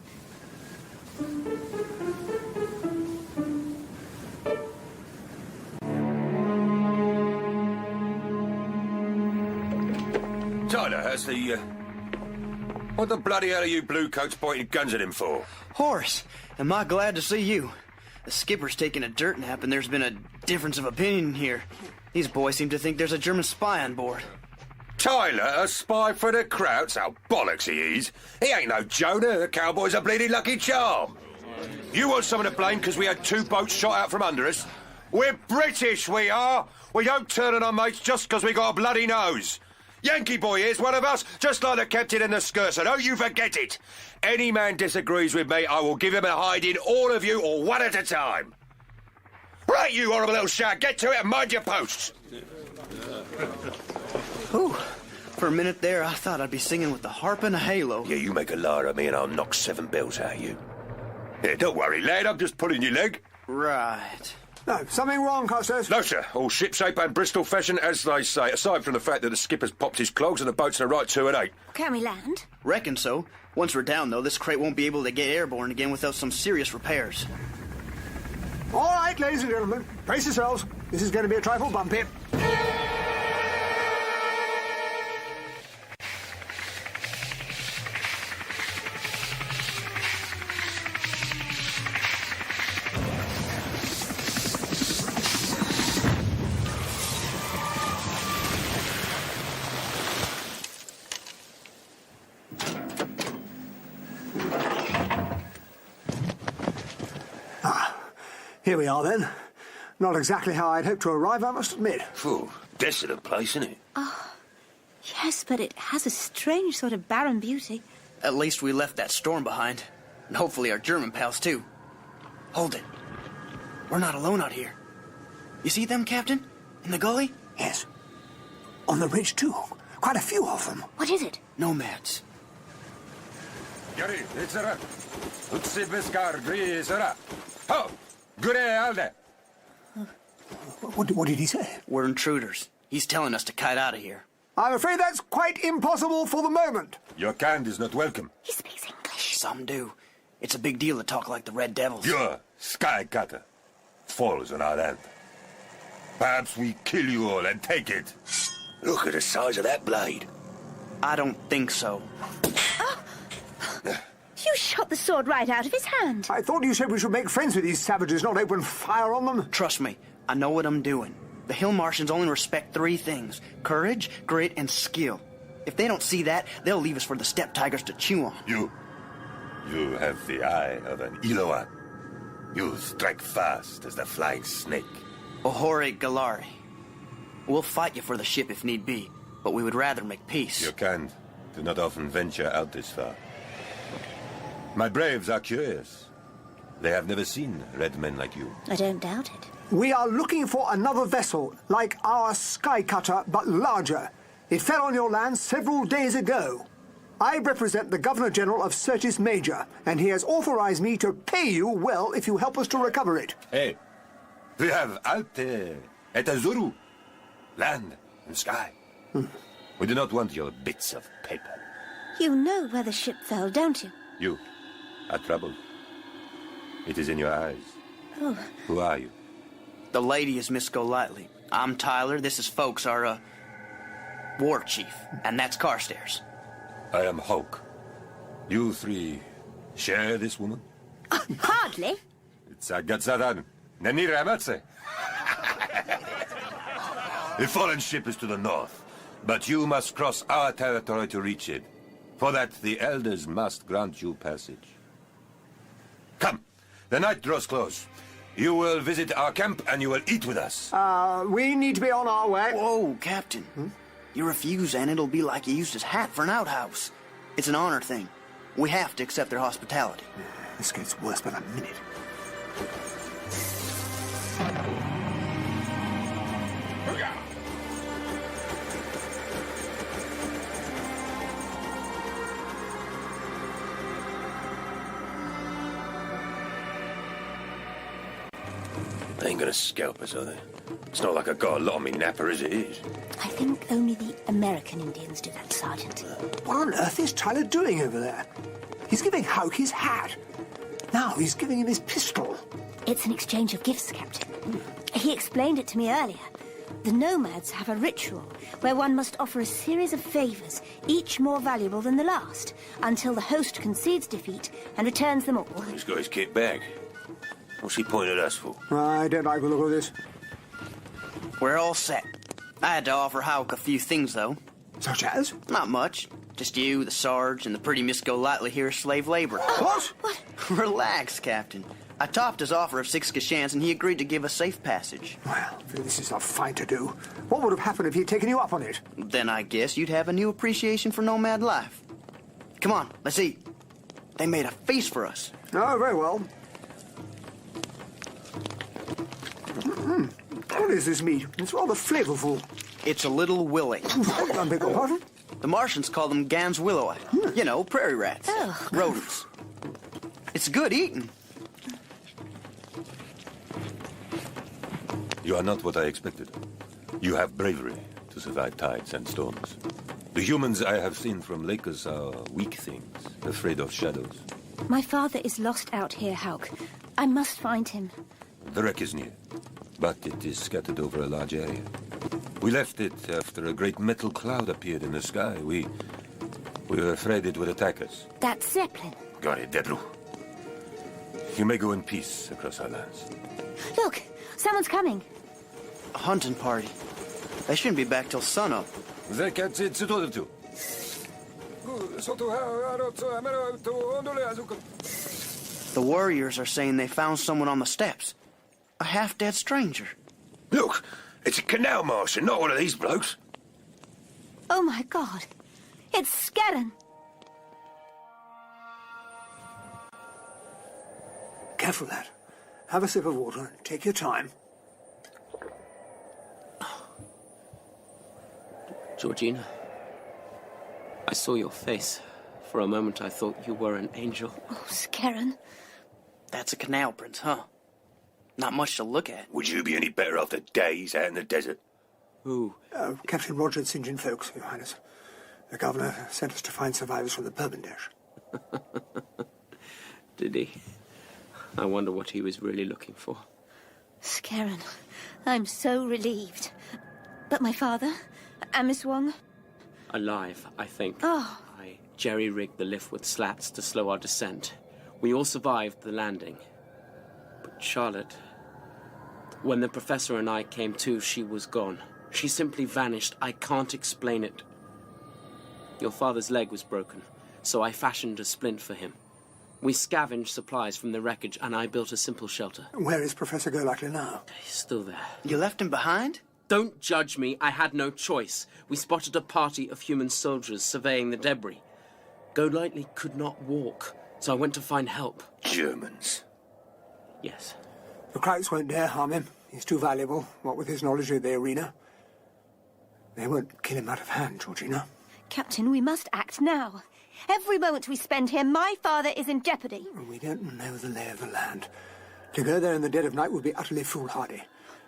Tyler, that's the, What the bloody hell are you bluecoats pointing guns at him for? Horace, am I glad to see you. The skipper's taking a dirt nap and there's been a difference of opinion here. These boys seem to think there's a German spy on board. Tyler, a spy for the Krauts? Oh, bollocks he is. He ain't no Jonah. The cowboy's a bleeding lucky charm. You want someone to blame because we had 2 boats shot out from under us? We're British, we are. We don't turn on our mates just because we got a bloody nose. Yankee boy is one of us, just like the captain and the skirt, so don't you forget it. Any man disagrees with me, I will give him a hiding, all of you, or one at a time. Right, you horrible little shag, get to it and mind your posts. Ooh, for a minute there, I thought I'd be singing with the harp and a halo. Yeah, you make a liar of me and I'll knock 7 bells out of you. Yeah, don't worry, lad, I'm just pulling your leg. Right. No, something wrong, Costas? No, sir. All shipshape and Bristol fashion, as they say, aside from the fact that the skipper's popped his clogs and the boat's in a right 2 and 8. Can we land? Reckon so. Once we're down, though, this crate won't be able to get airborne again without some serious repairs. All right, ladies and gentlemen, brace yourselves. This is going to be a trifle bumpy. Here we are, then. Not exactly how I'd hoped to arrive, I must admit. Phew, desolate place, isn't it? Oh, yes, but it has a strange sort of barren beauty. At least we left that storm behind. And hopefully our German pals, too. Hold it. We're not alone out here. You see them, Captain? In the gully? Yes. On the ridge, too. Quite a few of them. What is it? Nomads. Gary, it's a Oh! Good Alde. What did he say? We're intruders. He's telling us to kite out of here. I'm afraid that's quite impossible for the moment. Your kind is not welcome. He speaks English. Some do. It's a big deal to talk like the Red Devils. Your sky cutter falls on our land. Perhaps we kill you all and take it. Look at the size of that blade. I don't think so. You shot the sword right out of his hand. I thought you said we should make friends with these savages, not open fire on them. Trust me, I know what I'm doing. The Hill Martians only respect 3 things: courage, grit, and skill. If they don't see that, they'll leave us for the steppe tigers to chew on. You have the eye of an Iloan. You strike fast as the flying snake. Ohore Galari. We'll fight you for the ship if need be, but we would rather make peace. Your kind do not often venture out this far. My braves are curious. They have never seen red men like you. I don't doubt it. We are looking for another vessel, like our sky cutter, but larger. It fell on your land several days ago. I represent the Governor-General of Syrtis Major, and he has authorized me to pay you well if you help us to recover it. Hey, we have Alte et Azuru. Land and sky. We do not want your bits of paper. You know where the ship fell, don't you? You are troubled. It is in your eyes. Oh. Who are you? The lady is Miss Golightly. I'm Tyler. This is Folks, our, war chief. And that's Carstairs. I am Hulk. You three share this woman? Hardly. It's a gadzadan. Neni ramatse. The fallen ship is to the north, but you must cross our territory to reach it. For that, the elders must grant you passage. Come, the night draws close. You will visit our camp and you will eat with us. We need to be on our way. Whoa, Captain. You refuse and it'll be like you used his hat for an outhouse. It's an honor thing. We have to accept their hospitality. This gets worse by the minute. They ain't gonna scalp us, are they? It's not like I got a lot on me napper as it is. I think only the American Indians do that, Sergeant. What on earth is Tyler doing over there? He's giving Hauk his hat. Now he's giving him his pistol. It's an exchange of gifts, Captain. He explained it to me earlier. The nomads have a ritual where one must offer a series of favors, each more valuable than the last, until the host concedes defeat and returns them all. He's got his kit back. What's he pointing at us for? I don't like the look of this. We're all set. I had to offer Hauk a few things, though. Such as? Not much. Just you, the Sarge, and the pretty Miss Golightly here slave labor. What? Relax, Captain. I topped his offer of 6 Gashans, and he agreed to give us safe passage. Well, this is a fine to do. What would have happened if he'd taken you up on it? Then I guess you'd have a new appreciation for nomad life. Come on, let's eat. They made a feast for us. Oh, very well. What is this meat? It's rather flavorful. It's a little willy. I beg your pardon? The Martians call them Gans Willowi. You know, prairie rats. Oh. Rodents. It's good eating. You are not what I expected. You have bravery to survive tides and storms. The humans I have seen from Lakers are weak things, afraid of shadows. My father is lost out here, Hauk. I must find him. The wreck is near, but it is scattered over a large area. We left it after a great metal cloud appeared in the sky. We were afraid it would attack us. That Zeppelin. Got it, Debru. You may go in peace across our lands. Look, someone's coming. A hunting party. They shouldn't be back till sunup. The warriors are saying they found someone on the steps. A half-dead stranger. Look, it's a canal martian, not one of these blokes. Oh, my God. It's Skerrin. Careful, lad. Have a sip of water and take your time. Georgina, I saw your face. For a moment, I thought you were an angel. Oh, Skerrin. That's a canal prince, huh? Not much to look at. Would you be any better after days out in the desert? Who? Captain Roger at St. John Folks, Your Highness. The governor sent us to find survivors from the Bourbon Dash. Did he? I wonder what he was really looking for. Skerrin, I'm so relieved. But my father and Miss Wong? Alive, I think. Oh. I jerry-rigged the lift with slats to slow our descent. We all survived the landing. But Charlotte... When the professor and I came to, she was gone. She simply vanished. I can't explain it. Your father's leg was broken, so I fashioned a splint for him. We scavenged supplies from the wreckage, and I built a simple shelter. Where is Professor Golightly now? He's still there. You left him behind? Don't judge me. I had no choice. We spotted a party of human soldiers surveying the debris. Golightly could not walk, so I went to find help. Germans? Yes. The Krauts won't dare harm him. He's too valuable, what with his knowledge of the arena. They won't kill him out of hand, Georgina. Captain, we must act now. Every moment we spend here, my father is in jeopardy. We don't know the lay of the land. To go there in the dead of night would be utterly foolhardy.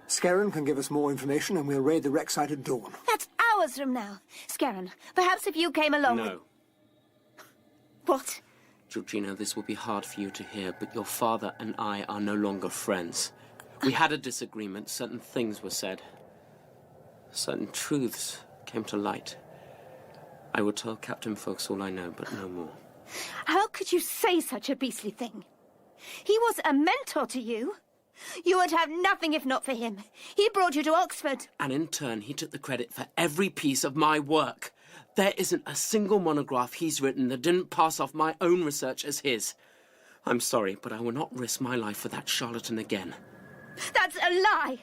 Skerrin can give us more information, and we'll raid the wreck site at dawn. That's hours from now. Skerrin, perhaps if you came along... No. What? Georgina, this will be hard for you to hear, but your father and I are no longer friends. We had a disagreement. Certain things were said. Certain truths came to light. I will tell Captain Folks all I know, but no more. How could you say such a beastly thing? He was a mentor to you. You would have nothing if not for him. He brought you to Oxford. And in turn, he took the credit for every piece of my work. There isn't a single monograph he's written that didn't pass off my own research as his. I'm sorry, but I will not risk my life for that charlatan again. That's a lie.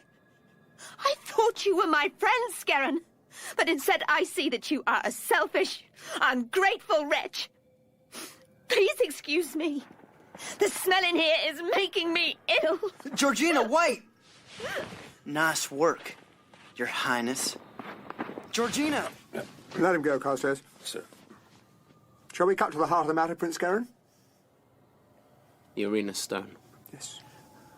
I thought you were my friend, Scarron. But instead I see that you are a selfish, ungrateful wretch. Please excuse me. The smell in here is making me ill. Georgina, wait! Nice work, Your Highness. Georgina! Let him go, Carstairs. Sir. Shall we cut to the heart of the matter, Prince Scarron? The arena stone. Yes.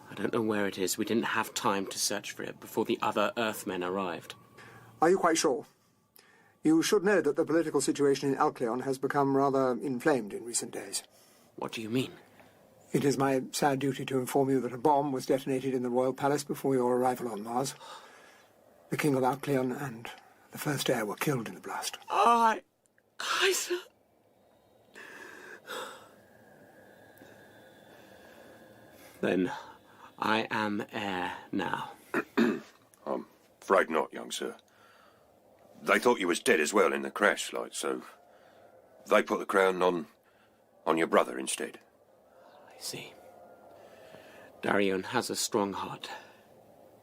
I don't know where it is. We didn't have time to search for it before the other Earthmen arrived. Are you quite sure? You should know that the political situation in Alcyon has become rather inflamed in recent days. What do you mean? It is my sad duty to inform you that a bomb was detonated in the royal palace before your arrival on Mars. The King of Alcyon and the First Heir were killed in the blast. Kaiser. Then I am heir now. I'm afraid not, young sir. They thought you was dead as well in the crash, so they put the crown on your brother instead. I see. Darion has a strong heart.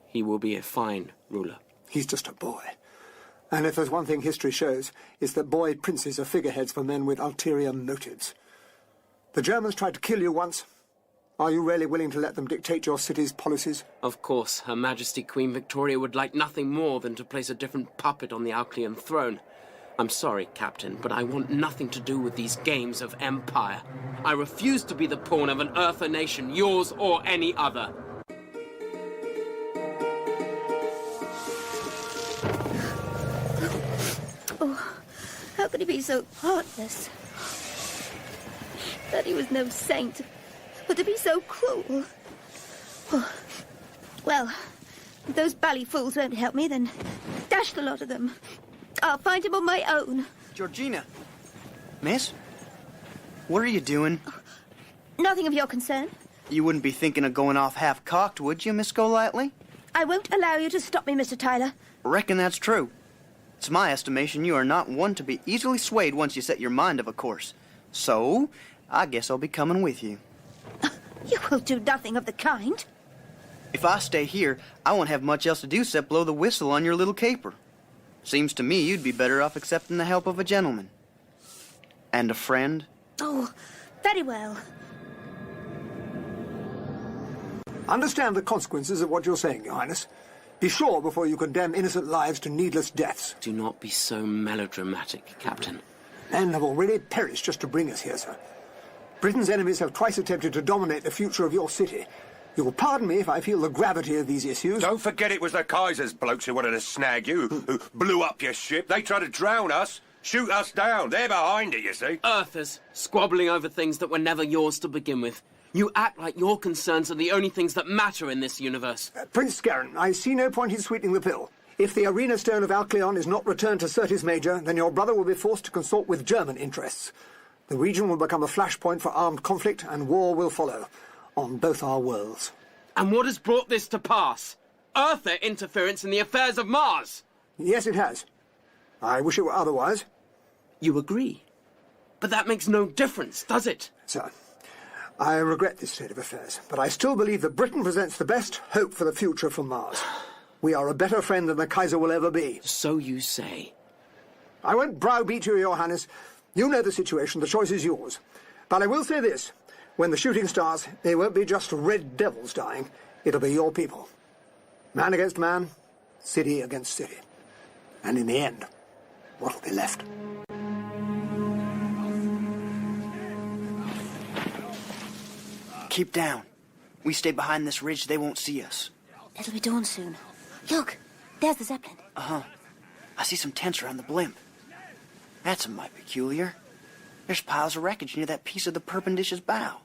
He will be a fine ruler. He's just a boy. And if there's one thing history shows, it's that boy princes are figureheads for men with ulterior motives. The Germans tried to kill you once. Are you really willing to let them dictate your city's policies? Of course, Her Majesty Queen Victoria would like nothing more than to place a different puppet on the Alcyon throne. I'm sorry, Captain, but I want nothing to do with these games of empire. I refuse to be the pawn of an Earther nation, yours or any other. Oh, how could he be so heartless? That he was no saint, but to be so cruel. Oh. Well, if those bally fools won't help me, then dash the lot of them. I'll find him on my own. Georgina. Miss? What are you doing? Nothing of your concern. You wouldn't be thinking of going off half-cocked, would you, Miss Golightly? I won't allow you to stop me, Mr. Tyler. Reckon that's true. It's my estimation you are not one to be easily swayed once you set your mind of a course. So, I guess I'll be coming with you. You will do nothing of the kind. If I stay here, I won't have much else to do except blow the whistle on your little caper. Seems to me you'd be better off accepting the help of a gentleman. And a friend. Oh, very well. Understand the consequences of what you're saying, Your Highness. Be sure before you condemn innocent lives to needless deaths. Do not be so melodramatic, Captain. Men have already perished just to bring us here, sir. Britain's enemies have twice attempted to dominate the future of your city. You'll pardon me if I feel the gravity of these issues. Don't forget it was the Kaiser's blokes who wanted to snag you, who blew up your ship. They tried to drown us, shoot us down. They're behind it, you see. Earthers, squabbling over things that were never yours to begin with. You act like your concerns are the only things that matter in this universe. Prince Scarron, I see no point in sweetening the pill. If the arena stone of Alcyon is not returned to Certes Major, then your brother will be forced to consort with German interests. The region will become a flashpoint for armed conflict, and war will follow, on both our worlds. And what has brought this to pass? Earther interference in the affairs of Mars! Yes, it has. I wish it were otherwise. You agree? But that makes no difference, does it? Sir, I regret this state of affairs, but I still believe that Britain presents the best hope for the future for Mars. We are a better friend than the Kaiser will ever be. So you say. I won't browbeat you, Your Highness. You know the situation, the choice is yours. But I will say this. When the shooting starts, they won't be just red devils dying. It'll be your people. Man against man, city against city. And in the end, what'll be left? Keep down. We stay behind this ridge, they won't see us. It'll be dawn soon. Look, there's the Zeppelin. Uh-huh. I see some tents around the blimp. That's a mite peculiar. There's piles of wreckage near that piece of the Perpendicious bow.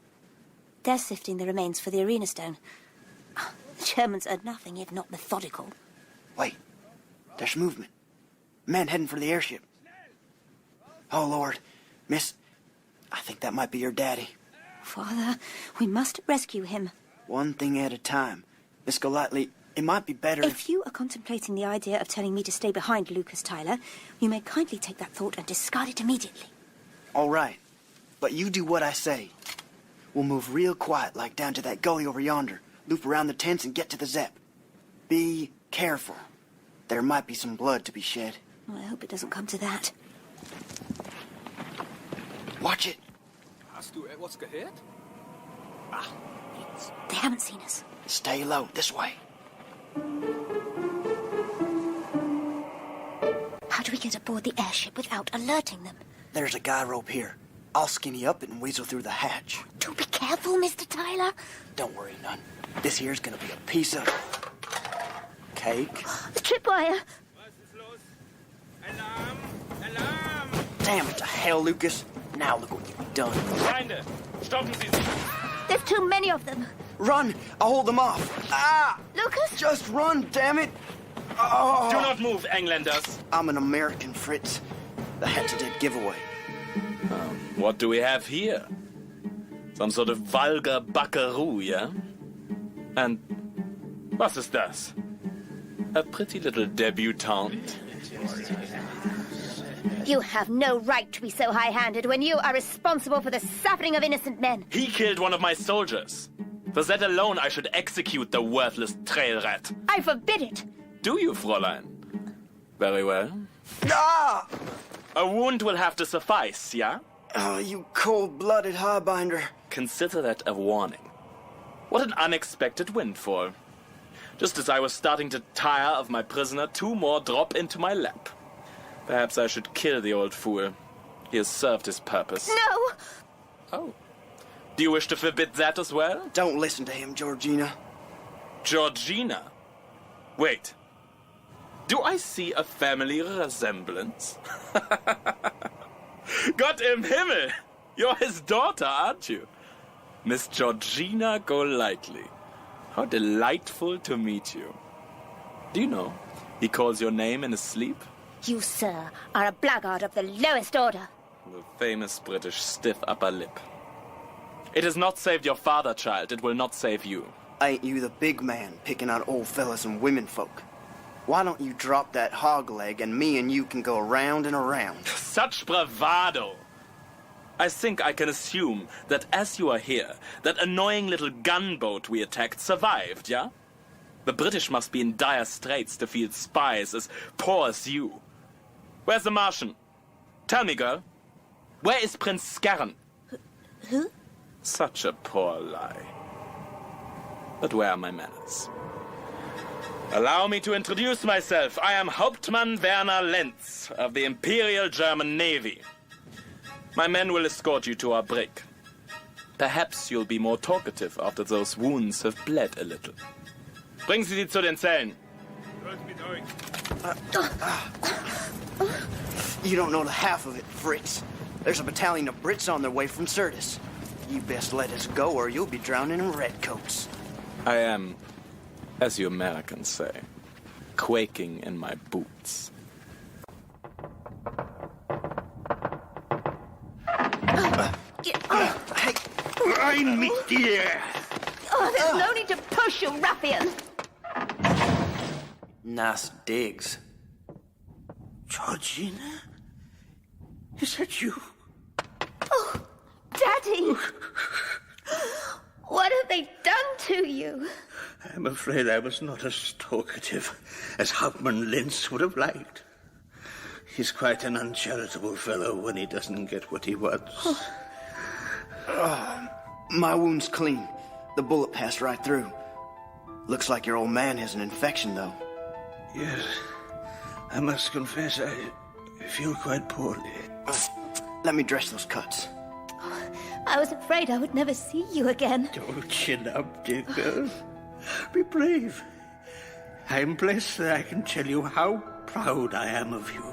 They're sifting the remains for the arena stone. Germans are nothing if not methodical. Wait, there's movement. Men heading for the airship. Oh, Lord. Miss, I think that might be your daddy. Father, we must rescue him. One thing at a time. Miss Golightly, it might be better If you are contemplating the idea of telling me to stay behind, Lucas Tyler, you may kindly take that thought and discard it immediately. All right, but you do what I say. We'll move real quiet, like down to that gully over yonder, loop around the tents and get to the Zepp. Be careful. There might be some blood to be shed. Well, I hope it doesn't come to that. Watch it. Hast du etwas gehört? They haven't seen us. Stay low, this way. How do we get aboard the airship without alerting them? There's a guy rope here. I'll skinny up and weasel through the hatch. Do be careful, Mr. Tyler. Don't worry none. This here's gonna be a piece of cake. The tripwire. Damn it to hell, Lucas. Now look what you've done. Feinde, stoppen Sie sich. There's too many of them. Run! I'll hold them off. Ah! Lucas? Just run, damn it! Oh. Do not move, Engländers. I'm an American, Fritz. The hat's a dead giveaway. What do we have here? Some sort of vulgar buckaroo, yeah? And was ist das? A pretty little debutante? You have no right to be so high-handed when you are responsible for the suffering of innocent men. He killed one of my soldiers. For that alone, I should execute the worthless trail rat. I forbid it. Do you, Fräulein? Very well. Ah! A wound will have to suffice, yeah? Oh, you cold-blooded highbinder. Consider that a warning. What an unexpected windfall. Just as I was starting to tire of my prisoner, two more drop into my lap. Perhaps I should kill the old fool. He has served his purpose. No! Oh. Do you wish to forbid that as well? Don't listen to him, Georgina. Georgina? Wait. Do I see a family resemblance? Gott im Himmel! You're his daughter, aren't you? Miss Georgina Golightly. How delightful to meet you. Do you know, he calls your name in his sleep? You, sir, are a blackguard of the lowest order. The famous British stiff upper lip. It has not saved your father, child. It will not save you. Ain't you the big man picking on old fellas and women folk? Why don't you drop that hog leg and me and you can go around and around? Such bravado! I think I can assume that as you are here, that annoying little gunboat we attacked survived, yeah? The British must be in dire straits to field spies as poor as you. Where's the Martian? Tell me, girl. Where is Prince Scarron? Who? Such a poor lie. But where are my manners? Allow me to introduce myself. I am Hauptmann Werner Lenz of the Imperial German Navy. My men will escort you to our brig. Perhaps you'll be more talkative after those wounds have bled a little. Bringen Sie sie zu den Zellen. You don't know the half of it, Fritz. There's a battalion of Brits on their way from Sirtis. You best let us go or you'll be drowning in redcoats. I am, as you Americans say, quaking in my boots. Hey, Rein mit dir! Oh, there's no need to push, you ruffian. Nice digs. Georgina? Is that you? Oh, Daddy! What have they done to you? I'm afraid I was not as talkative as Hauptmann Lenz would have liked. He's quite an uncharitable fellow when he doesn't get what he wants. My wound's clean. The bullet passed right through. Looks like your old man has an infection, though. Yes. I must confess I feel quite poorly. Let me dress those cuts. I was afraid I would never see you again. Don't chin up, dear girl. Be brave. I'm blessed that I can tell you how proud I am of you.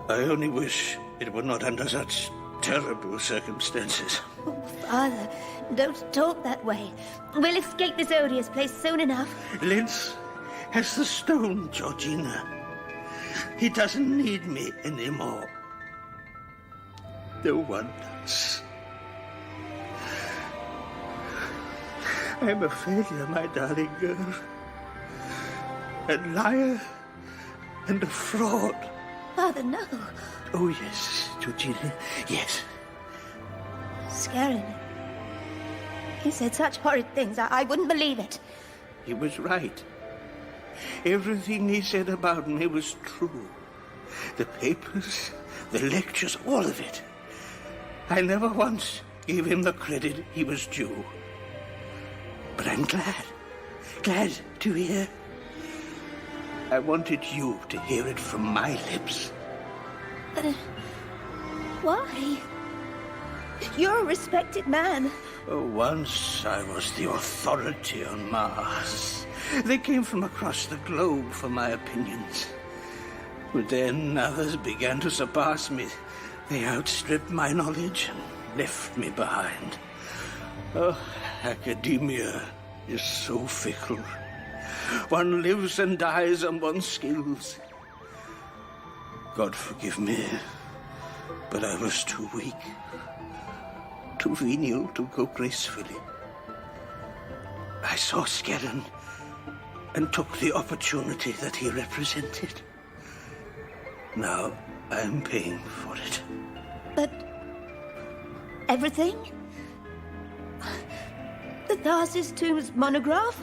I only wish it were not under such terrible circumstances. Oh, Father, Don't talk that way. We'll escape this odious place soon enough. Lentz has the stone, Georgina. He doesn't need me anymore. No one does. I'm a failure, my darling girl. A liar and a fraud. Father, no. Oh, yes, Georgina, yes. Scaring me. He said such horrid things, I wouldn't believe it. He was right. Everything he said about me was true. The papers, the lectures, all of it. I never once gave him the credit he was due. But I'm glad to hear. I wanted you to hear it from my lips. Why? You're a respected man. Oh, once I was the authority on Mars. They came from across the globe for my opinions. But then others began to surpass me. They outstripped my knowledge and left me behind. Oh, academia is so fickle. One lives and dies on one's skills. God forgive me, but I was too weak, too venial to go gracefully. I saw Skerrin and took the opportunity that he represented. Now I'm paying for it. But everything? The Tharsis Tomb's monograph?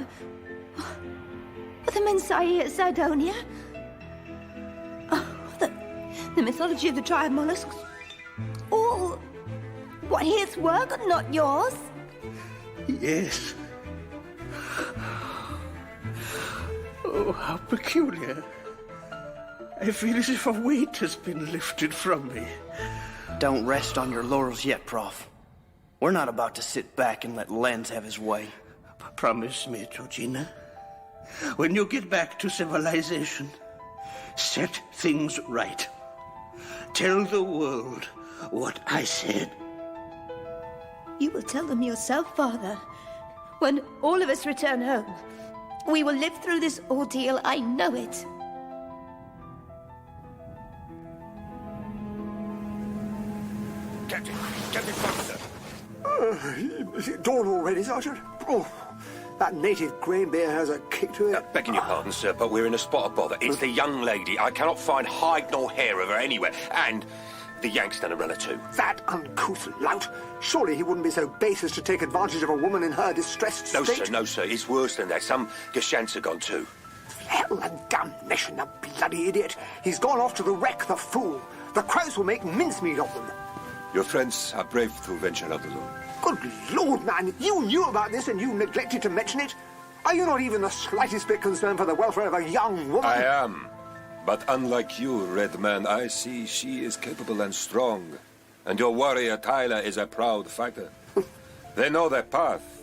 The Mensae Sidonia? The mythology of the triad mollusks? All Wyeth's work, not yours? Yes. Oh, how peculiar. I feel as if a weight has been lifted from me. Don't rest on your laurels yet, Prof. We're not about to sit back and let Lenz have his way. Promise me, Georgina. When you get back to civilization, set things right. Tell the world what I said. You will tell them yourself, Father. When all of us return home, we will live through this ordeal. I know it. Captain Foster. Is it dawn already, Sergeant? Oh, that native grain bear has a kick to it. Begging your pardon, sir, but we're in a spot of bother. It's the young lady. I cannot find hide nor hair of her anywhere. And the Yank's done a runner too. That uncouth lout. Surely he wouldn't be so base as to take advantage of a woman in her distressed state. No, sir. It's worse than that. Some Gashants are gone too. Hell and damnation, the bloody idiot. He's gone off to the wreck, the fool. The crows will make mincemeat of them. Your friends are brave to venture out alone. Good Lord, man, you knew about this and you neglected to mention it? Are you not even the slightest bit concerned for the welfare of a young woman? I am. But unlike you, Red Man, I see she is capable and strong. And your warrior Tyler is a proud fighter. They know their path.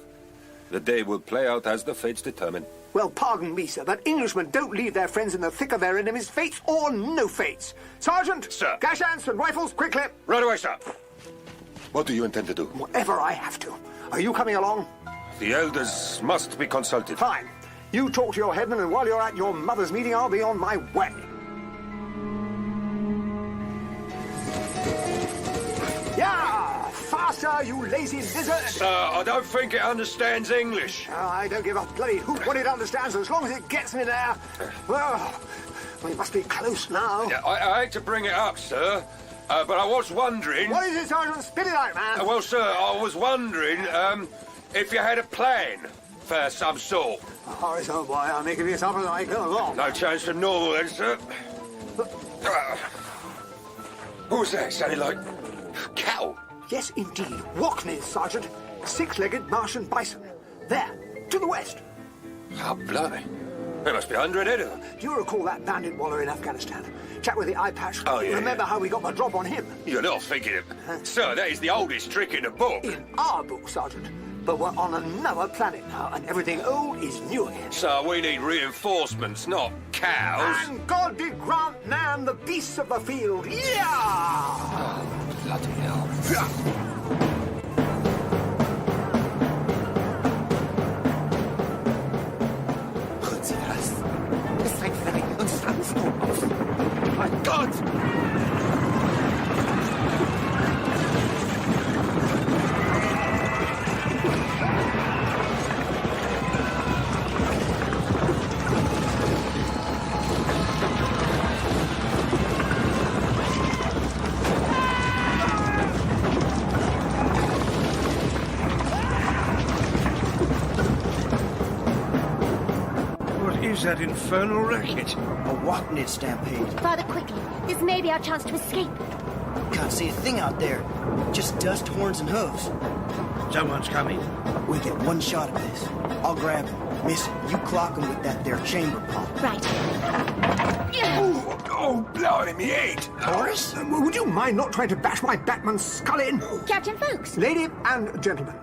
The day will play out as the fates determine. Well, pardon me, sir, but Englishmen don't leave their friends in the thick of their enemies, fates or no fates. Sergeant! Sir! Gashants and rifles, quickly! Right away, sir. What do you intend to do? Whatever I have to. Are you coming along? The elders must be consulted. Fine. You talk to your headman, and while you're at your mother's meeting, I'll be on my way. Yeah! Faster, you lazy lizard! Sir, I don't think it understands English. I don't give a bloody hoot what it understands as long as it gets me there. Well, we must be close now. Yeah, I hate to bring it up, sir, but I was wondering... What is it, Sergeant? Spit it out, man. Well, sir, I was wondering if you had a plan for some sort. Oh, it's oh boy, I'm making this up as I go along. No change for normal, then, sir. What was that? Sounded like cattle. Yes, indeed. Walkneys, Sergeant. Six-legged Martian bison. There, to the west. Oh, blimey. There must be 100 head of them. Do you recall that bandit waller in Afghanistan? Chap with the eye patch? Oh, yeah. Remember how we got the drop on him? You're not thinking of... Sir, that is the oldest trick in the book. In our book, Sergeant. But we're on another planet now, and everything old is new again. So we need reinforcements, not cows. And God did grant man the beasts of the field. Yeah! Oh, bloody hell. That infernal racket? A walknet stampede. Father, quickly. This may be our chance to escape. Can't see a thing out there. Just dust, horns, and hooves. Someone's coming. We'll get one shot of this. I'll grab him. Miss, you clock him with that there chamber pump. Right. Oh, blood in me head. Horace? Would you mind not trying to bash my Batman's skull in? Captain Folks. Lady and gentlemen,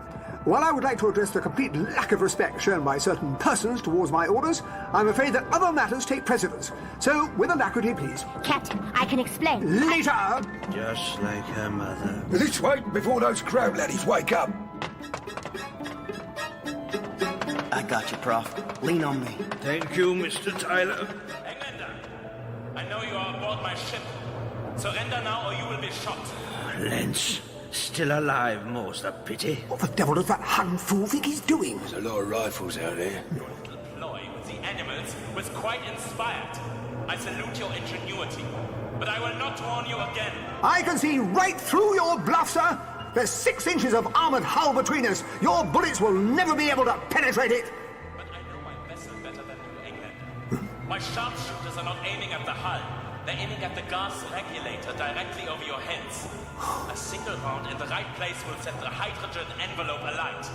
while I would like to address the complete lack of respect shown by certain persons towards my orders, I'm afraid that other matters take precedence. So, with alacrity, please. Captain, I can explain. Later! Just like her mother. This way before those crowd laddies wake up. I got you, Prof. Lean on me. Thank you, Mr. Tyler. Englander, I know you are aboard my ship. Surrender now or you will be shot. Lance, still alive, more's the pity. What the devil does that Hun fool think he's doing? There's a lot of rifles out there. Your little ploy with the animals was quite inspired. I salute your ingenuity, but I will not warn you again. I can see right through your bluff, sir. There's 6 inches of armored hull between us. Your bullets will never be able to penetrate it. But I know my vessel better than you, Englander. My sharpshooters are not aiming at the hull. They're aiming at the gas regulator directly over your heads. A single round in the right place will set the hydrogen envelope alight.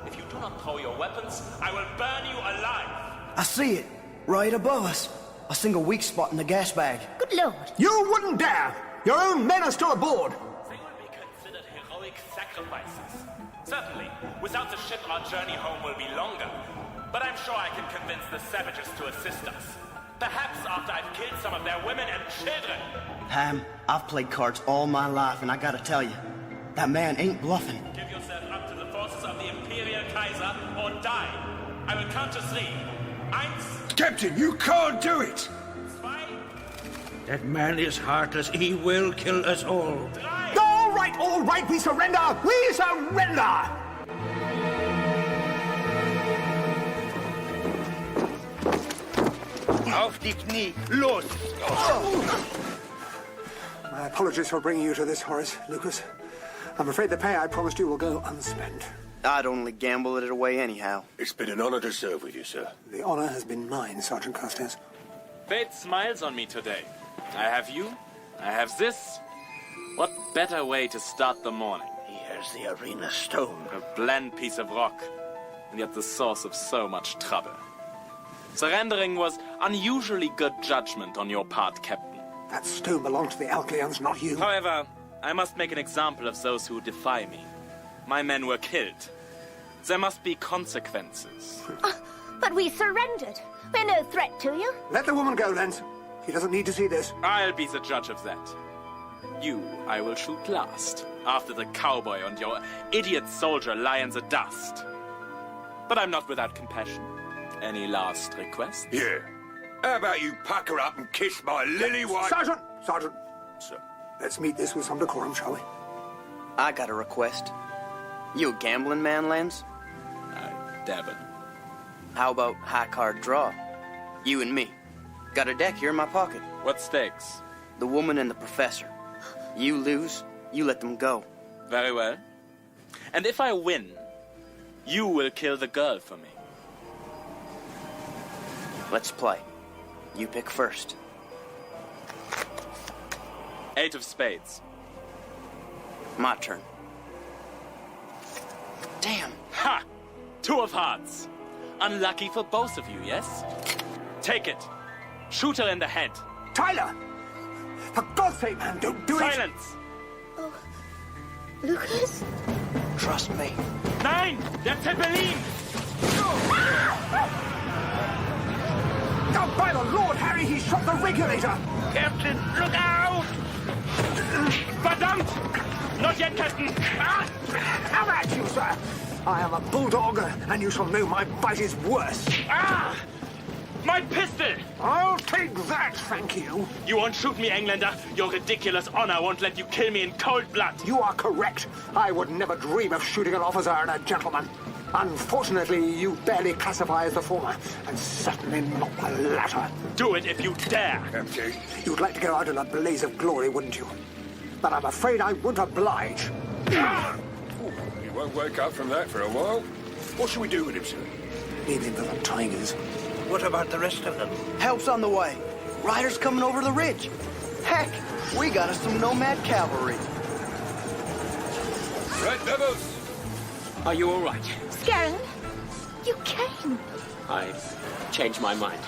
If you do not throw your weapons, I will burn you alive. I see it. Right above us. A single weak spot in the gas bag. Good Lord. You wouldn't dare. Your own men are still aboard. They will be considered heroic sacrifices. Certainly, without the ship, our journey home will be longer. But I'm sure I can convince the savages to assist us. Perhaps after I've killed some of their women and children. Ham, I've played cards all my life, and I gotta tell you, that man ain't bluffing. Give yourself up to the forces of the Imperial Kaiser or die. I will count to 3. Eins. Captain, you can't do it! Zwei. That man is heartless. He will kill us all. Drei. All right, we surrender! We surrender! Auf die Knie! Los! My apologies for bringing you to this, Horace, Lucas. I'm afraid the pay I promised you will go unspent. I'd only gamble it away anyhow. It's been an honor to serve with you, sir. The honor has been mine, Sergeant Custis. Fate smiles on me today. I have you. I have this. What better way to start the morning? Here's the arena stone. A bland piece of rock, and yet the source of so much trouble. Surrendering was unusually good judgment on your part, Captain. That stone belonged to the Alcyons, not you. However, I must make an example of those who defy me. My men were killed. There must be consequences. But we surrendered. We're no threat to you. Let the woman go, Lance. He doesn't need to see this. I'll be the judge of that. You, I will shoot last, after the cowboy and your idiot soldier lie in the dust. But I'm not without compassion. Any last requests? Yeah. How about you pack her up and kiss my lily white... Sergeant! Sir. Let's meet this with some decorum, shall we? I got a request. You a gambling man, Lance? I dabble. How about high card draw? You and me. Got a deck here in my pocket. What stakes? The woman and the professor. You lose, you let them go. Very well. And if I win, you will kill the girl for me. Let's play. You pick first. 8 of spades. My turn. Damn. Ha! 2 of hearts. Unlucky for both of you, yes? Take it. Shoot her in the head. Tyler! For God's sake, man, don't do it! Silence! Oh, Lucas? Trust me. Nein! Der Zeppelin! Oh, by the Lord, Harry, he shot the regulator! Captain, look out! Verdammt! Not yet, Captain! Ah! How about you, sir? I am a bulldog, and you shall know my bite is worse. Ah! My pistol! I'll take that, thank you. You won't shoot me, Englander. Your ridiculous honor won't let you kill me in cold blood. You are correct. I would never dream of shooting an officer and a gentleman. Unfortunately, you barely classify as the former, and certainly not the latter. Do it if you dare. Captain. You'd like to go out in a blaze of glory, wouldn't you? But I'm afraid I won't oblige. He won't wake up from that for a while. What should we do with him, sir? Leave him to the tigers. What about the rest of them? Help's on the way. Riders coming over the ridge. Heck, we got us some nomad cavalry. Red devils! Are you all right? Scarin, you came. I changed my mind.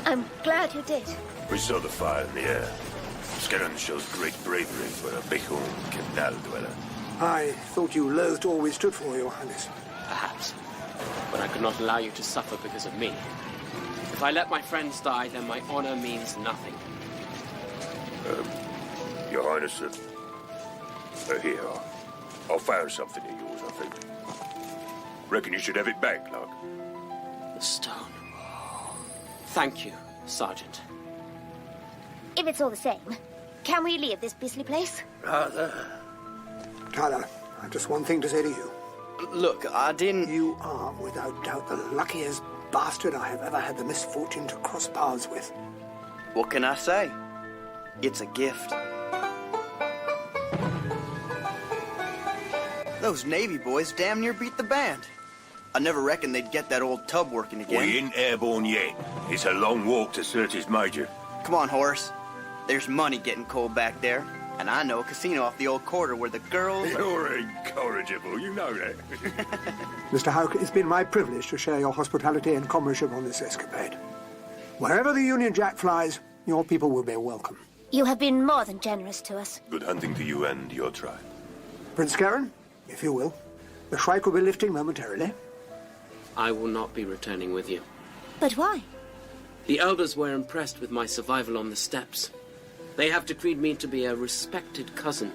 I'm glad you did. We saw the fire in the air. Scaran shows great bravery for a bighorn canal dweller. I thought you loathed all we stood for, Your Highness. Perhaps. But I could not allow you to suffer because of me. If I let my friends die, then my honor means nothing. Your Highness, here. I found something of yours, I think. Reckon you should have it back, Lug. The stone. Thank you, Sergeant. If it's all the same, can we leave this beastly place? Rather. Tyler, I've just one thing to say to you. Look, I didn't... You are, without doubt, the luckiest bastard I have ever had the misfortune to cross paths with. What can I say? It's a gift. Those Navy boys damn near beat the band. I never reckoned they'd get that old tub working again. We ain't airborne yet. It's a long walk to Surtees Major. Come on, Horace. There's money getting cold back there. And I know a casino off the old quarter where the girls... You're incorrigible, you know that. Mr. Houck, it's been my privilege to share your hospitality and comradeship on this escapade. Wherever the Union Jack flies, your people will be welcome. You have been more than generous to us. Good hunting to you and your tribe. Prince Scaran, if you will. The Shrike will be lifting momentarily. I will not be returning with you. But why? The elders were impressed with my survival on the steppes. They have decreed me to be a respected cousin.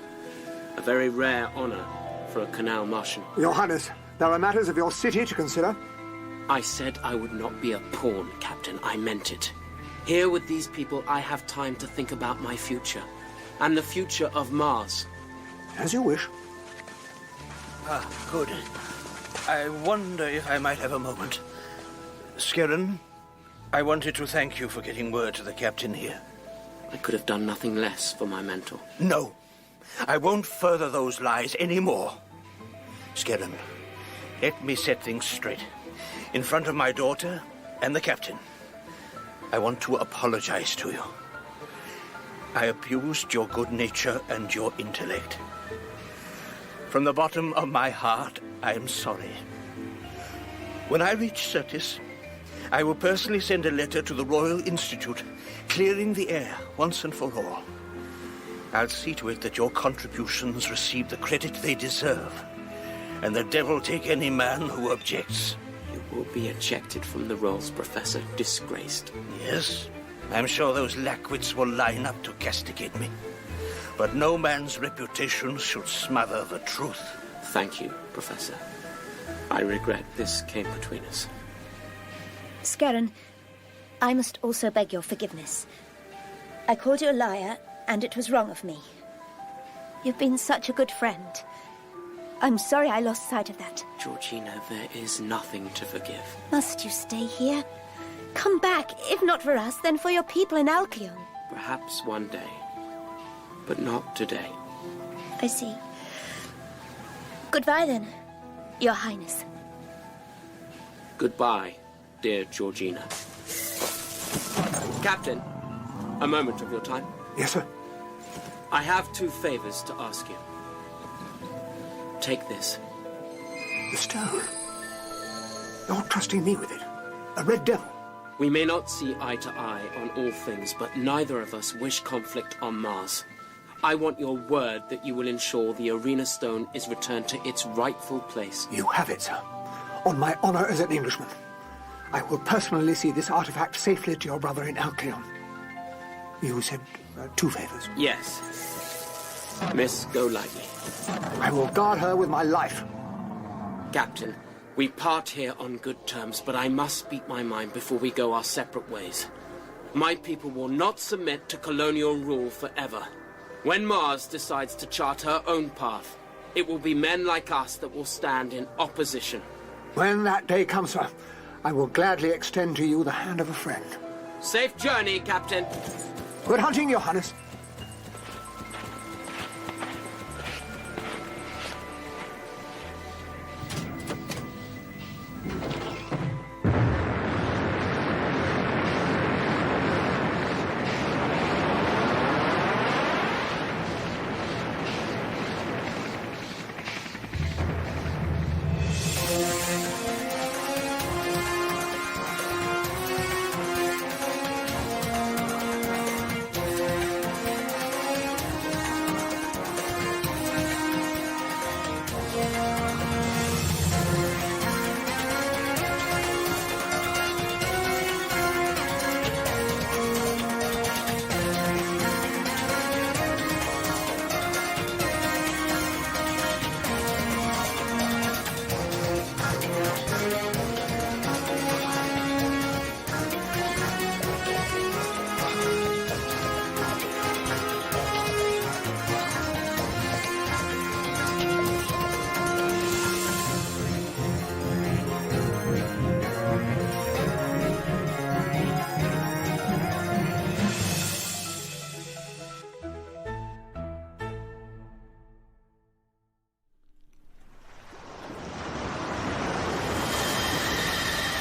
A very rare honor for a canal Martian. Your Highness, there are matters of your city to consider. I said I would not be a pawn, Captain. I meant it. Here with these people, I have time to think about my future. And the future of Mars. As you wish. Ah, good. I wonder if I might have a moment. Scaran, I wanted to thank you for getting word to the captain here. I could have done nothing less for my mentor. No. I won't further those lies anymore. Scaran, let me set things straight. In front of my daughter and the captain, I want to apologize to you. I abused your good nature and your intellect. From the bottom of my heart, I am sorry. When I reach Surtees, I will personally send a letter to the Royal Institute, clearing the air once and for all. I'll see to it that your contributions receive the credit they deserve, and the devil take any man who objects. You will be ejected from the rolls, Professor, disgraced. Yes, I'm sure those lackwits will line up to castigate me. But no man's reputation should smother the truth. Thank you, Professor. I regret this came between us. Scaran, I must also beg your forgiveness. I called you a liar, and it was wrong of me. You've been such a good friend. I'm sorry I lost sight of that. Georgina, there is nothing to forgive. Must you stay here? Come back, if not for us, then for your people in Alcyon. Perhaps one day, but not today. I see. Goodbye, then, Your Highness. Goodbye, dear Georgina. Captain, a moment of your time. Yes, sir. I have 2 favors to ask you. Take this. The stone. You're trusting me with it. A red devil. We may not see eye to eye on all things, but neither of us wish conflict on Mars. I want your word that you will ensure the Arena Stone is returned to its rightful place. You have it, sir. On my honor as an Englishman. I will personally see this artifact safely to your brother in Alcyon. You said 2 favors. Yes. Miss Golightly. I will guard her with my life. Captain, we part here on good terms, but I must speak my mind before we go our separate ways. My people will not submit to colonial rule forever. When Mars decides to chart her own path, it will be men like us that will stand in opposition. When that day comes, sir, I will gladly extend to you the hand of a friend. Safe journey, Captain. Good hunting, Your Highness.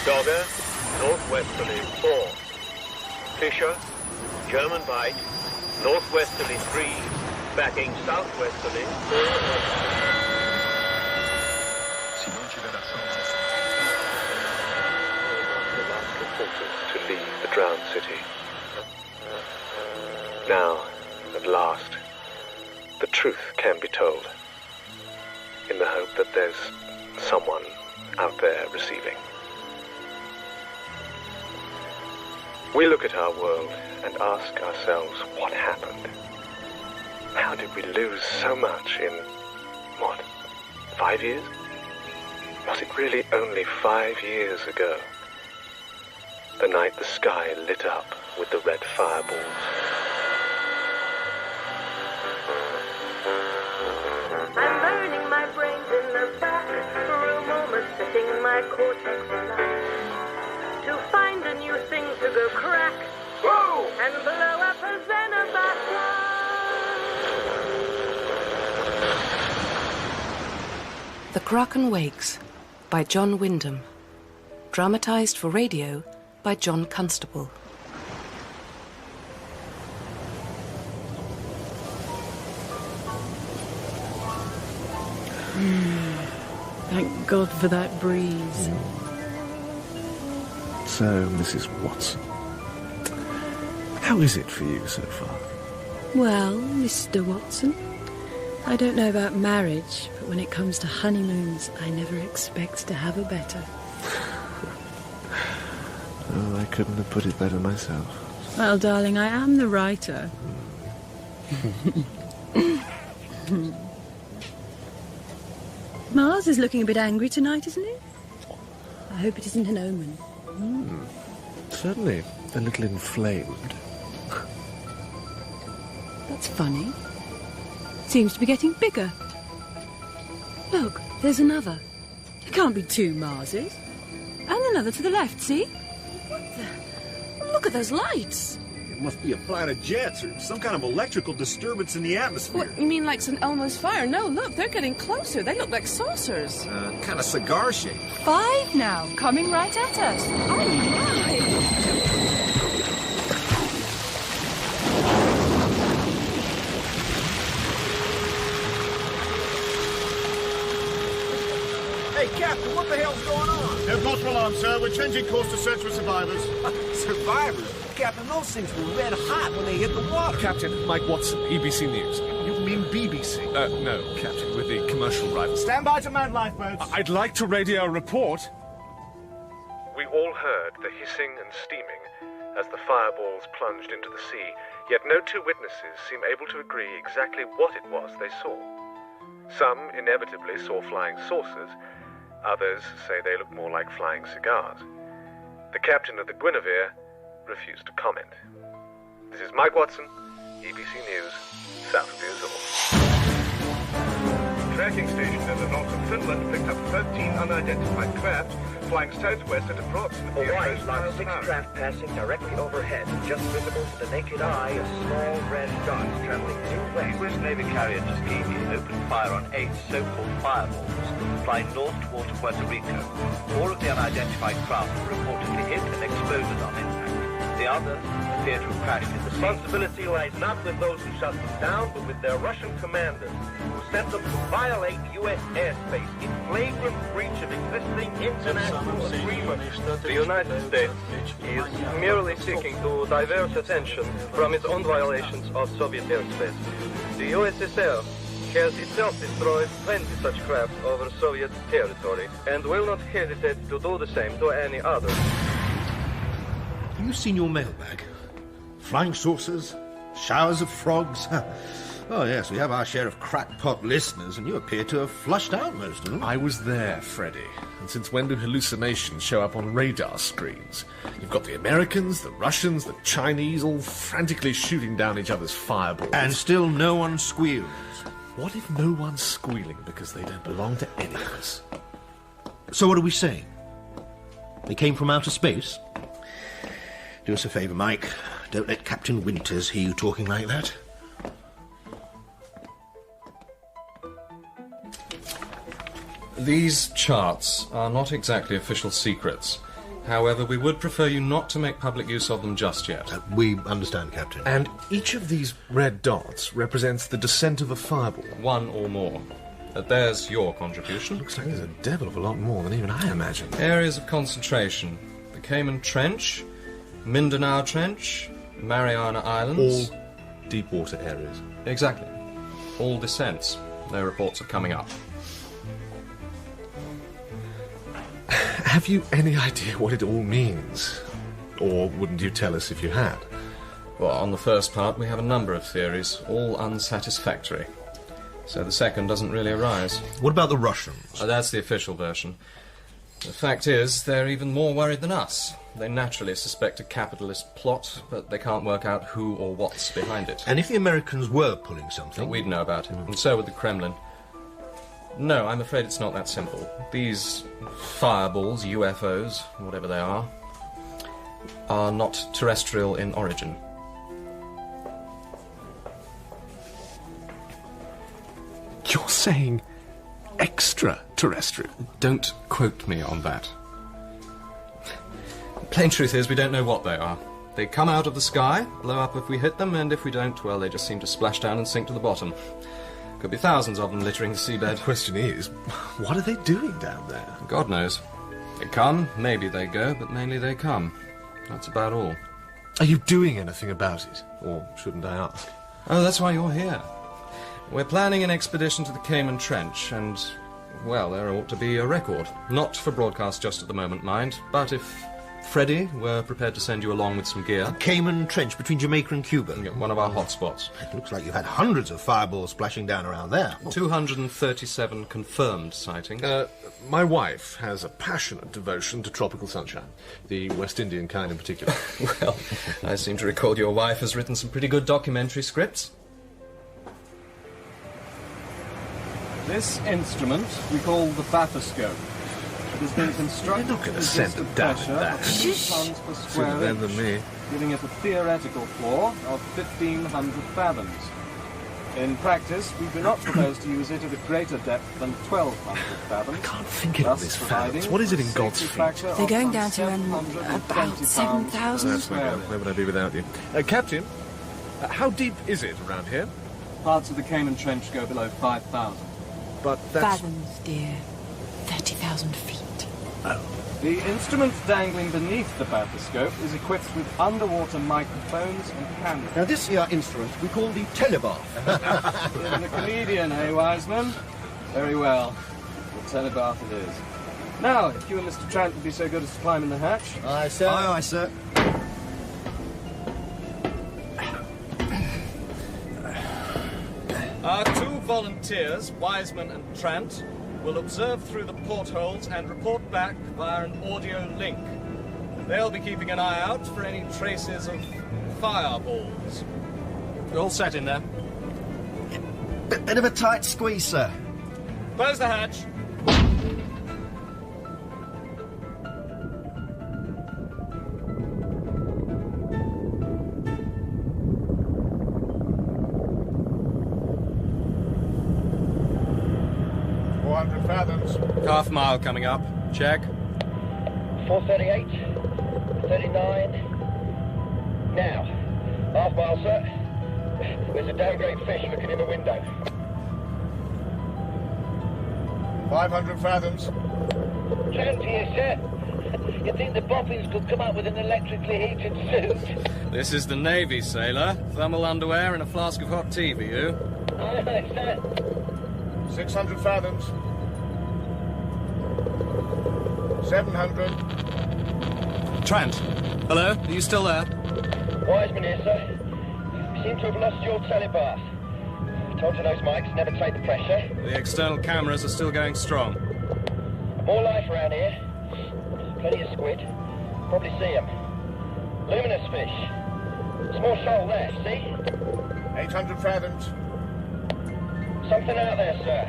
Dogger, northwesterly 4. Fisher, German bite, northwesterly 3, backing southwesterly 4. The last reporters to leave the drowned city. Now, at last, the truth can be told, in the hope that there's someone out there receiving. We look at our world and ask ourselves what happened. How did we lose so much in, 5 years? Was it really only 5 years ago? The night the sky lit up with the red fireballs. I'm burning my brains in the back room, almost sitting my cortex alight. To find a new thing to go crack. Whoa! And blow up a Xenobata. The Kraken Wakes by John Wyndham. Dramatised for radio by John Constable. Thank God for that breeze. So, Mrs. Watson, how is it for you so far? Well, Mr. Watson, I don't know about marriage, but when it comes to honeymoons, I never expect to have a better. Oh, I couldn't have put it better myself. Well, darling, I am the writer. Mars is looking a bit angry tonight, isn't he? I hope it isn't an omen. Certainly a little inflamed. That's funny. Seems to be getting bigger. Look, there's another. There can't be 2 Marses. And another to the left, see? What the... Look at those lights. It must be a flight of jets or some kind of electrical disturbance in the atmosphere. What, you mean like St. Elmo's fire? No, look, they're getting closer. They look like saucers. Kind of cigar shape. 5 now, coming right at us. Oh, my! Hey, Captain, what the hell's going on? No false alarm, sir. We're changing course to search for survivors. Survivors? Captain, those things were red hot when they hit the water. Captain, Mike Watson, EBC News. You mean BBC? No, Captain, with the commercial rifle. Stand by to man lifeboats. I'd like to radio a report. We all heard the hissing and steaming as the fireballs plunged into the sea, yet no 2 witnesses seem able to agree exactly what it was they saw. Some inevitably saw flying saucers, others say they look more like flying cigars. The captain of the Guinevere refused to comment. This is Mike Watson, EBC News, south of the Azores. tracking station in the north of Finland picked up 13 unidentified craft flying southwest at approximately A white, 1,000 large miles an hour. craft passing directly overhead, just visible to the naked eye, a small red dot traveling due west. The US Navy carrier Tuskegee opened fire on 8 so-called fireballs, flying north towards Puerto Rico. 4 of the unidentified craft were reportedly hit and exploded on impact. The others appear to have crashed in the sea. Responsibility lies not with those who shot them down, but with their Russian commanders, who sent them to violate U.S. airspace in flagrant breach of existing international agreements. The United States is merely seeking to divert attention from its own violations of Soviet airspace. The USSR has itself destroyed 20 such craft over Soviet territory and will not hesitate to do the same to any other. Have you seen your mailbag? Flying saucers? Showers of frogs? Oh, yes, we have our share of crackpot listeners, and you appear to have flushed out most of them. I was there, Freddie. And since when do hallucinations show up on radar screens? You've got the Americans, the Russians, the Chinese, all frantically shooting down each other's fireballs. And still no one squeals. What if no one's squealing because they don't belong to any of us? So what are we saying? They came from outer space? Do us a favour, Mike. Don't let Captain Winters hear you talking like that. These charts are not exactly official secrets. However, we would prefer you not to make public use of them just yet. We understand, Captain. And each of these red dots represents the descent of a fireball. One or more. There's your contribution. Looks like there's a devil of a lot more than even I imagined. Areas of concentration. The Cayman Trench, Mindanao Trench, Mariana Islands. All deep water areas. Exactly. All descents. No reports of coming up. Have you any idea what it all means? Or wouldn't you tell us if you had? Well, on the first part, we have a number of theories, all unsatisfactory. So the second doesn't really arise. What about the Russians? That's the official version. The fact is, they're even more worried than us. They naturally suspect a capitalist plot, but they can't work out who or what's behind it. And if the Americans were pulling something? We'd know about it, and so would the Kremlin. No, I'm afraid it's not that simple. These fireballs, UFOs, whatever they are not terrestrial in origin. You're saying extraterrestrial? Don't quote me on that. Plain truth is, we don't know what they are. They come out of the sky, blow up if we hit them, and if we don't, well, they just seem to splash down and sink to the bottom. Could be thousands of them littering the seabed. The question is, what are they doing down there? God knows. They come, maybe they go, but mainly they come. That's about all. Are you doing anything about it? Or shouldn't I ask? Oh, that's why you're here. We're planning an expedition to the Cayman Trench, and, well, there ought to be a record. Not for broadcast just at the moment, mind, but if Freddie were prepared to send you along with some gear... The Cayman Trench between Jamaica and Cuba? One of our hotspots. It looks like you've had hundreds of fireballs splashing down around there. 237 confirmed sightings. My wife has a passionate devotion to tropical sunshine. The West Indian kind in particular. Well, I seem to recall your wife has written some pretty good documentary scripts. This instrument we call the bathoscope. It has been constructed You're not going to send them down in that. tons per square Sooner than inch, me. giving it a theoretical floor of 1,500 fathoms. In practice, we do not propose to use it at a greater depth than 1,200 fathoms. I can't think of this fathoms. What is it in God's feet? They're going down to about 7,000. That's my girl. Where would I be without you? Captain, how deep is it around here? Parts of the Cayman Trench go below 5,000. But that's... Fathoms, dear. 30,000 feet. Oh. The instrument dangling beneath the bathoscope is equipped with underwater microphones and cameras. Now this here instrument we call the telebath. The comedian, eh, Wiseman? Very well. The telebath it is. Now, if you and Mr. Trant would be so good as to climb in the hatch. Aye, sir. Aye, aye, sir. Our 2 volunteers, Wiseman and Trant, will observe through the portholes and report back via an audio link. They'll be keeping an eye out for any traces of fireballs. We're all set in there. Bit of a tight squeeze, sir. Close the hatch. Fathoms. Half mile coming up. Check. 438, 39. Now, half mile, sir. There's a damn great fish looking in the window. 500 fathoms. Trent here, sir. You think the bobbins could come up with an electrically heated suit? This is the Navy, sailor. Thermal underwear and a flask of hot tea for you. Aye, sir. 600 fathoms. 700. Trent. Hello? Are you still there? Wiseman here, sir. Seem to have lost your telepath. Told you those mics never take the pressure. The external cameras are still going strong. More life around here. Plenty of squid. Probably see them. Luminous fish. Small shoal there, see? 800 fathoms. Something out there, sir.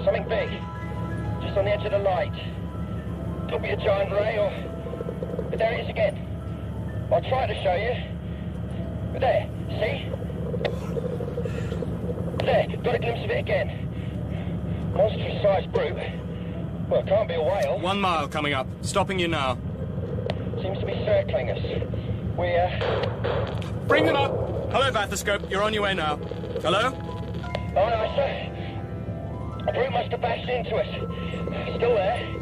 Something big. Just on the edge of the light. Could be a giant ray or... But there it is again. I'll try to show you. But there, see? There, got a glimpse of it again. Monstrous-sized brute. Well, it can't be a whale. 1 mile coming up. Stopping you now. Seems to be circling us. We're... Bring them up! Hello, Bathoscope. You're on your way now. Hello? Oh, no, sir. A brute must have bashed into us. Still there.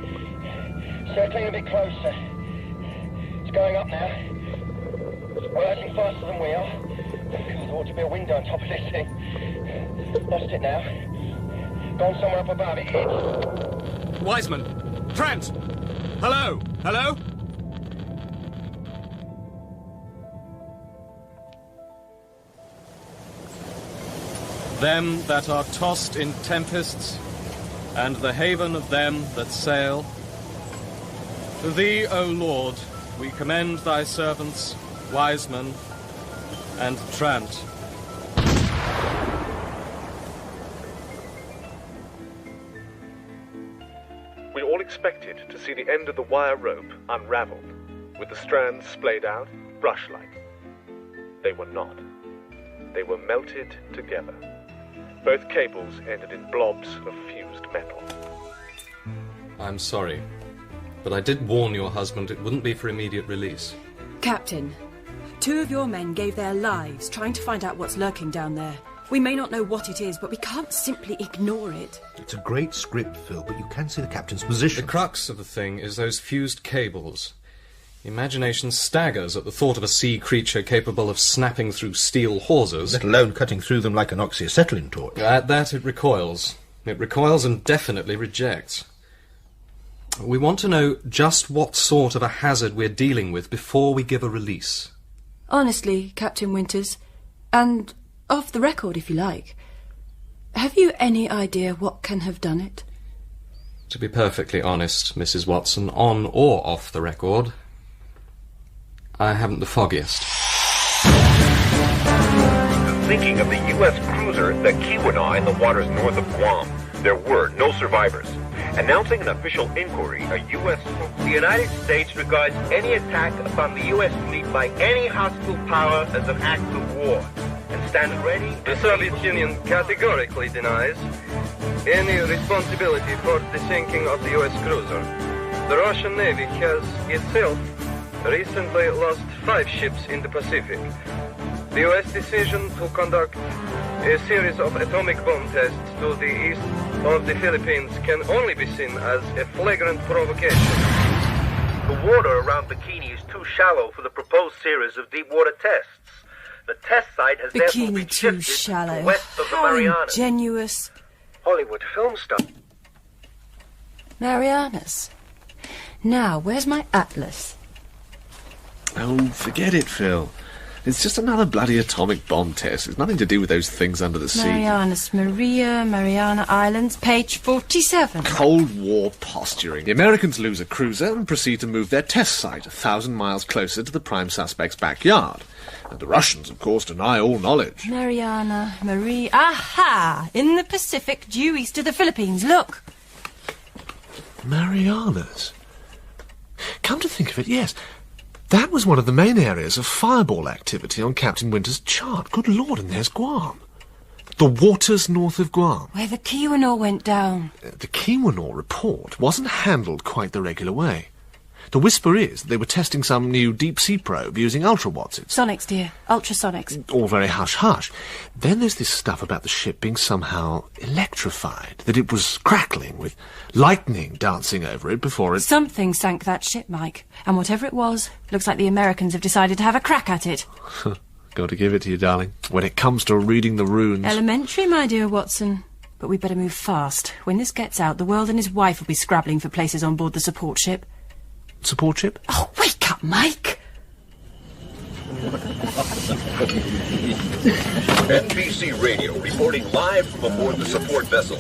Circling a bit closer. It's going up now. It's rising faster than we are. There ought to be a window on top of this thing. Lost it now. Gone somewhere up above it. It's... Wiseman! Trent! Hello? Hello? Them that are tossed in tempests, and the haven of them that sail. To thee, O Lord, we commend thy servants, Wiseman and Trent. We all expected to see the end of the wire rope unraveled, with the strands splayed out, brush-like. They were not. They were melted together. Both cables ended in blobs of fused metal. I'm sorry, but I did warn your husband it wouldn't be for immediate release. Captain, 2 of your men gave their lives trying to find out what's lurking down there. We may not know what it is, but we can't simply ignore it. It's a great script, Phil, but you can see the captain's position. The crux of the thing is those fused cables. Imagination staggers at the thought of a sea creature capable of snapping through steel hawsers. Let alone cutting through them like an oxyacetylene torch. At that it recoils. It recoils and definitely rejects. We want to know just what sort of a hazard we're dealing with before we give a release. Honestly, Captain Winters, and off the record if you like, have you any idea what can have done it? To be perfectly honest, Mrs. Watson, on or off the record, I haven't the foggiest. Thinking of the U.S. cruiser, the Keweenaw, in the waters north of Guam, there were no survivors. Announcing an official inquiry, a U.S. The United States regards any attack upon the U.S. fleet by any hostile power as an act of war, and stands ready. The Soviet Union categorically denies any responsibility for the sinking of the U.S. cruiser. The Russian Navy has itself recently lost 5 ships in the Pacific. The U.S. decision to conduct a series of atomic bomb tests to the east of the Philippines can only be seen as a flagrant provocation. The water around Bikini is too shallow for the proposed series of deep water tests. The test site has therefore been Bikini too shifted shallow. to west of the How Marianas. ingenuous. Hollywood film stuff. Marianas. Now, where's my atlas? Oh, forget it, Phil. It's just another bloody atomic bomb test. It's nothing to do with those things under the sea. Marianas Maria, Mariana Islands, page 47. Cold War posturing. The Americans lose a cruiser and proceed to move their test site 1,000 miles closer to the prime suspect's backyard. And the Russians, of course, deny all knowledge. Mariana, Marie... Aha! In the Pacific, due east of the Philippines. Look! Marianas. Come to think of it, yes. That was one of the main areas of fireball activity on Captain Winter's chart. Good Lord, and there's Guam. The waters north of Guam. Where the Keweenaw went down. The Keweenaw report wasn't handled quite the regular way. The whisper is that they were testing some new deep-sea probe using ultra-watsits. Sonics, dear. Ultrasonics. All very hush-hush. Then there's this stuff about the ship being somehow electrified, that it was crackling with lightning dancing over it before it... Something sank that ship, Mike. And whatever it was, looks like the Americans have decided to have a crack at it. Got to give it to you, darling. When it comes to reading the runes... Elementary, my dear Watson. But we'd better move fast. When this gets out, the World and his wife will be scrabbling for places on board the support ship. Support ship? Oh, wake up, Mike! NBC Radio reporting live from aboard the support vessel.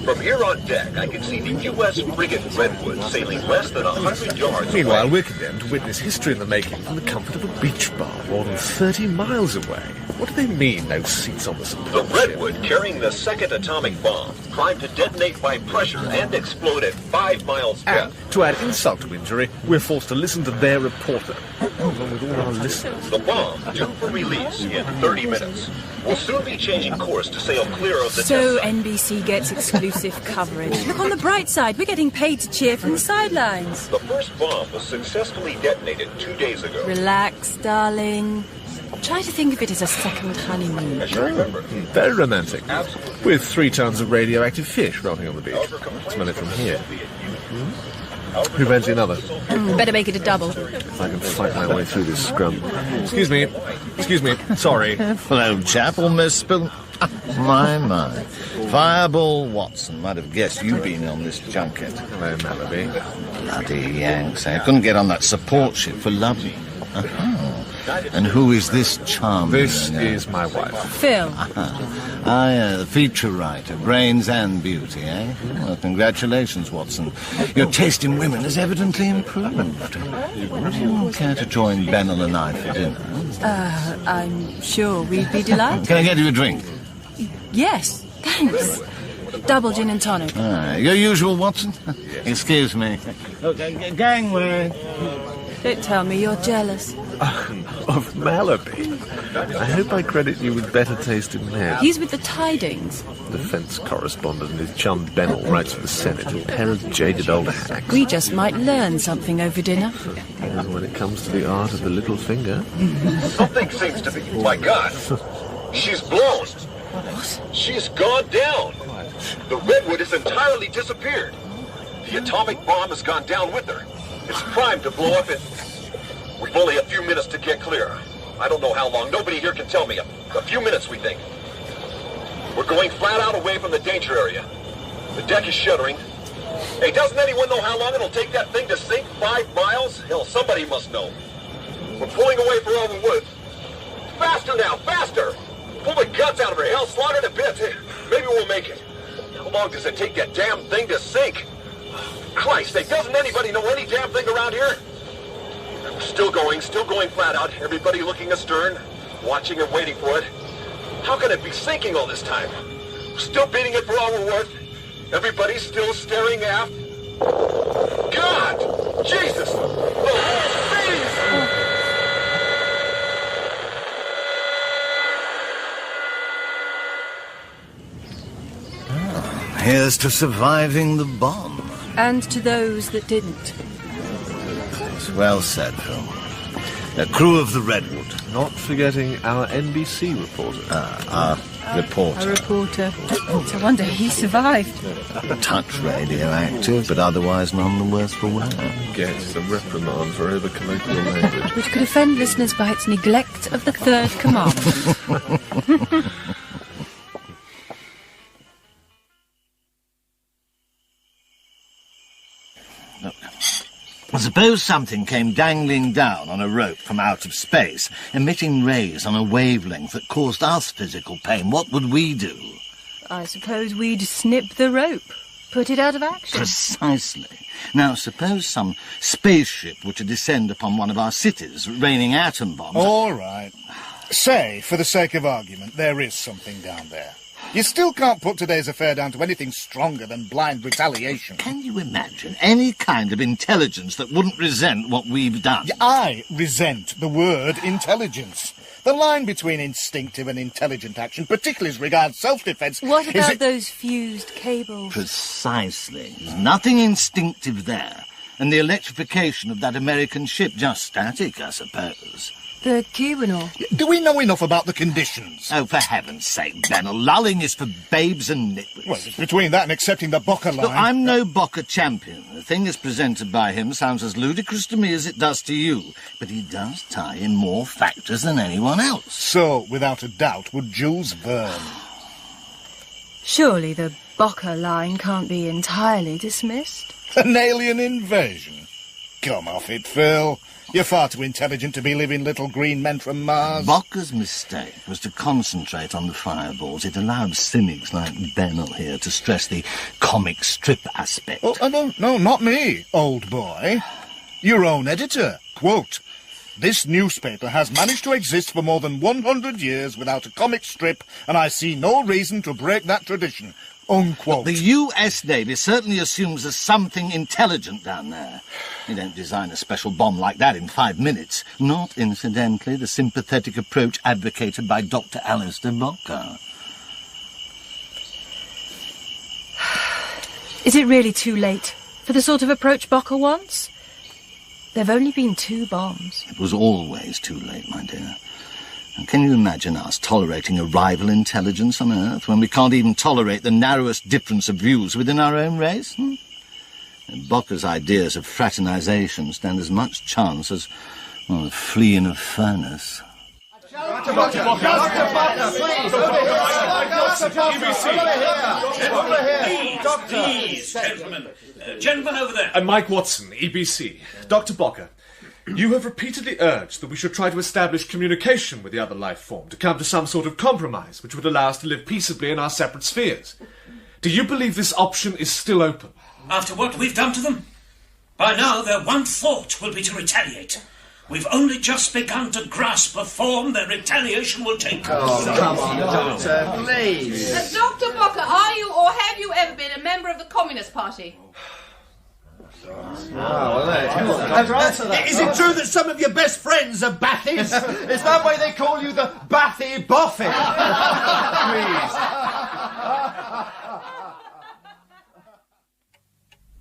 From here on deck, I can see the U.S. frigate Redwood sailing less than 100 yards Meanwhile, away. we're condemned to witness history in the making from the comfort of a beach bar more than 30 miles away. What do they mean, no seats on the support The ship? Redwood, carrying the second atomic bomb, primed to detonate by pressure and explode at 5 miles And, depth. to add insult to injury, we're forced to listen to their reporter, along with all our listeners. The bomb, due for release in 30 minutes, will soon be changing course to sail clear of the So test site. NBC gets exclusive coverage. Look on the bright side, we're getting paid to cheer from the sidelines. The first bomb was successfully detonated 2 days ago. Relax, darling. Try to think of it as a second honeymoon. As you remember. Very romantic. With 3 tons of radioactive fish rotting on the beach. Smell it from here. Who fancy another? Better make it a double. If I can fight my way through this scrum. Excuse me. Excuse me. Sorry. Hello, chap. Almost spilled... My. Fireball Watson. Might have guessed you'd been on this junket. Hello, Malaby. Bloody Yanks, eh? Couldn't get on that support ship for lovely. And who is this charming... This is my wife. Phil. The feature writer. Brains and beauty, eh? Well, congratulations, Watson. Your taste in women has evidently improved. Would you care to join Bennell and I for dinner? I'm sure we'd be delighted. Can I get you a drink? Yes, thanks. Double gin and tonic. Your usual, Watson? Excuse me. Okay, gangway. Don't tell me you're jealous. Of Malaby. I hope I credit you with better taste in men. He's with the Tidings. Defence correspondent and his chum Bennell writes for the Senate, a pair of jaded old hacks. We just might learn something over dinner. And when it comes to the art of the little finger... Something seems to be... My God! She's blown! What? She's gone down! The Redwood has entirely disappeared. The atomic bomb has gone down with her. It's primed to blow up in... We've only a few minutes to get clear. I don't know how long. Nobody here can tell me. A few minutes, we think. We're going flat out away from the danger area. The deck is shuddering. Hey, doesn't anyone know how long it'll take that thing to sink? 5 miles? Hell, somebody must know. We're pulling away for all we're worth. Faster now, faster! Pull the guts out of her. Hell, slaughter to bits. Maybe we'll make it. How long does it take that damn thing to sink? Christ sake, doesn't anybody know any damn thing around here? Still going flat out. Everybody looking astern, watching and waiting for it. How can it be sinking all this time? Still beating it for all we're worth. Everybody's still staring aft. God! Jesus! The whole thing! Here's to surviving the bomb. And to those that didn't. Well said, Phil. The crew of the Redwood. Not forgetting our NBC reporter. Our reporter. A reporter. I wonder he survived. A touch radioactive, but otherwise none the worse for wear. Gets a reprimand for over-colloquial language. Which could offend listeners by its neglect of the third commandment. Suppose something came dangling down on a rope from out of space, emitting rays on a wavelength that caused us physical pain. What would we do? I suppose we'd snip the rope. Put it out of action. Precisely. Now, suppose some spaceship were to descend upon one of our cities, raining atom bombs. All right. Say, for the sake of argument, there is something down there. You still can't put today's affair down to anything stronger than blind retaliation. Can you imagine any kind of intelligence that wouldn't resent what we've done? I resent the word intelligence. The line between instinctive and intelligent action, particularly as regards self-defence... What about those fused cables? Precisely. There's nothing instinctive there. And the electrification of that American ship, just static, I suppose. The Cubanor. Do we know enough about the conditions? Oh, for heaven's sake, Bennell. Lulling is for babes and nitwits. Well, it's between that and accepting the Bocker line... Look, I'm no Bocker champion. The thing as presented by him sounds as ludicrous to me as it does to you. But he does tie in more factors than anyone else. So, without a doubt, would Jules Verne. Surely the Bocker line can't be entirely dismissed. An alien invasion? Come off it, Phil. You're far too intelligent to be living little green men from Mars. Bocker's mistake was to concentrate on the fireballs. It allowed cynics like Bennell here to stress the comic strip aspect. Oh, no, not me, old boy. Your own editor. Quote, "This newspaper has managed to exist for more than 100 years without a comic strip, and I see no reason to break that tradition." Unquote. The US Navy certainly assumes there's something intelligent down there. You don't design a special bomb like that in 5 minutes. Not, incidentally, the sympathetic approach advocated by Dr. Alistair Bocker. Is it really too late for the sort of approach Bocker wants? There've only been 2 bombs. It was always too late, my dear. And can you imagine us tolerating a rival intelligence on Earth when we can't even tolerate the narrowest difference of views within our own race? Bocker's ideas of fraternization stand as much chance as, well, a flea in a furnace. Dr. Bocker, please, Please, gentlemen. Gentlemen over there. Mike Watson, EBC. Dr. Bocker, you have repeatedly urged that we should try to establish communication with the other life form, to come to some sort of compromise which would allow us to live peaceably in our separate spheres. Do you believe this option is still open? After what we've done to them? By now, their one thought will be to retaliate. We've only just begun to grasp a form their retaliation will take. Oh, come on, Doctor, please. Dr. Bocker, are you or have you ever been a member of the Communist Party? Is it true that some of your best friends are Bathies? Is that why they call you the Bathy Boffin?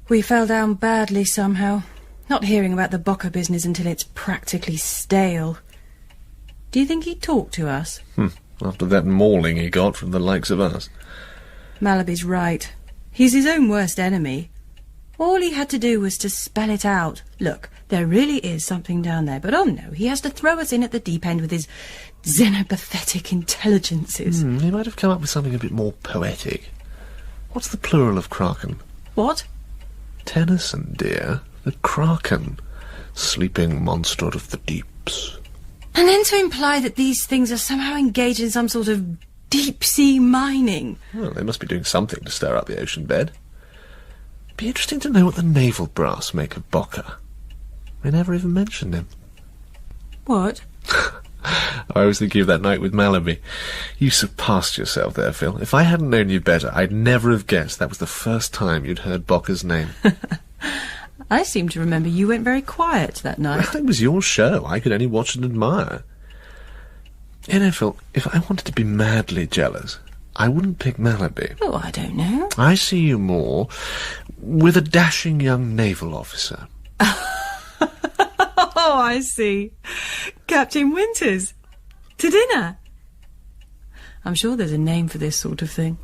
We fell down badly somehow, not hearing about the Bocker business until it's practically stale. Do you think he'd talk to us? After that mauling he got from the likes of us. Malaby's right. He's his own worst enemy. All he had to do was to spell it out. Look, there really is something down there, but oh no, he has to throw us in at the deep end with his xenopathetic intelligences. He might have come up with something a bit more poetic. What's the plural of Kraken? What? Tennyson, dear. The Kraken. Sleeping monster of the deeps. And then to imply that these things are somehow engaged in some sort of deep-sea mining. Well, they must be doing something to stir up the ocean bed. Be interesting to know what the naval brass make of Bocker. They never even mentioned him. What? I was thinking of that night with Malaby. You surpassed yourself there, Phil. If I hadn't known you better, I'd never have guessed that was the first time you'd heard Bocker's name. I seem to remember you went very quiet that night. Well, it was your show. I could only watch and admire. You know, Phil, if I wanted to be madly jealous, I wouldn't pick Malaby. Oh, I don't know. I see you more with a dashing young naval officer. Oh, I see. Captain Winters. To dinner. I'm sure there's a name for this sort of thing.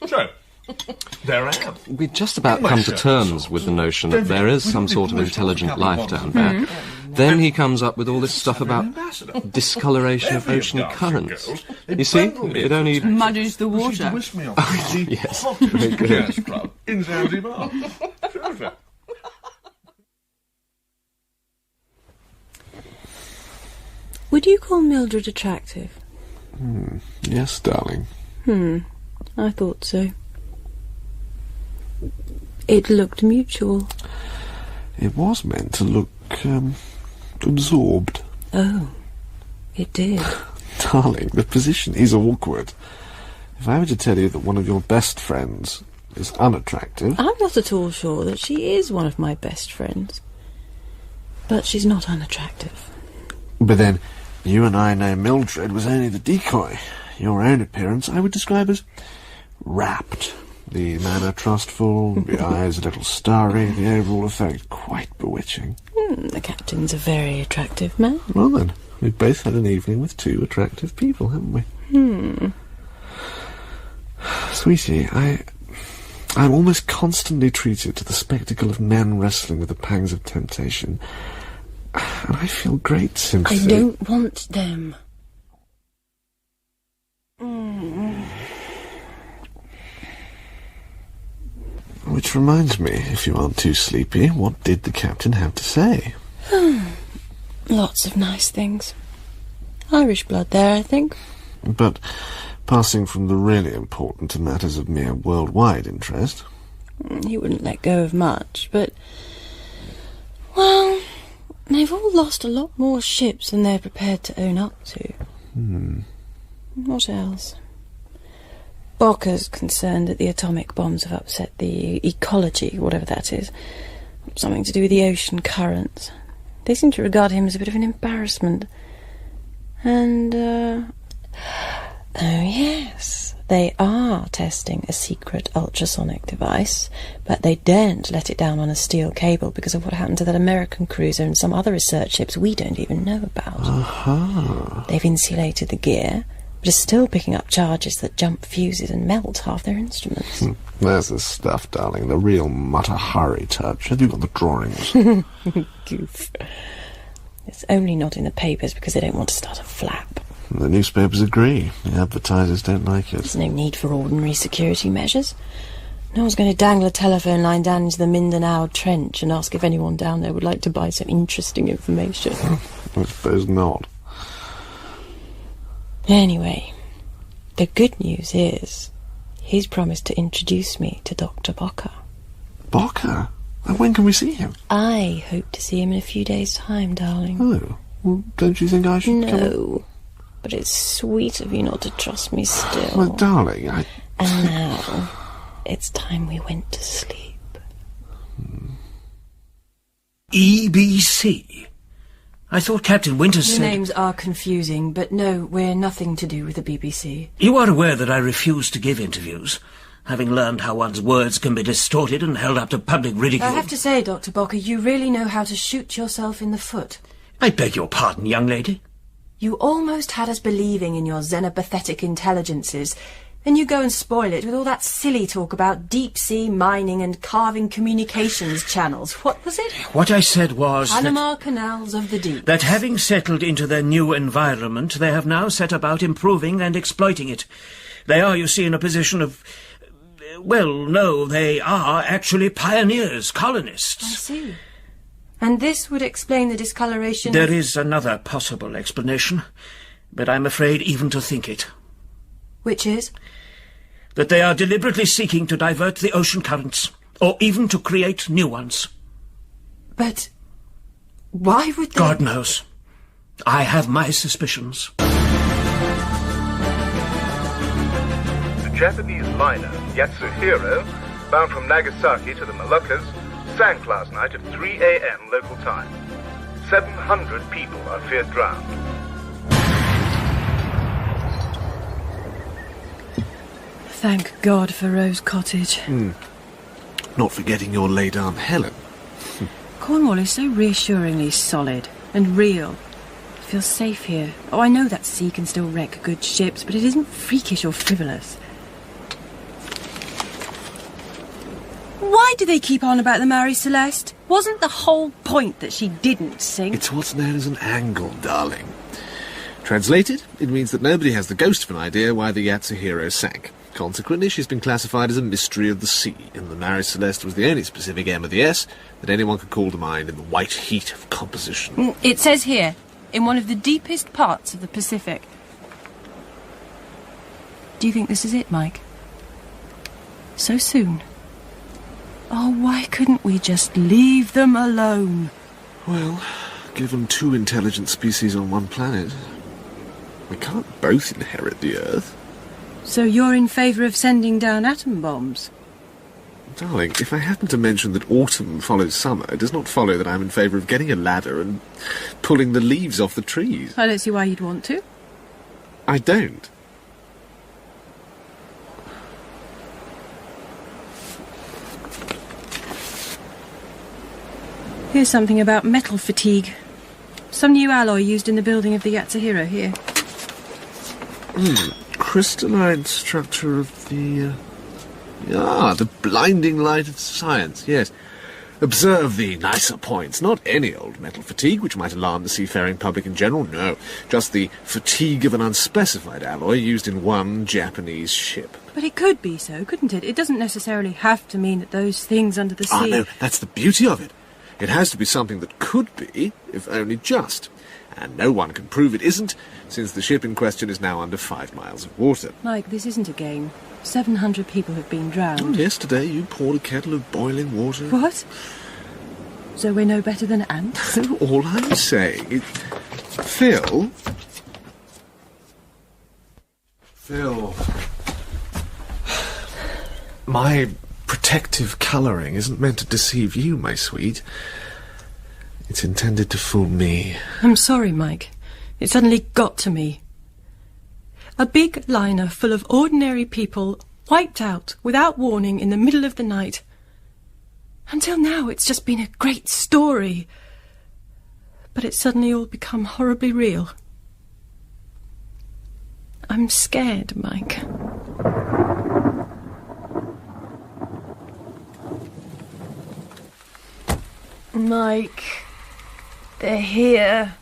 So, there I am. We've just about come to terms with the notion that there is some sort of intelligent life down there. Then he comes up with all this stuff about discoloration of ocean currents. You see, it only muddies the water. Oh, yes, very good. In Zanzibar. Would you call Mildred attractive? Yes, darling. I thought so. It looked mutual. It was meant to look, absorbed. Oh, it did. Darling, the position is awkward. If I were to tell you that one of your best friends is unattractive... I'm not at all sure that she is one of my best friends. But she's not unattractive. But then, you and I know Mildred was only the decoy. Your own appearance I would describe as rapt. The manner trustful, the eyes a little starry, the overall effect quite bewitching. The captain's a very attractive man. Well then, we've both had an evening with two attractive people, haven't we? Sweetie, I'm almost constantly treated to the spectacle of men wrestling with the pangs of temptation. And I feel great sympathy. I don't want them. Which reminds me, if you aren't too sleepy, what did the captain have to say? Lots of nice things. Irish blood there, I think. But passing from the really important to matters of mere worldwide interest. He wouldn't let go of much, but... well, they've all lost a lot more ships than they're prepared to own up to. What else? Bocca's concerned that the atomic bombs have upset the ecology, whatever that is. Something to do with the ocean currents. They seem to regard him as a bit of an embarrassment. And, oh yes, they are testing a secret ultrasonic device, but they daren't let it down on a steel cable because of what happened to that American cruiser and some other research ships we don't even know about. They've insulated the gear, but are still picking up charges that jump fuses and melt half their instruments. There's the stuff, darling, the real Mata Hari touch. Have you got the drawings? Goof. It's only not in the papers because they don't want to start a flap. The newspapers agree. The advertisers don't like it. There's no need for ordinary security measures. No one's going to dangle a telephone line down into the Mindanao Trench and ask if anyone down there would like to buy some interesting information. I suppose not. Anyway, the good news is he's promised to introduce me to Dr. Bocca. Bocca? And when can we see him? I hope to see him in a few days' time, darling. Oh, well, don't you think I should come? No, but it's sweet of you not to trust me still. Well, darling, And now, it's time we went to sleep. EBC? I thought Captain Winters said... The names are confusing, but no, we're nothing to do with the BBC. You are aware that I refuse to give interviews, having learned how one's words can be distorted and held up to public ridicule. I have to say, Dr. Bocca, you really know how to shoot yourself in the foot. I beg your pardon, young lady. You almost had us believing in your xenopathetic intelligences. Then you go and spoil it with all that silly talk about deep-sea mining and carving communications channels. What was it? What I said was Panama Canals of the Deep. that having settled into their new environment, they have now set about improving and exploiting it. They are, you see, in a position of... well, no, they are actually pioneers, colonists. I see. And this would explain the discoloration... There is another possible explanation, but I'm afraid even to think it. Which is? That they are deliberately seeking to divert the ocean currents, or even to create new ones. But why would they... God knows. I have my suspicions. The Japanese liner Yatsuhiro, bound from Nagasaki to the Moluccas, sank last night at 3 a.m. local time. 700 people are feared drowned. Thank God for Rose Cottage. Not forgetting your late Aunt Helen. Cornwall is so reassuringly solid and real. I feel safe here. Oh, I know that sea can still wreck good ships, but it isn't freakish or frivolous. Why do they keep on about the Marie Celeste? Wasn't the whole point that she didn't sink? It's what's known as an angle, darling. Translated, it means that nobody has the ghost of an idea why the Yatsuhiro sank. Consequently, she's been classified as a mystery of the sea, and the Marie Celeste was the only specific M of the S that anyone could call to mind in the white heat of composition. It says here, in one of the deepest parts of the Pacific. Do you think this is it, Mike? So soon. Oh, why couldn't we just leave them alone? Well, given 2 intelligent species on one planet, we can't both inherit the Earth. So you're in favour of sending down atom bombs? Darling, if I happen to mention that autumn follows summer, it does not follow that I'm in favour of getting a ladder and pulling the leaves off the trees. I don't see why you'd want to. I don't. Here's something about metal fatigue. Some new alloy used in the building of the Yatsuhiro here. Crystalline structure of the... the blinding light of science, yes. Observe the nicer points. Not any old metal fatigue, which might alarm the seafaring public in general, no. Just the fatigue of an unspecified alloy used in one Japanese ship. But it could be so, couldn't it? It doesn't necessarily have to mean that those things under the sea... Ah, no, that's the beauty of it. It has to be something that could be, if only just. And no one can prove it isn't, since the ship in question is now under 5 miles of water. Mike, this isn't a game. 700 people have been drowned. Yesterday you poured a kettle of boiling water. What? So we're no better than ants? All I'm saying is... Phil? Phil. My protective colouring isn't meant to deceive you, my sweet. It's intended to fool me. I'm sorry, Mike. It suddenly got to me. A big liner full of ordinary people wiped out without warning in the middle of the night. Until now, it's just been a great story. But it's suddenly all become horribly real. I'm scared, Mike. Mike, they're here.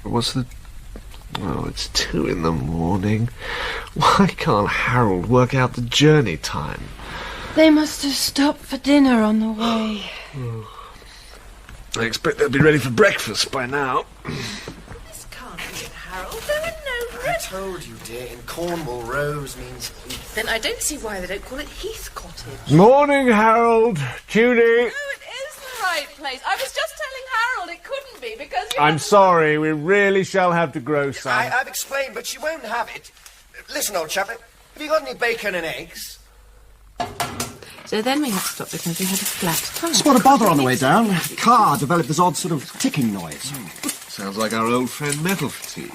What's the... Oh, it's 2 in the morning. Why can't Harold work out the journey time? They must have stopped for dinner on the way. I expect they'll be ready for breakfast by now. This can't be it, Harold. There are no... I told you, dear, in Cornwall, rose means heath. Then I don't see why they don't call it Heath Cottage. Morning, Harold. Judy. No, it is the right place. I was just telling Harold it couldn't be because you... I'm sorry, we really shall have to grow some. I've explained, but she won't have it. Listen, old chap, have you got any bacon and eggs? So then we had to stop because we had a flat tire. Spot a bother on the way down. Car developed this odd sort of ticking noise. Sounds like our old friend Metal Fatigue.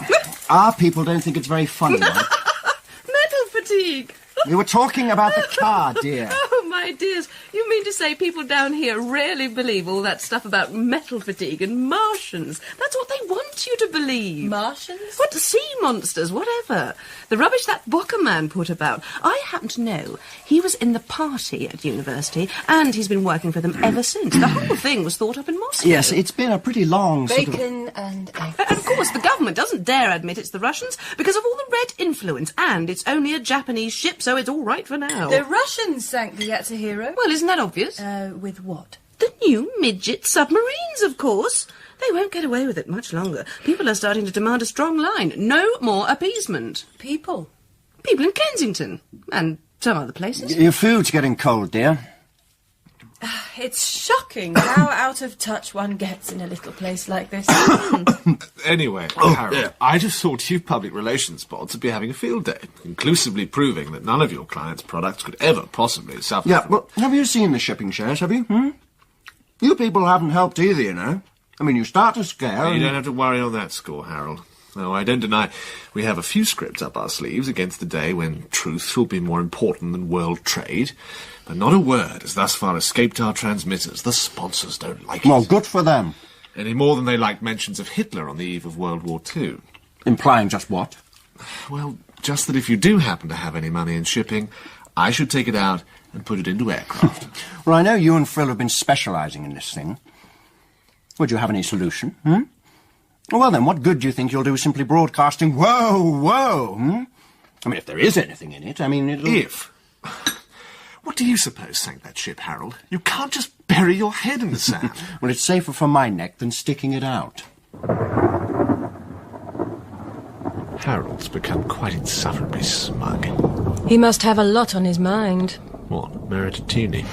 Our people don't think it's very funny, Mike. Metal fatigue. We were talking about the car, dear. Oh, my dears. You mean to say people down here really believe all that stuff about metal fatigue and Martians? That's what they want you to believe. Martians? What, sea monsters, whatever. The rubbish that Bocker man put about. I happen to know he was in the party at university, and he's been working for them ever since. The whole thing was thought up in Moscow. Yes, it's been a pretty long Bacon and eggs. And of course, the government doesn't dare admit it's the Russians because of all the red influence, and it's only a Japanese ship, so it's all right for now. The Russians sank the Yatsuhiro. Well, isn't that obvious? With what? The new midget submarines, of course. They won't get away with it much longer. People are starting to demand a strong line. No more appeasement. People? People in Kensington. And some other places. Your food's getting cold, dear. It's shocking how out of touch one gets in a little place like this. Anyway, Harold, I just thought you public relations bods would be having a field day, conclusively proving that none of your clients' products could ever possibly suffer. Yeah, well, have you seen the shipping shares, have you? You people haven't helped either, you know. I mean, you start to scare... You don't have to worry on that score, Harold. No, I don't deny we have a few scripts up our sleeves against the day when truth will be more important than world trade. But not a word has thus far escaped our transmitters. The sponsors don't like it. Well, good for them. Any more than they like mentions of Hitler on the eve of World War II. Implying just what? Well, just that if you do happen to have any money in shipping, I should take it out and put it into aircraft. Well, I know you and Phil have been specialising in this thing. Would you have any solution? Well, then, what good do you think you'll do simply broadcasting, whoa, whoa, I mean, if there is anything in it, I mean, it'll... If? What do you suppose sank that ship, Harold? You can't just bury your head in the sand. Well, it's safer for my neck than sticking it out. Harold's become quite insufferably smug. He must have a lot on his mind. What, married to Teale?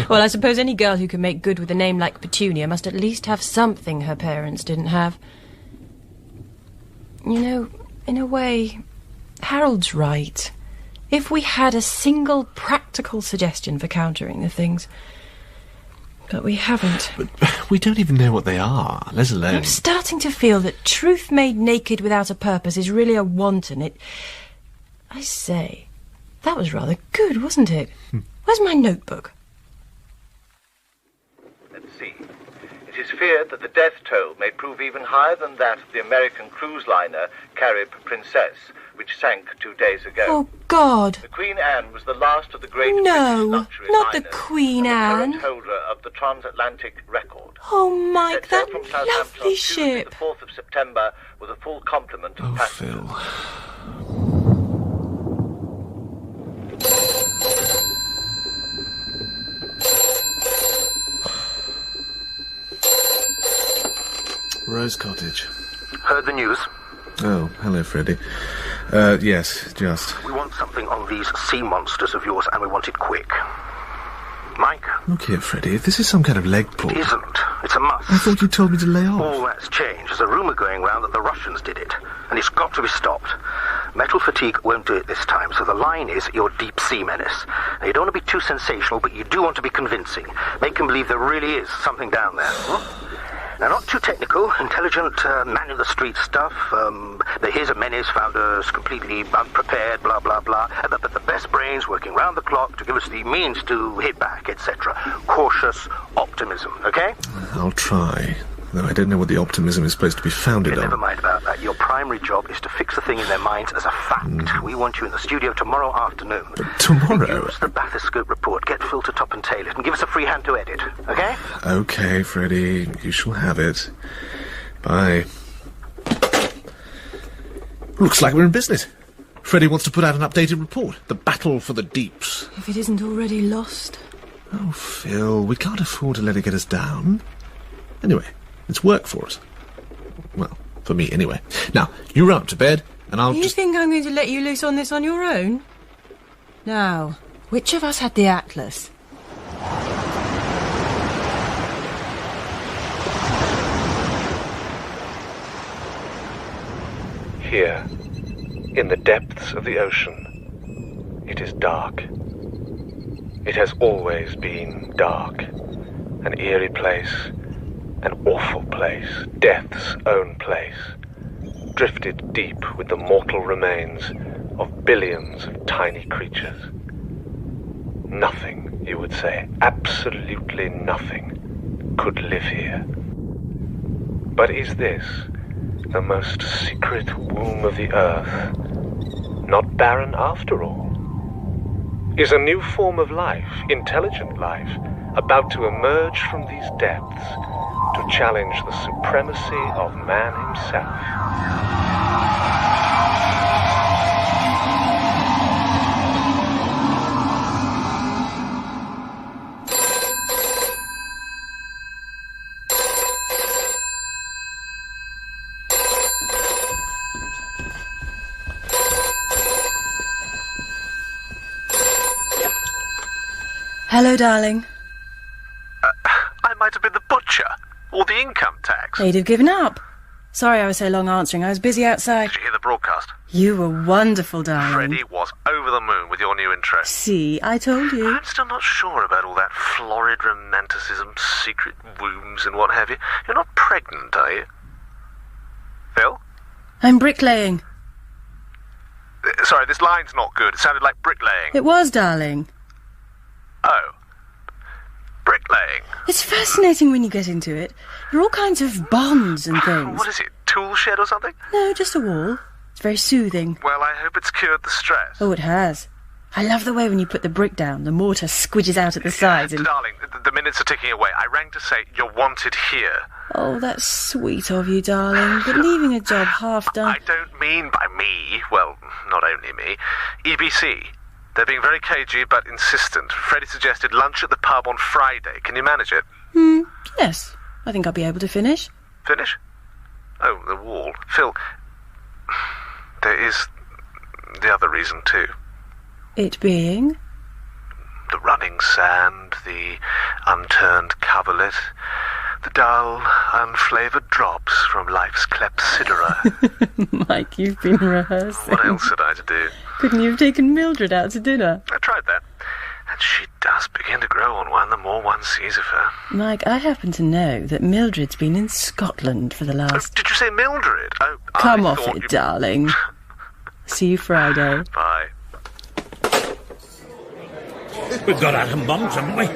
Well, I suppose any girl who can make good with a name like Petunia must at least have something her parents didn't have. You know, in a way, Harold's right. If we had a single practical suggestion for countering the things... But we haven't. But we don't even know what they are, let alone... I'm starting to feel that truth made naked without a purpose is really a wanton. I say, that was rather good, wasn't it? Where's my notebook? Let's see. It is feared that the death toll may prove even higher than that of the American cruise liner Carib Princess, which sank 2 days ago. Oh, God. The Queen Anne was the last of the great No, British luxury not liners, the Queen Anne. the current holder of the transatlantic record. Oh, Mike, that from Southampton lovely on Tuesday, ship. the 4th of September, with a full complement of passengers. Phil. Rose Cottage. Heard the news? Oh, hello, Freddie. Yes, just. We want something on these sea monsters of yours, and we want it quick. Mike? Look here, Freddie, if this is some kind of leg pull... It isn't. It's a must. I thought you told me to lay off. All that's changed. There's a rumour going round that the Russians did it, and it's got to be stopped. Metal fatigue won't do it this time, so the line is your deep-sea menace. Now, you don't want to be too sensational, but you do want to be convincing. Make them believe there really is something down there. Now, not too technical, intelligent, man-in-the-street stuff. Here's a menace found us completely unprepared, blah, blah, blah. But the best brains working round the clock to give us the means to hit back, etc. Cautious optimism, okay? I'll try, though I don't know what the optimism is supposed to be founded on. Never mind about that. Your primary job is to fix the thing in their minds as a fact. We want you in the studio tomorrow afternoon. But tomorrow? Use the bathoscope report, get Phil to top and tail it, and give us a free hand to edit, okay? Okay, Freddie, you shall have it. Bye. Looks like we're in business. Freddie wants to put out an updated report. The battle for the deeps. If it isn't already lost. Oh, Phil, we can't afford to let it get us down. Anyway, it's work for us. Well, for me, anyway. Now, you run up to bed, and I'll You think I'm going to let you loose on this on your own? Now, which of us had the Atlas? Here, in the depths of the ocean, it is dark. It has always been dark. An eerie place, an awful place, death's own place, drifted deep with the mortal remains of billions of tiny creatures. Nothing, you would say, absolutely nothing, could live here. But is this the most secret womb of the earth not barren after all? Is a new form of life, intelligent life, about to emerge from these depths to challenge the supremacy of man himself? Hello, darling. I might have been the butcher, or the income tax. They'd have given up. Sorry I was so long answering. I was busy outside. Did you hear the broadcast? You were wonderful, darling. Freddie was over the moon with your new intro. See, I told you. I'm still not sure about all that florid romanticism, secret wombs and what have you. You're not pregnant, are you? Phil? I'm bricklaying. Sorry, this line's not good. It sounded like bricklaying. It was, darling. Oh. Bricklaying. It's fascinating when you get into it. There are all kinds of bonds and things. What is it, tool shed or something? No, just a wall. It's very soothing. Well, I hope it's cured the stress. Oh, it has. I love the way when you put the brick down, the mortar squidges out at the sides and... Darling, the minutes are ticking away. I rang to say you're wanted here. Oh, that's sweet of you, darling. But leaving a job half done... I don't mean by me, well, not only me, EBC. They're being very cagey but insistent. Freddie suggested lunch at the pub on Friday. Can you manage it? Yes. I think I'll be able to finish. Finish? Oh, the wall. Phil, there is the other reason too. It being? The running sand, the unturned coverlet, the dull, unflavoured drops from life's clepsydra. Mike, you've been rehearsing. What else had I to do? Couldn't you have taken Mildred out to dinner? I tried that. And she does begin to grow on one the more one sees of her. Mike, I happen to know that Mildred's been in Scotland for the last... Did you say Mildred? Oh, Come off it, darling. See you Friday. Bye. We've got atom bombs, haven't we?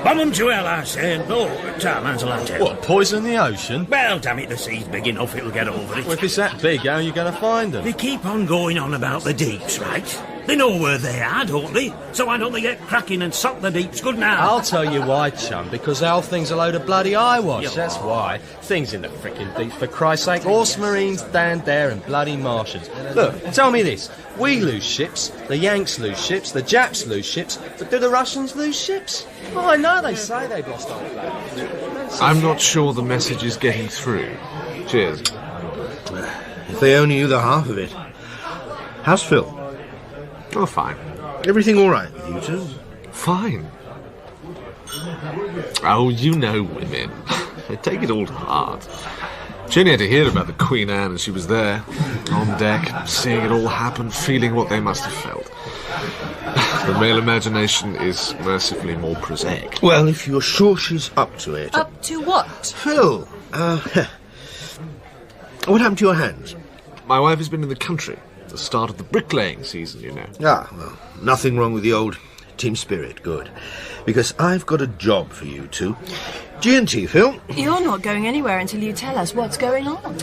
Bomb them to hell, I say, and blow Atlanta. What, poison the ocean? Well, damn it, the sea's big enough, it'll get over it. Well, if it's that big, how are you going to find them? They keep on going on about the deeps, right? They know where they are, don't they? So why don't they get cracking and sock the deeps good now? I'll tell you why, chum, because the whole thing's a load of bloody eyewash, that's why. Things in the frickin' deep, for Christ's sake. Horse Marines stand there and bloody Martians. Look, tell me this. We lose ships, the Yanks lose ships, the Japs lose ships, but do the Russians lose ships? Oh, I know they say they've lost all that. I'm not sure the message is getting through. Cheers. If they only knew the half of it. How's Phil? Oh, fine. Everything all right with you two? Fine. Oh, you know women. They take it all to heart. She only had to hear about the Queen Anne and she was there, on deck, seeing it all happen, feeling what they must have felt. The male imagination is mercifully more prosaic. Well, if you're sure she's up to it... Up to what? Phil, what happened to your hands? My wife has been in the country. The start of the bricklaying season, you know. Ah, well, nothing wrong with the old team spirit, good. Because I've got a job for you two. G&T, Phil. You're not going anywhere until you tell us what's going on.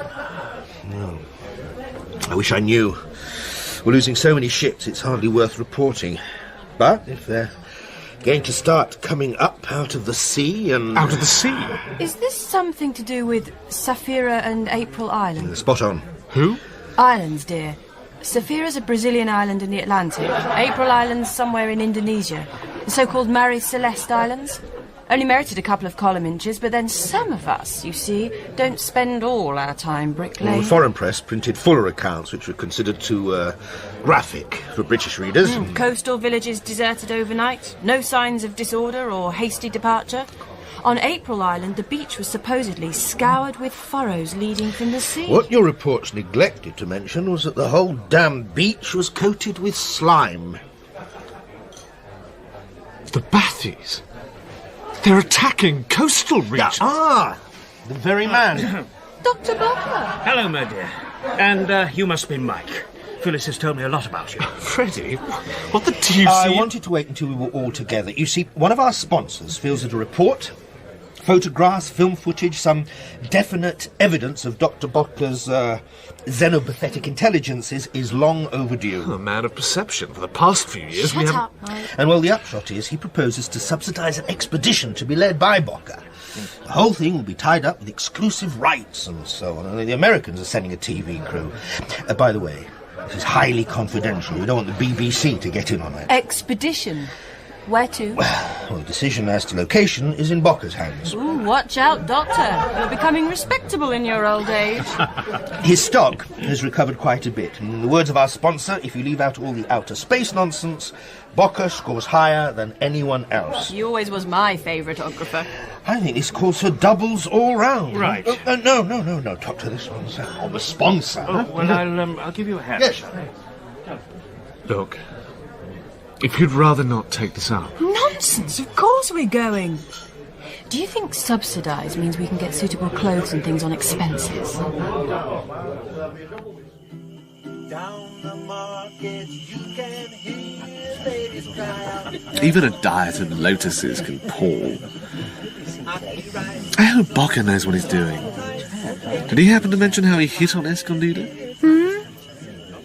No. I wish I knew. We're losing so many ships, it's hardly worth reporting. But if they're going to start coming up out of the sea and... Out of the sea? Is this something to do with Sapphira and April Island? Spot on. Who? Islands, dear. Sapphira's a Brazilian island in the Atlantic. April Island's somewhere in Indonesia. The so-called Marie Celeste Islands. Only merited a couple of column inches, but then some of us, you see, don't spend all our time bricklaying. Well, the foreign press printed fuller accounts, which were considered too graphic for British readers. Coastal villages deserted overnight. No signs of disorder or hasty departure. On April Island, the beach was supposedly scoured with furrows leading from the sea. What your reports neglected to mention was that the whole damn beach was coated with slime. The Bathies? They're attacking coastal regions. The very man. Dr. Butler. Hello, my dear. And you must be Mike. Phyllis has told me a lot about you. Freddie, what the do you see? I wanted to wait until we were all together. You see, one of our sponsors feels that a report, photographs, film footage, some definite evidence of Dr. Butler's xenopathetic intelligences is long overdue. A man of perception. For the past few years, we haven't... And, well, the upshot is he proposes to subsidise an expedition to be led by Butler. The whole thing will be tied up with exclusive rights and so on. The Americans are sending a TV crew. By the way, this is highly confidential. We don't want the BBC to get in on it. Expedition? Where to? Well, the decision as to location is in Bocker's hands. Ooh, watch out, Doctor. You're becoming respectable in your old age. His stock has recovered quite a bit. In the words of our sponsor, if you leave out all the outer space nonsense, Bocker scores higher than anyone else. He always was my favouriteographer. I think this calls for doubles all round. Right. No, Doctor, this one's on the sponsor. Oh, well, I'll give you a hand. Yes. Look, if you'd rather not take this up. Nonsense, of course we're going. Do you think subsidise means we can get suitable clothes and things on expenses? Down the market, you can hear ladies cry out. Even a diet of lotuses can pall. I hope Bocker knows what he's doing. Did he happen to mention how he hit on Escondida?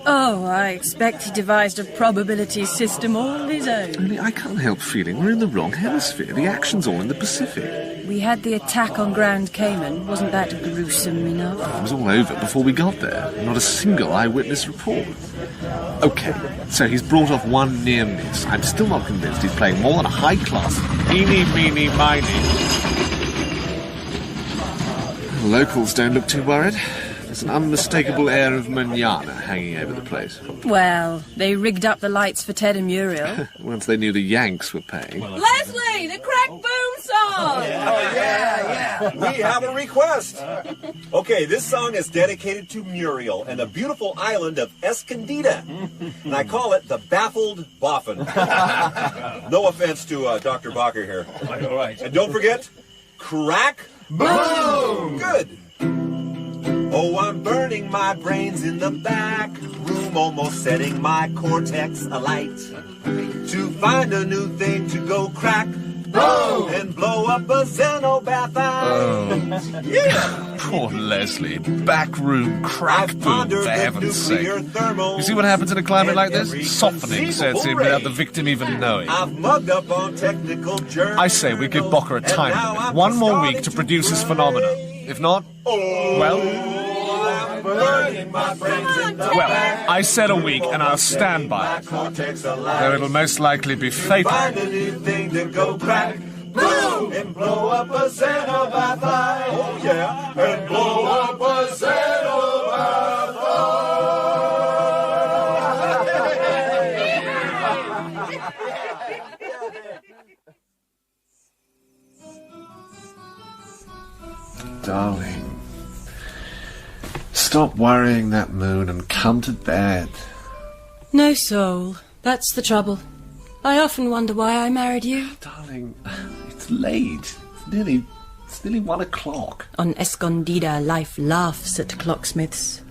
Oh, I expect he devised a probability system all his own. Only I can't help feeling we're in the wrong hemisphere. The action's all in the Pacific. We had the attack on Grand Cayman. Wasn't that gruesome enough? It was all over before we got there. Not a single eyewitness report. OK, so he's brought off one near miss. I'm still not convinced he's playing more than a high-class eeny, meeny, miny. Locals don't look too worried. There's an unmistakable air of manana hanging over the place. Well, they rigged up the lights for Ted and Muriel. Once they knew the Yanks were paying. Leslie, the crack boom song! Yeah. We have a request. Okay, this song is dedicated to Muriel and the beautiful island of Escondida. And I call it the Baffled Boffin. No offense to Dr. Bacher here. All right. And don't forget, crack boom! Good. Oh, I'm burning my brains in the back room, almost setting my cortex alight to find a new thing to go crack boom and blow up a Xenobathite. Yeah. Poor Leslie. Backroom crack boom, for heaven's sake. You see what happens in a climate like this? Softening sets in without the victim even knowing. I've mugged up on technical germs. I say we give Bocker a time limit. 1 more week to produce his phenomenon. If not, well... Well, I said a week, and I'll stand by it. Though it'll most likely be fatal. Find a new thing to go crack, boom, and blow up a Xenobathite. Oh yeah, and blow up a Xenobathite. Darling. Stop worrying that moon and come to bed. No soul. That's the trouble. I often wonder why I married you. Darling, it's late. It's nearly 1 o'clock. On Escondida, life laughs at clocksmiths.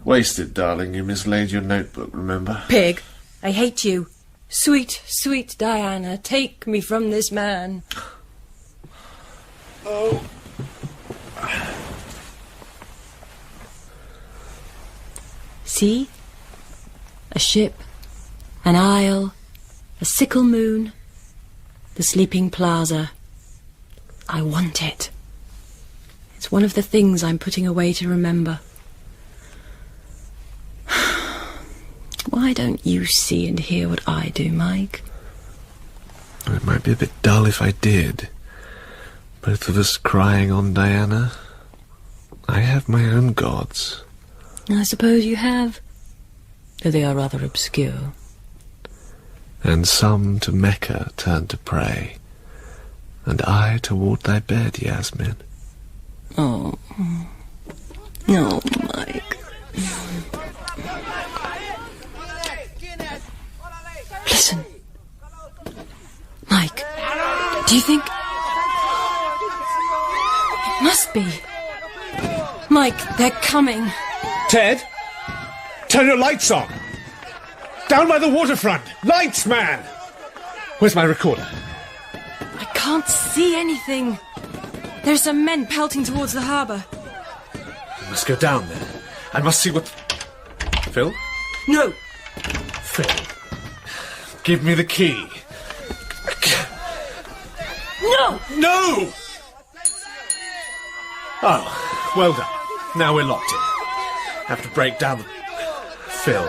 Wasted, darling. You mislaid your notebook, remember? Pig, I hate you. Sweet, sweet Diana, take me from this man. Oh. See? A ship, an isle, a sickle moon, the sleeping plaza. I want it. It's one of the things I'm putting away to remember. Why don't you see and hear what I do, Mike? It might be a bit dull if I did. Both of us crying on Diana. I have my own gods. I suppose you have, though they are rather obscure. And some to Mecca turn to pray, and I toward thy bed, Yasmin. Oh. No, Mike. Listen. Mike, do you think... It must be. Mike, they're coming. Ted, turn your lights on. Down by the waterfront. Lights, man! Where's my recorder? I can't see anything. There are some men pelting towards the harbour. I must go down there. I must see what... Phil? No. Phil. Give me the key. No! No! Oh, well done. Now we're locked in. Have to break down the... Phil,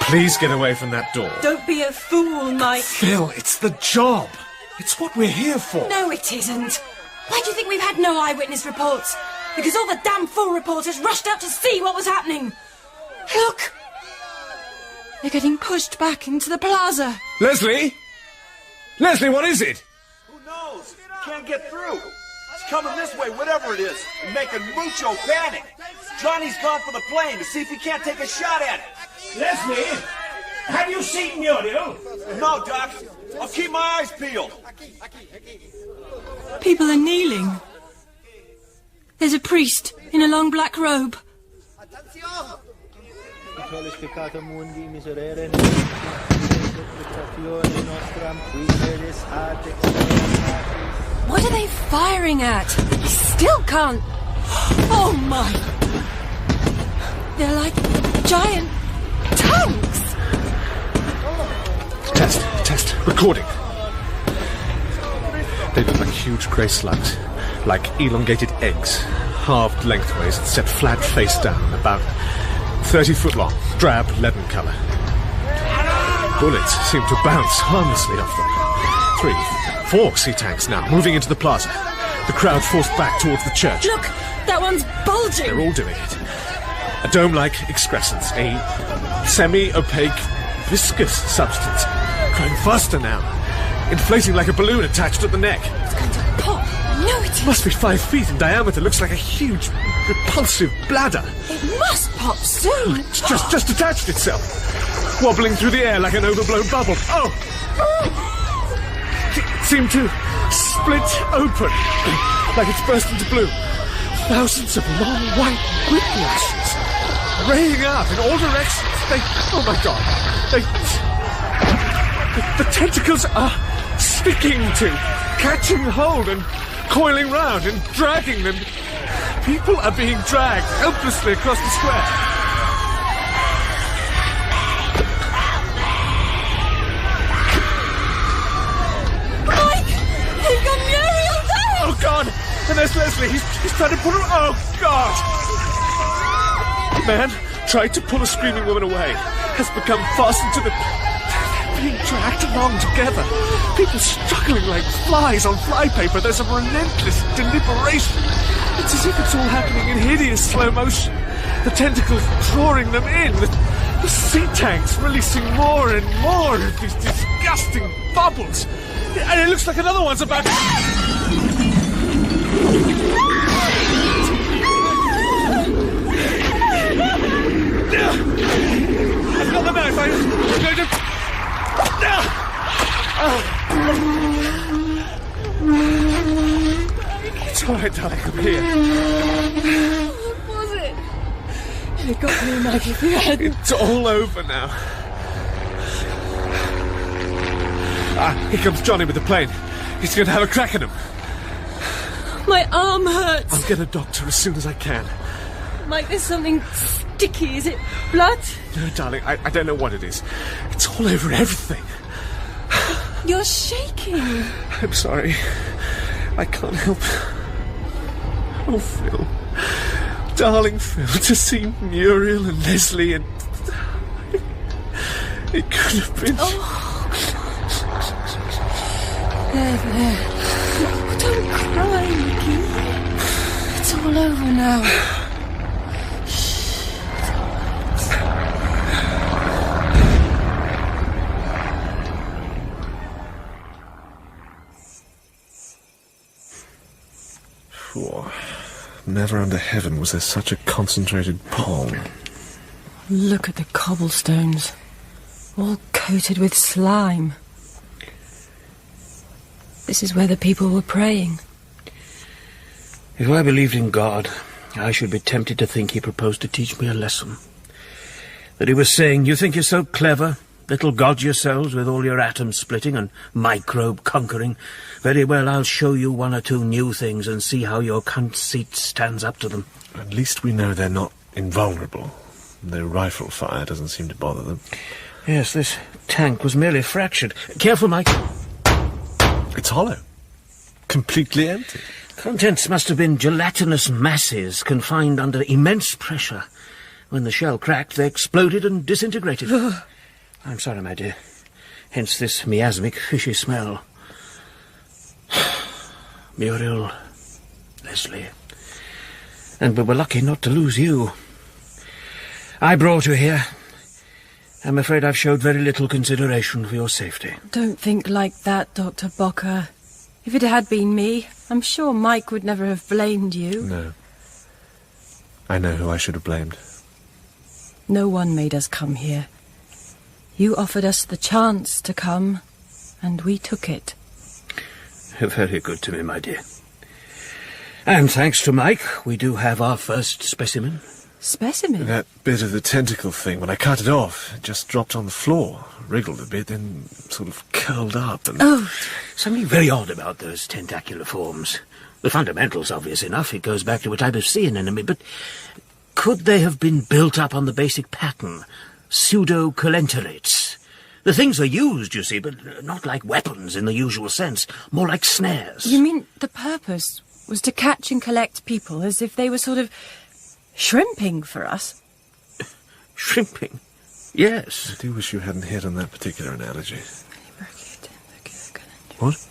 please get away from that door. Don't be a fool, Mike. Phil, it's the job. It's what we're here for. No, it isn't. Why do you think we've had no eyewitness reports? Because all the damn fool reporters rushed out to see what was happening. Look! They're getting pushed back into the plaza. Leslie? Leslie, what is it? Who knows? Can't get through. It's coming this way, whatever it is, and making mucho panic. Johnny's gone for the plane to see if he can't take a shot at it. Leslie, have you seen Muriel? No, Doc. I'll keep my eyes peeled. People are kneeling. There's a priest in a long black robe. What are they firing at? I still can't... Oh, my... They're like giant tanks! Test. Recording. They look like huge grey slugs, like elongated eggs, halved lengthways and set flat face down, about 30 foot long, drab leaden colour. Bullets seem to bounce harmlessly off them. 3, 4 sea tanks now, moving into the plaza. The crowd forced back towards the church. Look, that one's bulging! They're all doing it. A dome-like excrescence, a semi-opaque, viscous substance, growing faster now, inflating like a balloon attached at the neck. It's going to pop. No, it is. Must be 5 feet in diameter. Looks like a huge, repulsive bladder. It must pop soon. It's just attached itself, wobbling through the air like an overblown bubble. Oh! It seemed to split open, like it's burst into bloom. Thousands of long white whiplashes, raying out in all directions. Oh my God! The tentacles are sticking to, catching hold and coiling round and dragging them. People are being dragged helplessly across the square. Mike! You've got Muriel there! Oh God! And there's Leslie. He's trying to pull her. Oh God! Man tried to pull a screaming woman away. Has become fastened to the... being dragged along together. People struggling like flies on flypaper. There's a relentless deliberation. It's as if it's all happening in hideous slow motion. The tentacles drawing them in. The sea tanks releasing more and more of these disgusting bubbles. And it looks like another one's about to... I've got the knife. I'm going to... It's all right, darling. I'm here. What was it? It got me, Mike, if you hadn't. It's all over now. Here comes Johnny with the plane. He's going to have a crack at him. My arm hurts. I'll get a doctor as soon as I can. Mike, there's something sticky. Is it blood? No, darling, I don't know what it is. It's all over everything. You're shaking. I'm sorry. I can't help. Oh, Phil. Darling Phil, to see Muriel and Leslie and... It could have been... Oh. There. Oh, don't cry, Nicky. It's all over now. Never under heaven was there such a concentrated pong. Look at the cobblestones, all coated with slime. This is where the people were praying. If I believed in God, I should be tempted to think he proposed to teach me a lesson. That he was saying, you think you're so clever, little gods yourselves with all your atom splitting and microbe conquering. Very well, I'll show you one or two new things and see how your conceit stands up to them. At least we know they're not invulnerable. Their rifle fire doesn't seem to bother them. Yes, this tank was merely fractured. Careful, Mike. It's hollow. Completely empty. Contents must have been gelatinous masses confined under immense pressure. When the shell cracked, they exploded and disintegrated. I'm sorry, my dear. Hence this miasmic, fishy smell. Muriel, Leslie. And we were lucky not to lose you. I brought you here. I'm afraid I've showed very little consideration for your safety. Don't think like that, Dr. Bocker. If it had been me, I'm sure Mike would never have blamed you. No. I know who I should have blamed. No one made us come here. You offered us the chance to come, and we took it. You're very good to me, my dear. And thanks to Mike, we do have our first specimen. Specimen? That bit of the tentacle thing, when I cut it off, it just dropped on the floor, wriggled a bit, then sort of curled up and... Oh, something very odd about those tentacular forms. The fundamental's obvious enough. It goes back to a type of sea anemone, but could they have been built up on the basic pattern? Pseudo-colenterates. The things are used, you see, but not like weapons in the usual sense. More like snares. You mean the purpose was to catch and collect people as if they were sort of shrimping for us? Shrimping? Yes. I do wish you hadn't hit on that particular analogy. What?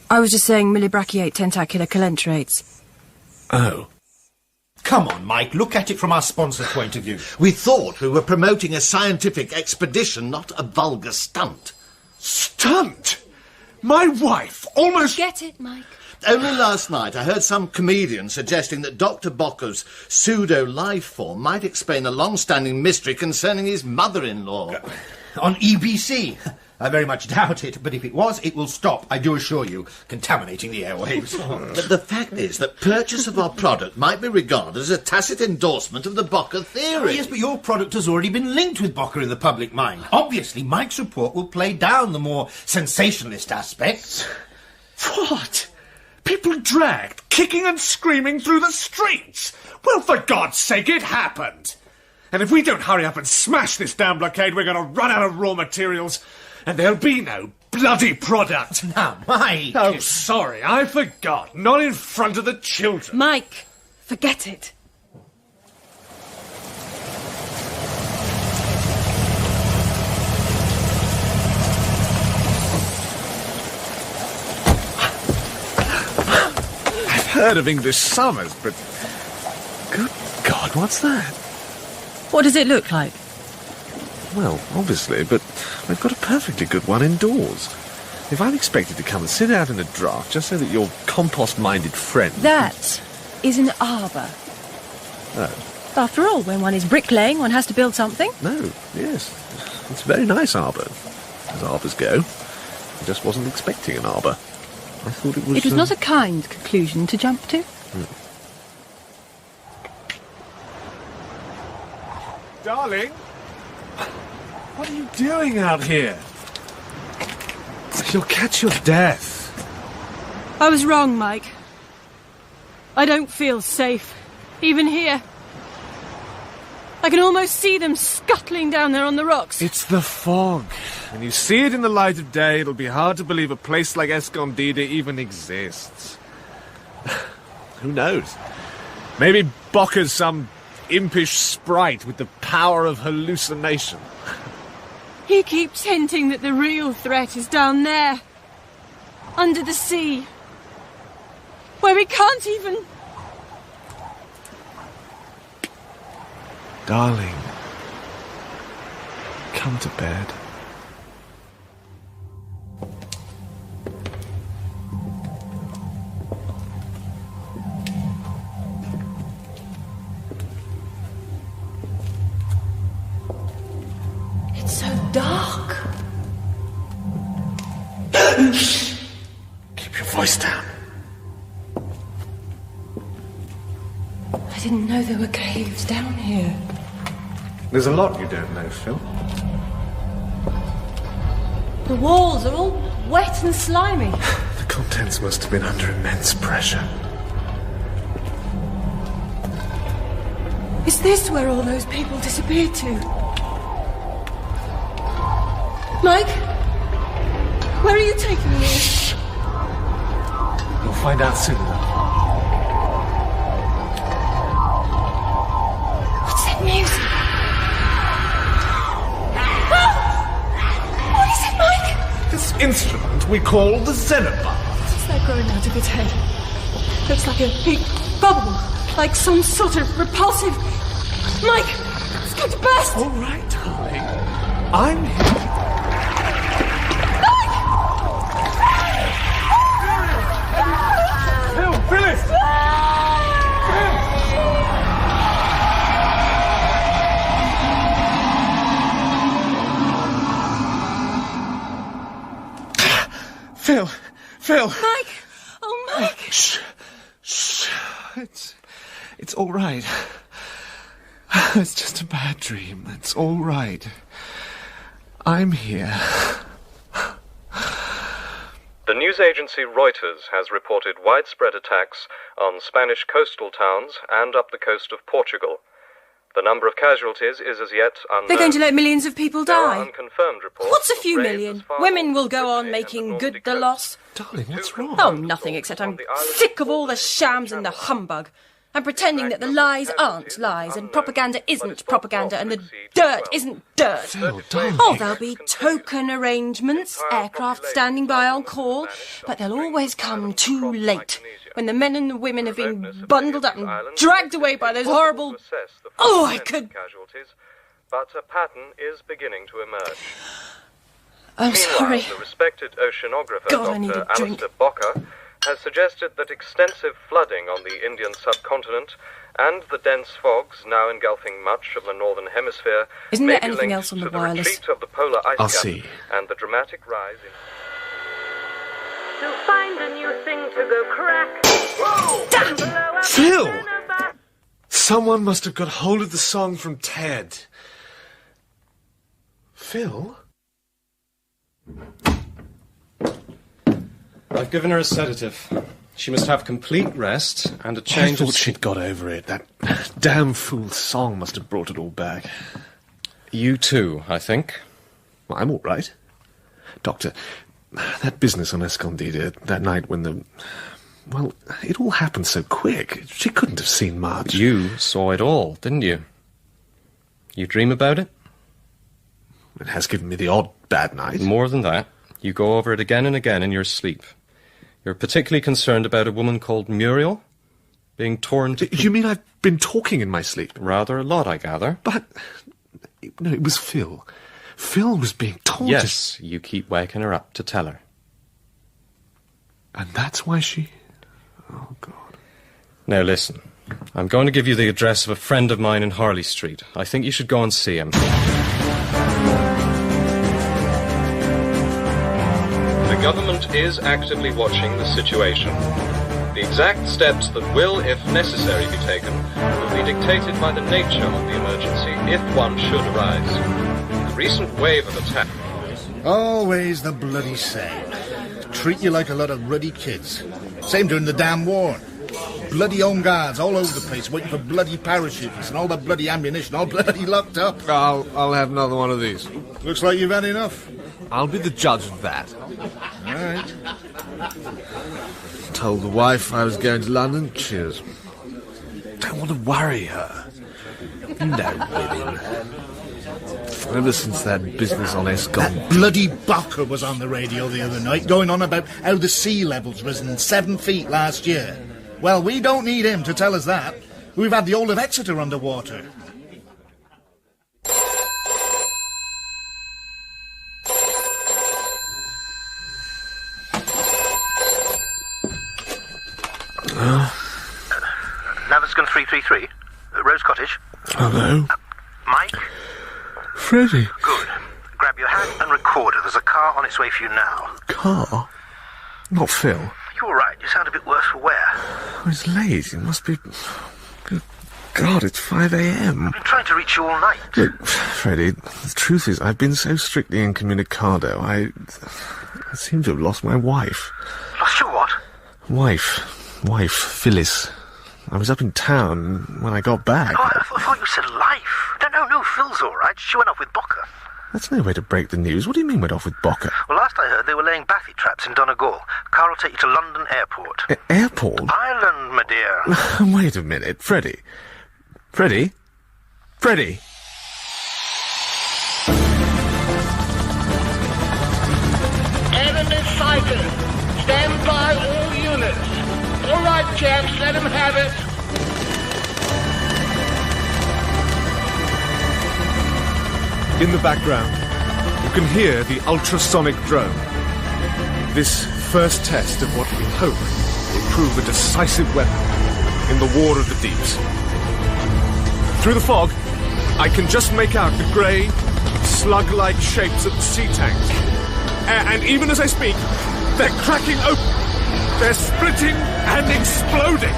I was just saying millibrachiate tentacular colenterates. Oh. Come on, Mike, look at it from our sponsor's point of view. We thought we were promoting a scientific expedition, not a vulgar stunt. Stunt? My wife almost... Get it, Mike? Only last night I heard some comedian suggesting that Dr. Bocker's pseudo-life form might explain a long-standing mystery concerning his mother-in-law. On EBC? I very much doubt it, but if it was, it will stop, I do assure you, contaminating the airwaves. But the fact is that purchase of our product might be regarded as a tacit endorsement of the Bocker theory. Oh, yes, but your product has already been linked with Bocker in the public mind. Obviously, Mike's report will play down the more sensationalist aspects. What? People dragged, kicking and screaming through the streets? Well, for God's sake, it happened! And if we don't hurry up and smash this damn blockade, we're going to run out of raw materials, and there'll be no bloody product. Now, Mike... Oh, sorry, I forgot. Not in front of the children. Mike, forget it. I've heard of English summers, but... Good God, what's that? What does it look like? Well, obviously, but we've got a perfectly good one indoors. If I'm expected to come and sit out in a draft just so that your compost-minded friend... That is an arbour. Oh. After all, when one is bricklaying, one has to build something. No, yes. It's a very nice arbour, as arbours go. I just wasn't expecting an arbour. I thought it was... It was not a kind conclusion to jump to. Darling? What are you doing out here? You'll catch your death. I was wrong, Mike. I don't feel safe, even here. I can almost see them scuttling down there on the rocks. It's the fog. When you see it in the light of day, it'll be hard to believe a place like Escondida even exists. Who knows? Maybe Bocker's some impish sprite with the power of hallucination. He keeps hinting that the real threat is down there, under the sea, where we can't even... Darling, come to bed. It's so dark. Keep your voice down. I didn't know there were caves down here. There's a lot you don't know, Phil. The walls are all wet and slimy. The contents must have been under immense pressure. Is this where all those people disappeared to? Mike? Where are you taking me? You'll find out soon enough. What's that music? What is it, Mike? This instrument we call the xenobar. What's that growing out of its head? Looks like a big bubble, like some sort of repulsive... Mike, it's going to burst! All right, darling. I'm here. Phil, Phyllis! Phil! Phil! Mike! Oh, Mike! Shh! Shh! It's all right. It's just a bad dream. It's all right. I'm here. The news agency Reuters has reported widespread attacks on Spanish coastal towns and up the coast of Portugal. The number of casualties is as yet unknown. They're going to let millions of people There are die. unconfirmed reports. What's a few of raids million? as far Women north will as go on Brittany and making the good Nordic the coast. loss. Darling, what's wrong? Oh, nothing, except I'm sick of all the shams and the humbug. I'm pretending that the lies aren't lies, and propaganda isn't propaganda, and the dirt isn't dirt. Phil, darling. Oh, there'll be token arrangements, aircraft standing by on call, but they'll always come too late. when the men and the women have been bundled up and dragged away by those horrible... Oh, I could... Casualties, but a pattern is beginning to emerge. I'm Meanwhile, sorry. The respected oceanographer, God, I need Dr. a drink. Alistair Bocker, has suggested that extensive flooding on the Indian subcontinent and the dense fogs now engulfing much of the northern hemisphere Isn't may there be anything linked else on to the the wireless? retreat of the polar ice I'll cap see. and the dramatic rise in... To find a new thing to go crack. Phil! Someone must have got hold of the song from Ted. Phil? I've given her a sedative. She must have complete rest and a I change thought of... she'd got over it. That damn fool song must have brought it all back. You too, I think. Well, I'm all right. Doctor, that business on Escondida that night when the... Well, it all happened so quick. She couldn't have seen much. You saw it all, didn't you? You dream about it? It has given me the odd bad night. More than that, you go over it again and again in your sleep. You're particularly concerned about a woman called Muriel being torn to... You mean I've been talking in my sleep? Rather a lot, I gather. But... No, it was Phil. Phil was being torn to... Yes, you keep waking her up to tell her. And that's why she... Oh, God. Now listen, I'm going to give you the address of a friend of mine in Harley Street. I think you should go and see him. The government is actively watching the situation. The exact steps that will, if necessary, be taken will be dictated by the nature of the emergency, if one should arise. The recent wave of attack... Always the bloody same. Treat you like a lot of ruddy kids. Same during the damn war. Bloody home guards all over the place waiting for bloody parachutists and all that bloody ammunition all bloody locked up. I'll have another one of these. Looks like you've had enough. I'll be the judge of that. All right. Told the wife I was going to London. Cheers. Don't want to worry her. No women. Ever since that business on Escond... That bloody Bocker was on the radio the other night, going on about how the sea level's risen 7 feet last year. Well, we don't need him to tell us that. We've had the whole of Exeter underwater. Naviscon 333, Rose Cottage. Hello? Mike? Freddie. Good. Grab your hat and recorder. There's a car on its way for you now. Car? Not Phil. You all right? You sound a bit worse for wear. Oh, it's late. It must be... Good God, it's 5 a.m. I've been trying to reach you all night. Look, Freddie, the truth is I've been so strictly incommunicado, I seem to have lost my wife. Lost your what? Wife, Phyllis. I was up in town when I got back. Oh, I thought you said life. No, Phil's all right. She went off with Bocker. That's no way to break the news. What do you mean went off with Bocker? Well, last I heard, they were laying bathy traps in Donegal. Car will take you to London Airport. Airport? Ireland, my dear. Wait a minute, Freddie. Freddie? Enemy sighted. Stand by all units. All right, chaps, let him have it. In the background, you can hear the ultrasonic drone. This first test of what we hope will prove a decisive weapon in the War of the Deeps. Through the fog, I can just make out the grey, slug-like shapes of the sea tanks. And even as I speak, they're cracking open. They're splitting and exploding.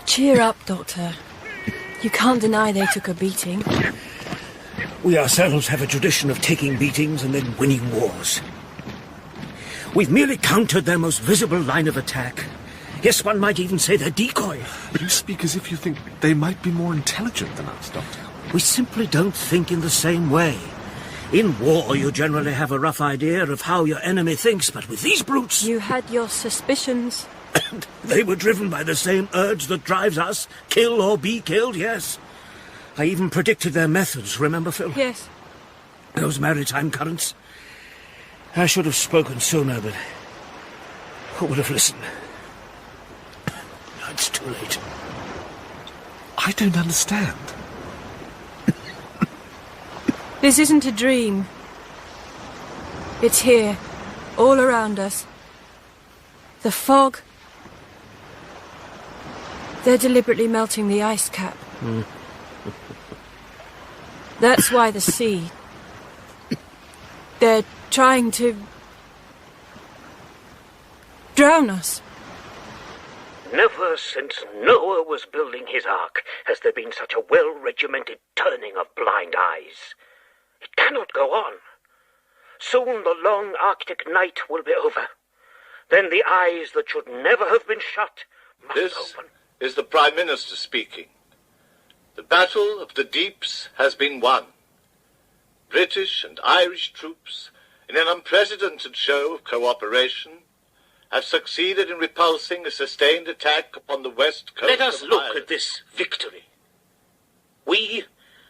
Cheer up, Doctor. You can't deny they took a beating. We ourselves have a tradition of taking beatings and then winning wars. We've merely countered their most visible line of attack. Yes, one might even say their decoy. But you speak as if you think they might be more intelligent than us, Doctor. We simply don't think in the same way. In war, you generally have a rough idea of how your enemy thinks, but with these brutes... You had your suspicions. And they were driven by the same urge that drives us. Kill or be killed, yes. I even predicted their methods, remember, Phil? Yes. Those maritime currents. I should have spoken sooner, but who would have listened? It's too late. I don't understand. This isn't a dream. It's here, all around us. The fog. They're deliberately melting the ice cap. That's why the sea... They're trying to... drown us. Never since Noah was building his ark has there been such a well-regimented turning of blind eyes. It cannot go on. Soon the long Arctic night will be over. Then the eyes that should never have been shut must open. Is the Prime Minister speaking. The Battle of the Deeps has been won. British and Irish troops, in an unprecedented show of cooperation, have succeeded in repulsing a sustained attack upon the west coast. Let us look at this victory. We,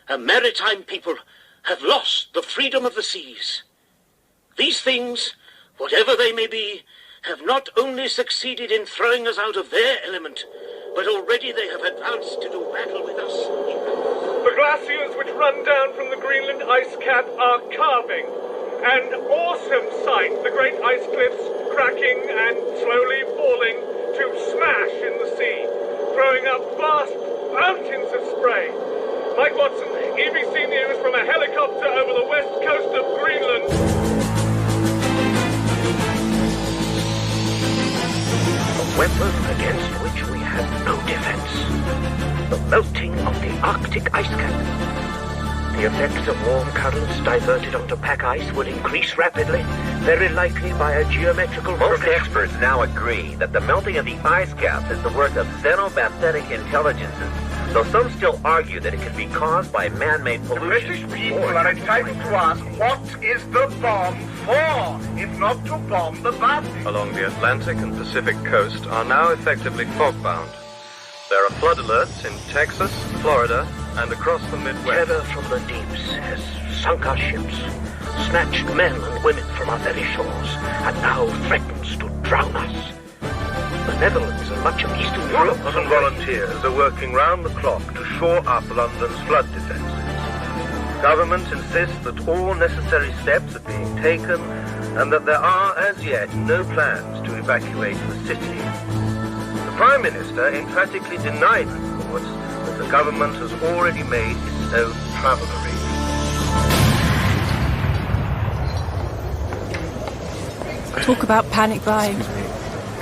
a maritime people, have lost the freedom of the seas. These things, whatever they may be, have not only succeeded in throwing us out of their element, but already they have advanced to do battle with us. The glaciers which run down from the Greenland ice cap are calving. An awesome sight, the great ice cliffs cracking and slowly falling to smash in the sea, throwing up vast fountains of spray. Mike Watson, EBC News from a helicopter over the west coast of Greenland. A weapon against which we have no defense. The melting of the Arctic ice cap. The effects of warm currents diverted onto pack ice will increase rapidly, very likely by a geometrical Most progression. experts now agree that the melting of the ice caps is the work of xenobathenic intelligences, though some still argue that it could be caused by man-made pollution. The British people are entitled to ask, what is the bomb for, if not to bomb the Baltic? Along the Atlantic and Pacific coast are now effectively fog-bound. There are flood alerts in Texas, Florida, and across the Midwest. Terror from the deeps has sunk our ships, snatched men and women from our very shores, and now threatens to drown us. The Netherlands and much of Eastern Europe... Troops and volunteers are working round the clock to shore up London's flood defences. Government insists that all necessary steps are being taken and that there are, as yet, no plans to evacuate the city. The Prime Minister emphatically denied reports that the government has already made its own travel arrangements. Talk about panic buying.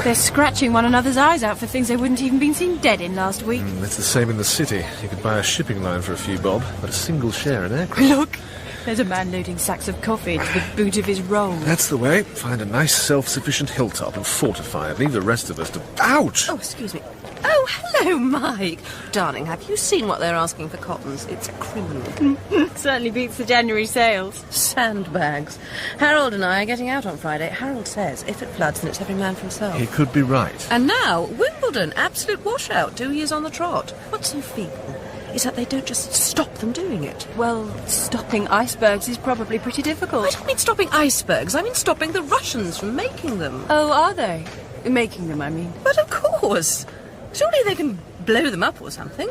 They're scratching one another's eyes out for things they wouldn't even been seen dead in last week. It's the same in the city. You could buy a shipping line for a few bob, but a single share in aircraft. Look, there's a man loading sacks of coffee into the boot of his roll. That's the way. Find a nice self-sufficient hilltop and fortify it. Leave the rest of us to... Ouch! Oh, excuse me. Oh, hello, Mike. Darling, have you seen what they're asking for cottons? It's criminal. Certainly beats the January sales. Sandbags. Harold and I are getting out on Friday. Harold says if it floods, then it's every man for himself. He could be right. And now, Wimbledon, absolute washout, 2 years on the trot. What's so feeble is that they don't just stop them doing it. Well, stopping icebergs is probably pretty difficult. I don't mean stopping icebergs, I mean stopping the Russians from making them. Oh, are they? Making them, I mean. But of course. Surely they can blow them up or something.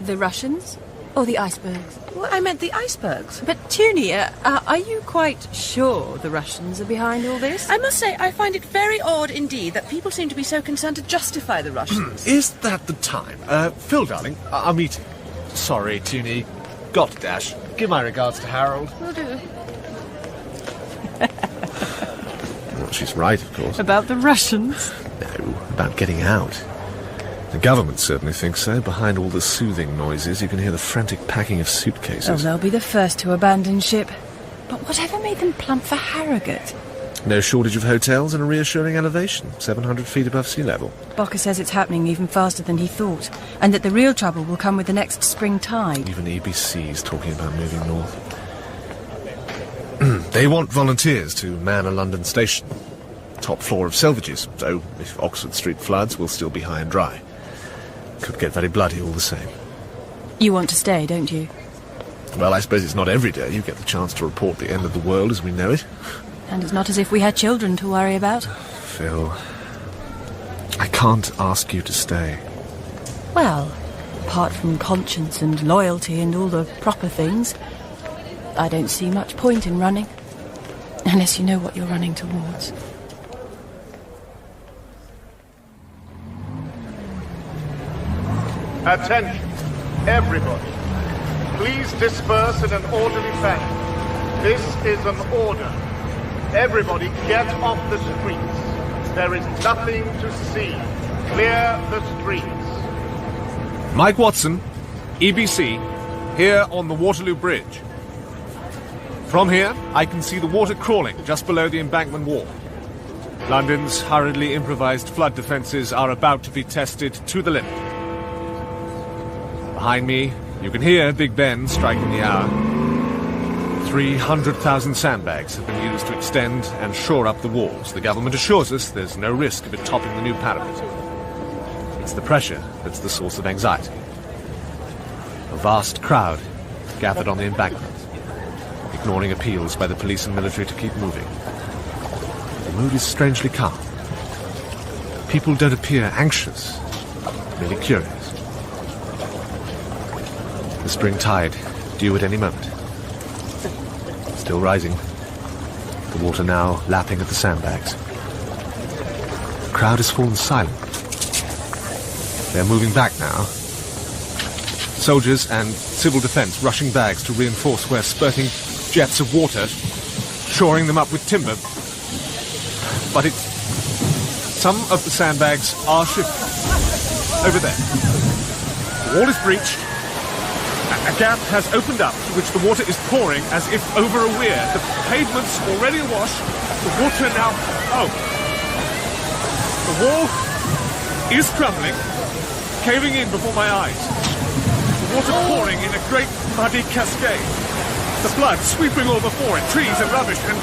The Russians? Or the icebergs? Well, I meant the icebergs. But, Tuny, are you quite sure the Russians are behind all this? I must say, I find it very odd indeed that people seem to be so concerned to justify the Russians. Is that the time? Phil, darling, our meeting. Sorry, Tuny. Got to dash. Give my regards to Harold. Will do. Well, she's right, of course. About the Russians? No, about getting out. The government certainly thinks so. Behind all the soothing noises, you can hear the frantic packing of suitcases. Oh, they'll be the first to abandon ship. But whatever made them plump for Harrogate? No shortage of hotels and a reassuring elevation, 700 feet above sea level. Bocker says it's happening even faster than he thought, and that the real trouble will come with the next spring tide. Even EBC's talking about moving north. They want volunteers to man a London station. top floor of Selvages, so if Oxford Street floods, we'll still be high and dry. Could get very bloody all the same. You want to stay, don't you? Well, I suppose it's not every day you get the chance to report the end of the world as we know it. And it's not as if we had children to worry about. Phil, I can't ask you to stay. Well, apart from conscience and loyalty and all the proper things, I don't see much point in running. Unless you know what you're running towards. Attention, everybody. Please disperse in an orderly fashion. This is an order. Everybody get off the streets. There is nothing to see. Clear the streets. Mike Watson, EBC, here on the Waterloo Bridge. From here, I can see the water crawling just below the embankment wall. London's hurriedly improvised flood defences are about to be tested to the limit. Behind me, you can hear Big Ben striking the hour. 300,000 sandbags have been used to extend and shore up the walls. The government assures us there's no risk of it topping the new parapet. It's the pressure that's the source of anxiety. A vast crowd gathered on the embankment, ignoring appeals by the police and military to keep moving. The mood is strangely calm. People don't appear anxious, merely curious. The spring tide, due at any moment. Still rising. The water now lapping at the sandbags. The crowd has fallen silent. They're moving back now. Soldiers and civil defence rushing bags to reinforce where spurting jets of water, shoring them up with timber. But some of the sandbags are shifting. Over there. The wall is breached. A gap has opened up, through which the water is pouring as if over a weir. The pavement's already awash. The water now... Oh! The wall is crumbling, caving in before my eyes. The water pouring in a great muddy cascade. The flood sweeping all before it, trees and rubbish, and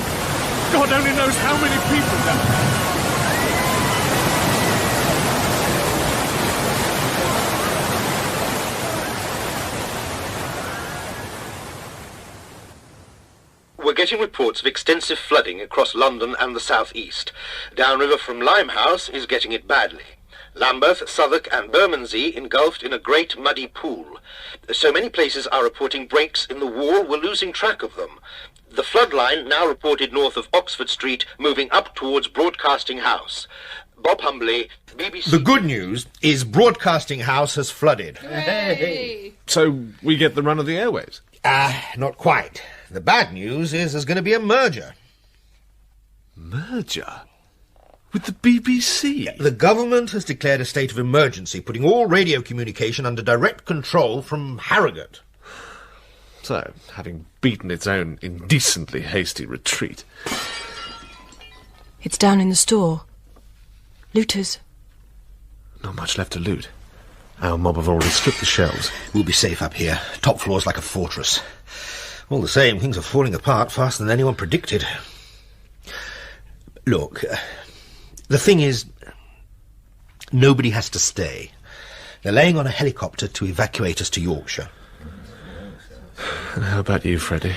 God only knows how many people down there. We're getting reports of extensive flooding across London and the south-east. Downriver from Limehouse is getting it badly. Lambeth, Southwark and Bermondsey engulfed in a great muddy pool. So many places are reporting breaks in the wall, we're losing track of them. The flood line now reported north of Oxford Street, moving up towards Broadcasting House. Bob Humbly, BBC... The good news is Broadcasting House has flooded. Hey. So we get the run of the airwaves? Not quite. The bad news is there's going to be a merger. Merger? With the BBC? The government has declared a state of emergency, putting all radio communication under direct control from Harrogate. So, having beaten its own indecently hasty retreat... It's down in the store. Looters. Not much left to loot. Our mob have already stripped the shelves. We'll be safe up here. Top floor's like a fortress. All the same, things are falling apart faster than anyone predicted. Look, the thing is, nobody has to stay. They're laying on a helicopter to evacuate us to Yorkshire. And how about you, Freddie?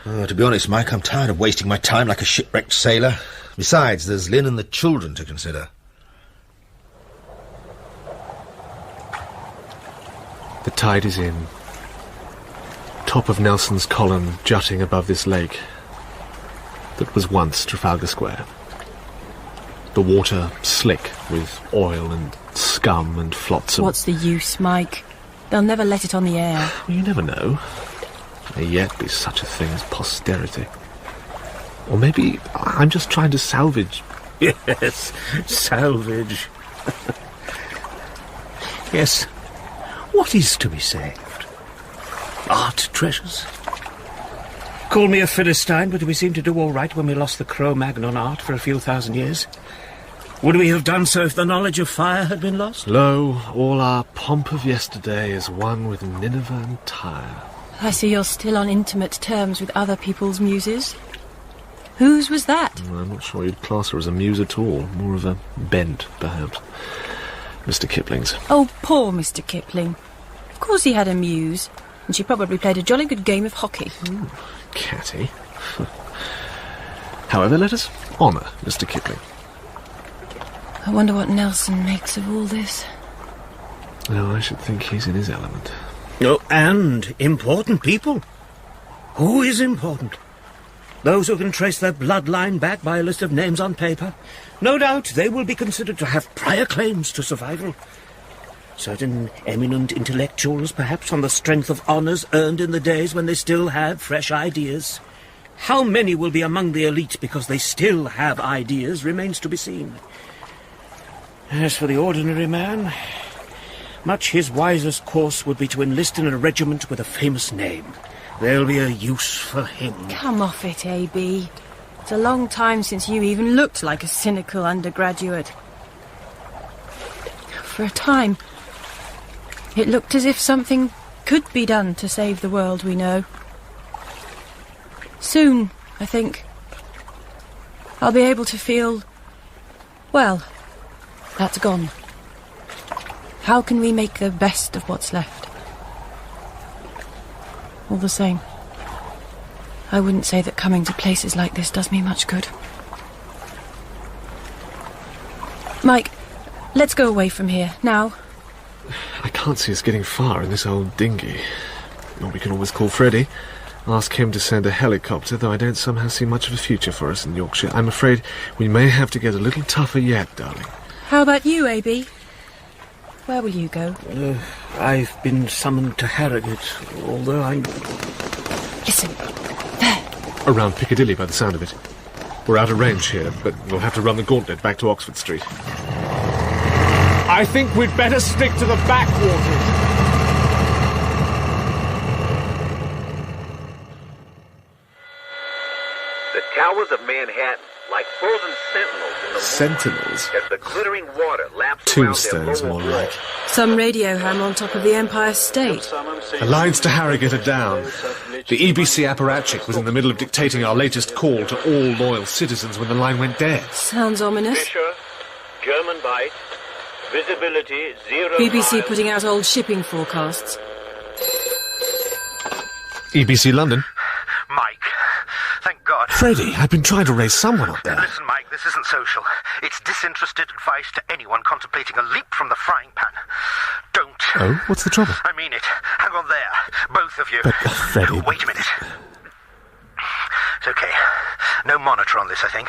Oh, to be honest, Mike, I'm tired of wasting my time like a shipwrecked sailor. Besides, there's Lynn and the children to consider. The tide is in. Top of Nelson's column jutting above this lake that was once Trafalgar Square. The water slick with oil and scum and flotsam. What's the use, Mike? They'll never let it on the air. Well, you never know. There may yet be such a thing as posterity. Or maybe I'm just trying to salvage... Yes, salvage. Yes. What is to be saved? Art treasures? Call me a Philistine, but we seemed to do all right when we lost the Cro-Magnon art for a few thousand years. Would we have done so if the knowledge of fire had been lost? Lo, all our pomp of yesterday is one with Nineveh and Tyre. I see you're still on intimate terms with other people's muses. Whose was that? Well, I'm not sure you'd class her as a muse at all. More of a bent, perhaps. Mr. Kipling's. Oh, poor Mr. Kipling. Of course he had a muse, and she probably played a jolly good game of hockey. Cathy. However, let us honour Mr. Kipling. I wonder what Nelson makes of all this. No, I should think he's in his element. Oh, and important people. Who is important? Those who can trace their bloodline back by a list of names on paper. No doubt they will be considered to have prior claims to survival. Certain eminent intellectuals, perhaps on the strength of honours earned in the days when they still had fresh ideas. How many will be among the elite because they still have ideas remains to be seen. As for the ordinary man, much his wisest course would be to enlist in a regiment with a famous name. There'll be a use for him. Come off it, A.B. It's a long time since you even looked like a cynical undergraduate. For a time, it looked as if something could be done to save the world we know. Soon, I think, I'll be able to feel, well, that's gone. How can we make the best of what's left? All the same, I wouldn't say that coming to places like this does me much good. Mike, let's go away from here, now. I can't see us getting far in this old dinghy. Or we can always call Freddie. Ask him to send a helicopter, though I don't somehow see much of a future for us in Yorkshire. I'm afraid we may have to get a little tougher yet, darling. How about you, A.B.? Where will you go? I've been summoned to Harrogate, although I'm... Listen, there. Around Piccadilly, by the sound of it. We're out of range here, but we'll have to run the gauntlet back to Oxford Street. I think we'd better stick to the backwaters. The towers of Manhattan, like frozen sentinels in the Sentinels? as the glittering water laps Tombstones, around more their like. Some radio ham on top of the Empire State. The lines to Harrogate are down. The EBC apparatchik was in the middle of dictating our latest call to all loyal citizens when the line went dead. Sounds ominous. Fisher, German bite, visibility 0 BBC miles. putting out old shipping forecasts. EBC London. Mike, thank God. Freddie, I've been trying to raise someone up there. Listen, Mike, this isn't social. It's disinterested advice to anyone contemplating a leap from the frying pan. Don't. Oh, what's the trouble? I mean it. Hang on there, both of you. But, Freddie... Wait a minute. It's okay. No monitor on this, I think.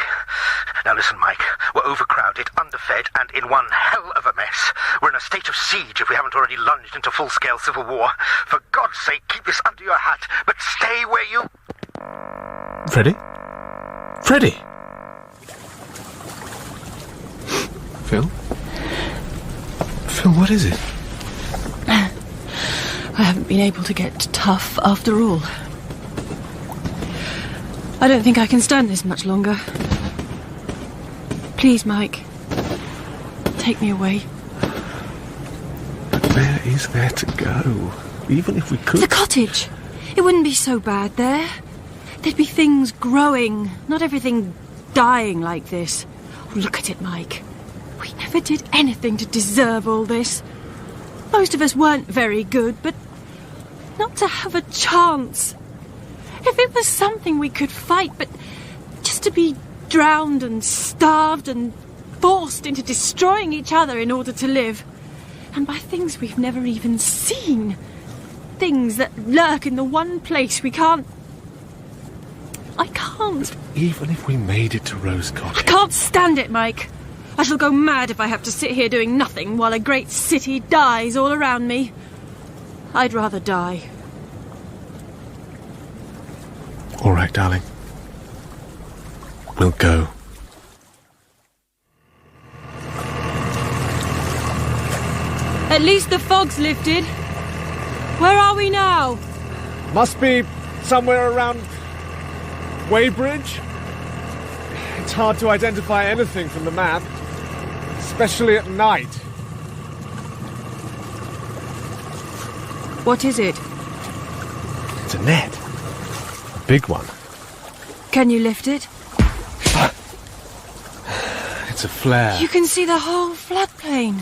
Now listen, Mike. We're overcrowded, underfed, and in one hell of a mess. We're in a state of siege if we haven't already lunged into full-scale civil war. For God's sake, keep this under your hat, but stay where you... Freddie? Freddie! Phil? Phil, what is it? I haven't been able to get tough after all. I don't think I can stand this much longer. Please, Mike. Take me away. But where is there to go? Even if we could... The cottage! It wouldn't be so bad there. There'd be things growing, not everything dying like this. Oh, look at it, Mike. We never did anything to deserve all this. Most of us weren't very good, but not to have a chance. If it was something we could fight, but just to be drowned and starved and forced into destroying each other in order to live. And by things we've never even seen. Things that lurk in the one place we can't... I can't. Even if we made it to Rose Cottage... I can't stand it, Mike. I shall go mad if I have to sit here doing nothing while a great city dies all around me. I'd rather die. All right, darling. We'll go. At least the fog's lifted. Where are we now? Must be somewhere around Weybridge. It's hard to identify anything from the map, especially at night. What is it? It's a net. A big one. Can you lift it? It's a flare. You can see the whole floodplain.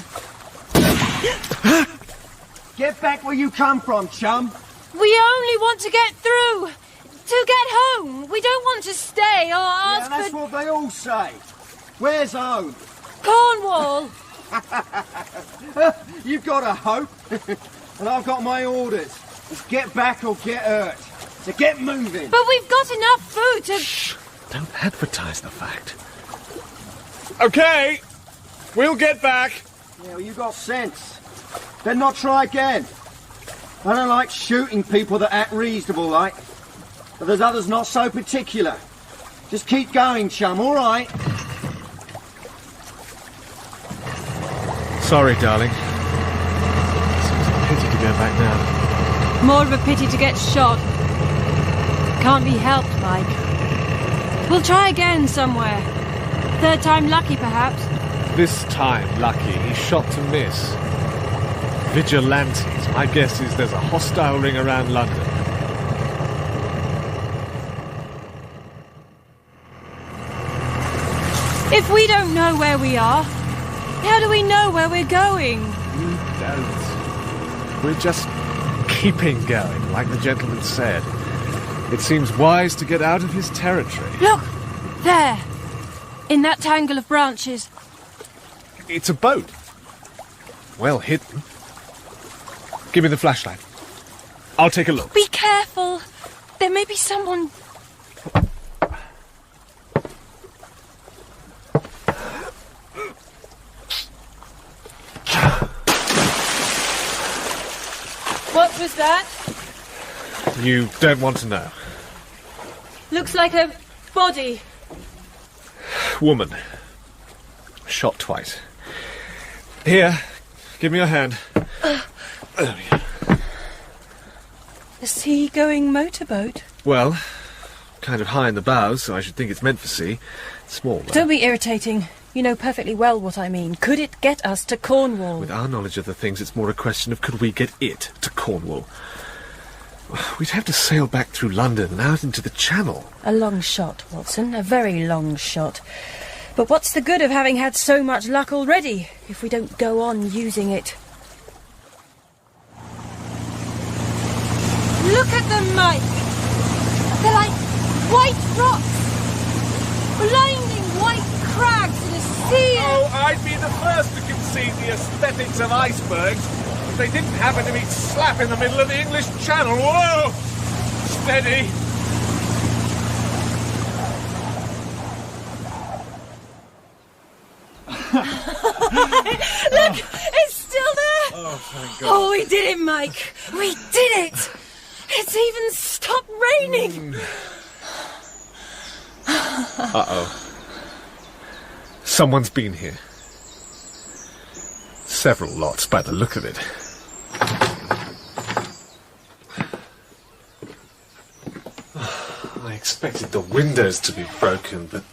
Get back where you come from, chum. We only want to get through. To get home. We don't want to stay or ask that's for... what they all say. Where's home? Cornwall. You've got a hope. And I've got my orders. It's get back or get hurt. So get moving. But we've got enough food to... Shh! Don't advertise the fact. Okay, we'll get back. Yeah, well, you got sense. Then not try again. I don't like shooting people that act reasonable like. But there's others not so particular. Just keep going, chum, all right? Sorry, darling. Seems a pity to go back now. More of a pity to get shot. Can't be helped, Mike. We'll try again somewhere. Third time lucky, perhaps. This time, lucky, he shot to miss. Vigilantes. My guess is there's a hostile ring around London. If we don't know where we are, how do we know where we're going? We don't. We're just keeping going, like the gentleman said. It seems wise to get out of his territory. Look! There! In that tangle of branches. It's a boat. Well hidden. Give me the flashlight. I'll take a look. Be careful! There may be someone... What was that? You don't want to know. Looks like a body. Woman. Shot twice. Here, give me your hand. There we go. A sea-going motorboat. Well, kind of high in the bows, so I should think it's meant for sea. It's small, though. Don't be irritating. You know perfectly well what I mean. Could it get us to Cornwall? With our knowledge of the things, it's more a question of could we get it to Cornwall. We'd have to sail back through London and out into the Channel. A long shot, Watson. A very long shot. But what's the good of having had so much luck already if we don't go on using it? Look at them, Mike! They're like white rocks! Blinding white crags in a sea! Oh, I'd be the first to concede the aesthetics of icebergs if they didn't happen to be slap in the middle of the English Channel. Whoa! Steady! Look! It's still there! Oh, thank God. Oh, we did it, Mike! We did it! It's even stopped raining! Uh-oh. Someone's been here. Several lots by the look of it. I expected the windows to be broken, but...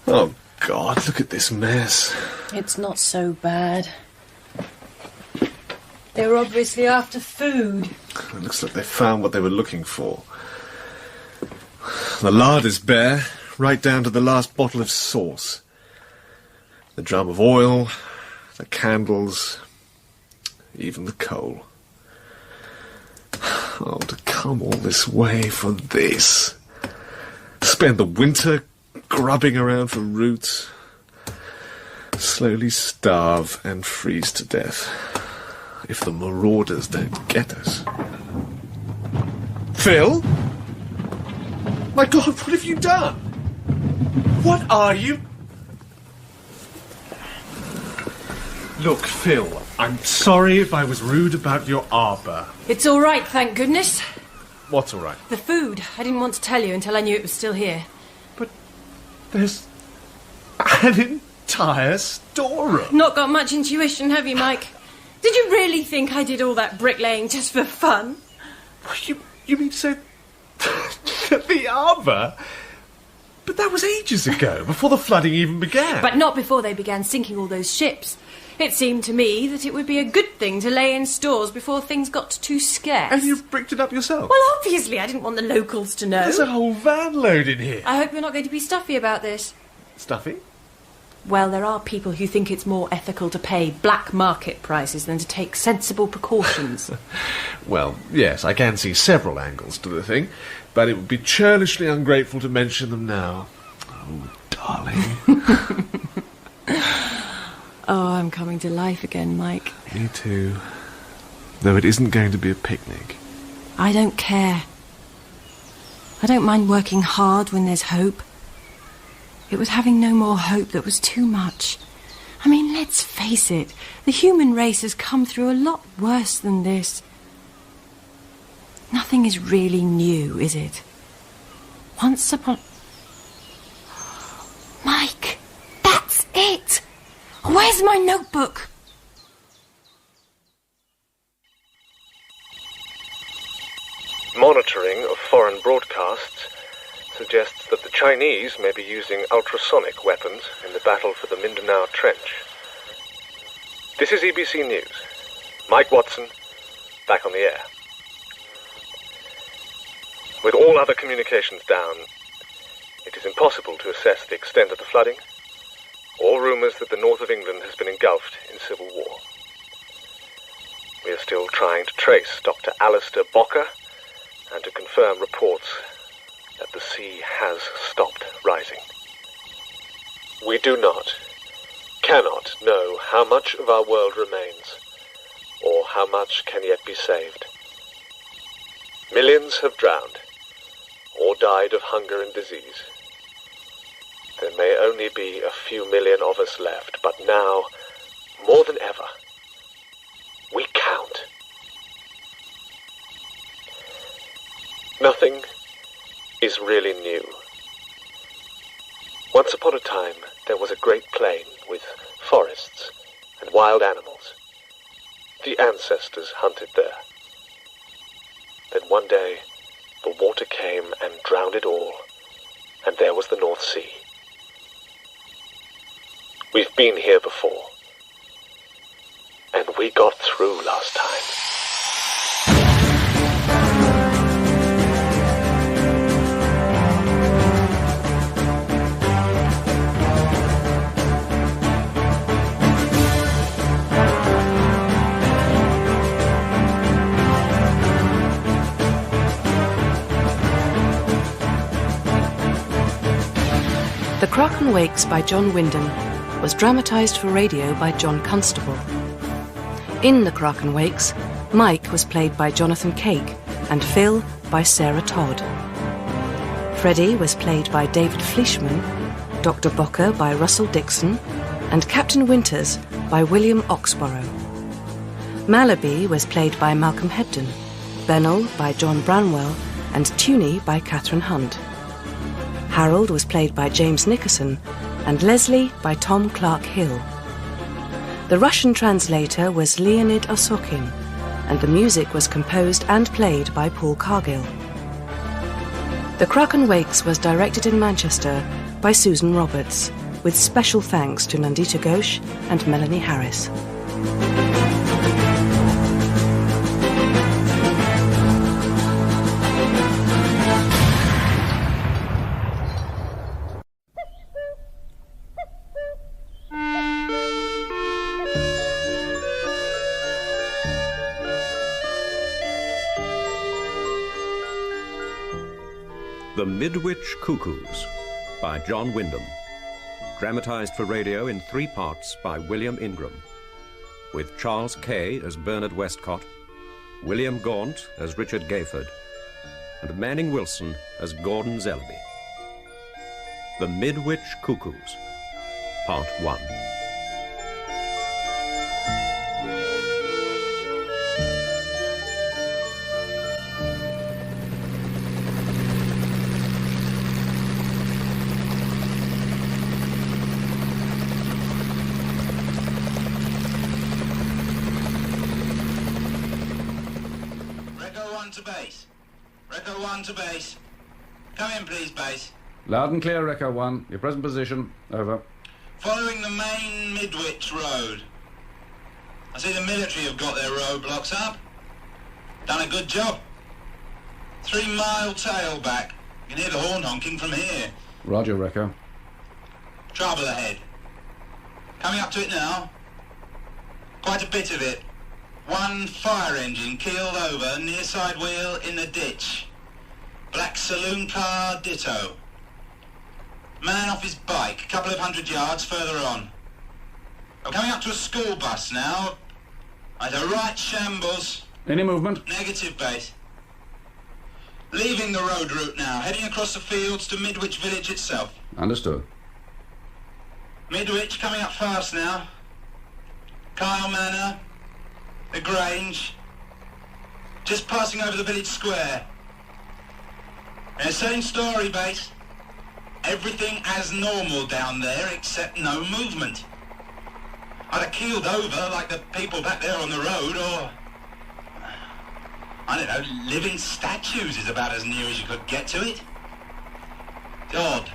Oh, God, look at this mess. It's not so bad. They were obviously after food. It looks like they found what they were looking for. The larder's bare, right down to the last bottle of sauce. The drum of oil, the candles, even the coal. Oh, to come all this way for this. Spend the winter grubbing around for roots. Slowly starve and freeze to death. If the marauders don't get us. Phil? My God, what have you done? What are you... Look, Phil, I'm sorry if I was rude about your arbour. It's all right, thank goodness. What's all right? The food. I didn't want to tell you until I knew it was still here. There's an entire storeroom. Not got much intuition, have you, Mike? Did you really think I did all that bricklaying just for fun? You mean to say the arbour? But that was ages ago, before the flooding even began. But not before they began sinking all those ships. It seemed to me that it would be a good thing to lay in stores before things got too scarce. And you've bricked it up yourself? Well, obviously, I didn't want the locals to know. There's a whole van load in here. I hope you're not going to be stuffy about this. Stuffy? Well, there are people who think it's more ethical to pay black market prices than to take sensible precautions. Well, yes, I can see several angles to the thing, but it would be churlishly ungrateful to mention them now. Oh, darling. Oh, I'm coming to life again, Mike. Me too. Though it isn't going to be a picnic. I don't care. I don't mind working hard when there's hope. It was having no more hope that was too much. I mean, let's face it, the human race has come through a lot worse than this. Nothing is really new, is it? Once upon... Mike, that's it! Where's my notebook? Monitoring of foreign broadcasts suggests that the Chinese may be using ultrasonic weapons in the battle for the Mindanao Trench. This is EBC News. Mike Watson, back on the air. With all other communications down, it is impossible to assess the extent of the flooding, or rumours that the north of England has been engulfed in civil war. We are still trying to trace Dr. Alistair Bocker and to confirm reports that the sea has stopped rising. We do not, cannot know how much of our world remains, or how much can yet be saved. Millions have drowned, or died of hunger and disease. There may only be a few million of us left, but now, more than ever, we count. Nothing is really new. Once upon a time, there was a great plain with forests and wild animals. The ancestors hunted there. Then one day, the water came and drowned it all, and there was the North Sea. We've been here before, and we got through last time. The Kraken Wakes by John Wyndham was dramatised for radio by John Constable. In The Kraken Wakes, Mike was played by Jonathan Cake and Phil by Sarah Todd. Freddie was played by David Fleischman, Dr. Bocker by Russell Dixon, and Captain Winters by William Oxborough. Malaby was played by Malcolm Hebden, Bennell by John Branwell, and Tuny by Catherine Hunt. Harold was played by James Nickerson, and Leslie by Tom Clark Hill. The Russian translator was Leonid Osokin, and the music was composed and played by Paul Cargill. The Kraken Wakes was directed in Manchester by Susan Roberts, with special thanks to Nandita Ghosh and Melanie Harris. The Midwich Cuckoos by John Wyndham. Dramatised for radio in 3 parts by William Ingram. With Charles Kay as Bernard Westcott, William Gaunt as Richard Gayford, and Manning Wilson as Gordon Zellaby. The Midwich Cuckoos, Part 1. To base. Reco 1 to base. Come in, please, base. Loud and clear, Reco 1. Your present position. Over. Following the main Midwich road. I see the military have got their roadblocks up. Done a good job. 3-mile tailback. You can hear the horn honking from here. Roger, Reco. Trouble ahead. Coming up to it now. Quite a bit of it. One fire engine keeled over, near side wheel in the ditch. Black saloon car, ditto. Man off his bike, a couple of 100 yards further on. I'm coming up to a school bus now. Right, a right shambles. Any movement? Negative, base. Leaving the road route now, heading across the fields to Midwich village itself. Understood. Midwich coming up fast now. Kyle Manor, the Grange. Just passing over the village square. And same story, base. Everything as normal down there except no movement. I'd have keeled over like the people back there on the road, or... I don't know, living statues is about as near as you could get to it. Odd.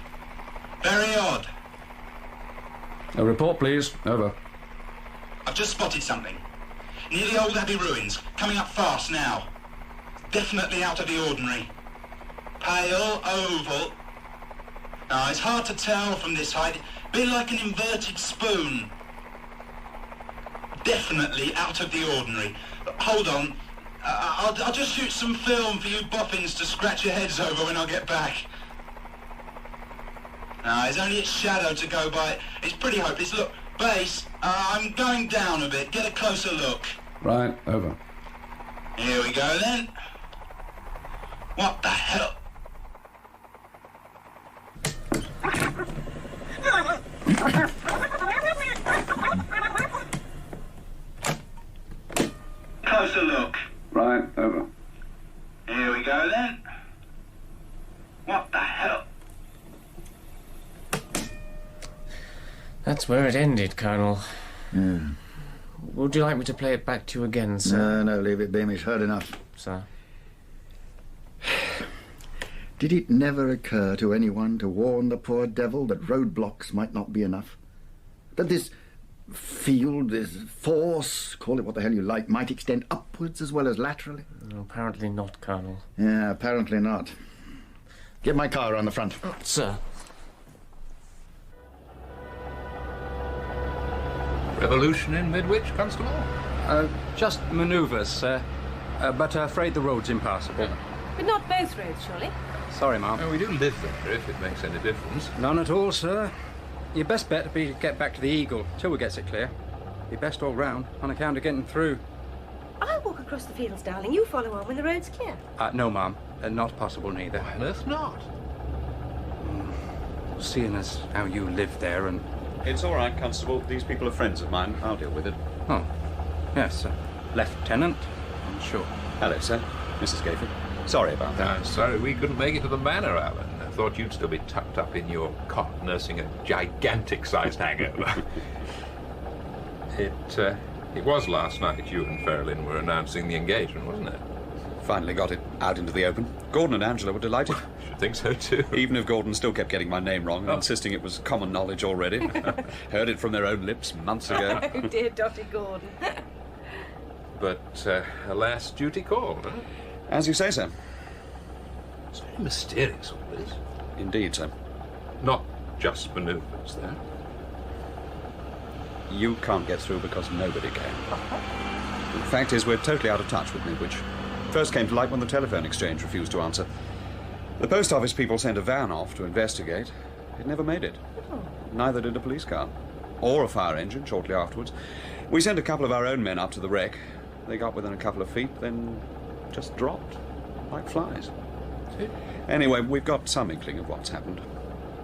Very odd. A report, please. Over. I've just spotted something. Near the old Abbey ruins, coming up fast now. Definitely out of the ordinary. Pale, oval. Now, it's hard to tell from this height. Be like an inverted spoon. Definitely out of the ordinary. Hold on. I'll just shoot some film for you boffins to scratch your heads over when I get back. Now, there's only its shadow to go by. It's pretty hopeless. Look, base, I'm going down a bit. Get a closer look. Right, over. Here we go, then. What the hell? Closer look. Right, over. Here we go, then. What the hell? That's where it ended, Colonel. Yeah. Would you like me to play it back to you again, sir? No, leave it, Beamish. Heard enough. Sir? Did it never occur to anyone to warn the poor devil that roadblocks might not be enough? That this field, this force, call it what the hell you like, might extend upwards as well as laterally? No, apparently not, Colonel. Yeah, apparently not. Get my car around the front. Sir. Revolution in Midwich, Constable? Just manoeuvres, sir. But afraid the road's impassable. But not both roads, surely? Sorry, ma'am. Oh, we do live there, if it makes any difference. None at all, sir. Your best bet would be to get back to the Eagle till we gets it clear. Your best all round, on account of getting through. I'll walk across the fields, darling. You follow on when the road's clear. No, ma'am. Not possible, neither. Why on earth not? Seeing as how you live there and... It's all right, Constable. These people are friends of mine. I'll deal with it. Oh, yes, sir. Lieutenant, I'm sure. Hello, sir. Mrs. Cathy. Sorry about that. I'm sorry we couldn't make it to the manor, Alan. I thought you'd still be tucked up in your cot nursing a gigantic-sized hangover. It was last night you and Ferrelyn were announcing the engagement, wasn't it? Finally got it out into the open. Gordon and Angela were delighted. Should think so, too. Even if Gordon still kept getting my name wrong and insisting it was common knowledge already. Heard it from their own lips months ago. Oh, dear Dottie Gordon. But a last duty call, huh? As you say, sir. It's very mysterious, all this. Indeed, sir. Not just manoeuvres, though. You can't get through because nobody can. The fact is, we're totally out of touch with Midwich. First came to light when the telephone exchange refused to answer. The post office people sent a van off to investigate. It never made it. Neither did a police car. Or a fire engine shortly afterwards. We sent a couple of our own men up to the wreck. They got within a couple of feet, then just dropped. Like flies. Anyway, we've got some inkling of what's happened.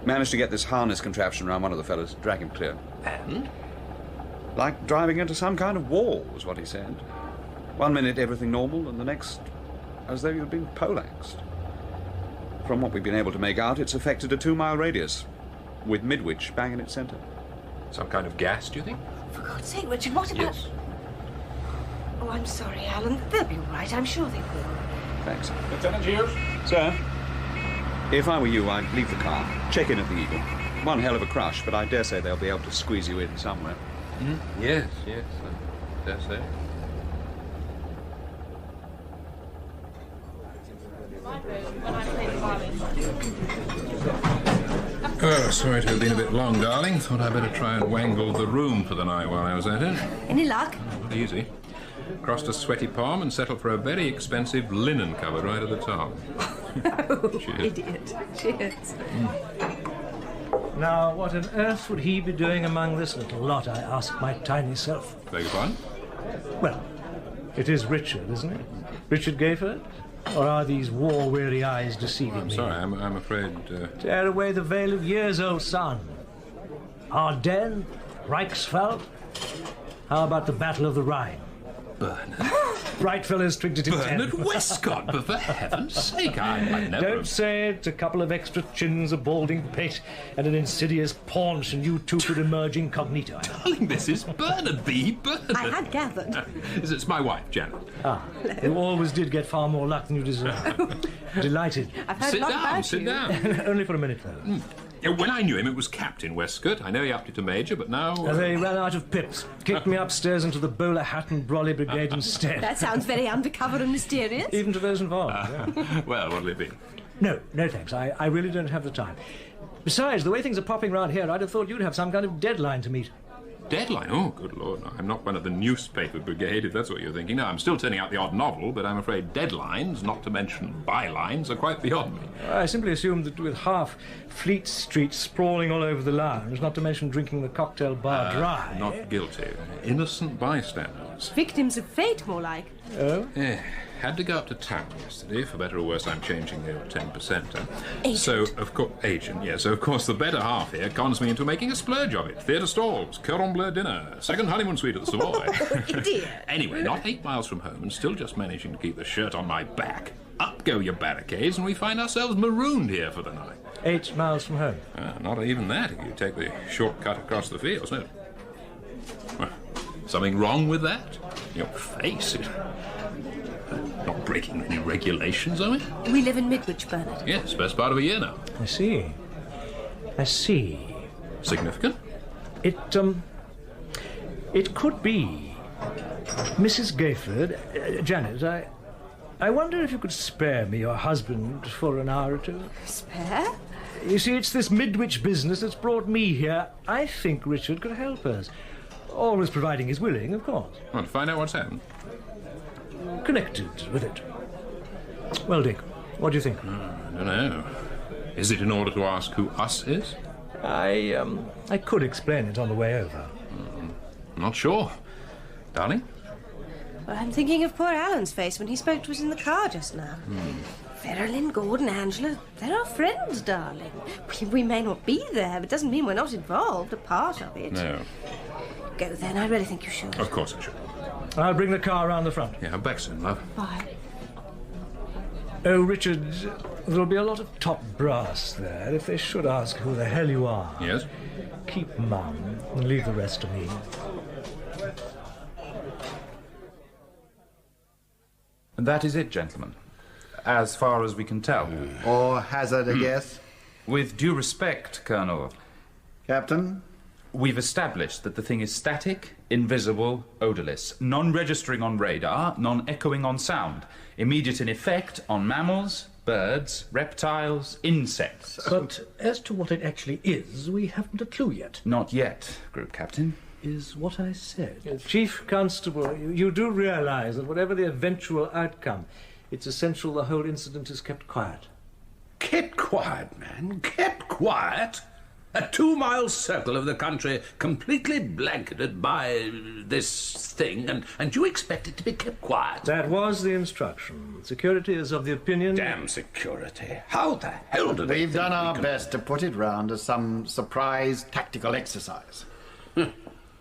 Managed to get this harness contraption around one of the fellas, drag him clear. And? Like driving into some kind of wall, was what he said. One minute everything normal, and the next as though you'd been poleaxed. From what we've been able to make out, it's affected a 2-mile radius, with Midwich bang in its centre. Some kind of gas, do you think? For God's sake, Richard, what about... Yes. Oh, I'm sorry, Alan. They'll be all right. I'm sure they will. Thanks. Lieutenant Hughes? Sir? If I were you, I'd leave the car, check in at the Eagle. One hell of a crush, but I dare say they'll be able to squeeze you in somewhere. Yes, I dare say. Sorry to have been a bit long, darling. Thought I'd better try and wangle the room for the night while I was at it. Any luck? Not easy. Crossed a sweaty palm and settled for a very expensive linen cupboard right at the top. Oh, idiot. Cheers. Now, what on earth would he be doing among this little lot, I ask my tiny self? Beg your pardon? Well, it is Richard, isn't it? Richard Gayford? Or are these war-weary eyes deceiving me? Sorry, I'm afraid... Tear away the veil of years, old son. Ardennes? Reichsfeld? How about the Battle of the Rhine? Bernard. Bright fellows twigged it in Bernard Westcott, but for heaven's sake, I never... Don't say it. A couple of extra chins, a balding pate, and an insidious paunch, and you two could emerge incognito. Darling, this is Bernard, the Bernard. I had gathered. It's my wife, Janet. Ah, you always did get far more luck than you deserve. Delighted. I've heard a lot about you. Sit down. Only for a minute, though. When I knew him, it was Captain Westcott. I know he upped it to Major, but now... They ran out of pips. Kicked me upstairs into the bowler hat and brolly brigade instead. That sounds very undercover and mysterious. Even to those involved, yeah. Well, what'll it be? No, thanks. I really don't have the time. Besides, the way things are popping round here, I'd have thought you'd have some kind of deadline to meet. Deadline? Oh, good Lord, no. I'm not one of the newspaper brigade, if that's what you're thinking. No, I'm still turning out the odd novel, but I'm afraid deadlines, not to mention bylines, are quite beyond me. I simply assumed that with half Fleet Street sprawling all over the lounge, not to mention drinking the cocktail bar dry... Not guilty. Innocent bystanders. Victims of fate, more like. Oh? Yeah. Had to go up to town yesterday. For better or worse, I'm changing the old 10%. Agent. So, of course... Agent, yeah. So, of course, the better half here cons me into making a splurge of it. Theatre stalls, cordon bleu dinner, second honeymoon suite at the Savoy. Idiot. Anyway, not 8 miles from home and still just managing to keep the shirt on my back. Up go your barricades and we find ourselves marooned here for the night. 8 miles from home? Not even that if you take the shortcut across the fields, no. Well, something wrong with that? Your face is... Not breaking any regulations, are we? We live in Midwich, Bernard. Yes, best part of a year now. I see. Significant? It could be. Mrs. Gayford, Janet, I wonder if you could spare me your husband for an hour or two? Spare? You see, it's this Midwich business that's brought me here. I think Richard could help us. Always providing he's willing, of course. Well, to find out what's happened. Connected with it. Well, Dick, what do you think? I don't know. Is it in order to ask who us is? I could explain it on the way over. Not sure. Darling? Well, I'm thinking of poor Alan's face when he spoke to us in the car just now. Ferrelyn, Gordon, Angela, they're our friends, darling. We may not be there, but it doesn't mean we're not involved, a part of it. No. Go then, I really think you should. Of course I should. I'll bring the car round the front. Yeah, I'm back soon, love. Bye. Oh, Richard, there'll be a lot of top brass there. If they should ask who the hell you are... Yes? Keep mum and leave the rest to me. And that is it, gentlemen. As far as we can tell. Or hazard a guess? With due respect, Colonel. Captain? We've established that the thing is static, invisible, odorless, non-registering on radar, non-echoing on sound, immediate in effect on mammals, birds, reptiles, insects. But as to what it actually is, we haven't a clue yet. Not yet, Group Captain. Is what I said. Chief Constable, you do realise that whatever the eventual outcome, it's essential the whole incident is kept quiet. Kept quiet, man. Kept quiet? A 2-mile circle of the country completely blanketed by this thing, and you expect it to be kept quiet? That was the instruction. Security is of the opinion... Damn security. How the hell did they We've think done our we can... best to put it round as some surprise tactical exercise.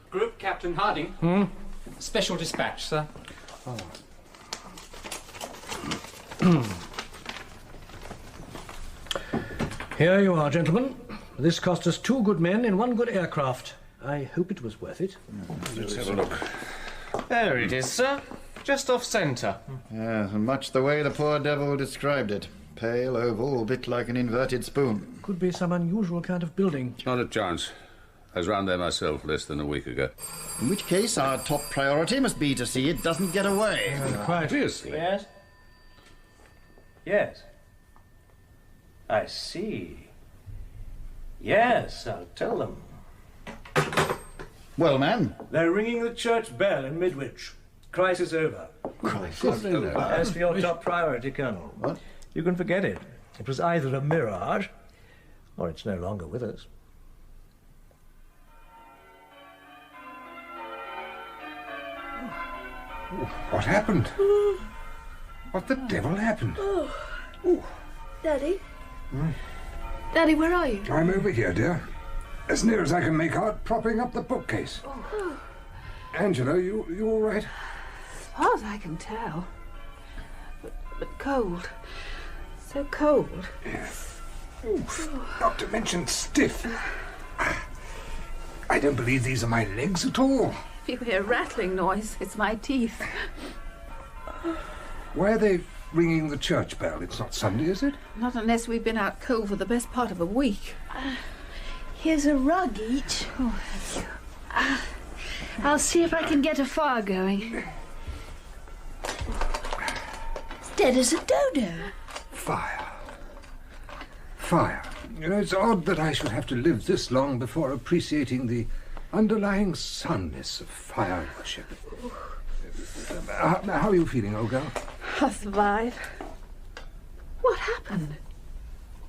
Group Captain Harding. Special dispatch, sir. Here you are, gentlemen. This cost us 2 good men in 1 good aircraft. I hope it was worth it. Let's have a look. There it is, sir. Just off centre. Yes, and much the way the poor devil described it. Pale, oval, a bit like an inverted spoon. Could be some unusual kind of building. Not a chance. I was round there myself less than a week ago. In which case, our top priority must be to see it doesn't get away. Quite. Obviously. Yes? Yes. I see. Yes, I'll tell them. Well, man? They're ringing the church bell in Midwich. Crisis over. Crisis over? As for your top priority, Colonel. What? You can forget it. It was either a mirage, or it's no longer with us. What happened? What the devil happened? Oh. Daddy? Daddy, where are you? I'm over here, dear. As near as I can make out, propping up the bookcase. Oh. Angela, you all right? As far as I can tell. But cold. So cold. Yes. Not to mention stiff. I don't believe these are my legs at all. If you hear a rattling noise, it's my teeth. Why are they ringing the church bell? It's not Sunday, is it? Not unless we've been out cold for the best part of a week. Here's a rug each. Oh, thank you. I'll see if I can get a fire going. It's dead as a dodo. Fire. Fire. You know, it's odd that I should have to live this long before appreciating the underlying soundness of fire worship. How are you feeling, old girl? I'll survive. What happened?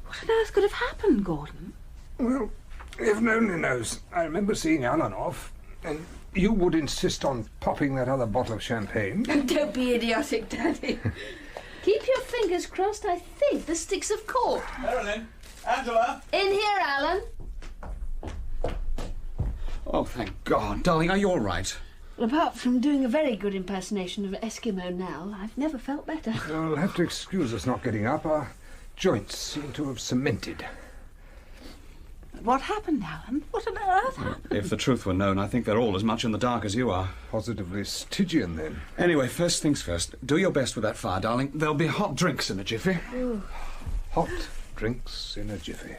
What on earth could have happened, Gordon? Well, heaven only knows. I remember seeing Alan off, and you would insist on popping that other bottle of champagne. Don't be idiotic, Daddy. Keep your fingers crossed. I think the sticks have caught. Marilyn, Angela. In here, Alan. Oh, thank God. Darling, are you all right? Apart from doing a very good impersonation of Eskimo Nell, I've never felt better. You'll have to excuse us not getting up. Our joints seem to have cemented. What happened, Alan? What on earth happened? If the truth were known, I think they're all as much in the dark as you are. Positively Stygian, then. Anyway, first things first. Do your best with that fire, darling. There'll be hot drinks in a jiffy. Ooh. Hot drinks in a jiffy.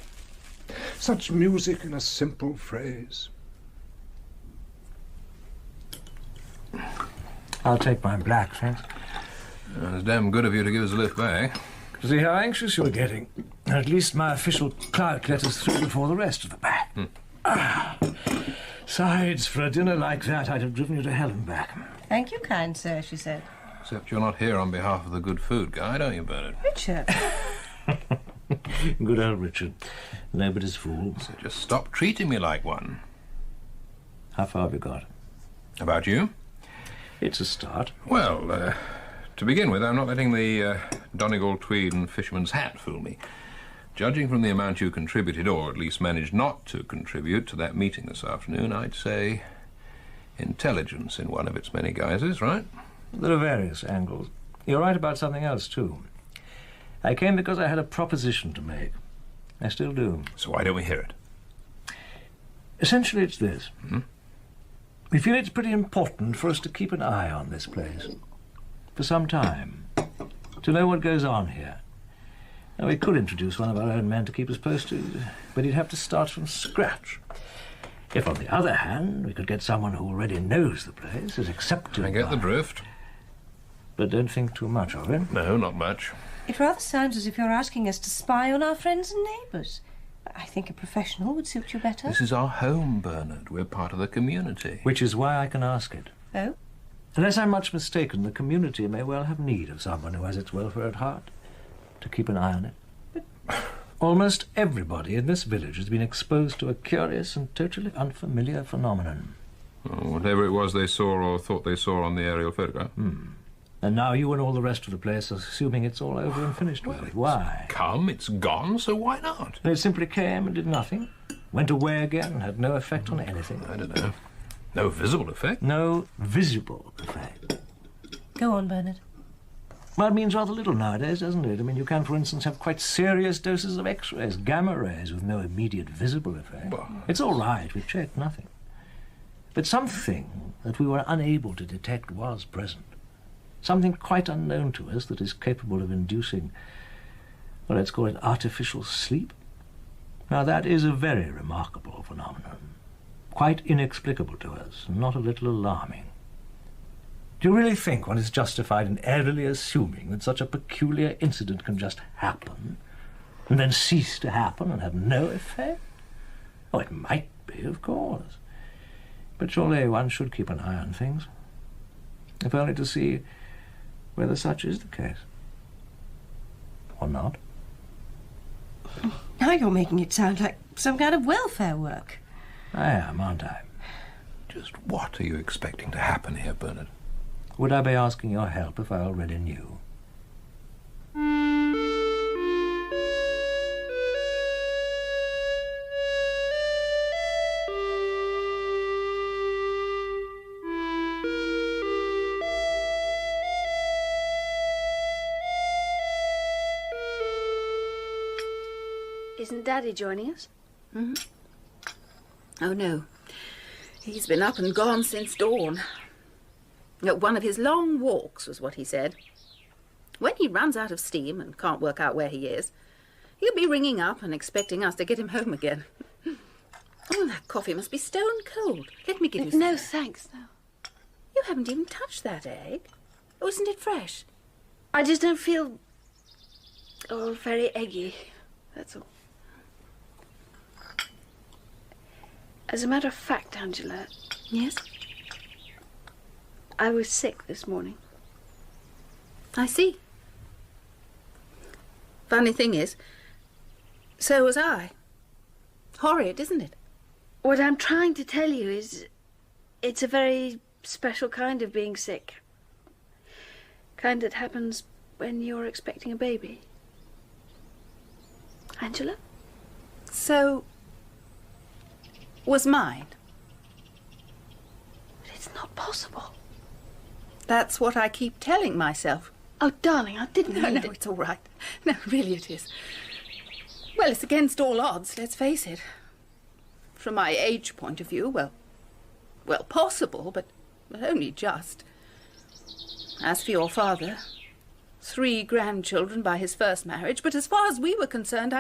Such music in a simple phrase. I'll take my black, thanks. It's damn good of you to give us a lift back. To see how anxious you're getting. At least my official clerk let us through before the rest of the pack. Besides, for a dinner like that, I'd have driven you to hell and back. Thank you, kind sir, she said. Except you're not here on behalf of the good food guide, are you, Bernard? Richard. Good old Richard. Nobody's fool. So just stop treating me like one. How far have you got? About you? It's a start. Well, to begin with, I'm not letting the Donegal tweed and fisherman's hat fool me. Judging from the amount you contributed, or at least managed not to contribute, to that meeting this afternoon, I'd say intelligence in one of its many guises, right? There are various angles. You're right about something else, too. I came because I had a proposition to make. I still do. So why don't we hear it? Essentially, it's this. We feel it's pretty important for us to keep an eye on this place. For some time. To know what goes on here. Now, we could introduce one of our own men to keep us posted, but he'd have to start from scratch. If, on the other hand, we could get someone who already knows the place, is accepted I get the drift. But don't think too much of it. No, not much. It rather sounds as if you're asking us to spy on our friends and neighbours. I think a professional would suit you better. This is our home, Bernard. We're part of the community. Which is why I can ask it. Oh? Unless I'm much mistaken, the community may well have need of someone who has its welfare at heart. To keep an eye on it. But almost everybody in this village has been exposed to a curious and totally unfamiliar phenomenon. Oh, whatever it was they saw or thought they saw on the aerial photograph. And now you and all the rest of the place are assuming it's all over and finished with. Why? It's gone, so why not? They simply came and did nothing. Went away again and had no effect on anything. I don't know. No visible effect? No visible effect. Go on, Bernard. Well, it means rather little nowadays, doesn't it? I mean, you can, for instance, have quite serious doses of X-rays, gamma rays, with no immediate visible effect. Well, it's all right, we've checked nothing. But something that we were unable to detect was present. Something quite unknown to us that is capable of inducing, well, let's call it artificial sleep. Now, that is a very remarkable phenomenon. Quite inexplicable to us, and not a little alarming. Do you really think one is justified in airily assuming that such a peculiar incident can just happen, and then cease to happen and have no effect? Oh, it might be, of course. But surely one should keep an eye on things, if only to see whether such is the case. Or not. Now you're making it sound like some kind of welfare work. I am, aren't I? Just what are you expecting to happen here, Bernard? Would I be asking your help if I already knew? Isn't Daddy joining us? Mm-hmm. Oh, no. He's been up and gone since dawn. One of his long walks was what he said. When he runs out of steam and can't work out where he is, he'll be ringing up and expecting us to get him home again. Oh, that coffee must be stone cold. Let me give you some. No, thanks, no. You haven't even touched that egg. Oh, isn't it fresh? I just don't feel... very eggy. That's all. As a matter of fact, Angela... Yes? I was sick this morning. I see. Funny thing is, so was I. Horrid, isn't it? What I'm trying to tell you is... it's a very special kind of being sick. Kind that happens when you're expecting a baby. Angela? So... was mine. But it's not possible. That's what I keep telling myself. Oh, darling, I didn't mean No, it's all right. No, really it is. Well, it's against all odds, let's face it. From my age point of view, well, possible, but only just. As for your father, 3 grandchildren by his first marriage, but as far as we were concerned,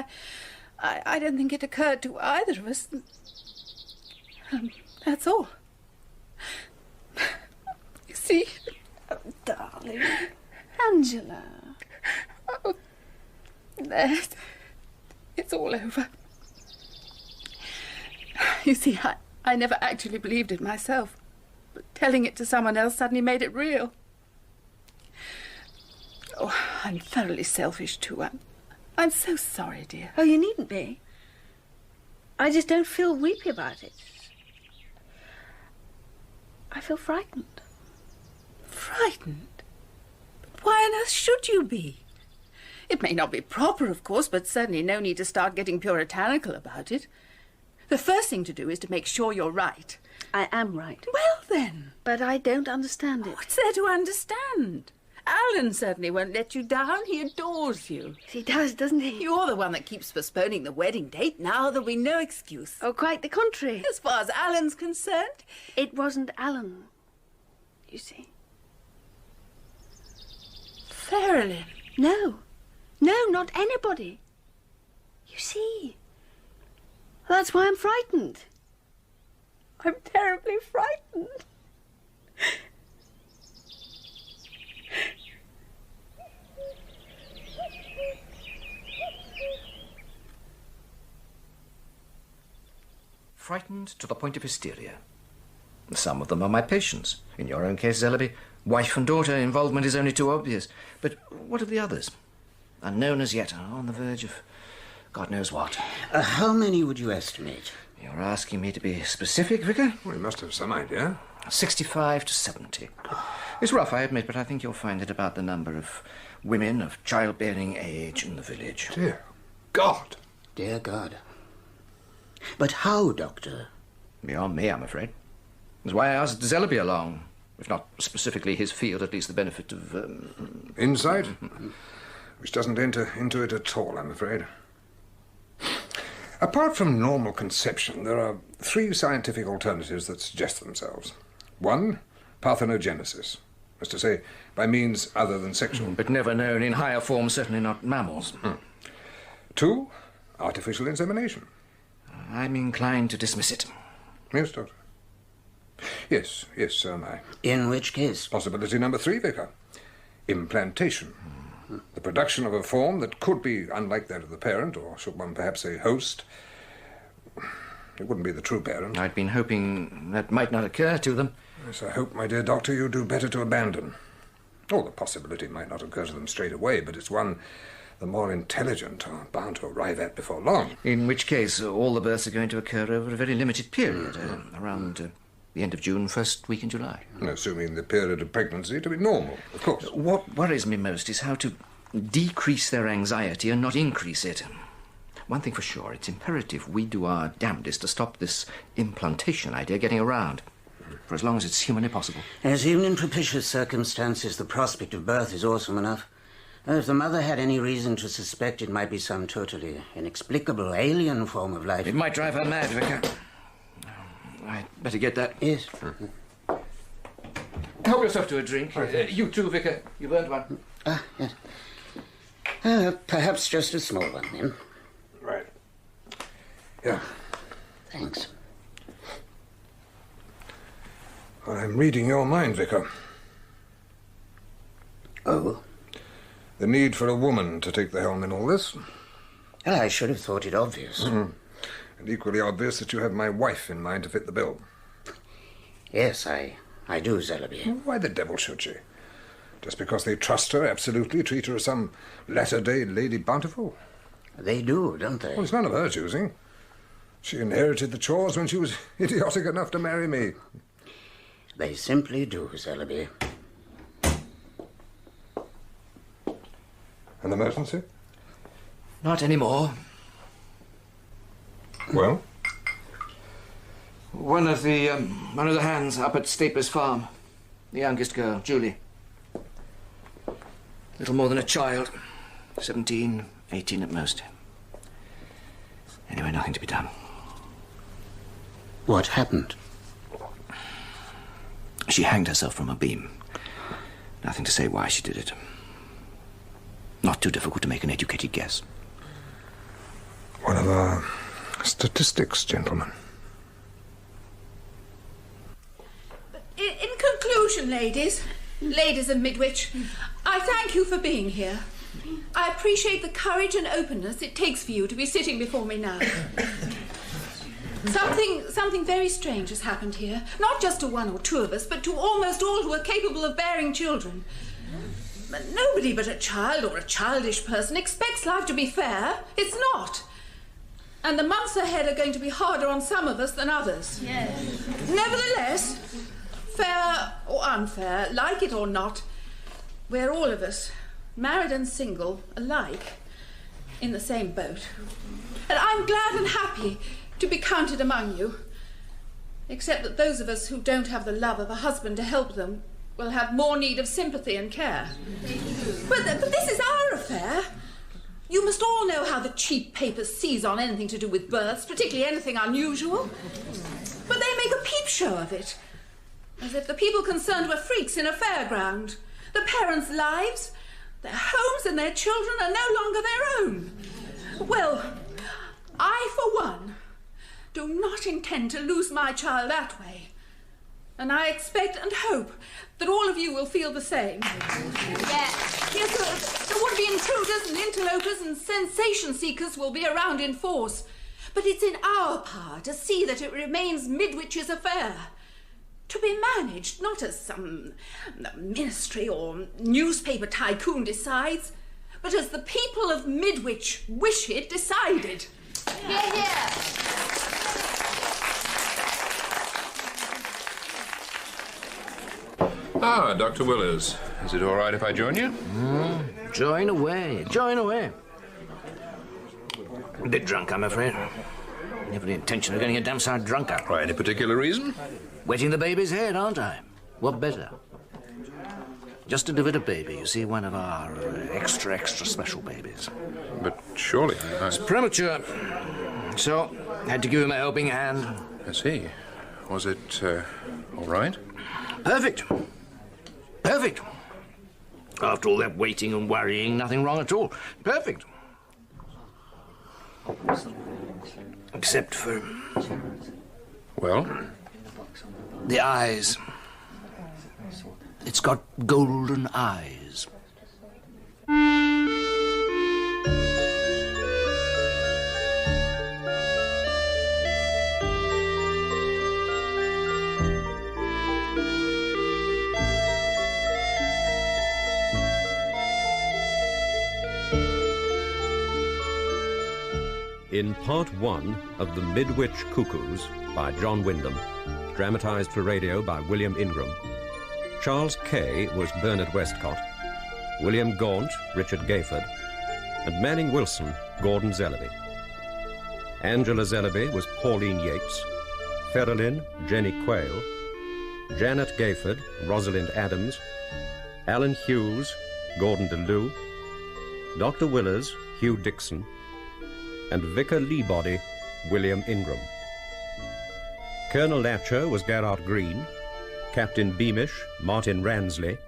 I don't think it occurred to either of us. That's all. You see? Oh, darling. Angela. Oh, there. It's all over. You see, I never actually believed it myself, but telling it to someone else suddenly made it real. Oh, I'm thoroughly selfish, too. I'm so sorry, dear. Oh, you needn't be. I just don't feel weepy about it. I feel frightened. Frightened? But why on earth should you be? It may not be proper, of course, but certainly no need to start getting puritanical about it. The first thing to do is to make sure you're right. I am right. Well, then. But I don't understand it. What's there to understand? Alan certainly won't let you down. He adores you. He does, doesn't he? You're the one that keeps postponing the wedding date. Now there'll be no excuse. Oh, quite the contrary. As far as Alan's concerned. It wasn't Alan, you see. Farrelly. No. No, not anybody. You see. That's why I'm frightened. I'm terribly frightened. Frightened to the point of hysteria. Some of them are my patients. In your own case, Zellaby, wife and daughter involvement is only too obvious. But what of the others? Unknown as yet, on the verge of God knows what. How many would you estimate? You're asking me to be specific, Vicar? Well, you must have some idea. 65 to 70. It's rough, I admit, but I think you'll find it about the number of women of childbearing age in the village. Dear God. Dear God. But how, Doctor? Beyond me, I'm afraid. That's why I asked Zellaby along. If not specifically his field, at least the benefit of... Insight? Which doesn't enter into it at all, I'm afraid. Apart from normal conception, there are 3 scientific alternatives that suggest themselves. 1, parthenogenesis. As to say, by means other than sexual. But never known in higher form, certainly not mammals. 2, artificial insemination. I'm inclined to dismiss it. Yes, Doctor. Yes, so am I. In which case? Possibility number 3, Vicar. Implantation. The production of a form that could be unlike that of the parent, or should one perhaps say host. It wouldn't be the true parent. I'd been hoping that might not occur to them. Yes, I hope, my dear doctor, you do better to abandon. Oh, the possibility might not occur to them straight away, but it's one the more intelligent are bound to arrive at before long. In which case, all the births are going to occur over a very limited period, around the end of June, first week in July. Assuming the period of pregnancy to be normal, of course. What worries me most is how to decrease their anxiety and not increase it. One thing for sure, it's imperative we do our damnedest to stop this implantation idea getting around, for as long as it's humanly possible. Yes, even in propitious circumstances, the prospect of birth is awesome enough. If the mother had any reason to suspect it might be some totally inexplicable alien form of life... It might drive her mad, Vicar. I'd better get that. Yes. Help yourself to a drink. You too, Vicar. You've earned one. Yes. Perhaps just a small one, then. Right. Yeah. Thanks. I'm reading your mind, Vicar. Oh? The need for a woman to take the helm in all this. Well, I should have thought it obvious. Mm-hmm. And equally obvious that you have my wife in mind to fit the bill. Yes, I do, Zellaby. Why the devil should she? Just because they trust her absolutely, treat her as some latter-day Lady Bountiful? They do, don't they? Well, it's none of her choosing. She inherited the chores when she was idiotic enough to marry me. They simply do, Zellaby. An emergency? Not anymore. Well? One of the hands up at Stapler's farm. The youngest girl, Julie. Little more than a child. 17, 18 at most. Anyway, nothing to be done. What happened? She hanged herself from a beam. Nothing to say why she did it. Not too difficult to make an educated guess. One of our statistics, gentlemen. In conclusion, ladies of Midwich, I thank you for being here. I appreciate the courage and openness it takes for you to be sitting before me now. Something very strange has happened here, not just to one or two of us, but to almost all who are capable of bearing children. But nobody but a child or a childish person expects life to be fair. It's not. And the months ahead are going to be harder on some of us than others. Yes. Nevertheless, fair or unfair, like it or not, we're all of us, married and single, alike, in the same boat. And I'm glad and happy to be counted among you, except that those of us who don't have the love of a husband to help them will have more need of sympathy and care. But this is our affair. You must all know how the cheap papers seize on anything to do with births, particularly anything unusual. But they make a peep show of it, as if the people concerned were freaks in a fairground. The parents' lives, their homes and their children are no longer their own. Well, I, for one, do not intend to lose my child that way. And I expect and hope that all of you will feel the same. Yes, the would-be intruders and interlopers and sensation seekers will be around in force. But it's in our power to see that it remains Midwich's affair. To be managed not as some ministry or newspaper tycoon decides, but as the people of Midwich wish it decided. Hear, hear. Ah, Dr. Willers. Is it all right if I join you? Join away. Join away. A bit drunk, I'm afraid. Never the intention of getting a damn sight drunker. Why, any particular reason? Wetting the baby's head, aren't I? What better? Just delivered a baby, you see, one of our extra special babies. But surely It's premature. So, had to give him a helping hand. I see. Was it all right? Perfect. Perfect. After all that waiting and worrying, nothing wrong at all. Perfect. Except for... Well? The eyes. It's got golden eyes. In Part 1 of The Midwich Cuckoos by John Wyndham, dramatised for radio by William Ingram, Charles Kay was Bernard Westcott, William Gaunt, Richard Gayford, and Manning Wilson, Gordon Zellaby. Angela Zellaby was Pauline Yates, Ferrelyn, Jenny Quayle, Janet Gayford, Rosalind Adams, Alan Hughes, Gordon DeLue, Dr. Willers, Hugh Dixon, and Vicar Leabody, William Ingram. Colonel Latcher was Gerard Green, Captain Beamish, Martin Ransley,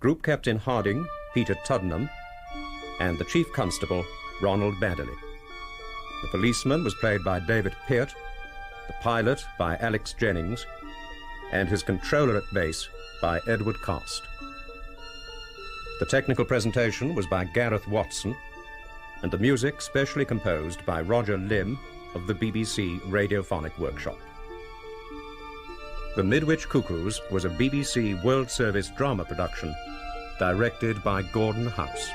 Group Captain Harding, Peter Tuddenham, and the Chief Constable, Ronald Baddeley. The policeman was played by David Peart, the pilot by Alex Jennings, and his controller at base by Edward Cast. The technical presentation was by Gareth Watson, and the music specially composed by Roger Lim of the BBC Radiophonic Workshop. The Midwich Cuckoos was a BBC World Service drama production directed by Gordon House.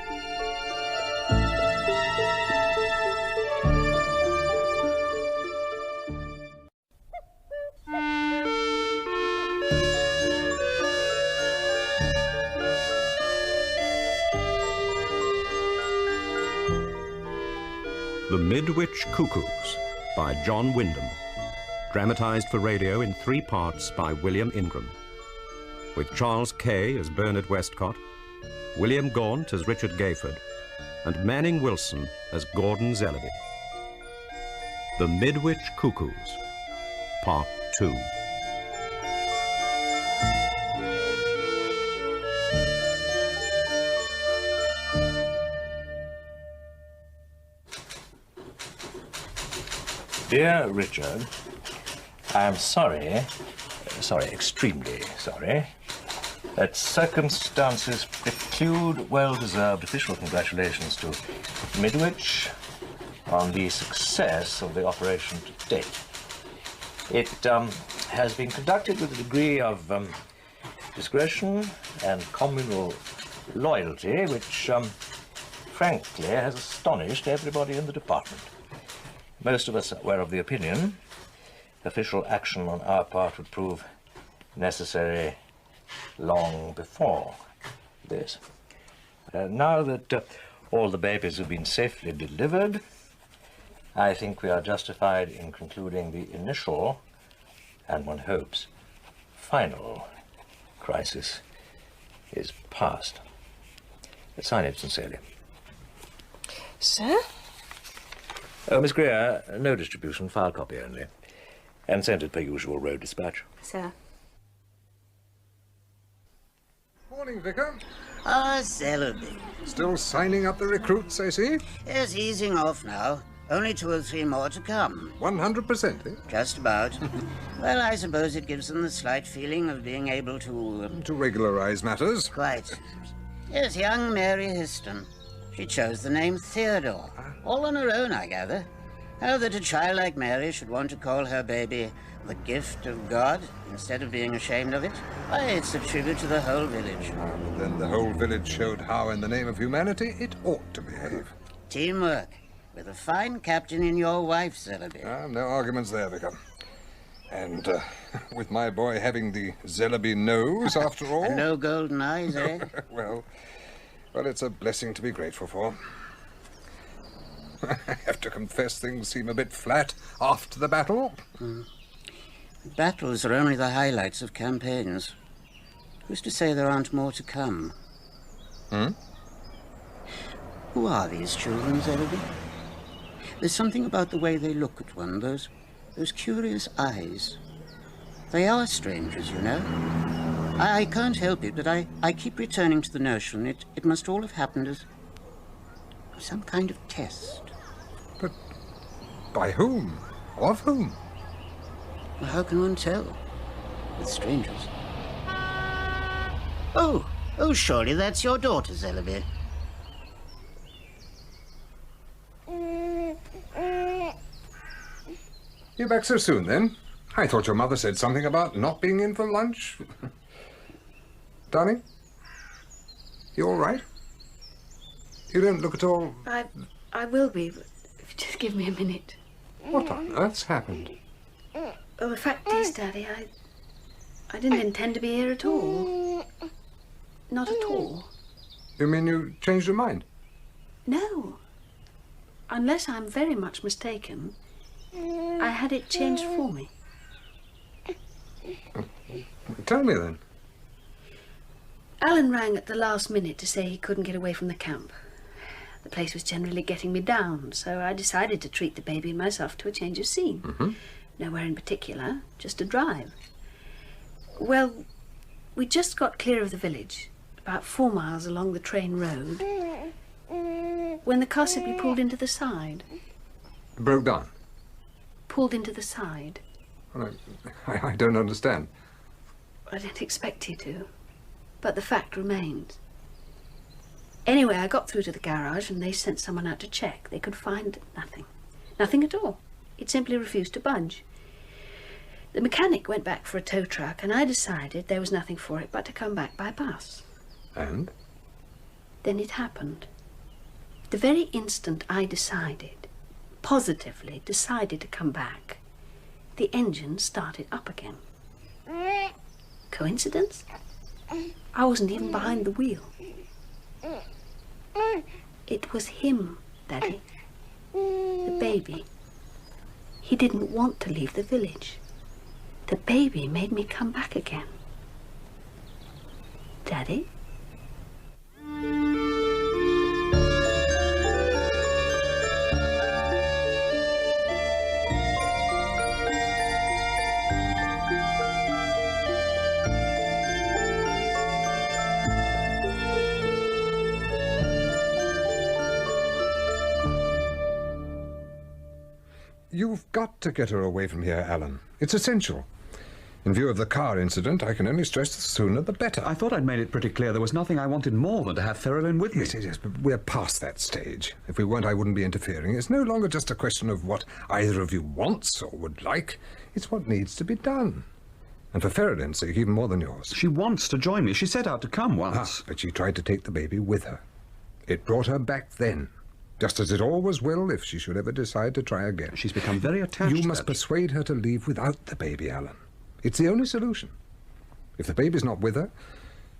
The Midwich Cuckoos by John Wyndham, dramatised for radio in 3 parts by William Ingram, with Charles Kay as Bernard Westcott, William Gaunt as Richard Gayford, and Manning Wilson as Gordon Zellaby. The Midwich Cuckoos, Part 2. Dear Richard, I am sorry, extremely sorry, that circumstances preclude well-deserved official congratulations to Midwich on the success of the operation to date. It has been conducted with a degree of discretion and communal loyalty which, frankly, has astonished everybody in the department. Most of us were of the opinion official action on our part would prove necessary long before this. Now that all the babies have been safely delivered, I think we are justified in concluding the initial, and one hopes, final crisis is past. Sign it sincerely. Sir? Oh, Miss Greer, no distribution, file copy only. And sent it per usual road dispatch. Sir. Morning, Vicar. Ah, Zellaby. Still signing up the recruits, I see? Yes, easing off now. Only 2 or 3 more to come. 100%, eh? Just about. Well, I suppose it gives them the slight feeling of being able to... To regularise matters. Quite. Yes, young Mary Histon. She chose the name Theodore. All on her own, I gather. How that a child like Mary should want to call her baby the gift of God instead of being ashamed of it? Why, it's a tribute to the whole village. Then the whole village showed how, in the name of humanity, it ought to behave. Teamwork. With a fine captain in your wife, Zellaby. No arguments there, Vicar. And with my boy having the Zellaby nose, after all... And no golden eyes, eh? Well, it's a blessing to be grateful for. I have to confess things seem a bit flat after the battle. Battles are only the highlights of campaigns. Who's to say there aren't more to come? Who are these children, Zellaby? There's something about the way they look at one, those curious eyes. They are strangers, you know. I can't help it, but I keep returning to the notion it must all have happened as some kind of test. But by whom? Of whom? Well, how can one tell? With strangers. Oh, surely that's your daughter, Zellaby. You're back so soon, then? I thought your mother said something about not being in for lunch. Darling? You all right? You don't look at all... I will be. Just give me a minute. What on earth's happened? Well, the fact is, Daddy, I didn't intend to be here at all. Not at all. You mean you changed your mind? No. Unless I'm very much mistaken, I had it changed for me. Tell me then. Alan rang at the last minute to say he couldn't get away from the camp. The place was generally getting me down, so I decided to treat the baby and myself to a change of scene. Mm-hmm. Nowhere in particular, just a drive. Well, we just got clear of the village, about 4 miles along the train road, when the car simply pulled into the side. Broke down? Pulled into the side. Well, I don't understand. I didn't expect you to, but the fact remains. Anyway, I got through to the garage and they sent someone out to check. They could find nothing. Nothing at all. It simply refused to budge. The mechanic went back for a tow truck and I decided there was nothing for it but to come back by bus. And? Then it happened. The very instant I decided, positively decided to come back, the engine started up again. Coincidence? I wasn't even behind the wheel. It was him, Daddy. The baby. He didn't want to leave the village. The baby made me come back again. Daddy? You've got to get her away from here, Alan. It's essential. In view of the car incident, I can only stress the sooner the better. I thought I'd made it pretty clear there was nothing I wanted more than to have Ferrelyn with me. Yes, but we're past that stage. If we weren't, I wouldn't be interfering. It's no longer just a question of what either of you wants or would like. It's what needs to be done. And for Ferrelyn's sake, even more than yours. She wants to join me. She set out to come once. But she tried to take the baby with her. It brought her back then. Just as it always will if she should ever decide to try again. She's become very attached. You must persuade her to leave without the baby, Alan. It's the only solution. If the baby's not with her,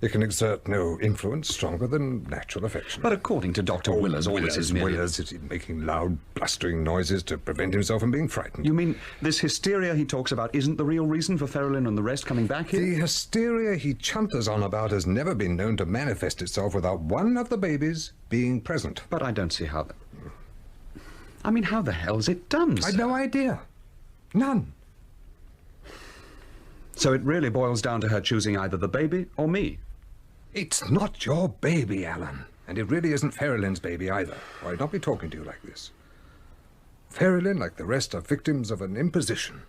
it can exert no influence stronger than natural affection. But according to Dr. Willers, all this is merely... Willers is making loud, blustering noises to prevent himself from being frightened. You mean this hysteria he talks about isn't the real reason for Ferrelyn and the rest coming back here? The hysteria he chunters on about has never been known to manifest itself without one of the babies being present. But I don't see how that... I mean, how the hell's it done, sir? I've no idea. None. So it really boils down to her choosing either the baby or me? It's not your baby, Alan. And it really isn't Ferrelyn's baby either, or I'd not be talking to you like this. Ferrelyn, like the rest, are victims of an imposition.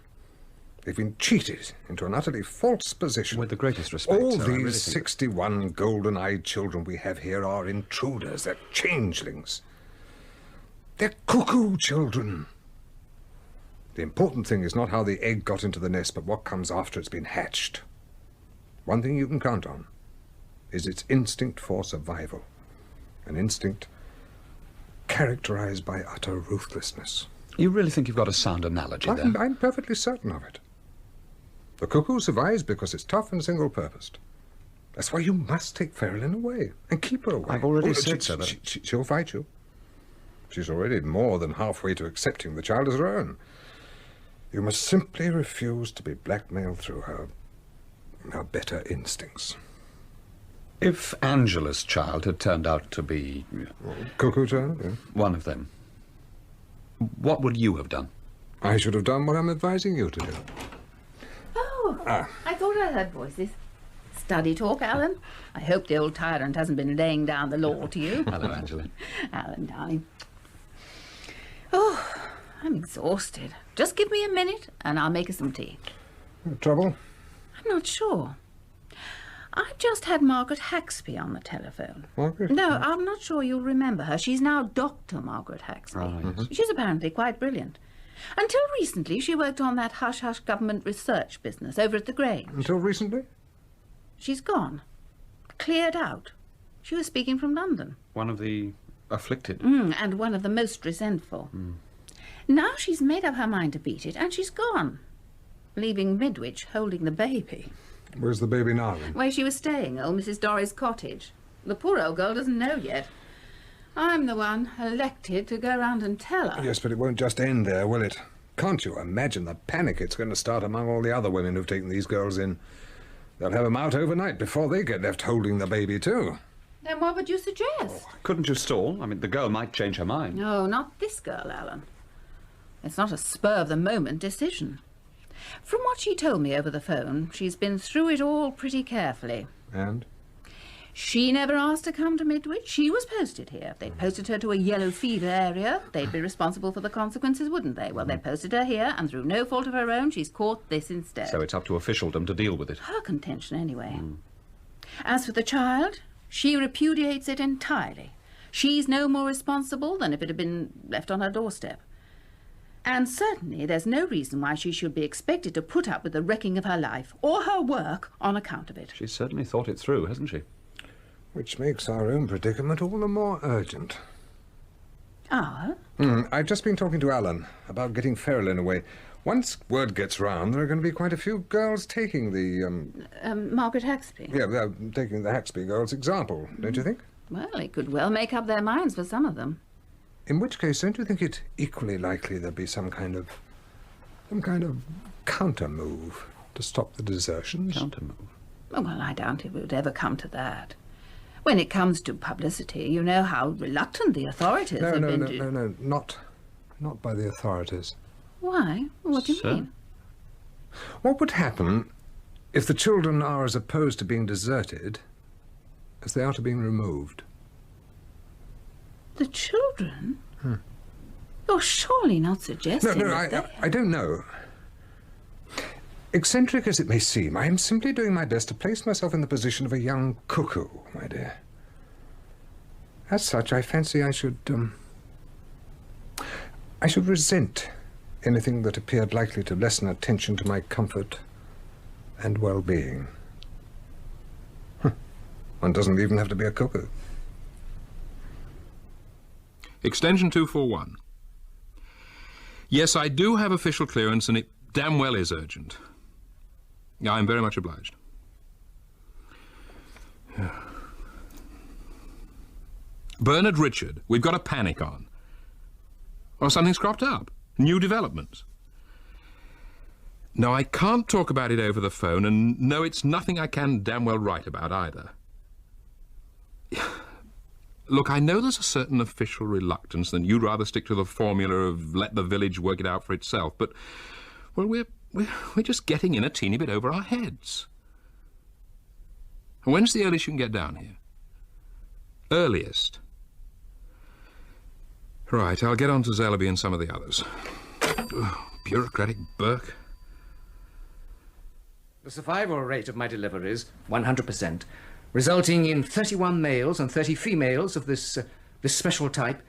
They've been cheated into an utterly false position. With the greatest respect, all sir, these really 61 golden-eyed children we have here are intruders. They're changelings. They're cuckoo children. The important thing is not how the egg got into the nest, but what comes after it's been hatched. One thing you can count on is its instinct for survival. An instinct characterized by utter ruthlessness. You really think you've got a sound analogy there? I'm perfectly certain of it. The cuckoo survives because it's tough and single-purposed. That's why you must take Ferrelyn away and keep her away. I've already said so. She'll fight you. She's already more than halfway to accepting the child as her own. You must simply refuse to be blackmailed through her better instincts. If Angela's child had turned out to be... Cuckoo child, yeah. One of them, what would you have done? I should have done what I'm advising you to do. Oh, I thought I heard voices. Study talk, Alan. I hope the old tyrant hasn't been laying down the law to you. Hello, Angela. Alan, darling. Oh, I'm exhausted. Just give me a minute and I'll make us some tea. Trouble? I'm not sure. I've just had Margaret Haxby on the telephone. Margaret? No, I'm not sure you'll remember her. She's now Dr. Margaret Haxby. Oh, yes. She's apparently quite brilliant. Until recently, she worked on that hush-hush government research business over at the Grange. Until recently? She's gone. Cleared out. She was speaking from London. One of the afflicted. And one of the most resentful. Now she's made up her mind to beat it, and she's gone, leaving Midwich holding the baby. Where's the baby now, then? Where she was staying, old Mrs. Dorry's cottage. The poor old girl doesn't know yet. I'm the one elected to go round and tell her. Yes, but it won't just end there, will it? Can't you imagine the panic it's going to start among all the other women who've taken these girls in? They'll have them out overnight before they get left holding the baby, too. Then what would you suggest? Couldn't you stall? I mean, the girl might change her mind. No, not this girl, Alan. It's not a spur-of-the-moment decision. From what she told me over the phone, she's been through it all pretty carefully. And? She never asked to come to Midwich. She was posted here. If they'd posted her to a yellow fever area, they'd be responsible for the consequences, wouldn't they? Well, they posted her here, and through no fault of her own, she's caught this instead. So it's up to officialdom to deal with it. Her contention, anyway. As for the child, she repudiates it entirely. She's no more responsible than if it had been left on her doorstep. And certainly there's no reason why she should be expected to put up with the wrecking of her life or her work on account of it. She's certainly thought it through, hasn't she? Which makes our own predicament all the more urgent. Our? I've just been talking to Alan about getting Ferrelyn away. Once word gets round, there are going to be quite a few girls taking the, Margaret Haxby? Yeah, taking the Haxby girls' example, don't you think? Well, they could well make up their minds for some of them. In which case, don't you think it equally likely there'll be some kind of counter-move to stop the desertions? Counter-move? Oh, well, I doubt it would ever come to that. When it comes to publicity, you know how reluctant the authorities have been to... No, not by the authorities. Why? What do you Sir? mean? What would happen if the children are as opposed to being deserted as they are to being removed? The children? You're surely not suggesting I don't know. Eccentric as it may seem, I am simply doing my best to place myself in the position of a young cuckoo, my dear. As such, I fancy I should resent anything that appeared likely to lessen attention to my comfort and well-being. One doesn't even have to be a cuckoo. Extension 241. Yes, I do have official clearance, and it damn well is urgent. I'm very much obliged. Bernard Richard, we've got a panic on. Or something's cropped up. New developments. No, I can't talk about it over the phone, and no, it's nothing I can damn well write about either. Look, I know there's a certain official reluctance, and you'd rather stick to the formula of let the village work it out for itself, but, well, we're just getting in a teeny bit over our heads. When's the earliest you can get down here? Earliest? Right, I'll get on to Zellaby and some of the others. Bureaucratic Burke. The survival rate of my deliveries, 100%, resulting in 31 males and 30 females of this special type,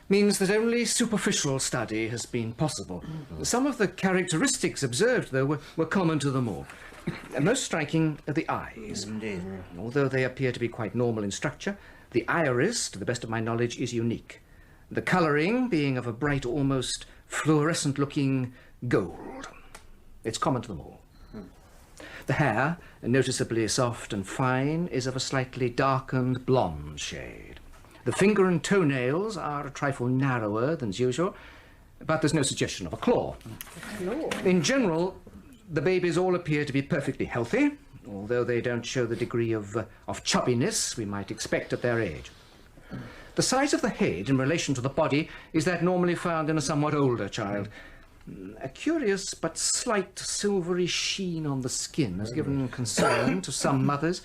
means that only superficial study has been possible. Some of the characteristics observed, though, were common to them all. Most striking are the eyes. Indeed. Although they appear to be quite normal in structure, the iris, to the best of my knowledge, is unique. The colouring being of a bright, almost fluorescent-looking gold. It's common to them all. The hair, noticeably soft and fine, is of a slightly darkened blonde shade. The finger and toenails are a trifle narrower than usual, but there's no suggestion of a claw. In general, the babies all appear to be perfectly healthy, although they don't show the degree of chubbiness we might expect at their age. The size of the head in relation to the body is that normally found in a somewhat older child. A curious but slight silvery sheen on the skin has given concern to some mothers,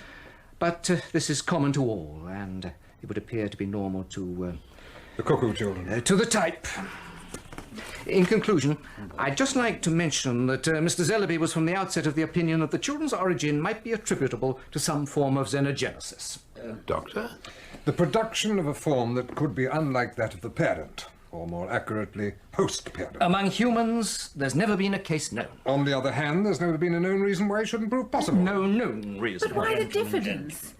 but this is common to all, and it would appear to be normal to... the cuckoo children. To the type. In conclusion, I'd just like to mention that Mr. Zellaby was from the outset of the opinion that the children's origin might be attributable to some form of xenogenesis. Doctor? The production of a form that could be unlike that of the parent, or more accurately, post-parent. Among humans, there's never been a case known. On the other hand, there's never been a known reason why it shouldn't prove possible. No known reason. But why the diffidence?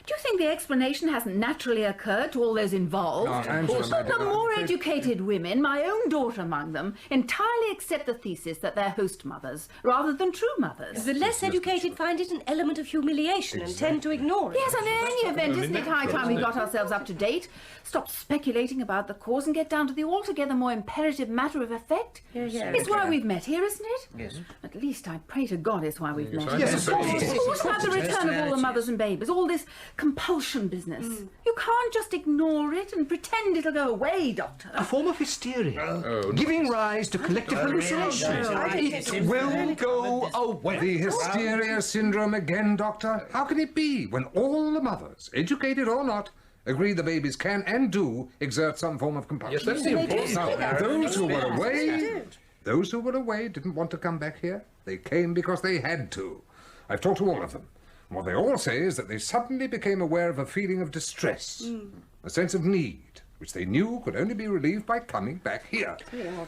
Do you think the explanation hasn't naturally occurred to all those involved? No, Angela, my dear, The more I'm afraid- educated women, my own daughter among them, entirely accept the thesis that they're host mothers rather than true mothers. The less educated find it an element of humiliation and tend to ignore it. Yes, and in any event, isn't it high time we got ourselves up to date? Stop speculating about the cause and get down to the altogether more imperative matter of effect. It's why we've met here, isn't it? Yes. At least I pray to God it's why we've met. Yes, of course. What about the return of all the mothers and babies? All this compulsion business. You can't just ignore it and pretend it'll go away, Doctor. A form of hysteria, giving rise to collective hallucinations. It will go away. The hysteria syndrome again, Doctor? How can it be when all the mothers, educated or not, agree the babies can and do exert some form of compulsion? Yes, that's the important Now, part. those who were away didn't want to come back here. They came because they had to. I've talked to all of them. And what they all say is that they suddenly became aware of a feeling of distress, a sense of need, which they knew could only be relieved by coming back here.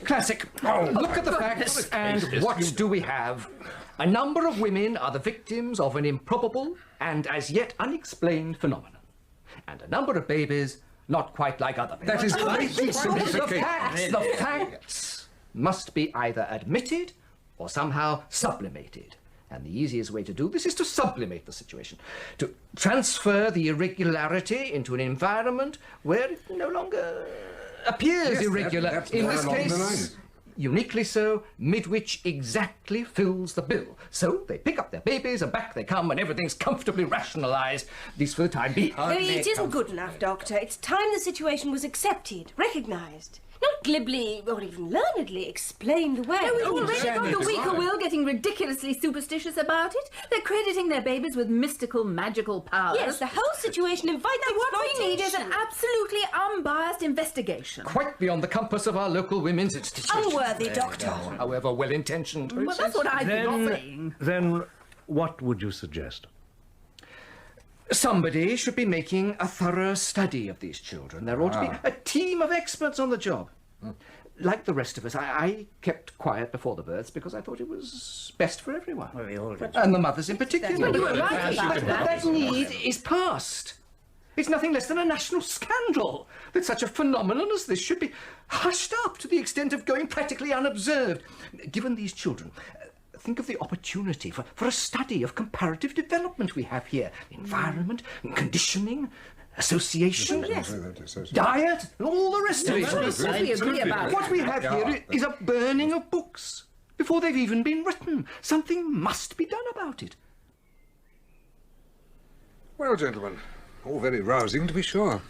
Classic. Look at the facts, and what do we have? A number of women are the victims of an improbable and as yet unexplained phenomenon. And a number of babies not quite like other babies. That is greatly The significant. facts must be either admitted or somehow sublimated. And the easiest way to do this is to sublimate the situation, to transfer the irregularity into an environment where it no longer appears irregular. That's In more this along the case, line. uniquely so, Midwich exactly fills the bill. So they pick up their babies and back they come and everything's comfortably rationalised, at least for the time being. It isn't good enough, Doctor. It's time the situation was accepted, recognised. Not glibly or even learnedly explained away. No, we've already got the weaker will getting ridiculously superstitious about it. They're crediting their babies with mystical, magical powers. Yes, the whole situation invites What we need is an absolutely unbiased investigation. Quite beyond the compass of our local women's institution. Unworthy, Doctor. However well-intentioned. Well, that's what I've been saying. Then what would you suggest? Somebody should be making a thorough study of these children. There ought to be a team of experts on the job. Like the rest of us, I kept quiet before the births because I thought it was best for everyone. Well, we all did. And the mothers in particular. Well, you were right about But that. that need is past. It's nothing less than a national scandal that such a phenomenon as this should be hushed up to the extent of going practically unobserved. Given these children, think of the opportunity for a study of comparative development we have here. Environment, conditioning, association, diet, and all the rest of it. We agree about What we have here is a burning of books before they've even been written. Something must be done about it. Well, gentlemen, all very rousing, to be sure.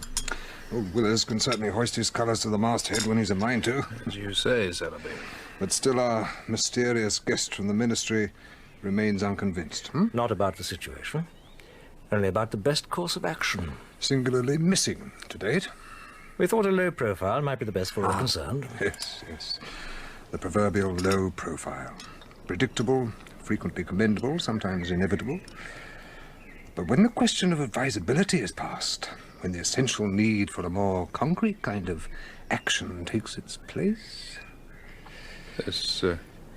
Old Willers can certainly hoist his colours to the masthead when he's a mind to. As you say, Celebi. But still our mysterious guest from the Ministry remains unconvinced. Not about the situation, only about the best course of action. Singularly missing to date. We thought a low profile might be the best for all concerned. Yes, yes. The proverbial low profile. Predictable, frequently commendable, sometimes inevitable. But when the question of advisability is passed, when the essential need for a more concrete kind of action takes its place... There's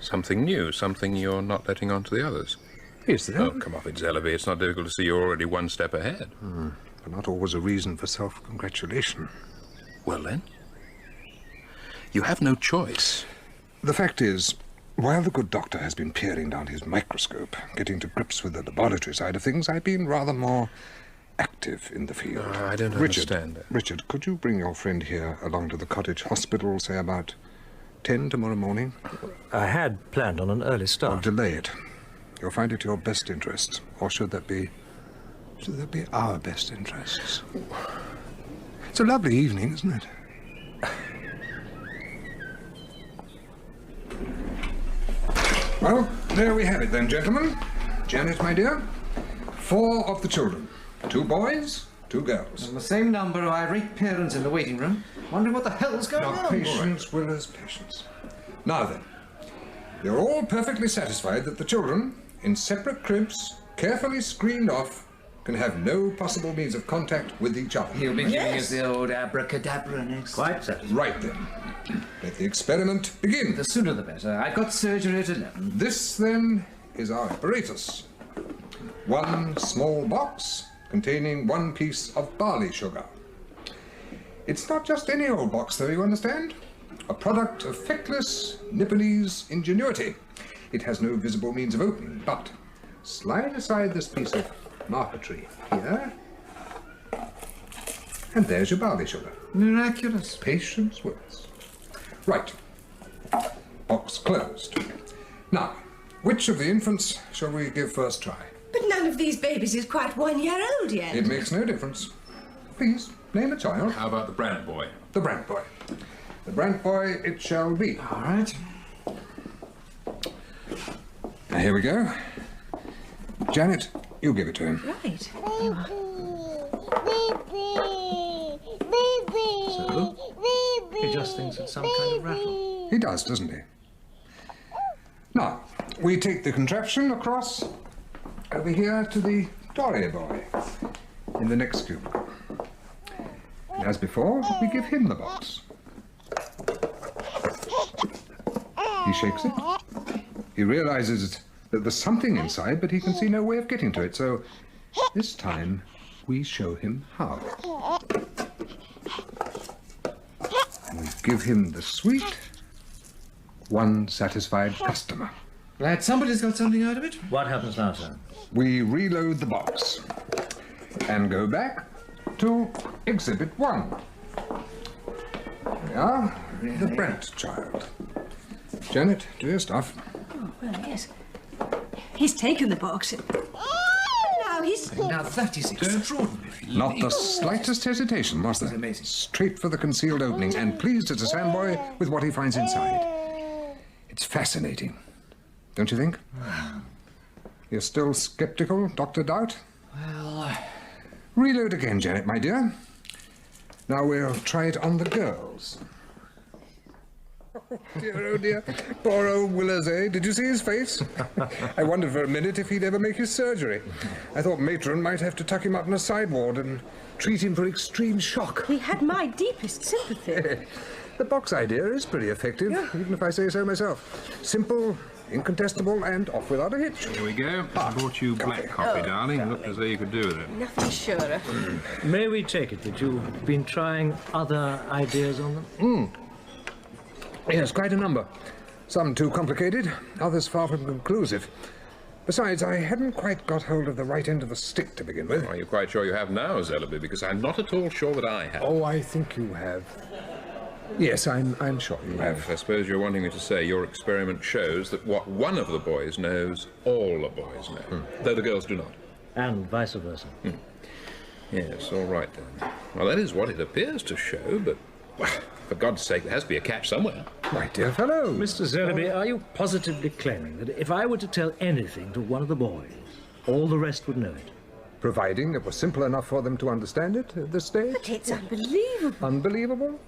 something new, something you're not letting on to the others. Is there? Oh, come off it, Celebi. It's not difficult to see you're already one step ahead. But not always a reason for self-congratulation. Well, then? You have no choice. The fact is, while the good doctor has been peering down his microscope, getting to grips with the laboratory side of things, I've been rather more active in the field. I don't understand that. Richard, could you bring your friend here along to the cottage hospital, say about 10 tomorrow morning? I had planned on an early start. I'll delay it. You'll find it your best interests. Or should that be our best interests? It's a lovely evening, isn't it? Well, there we have it then, gentlemen. Janet, my dear, 4 of the children. 2 boys, 2 girls. And the same number of irate parents in the waiting room, wondering what the hell's going Now, on. patience, Willers, patience. Now then, you're all perfectly satisfied that the children, in separate cribs, carefully screened off, can have no possible means of contact with each other. He'll be giving us the old abracadabra next. Quite satisfied. Right then. Let the experiment begin. The sooner the better. I've got surgery at 11. This, then, is our apparatus. 1 small box containing 1 piece of barley sugar. It's not just any old box, though, you understand? A product of feckless Nipponese ingenuity. It has no visible means of opening, but slide aside this piece of marquetry here, and there's your barley sugar. Miraculous. Patience works. Right. Box closed. Now, which of the infants shall we give first try? But none of these babies is quite 1 year old yet. It makes no difference. Please, name a child. How about the Brant boy? The Brant boy. The Brant boy it shall be. All right. Now, here we go. Janet, you give it to him. Right. So, he just thinks it's some kind of rattle. He does, doesn't he? Now, we take the contraption across over here to the Dory boy in the next cubicle. And as before, we give him the box. He shakes it. He realizes that there's something inside, but he can see no way of getting to it, so this time we show him how. And we give him the sweet, one satisfied customer. Glad somebody's got something out of it. What happens now, sir? We reload the box and go back to Exhibit 1. There we are, the Brant child. Janet, do your stuff. Oh, well, yes. He's taken the box. Now that is extraordinary. Not the slightest hesitation, was there? Amazing. Straight for the concealed opening, and pleased as a sandboy with what he finds inside. It's fascinating, don't you think? You're still sceptical, Dr. Doubt? Well... Reload again, Janet, my dear. Now we'll try it on the girls. Oh dear. Poor old Willers, eh? Did you see his face? I wondered for a minute if he'd ever make his surgery. I thought Matron might have to tuck him up in a side ward and treat him for extreme shock. He had my deepest sympathy. The box idea is pretty effective, even if I say so myself. Simple, incontestable, and off without a hitch. Here we go. I brought you black coffee, darling. Looked as though you could do with it. Nothing surer. May we take it that you've been trying other ideas on them? Yes, quite a number. Some too complicated, others far from conclusive. Besides, I hadn't quite got hold of the right end of the stick to begin with. Are you quite sure you have now, Zellaby? Because I'm not at all sure that I have. Oh, I think you have. Yes, I'm sure you have. I suppose you're wanting me to say your experiment shows that what one of the boys knows, all the boys know, though the girls do not. And vice versa. Yes, all right then. Well, that is what it appears to show, but, well, for God's sake, there has to be a catch somewhere. My dear fellow. Mr. Zellaby, are you positively claiming that if I were to tell anything to one of the boys, all the rest would know it? Providing it was simple enough for them to understand it at this stage? But it's unbelievable. Unbelievable?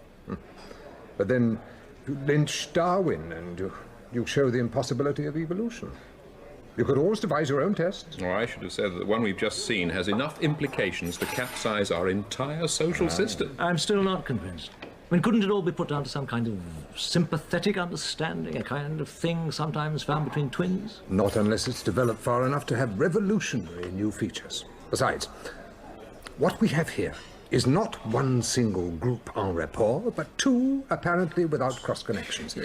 But then you lynch Darwin and you show the impossibility of evolution. You could always devise your own tests. Oh, I should have said that the one we've just seen has enough implications to capsize our entire social system. I'm still not convinced. I mean, couldn't it all be put down to some kind of sympathetic understanding, a kind of thing sometimes found between twins? Not unless it's developed far enough to have revolutionary new features. Besides, what we have here is not one single group en rapport, but two apparently without cross-connections.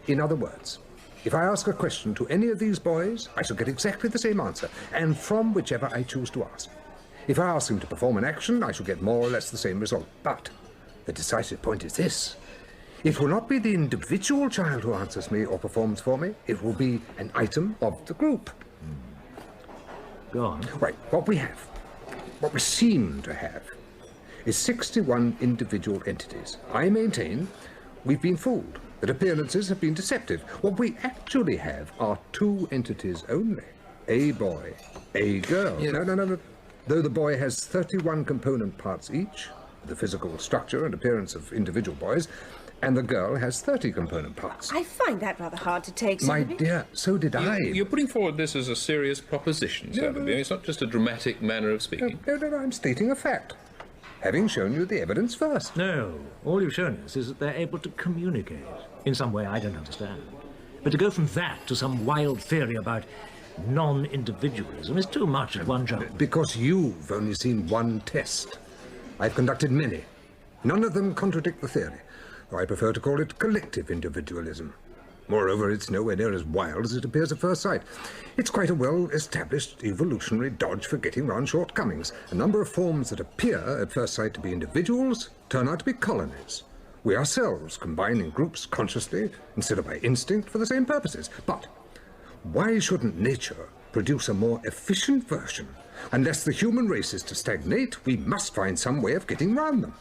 In other words, if I ask a question to any of these boys, I shall get exactly the same answer, and from whichever I choose to ask. If I ask them to perform an action, I shall get more or less the same result. But the decisive point is this. It will not be the individual child who answers me or performs for me. It will be an item of the group. Go on. Right, what we have, what we seem to have, is 61 individual entities. I maintain we've been fooled, that appearances have been deceptive. What we actually have are two entities only. A boy, a girl. Yeah. No. Though the boy has 31 component parts each, the physical structure and appearance of individual boys, and the girl has 30 component parts. I find that rather hard to take, My Scifi. dear, so did I. You're putting forward this as a serious proposition, Zellaby. It's not just a dramatic manner of speaking. No, I'm stating a fact. Having shown you the evidence first. No, all you've shown us is that they're able to communicate in some way I don't understand. But to go from that to some wild theory about non-individualism is too much at one jump. Because you've only seen one test. I've conducted many. None of them contradict the theory, though I prefer to call it collective individualism. Moreover, it's nowhere near as wild as it appears at first sight. It's quite a well-established evolutionary dodge for getting round shortcomings. A number of forms that appear at first sight to be individuals turn out to be colonies. We ourselves combine in groups consciously instead of by instinct for the same purposes. But why shouldn't nature produce a more efficient version? Unless the human race is to stagnate, we must find some way of getting round them.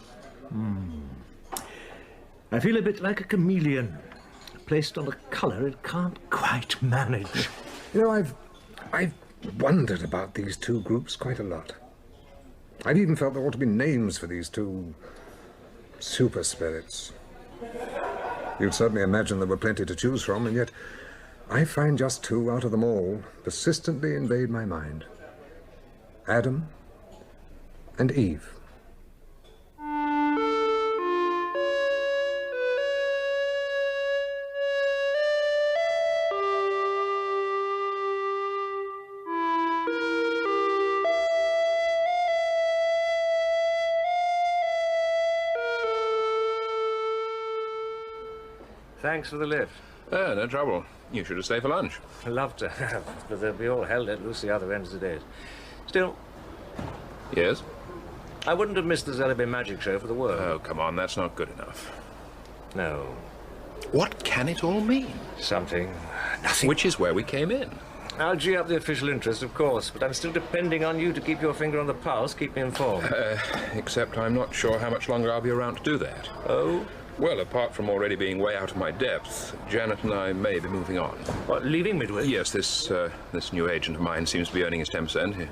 I feel a bit like a chameleon, placed on a colour it can't quite manage. You know, I've wondered about these two groups quite a lot. I've even felt there ought to be names for these two super spirits. You'd certainly imagine there were plenty to choose from, and yet I find just two out of them all persistently invade my mind. Adam and Eve. Thanks for the lift. No trouble. You should have stayed for lunch. I'd love to have, but they'll be all held at loose the other ends of the days. Still... Yes? I wouldn't have missed the Zelleby magic show for the world. Oh, come on, that's not good enough. No. What can it all mean? Something. Nothing. Which is where we came in. I'll gee up the official interest, of course, but I'm still depending on you to keep your finger on the pulse, keep me informed. Except I'm not sure how much longer I'll be around to do that. Oh? Well, apart from already being way out of my depth, Janet and I may be moving on. What, leaving Midwich? Yes, this new agent of mine seems to be earning his 10%.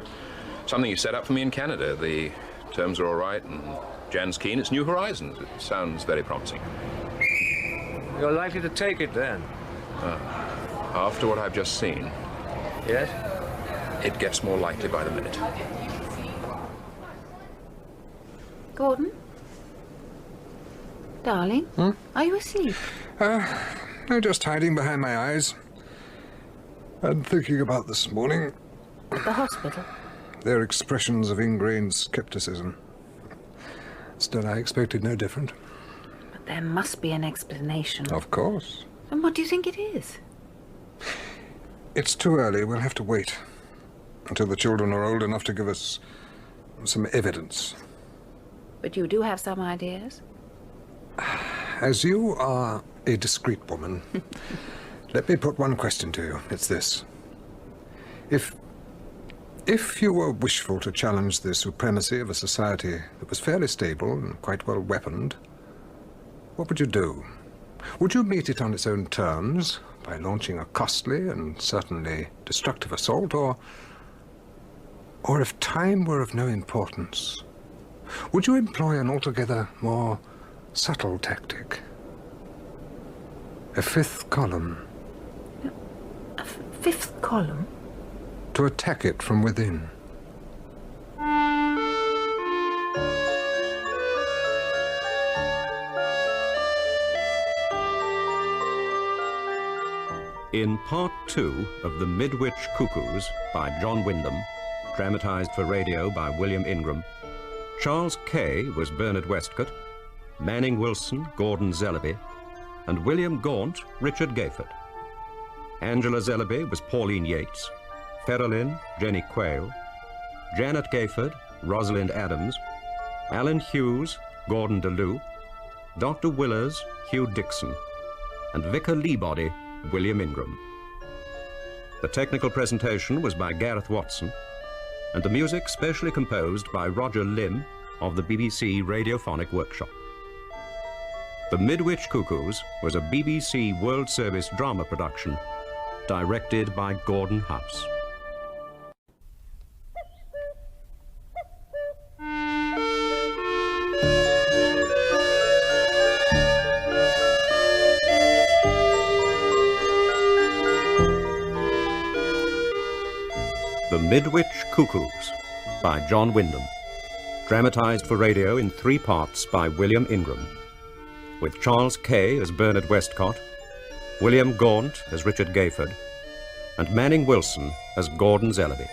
Something he set up for me in Canada. The terms are all right, and Jan's keen. It's New Horizons. It sounds very promising. You're likely to take it, then? After what I've just seen... Yes? It gets more likely by the minute. Gordon? Darling? Are you asleep? No, just hiding behind my eyes. And thinking about this morning. At the hospital? Their expressions of ingrained skepticism. Still, I expected no different. But there must be an explanation. Of course. And what do you think it is? It's too early. We'll have to wait until the children are old enough to give us some evidence. But you do have some ideas? As you are a discreet woman, let me put one question to you. It's this. If you were wishful to challenge the supremacy of a society that was fairly stable and quite well weaponed, what would you do? Would you meet it on its own terms, by launching a costly and certainly destructive assault, or if time were of no importance, would you employ an altogether more subtle tactic? A fifth column. A fifth column? To attack it from within. In Part 2 of The Midwich Cuckoos by John Wyndham, dramatized for radio by William Ingram, Charles Kay was Bernard Westcott, Manning Wilson, Gordon Zelleby, and William Gaunt, Richard Gayford. Angela Zelleby was Pauline Yates, Ferrelyn, Jenny Quayle, Janet Gayford, Rosalind Adams, Alan Hughes, Gordon DeLue, Dr. Willers, Hugh Dixon, and Vicar Leebody, William Ingram. The technical presentation was by Gareth Watson, and the music specially composed by Roger Lim of the BBC Radiophonic Workshop. The Midwich Cuckoos was a BBC World Service drama production, directed by Gordon House. The Midwich Cuckoos by John Wyndham, dramatized for radio in 3 parts by William Ingram, with Charles Kay as Bernard Westcott, William Gaunt as Richard Gayford, and Manning Wilson as Gordon Zellaby.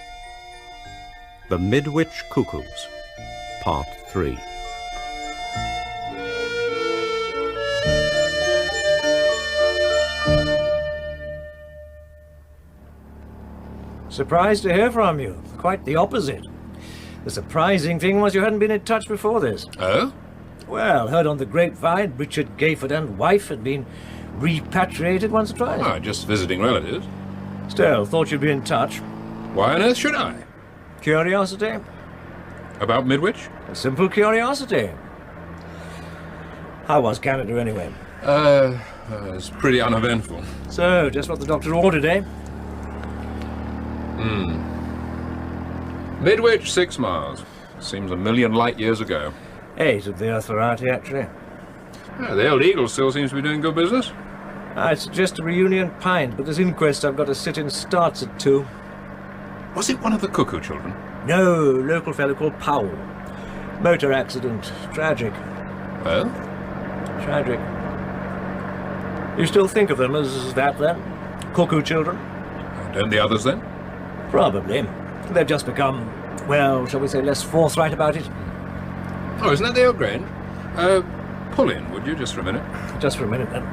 The Midwich Cuckoos, Part 3. Surprised to hear from you. Quite the opposite. The surprising thing was you hadn't been in touch before this. Oh? Well, heard on the grapevine Richard Gayford and wife had been repatriated once or twice. Oh, just visiting relatives. Still, thought you'd be in touch. Why on earth should I? Curiosity? About Midwich? A simple curiosity. How was Canada anyway? It's pretty uneventful. So, just what the doctor ordered, eh? Midwich, 6 miles. Seems a million light years ago. 8 of the Earth variety, actually. The old Eagle still seems to be doing good business. I'd suggest a reunion pint, but this inquest I've got to sit in starts at 2. Was it one of the Cuckoo children? No, local fellow called Powell. Motor accident. Tragic. Well? Tragic. You still think of them as that, then? Cuckoo children? Don't the others, then? Probably. They've just become, well, shall we say, less forthright about it. Oh, isn't that the old Grange? Pull in, would you, just for a minute? Just for a minute, then.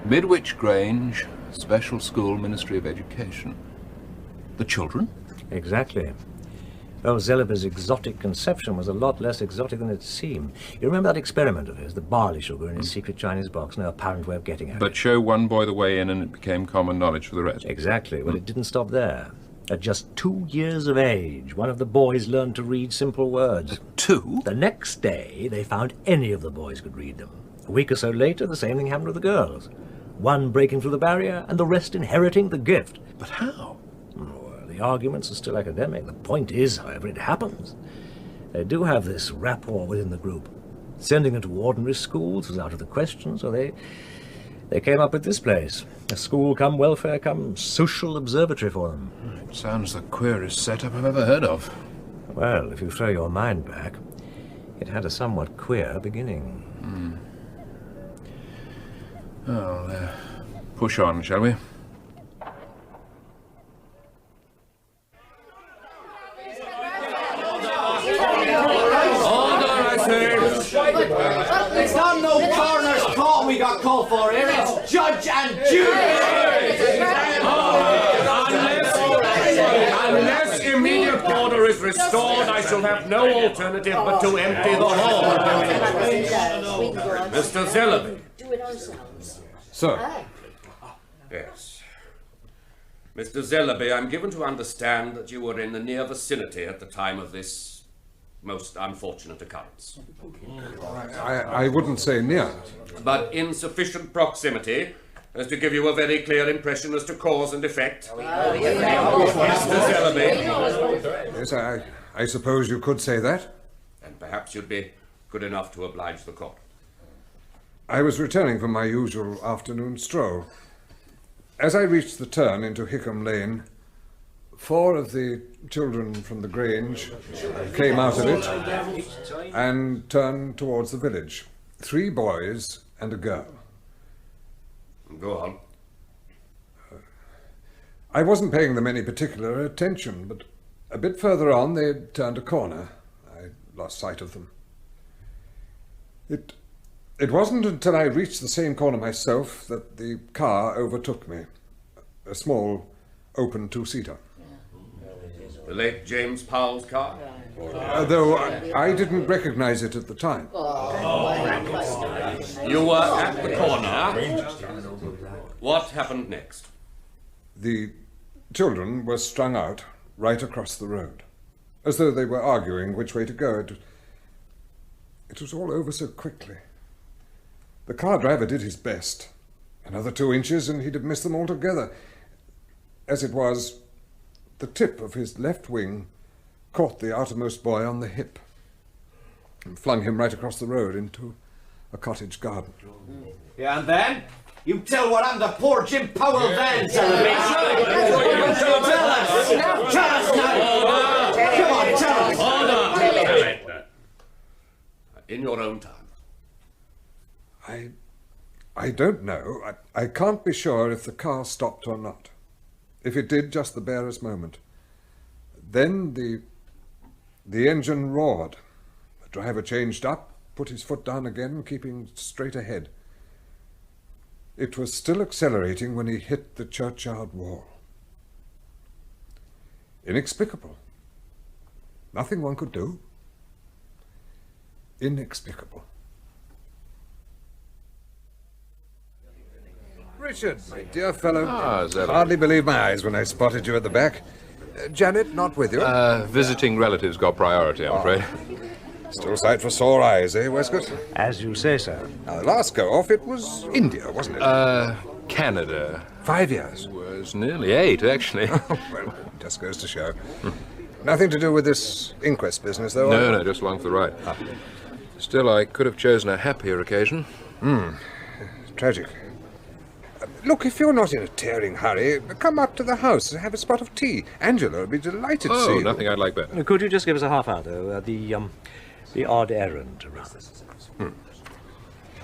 Midwich Grange, Special School, Ministry of Education. The children? Exactly. Well, Zellaby's exotic conception was a lot less exotic than it seemed. You remember that experiment of his, the barley sugar in his secret Chinese box? No apparent way of getting at it. But show one boy the way in and it became common knowledge for the rest. Exactly. Well, it didn't stop there. At just 2 years of age, one of the boys learned to read simple words. 2? The next day, they found any of the boys could read them. A week or so later, the same thing happened with the girls. One breaking through the barrier, and the rest inheriting the gift. But how? Well, the arguments are still academic. The point is, however, it happens. They do have this rapport within the group. Sending them to ordinary schools was out of the question, so they came up with this place. A school come welfare come social observatory for them. It sounds the queerest setup I've ever heard of. Well, if you throw your mind back, it had a somewhat queer beginning. Well, push on, shall we? Hold on, I say. It's not no coroner's court we got called for here. It's judge and jury. Unless immediate order is restored, I shall have no alternative but to empty the hall. Mr. Zellaby. Sir. Yes. Mr. Zellaby, I'm given to understand that you were in the near vicinity at the time of this most unfortunate occurrence. I wouldn't say near. But in sufficient proximity as to give you a very clear impression as to cause and effect. Mr. Zellaby. Yes, I suppose you could say that. And perhaps you'd be good enough to oblige the court. I was returning from my usual afternoon stroll. As I reached the turn into Hickam Lane, 4 of the children from the Grange came out of it and turned towards the village. 3 boys and a girl. Go on. I wasn't paying them any particular attention, but a bit further on they turned a corner. I lost sight of them. It wasn't until I reached the same corner myself that the car overtook me. A small, open 2-seater. The late James Powell's car? Though I didn't recognize it at the time. You were at the corner. What happened next? The children were strung out right across the road, as though they were arguing which way to go. It was all over so quickly. The car driver did his best. Another 2 inches and he'd have missed them altogether. As it was, the tip of his left wing caught the outermost boy on the hip and flung him right across the road into a cottage garden. Yeah, and then? You tell what happened to poor Jim Powell then, Zellaby. Tell us now. Come on, tell us. Hold on. In your own time. I don't know. I can't be sure if the car stopped or not. If it did, just the barest moment. Then the engine roared. The driver changed up, put his foot down again, keeping straight ahead. It was still accelerating when he hit the churchyard wall. Inexplicable. Nothing one could do. Inexplicable. Richard, my dear fellow. Hardly believe my eyes when I spotted you at the back. Janet, not with you? Visiting relatives got priority, I'm afraid. Still sight for sore eyes, eh, Westcott? As you say, sir. Now, the last go-off, it was India, wasn't it? Canada. 5 years. It was nearly 8, actually. Well, just goes to show. Nothing to do with this inquest business, though? No, just along for the ride. Still, I could have chosen a happier occasion. Tragic. Look, if you're not in a tearing hurry, come up to the house and have a spot of tea. Angela will be delighted to see you. Nothing I'd like better. Could you just give us a half hour, though? The odd errand around.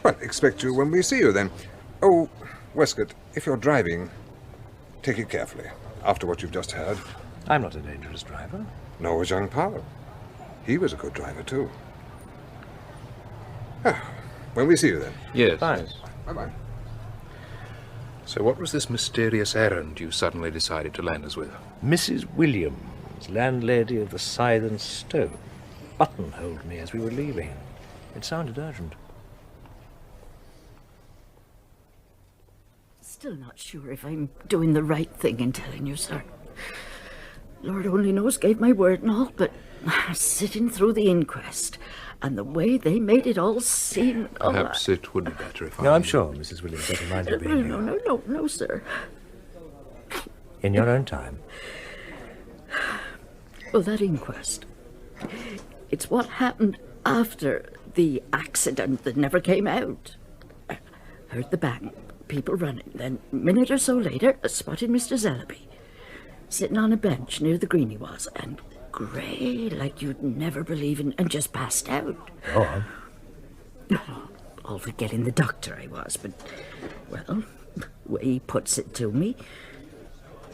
Well, expect you when we see you, then. Oh, Westcott, if you're driving, take it carefully, after what you've just heard. I'm not a dangerous driver. Nor was young Powell. He was a good driver, too. When we see you, then. Yes. Fine. Bye-bye. So what was this mysterious errand you suddenly decided to land us with? Mrs. Williams, landlady of the Scythe and Stone, buttonholed me as we were leaving. It sounded urgent. Still not sure if I'm doing the right thing in telling you, sir. Lord only knows gave my word and all, but sitting through the inquest and the way they made it all seem... Perhaps it would be better if I... No, I'm sure Mrs. Williams doesn't mind you being here. No, sir. In your own time. Well, that inquest. It's what happened after the accident that never came out. I heard the bang, people running. Then, a minute or so later, I spotted Mr. Zellaby sitting on a bench near the green he was, and grey like you'd never believe in, and just passed out. Go on. All for getting the doctor I was, but, well, the way he puts it to me,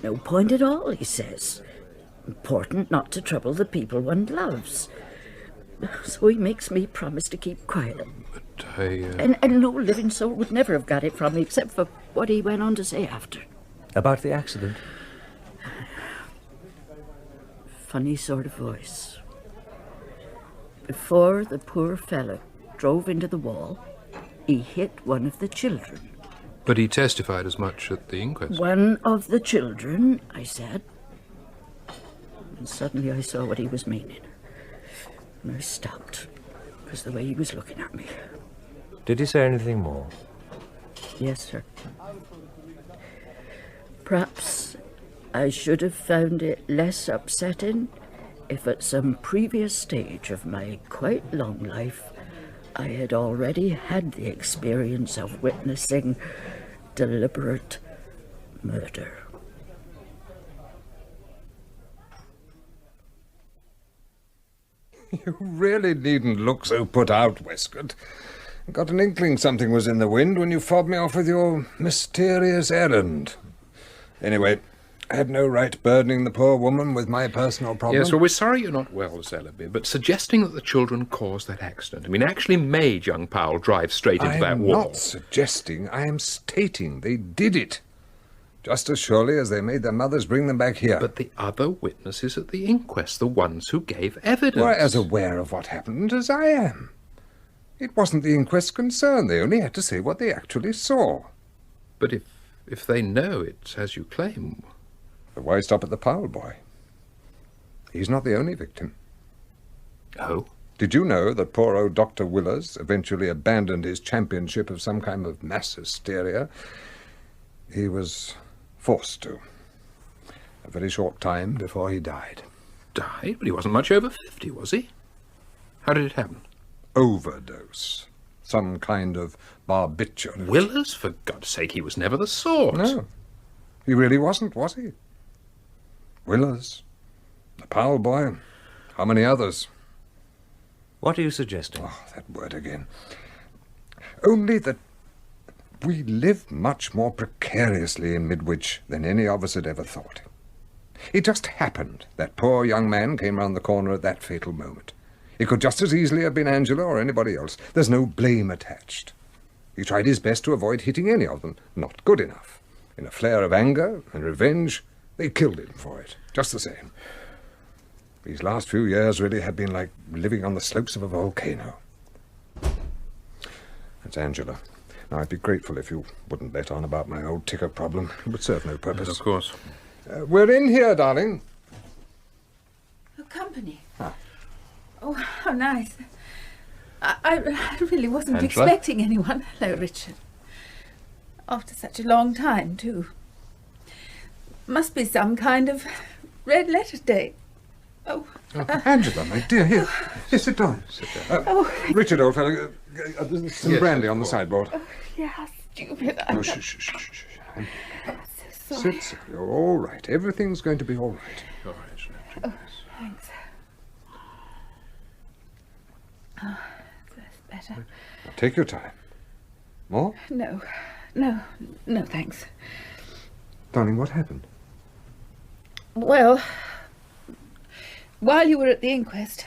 no point at all, he says. Important not to trouble the people one loves. So he makes me promise to keep quiet. But I... And no living soul would never have got it from me, except for what he went on to say after. About the accident? Funny sort of voice. Before the poor fellow drove into the wall, he hit one of the children. But he testified as much at the inquest. One of the children, I said. And suddenly I saw what he was meaning. And I stopped, because the way he was looking at me. Did he say anything more? Yes, sir. Perhaps I should have found it less upsetting if at some previous stage of my quite long life I had already had the experience of witnessing deliberate murder. You really needn't look so put out, Westcott. Got an inkling something was in the wind when you fobbed me off with your mysterious errand. Anyway, I had no right burdening the poor woman with my personal problem. Yes, well, we're sorry you're not well, Zellaby, but suggesting that the children caused that accident, actually made young Powell drive straight into that wall. I am not suggesting, I am stating they did it. Just as surely as they made their mothers bring them back here. But the other witnesses at the inquest, the ones who gave evidence... were as aware of what happened as I am. It wasn't the inquest's concern. They only had to say what they actually saw. But if they know it's as you claim... But why stop at the Powell boy? He's not the only victim. Oh? Did you know that poor old Dr. Willers eventually abandoned his championship of some kind of mass hysteria? He was forced to. A very short time before he died. Died? But he wasn't much over 50, was he? How did it happen? Overdose. Some kind of barbiturate. Willers? For God's sake, he was never the sort. No. He really wasn't, was he? Willers. The Powell boy. How many others? What are you suggesting? Oh, that word again. Only that We live much more precariously in Midwich than any of us had ever thought. It just happened that poor young man came round the corner at that fatal moment. It could just as easily have been Angela or anybody else. There's no blame attached. He tried his best to avoid hitting any of them. Not good enough. In a flare of anger and revenge, they killed him for it, just the same. These last few years really have been like living on the slopes of a volcano. That's Angela. Now, I'd be grateful if you wouldn't let on about my old ticker problem. It would serve no purpose. Yes, of course. We're in here, darling. A company? Oh, how nice. I really wasn't Angela? expecting anyone. Hello, Richard. After such a long time, too. Must be some kind of red letter day. Oh, Angela, my dear, here. Here, sit down. Sit down. Richard, old fellow, there's some brandy on the sideboard. Oh, yeah, how stupid. Oh, shh. I'm so sorry. Sit. You're all right. Everything's going to be all right. All right. Oh, thanks. Oh, that's better. Now, take your time. More? No, thanks. Darling, what happened? Well, while you were at the inquest,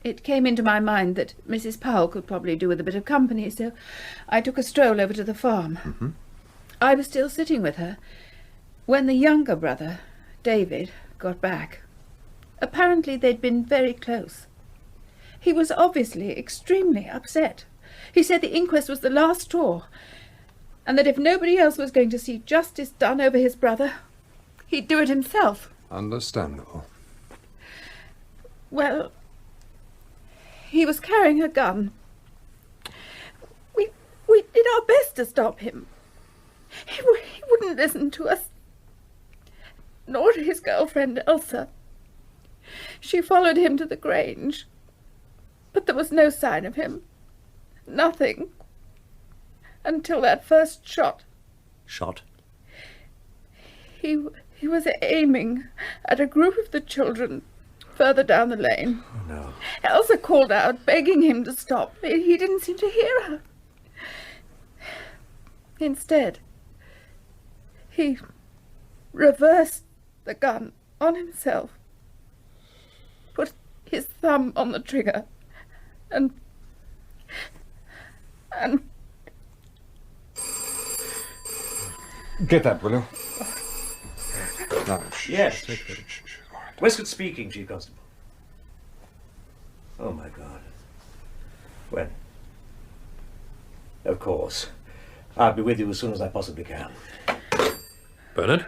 it came into my mind that Mrs. Powell could probably do with a bit of company, so I took a stroll over to the farm. Mm-hmm. I was still sitting with her when the younger brother, David, got back. Apparently they'd been very close. He was obviously extremely upset. He said the inquest was the last straw, and that if nobody else was going to see justice done over his brother, he'd do it himself. Understandable. Well, he was carrying a gun. We did our best to stop him. He wouldn't listen to us, nor to his girlfriend Elsa. She followed him to the Grange, but there was no sign of him. Nothing. Until that first shot. Shot? He was aiming at a group of the children further down the lane. Oh, no. Elsa called out, begging him to stop. He didn't seem to hear her. Instead, he reversed the gun on himself, put his thumb on the trigger, and Get that, will you? No, Yes. Westcott speaking, Chief Constable. Oh, my God. When? Of course. I'll be with you as soon as I possibly can. Bernard?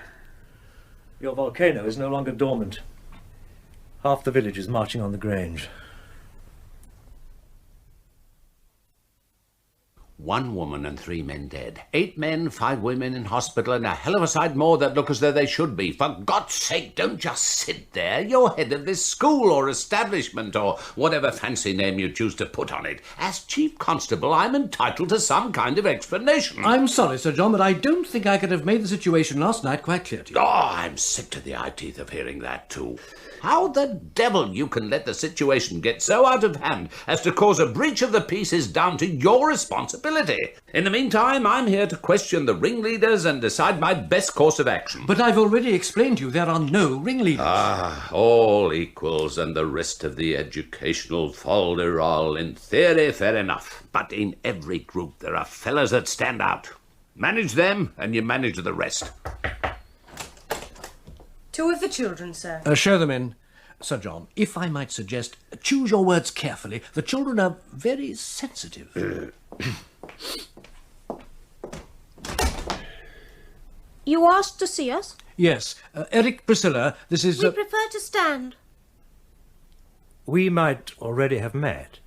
Your volcano is no longer dormant. Half the village is marching on the Grange. 1 woman and 3 men dead. 8 men, 5 women in hospital, and a hell of a sight more that look as though they should be. For God's sake, don't just sit there. You're head of this school or establishment or whatever fancy name you choose to put on it. As Chief Constable, I'm entitled to some kind of explanation. I'm sorry, Sir John, but I don't think I could have made the situation last night quite clear to you. Oh, I'm sick to the eye teeth of hearing that, too. How the devil you can let the situation get so out of hand as to cause a breach of the peace is down to your responsibility. In the meantime, I'm here to question the ringleaders and decide my best course of action. But I've already explained to you there are no ringleaders. Ah, all equals and the rest of the educational fol-de-rol. In theory, fair enough. But in every group there are fellas that stand out. Manage them and you manage the rest. 2 of the children, sir. Show them in. Sir John, if I might suggest, choose your words carefully. The children are very sensitive. You asked to see us? Yes. Eric, Priscilla, this is... We prefer to stand. We might already have met.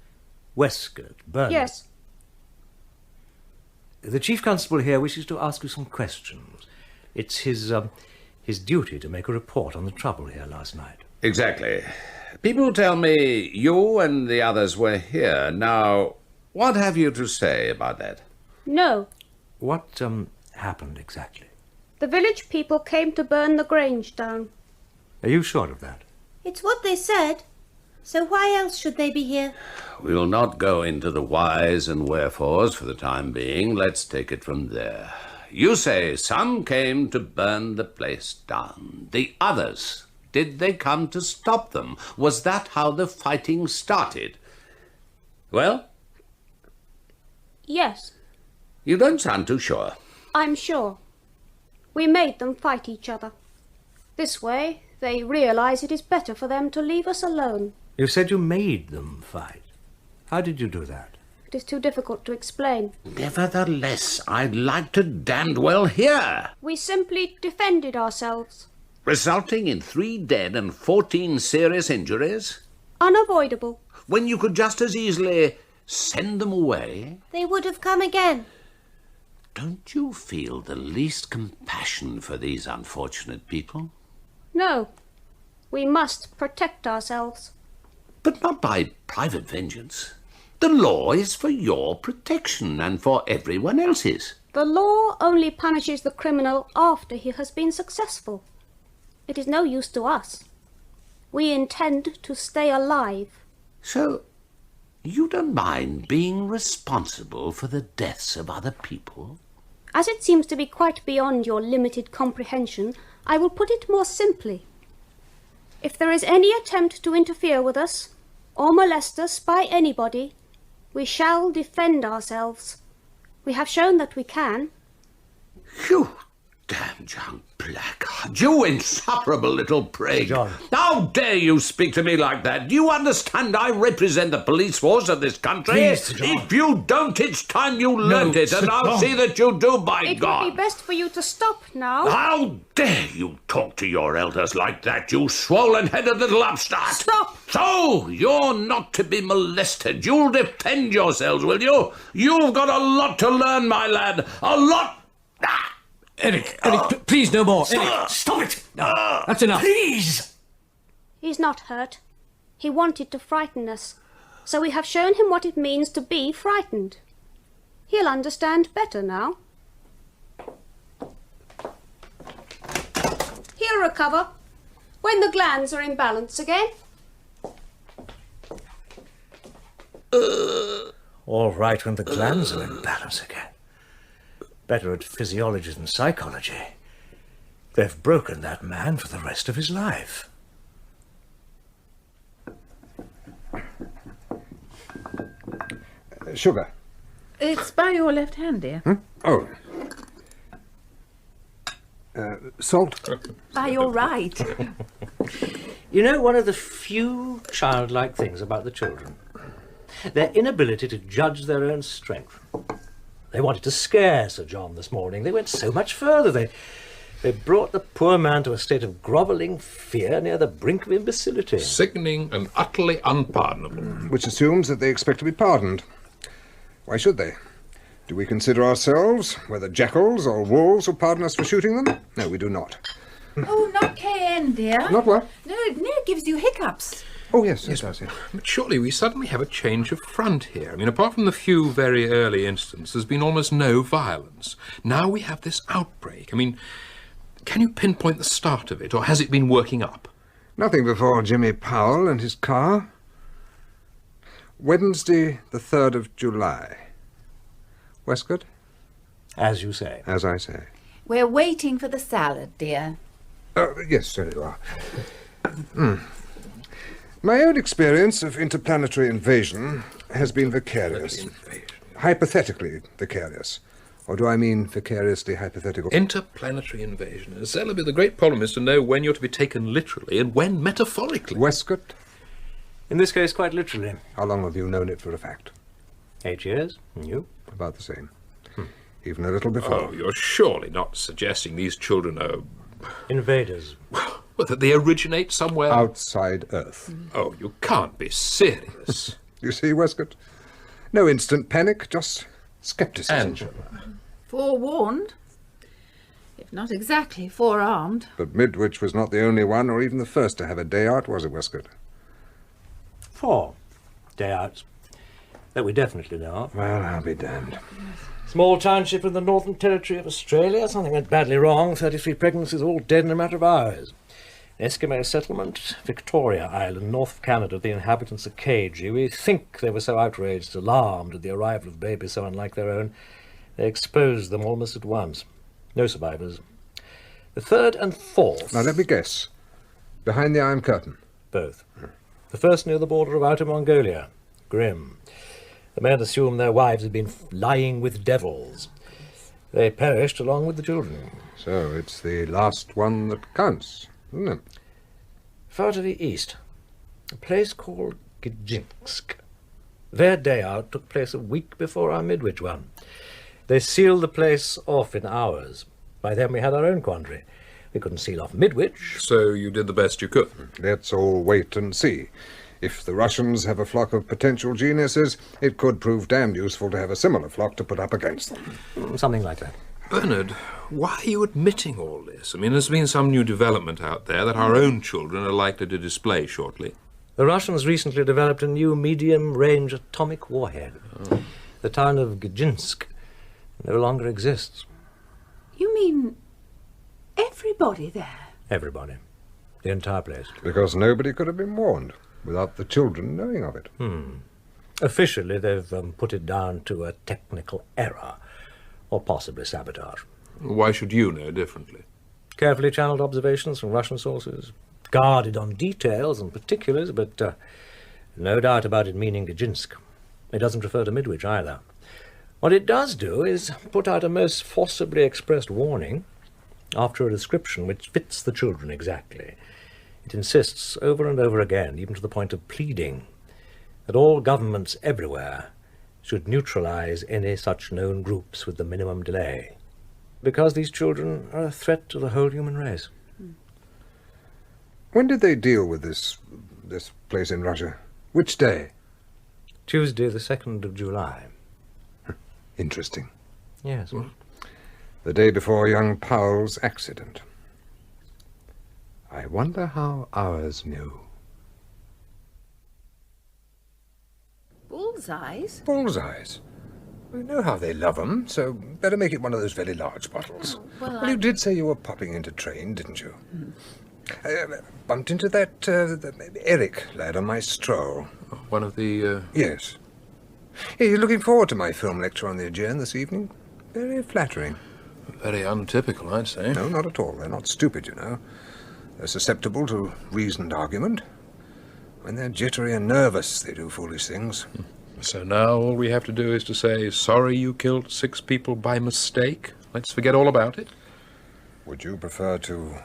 Westcott, Bernard. Yes. The Chief Constable here wishes to ask you some questions. It's his duty to make a report on the trouble here last night. Exactly. People tell me you and the others were here. Now, what have you to say about that? No. What happened exactly? The village people came to burn the Grange down. Are you sure of that? It's what they said. So why else should they be here? We'll not go into the whys and wherefores for the time being. Let's take it from there. You say some came to burn the place down. The others, did they come to stop them? Was that how the fighting started? Well? Yes, You don't sound too sure. I'm sure. We made them fight each other. This way, they realize it is better for them to leave us alone. You said you made them fight. How did you do that? It is too difficult to explain. Nevertheless, I'd like to damned well hear. We simply defended ourselves. Resulting in 3 dead and 14 serious injuries? Unavoidable. When you could just as easily send them away? They would have come again. Don't you feel the least compassion for these unfortunate people? No. We must protect ourselves. But not by private vengeance. The law is for your protection and for everyone else's. The law only punishes the criminal after he has been successful. It is no use to us. We intend to stay alive. So, you don't mind being responsible for the deaths of other people? As it seems to be quite beyond your limited comprehension, I will put it more simply. If there is any attempt to interfere with us, or molest us by anybody, we shall defend ourselves. We have shown that we can. You damned young blackguard, you insufferable little prig. John. How dare you speak to me like that? Do you understand I represent the police force of this country? Please, Sir John. If you don't, it's time you learned it, and Sir I'll John. see that you do, by It God. would be best for you to stop now. How dare you talk to your elders like that, you swollen-headed little upstart? Stop! So, you're not to be molested. You'll defend yourselves, will you? You've got a lot to learn, my lad. A lot. Eric, please, no more. Eric, stop it! No, that's enough. Please! He's not hurt. He wanted to frighten us. So we have shown him what it means to be frightened. He'll understand better now. He'll recover when the glands are in balance again. All right when the glands are in balance again. Better at physiology than psychology. They've broken that man for the rest of his life. Sugar. It's by your left hand, dear. Oh. Salt? By your right. You know, one of the few childlike things about the children, their inability to judge their own strength. They wanted to scare Sir John this morning. They went so much further. They brought the poor man to a state of grovelling fear near the brink of imbecility. Sickening and utterly unpardonable. Which assumes that they expect to be pardoned. Why should they? Do we consider ourselves, whether jackals or wolves, will pardon us for shooting them? No, we do not. Oh, not KN, dear. Not what? No, it gives you hiccups. Oh, yes, it does, yes. But surely we suddenly have a change of front here. I mean, apart from the few very early incidents, there's been almost no violence. Now we have this outbreak. I mean, can you pinpoint the start of it, or has it been working up? Nothing before Jimmy Powell and his car. Wednesday, the 3rd of July. Westcott? As you say. As I say. We're waiting for the salad, dear. Yes, there you are. My own experience of interplanetary invasion has been vicarious. Hypothetically vicarious. Or do I mean vicariously hypothetical? Interplanetary invasion. Celebi, the great problem is to know when you're to be taken literally and when metaphorically. Westcott? In this case, quite literally. How long have you known it for a fact? 8 years. And you? About the same. Even a little before. Oh, you're surely not suggesting these children are... invaders. Well, that they originate somewhere... outside Earth. Oh, you can't be serious. You see, Westcott? No instant panic, just scepticism. Forewarned, if not exactly forearmed. But Midwich was not the only one, or even the first to have a day out, was it, Westcott? 4 day outs. That we definitely know of. Well, I'll be damned. Small township in the Northern Territory of Australia. Something went badly wrong. 33 pregnancies all dead in a matter of hours. Eskimo settlement, Victoria Island, north of Canada. The inhabitants are cagey. We think they were so outraged, alarmed at the arrival of babies so unlike their own, they exposed them almost at once. No survivors. The third and fourth... Now, let me guess. Behind the Iron Curtain? Both. The first near the border of Outer Mongolia. Grim. The men assumed their wives had been lying with devils. They perished along with the children. So it's the last one that counts, isn't it? Far to the east, a place called Gijinsk. Their day out took place a week before our Midwich one. They sealed the place off in hours. By then we had our own quandary. We couldn't seal off Midwich. So you did the best you could. Let's all wait and see. If the Russians have a flock of potential geniuses, it could prove damned useful to have a similar flock to put up against them. Something like that. Bernard, why are you admitting all this? I mean, there's been some new development out there that our own children are likely to display shortly. The Russians recently developed a new medium-range atomic warhead. Oh. The town of Gijinsk no longer exists. You mean everybody there? Everybody. The entire place. Because nobody could have been warned without the children knowing of it. Officially, they've put it down to a technical error, or possibly sabotage. Why should you know differently? Carefully channeled observations from Russian sources, guarded on details and particulars, but no doubt about it meaning Gijinsk. It doesn't refer to Midwich either. What it does do is put out a most forcibly expressed warning after a description which fits the children exactly. It insists over and over again, even to the point of pleading, that all governments everywhere should neutralize any such known groups with the minimum delay, because these children are a threat to the whole human race. When did they deal with this place in Russia? Which day? Tuesday, the 2nd of July. Interesting. Yes. The day before young Powell's accident. I wonder how ours knew. Bullseyes? Bullseyes. We know how they love 'em, so better make it one of those very large bottles. Well, You did say you were popping into train, didn't you? Bumped into that Eric lad on my stroll. One of the... Yes. Yeah, you're looking forward to my film lecture on the Aegean this evening? Very flattering. Very untypical, I'd say. No, not at all. They're not stupid, you know. They're susceptible to reasoned argument. When they're jittery and nervous, they do foolish things. So now all we have to do is to say, sorry you killed 6 people by mistake. Let's forget all about it. Would you prefer to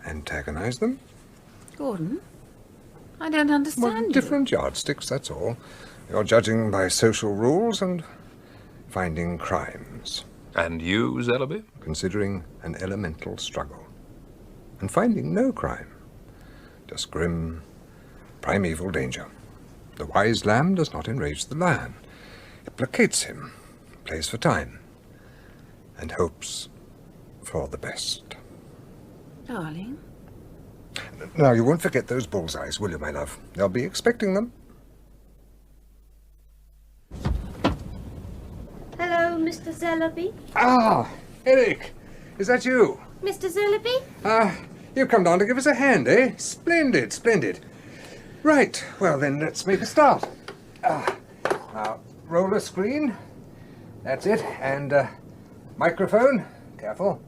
antagonize them? Gordon, I don't understand you. Different yardsticks, that's all. You're judging by social rules and finding crimes. And you, Zellaby? Considering an elemental struggle. And finding no crime. Just grim, primeval danger. The wise lamb does not enrage the lion. It placates him, plays for time, and hopes for the best. Darling? Now, you won't forget those bullseyes, will you, my love? They'll be expecting them. Hello, Mr. Zellaby. Ah, Eric, is that you? Mr. Zellaby? You've come down to give us a hand, eh? Splendid, splendid. Right, well then, let's make a start. Now, roller screen. That's it. And microphone. Careful.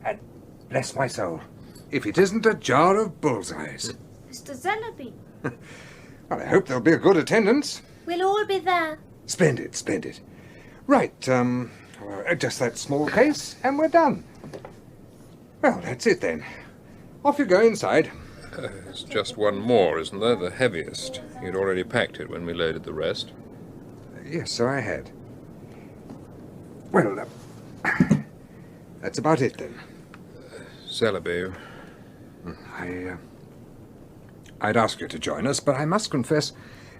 And bless my soul, if it isn't a jar of bullseyes. Mr. Zellaby. Well, I hope there'll be a good attendance. We'll all be there. Splendid, splendid. Right, just that small case, and we're done. Well, that's it then. Off you go inside. There's just one more, isn't there? The heaviest. You'd already packed it when we loaded the rest. Yes, so I had. Well, that's about it then. Zellaby. I'd ask you to join us, but I must confess,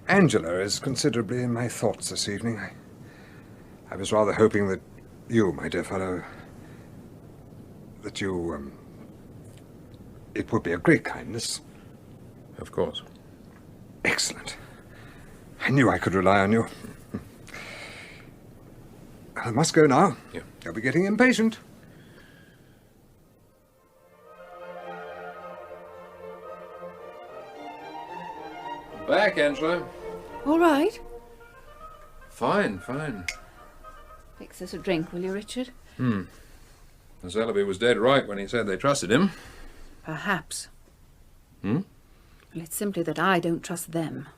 Angela is considerably in my thoughts this evening. I was rather hoping that you, my dear fellow, that you, it would be a great kindness. Of course. Excellent. I knew I could rely on you. I must go now. Yeah. You'll be getting impatient. back, Angela. All right. Fine, fine. Fix us a drink, will you, Richard? Zellaby was dead right when he said they trusted him. Perhaps. Hmm? Well, it's simply that I don't trust them.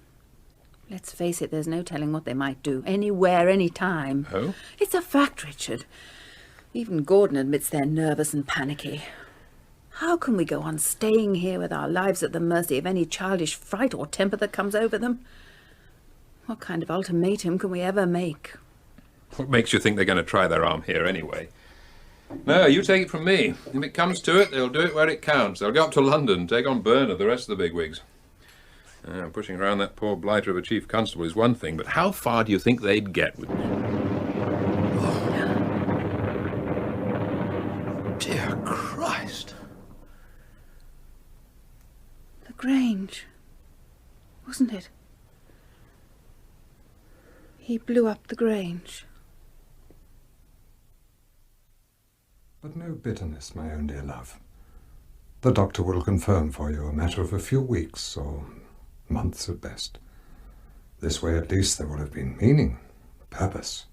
Let's face it, there's no telling what they might do, anywhere, any time. Oh? It's a fact, Richard. Even Gordon admits they're nervous and panicky. How can we go on staying here with our lives at the mercy of any childish fright or temper that comes over them? What kind of ultimatum can we ever make? What makes you think they're going to try their arm here anyway? No, you take it from me. If it comes to it, they'll do it where it counts. They'll go up to London, take on Bernard, the rest of the bigwigs. Pushing around that poor blighter of a chief constable is one thing, but how far do you think they'd get with... Dear Christ. The Grange, wasn't it? He blew up the Grange. But no bitterness, my own dear love. The doctor will confirm for you a matter of a few weeks or months at best. This way at least there will have been meaning, purpose.